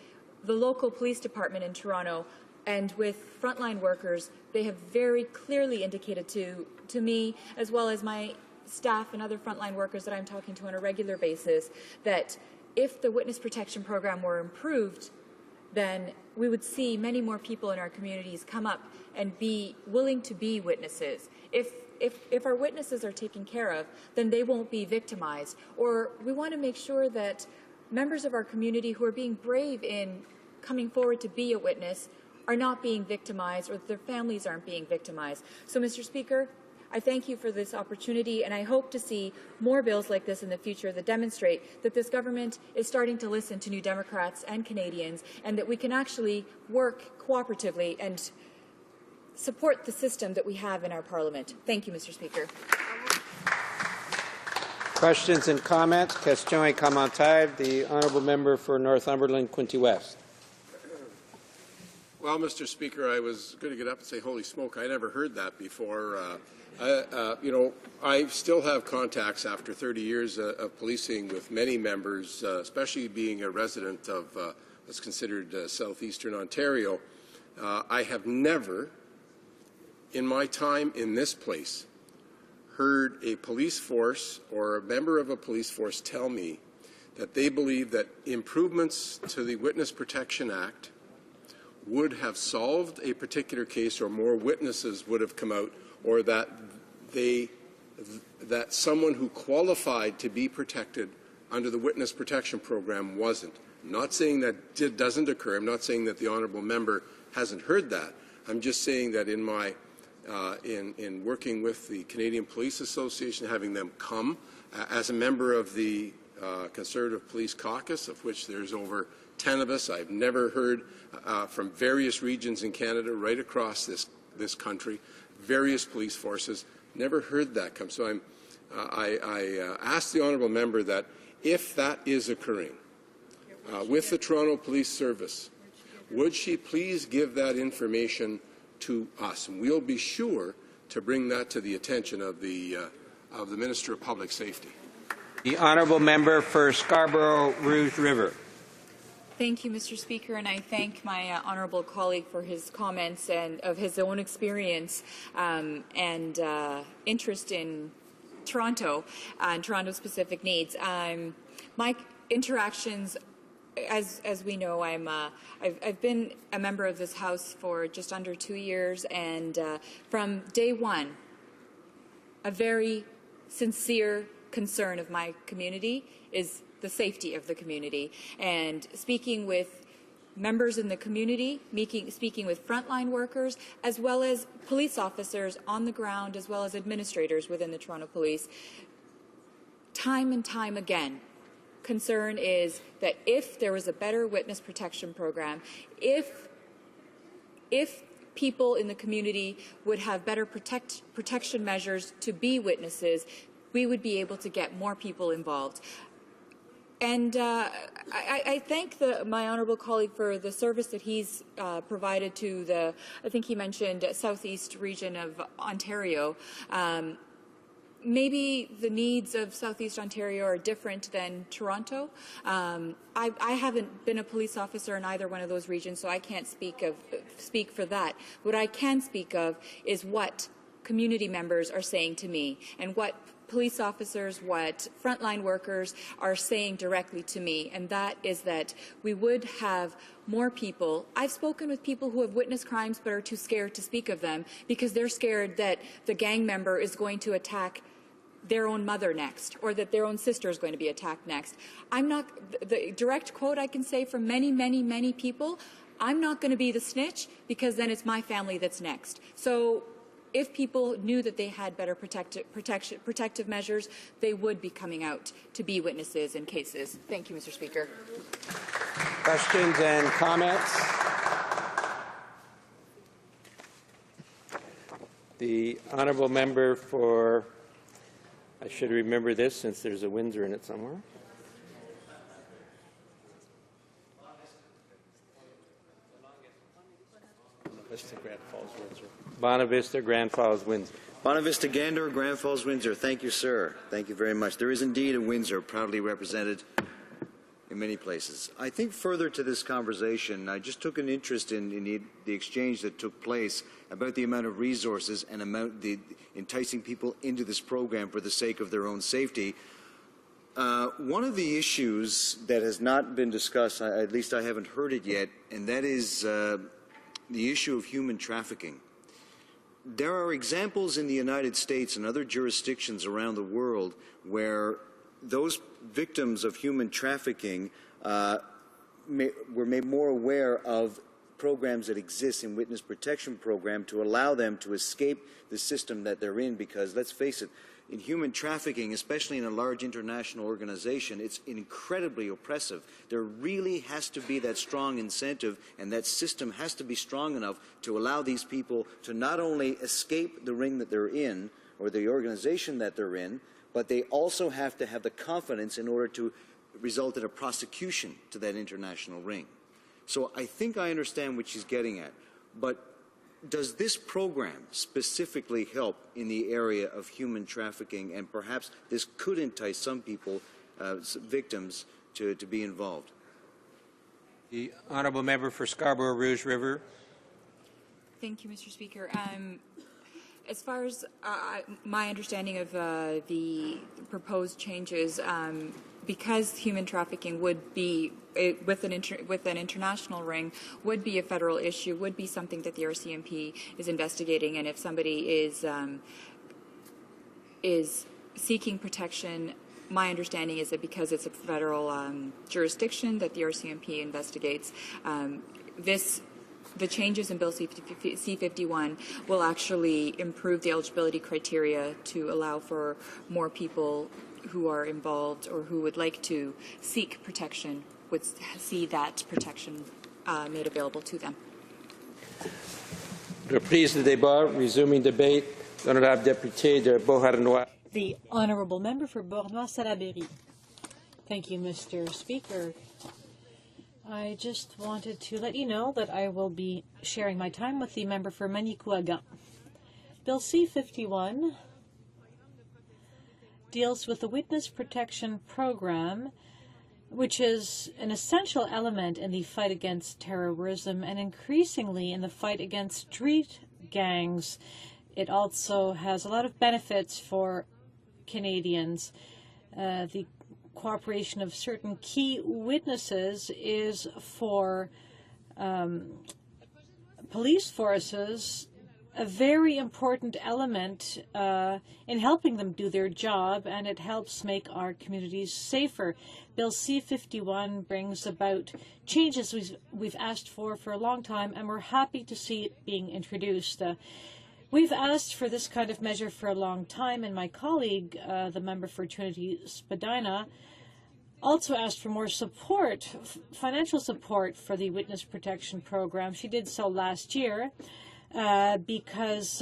the local police department in Toronto and with frontline workers, they have very clearly indicated to me, as well as my staff and other frontline workers that I'm talking to on a regular basis, that if the witness protection program were improved, then we would see many more people in our communities come up and be willing to be witnesses. If our witnesses are taken care of, then they won't be victimized. Or we want to make sure that members of our community who are being brave in coming forward to be a witness are not being victimized, or that their families aren't being victimized. So, Mr. Speaker, I thank you for this opportunity, and I hope to see more bills like this in the future that demonstrate that this government is starting to listen to New Democrats and Canadians, and that we can actually work cooperatively and support the system that we have in our Parliament. Thank you, Mr. Speaker.
Questions and comments. Question et commentaire. The honourable member for Northumberland, Quinte West.
Well, Mr. Speaker, I was going to get up and say, holy smoke, I never heard that before. I still have contacts after 30 years of policing with many members, especially being a resident of what's considered southeastern Ontario. I have never, in my time in this place, heard a police force or a member of a police force tell me that they believe that improvements to the Witness Protection Act would have solved a particular case, or more witnesses would have come out, or that someone who qualified to be protected under the Witness Protection Program wasn't. I'm not saying that it doesn't occur. I'm not saying that the honourable member hasn't heard that. I'm just saying that in my in working with the Canadian Police Association, having them come as a member of the Conservative Police Caucus, of which there's over 10 of us. I've never heard from various regions in Canada, right across this country, various police forces. Never heard that come. So I ask the honourable member that if that is occurring with the Toronto Police Service, would she please give that information to us? And we'll be sure to bring that to the attention of the Minister of Public Safety.
The honourable member for Scarborough Rouge River.
Thank you, Mr. Speaker, and I thank my honourable colleague for his comments and of his own experience and interest in Toronto and Toronto-specific needs. My interactions, as we know, I've been a member of this House for just under 2 years, and from day one, a very sincere concern of my community is the safety of the community. And speaking with members in the community, speaking with frontline workers, as well as police officers on the ground, as well as administrators within the Toronto Police, time and time again, concern is that if there was a better witness protection program, if people in the community would have better protection measures to be witnesses, we would be able to get more people involved. And I thank my honourable colleague for the service that he's provided to the, I think he mentioned, southeast region of Ontario. Maybe the needs of Southeast Ontario are different than Toronto. I haven't been a police officer in either one of those regions, so I can't speak for that. What I can speak of is what community members are saying to me and what police officers, what frontline workers are saying directly to me, and that is that we would have more people. I've spoken with people who have witnessed crimes but are too scared to speak of them because they're scared that the gang member is going to attack their own mother next, or that their own sister is going to be attacked next. I'm not, the direct quote I can say from many, many, many people, I'm not going to be the snitch because then it's my family that's next. So if people knew that they had better protective measures, they would be coming out to be witnesses in cases. Thank you, Mr. Speaker.
Questions and comments? The honourable member for, I should remember this since there's a Windsor in it somewhere. Bonavista, Grand Falls, Windsor.
Bonavista, Gander, Grand Falls, Windsor. Thank you, sir. Thank you very much. There is indeed a Windsor proudly represented in many places. I think further to this conversation, I just took an interest in the exchange that took place about the amount of resources and the enticing people into this program for the sake of their own safety. One of the issues that has not been discussed, at least I haven't heard it yet, and that is the issue of human trafficking. There are examples in the United States and other jurisdictions around the world where those victims of human trafficking were made more aware of programs that exist in witness protection program to allow them to escape the system that they're in, because let's face it, in human trafficking, especially in a large international organization, it's incredibly oppressive. There really has to be that strong incentive, and that system has to be strong enough to allow these people to not only escape the ring that they're in or the organization that they're in, but they also have to have the confidence in order to result in a prosecution to that international ring. So I think I understand what she's getting at, but does this program specifically help in the area of human trafficking, and perhaps this could entice some people, victims, to be involved?
The honourable member for Scarborough Rouge River.
Thank you, Mr. Speaker. As far as my understanding of the proposed changes, because human trafficking would be with an international ring would be a federal issue, would be something that the RCMP is investigating, and if somebody is seeking protection my understanding is that because it's a federal jurisdiction that the RCMP investigates, the changes in Bill C-51 will actually improve the eligibility criteria to allow for more people who are involved or who would like to seek protection would see that protection made available to them.
Reprise du débat, resuming debate. L'honorable député de Beauharnois.
The honourable member for Beauharnois-Salaberry. Thank you, Mr. Speaker. I just wanted to let you know that I will be sharing my time with the member for Manicouagan. Bill C-51 deals with the Witness Protection Program, which is an essential element in the fight against terrorism and increasingly in the fight against street gangs. It also has a lot of benefits for Canadians. The cooperation of certain key witnesses is for police forces a very important element in helping them do their job, and it helps make our communities safer. Bill C-51 brings about changes we've asked for a long time, and we're happy to see it being introduced. We've asked for this kind of measure for a long time, and my colleague, the member for Trinity Spadina, also asked for more support, financial support for the Witness Protection Program. She did so last year because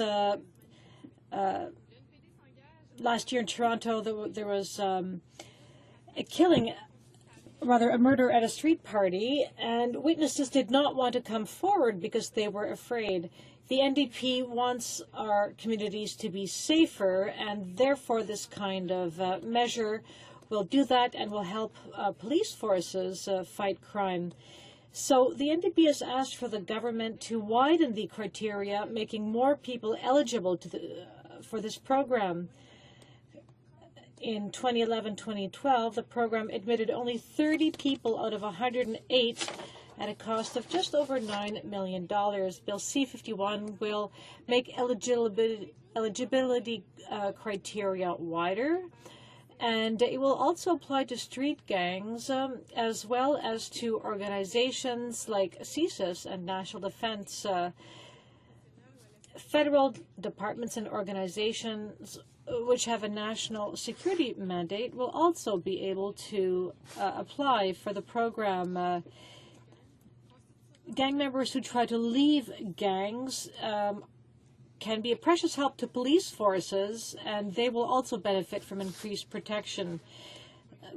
last year in Toronto there was a murder at a street party, and witnesses did not want to come forward because they were afraid. The NDP wants our communities to be safer, and therefore this kind of measure will do that and will help police forces fight crime. So the NDP has asked for the government to widen the criteria, making more people eligible for this program. In 2011-2012, the program admitted only 30 people out of 108 at a cost of just over $9 million. Bill C-51 will make eligibility criteria wider, and it will also apply to street gangs as well as to organizations like CSIS and National Defense. Federal departments and organizations which have a national security mandate will also be able to apply for the program. Gang members who try to leave gangs can be a precious help to police forces, and they will also benefit from increased protection.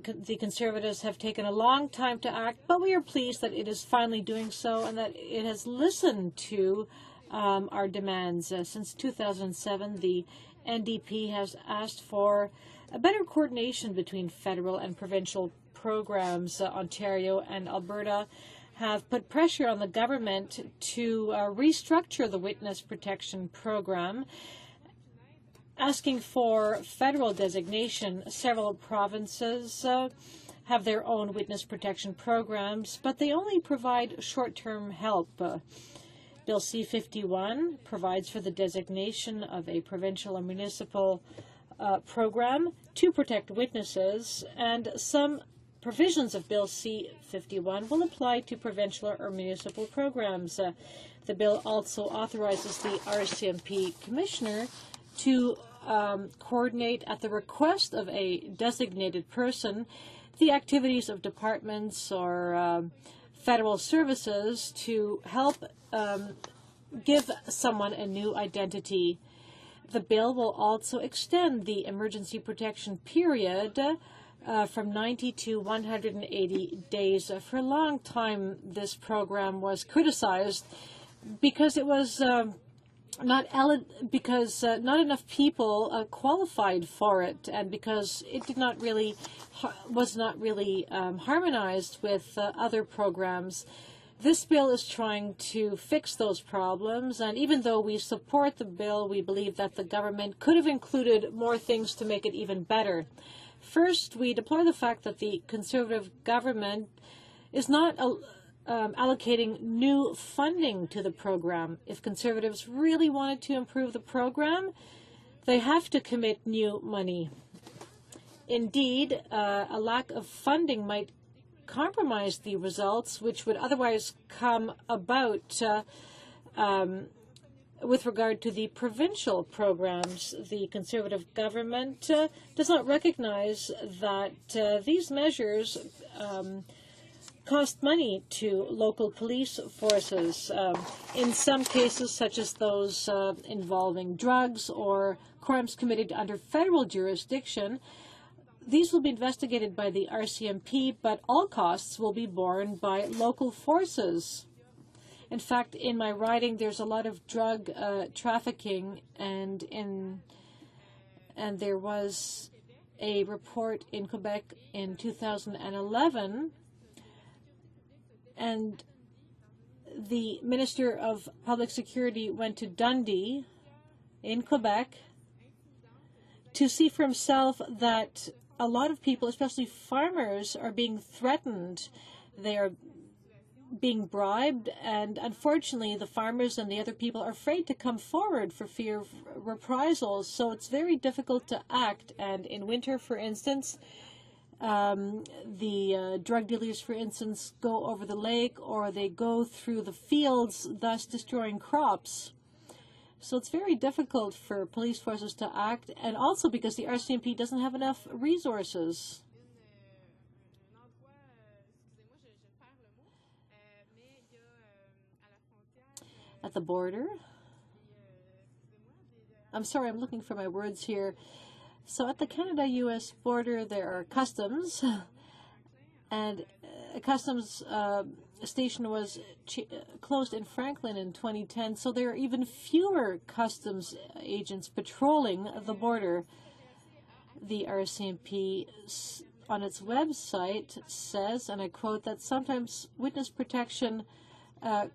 The Conservatives have taken a long time to act, but we are pleased that it is finally doing so and that it has listened to our demands. Since 2007, the NDP has asked for a better coordination between federal and provincial programs. Ontario and Alberta have put pressure on the government to restructure the Witness Protection Program, asking for federal designation. Several provinces have their own witness protection programs, but they only provide short-term help. Bill C-51 provides for the designation of a provincial or municipal program to protect witnesses, and some provisions of Bill C-51 will apply to provincial or municipal programs. The bill also authorizes the RCMP commissioner to coordinate at the request of a designated person the activities of departments or federal services to help give someone a new identity. The bill will also extend the emergency protection period from 90 to 180 days. For a long time, this program was criticized because it was not enough people qualified for it, and because it was not really harmonized with other programs. This bill is trying to fix those problems, and even though we support the bill, we believe that the government could have included more things to make it even better. First, we deplore the fact that the Conservative government is not allocating new funding to the program. If Conservatives really wanted to improve the program, they have to commit new money. Indeed, a lack of funding might compromise the results which would otherwise come about with regard to the provincial programs. The Conservative government does not recognize that these measures cost money to local police forces. In some cases, such as those involving drugs or crimes committed under federal jurisdiction, these will be investigated by the RCMP, but all costs will be borne by local forces. In fact, in my writing, there's a lot of drug trafficking, and there was a report in Quebec in 2011, and the Minister of Public Security went to Dundee in Quebec to see for himself that a lot of people, especially farmers, are being threatened. They are being bribed, and unfortunately the farmers and the other people are afraid to come forward for fear of reprisals. So it's very difficult to act. And in winter, for instance, the drug dealers, for instance, go over the lake or they go through the fields, thus destroying crops. So it's very difficult for police forces to act, and also because the RCMP doesn't have enough resources. At the border, I'm sorry, I'm looking for my words here. So at the Canada-U.S. border, there are customs, and a customs station was closed in Franklin in 2010, so there are even fewer customs agents patrolling the border. The RCMP on its website says, and I quote, that sometimes witness protection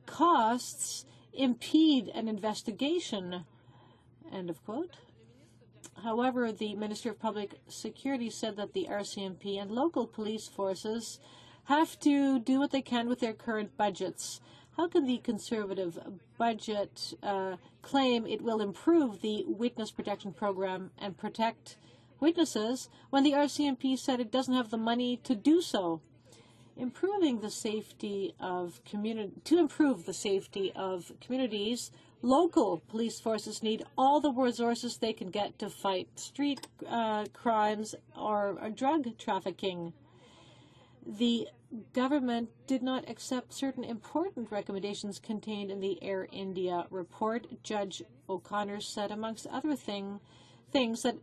costs impede an investigation, end of quote. However, the Minister of Public Security said that the RCMP and local police forces have to do what they can with their current budgets. How can the Conservative budget claim it will improve the witness protection program and protect witnesses when the RCMP said it doesn't have the money to do so? To improve the safety of communities, local police forces need all the resources they can get to fight street crimes or drug trafficking. The government did not accept certain important recommendations contained in the Air India report. Judge O'Connor said, amongst other things, that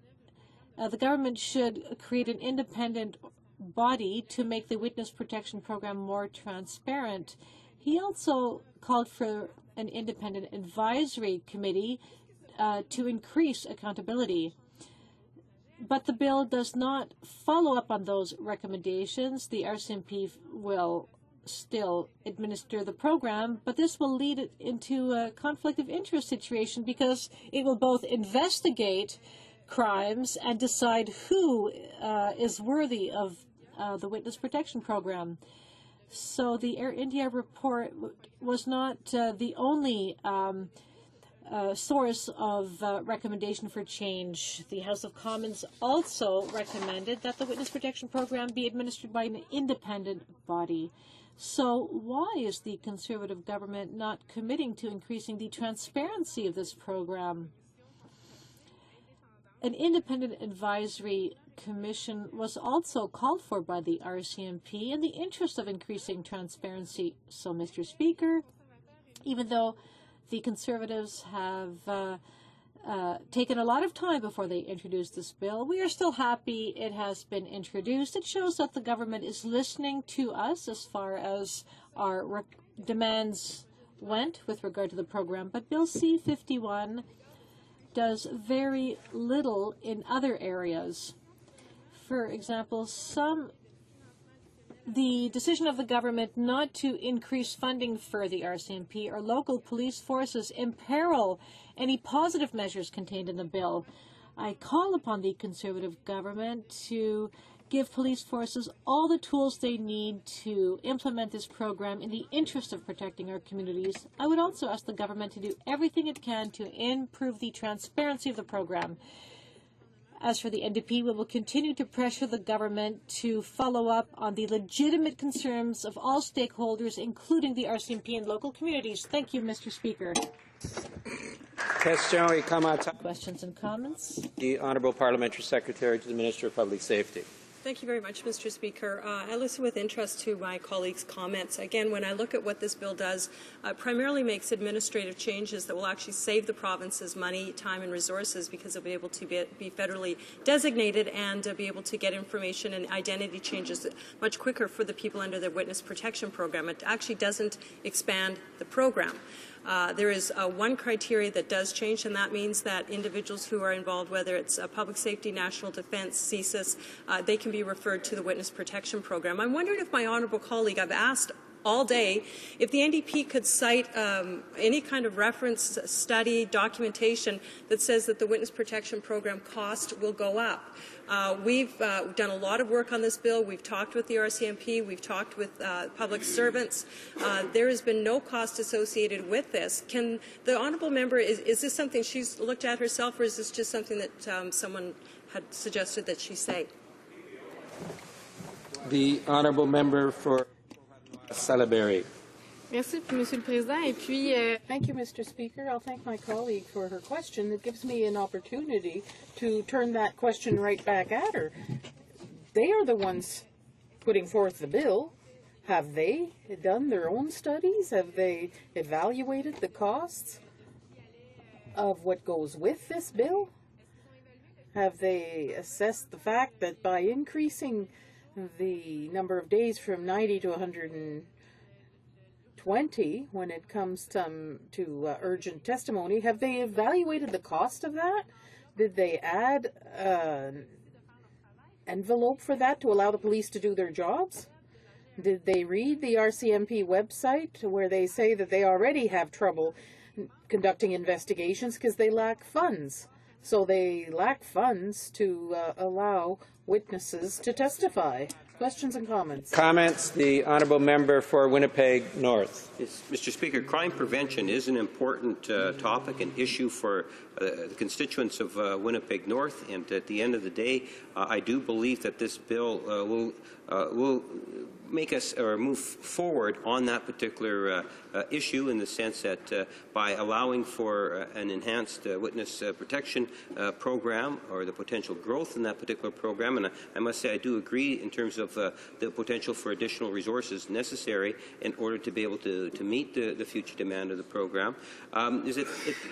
the government should create an independent body to make the witness protection program more transparent. He also called for an independent advisory committee to increase accountability. But the bill does not follow up on those recommendations. The RCMP will still administer the program, but this will lead it into a conflict of interest situation because it will both investigate crimes and decide who is worthy of the witness protection program. So the Air India report was not the only source of recommendation for change. The House of Commons also recommended that the witness protection program be administered by an independent body. So why is the Conservative government not committing to increasing the transparency of this program? An independent advisory commission was also called for by the RCMP in the interest of increasing transparency. So, Mr. Speaker, even though the Conservatives have taken a lot of time before they introduced this bill, we are still happy it has been introduced. It shows that the government is listening to us as far as our demands went with regard to the program. But Bill C-51 does very little in other areas. For example, the decision of the government not to increase funding for the RCMP or local police forces imperil any positive measures contained in the bill. I call upon the Conservative government to give police forces all the tools they need to implement this program in the interest of protecting our communities. I would also ask the government to do everything it can to improve the transparency of the program. As for the NDP, we will continue to pressure the government to follow up on the legitimate concerns of all stakeholders, including the RCMP and local communities. Thank you, Mr. Speaker.
Questions
and comments?
The Honourable Parliamentary Secretary to the Minister of Public Safety.
Thank you very much, Mr. Speaker. I listen with interest to my colleagues' comments. Again, when I look at what this bill does, primarily makes administrative changes that will actually save the provinces money, time and resources because they'll be able to be federally designated and be able to get information and identity changes much quicker for the people under the Witness Protection Program. It actually doesn't expand the program. There is one criteria that does change, and that means that individuals who are involved, whether it's public safety, national defense, CSIS, they can be referred to the Witness Protection Program. I'm wondering if my honourable colleague, I've asked all day, if the NDP could cite any kind of reference, study, documentation that says that the Witness Protection Program cost will go up. We've done a lot of work on this bill. We've talked with the RCMP. We've talked with public servants. There has been no cost associated with this. Can the honourable member, is this something she's looked at herself, or is this just something that someone had suggested that she say?
The Honourable Member for Salaberry.
Merci, Monsieur le Président. Et puis, thank you, Mr. Speaker. I'll thank my colleague for her question. It gives me an opportunity to turn that question right back at her. They are the ones putting forth the bill. Have they done their own studies? Have they evaluated the costs of what goes with this bill? Have they assessed the fact that by increasing the number of days from 90 to 120 when it comes to urgent testimony, have they evaluated the cost of that? Did they add an envelope for that to allow the police to do their jobs? Did they read the RCMP website where they say that they already have trouble conducting investigations because they lack funds? So they lack funds to allow witnesses to testify. Questions and comments?
Comments. The Honourable Member for Winnipeg North.
Yes, Mr. Speaker, crime prevention is an important topic and issue for the constituents of Winnipeg North, and at the end of the day, I do believe that this bill will make us or move forward on that particular issue, in the sense that by allowing for an enhanced witness protection program, or the potential growth in that particular program, and I must say I do agree in terms of the potential for additional resources necessary in order to be able to meet the future demand of the program, is that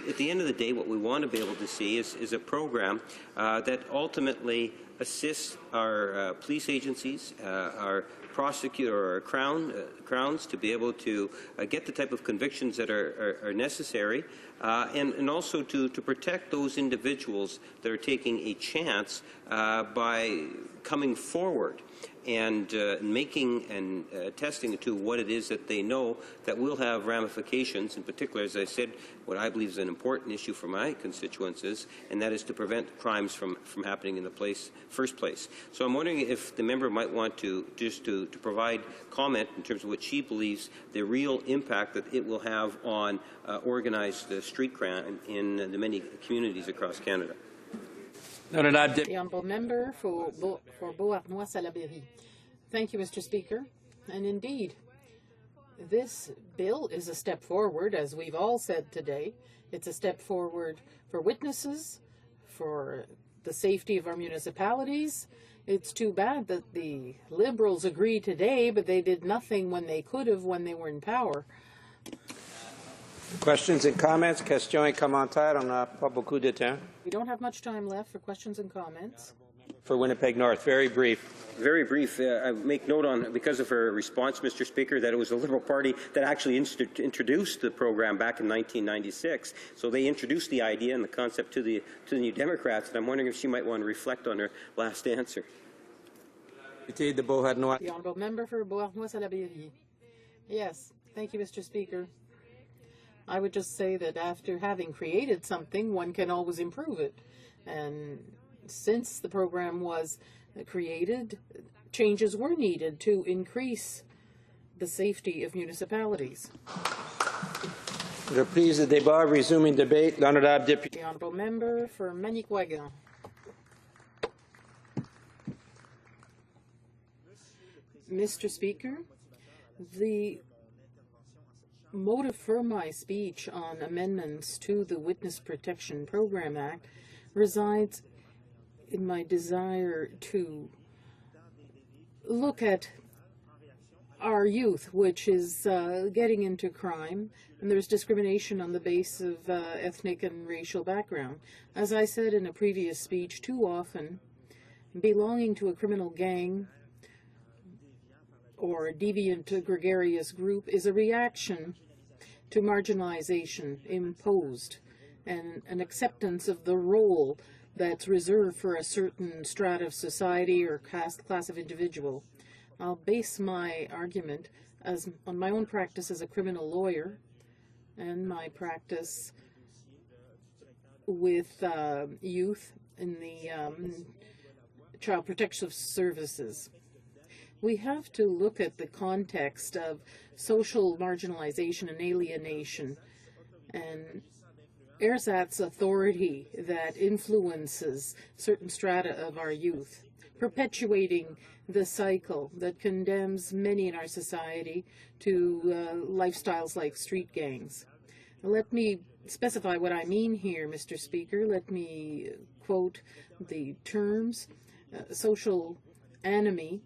at the end of the day what we want to be able to see is a program that ultimately assists our police agencies, our prosecutor or crowns to be able to get the type of convictions that are necessary, and also to protect those individuals that are taking a chance by coming forward and making and attesting to what it is that they know that will have ramifications, in particular, as I said, what I believe is an important issue for my constituents is, and that is to prevent crimes from happening in the first place. So I'm wondering if the member might want to just to provide comment in terms of what she believes the real impact that it will have on organized street crime in the many communities across Canada.
The Honourable Member for Beauharnois-Salaberry. Thank you, Mr. Speaker. And indeed, this bill is a step forward, as we've all said today. It's a step forward for witnesses, for the safety of our municipalities. It's too bad that the Liberals agree today, but they did nothing when they could have when they were in power.
Questions and comments? Questions et commentaires. On n'a pas beaucoup de temps.
We don't have much time left for questions and comments.
For Winnipeg North, very brief.
Very brief. I make note on, because of her response, Mr. Speaker, that it was the Liberal Party that actually introduced the program back in 1996. So they introduced the idea and the concept to the New Democrats, and I'm wondering if she might want to reflect on her last answer.
The Honourable Member for Beauharnois-Salaberry. Yes, thank you, Mr. Speaker. I would just say that after having created something, one can always improve it. And since the program was created, changes were needed to increase the safety of municipalities.
Reprise de débat, resuming debate. L'honorable député.
The Honourable Member for Manicouagan. Mr. Speaker, the motive for my speech on amendments to the Witness Protection Program Act resides in my desire to look at our youth, which is getting into crime, and there's discrimination on the basis of ethnic and racial background. As I said in a previous speech, too often belonging to a criminal gang or a deviant gregarious group is a reaction to marginalization imposed and an acceptance of the role that's reserved for a certain strata of society or class of individual. I'll base my argument on my own practice as a criminal lawyer and my practice with youth in the Child Protective Services. We have to look at the context of social marginalization and alienation and ersatz authority that influences certain strata of our youth, perpetuating the cycle that condemns many in our society to lifestyles like street gangs. Let me specify what I mean here, Mr. Speaker. Let me quote the terms. Social enemy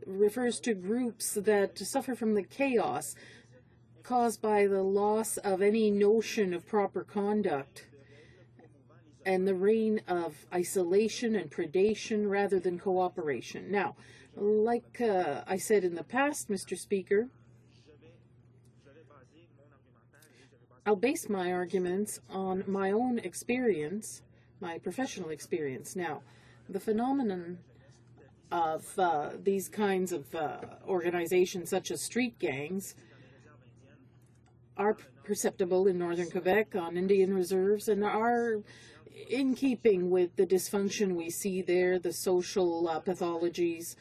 refers to groups that suffer from the chaos caused by the loss of any notion of proper conduct and the reign of isolation and predation rather than cooperation. Now, like I said in the past, Mr. Speaker, I'll base my arguments on my own experience, my professional experience. Now, the phenomenon of these kinds of organizations such as street gangs are perceptible in northern Quebec on Indian reserves and are in keeping with the dysfunction we see there, the social pathologies.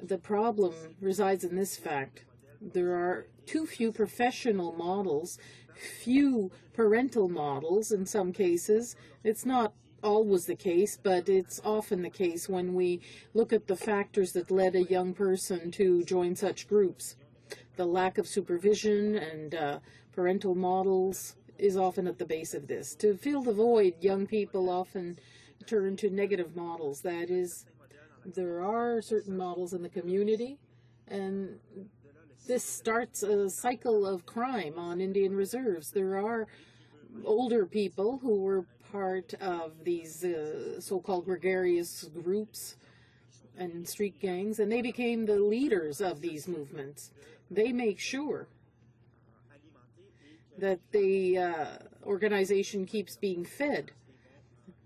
The problem resides in this fact. There are too few professional models, few parental models in some cases. It's not always the case, but it's often the case when we look at the factors that led a young person to join such groups. The lack of supervision and parental models is often at the base of this. To fill the void, young people often turn to negative models. That is, there are certain models in the community, and this starts a cycle of crime on Indian reserves. There are older people who were part of these so-called gregarious groups and street gangs, and they became the leaders of these movements. They make sure that the organization keeps being fed.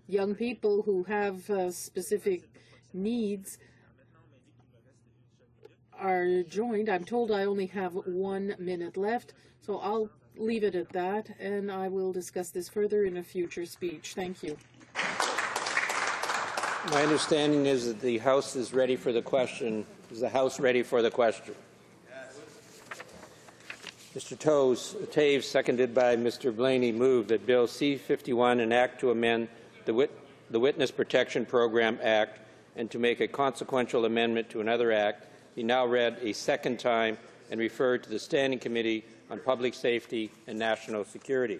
Young people who have specific needs are joined. I'm told I only have 1 minute left, so I'll leave it at that, and I will discuss this further in a future speech. Thank you.
My understanding is that the House is ready for the question. Is the House ready for the question? Mr. Taves, seconded by Mr. Blaney, moved that Bill C-51, an act to amend the Witness Protection Program Act and to make a consequential amendment to another act, be now read a second time and referred to the Standing Committee on Public Safety and National Security.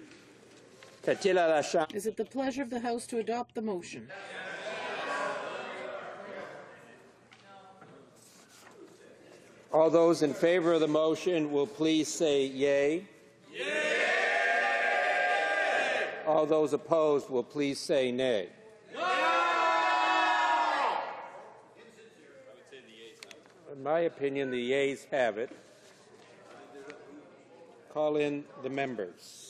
Is it the pleasure of the House to adopt the motion?
All those in favor of the motion will please say yea. Yea! All those opposed will please say nay. No! In my opinion, the yeas have it. Call in the members.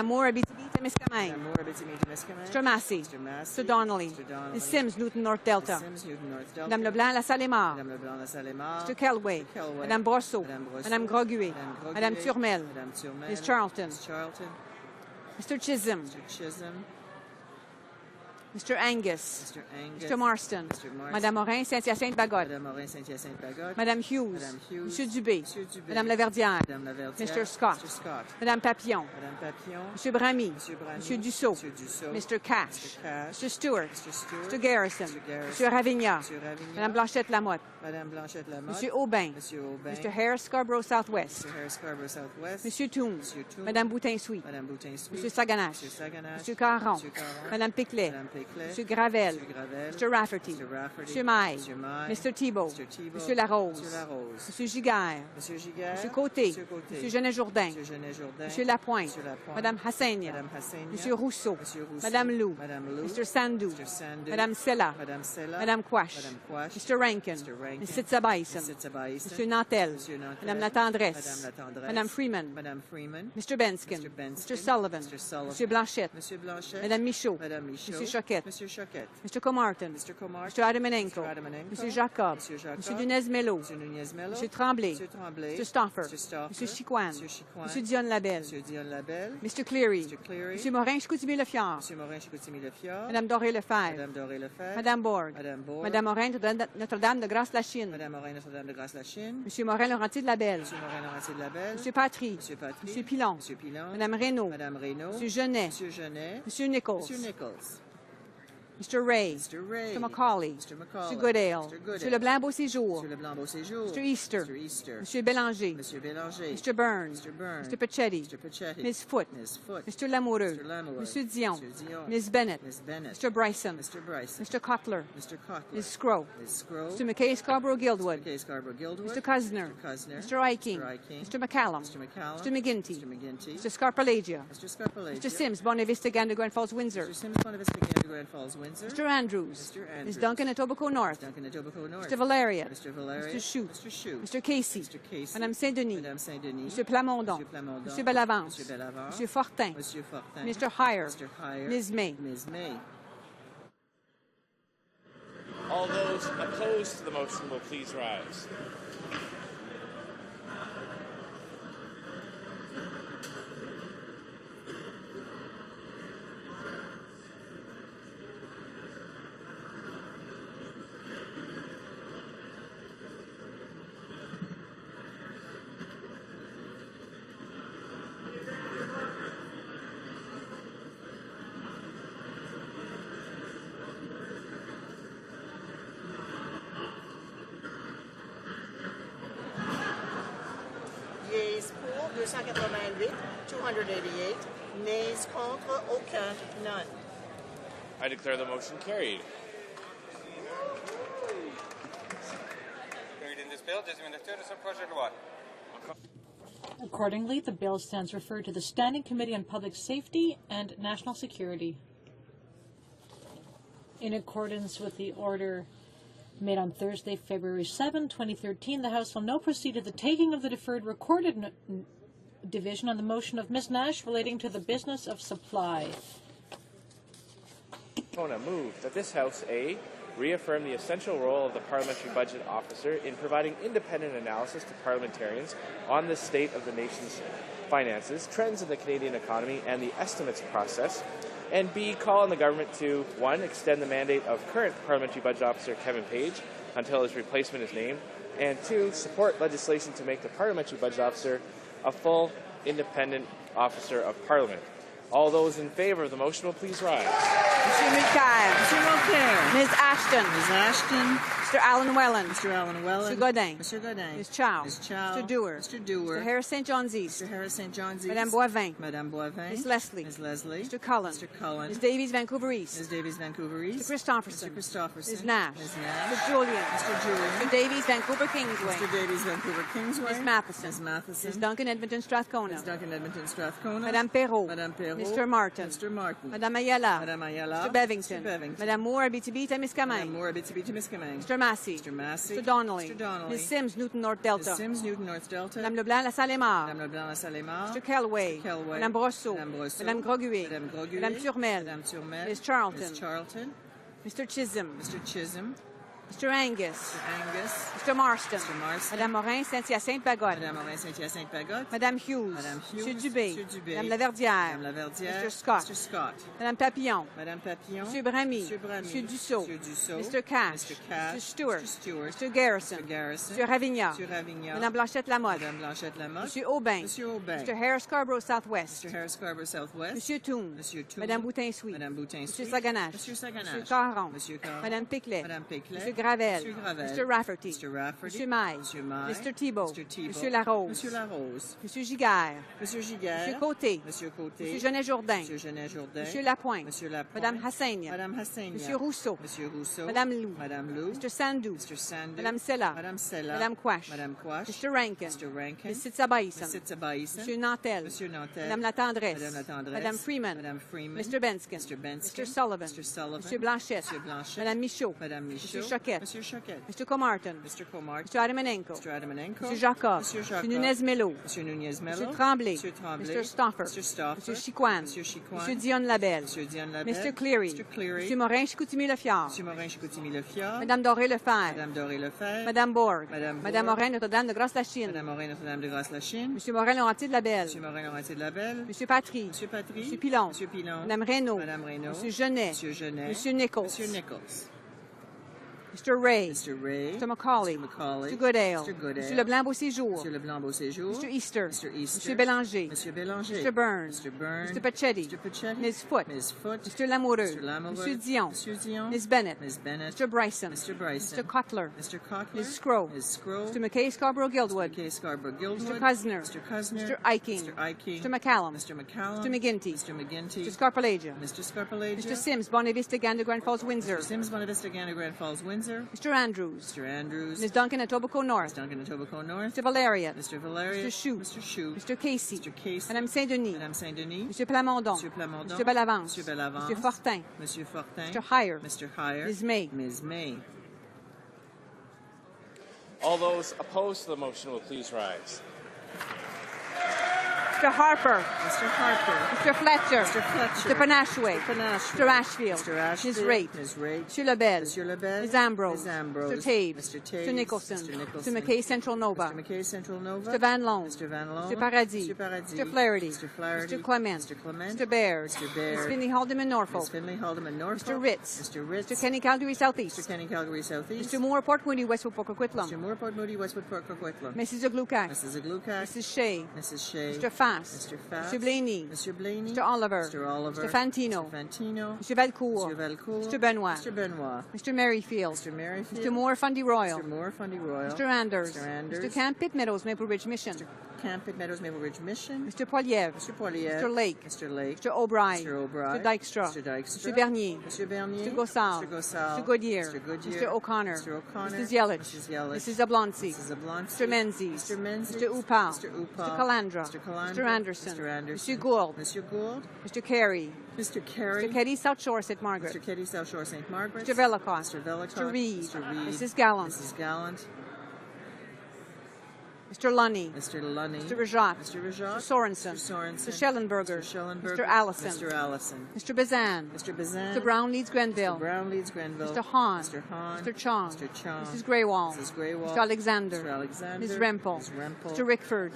Madame Moore, Abitibi-Témiscamingue. Mr. Massey. Mr. Donnelly. Ms. Sims, Newton North Delta. Madame Leblanc, La Salle-et-Mar. Mr. Kelway. Madame Brosseau. Madame Groguet. Madame Turmel. Ms. Charlton. Mr. Chisholm. Mr. Angus. Mr. Marston. Madame Morin, Saint-Hyacinthe-Bagotte. Madame Hughes. Monsieur Dubé. Madame Laverdière. Mr. Scott. Madame Papillon. Monsieur Bramy. Monsieur Dussault. Mr. Cash. Mr. Stewart. Mr. Garrison. Monsieur Ravigna. Madame Blanchette-Lamotte. Monsieur Aubin. Mr. Harris Scarborough Southwest. Monsieur Toombs. Madame Boutin-Sweet. Monsieur Saganache. Monsieur Caron. Madame Piclet. Monsieur Gravel. Mr. Rafferty. Monsieur Maille. Mr. Thibault. Monsieur Larose. Monsieur Giguère. Monsieur Côté. Monsieur Genet-Jourdain. Monsieur Lapointe. Madame Hassaigne. Monsieur Rousseau. Madame Lou. Mr. Sandou. Madame Sella. Madame Quash. Mr. Rankin. Ms. Sitza-Bison. Monsieur Nantel. Madame Latendresse. Madame Freeman. Mr. Benskin. Mr. Sullivan. Monsieur Blanchette. Madame Michaud. Monsieur Choquette. Mr. Comartin. Mr. Adamanenko. Monsieur Jacob. Monsieur Nunez-Melo. Monsieur Tremblay. Mr. Stoffer. Monsieur Chicoine. Monsieur Dion-Labelle. Mr. Cleary. Monsieur Morin-Chicoutimi-Lefiard. Madame Doré-Lefebvre. Madame Borg. Madame Morin, Notre-Dame de Grace-Lachine. Monsieur Morin-Laurentier-de-Labelle. Monsieur Patry. Monsieur Pilon. Madame Reynaud. Monsieur Genet. Monsieur Nichols. Mr. Ray. Mr. Macaulay. Mr. Goodale. Mr. Leblanc-Beauséjour. Mr. Easter. Mr. Bélanger. Mr. Burns. Mr. Pachetti. Ms. Foote. Mr. Lamoureux. Mr. Dion. Ms. Bennett. Mr. Bryson. Mr. Cutler. Ms. Scrow. Mr. McKay Scarborough Guildwood. Mr. Cosner. Mr. Iking. Mr. McCallum. Mr. McGinty. Mr. Scarpalagia. Mr. Sims, Bonne Vista, Gander, Grand Falls, Windsor. Mr. Andrews. Ms. Duncan, Etobicoke North. Mr. Valeria. Mr. Shute. Mr. Casey. Madame Saint-Denis. Mr. Plamondon. Mr. Bellavance. Mr. Fortin. Mr. Heyer. Ms. May.
All those opposed to the motion will please rise.
Yeas pour 288, 288. Nays contre, aucun, none.
I declare the motion carried.
Accordingly, the bill stands referred to the Standing Committee on Public Safety and National Security. In accordance with the order made on Thursday, February 7, 2013, the House will now proceed to the taking of the deferred recorded division on the motion of Ms. Nash relating to the business of supply.
Kona moved that this House, A, reaffirm the essential role of the Parliamentary Budget Officer in providing independent analysis to parliamentarians on the state of the nation's finances, trends in the Canadian economy, and the estimates process, and B, call on the government to, 1, extend the mandate of current Parliamentary Budget Officer Kevin Page until his replacement is named, and 2, support legislation to make the Parliamentary Budget Officer a full, independent officer of Parliament. All those in favour of the motion will please rise.
Monsieur Mulcair.
Monsieur Mulcair.
Ms. Ashton.
Ms. Ashton.
Mr. Allen Welland.
Mr. Allen Welland.
Mr. Godin.
Mr. Godin.
Ms. Chow.
Ms. Chow.
Mr. Dewar.
Mr. Dewar.
Mr. Harris St. John's East.
Mr. Harris St. John's East.
Madame Boivin.
Madame Boivin.
Ms. Leslie.
Ms. Leslie.
Mr. Cullen.
Mr. Cullen.
Ms. Davies, Vancouver East.
Ms. Davies, Vancouver East.
Mr. Christopherson.
Mr. Christopherson.
Ms. Nash.
Ms. Nash.
Mr. Julian.
Mr. Julian.
Mr. Davies, Vancouver Kingsway.
Mr. Davies, Vancouver Kingsway.
Ms. Matheson.
Ms. Matheson.
Ms. Duncan, Edmonton Strathcona.
Ms. Duncan, Edmonton Strathcona.
Madame Perrault.
Madame Perrault.
Mr. Martin.
Mr. Martin.
Madame Ayala.
Madame Ayala.
Mr. Bevington.
Mr. Bevington.
Madame Moore, Abitibi-Témiscamingue.
Madame Moore, Abitibi-Témiscamingue.
Mr. Massey.
Mr. Massey.
Mr. Donnelly.
Mr. Donnelly.
Ms. Sims, Newton North Delta.
Ms. Sims, Newton North Delta.
Madame Leblanc, La Salle-et-Mar.
Madame Leblanc, La Salle-et-Mar.
Mr. Kelway.
Mr. Kelway.
Madame Brosseau.
Madame Brosseau.
Madame Groguet.
Madame Groguet.
Madame Turmel.
Madame Turmel.
Ms. Charlton.
Ms. Charlton.
Mr. Chisholm.
Mr. Chisholm.
Mr. Angus. Mr. Marston. Madame Morin, Saint-Hyacinthe-Bagotte. Madame Hughes. Monsieur Dubé. Madame Laverdière. Mr. Scott. Madame Papillon. Monsieur Bramy. Monsieur Dussault. Mr. Cash. Mr. Stewart. Mr. Garrison. Monsieur Ravigna. Madame Blanchette-Lamotte. Monsieur Aubin. Mr. Harris Scarborough Southwest. Monsieur Toon. Madame Boutin-Souis. Monsieur Saganache. Monsieur Caron. Madame Piclet. Monsieur Gravel. Mr. Rafferty. Monsieur Maille. Mr. Thibault. Monsieur Larose. Monsieur Giguère. Monsieur Côté. Monsieur Genet-Jourdain. Monsieur Lapointe. Madame Hassaigne. Monsieur Rousseau. Madame Lou. Mr. Sandou. Madame Sella. Madame Quash. Mr. Rankin. Ms. Sitsabaïsan. Monsieur Nantel. Madame Latendresse. Madame Freeman. Mr. Benskin. Mr. Sullivan. Monsieur Blanchette. Madame Michaud. Monsieur Choquette. Mr. Comartin. Mr. Adamanenko. Monsieur Jacob. Monsieur Nunez-Melo. Monsieur Tremblay. Mr. Stoffer. Monsieur Chicoine. Monsieur Dion Labelle. Mr. Cleary. Monsieur Morin-Chicoutimi-Lefiard. Madame Doré-Lefebvre. Madame Bourg. Madame Morin Notre-Dame de Grasse-Lachine. Monsieur Morin-Laurentier-de-Labelle. Monsieur Patry. Monsieur Pilon. Madame Reynaud. Monsieur Genet. Monsieur Nichols. Mr. Ray. Mr. Macaulay. Mr. Goodale. Mr. Leblanc-Beauséjour. Mr. Easter. Mr. Bélanger. Mr. Burns. Mr. Pachetti. Ms. Foote. Mr. Lamoureux. Mr. Dion. Ms. Bennett. Mr. Bryson. Mr. Cutler. Ms. Scrow. Mr. McKay Scarborough Guildwood. Mr. Cusner. Mr. Eiking. Mr. McCallum. Mr. McGinty. Mr. Scarpalagia. Mr. Sims, Bonnie Vista, Gander, Grand Falls, Windsor. Mr. Andrews. Ms. Duncan, Etobicoke North. Mr. Valerian. Mr. Chou. Mr. Casey. Madame Saint-Denis. Mr. Plamondon. Mr. Bellavance. Mr. Fortin. Mr. Heyer. Ms. May.
All those opposed to the motion will please rise.
Mr. Harper. Mr. Fletcher. Mr. Panashway. Mr. Ashfield. Ms. Raitt. Monsieur Lebel. Ms. Ambrose. Mr. Taves. Mr. Nicholson. Mr. McKay Central Nova. Mr. Van Loan. Mr. Paradis. Mr. Flaherty. Mr. Clement. Mr. Baird. Ms. Finley Haldeman Norfolk. Mr. Ritz. Mr. Kenny Calgary Southeast. Mr. Moore Port Moody Westwood Port Coquitlam. Mrs. Aglukac. Mrs. Shea. Mr. Fass. Mr. Blaney. Mr. Oliver. Mr. Fantino. Mr. Valcourt. Mr. Benoit. Mr. Merrifield. Mr. Moore Fundy Royal. Mr. Anders. Mr. Camp Pitt Meadows Maple Ridge Mission. Mr. Poiliev. Mr. Lake. Mr. O'Brien. Mr. Dykstra. Mr. Bernier. Mr. Gossard. Mr. Goodyear. Mr. O'Connor. Mrs. Yelich. Mrs. Oblonsky. Mr. Menzies. Mr. Upal. Mr. Calandra. Mr. Anderson. Mr. Gould. Mr. Carey. Mr. Keddy South Shore St. Margaret. Mr. Velicott. Mr. Reed. Mrs. Gallant. Mr. Lunny. Mr. Rajat. Mr. Sorensen. Mr. Schellenberger. Mr. Allison. Mr. Bazan. Mr. Brown Leeds Grenville. Mr. Hahn. Mr. Chong. Mrs. Greywall. Mr. Alexander. Ms. Rempel. Mr. Rickford.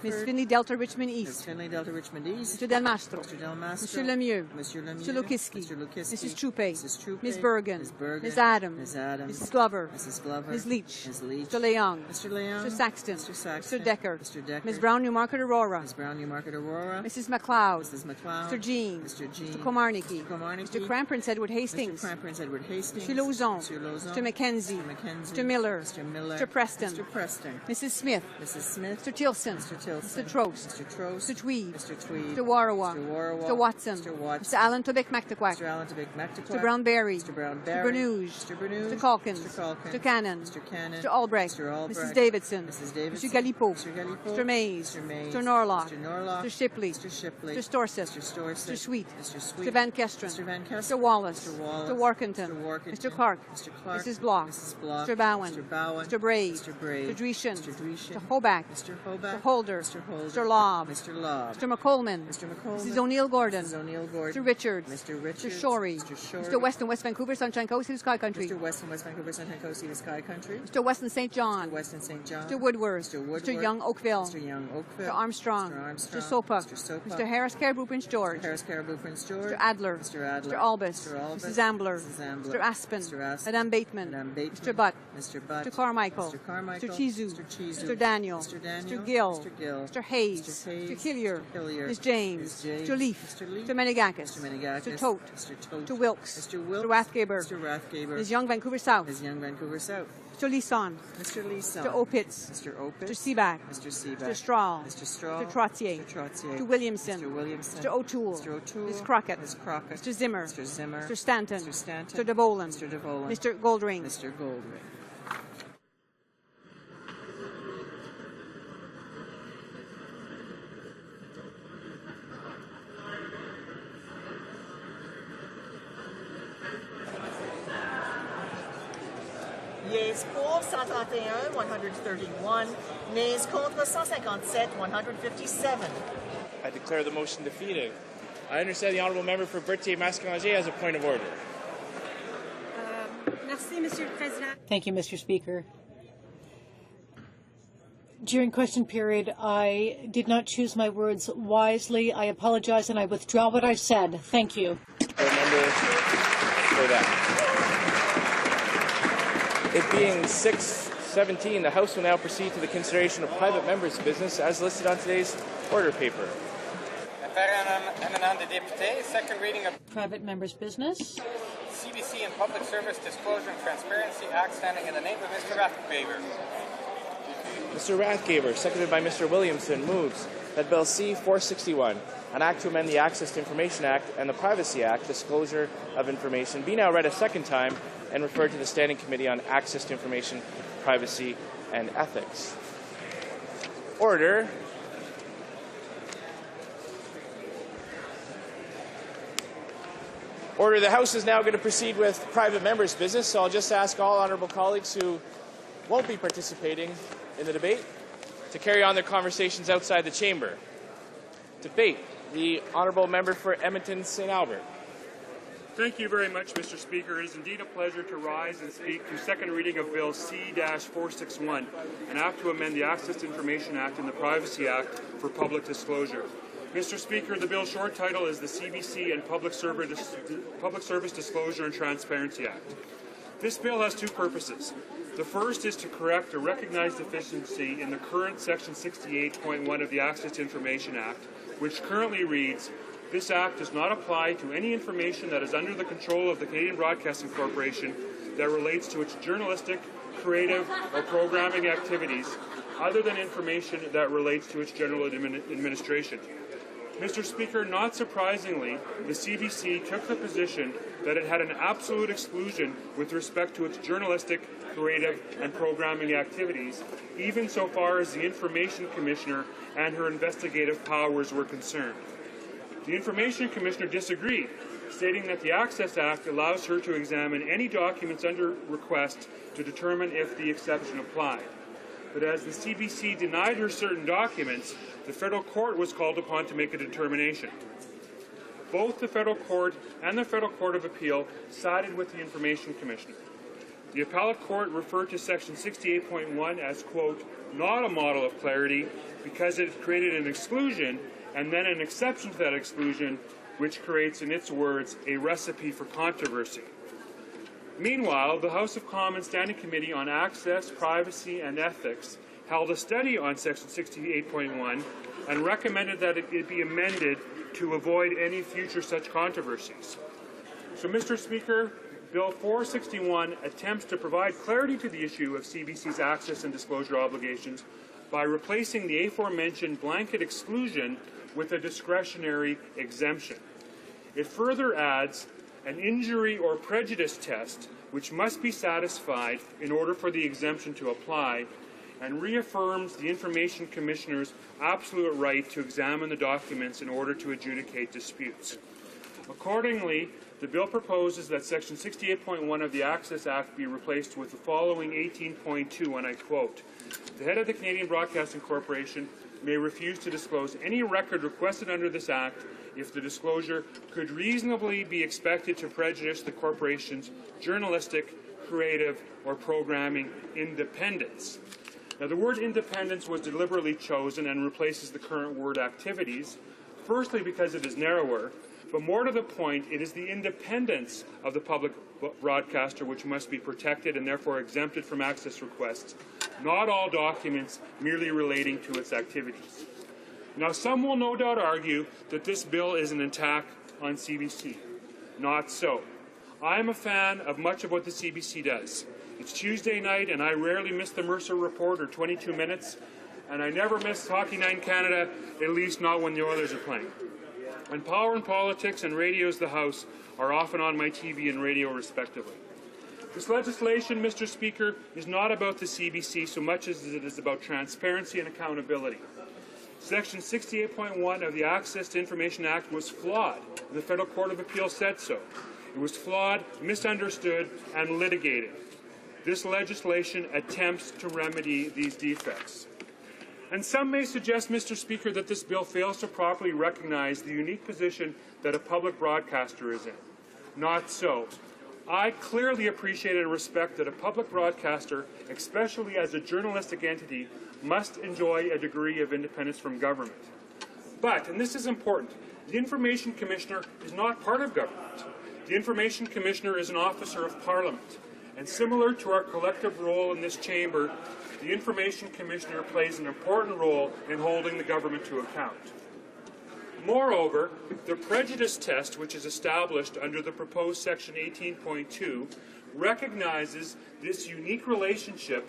Ms. Finley Delta Richmond East. Mr. Del Mastro. Mr. Lemieux. Mr. Lukiski. Mrs. Troupe. Ms. Bergen. Ms. Adams. Mrs. Glover. Ms. Leach. Mr. Leung. Mr. Saxton. Mr. Decker. Ms. Brown Newmarket Aurora. Mrs. McLeod. Mr. Jean. Mr. Komarnicki. Mr. Cram Prince Edward Hastings. Mr. Lauzon. Mr. McKenzie. Mr. Miller. Mr. Preston. Mrs. Smith. Mr. Tilson. Mr. Trost. Mr. Tweed. Mr. Warawa. Mr. Watson. Mr. Allen Tobic McTaquac. Mr. Brown-Berry. Mr. Bernouge. Mr. Calkins. Mr. Cannon. Mr. Albrecht. Mrs. Davidson. Mr. Mr. Galipeau. Mr. Mays. Mr. Norlock. Mr. Shipley. Mr. Storseth. Mr. Sweet. Mr. Van Kesteren. Mr. Wallace. Mr. Workington. Mr. Clark. Mrs. Bloch. Mr. Bowen. Mr. Braid. Mr. Dreeshen. Mr. Hoback. Mr. Holder. Mr. Lobb. Mr. McColman. Mrs. O'Neill Gordon. Mr. Richards. Mr. Shorey. Mr. Weston, West Vancouver, Sunshine Coast, Sky Country.
Mr. Weston, West Vancouver, Sunshine Coast, Sky Country.
Mr. Weston St. John. Mr. Woodworth. Mr. Young Oakville. Mr. Armstrong. Mr. Sopa. Mr. Harris Caribou Prince George. Mr. Adler. Mr. Albus. Mrs. Ambler. Mr. Aspen. Madame Bateman. Mr. Butt. Mr. Carmichael. Mr. Chizu. Mr. Daniel. Mr. Gill. Mr. Hayes. Mr. Hillier. Ms. James. Mr. Leaf. Mr. Menegakis. Mr. Tote. Mr. Wilkes. Mr. Rathgaber. Ms. Young, Vancouver South. Mr. Lisson. Mr. Opitz. Mr. Seaback. Mr. Strahl. Mr. Trottier. Mr. Williamson. Mr. O'Toole. Ms. Crockett. Mr. Zimmer. Mr. Stanton. Mr. DeVolen. Mr. Goldring.
Yeas pour 131, 131. Nays contre 157, 157.
I declare the motion defeated. I understand the honourable member for Berthier-Mascaranger has a point of order.
Thank you, Mr. Speaker. During question period, I did not choose my words wisely. I apologize and I withdraw what I said. Thank you.
Remember for that. It being 6:17, the House will now proceed to the consideration of private members' business as listed on today's order paper.
Second reading of private members' business.
CBC and Public Service Disclosure and Transparency Act, standing in the name of Mr. Rathgaber.
Mr. Rathgaber, seconded by Mr. Williamson, moves that Bill C-461, an act to amend the Access to Information Act and the Privacy Act, Disclosure of Information, be now read a second time and referred to the Standing Committee on Access to Information, Privacy, and Ethics. Order. Order. The House is now going to proceed with private members' business, so I'll just ask all honourable colleagues who won't be participating in the debate to carry on their conversations outside the chamber. Debate. The honourable member for Edmonton St. Albert.
Thank you very much, Mr. Speaker. It is indeed a pleasure to rise and speak to second reading of Bill C-461, an act to amend the Access to Information Act and the Privacy Act for public disclosure. Mr. Speaker, the bill's short title is the CBC and Public Service Disclosure and Transparency Act. This bill has two purposes. The first is to correct a recognized deficiency in the current Section 68.1 of the Access to Information Act, which currently reads, "This Act does not apply to any information that is under the control of the Canadian Broadcasting Corporation that relates to its journalistic, creative, or programming activities, other than information that relates to its general administration." Mr. Speaker, not surprisingly, the CBC took the position that it had an absolute exclusion with respect to its journalistic, creative, and programming activities, even so far as the Information Commissioner and her investigative powers were concerned. The Information Commissioner disagreed, stating that the Access Act allows her to examine any documents under request to determine if the exception applied. But as the CBC denied her certain documents, the federal court was called upon to make a determination. Both the federal court and the Federal Court of Appeal sided with the Information Commissioner. The appellate court referred to Section 68.1 as, quote, not a model of clarity because it created an exclusion and then an exception to that exclusion, which creates, in its words, a recipe for controversy. Meanwhile, the House of Commons Standing Committee on Access, Privacy, and Ethics held a study on Section 68.1 and recommended that it be amended to avoid any future such controversies. So, Mr. Speaker, Bill 461 attempts to provide clarity to the issue of CBC's access and disclosure obligations by replacing the aforementioned blanket exclusion with a discretionary exemption. It further adds an injury or prejudice test which must be satisfied in order for the exemption to apply, and reaffirms the Information Commissioner's absolute right to examine the documents in order to adjudicate disputes. Accordingly, the bill proposes that Section 68.1 of the Access Act be replaced with the following 18.2, and I quote, "The head of the Canadian Broadcasting Corporation may refuse to disclose any record requested under this Act if the disclosure could reasonably be expected to prejudice the corporation's journalistic, creative, or programming independence." Now, the word independence was deliberately chosen and replaces the current word activities, firstly because it is narrower, but more to the point, it is the independence of the public broadcaster which must be protected and therefore exempted from access requests, not all documents merely relating to its activities. Now, some will no doubt argue that this bill is an attack on CBC. Not so. I am a fan of much of what the CBC does. It's Tuesday night, and I rarely miss the Mercer Report or 22 Minutes, and I never miss Hockey Night in Canada, at least not when the Oilers are playing. And Power and Politics and Radio's The House are often on my TV and radio, respectively. This legislation, Mr. Speaker, is not about the CBC so much as it is about transparency and accountability. Section 68.1 of the Access to Information Act was flawed, and the Federal Court of Appeal said so. It was flawed, misunderstood, and litigated. This legislation attempts to remedy these defects. And some may suggest, Mr. Speaker, that this bill fails to properly recognize the unique position that a public broadcaster is in. Not so. I clearly appreciate and respect that a public broadcaster, especially as a journalistic entity, must enjoy a degree of independence from government. But, and this is important, the Information Commissioner is not part of government. The Information Commissioner is an officer of Parliament. And similar to our collective role in this chamber, the Information Commissioner plays an important role in holding the government to account. Moreover, the prejudice test, which is established under the proposed Section 18.2, recognizes this unique relationship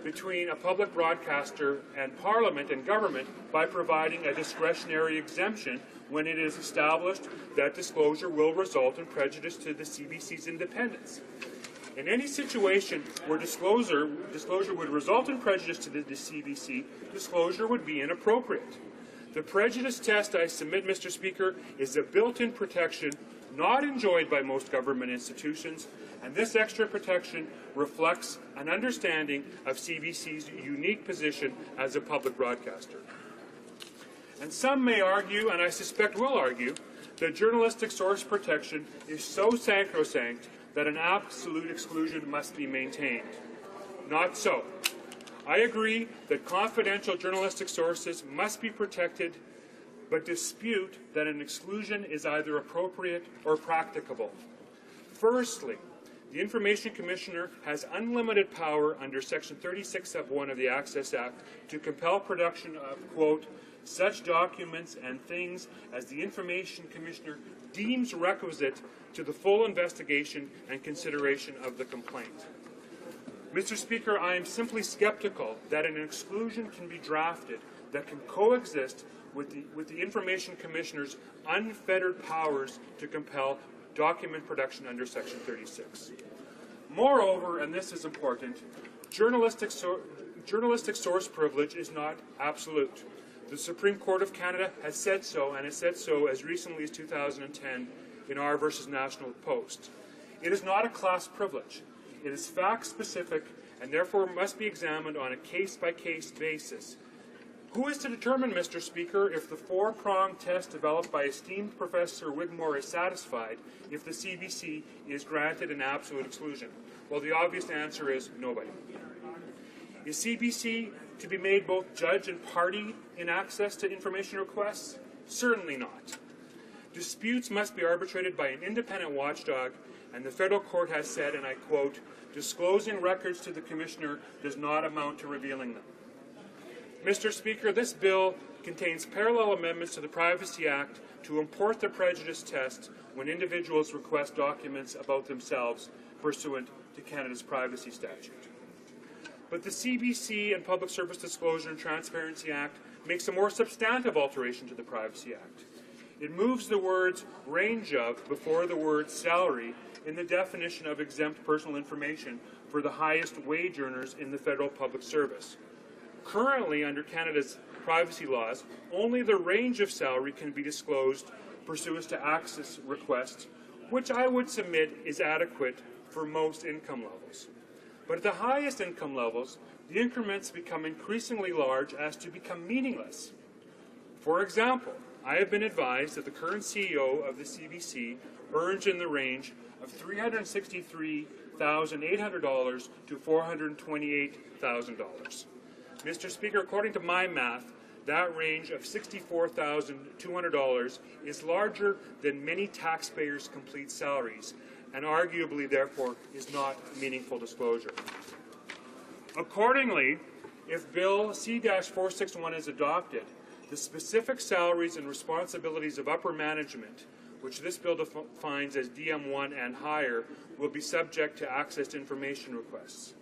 between a public broadcaster and Parliament and government by providing a discretionary exemption when it is established that disclosure will result in prejudice to the CBC's independence. In any situation where disclosure would result in prejudice to the CBC, disclosure would be inappropriate. The prejudice test I submit, Mr. Speaker, is a built-in protection not enjoyed by most government institutions, and this extra protection reflects an understanding of CBC's unique position as a public broadcaster. And some may argue, and I suspect will argue, that journalistic source protection is so sacrosanct that an absolute exclusion must be maintained. Not so. I agree that confidential journalistic sources must be protected, but dispute that an exclusion is either appropriate or practicable. Firstly, the Information Commissioner has unlimited power under Section 36(1) of the Access Act to compel production of, quote, such documents and things as the Information Commissioner deems requisite to the full investigation and consideration of the complaint. Mr. Speaker, I am simply skeptical that an exclusion can be drafted that can coexist with the Information Commissioner's unfettered powers to compel document production under Section 36. Moreover, and this is important, journalistic source privilege is not absolute. The Supreme Court of Canada has said so, and has said so as recently as 2010 in R versus National Post. It is not a class privilege. It is fact-specific and therefore must be examined on a case-by-case basis. Who is to determine, Mr. Speaker, if the four-pronged test developed by esteemed Professor Wigmore is satisfied if the CBC is granted an absolute exclusion? Well, the obvious answer is nobody. Is CBC to be made both judge and party in access to information requests? Certainly not. Disputes must be arbitrated by an independent watchdog, and the federal court has said, and I quote, disclosing records to the Commissioner does not amount to revealing them. Mr. Speaker, this bill contains parallel amendments to the Privacy Act to import the prejudice test when individuals request documents about themselves pursuant to Canada's privacy statute. But the CBC and Public Service Disclosure and Transparency Act makes a more substantive alteration to the Privacy Act. It moves the words range of before the word salary in the definition of exempt personal information for the highest wage earners in the federal public service. Currently, under Canada's privacy laws, only the range of salary can be disclosed pursuant to access requests, which I would submit is adequate for most income levels. But at the highest income levels, the increments become increasingly large as to become meaningless. For example, I have been advised that the current CEO of the CBC earns in the range of $363,800 to $428,000. Mr. Speaker, according to my math, that range of $64,200 is larger than many taxpayers' complete salaries, and arguably, therefore, is not meaningful disclosure. Accordingly, if Bill C-461 is adopted, the specific salaries and responsibilities of upper management, which this bill defines as DM1 and higher, will be subject to access to information requests.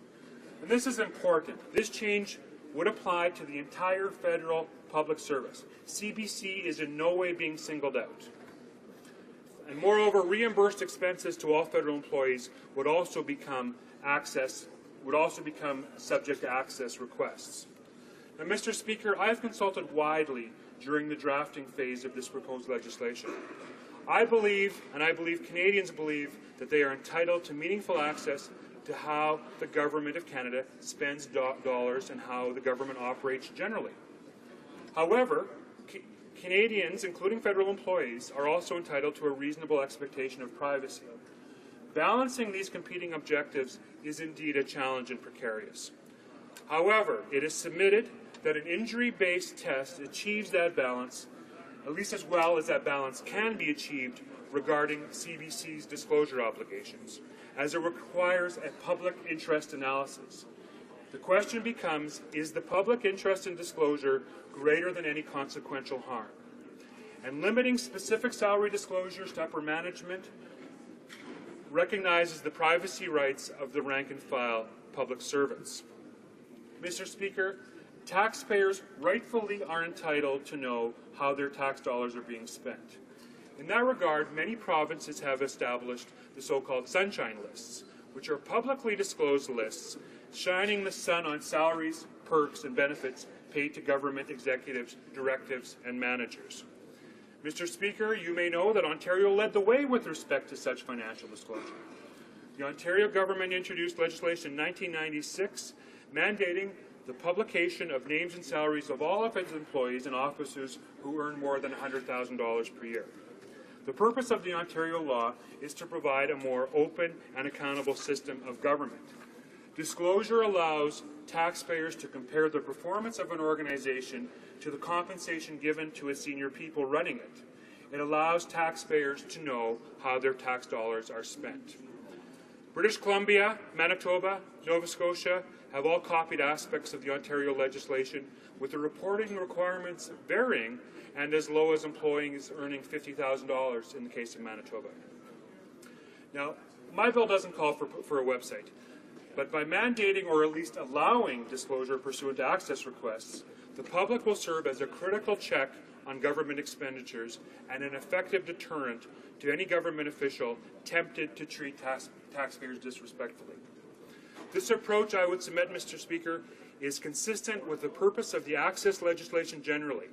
And this is important. This change would apply to the entire federal public service. CBC is in no way being singled out. And moreover, reimbursed expenses to all federal employees would also become subject to access requests. Now, Mr. Speaker, I have consulted widely during the drafting phase of this proposed legislation. I believe, and I believe Canadians believe, that they are entitled to meaningful access to how the Government of Canada spends dollars and how the government operates generally. However, Canadians, including federal employees, are also entitled to a reasonable expectation of privacy. Balancing these competing objectives is indeed a challenge and precarious. However, it is submitted that an injury-based test achieves that balance, at least as well as that balance can be achieved regarding CBC's disclosure obligations, as it requires a public interest analysis. The question becomes, is the public interest in disclosure greater than any consequential harm? And limiting specific salary disclosures to upper management recognizes the privacy rights of the rank-and-file public servants. Mr. Speaker, taxpayers rightfully are entitled to know how their tax dollars are being spent. In that regard, many provinces have established the so-called sunshine lists, which are publicly disclosed lists shining the sun on salaries, perks, and benefits paid to government executives, directives, and managers. Mr. Speaker, you may know that Ontario led the way with respect to such financial disclosure. The Ontario government introduced legislation in 1996 mandating the publication of names and salaries of all of its employees and officers who earn more than $100,000 per year. The purpose of the Ontario law is to provide a more open and accountable system of government. Disclosure allows taxpayers to compare the performance of an organization to the compensation given to its senior people running it. It allows taxpayers to know how their tax dollars are spent. British Columbia, Manitoba, Nova Scotia have all copied aspects of the Ontario legislation, with the reporting requirements varying and as low as employees earning $50,000 in the case of Manitoba. Now, my bill doesn't call for a website, but by mandating or at least allowing disclosure pursuant to access requests, the public will serve as a critical check on government expenditures and an effective deterrent to any government official tempted to treat taxpayers disrespectfully. This approach, I would submit, Mr. Speaker, is consistent with the purpose of the access legislation generally,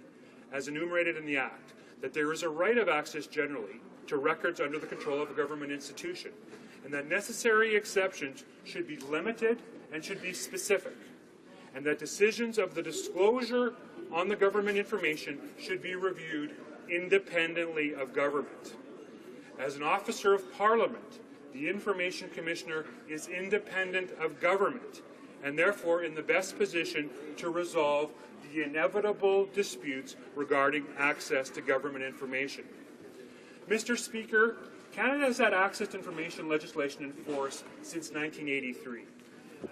as enumerated in the Act, that there is a right of access generally to records under the control of a government institution, and that necessary exceptions should be limited and should be specific, and that decisions of the disclosure on the government information should be reviewed independently of government. As an officer of Parliament, the Information Commissioner is independent of government and therefore in the best position to resolve the inevitable disputes regarding access to government information. Mr. Speaker, Canada has had access to information legislation in force since 1983.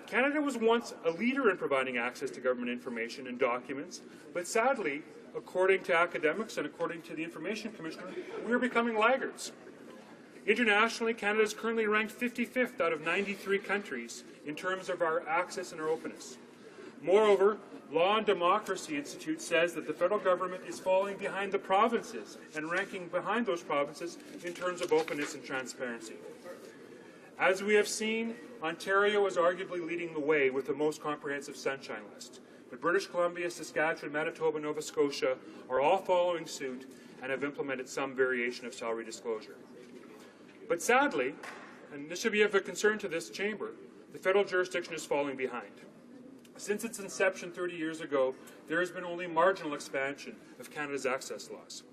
Canada was once a leader in providing access to government information and documents, but sadly, according to academics and according to the Information Commissioner, we are becoming laggards. Internationally, Canada is currently ranked 55th out of 93 countries in terms of our access and our openness. Moreover, Law and Democracy Institute says that the federal government is falling behind the provinces and ranking behind those provinces in terms of openness and transparency. As we have seen, Ontario is arguably leading the way with the most comprehensive sunshine list. but British Columbia, Saskatchewan, Manitoba, Nova Scotia are all following suit and have implemented some variation of salary disclosure. But sadly, and this should be of a concern to this chamber, the federal jurisdiction is falling behind. Since its inception 30 years ago, there has been only marginal expansion of Canada's access laws.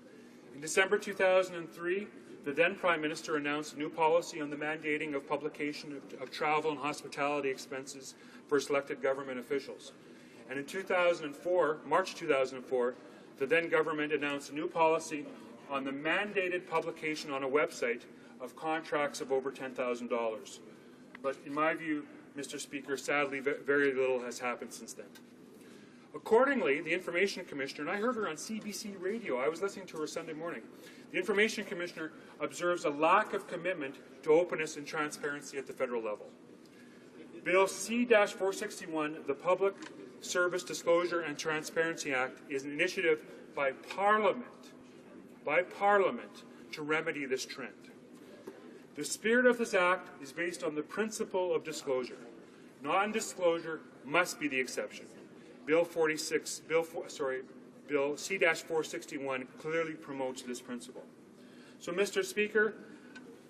In December 2003, the then Prime Minister announced a new policy on the mandating of publication of travel and hospitality expenses for selected government officials. And in 2004, March 2004, the then government announced a new policy on the mandated publication on a website of contracts of over $10,000. But in my view, Mr. Speaker, sadly, very little has happened since then. Accordingly, the Information Commissioner, and I heard her on CBC radio, I was listening to her Sunday morning, the Information Commissioner observes a lack of commitment to openness and transparency at the federal level. Bill C-461, the Public Service Disclosure and Transparency Act, is an initiative by Parliament to remedy this trend. The spirit of this act is based on the principle of disclosure. Non-disclosure must be the exception. Bill C-461 clearly promotes this principle. So, Mr. Speaker,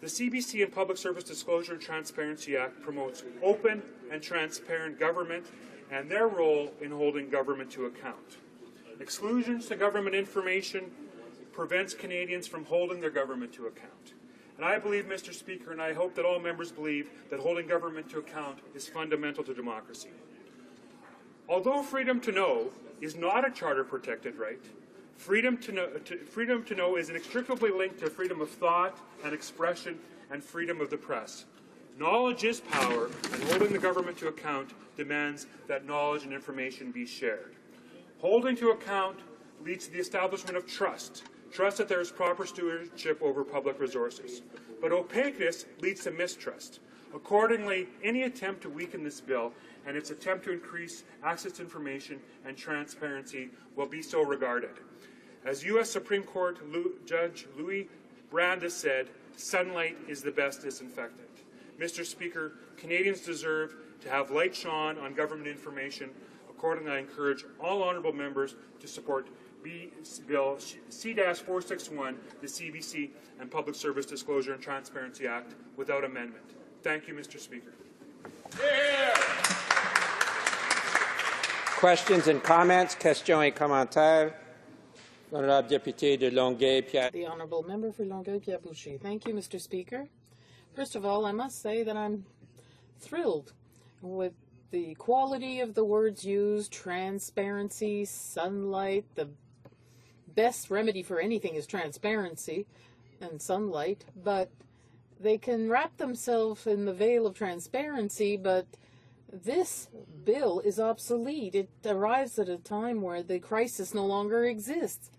the CBC and Public Service Disclosure and Transparency Act promotes open and transparent government and their role in holding government to account. Exclusions to government information prevents Canadians from holding their government to account. And I believe, Mr. Speaker, and I hope that all members believe, that holding government to account is fundamental to democracy. Although freedom to know is not a charter-protected right, freedom to know is inextricably linked to freedom of thought and expression and freedom of the press. Knowledge is power, and holding the government to account demands that knowledge and information be shared. Holding to account leads to the establishment of trust that there is proper stewardship over public resources. But opaqueness leads to mistrust. Accordingly, any attempt to weaken this bill and its attempt to increase access to information and transparency will be so regarded. As U.S. Supreme Court Judge Louis Brandeis said, sunlight is the best disinfectant. Mr. Speaker, Canadians deserve to have light shone on government information. Accordingly, I encourage all honourable members to support Bill C-461, the CBC and Public Service Disclosure and Transparency Act, without amendment. Thank you, Mr. Speaker.
Questions and comments? Questions et commentaires. Honorable député de Longueuil-Pierre.
The honourable member for Longueuil-Pierre-Boucher. Thank you, Mr. Speaker. First of all, I must say that I'm thrilled with the quality of the words used: transparency, sunlight. The best remedy for anything is transparency and sunlight, but they can wrap themselves in the veil of transparency, but this bill is obsolete. It arrives at a time where the crisis no longer exists.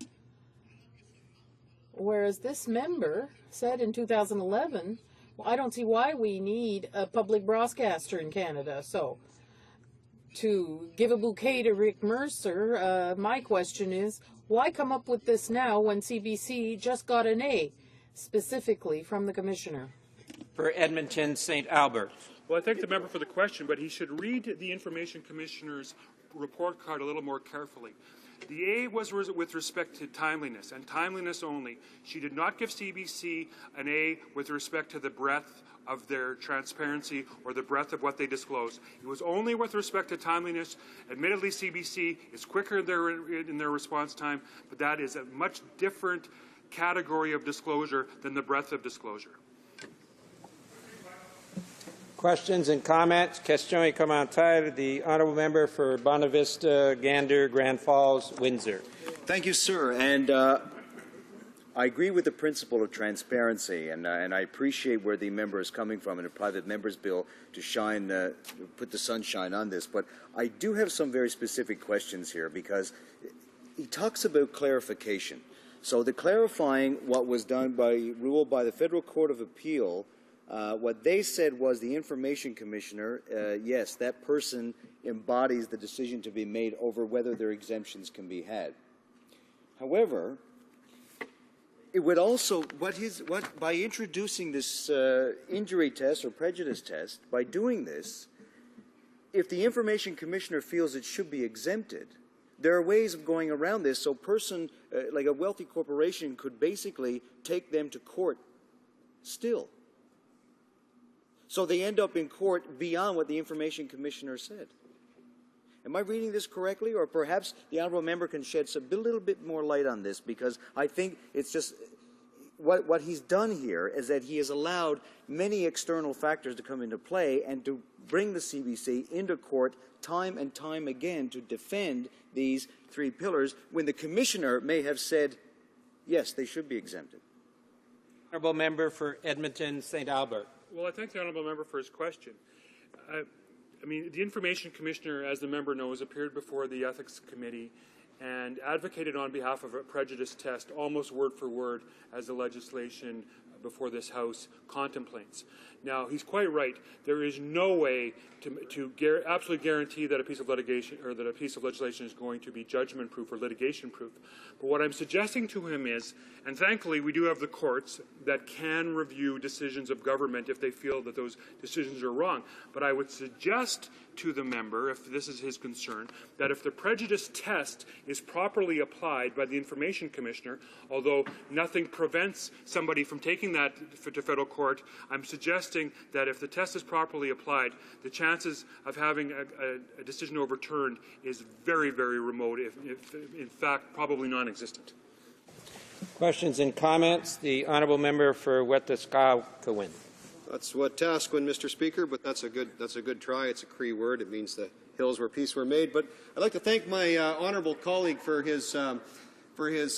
Whereas this member said in 2011, well, I don't see why we need a public broadcaster in Canada. So, to give a bouquet to Rick Mercer, my question is, why come up with this now when CBC just got an A, specifically from the Commissioner?
For Edmonton, St. Albert.
Well, I thank the member for the question, but he should read the Information Commissioner's report card a little more carefully. The A was with respect to timeliness, and timeliness only. She did not give CBC an A with respect to the breadth of their transparency or the breadth of what they disclose. It was only with respect to timeliness. Admittedly, CBC is quicker in their response time, but that is a much different category of disclosure than the breadth of disclosure.
Questions and comments? Questions et commentaires. The honourable member for Bonavista, Gander, Grand Falls, Windsor.
Thank you, sir. And I agree with the principle of transparency, and I appreciate where the member is coming from in a private member's bill to shine, put the sunshine on this. But I do have some very specific questions here because he talks about clarification. So the clarifying what was done by rule by the Federal Court of Appeal. What they said was the Information Commissioner, yes, that person embodies the decision to be made over whether their exemptions can be had. However, it would also, by introducing this injury test or prejudice test, by doing this, if the Information Commissioner feels it should be exempted, there are ways of going around this. So a person, like a wealthy corporation, could basically take them to court still. So they end up in court beyond what the Information Commissioner said. Am I reading this correctly? Or perhaps the honourable member can shed a little bit more light on this, because I think it's just what he's done here is that he has allowed many external factors to come into play and to bring the CBC into court time and time again to defend these three pillars, when the Commissioner may have said, yes, they should be exempted.
Honourable member for Edmonton St. Albert.
Well, I thank the honourable member for his question. I mean, the Information Commissioner, as the member knows, appeared before the Ethics Committee and advocated on behalf of a prejudice test, almost word for word, as the legislation before this House contemplates. Now, he's quite right. There is no way to absolutely guarantee that a piece of litigation or that a piece of legislation is going to be judgment-proof or litigation-proof. But what I'm suggesting to him is, and thankfully we do have the courts that can review decisions of government if they feel that those decisions are wrong. But I would suggest to the member, if this is his concern, that if the prejudice test is properly applied by the Information Commissioner, although nothing prevents somebody from taking that to federal court, I'm suggesting that if the test is properly applied, the chances of having a decision overturned is very, very remote, if in fact probably non-existent.
Questions and comments? The honourable member for Wetaskiwin.
That's Wetaskiwin, Mr. Speaker, but that's a good try. It's a Cree word. It means the hills where peace were made. But I'd like to thank my honourable colleague for his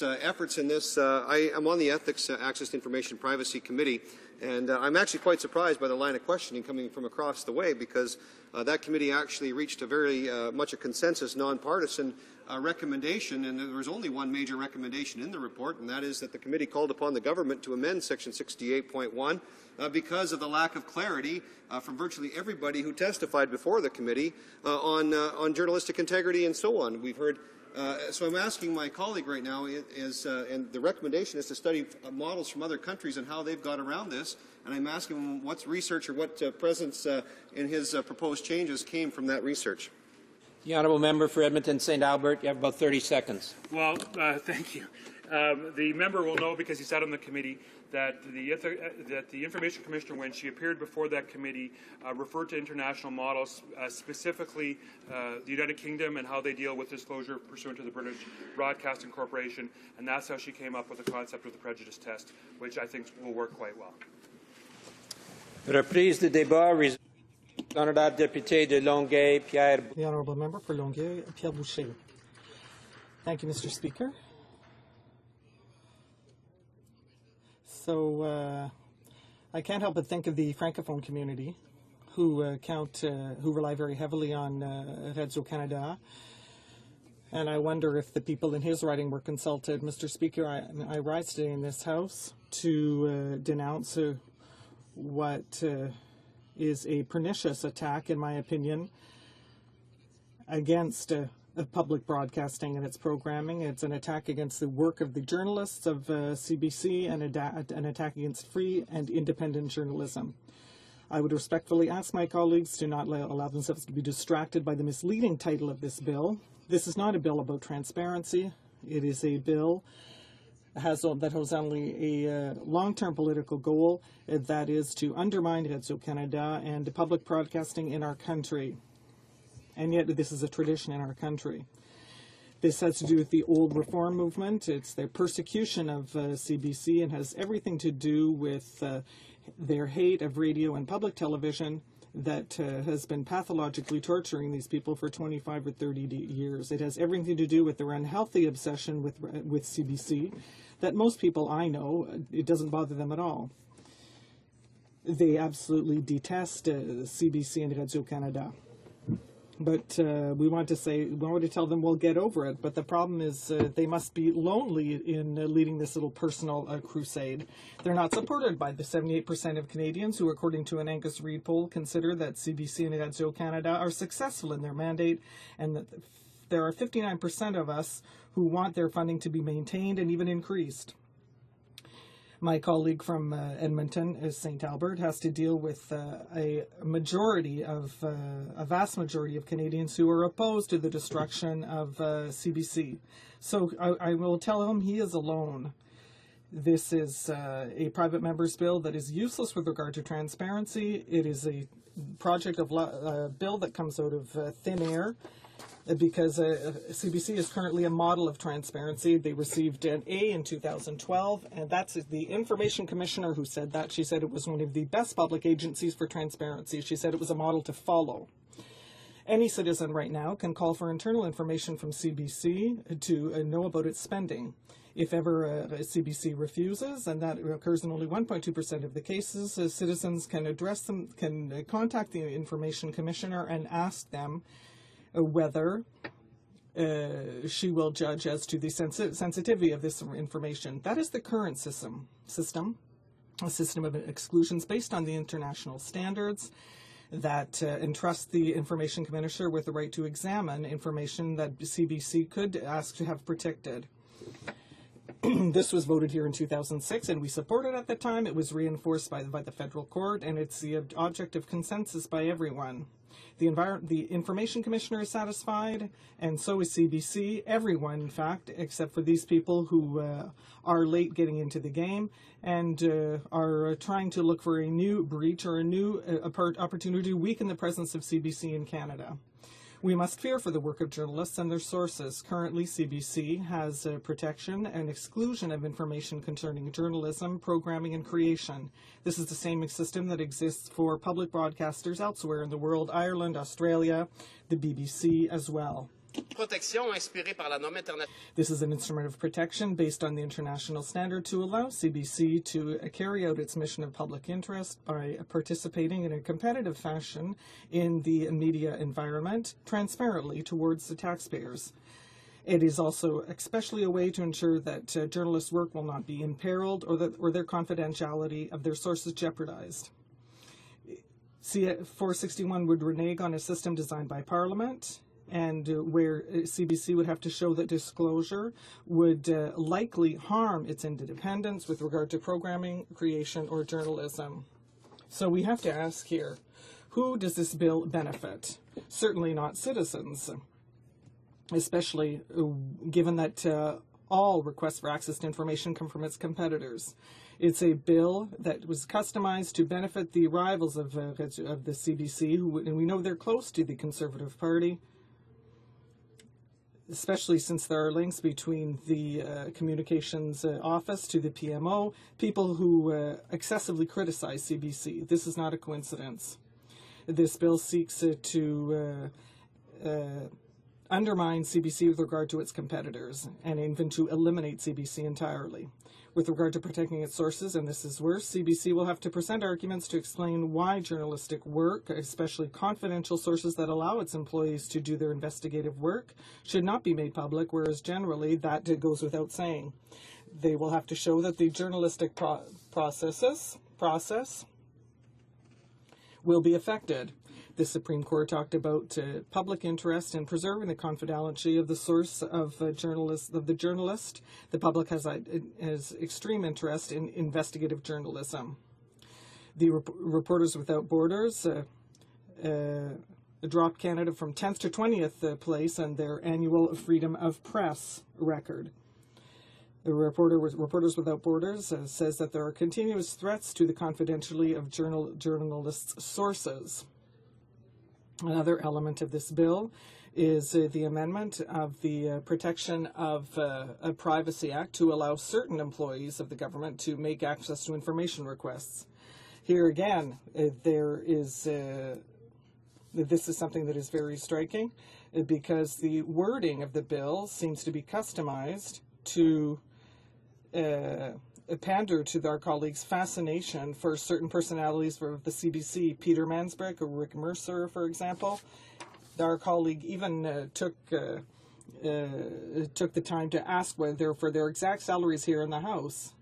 efforts in this. I am on the Ethics, Access to Information, Privacy Committee, and I'm actually quite surprised by the line of questioning coming from across the way, because that committee actually reached a very much a consensus, nonpartisan recommendation, and there was only one major recommendation in the report, and that is that the committee called upon the government to amend Section 68.1 because of the lack of clarity from virtually everybody who testified before the committee on journalistic integrity and so on. We've heard. So I'm asking my colleague right now, and the recommendation is to study models from other countries and how they've got around this, and I'm asking him what research or what presence in his proposed changes came from that research.
The honourable member for Edmonton St. Albert, you have about 30 seconds.
Well, thank you. The member will know, because he sat on the committee, that the Information Commissioner, when she appeared before that committee, referred to international models, specifically the United Kingdom and how they deal with disclosure pursuant to the British Broadcasting Corporation, and that's how she came up with the concept of the prejudice test, which I think will work quite well.
Reprise de débat. Honourable député de Longueuil, Pierre.
The honourable member for Longueuil, Pierre Boucher. Thank you, Mr. Speaker. So I can't help but think of the Francophone community, who rely very heavily on Radio-Canada, and I wonder if the people in his riding were consulted. Mr. Speaker, I rise today in this House to denounce what is a pernicious attack, in my opinion, against public broadcasting and its programming. It's an attack against the work of the journalists of CBC and an attack against free and independent journalism. I would respectfully ask my colleagues to not allow themselves to be distracted by the misleading title of this bill. This is not a bill about transparency. It is a bill that has only a long-term political goal, that is to undermine Radio-Canada and public broadcasting in our country. And yet this is a tradition in our country. This has to do with the old reform movement. It's the persecution of CBC, and has everything to do with their hate of radio and public television that has been pathologically torturing these people for 25 or 30 years. It has everything to do with their unhealthy obsession with CBC that most people I know, it doesn't bother them at all. They absolutely detest CBC and Radio-Canada. But we want to tell them we'll get over it. But the problem is they must be lonely in leading this little personal crusade. They're not supported by the 78% of Canadians who, according to an Angus Reid poll, consider that CBC and Radio-Canada are successful in their mandate, and that there are 59% of us who want their funding to be maintained and even increased. My colleague from Edmonton, St. Albert, has to deal with a vast majority of Canadians who are opposed to the destruction of CBC. So I will tell him he is alone. This is a private member's bill that is useless with regard to transparency. It is a project of bill that comes out of thin air, because CBC is currently a model of transparency. They received an A in 2012, and that's the information commissioner who said that. She said it was one of the best public agencies for transparency. She said it was a model to follow. Any citizen right now can call for internal information from CBC to know about its spending. If ever CBC refuses, and that occurs in only 1.2% of the cases, citizens can contact the information commissioner and ask them whether she will judge as to the sensitivity of this information. That is the current system, a system of exclusions based on the international standards that entrusts the information commissioner with the right to examine information that CBC could ask to have protected. This was voted here in 2006, and we supported it at the time. It was reinforced by the federal court, and it's the object of consensus by everyone. The information commissioner is satisfied, and so is CBC. Everyone, in fact, except for these people who are late getting into the game and are trying to look for a new breach or a new opportunity to weaken the presence of CBC in Canada. We must fear for the work of journalists and their sources. Currently, CBC has protection and exclusion of information concerning journalism, programming, and creation. This is the same system that exists for public broadcasters elsewhere in the world, Ireland, Australia, the BBC as well. This is an instrument of protection based on the international standard to allow CBC to carry out its mission of public interest by participating in a competitive fashion in the media environment transparently towards the taxpayers. It is also especially a way to ensure that journalists' work will not be imperiled or their confidentiality of their sources jeopardized. 461 would renege on a system designed by Parliament, and where CBC would have to show that disclosure would likely harm its independence with regard to programming, creation, or journalism. So we have to ask here, who does this bill benefit? Certainly not citizens, especially given that all requests for access to information come from its competitors. It's a bill that was customized to benefit the rivals of the CBC, and we know they're close to the Conservative Party, especially since there are links between the communications office to the PMO, people who excessively criticize CBC. This is not a coincidence. This bill seeks to undermine CBC with regard to its competitors and even to eliminate CBC entirely. With regard to protecting its sources, and this is worse, CBC will have to present arguments to explain why journalistic work, especially confidential sources that allow its employees to do their investigative work, should not be made public, whereas generally that goes without saying. They will have to show that the journalistic process will be affected. The Supreme Court talked about public interest in preserving the confidentiality of the source of the journalist. The public has extreme interest in investigative journalism. The Reporters Without Borders dropped Canada from 10th to 20th place on their annual Freedom of Press record. The Reporters Without Borders says that there are continuous threats to the confidentiality of journalists' sources. Another element of this bill is the amendment of the Protection of Privacy Act to allow certain employees of the government to make access to information requests. Here again, this is something that is very striking because the wording of the bill seems to be customized to pander to our colleagues' fascination for certain personalities of the CBC, Peter Mansbrook or Rick Mercer, for example. Our colleague even took the time to ask whether for their exact salaries here in the House.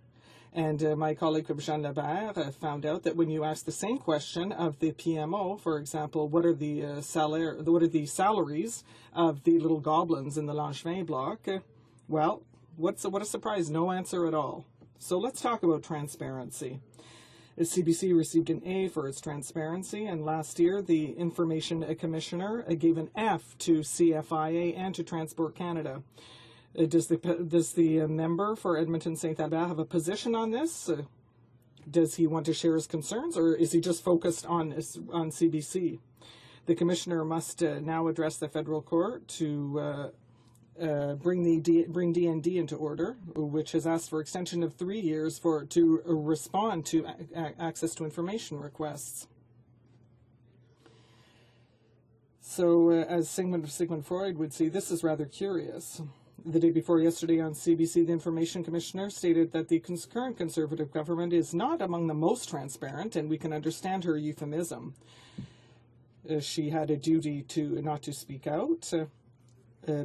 And my colleague Jean Lebert found out that when you ask the same question of the PMO, for example, what are the salaries of the little goblins in the Langevin block? Well, what a surprise! No answer at all. So let's talk about transparency. The CBC received an A for its transparency, and last year the Information Commissioner gave an F to CFIA and to Transport Canada. Does the member for Edmonton St. Albert have a position on this? Does he want to share his concerns, or is he just focused on CBC? The Commissioner must now address the federal court to bring DND into order, which has asked for extension of 3 years to respond to access to information requests. So, as Sigmund Freud would say, this is rather curious. The day before yesterday on CBC, the Information Commissioner stated that the current Conservative government is not among the most transparent, and we can understand her euphemism. She had a duty not to speak out,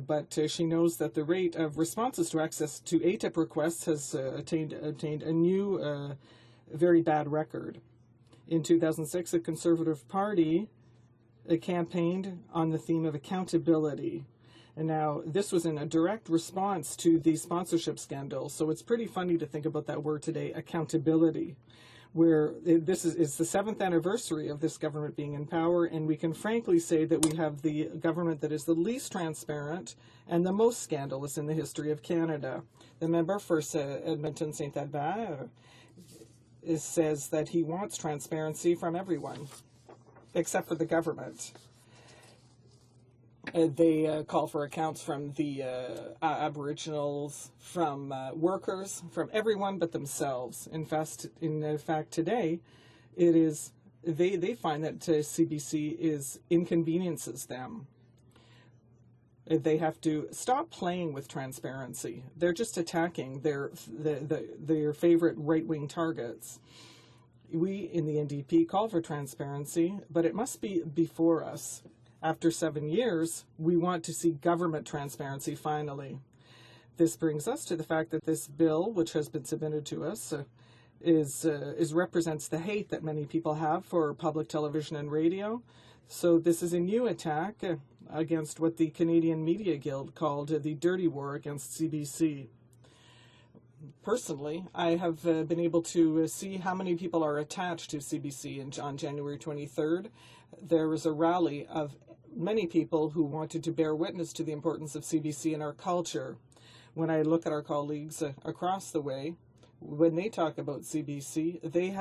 but she knows that the rate of responses to access to ATIP requests has attained a new, very bad record. In 2006, the Conservative Party campaigned on the theme of accountability. And now, this was in a direct response to the sponsorship scandal, so it's pretty funny to think about that word today, accountability, where this is the 7th anniversary of this government being in power, and we can frankly say that we have the government that is the least transparent and the most scandalous in the history of Canada. The member for Edmonton St. Albert says that he wants transparency from everyone, except for the government. They call for accounts from the Aboriginals, from workers, from everyone but themselves. In fact, today, it is they find that CBC inconveniences them. They have to stop playing with transparency. They're just attacking their favorite right-wing targets. We in the NDP call for transparency, but it must be before us. After 7 years, we want to see government transparency finally. This brings us to the fact that this bill, which has been submitted to us, represents the hate that many people have for public television and radio. So this is a new attack against what the Canadian Media Guild called the dirty war against CBC. Personally, I have been able to see how many people are attached to CBC on January 23rd. There was a rally of many people who wanted to bear witness to the importance of CBC in our culture. When I look at our colleagues across the way, when they talk about CBC, they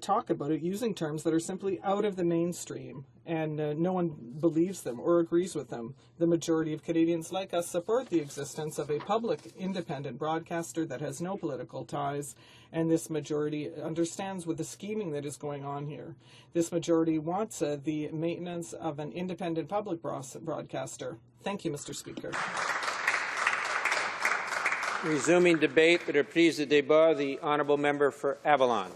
talk about it using terms that are simply out of the mainstream, and no one believes them or agrees with them. The majority of Canadians like us support the existence of a public, independent broadcaster that has no political ties, and this majority understands with the scheming that is going on here. This majority wants the maintenance of an independent public broadcaster. Thank you, Mr. Speaker.
Resuming debate, the reprise de débat, the honourable member for Avalon.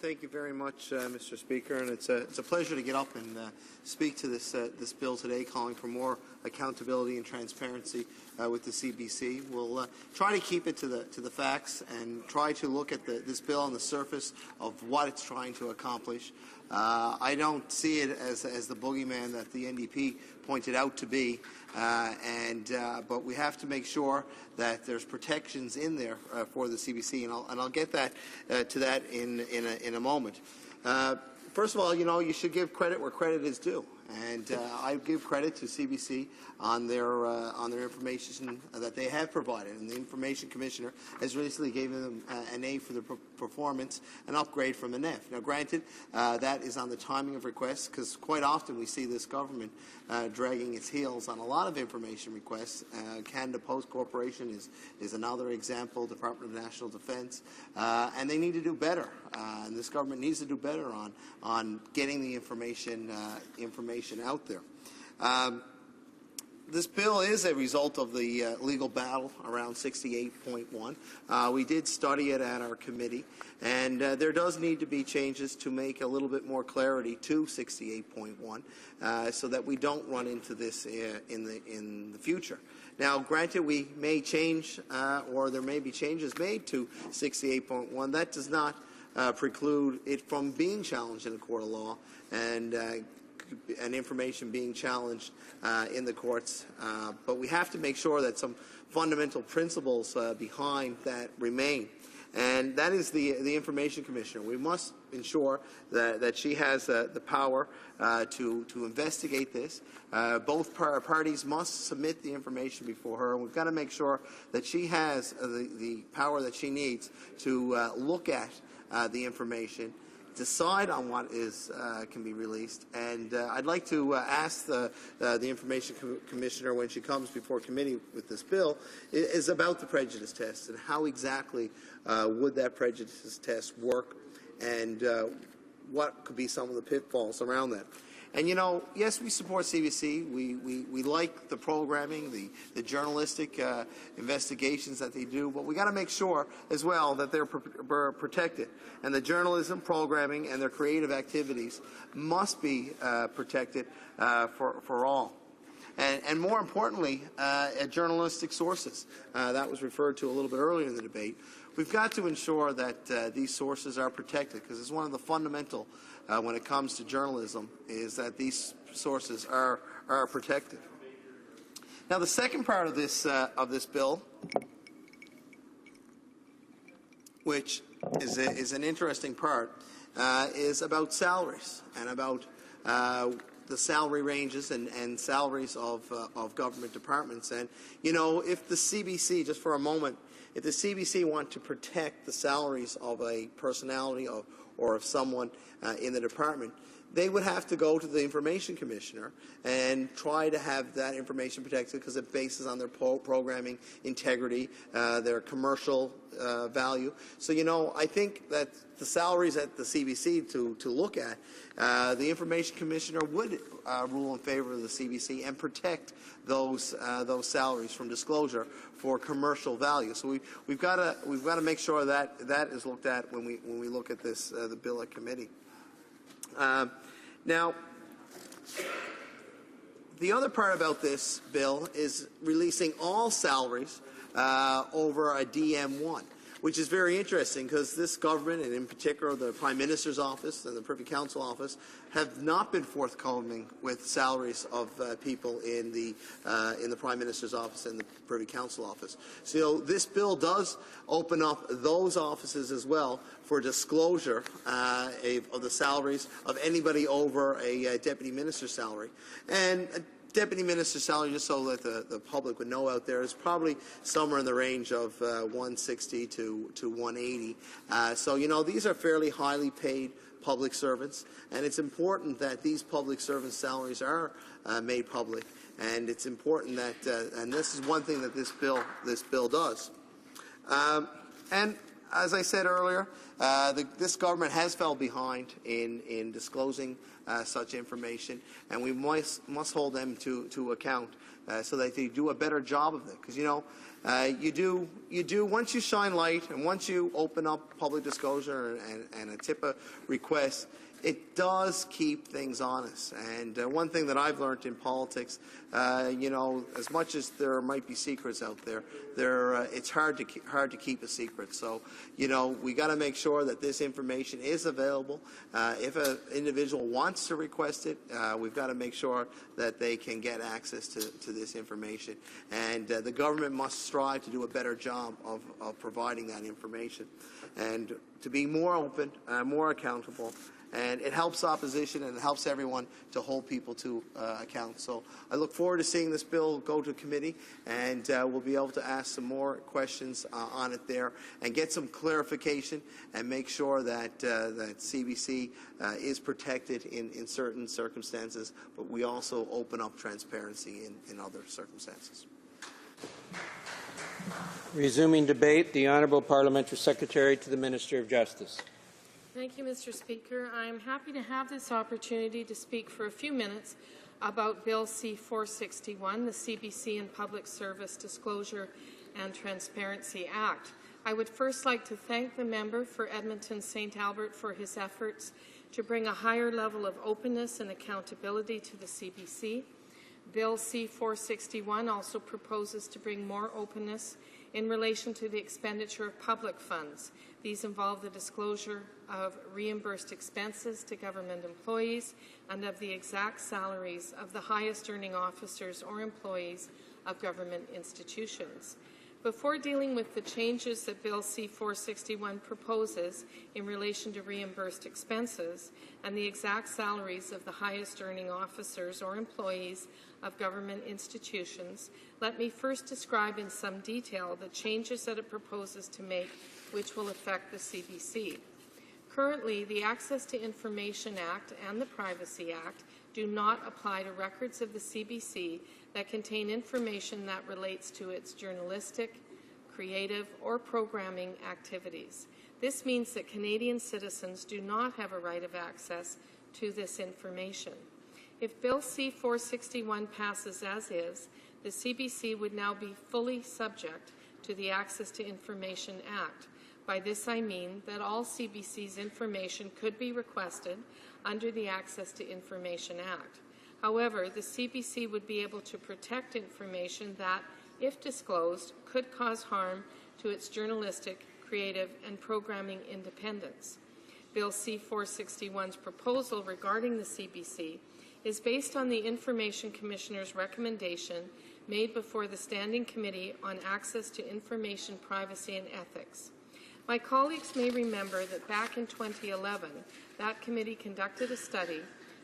Thank you very much, Mr. Speaker, and it's a pleasure to get up and speak to this bill today, calling for more accountability and transparency with the CBC. We'll try to keep it to the facts and try to look at this bill on the surface of what it's trying to accomplish. I don't see it as the boogeyman that the NDP pointed out to be, but we have to make sure that there's protections in there for the CBC, and I'll get to that in a moment. First of all, you should give credit where credit is due, and I give credit to CBC on their information that they have provided, and the Information Commissioner has recently given them an A for their performance, an upgrade from an F. Now, granted, that is on the timing of requests, because quite often we see this government dragging its heels on a lot of information requests. Canada Post Corporation is another example, Department of National Defence, and they need to do better. And this government needs to do better on getting the information out there. This bill is a result of the legal battle around 68.1. We did study it at our committee, and there does need to be changes to make a little bit more clarity to 68.1 so that we don't run into this in the future. Now, granted, we may change or there may be changes made to 68.1. That does not preclude it from being challenged in a court of law and and information being challenged in the courts. But we have to make sure that some fundamental principles behind that remain. And that is the Information Commissioner. We must ensure that she has the power to investigate this. Both parties must submit the information before her. We've got to make sure that she has the power that she needs to look at the information, decide on what can be released. And I'd like to ask the Information Commissioner, when she comes before committee with this bill, is about the prejudice test and how exactly would that prejudice test work, and what could be some of the pitfalls around that. And, you know, yes, we support CBC. We like the programming, the journalistic investigations that they do, but we got to make sure as well that they're protected. And the journalism, programming, and their creative activities must be protected for all. And more importantly, at journalistic sources. That was referred to a little bit earlier in the debate. We've got to ensure that these sources are protected, because it's one of the fundamental when it comes to journalism, is that these sources are protected. Now, the second part of this bill, which is an interesting part, is about salaries and about the salary ranges and salaries of government departments. And, you know, if the CBC, just for a moment, if the CBC want to protect the salaries of a personality or of someone in the department, they would have to go to the Information Commissioner and try to have that information protected, because it bases on their programming integrity, their commercial value. So, you know, I think that the salaries at the CBC to look at, the Information Commissioner would rule in favor of the CBC and protect those salaries from disclosure for commercial value. So we've got to make sure that that is looked at when we look at this the bill at committee. Now, the other part about this bill is releasing all salaries over a DM1, which is very interesting, because this government, and in particular the Prime Minister's office and the Privy Council office, have not been forthcoming with salaries of people in the Prime Minister's office and the Privy Council office. So this bill does open up those offices as well for disclosure of the salaries of anybody over a deputy minister's salary. And deputy minister's salary, just so that the public would know out there, is probably somewhere in the range of 160 to 180. So, you know, these are fairly highly paid public servants, and it's important that these public servant salaries are made public. And it's important that, and this is one thing that this bill does. And as I said earlier, this government has fell behind in disclosing such information, and we must hold them to account so that they do a better job of it. Because, you know, you do once you shine light and once you open up public disclosure and a TIPA request, it does keep things honest. And one thing that I've learned in politics, you know, as much as there might be secrets out there, it's hard to keep a secret. So, you know, we got to make sure that this information is available. If an individual wants to request it, we've got to make sure that they can get access to this information. And the government must strive to do a better job of providing that information, and to be more open, more accountable. And it helps opposition, and it helps everyone to hold people to account. So I look forward to seeing this bill go to committee, and we'll be able to ask some more questions on it there and get some clarification and make sure that that CBC is protected in certain circumstances, but we also open up transparency in other circumstances.
Resuming debate, the Honourable Parliamentary Secretary to the Minister of Justice.
Thank you, Mr. Speaker. I am happy to have this opportunity to speak for a few minutes about Bill C-461, the CBC and Public Service Disclosure and Transparency Act. I would first like to thank the member for Edmonton St. Albert for his efforts to bring a higher level of openness and accountability to the CBC. Bill C-461 also proposes to bring more openness in relation to the expenditure of public funds. These involve the disclosure of reimbursed expenses to government employees and of the exact salaries of the highest earning officers or employees of government institutions. Before dealing with the changes that Bill C-461 proposes in relation to reimbursed expenses and the exact salaries of the highest earning officers or employees of government institutions, let me first describe in some detail the changes that it proposes to make which will affect the CBC. Currently, the Access to Information Act and the Privacy Act do not apply to records of the CBC that contain information that relates to its journalistic, creative, or programming activities. This means that Canadian citizens do not have a right of access to this information. If Bill C-461 passes as is, the CBC would now be fully subject to the Access to Information Act. By this I mean that all CBC's information could be requested under the Access to Information Act. However, the CBC would be able to protect information that, if disclosed, could cause harm to its journalistic, creative, and programming independence. Bill C-461's proposal regarding the CBC is based on the Information Commissioner's recommendation made before the Standing Committee on Access to Information, Privacy and Ethics. My colleagues may remember that back in 2011, that committee conducted a study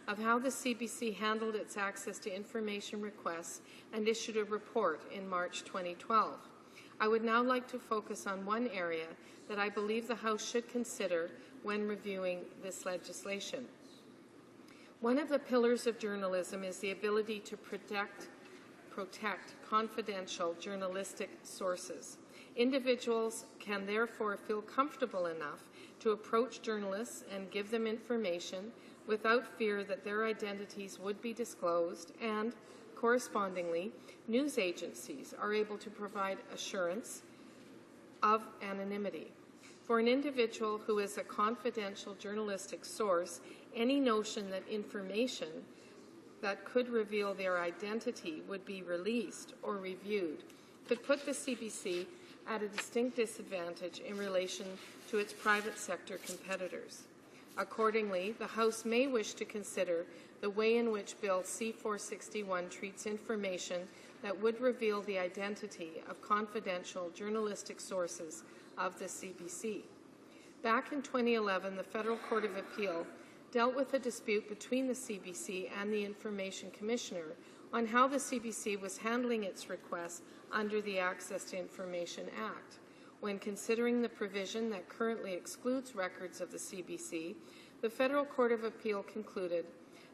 of how the CBC handled its access to information requests and issued a report in March 2012. I would now like to focus on one area that I believe the House should consider when reviewing this legislation. One of the pillars of journalism is the ability to protect confidential journalistic sources. Individuals can therefore feel comfortable enough to approach journalists and give them information without fear that their identities would be disclosed, and, correspondingly, news agencies are able to provide assurance of anonymity. For an individual who is a confidential journalistic source, any notion that information that could reveal their identity would be released or reviewed could put the CBC at a distinct disadvantage in relation to its private sector competitors. Accordingly, the House may wish to consider the way in which Bill C-461 treats information that would reveal the identity of confidential journalistic sources of the CBC. Back in 2011, the Federal Court of Appeal dealt with a dispute between the CBC and the Information Commissioner on how the CBC was handling its requests under the Access to Information Act. When considering the provision that currently excludes records of the CBC, the Federal Court of Appeal concluded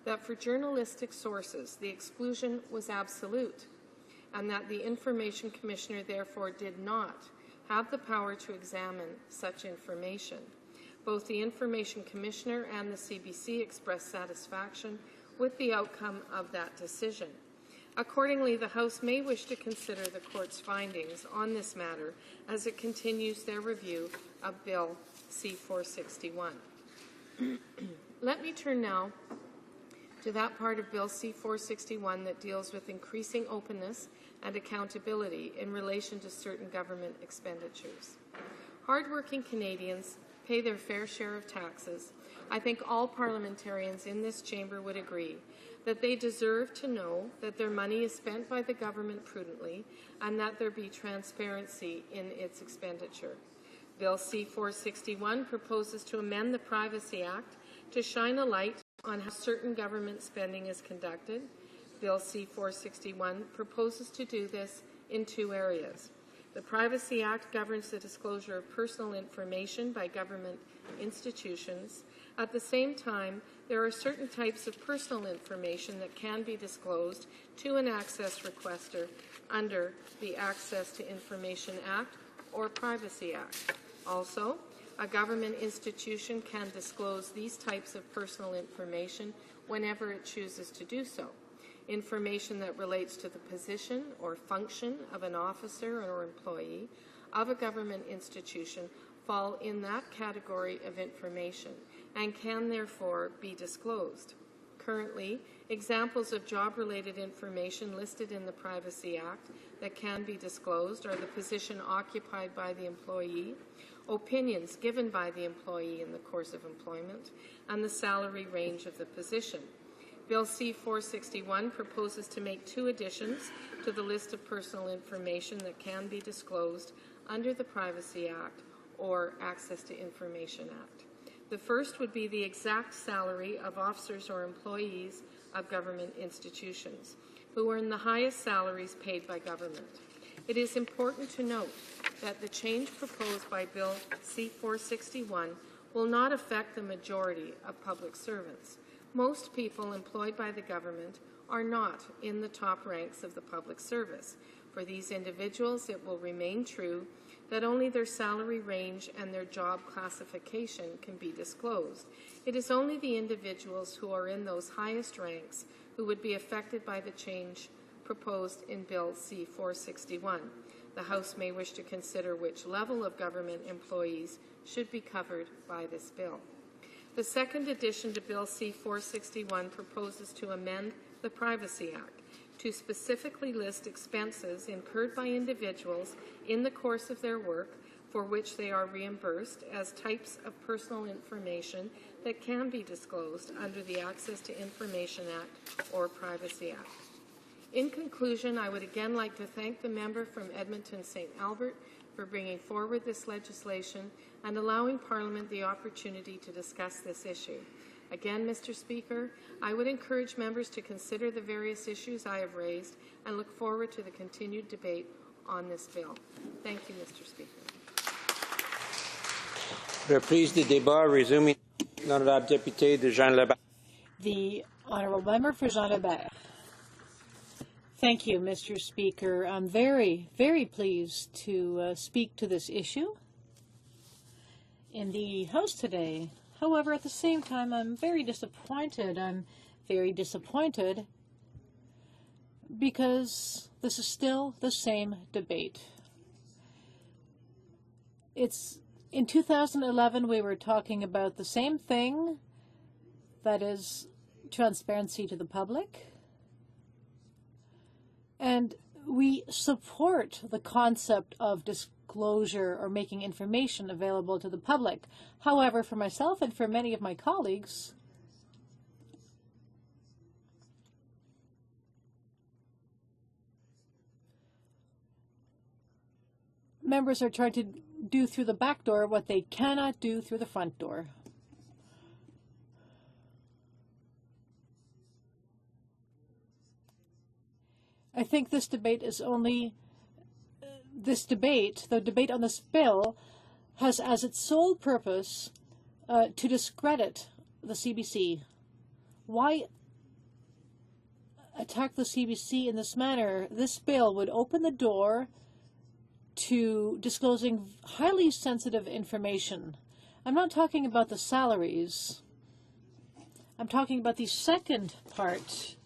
that for journalistic sources, the exclusion was absolute, and that the Information Commissioner therefore did not have the power to examine such information. Both the Information Commissioner and the CBC expressed satisfaction with the outcome of that decision. Accordingly, the House may wish to consider the Court's findings on this matter as it continues their review of Bill C-461. Let me turn now to that part of Bill C-461 that deals with increasing openness and accountability in relation to certain government expenditures. Hard-working Canadians pay their fair share of taxes. I think all parliamentarians in this chamber would agree that they deserve to know that their money is spent by the government prudently and that there be transparency in its expenditure. Bill C-461 proposes to amend the Privacy Act to shine a light on how certain government spending is conducted. Bill C-461 proposes to do this in two areas. The Privacy Act governs the disclosure of personal information by government institutions. At the same time, there are certain types of personal information that can be disclosed to an access requester under the Access to Information Act or Privacy Act. Also, a government institution can disclose these types of personal information whenever it chooses to do so. Information that relates to the position or function of an officer or employee of a government institution fall in that category of information and can therefore be disclosed. Currently, examples of job-related information listed in the Privacy Act that can be disclosed are the position occupied by the employee opinions given by the employee in the course of employment, and the salary range of the position. Bill C-461 proposes to make 2 additions to the list of personal information that can be disclosed under the Privacy Act or Access to Information Act. The first would be the exact salary of officers or employees of government institutions who earn the highest salaries paid by government. It is important to note that the change proposed by Bill C-461 will not affect the majority of public servants. Most people employed by the government are not in the top ranks of the public service. For these individuals, it will remain true that only their salary range and their job classification can be disclosed. It is only the individuals who are in those highest ranks who would be affected by the change proposed in Bill C-461. The House may wish to consider which level of government employees should be covered by this bill. The second addition to Bill C-461 proposes to amend the Privacy Act to specifically list expenses incurred by individuals in the course of their work for which they are reimbursed as types of personal information that can be disclosed under the Access to Information Act or Privacy Act. In conclusion, I would again like to thank the member from Edmonton St. Albert for bringing forward this legislation and allowing Parliament the opportunity to discuss this issue. Again, Mr. Speaker, I would encourage members to consider the various issues I have raised and look forward to the continued debate on this bill. Thank you, Mr. Speaker.
Reprise du débat, resuming. L'honorable député de Jean Lebert.
The honourable member for Jean Lebert. Thank you, Mr. Speaker. I'm very, very pleased to speak to this issue in the House today. However, at the same time, I'm very disappointed. I'm very disappointed because this is still the same debate. In 2011, we were talking about the same thing, that is transparency to the public. And we support the concept of disclosure or making information available to the public. However, for myself and for many of my colleagues, members are trying to do through the back door what they cannot do through the front door. I think this debate is only, the debate on this bill has as its sole purpose to discredit the CBC. Why attack the CBC in this manner? This bill would open the door to disclosing highly sensitive information. I'm not talking about the salaries. I'm talking about the second part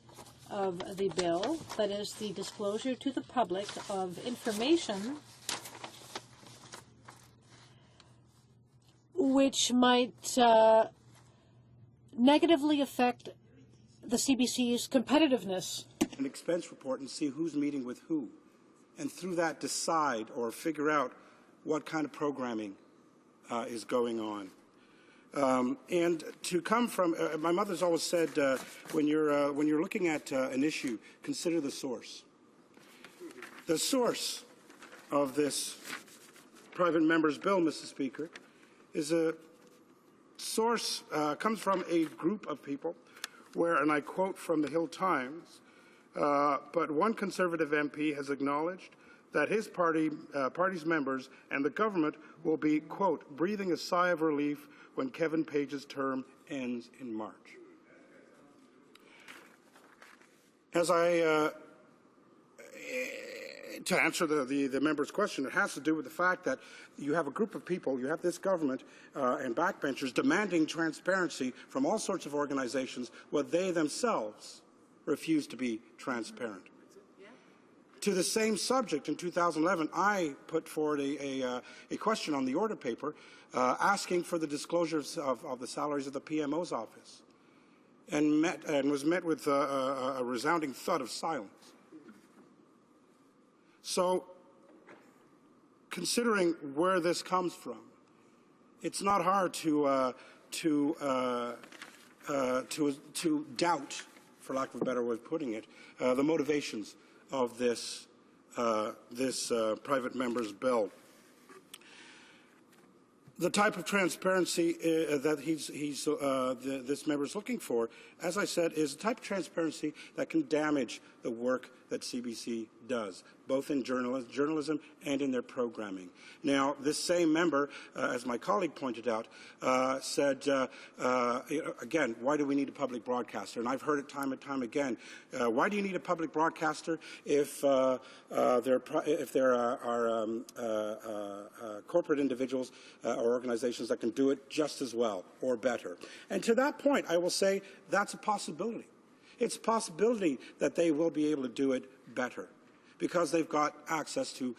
of the bill, that is the disclosure to the public of information which might negatively affect the CBC's competitiveness.
An expense report and see who's meeting with who, and through that decide or figure out what kind of programming is going on. And to come from, my mother's always said, when you're looking at an issue, consider the source. The source of this private member's bill, Mr. Speaker, is a source, comes from a group of people where, and I quote from the Hill Times, but one Conservative MP has acknowledged that his party's members and the government will be, quote, breathing a sigh of relief when Kevin Page's term ends in March. As I, to answer the member's question, it has to do with the fact that you have a group of people, you have this government and backbenchers demanding transparency from all sorts of organizations where they themselves refuse to be transparent. To the same subject, in 2011, I put forward a question on the order paper asking for the disclosures of the salaries of the PMO's office, and was met with a resounding thud of silence. So, considering where this comes from, it's not hard to doubt, for lack of a better way of putting it, the motivations of this private member's bill. The type of transparency that this member is looking for, as I said, is a type of transparency that can damage the work that CBC does, both in journalism and in their programming. Now, this same member, as my colleague pointed out, said, again, why do we need a public broadcaster? And I've heard it time and time again. Why do you need a public broadcaster if there are corporate individuals or organizations that can do it just as well or better? And to that point, I will say that's a possibility. It's a possibility that they will be able to do it better because they've got access to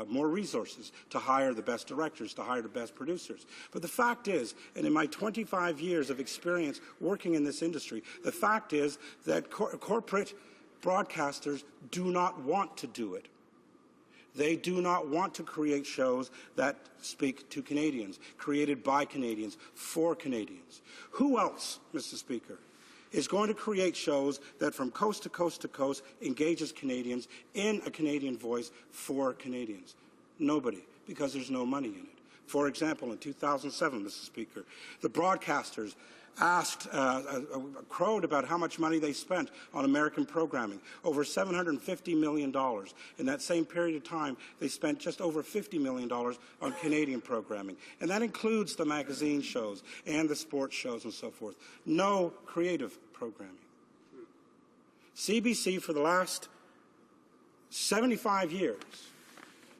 more resources to hire the best directors, to hire the best producers. But the fact is, and in my 25 years of experience working in this industry, the fact is that corporate broadcasters do not want to do it. They do not want to create shows that speak to Canadians, created by Canadians, for Canadians. Who else, Mr. Speaker, is going to create shows that from coast to coast to coast engages Canadians in a Canadian voice for Canadians? Nobody, because there's no money in it. For example, in 2007, Mr. Speaker, the broadcasters asked, crowed about how much money they spent on American programming, over $750 million. In that same period of time, they spent just over $50 million on Canadian programming. And that includes the magazine shows and the sports shows and so forth. No creative programming. CBC, for the last 75 years,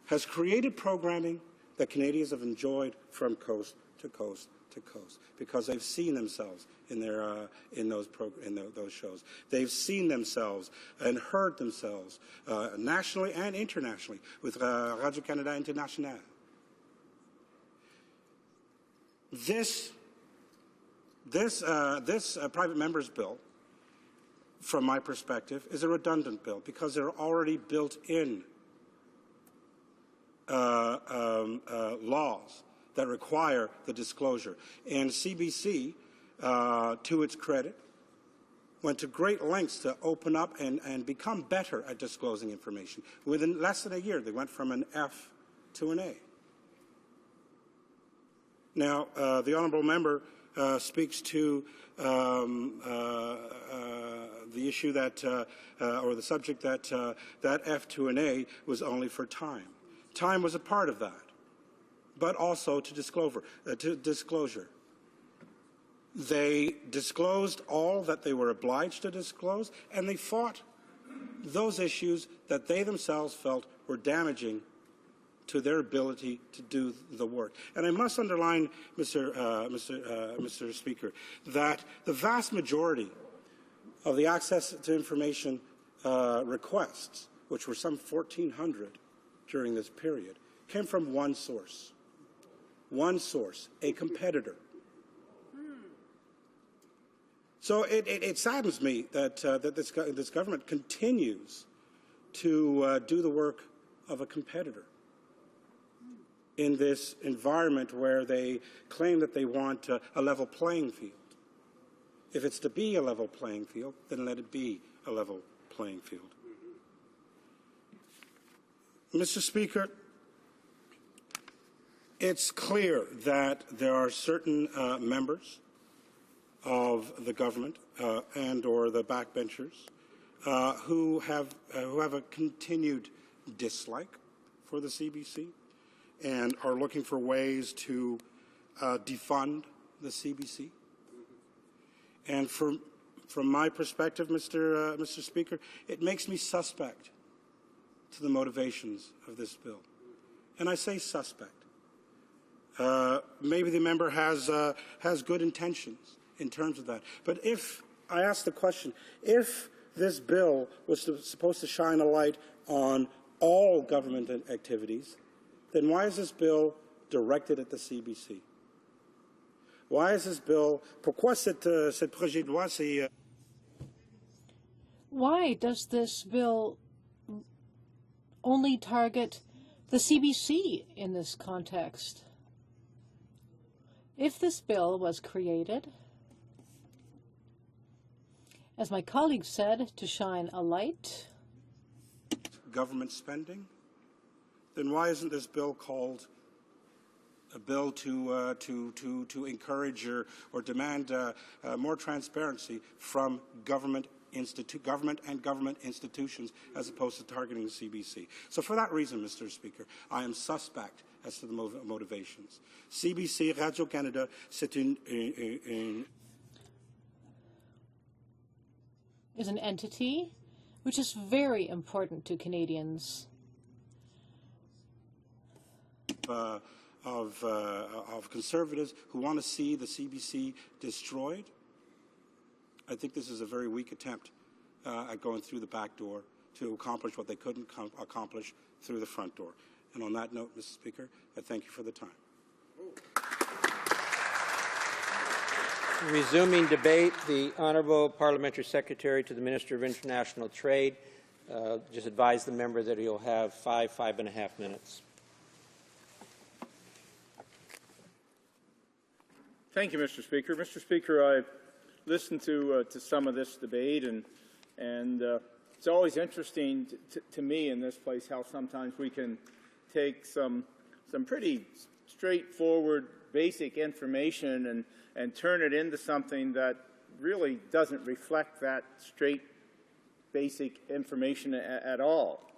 has created programming that Canadians have enjoyed from coast to coast to coast, because they've seen themselves in those shows. They've seen themselves and heard themselves nationally and internationally with Radio-Canada International. This private member's bill, from my perspective, is a redundant bill because there are already built-in laws that require the disclosure. And CBC, to its credit, went to great lengths to open up and become better at disclosing information. Within less than a year, they went from an F to an A. Now, the honourable member speaks to the issue that, or the subject that that F to an A was only for time. Time was a part of that, but also to disclosure. They disclosed all that they were obliged to disclose, and they fought those issues that they themselves felt were damaging to their ability to do the work. And I must underline, Mr. Speaker, that the vast majority of the access to information requests, which were some 1,400 during this period, came from one source, a competitor. So it saddens me that, that this government continues to do the work of a competitor in this environment where they claim that they want a level playing field. If it's to be a level playing field, then let it be a level playing field. Mr. Speaker, it's clear that there are certain members of the government and or the backbenchers who have a continued dislike for the CBC and are looking for ways to defund the CBC. And from my perspective, Mr. Speaker, it makes me suspect to the motivations of this bill. And I say suspect. Maybe the member has good intentions in terms of that. But if, I ask the question, if this bill was supposed to shine a light on all government activities, then why is this bill directed at the CBC? Why is this bill, pourquoi cette projet de loi, c'est...
Why does this bill only target the CBC in this context? If this bill was created, as my colleague said, to shine a light
government spending, then why isn't this bill called a bill to encourage or demand more transparency from government and government institutions as opposed to targeting the CBC? So for that reason, Mr. Speaker, I am suspect as to the motivations. CBC, Radio-Canada, c'est
is an entity which is very important to Canadians.
Of conservatives who want to see the CBC destroyed, I think this is a very weak attempt at going through the back door to accomplish what they couldn't accomplish through the front door. And on that note, Mr. Speaker, I thank you for the time.
Resuming debate, the Honourable Parliamentary Secretary to the Minister of International Trade just advised the member that he'll have 5.5 minutes.
Thank you, Mr. Speaker. Mr. Speaker, I've listened to some of this debate, and it's always interesting to me in this place how sometimes we can take some pretty straightforward, basic information and turn it into something that really doesn't reflect that straight, basic information at all.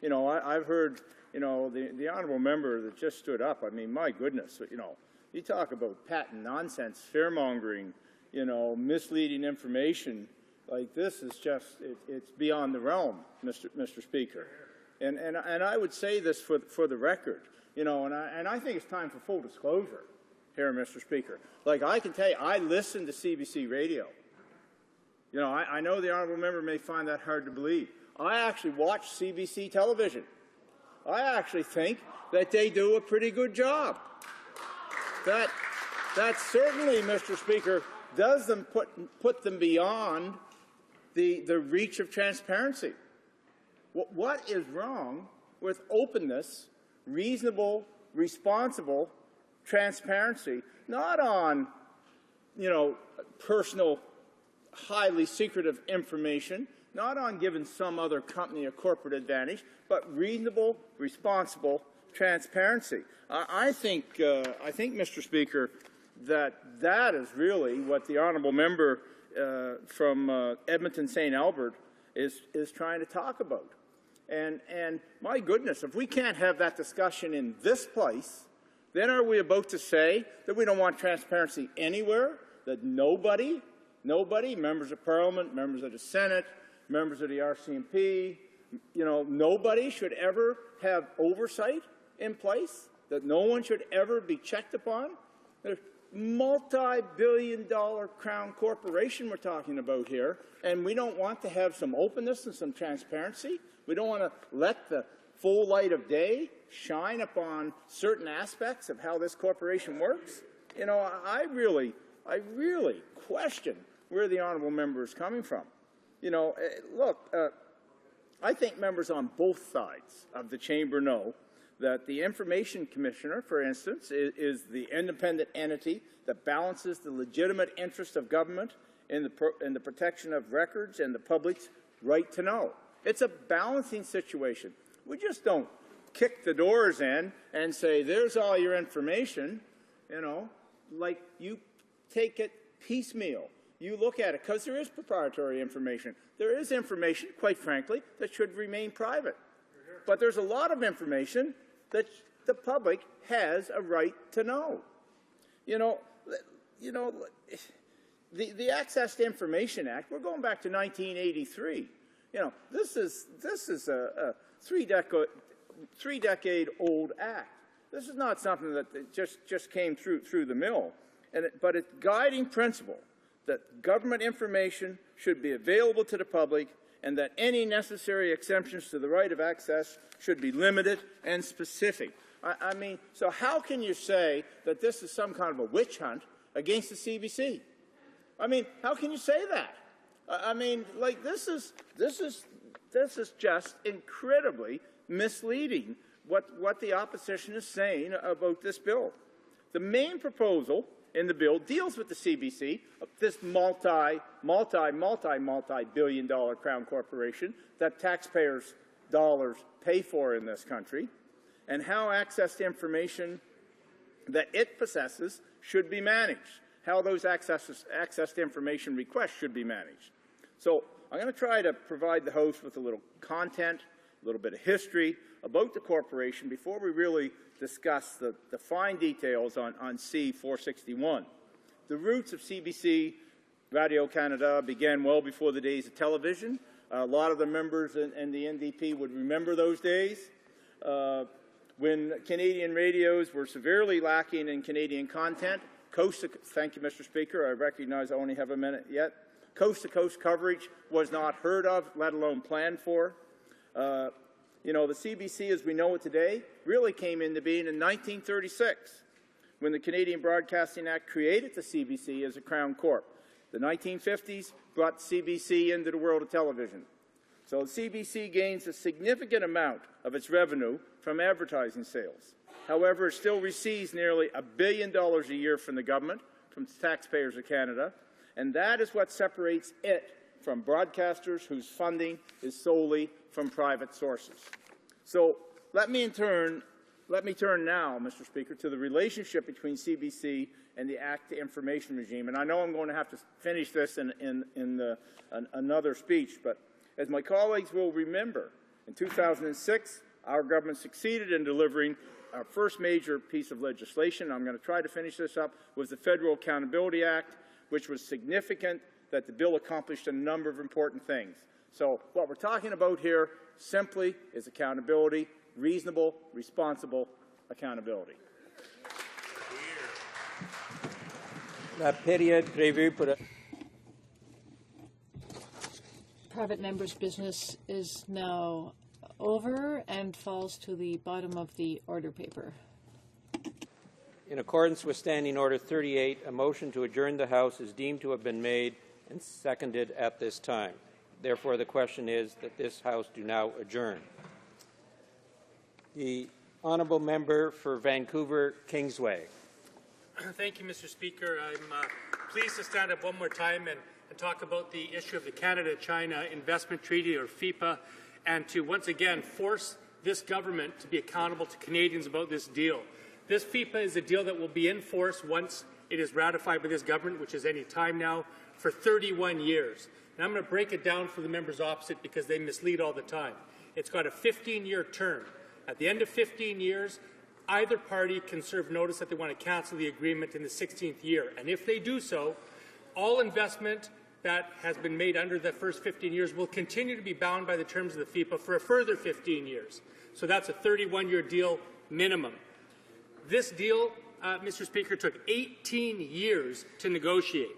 You know, I've heard, you know, the honourable member that just stood up. I mean, my goodness, you know, you talk about patent nonsense, fear-mongering, you know, misleading information. Like, this is just, it's beyond the realm, Mr. Speaker. And I would say this for the record, you know, and I think it's time for full disclosure here, Mr. Speaker. Like, I can tell you, I listen to CBC radio. You know, I know the honourable member may find that hard to believe. I actually watch CBC television. I actually think that they do a pretty good job. That certainly, Mr. Speaker, does them put them beyond the reach of transparency. What is wrong with openness, reasonable, responsible transparency, not on, you know, personal, highly secretive information, not on giving some other company a corporate advantage, but reasonable, responsible transparency. I think, Mr. Speaker, that is really what the honourable member from Edmonton St. Albert is trying to talk about. And my goodness, if we can't have that discussion in this place, then are we about to say that we don't want transparency anywhere, that nobody, members of Parliament, members of the Senate, members of the RCMP, you know, nobody should ever have oversight in place, that no one should ever be checked upon? There's multi-billion-dollar crown corporation we're talking about here, and we don't want to have some openness and some transparency? We don't want to let the full light of day shine upon certain aspects of how this corporation works? You know, I really question where the honourable member is coming from. You know, look, I think members on both sides of the chamber know that the Information Commissioner, for instance, is the independent entity that balances the legitimate interest of government in the protection of records and the public's right to know. It's a balancing situation. We just don't kick the doors in and say, there's all your information, you know, like you take it piecemeal. You look at it, because there is proprietary information. There is information, quite frankly, that should remain private. But there's a lot of information that the public has a right to know. You know, the Access to Information Act, we're going back to 1983. You know, this is a three-decade-old act. This is not something that just came through the mill. But its guiding principle that government information should be available to the public and that any necessary exemptions to the right of access should be limited and specific. I mean, so how can you say that this is some kind of a witch hunt against the CBC? I mean, how can you say that? I mean, like, this is just incredibly misleading what the opposition is saying about this bill. The main proposal in the bill deals with the CBC, this multi-billion-dollar crown corporation that taxpayers' dollars pay for in this country, and how access to information that it possesses should be managed, how those access to information requests should be managed. So I'm going to try to provide the host with a little content, a little bit of history about the corporation before we really discuss the fine details on C-461. The roots of CBC Radio-Canada began well before the days of television. A lot of the members in the NDP would remember those days when Canadian radios were severely lacking in Canadian content. Thank you, Mr. Speaker. I recognize I only have a minute yet. Coast-to-coast coverage was not heard of, let alone planned for. You know, the CBC, as we know it today, really came into being in 1936, when the Canadian Broadcasting Act created the CBC as a Crown Corp. The 1950s brought CBC into the world of television. So the CBC gains a significant amount of its revenue from advertising sales. However, it still receives nearly $1 billion a year from the government, from the taxpayers of Canada, and that is what separates it from broadcasters whose funding is solely from private sources. So let me turn now, Mr. Speaker, to the relationship between CBC and the Act to Information regime. And I know I'm going to have to finish this in another speech, but as my colleagues will remember, in 2006, our government succeeded in delivering our first major piece of legislation. I'm going to try to finish this up, was the Federal Accountability Act, which was significant that the bill accomplished a number of important things. So what we're talking about here simply is accountability, reasonable, responsible accountability.
La période prévue pour
Private members' business is now over and falls to the bottom of the order paper.
In accordance with Standing Order 38, a motion to adjourn the House is deemed to have been made and seconded at this time. Therefore, the question is that this House do now adjourn. The honourable member for Vancouver Kingsway.
Thank you, Mr. Speaker. I'm pleased to stand up one more time and talk about the issue of the Canada-China Investment Treaty, or FIPA, and to once again force this government to be accountable to Canadians about this deal. This FIPA is a deal that will be in force once it is ratified by this government, which is any time now, for 31 years. And I'm going to break it down for the members opposite because they mislead all the time. It's got a 15-year term. At the end of 15 years, either party can serve notice that they want to cancel the agreement in the 16th year. And if they do so, all investment that has been made under the first 15 years will continue to be bound by the terms of the FIPA for a further 15 years. So that's a 31-year deal minimum. This deal, Mr. Speaker, took 18 years to negotiate.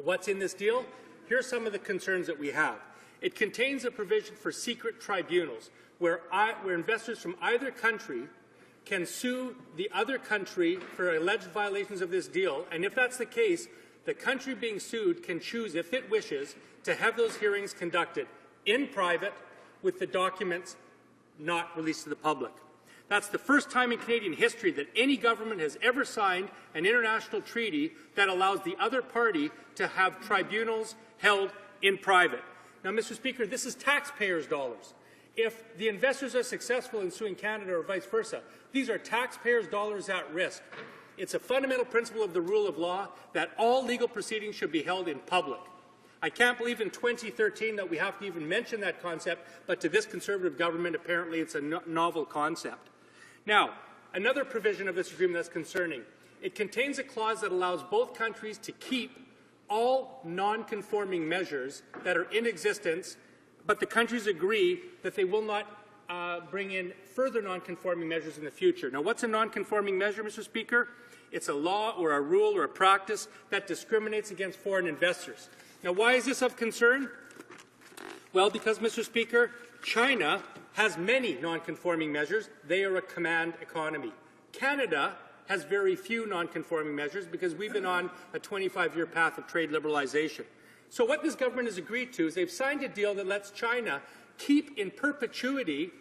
What's in this deal? Here are some of the concerns that we have. It contains a provision for secret tribunals where investors from either country can sue the other country for alleged violations of this deal, and if that's the case, the country being sued can choose, if it wishes, to have those hearings conducted in private with the documents not released to the public. That's the first time in Canadian history that any government has ever signed an international treaty that allows the other party to have tribunals held in private. Now, Mr. Speaker, this is taxpayers' dollars. If the investors are successful in suing Canada or vice versa, these are taxpayers' dollars at risk. It's a fundamental principle of the rule of law that all legal proceedings should be held in public. I can't believe in 2013 that we have to even mention that concept, but to this Conservative government, apparently it's a novel concept. Now, another provision of this agreement that's concerning. It contains a clause that allows both countries to keep all non-conforming measures that are in existence, but the countries agree that they will not bring in further non-conforming measures in the future. Now, what's a non-conforming measure, Mr. Speaker? It's a law or a rule or a practice that discriminates against foreign investors. Now, why is this of concern? Well, because, Mr. Speaker, China has many non-conforming measures. They are a command economy. Canada has very few non-conforming measures because we've been on a 25-year path of trade liberalization. So what this government has agreed to is they've signed a deal that lets China keep in perpetuity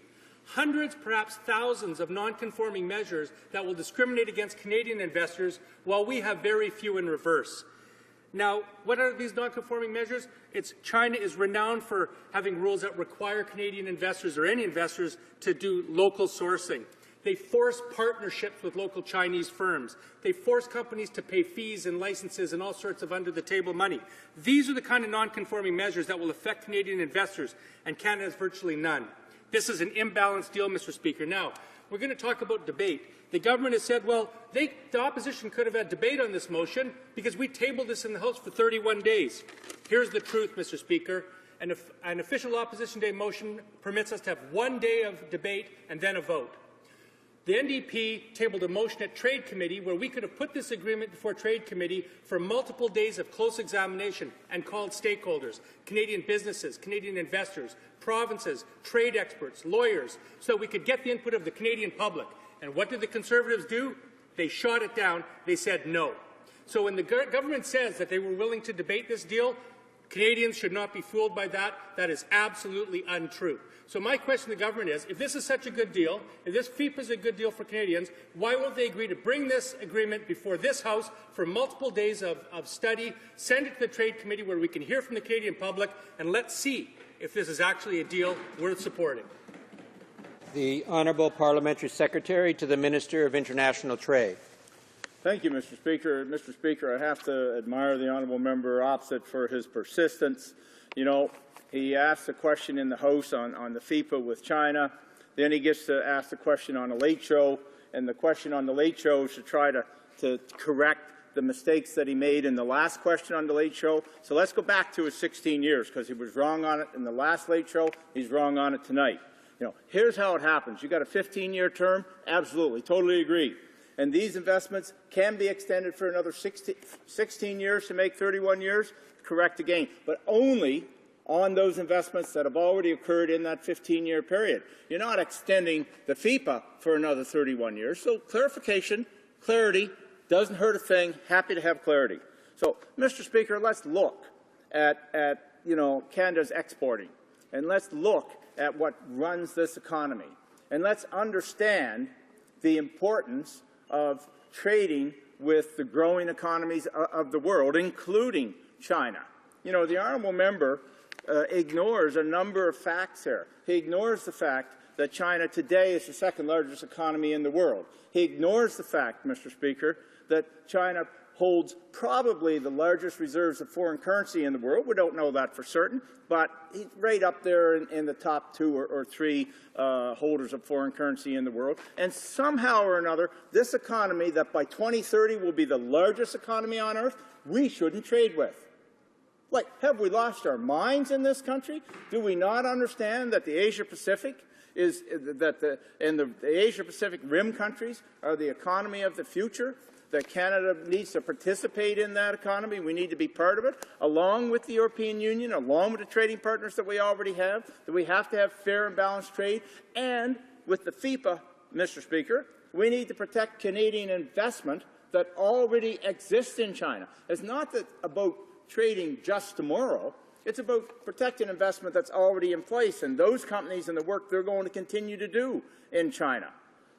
hundreds, perhaps thousands of non-conforming measures that will discriminate against Canadian investors, while we have very few in reverse. Now, what are these non-conforming measures? China is renowned for having rules that require Canadian investors or any investors to do local sourcing. They force partnerships with local Chinese firms. They force companies to pay fees and licenses and all sorts of under-the-table money. These are the kind of non-conforming measures that will affect Canadian investors, and Canada has virtually none. This is an imbalanced deal, Mr. Speaker. Now, we're going to talk about debate. The government has said, well, the opposition could have had debate on this motion because we tabled this in the House for 31 days. Here's the truth, Mr. Speaker. An official opposition day motion permits us to have 1 day of debate and then a vote. The NDP tabled a motion at Trade Committee where we could have put this agreement before Trade Committee for multiple days of close examination and called stakeholders, Canadian businesses, Canadian investors, provinces, trade experts, lawyers, so we could get the input of the Canadian public. And what did the Conservatives do? They shot it down. They said no. So when the government says that they were willing to debate this deal, Canadians should not be fooled by that. That is absolutely untrue. So my question to the government is, if this is such a good deal, if this FIPA is a good deal for Canadians, why won't they agree to bring this agreement before this House for multiple days of study, send it to the Trade Committee where we can hear from the Canadian public, and let's see if this is actually a deal worth supporting.
The Honourable Parliamentary Secretary to the Minister of International Trade.
Thank you, Mr. Speaker. Mr. Speaker, I have to admire the honourable member opposite for his persistence. You know, he asked a question in the House on the FIPA with China. Then he gets to ask the question on the Late Show, and the question on the Late Show is to try to correct the mistakes that he made in the last question on the Late Show. So let's go back to his 16 years, because he was wrong on it in the last Late Show. He's wrong on it tonight. You know, here's how it happens. You got a 15-year term? Absolutely, totally agree. And these investments can be extended for another 16 years to make 31 years, correct again, but only on those investments that have already occurred in that 15-year period. You're not extending the FIPA for another 31 years. So clarification, clarity, doesn't hurt a thing. Happy to have clarity. So, Mr. Speaker, let's look at Canada's exporting, and let's look at what runs this economy, and let's understand the importance of trading with the growing economies of the world, including China. You know, the honourable member ignores a number of facts here. He ignores the fact that China today is the second largest economy in the world. He ignores the fact, Mr. Speaker, that China holds probably the largest reserves of foreign currency in the world. We don't know that for certain, but he's right up there in the top 2 or 3 holders of foreign currency in the world. And somehow or another, this economy that by 2030 will be the largest economy on earth, we shouldn't trade with. Like, have we lost our minds in this country? Do we not understand that the Asia-Pacific the Asia-Pacific Rim countries are the economy of the future? That Canada needs to participate in that economy. We need to be part of it, along with the European Union, along with the trading partners that we already have, that we have to have fair and balanced trade. And with the FIPA, Mr. Speaker, we need to protect Canadian investment that already exists in China. It's not about trading just tomorrow. It's about protecting investment that's already in place and those companies and the work they're going to continue to do in China.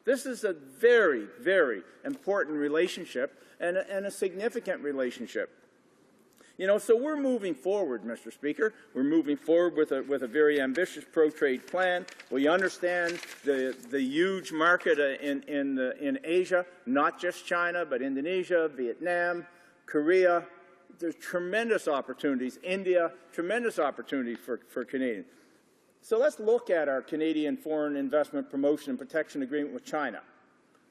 This is a very, very important relationship and a significant relationship. You know, so we're moving forward, Mr. Speaker. We're moving forward with a very ambitious pro-trade plan. We understand the huge market in Asia, not just China, but Indonesia, Vietnam, Korea. There's tremendous opportunities. India, tremendous opportunity for Canadians. So let's look at our Canadian Foreign Investment Promotion and Protection Agreement with China.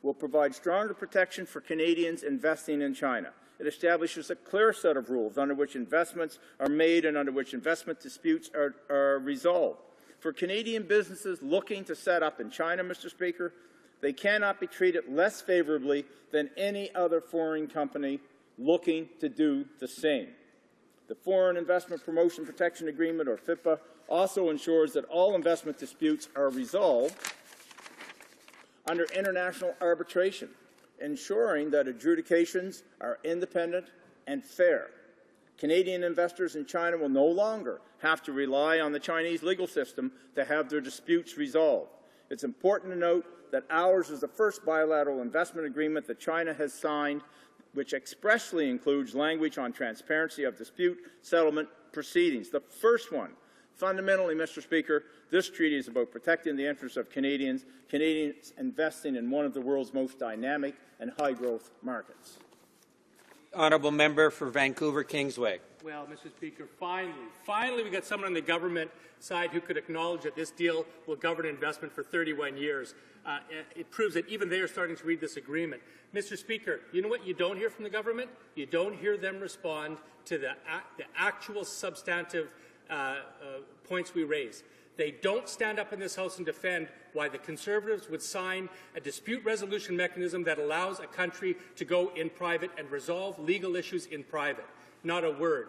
We'll provide stronger protection for Canadians investing in China. It establishes a clear set of rules under which investments are made and under which investment disputes are resolved. For Canadian businesses looking to set up in China, Mr. Speaker, they cannot be treated less favorably than any other foreign company looking to do the same. The Foreign Investment Promotion Protection Agreement, or FIPA, also ensures that all investment disputes are resolved under international arbitration, ensuring that adjudications are independent and fair. Canadian investors in China will no longer have to rely on the Chinese legal system to have their disputes resolved. It's important to note that ours is the first bilateral investment agreement that China has signed, which expressly includes language on transparency of dispute settlement proceedings. The first one. Fundamentally, Mr. Speaker, this treaty is about protecting the interests of Canadians investing in one of the world's most dynamic and high-growth markets.
Honourable member for Vancouver Kingsway.
Well, Mr. Speaker, finally we got someone on the government side who could acknowledge that this deal will govern investment for 31 years. It proves that even they are starting to read this agreement. Mr. Speaker, you know what you don't hear from the government? You don't hear them respond to the actual substantive points we raise. They don't stand up in this House and defend why the Conservatives would sign a dispute resolution mechanism that allows a country to go in private and resolve legal issues in private. Not a word.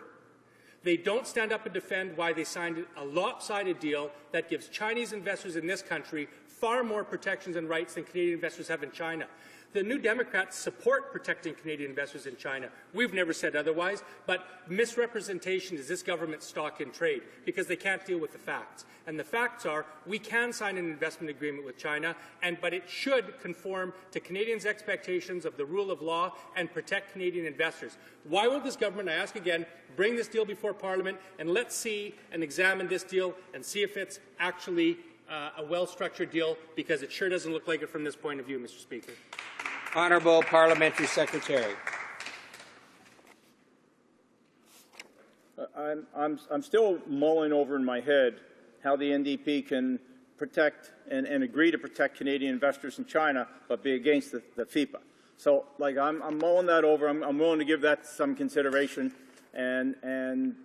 They don't stand up and defend why they signed a lopsided deal that gives Chinese investors in this country far more protections and rights than Canadian investors have in China. The New Democrats support protecting Canadian investors in China. We've never said otherwise, but misrepresentation is this government's stock in trade because they can't deal with the facts. And the facts are we can sign an investment agreement with China, but it should conform to Canadians' expectations of the rule of law and protect Canadian investors. Why won't this government, I ask again, bring this deal before Parliament and let's see and examine this deal and see if it's actually a well-structured deal, because it sure doesn't look like it from this point of view, Mr. Speaker.
Honourable Parliamentary Secretary.
I'm still mulling over in my head how the NDP can protect and agree to protect Canadian investors in China, but be against the FIPA. So, like, I'm mulling that over. I'm willing to give that some consideration, and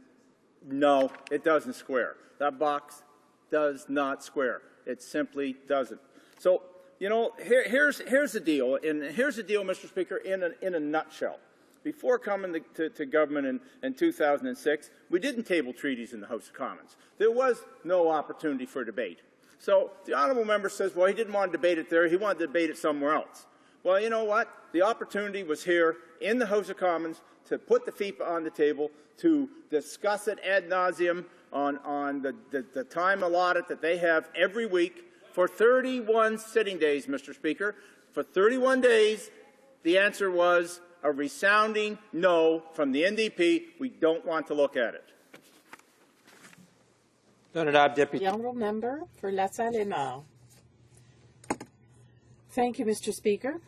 no, it doesn't square. That box does not square. It simply doesn't. So, you know, here's the deal, and here's the deal, Mr. Speaker, in a nutshell. Before coming to government in 2006, we didn't table treaties in the House of Commons. There was no opportunity for debate. So the honourable member says, well, he didn't want to debate it there. He wanted to debate it somewhere else. Well, you know what? The opportunity was here in the House of Commons to put the FIPA on the table, to discuss it ad nauseum on the time allotted that they have every week for 31 sitting days, Mr. Speaker. For 31 days, the answer was a resounding no from the NDP. We don't want to look at it.
The honourable member for La Salle-et-Mar. Thank you, Mr. Speaker.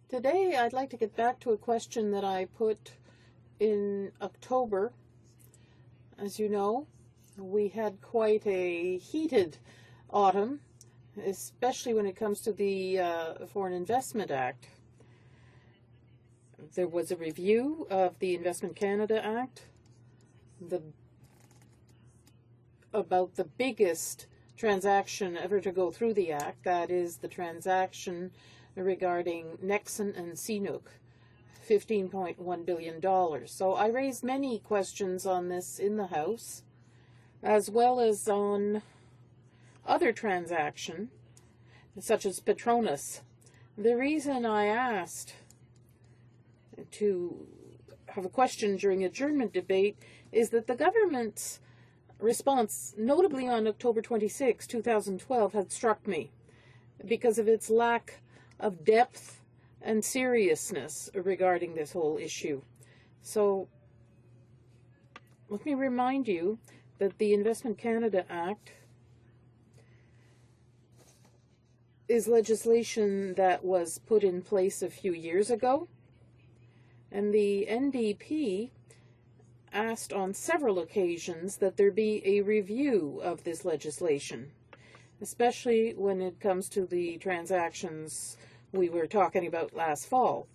Today, I'd like to get back to a question that I put in October. As you know, we had quite a heated autumn, especially when it comes to the Foreign Investment Act. There was a review of the Investment Canada Act, about the biggest transaction ever to go through the Act, that is the transaction regarding Nexen and CNOOC, $15.1 billion. So I raised many questions on this in the House, as well as on other transactions, such as Petronas. The reason I asked to have a question during adjournment debate is that the government's response, notably on October 26, 2012, had struck me because of its lack of depth and seriousness regarding this whole issue. So let me remind you that the Investment Canada Act is legislation that was put in place a few years ago, and the NDP asked on several occasions that there be a review of this legislation, especially when it comes to the transactions we were talking about last fall.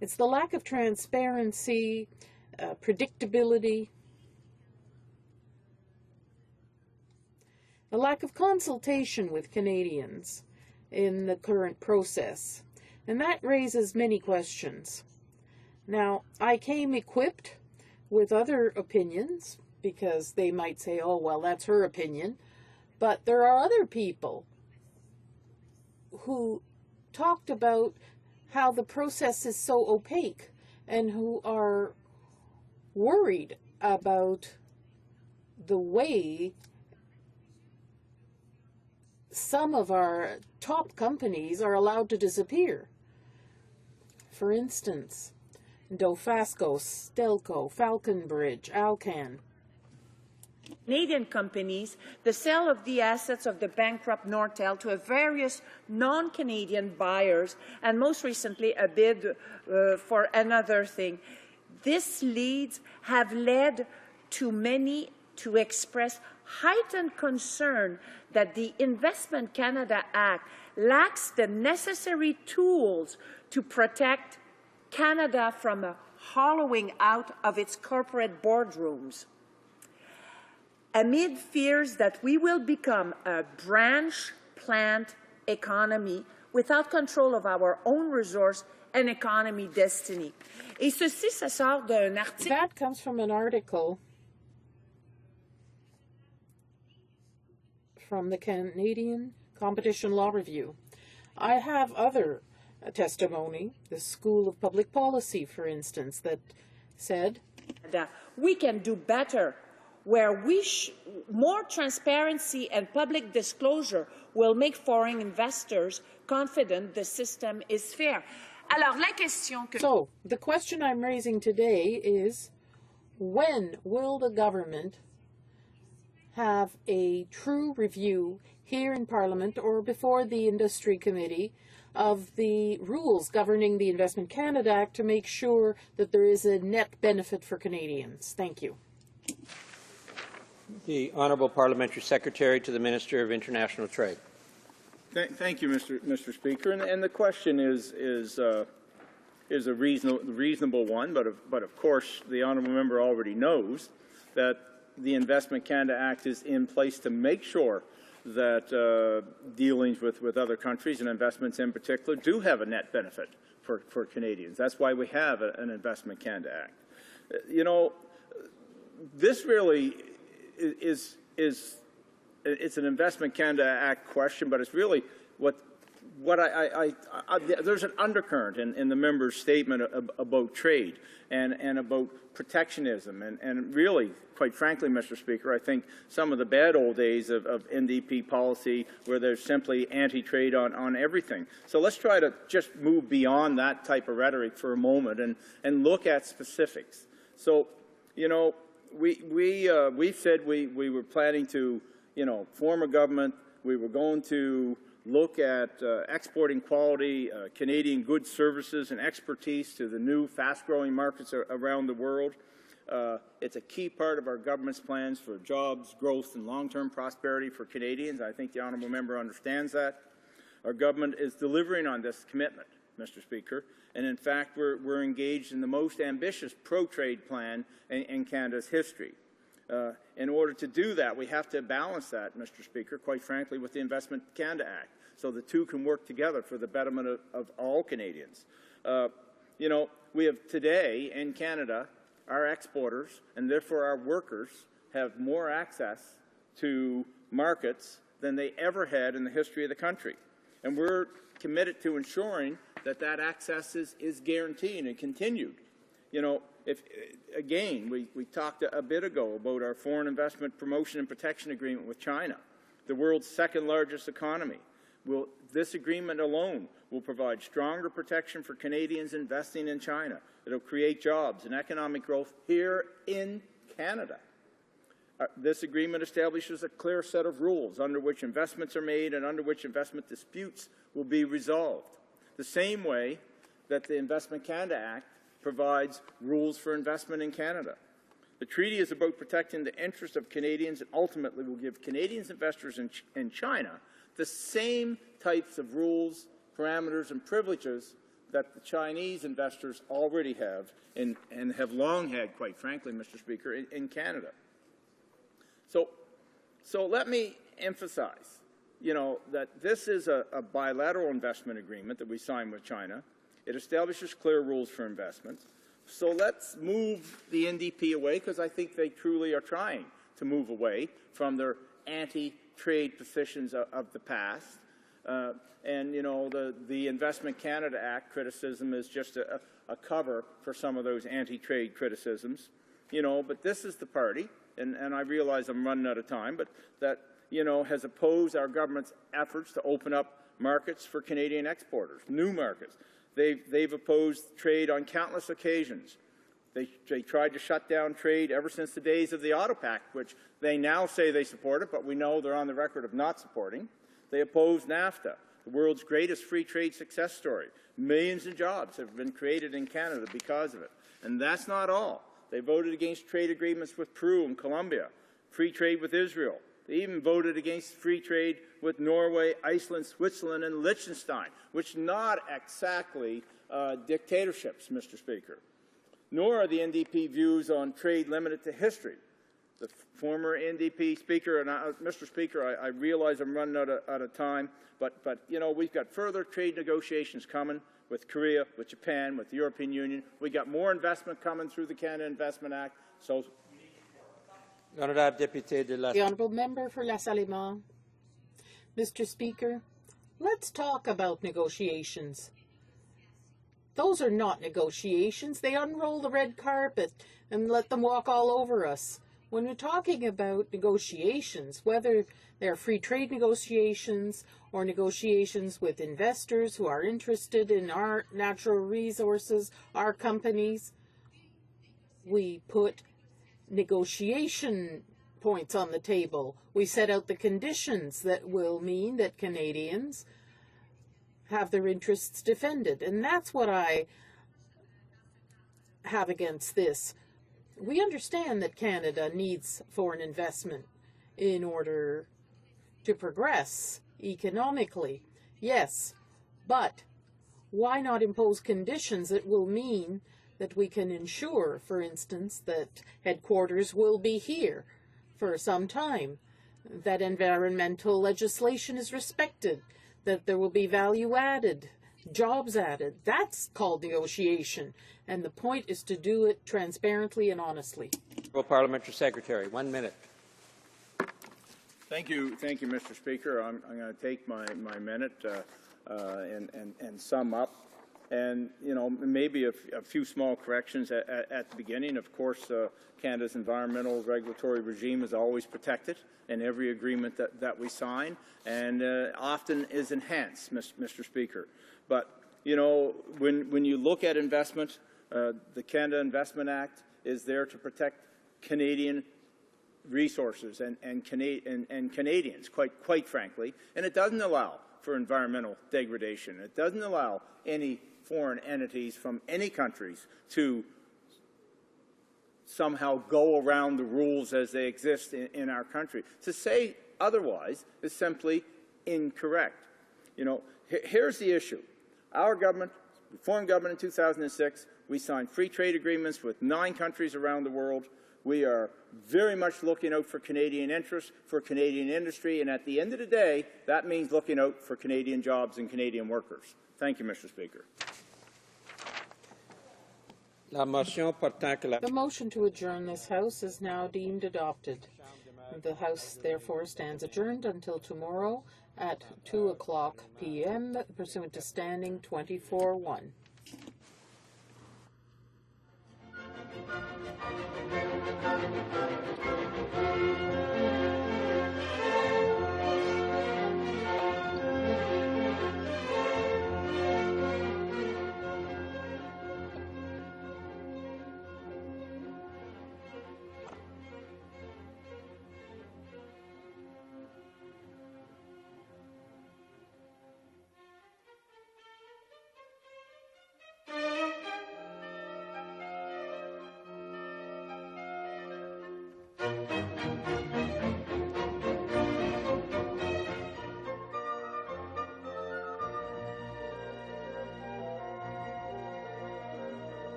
It's the lack of transparency, predictability, the lack of consultation with Canadians in the current process, and that raises many questions. Now, I came equipped with other opinions, because they might say, oh, well, that's her opinion, but there are other people who talked about how the process is so opaque and who are worried about the way some of our top companies are allowed to disappear. For instance, Dofasco, Stelco, Falconbridge, Alcan.
Canadian companies, the sale of the assets of the bankrupt Nortel to various non-Canadian buyers, and most recently a bid for another thing. This have led to many to express heightened concern that the Investment Canada Act lacks the necessary tools to protect Canada from a hollowing out of its corporate boardrooms. Amid fears that we will become a branch plant economy without control of our own resource and economy destiny. Et ceci, ça sort d'un article.
That comes from an article from the Canadian Competition Law Review. I have other testimony, the School of Public Policy, for instance, that said,
we can do better, where more transparency and public disclosure will make foreign investors confident the system is fair. Alors, la question que...
So, the question I'm raising today is, when will the government have a true review here in Parliament or before the Industry Committee of the rules governing the Investment Canada Act to make sure that there is a net benefit for Canadians? Thank you.
The Honourable Parliamentary Secretary to the Minister of International Trade.
Thank you, Mr. Speaker. And the question is a reasonable one, but of course the honourable member already knows that the Investment Canada Act is in place to make sure that dealings with other countries and investments in particular do have a net benefit for Canadians. That's why we have an Investment Canada Act. You know, this really it's an Investment Canada Act question, but it's really there's an undercurrent in the member's statement about trade and about protectionism and really, quite frankly, Mr. Speaker, I think some of the bad old days of NDP policy where there's simply anti-trade on everything. So let's try to just move beyond that type of rhetoric for a moment and look at specifics. So, you know, we said we were planning to, you know, form a government. We were going to look at exporting quality Canadian goods, services, and expertise to the new fast-growing markets around the world. It's a key part of our government's plans for jobs, growth, and long-term prosperity for Canadians. I think the honourable member understands that. Our government is delivering on this commitment, Mr. Speaker, and in fact we're engaged in the most ambitious pro-trade plan in Canada's history. In order to do that, we have to balance that, Mr. Speaker, quite frankly, with the Investment Canada Act, so the two can work together for the betterment of all Canadians. You know, we have today in Canada, our exporters and therefore our workers have more access to markets than they ever had in the history of the country. And we're committed to ensuring that that access is guaranteed and continued. You know, again, we talked a bit ago about our Foreign Investment Promotion and Protection Agreement with China, the world's second largest economy. This agreement alone will provide stronger protection for Canadians investing in China. It will create jobs and economic growth here in Canada. This agreement establishes a clear set of rules under which investments are made and under which investment disputes will be resolved, the same way that the Investment Canada Act provides rules for investment in Canada. The treaty is about protecting the interests of Canadians and ultimately will give Canadians investors in China the same types of rules, parameters, and privileges that the Chinese investors already have and have long had, quite frankly, Mr. Speaker, in Canada. So let me emphasize, you know, that this is a bilateral investment agreement that we signed with China. It establishes clear rules for investment. So let's move the NDP away, because I think they truly are trying to move away from their anti-trade positions of the past. And, you know, the Investment Canada Act criticism is just a cover for some of those anti-trade criticisms. You know, but this is the party, and I realize I'm running out of time, but that has opposed our government's efforts to open up markets for Canadian exporters, new markets. They've opposed trade on countless occasions. They tried to shut down trade ever since the days of the Auto Pact, which they now say they support it, but we know they're on the record of not supporting. They opposed NAFTA, the world's greatest free trade success story. Millions of jobs have been created in Canada because of it. And that's not all. They voted against trade agreements with Peru and Colombia, free trade with Israel. They even voted against free trade with Norway, Iceland, Switzerland, and Liechtenstein, which are not exactly dictatorships, Mr. Speaker. Nor are the NDP views on trade limited to history. The former NDP Speaker, and Mr. Speaker, I realize I'm running out of time, but we've got further trade negotiations coming with Korea, with Japan, with the European Union. We got more investment coming through the Canada Investment Act. So,
the honourable member for La Salle-Mont. Mr. Speaker, let's talk about negotiations. Those are not negotiations. They unroll the red carpet and let them walk all over us. When we're talking about negotiations, whether they're free trade negotiations or negotiations with investors who are interested in our natural resources, our companies, we put negotiation points on the table. We set out the conditions that will mean that Canadians have their interests defended. And that's what I have against this. We understand that Canada needs foreign investment in order to progress economically. Yes, but why not impose conditions that will mean that we can ensure, for instance, that headquarters will be here for some time, that environmental legislation is respected, that there will be value added, jobs added. That's called negotiation, and the point is to do it transparently and honestly.
Parliamentary Secretary, 1 minute.
Thank you, Mr. Speaker. I'm going to take my minute and sum up. And, maybe a few small corrections at the beginning. Of course, Canada's environmental regulatory regime is always protected in every agreement that we sign, and often is enhanced, Mr. Speaker. But, when you look at investment, the Canada Investment Act is there to protect Canadian resources and Canadians, quite frankly, and it doesn't allow for environmental degradation. It doesn't allow any foreign entities from any countries to somehow go around the rules as they exist in our country. To say otherwise is simply incorrect. Here's the issue. Our government, we formed government in 2006. We signed free trade agreements with 9 countries around the world. We are very much looking out for Canadian interests, for Canadian industry, and at the end of the day, that means looking out for Canadian jobs and Canadian workers. Thank you, Mr. Speaker.
The motion to adjourn this House is now deemed adopted. The House therefore stands adjourned until tomorrow at 2:00 p.m. pursuant to Standing 24-1.